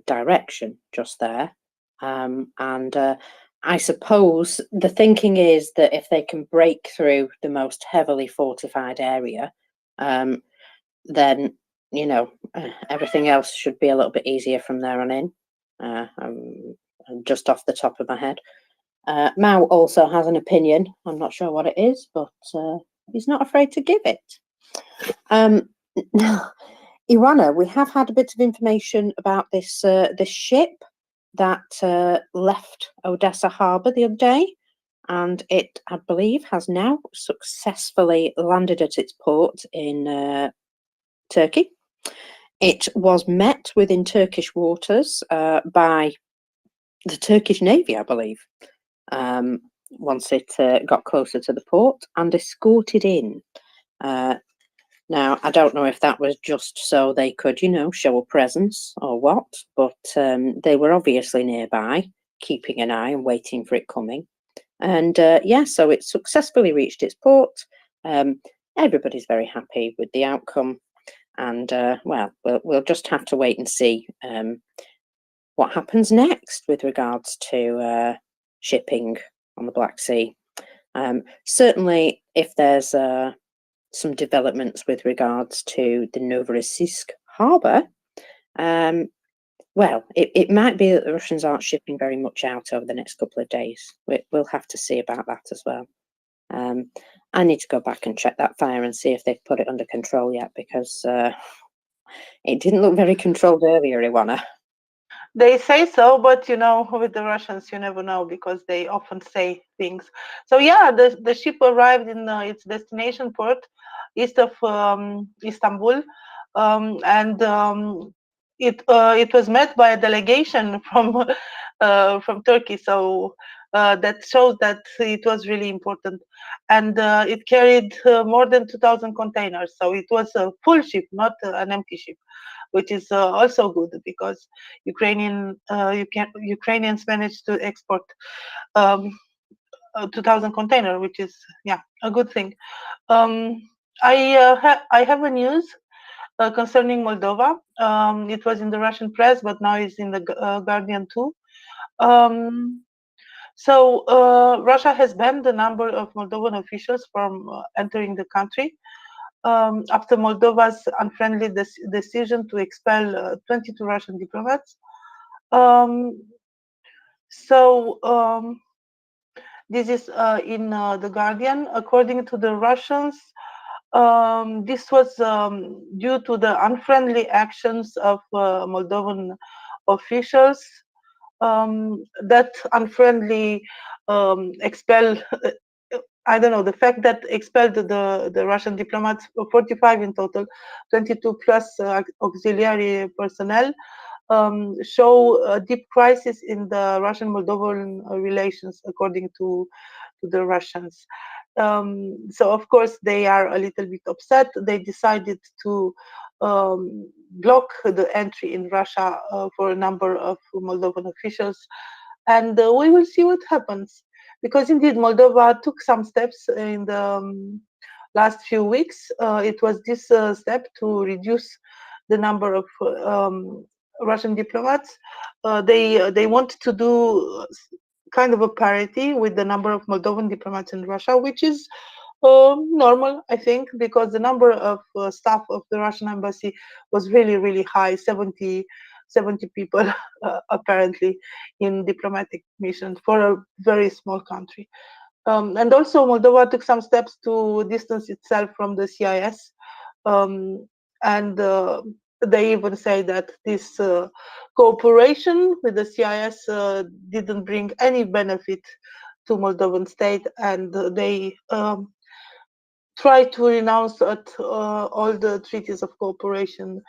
direction just there. And I suppose the thinking is that if they can break through the most heavily fortified area, then, everything else should be a little bit easier from there on in, just off the top of my head. Mao also has an opinion. I'm not sure what it is, but he's not afraid to give it. Ivana, we have had a bit of information about this ship that left Odessa harbour the other day, and it, I believe, has now successfully landed at its port in Turkey. It was met within Turkish waters by the Turkish Navy, I believe. Once it got closer to the port and escorted in. Now, I don't know if that was just so they could, show a presence or what, but they were obviously nearby keeping an eye and waiting for it coming. And yeah, so it successfully reached its port. Everybody's very happy with the outcome. And well, we'll just have to wait and see what happens next with regards to shipping on the Black Sea. Certainly, if there's some developments with regards to the Novorossiysk harbour, well, it might be that the Russians aren't shipping very much out over the next couple of days. We'll have to see about that as well. I need to go back and check that fire and see if they've put it under control yet, because it didn't look very controlled earlier, Iwana. They say so, but you know, with the Russians, you never know, because they often say things. So yeah, the ship arrived in its destination port east of Istanbul, and it was met by a delegation from Turkey. So that shows that it was really important, and it carried more than 2,000 containers. So it was a full ship, not an empty ship, which is also good, because Ukrainians managed to export 2,000 container, which is a good thing. I have a news concerning Moldova. It was in the Russian press, but now it's in the Guardian too. So Russia has banned a number of Moldovan officials from entering the country after Moldova's unfriendly decision to expel 22 Russian diplomats. This is in the Guardian. According to the Russians, this was due to the unfriendly actions of Moldovan officials that unfriendly expel. I don't know, the fact that expelled the Russian diplomats, 45 in total, 22 plus auxiliary personnel, show a deep crisis in the Russian-Moldovan relations, according to the Russians. So of course they are a little bit upset. They decided to block the entry in Russia for a number of Moldovan officials, and we will see what happens. Because indeed, Moldova took some steps in the last few weeks. It was this step to reduce the number of Russian diplomats. They want to do kind of a parity with the number of Moldovan diplomats in Russia, which is normal, I think, because the number of staff of the Russian embassy was really, really high, 70 people apparently in diplomatic missions for a very small country. And also Moldova took some steps to distance itself from the CIS, and they even say that this cooperation with the CIS didn't bring any benefit to Moldovan state, and they try to renounce at all the treaties of cooperation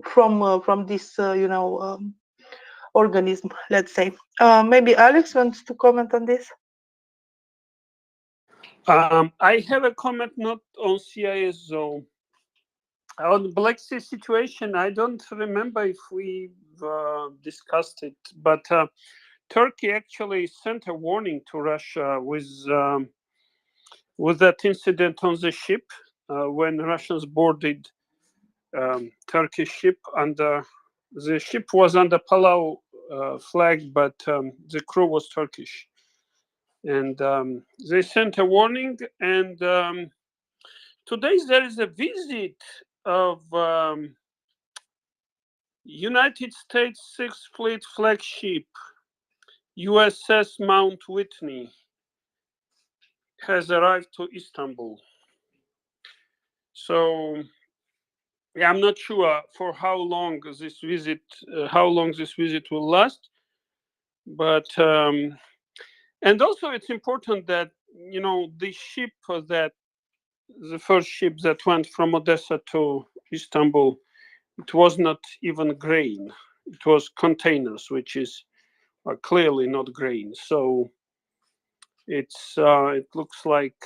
from this organism, let's say. Maybe Alex wants to comment on this. I have a comment not on CIS though. On the Black Sea situation, I don't remember if we've discussed it, but Turkey actually sent a warning to Russia with that incident on the ship when Russians boarded Turkish ship, and the ship was under Palau flag, but the crew was Turkish, and they sent a warning. And today there is a visit of United States Sixth Fleet flagship USS Mount Whitney has arrived to Istanbul. So yeah, I'm not sure for how long this visit will last, but and also it's important that the first ship that went from Odessa to Istanbul, it was not even grain; it was containers, which is clearly not grain. So it looks like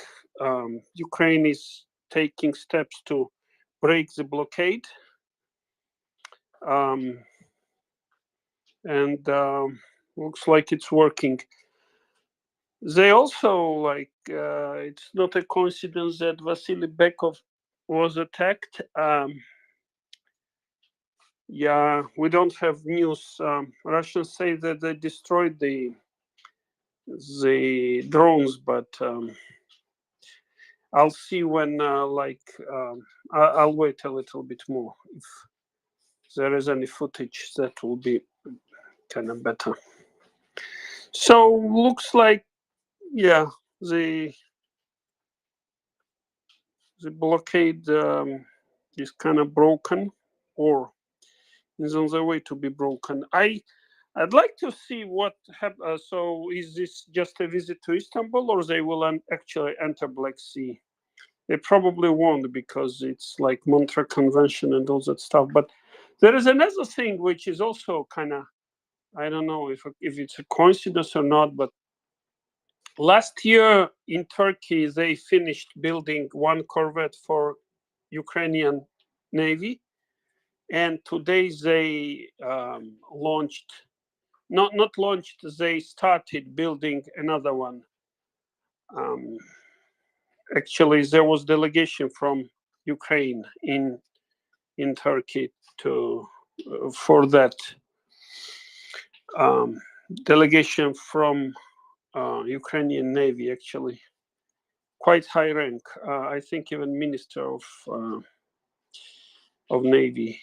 Ukraine is taking steps to break the blockade. and looks like it's working. They also it's not a coincidence that Vasily Bekov was attacked. Yeah, we don't have news. Russians say that they destroyed the drones, but I'll see when I'll wait a little bit more. If there is any footage, that will be kind of better. So looks like, yeah, the blockade is kind of broken, or is on the way to be broken. I'd like to see what happens. So is this just a visit to Istanbul, or they will actually enter Black Sea? They probably won't, because it's like Montreux Convention and all that stuff. But there is another thing which is also kind of, I don't know if it's a coincidence or not, but last year in Turkey, they finished building one corvette for Ukrainian Navy. And today they launched, not launched, they started building another one. Actually, there was delegation from Ukraine in Turkey for that. Delegation from Ukrainian Navy, actually, quite high rank. I think even Minister of Navy.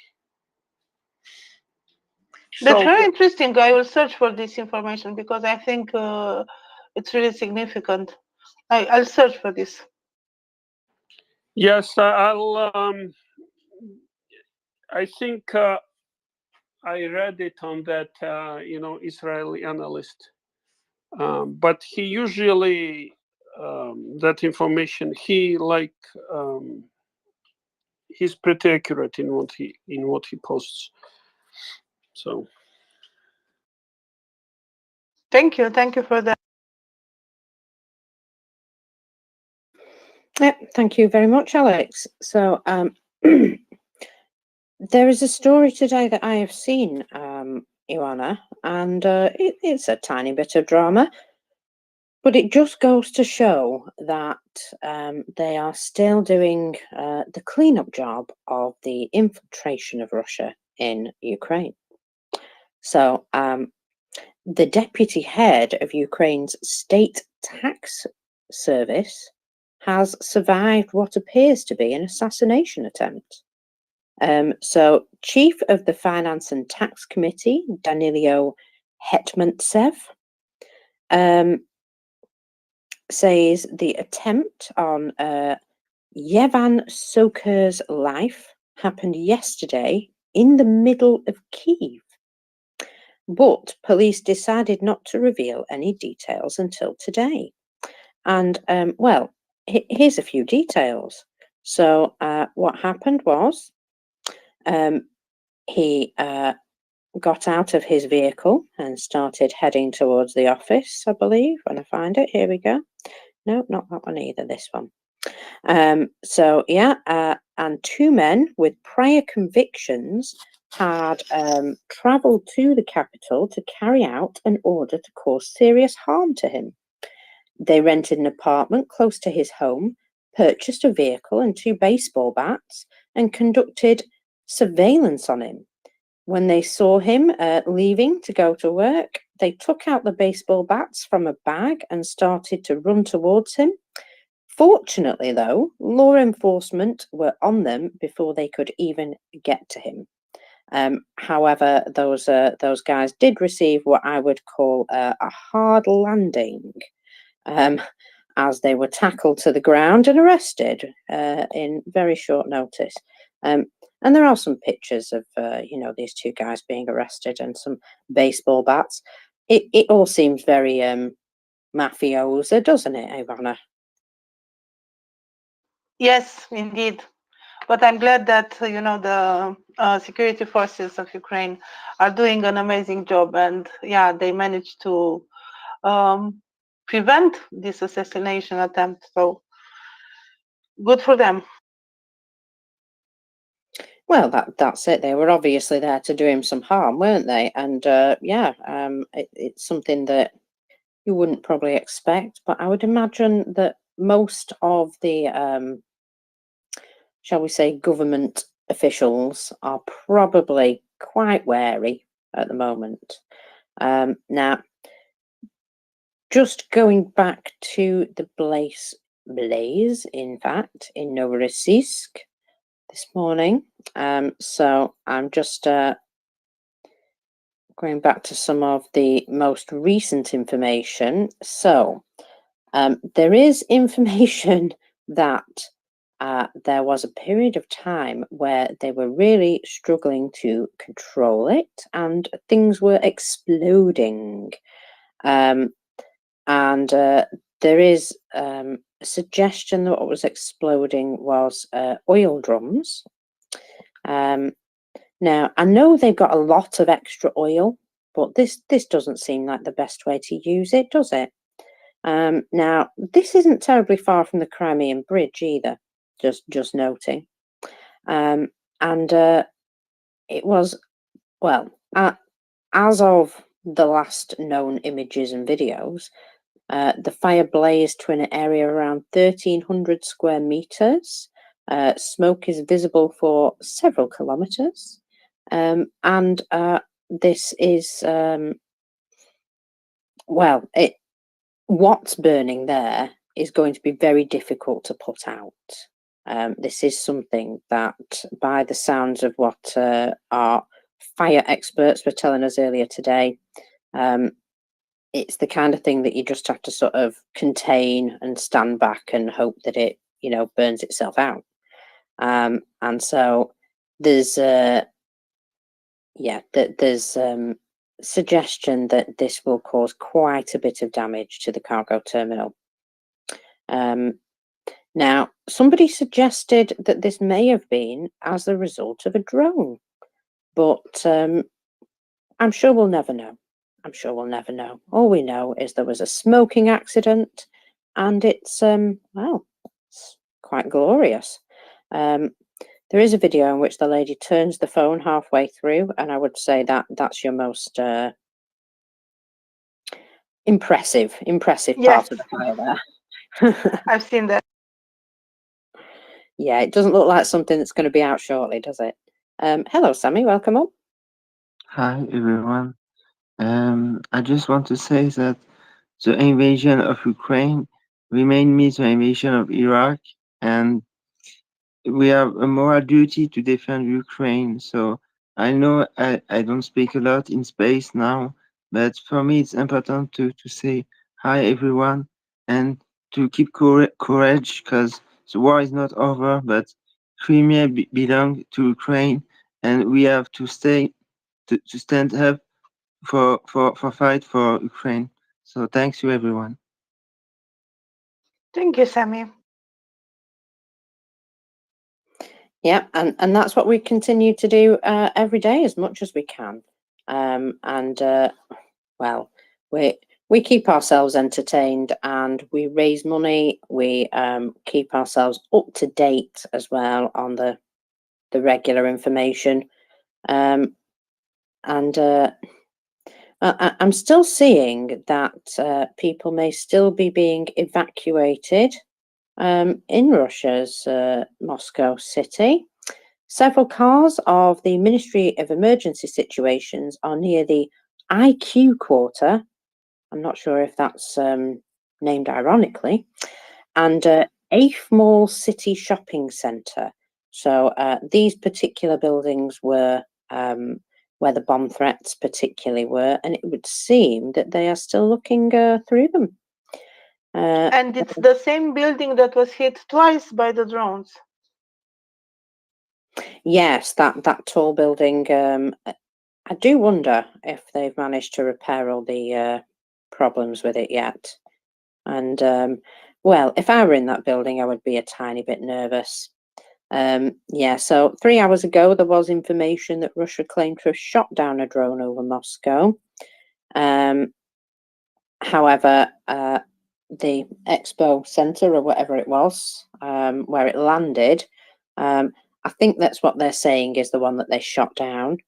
That's very interesting. I will search for this information because I think it's really significant. I'll search for this. Yes, I'll. I think I read it on that Israeli analyst, but he usually that information he's pretty accurate in what he posts. So thank you for that. Yep, thank you very much, Alex. So there is a story today that I have seen, Ioana, and it's a tiny bit of drama, but it just goes to show that they are still doing the cleanup job of the infiltration of Russia in Ukraine. So the deputy head of Ukraine's state tax service has survived what appears to be an assassination attempt. So Chief of the Finance and Tax Committee, Danilo Hetmantsev, says the attempt on Yevan Soker's life happened yesterday in the middle of Kyiv. But police decided not to reveal any details until today. And, well, here's a few details. So what happened was he got out of his vehicle and started heading towards the office, I believe, when I find it. Here we go. No, not that one either, this one. So, yeah, and two men with prior convictions had travelled to the capital to carry out an order to cause serious harm to him. They rented an apartment close to his home, purchased a vehicle and 2 baseball bats, and conducted surveillance on him. When they saw him leaving to go to work, they took out the baseball bats from a bag and started to run towards him. Fortunately, though, law enforcement were on them before they could even get to him. However, those guys did receive what I would call a hard landing, as they were tackled to the ground and arrested in very short notice. And there are some pictures of these 2 guys being arrested and some baseball bats. It all seems very mafiosa, doesn't it, Ivana? Yes, indeed. But I'm glad that the security forces of Ukraine are doing an amazing job, and yeah, they managed to prevent this assassination attempt. So good for them. Well, that's it. They were obviously there to do him some harm, weren't they? And yeah, it's something that you wouldn't probably expect, but I would imagine that most of the, shall we say, government officials are probably quite wary at the moment. Now, just going back to the blaze, in fact, in Novorossiysk this morning. So I'm just going back to some of the most recent information. So there is information that there was a period of time where they were really struggling to control it and things were exploding. And there is a suggestion that what was exploding was oil drums. Now, I know they've got a lot of extra oil, but this doesn't seem like the best way to use it, does it? Now, this isn't terribly far from the Crimean Bridge either, just noting. And it was, well, as of the last known images and videos, the fire blazed to an area around 1,300 square meters. Smoke is visible for several kilometers. And this is, well, what's burning there is going to be very difficult to put out. This is something that, by the sounds of what our fire experts were telling us earlier today, it's the kind of thing that you just have to sort of contain and stand back and hope that it, you know, burns itself out. And so there's there's suggestion that this will cause quite a bit of damage to the cargo terminal. Now, somebody suggested that this may have been as the result of a drone, but I'm sure we'll never know. I'm sure we'll never know. All we know is there was a smoking accident, and it's well, it's quite glorious. There is a video in which the lady turns the phone halfway through, and I would say that that's your most impressive Yes. part of the fire there. I've seen that. Yeah, it doesn't look like something that's going to be out shortly, does it? Hello, Sammy. Welcome up. Hi, everyone. I just want to say that the invasion of Ukraine remained me the invasion of Iraq, and we have a moral duty to defend Ukraine. So I know I don't speak a lot in space now, but for me it's important to say hi, everyone, and to keep courage, because the war is not over, but Crimea belongs to Ukraine, and we have to stay to stand up for fight for Ukraine. So thanks to everyone. Thank you, Sammy. Yeah, and that's what we continue to do every day as much as we can. Well, we keep ourselves entertained and we raise money. We keep ourselves up to date as well on the regular information. I'm still seeing that people may still be being evacuated in Russia's Moscow city. Several cars of the Ministry of Emergency Situations are near the IQ quarter. I'm not sure if that's named ironically, and 8th Mall City Shopping Centre. So these particular buildings were where the bomb threats particularly were, and it would seem that they are still looking through them. And it's the same building that was hit twice by the drones. Yes, that tall building. I do wonder if they've managed to repair all the problems with it yet. And well, if I were in that building, I would be a tiny bit nervous. Yeah, so 3 hours ago, there was information that Russia claimed to have shot down a drone over Moscow. However, the expo center or whatever it was, where it landed, I I think that's what they're saying is the one that they shot down.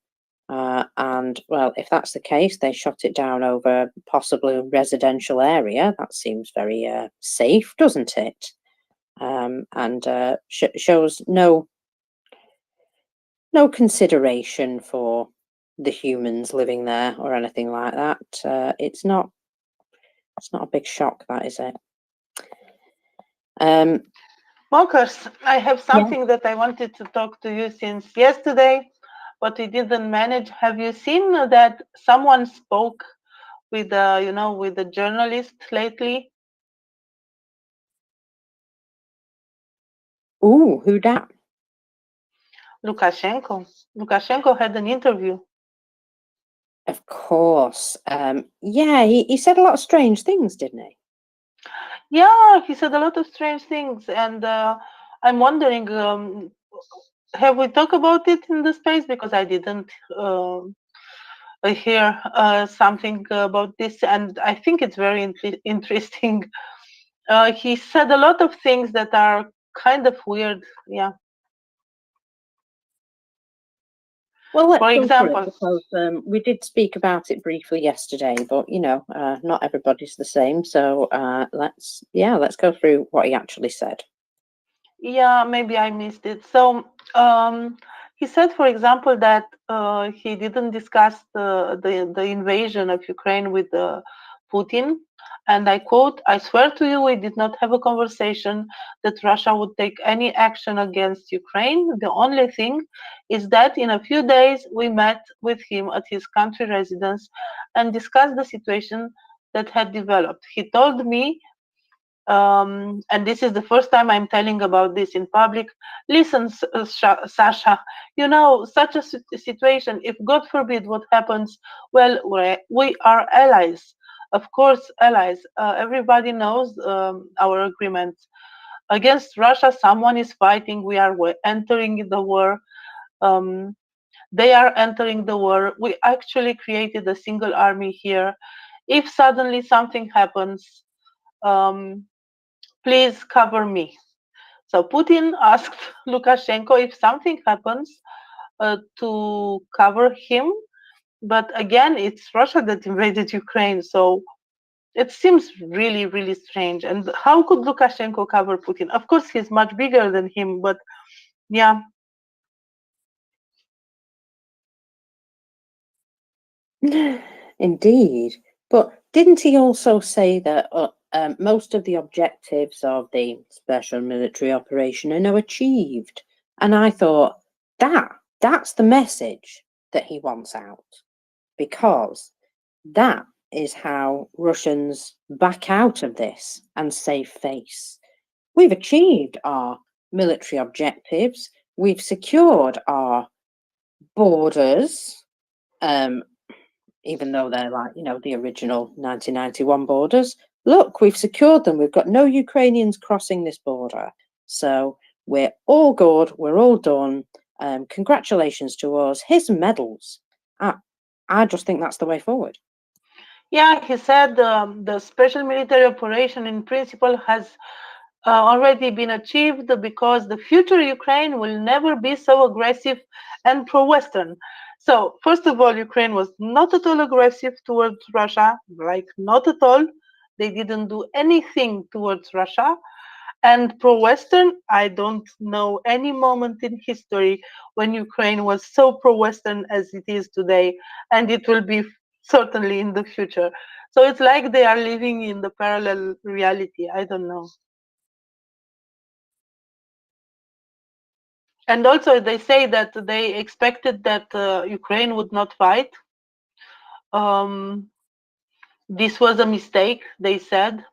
And well, if that's the case, they shot it down over possibly a residential area. That seems very safe, doesn't it? And shows no consideration for the humans living there or anything like that. It's not a big shock, that is it? Marcus, I have something that I wanted to talk to you since yesterday, but we didn't manage. Have you seen that someone spoke with with a journalist lately? Ooh, who dat? Lukashenko. Lukashenko had an interview. Of course. Yeah, he said a lot of strange things, didn't he? Yeah, he said a lot of strange things, and I'm wondering, have we talked about it in the space? Because I didn't hear something about this, and I think it's very interesting. He said a lot of things that are kind of weird. Yeah. Well, let's For go example, through it because we did speak about it briefly yesterday, but not everybody's the same. So let's go through what he actually said. yeah, maybe I missed it. So he said, for example, that he didn't discuss the invasion of Ukraine with Putin. And I quote, "I swear to you, we did not have a conversation that Russia would take any action against Ukraine. The only thing is that in a few days, we met with him at his country residence and discussed the situation that had developed. He told me, and this is the first time I'm telling about this in public, listen, Sasha, such a situation, if God forbid what happens, well, we are allies. Of course, allies. Everybody knows our agreements. Against Russia, someone is fighting. We are entering the war. They are entering the war. We actually created a single army here. If suddenly something happens, please cover me." So Putin asked Lukashenko if something happens to cover him. But again, it's Russia that invaded Ukraine. So it seems really, really strange. And how could Lukashenko cover Putin? Of course, he's much bigger than him, but yeah. Indeed. But didn't he also say that most of the objectives of the special military operation are now achieved? And I thought, that's the message that he wants out, because that is how Russians back out of this and save face. We've achieved our military objectives. We've secured our borders, even though they're like, the original 1991 borders. Look, we've secured them. We've got no Ukrainians crossing this border. So we're all good. We're all done. Congratulations to us. Here's some medals. I just think that's the way forward. Yeah, he said the special military operation in principle has already been achieved because the future Ukraine will never be so aggressive and pro-Western. So, first of all, Ukraine was not at all aggressive towards Russia, like not at all. They didn't do anything towards Russia. And pro-Western, I don't know any moment in history when Ukraine was so pro-Western as it is today, and it will be certainly in the future. So it's like they are living in the parallel reality. I don't know. And also, they say that they expected that Ukraine would not fight. This was a mistake, they said.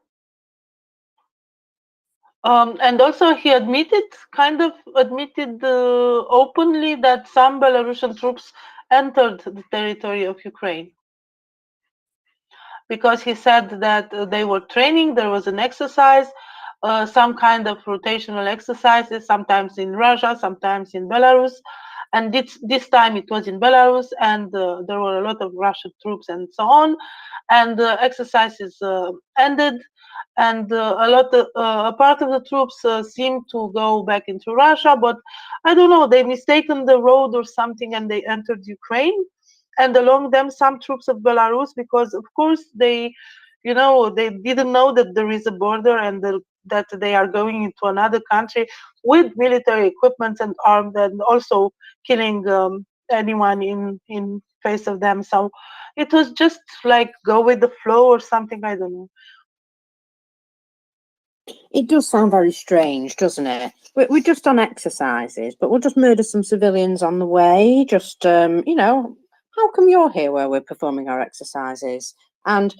And also, he kind of admitted openly that some Belarusian troops entered the territory of Ukraine. Because he said that they were training, there was an exercise, some kind of rotational exercises, sometimes in Russia, sometimes in Belarus. and this time it was in Belarus, and there were a lot of Russian troops and so on, and the exercises ended, and a part of the troops seemed to go back into Russia, but I don't know, they mistaken the road or something, and they entered Ukraine, and along them some troops of Belarus, because of course they, you know, they didn't know that there is a border, and that they are going into another country with military equipment and armed, and also killing anyone in face of them. So it was just like go with the flow or something, I don't know. It does sound very strange, doesn't it? We're just on exercises, but we'll just murder some civilians on the way. Just, you know, how come you're here where we're performing our exercises? And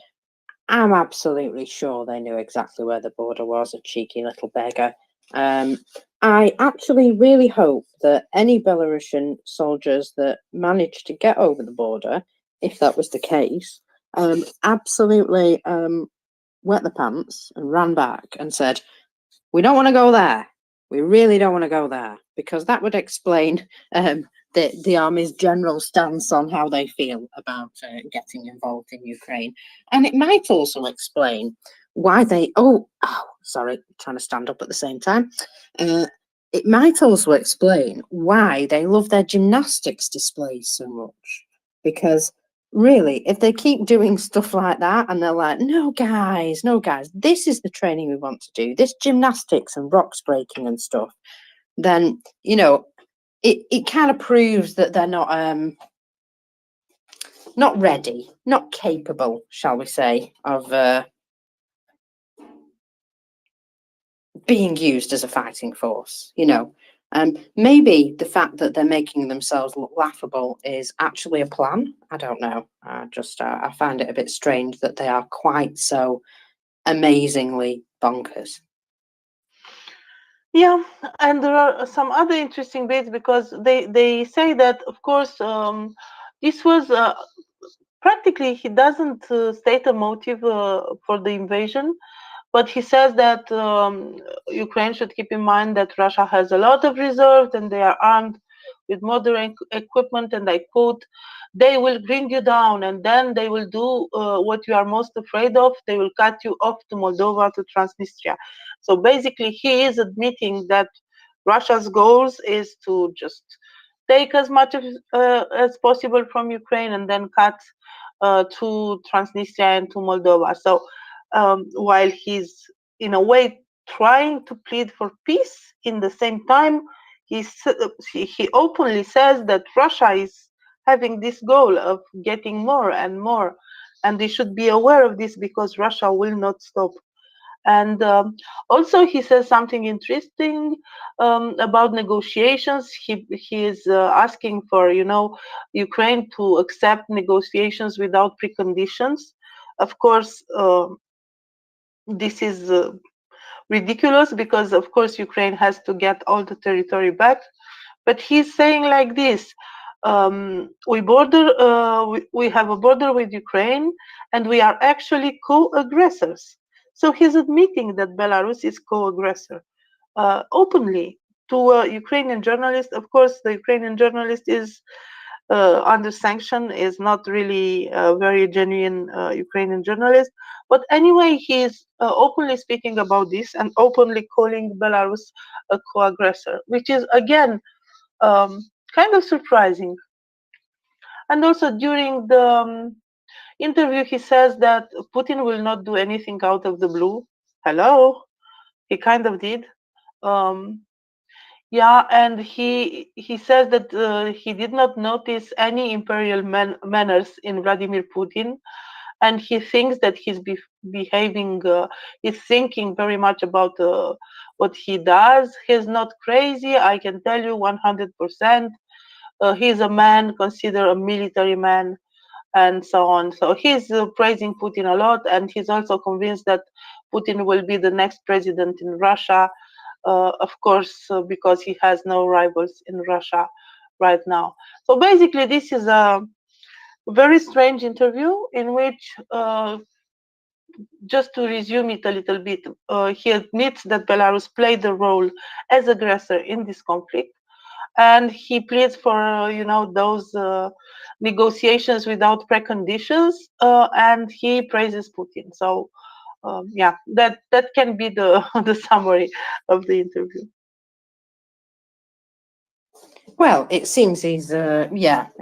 I'm absolutely sure they knew exactly where the border was, a cheeky little beggar. I actually really hope that any Belarusian soldiers that managed to get over the border, if that was the case, absolutely wet the pants and ran back and said, we don't want to go there. We really don't want to go there, because that would explain the army's general stance on how they feel about getting involved in Ukraine. And it might also explain why they, sorry, trying to stand up at the same time. It might also explain why they love their gymnastics displays so much, because really, if they keep doing stuff like that and they're like, no guys, this is the training we want to do, this gymnastics and rocks breaking and stuff, then, you know, it kind of proves that they're not ready, not capable, shall we say, of being used as a fighting force, you know. Maybe the fact that they're making themselves look laughable is actually a plan. I don't know. I find it a bit strange that they are quite so amazingly bonkers. Yeah, and there are some other interesting bits, because they say that, of course, this was practically, he doesn't state a motive for the invasion, but he says that Ukraine should keep in mind that Russia has a lot of reserves and they are armed with modern equipment, and I quote, they will bring you down and then they will do what you are most afraid of. They will cut you off to Moldova, to Transnistria. So basically he is admitting that Russia's goals is to just take as much as possible from Ukraine and then cut to Transnistria and to Moldova. So while he's in a way trying to plead for peace, in the same time he openly says that Russia is having this goal of getting more and more, and they should be aware of this, because Russia will not stop. And also he says something interesting about negotiations. He is asking for, you know, Ukraine to accept negotiations without preconditions. Of course, this is ridiculous, because of course Ukraine has to get all the territory back. But he's saying like this: we have a border with Ukraine, and we are actually co-aggressors. So he's admitting that Belarus is co-aggressor openly to a Ukrainian journalist. Of course, the Ukrainian journalist is under sanction, is not really a very genuine Ukrainian journalist. But anyway, he's openly speaking about this and openly calling Belarus a co-aggressor, which is again kind of surprising. And also during the interview, he says that Putin will not do anything out of the blue. Hello, he kind of did. Yeah, and he says that he did not notice any imperial manners in Vladimir Putin, and he thinks that he's behaving, he's thinking very much about what he does. He's not crazy, I can tell you 100%. He's a man, considered a military man, and so on. So he's praising Putin a lot, and he's also convinced that Putin will be the next president in Russia. Of course, because he has no rivals in Russia right now. So basically, this is a very strange interview in which, just to resume it a little bit, he admits that Belarus played a role as aggressor in this conflict, and he pleads for those negotiations without preconditions, and he praises Putin. So yeah, that can be the the summary of the interview. Well, it seems he's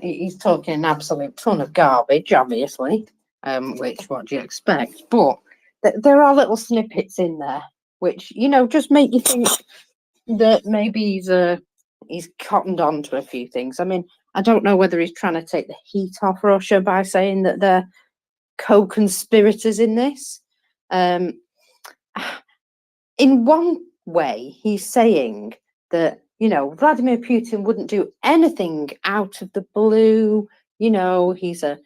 he's talking an absolute ton of garbage, obviously. Which what do you expect? But there are little snippets in there which just make you think that maybe he's cottoned on to a few things. I mean, I don't know whether he's trying to take the heat off Russia by saying that they're co-conspirators in this. In one way, he's saying that Vladimir Putin wouldn't do anything out of the blue. He's a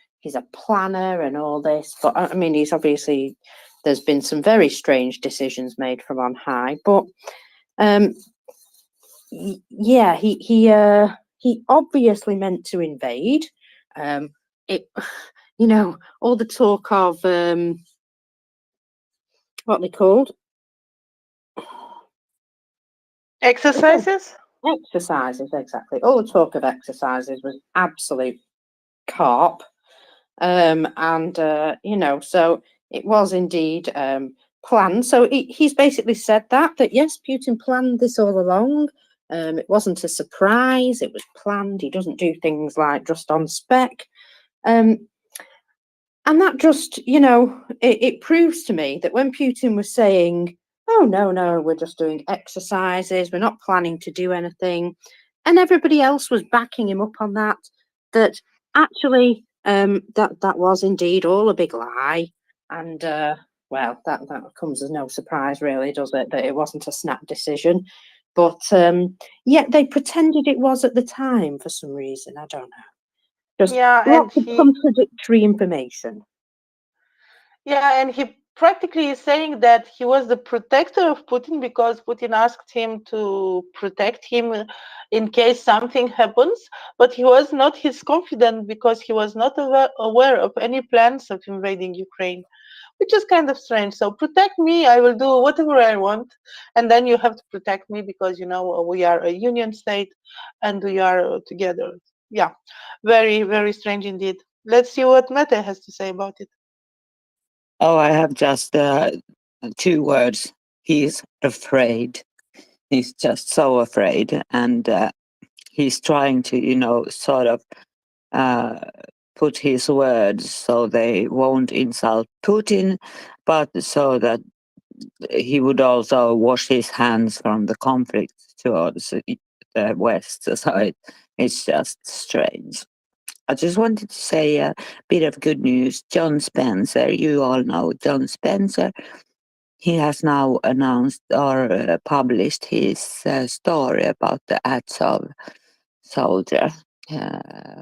planner and all this, but I mean, he's obviously, there's been some very strange decisions made from on high, but yeah, he obviously meant to invade. All the talk of what they called exercises. Exercises, exactly. All the talk of exercises was absolute carp. So it was indeed planned. So he's basically said that yes, Putin planned this all along. It wasn't a surprise. It was planned. He doesn't do things like just on spec. And that just, it proves to me that when Putin was saying, oh, no, we're just doing exercises, we're not planning to do anything, and everybody else was backing him up on that actually that was indeed all a big lie. And well, that comes as no surprise, really, does it, that it wasn't a snap decision. But yet they pretended it was at the time for some reason. I don't know. Just lots of contradictory information. Yeah, and he practically is saying that he was the protector of Putin because Putin asked him to protect him in case something happens, but he was not his confidant because he was not aware of any plans of invading Ukraine, which is kind of strange. So protect me, I will do whatever I want, and then you have to protect me because we are a union state and we are together. Yeah, very, very strange indeed. Let's see what Mete has to say about it. Oh, I have just 2 words. He's afraid. He's just so afraid. And he's trying to, sort of put his words so they won't insult Putin, but so that he would also wash his hands from the conflict towards the West. So it's just strange. I just wanted to say a bit of good news. John Spencer, you all know John Spencer. He has now announced or published his story about the Azov soldier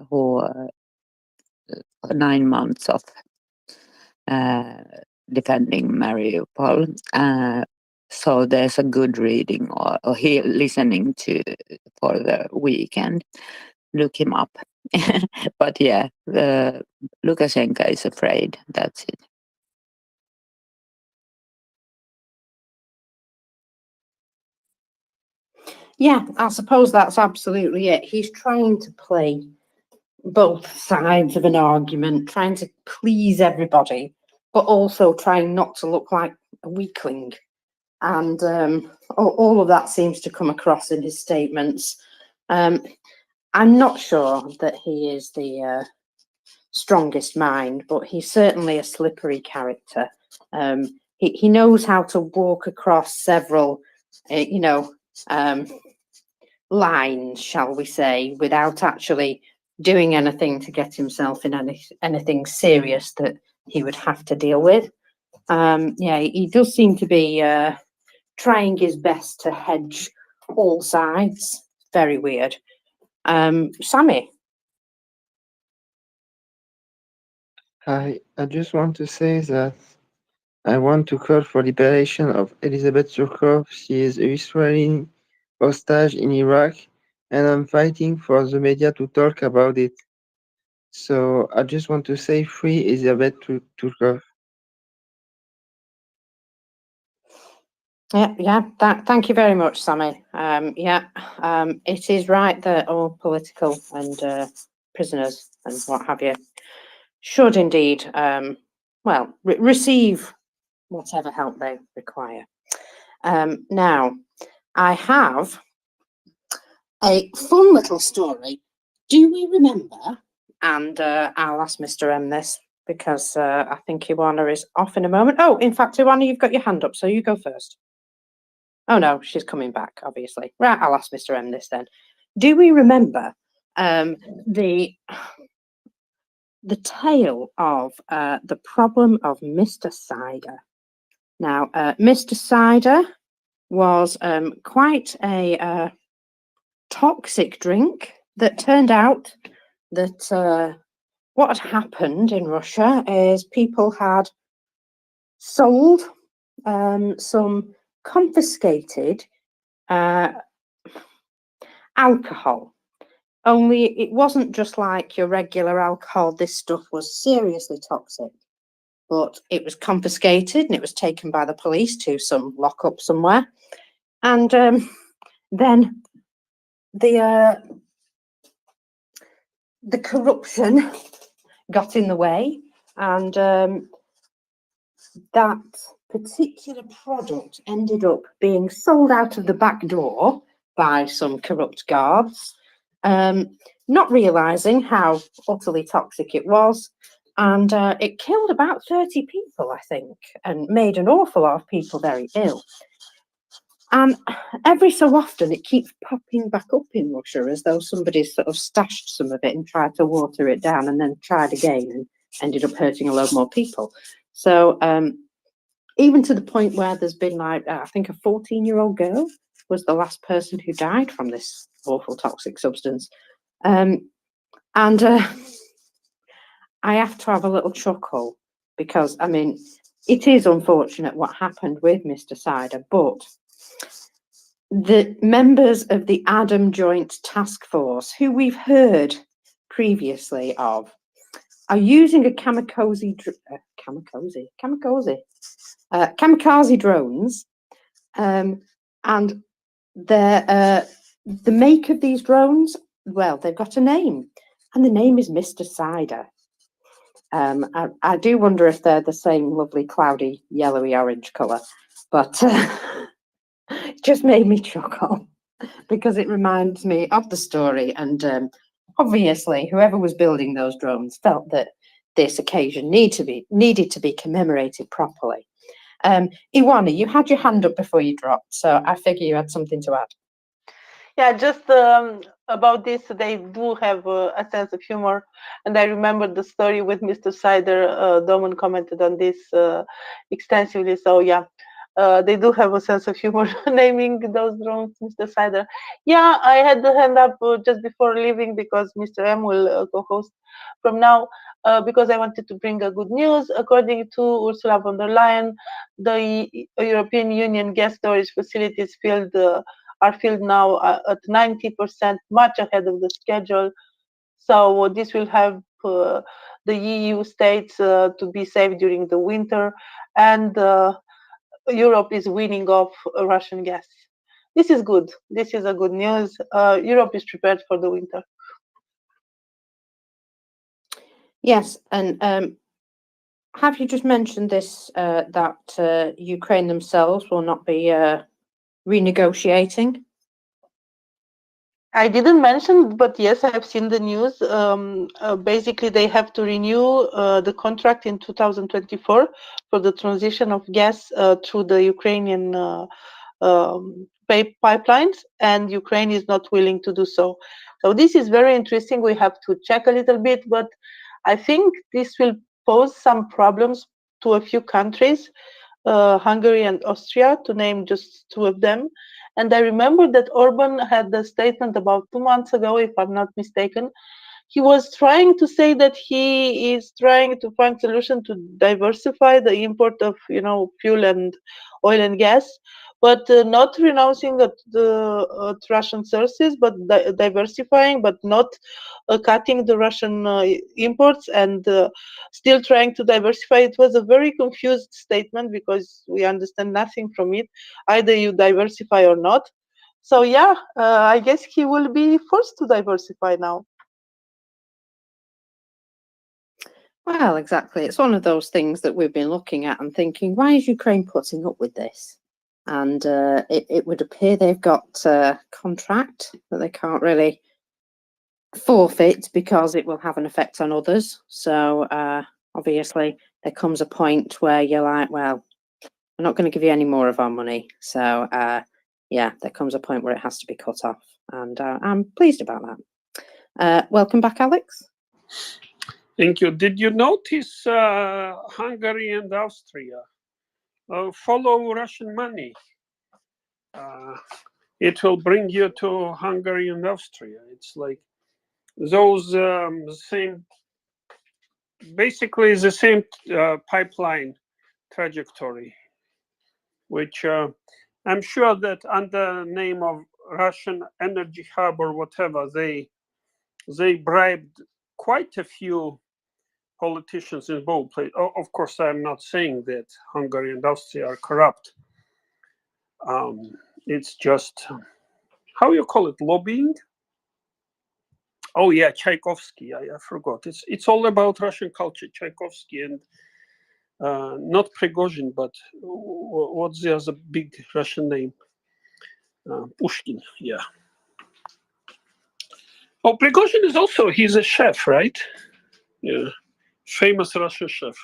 who 9 months of defending Mariupol. So there's a good reading or listening to for the weekend. Look him up. But yeah, Lukashenko is afraid. That's it. Yeah, I suppose that's absolutely it. He's trying to play both sides of an argument, trying to please everybody, but also trying not to look like a weakling. And all of that seems to come across in his statements. I'm not sure that he is the strongest mind, but he's certainly a slippery character. He knows how to walk across several, lines, shall we say, without actually doing anything to get himself in anything serious that he would have to deal with. Yeah, he does seem to be trying his best to hedge all sides. Very weird. Sammy? I just want to say that I want to call for liberation of Elizabeth Surkov. She is an Israeli hostage in Iraq, and I'm fighting for the media to talk about it. So I just want to say free Elizabeth Surkov. Thank you very much, Sammy. It is right that all political and prisoners and what have you should indeed, receive whatever help they require. Now, I have a fun little story. Do we remember? And I'll ask Mr. M this because I think Ioana is off in a moment. Oh, in fact, Ioana, you've got your hand up, so you go first. Oh no, she's coming back, obviously. Right, I'll ask Mr. M this then. Do we remember the tale of the problem of Mr. Cider? Now, Mr. Cider was quite a toxic drink that turned out that what had happened in Russia is people had sold some confiscated alcohol. Only it wasn't just like your regular alcohol. This stuff was seriously toxic, but it was confiscated and it was taken by the police to some lockup somewhere. And then the corruption got in the way, and that particular product ended up being sold out of the back door by some corrupt guards, not realizing how utterly toxic it was. And it killed about 30 people, I think, and made an awful lot of people very ill. And every so often it keeps popping back up in Russia as though somebody's sort of stashed some of it and tried to water it down and then tried again and ended up hurting a load more people. So even to the point where there's been like, I think a 14-year-old girl was the last person who died from this awful toxic substance. I have to have a little chuckle because, I mean, it is unfortunate what happened with Mr. Cider, but the members of the Adam Joint Task Force, who we've heard previously of, are using a kamikaze drones, and the make of these drones, well, they've got a name, and the name is Mr. Cider. I do wonder if they're the same lovely cloudy yellowy orange colour, but it just made me chuckle because it reminds me of the story, and obviously whoever was building those drones felt that this occasion needed to be commemorated properly. Ioana, you had your hand up before you dropped, so I figure you had something to add. Yeah, just about this, they do have a sense of humor, and I remember the story with Mr. Cider. Doman commented on this extensively, so yeah, they do have a sense of humor naming those drones Mr. Cider. Yeah, I had the hand up just before leaving because Mr. M will co-host from now, because I wanted to bring a good news. According to Ursula von der Leyen, the European Union gas storage facilities are filled now at 90%, much ahead of the schedule. So this will help the EU states to be safe during the winter, and Europe is winning off Russian gas. This is good. This is a good news. Europe is prepared for the winter. Yes, and have you just mentioned this, that Ukraine themselves will not be renegotiating? I didn't mention, but yes, I have seen the news. Basically, they have to renew the contract in 2024 for the transition of gas through the Ukrainian pipelines, and Ukraine is not willing to do so. So this is very interesting. We have to check a little bit, but I think this will pose some problems to a few countries, Hungary and Austria, to name just two of them. And I remember that Orban had a statement about 2 months ago, if I'm not mistaken. he was trying to say that he is trying to find solution to diversify the import of, you know, fuel and oil and gas, but not renouncing the Russian sources, but diversifying, but not cutting the Russian imports, and still trying to diversify. It was a very confused statement because we understand nothing from it. Either you diversify or not. So yeah, I guess he will be forced to diversify now. Well, exactly. It's one of those things that we've been looking at and thinking, why is Ukraine putting up with this? And it would appear they've got a contract that they can't really forfeit because it will have an effect on others. So obviously there comes a point where you're like, well, we're not going to give you any more of our money. So yeah, there comes a point where it has to be cut off. And I'm pleased about that. Welcome back, Alex. Thank you. Did you notice Hungary and Austria follow Russian money? It will bring you to Hungary and Austria. It's like those same, basically the same pipeline trajectory, which I'm sure that under the name of Russian energy hub or whatever, they bribed quite a few politicians in both places. Of course, I'm not saying that Hungary and Austria are corrupt. It's just, how you call it, lobbying? Oh yeah, Tchaikovsky. I forgot. It's all about Russian culture. Tchaikovsky and not Prigozhin, but what's the other big Russian name? Pushkin. Yeah. Oh, Prigozhin is also, he's a chef, right? Yeah, famous Russian chef.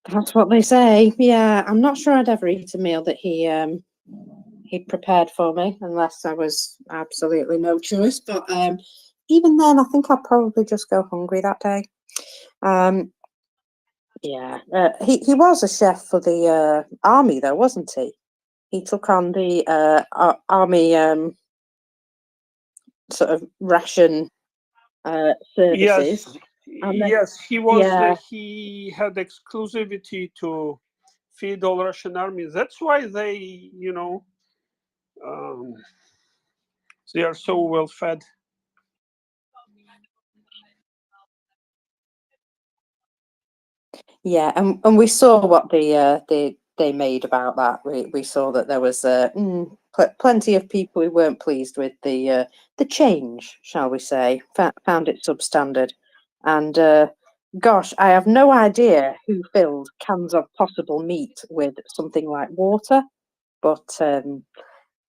That's what they say. Yeah, I'm not sure I'd ever eat a meal that he'd prepared for me unless I was absolutely no choice. But even then, I think I'd probably just go hungry that day. Yeah, he was a chef for the army, though, wasn't he? He took on the army sort of ration services. Yes, yes, he was. Yeah. He had exclusivity to feed all Russian armies. That's why they, you know, they are so well fed. Yeah, and we saw what they made about that. We saw that there was plenty of people who weren't pleased with the change, shall we say, found it substandard, and gosh, I have no idea who filled cans of possible meat with something like water, but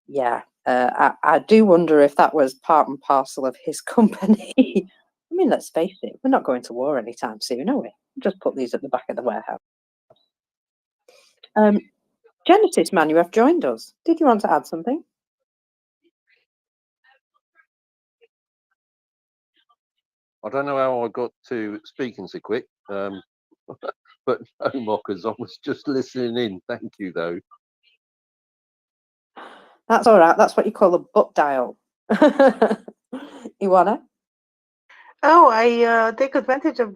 yeah, I do wonder if that was part and parcel of his company. I mean, let's face it, we're not going to war anytime soon, are we? Just put these at the back of the warehouse. Genesis man, you have joined us. Did you want to add something? I don't know how I got to speaking so quick, but no mockers. I was just listening in. Thank you, though. That's all right. That's what you call a butt dial. Ioana? Oh, I take advantage of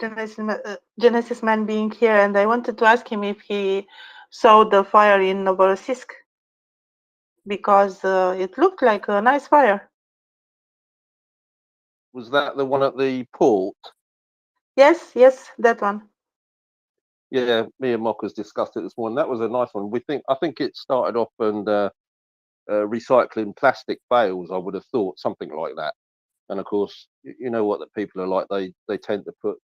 Genesis Man being here, and I wanted to ask him if he saw the fire in Novorossiysk, because it looked like a nice fire. Was that the one at the port? Yes, yes, that one. Yeah, me and Mockers discussed it this morning. That was a nice one. I think it started off and recycling plastic bales. I would have thought something like that. And of course, you know what the people are like. They tend to put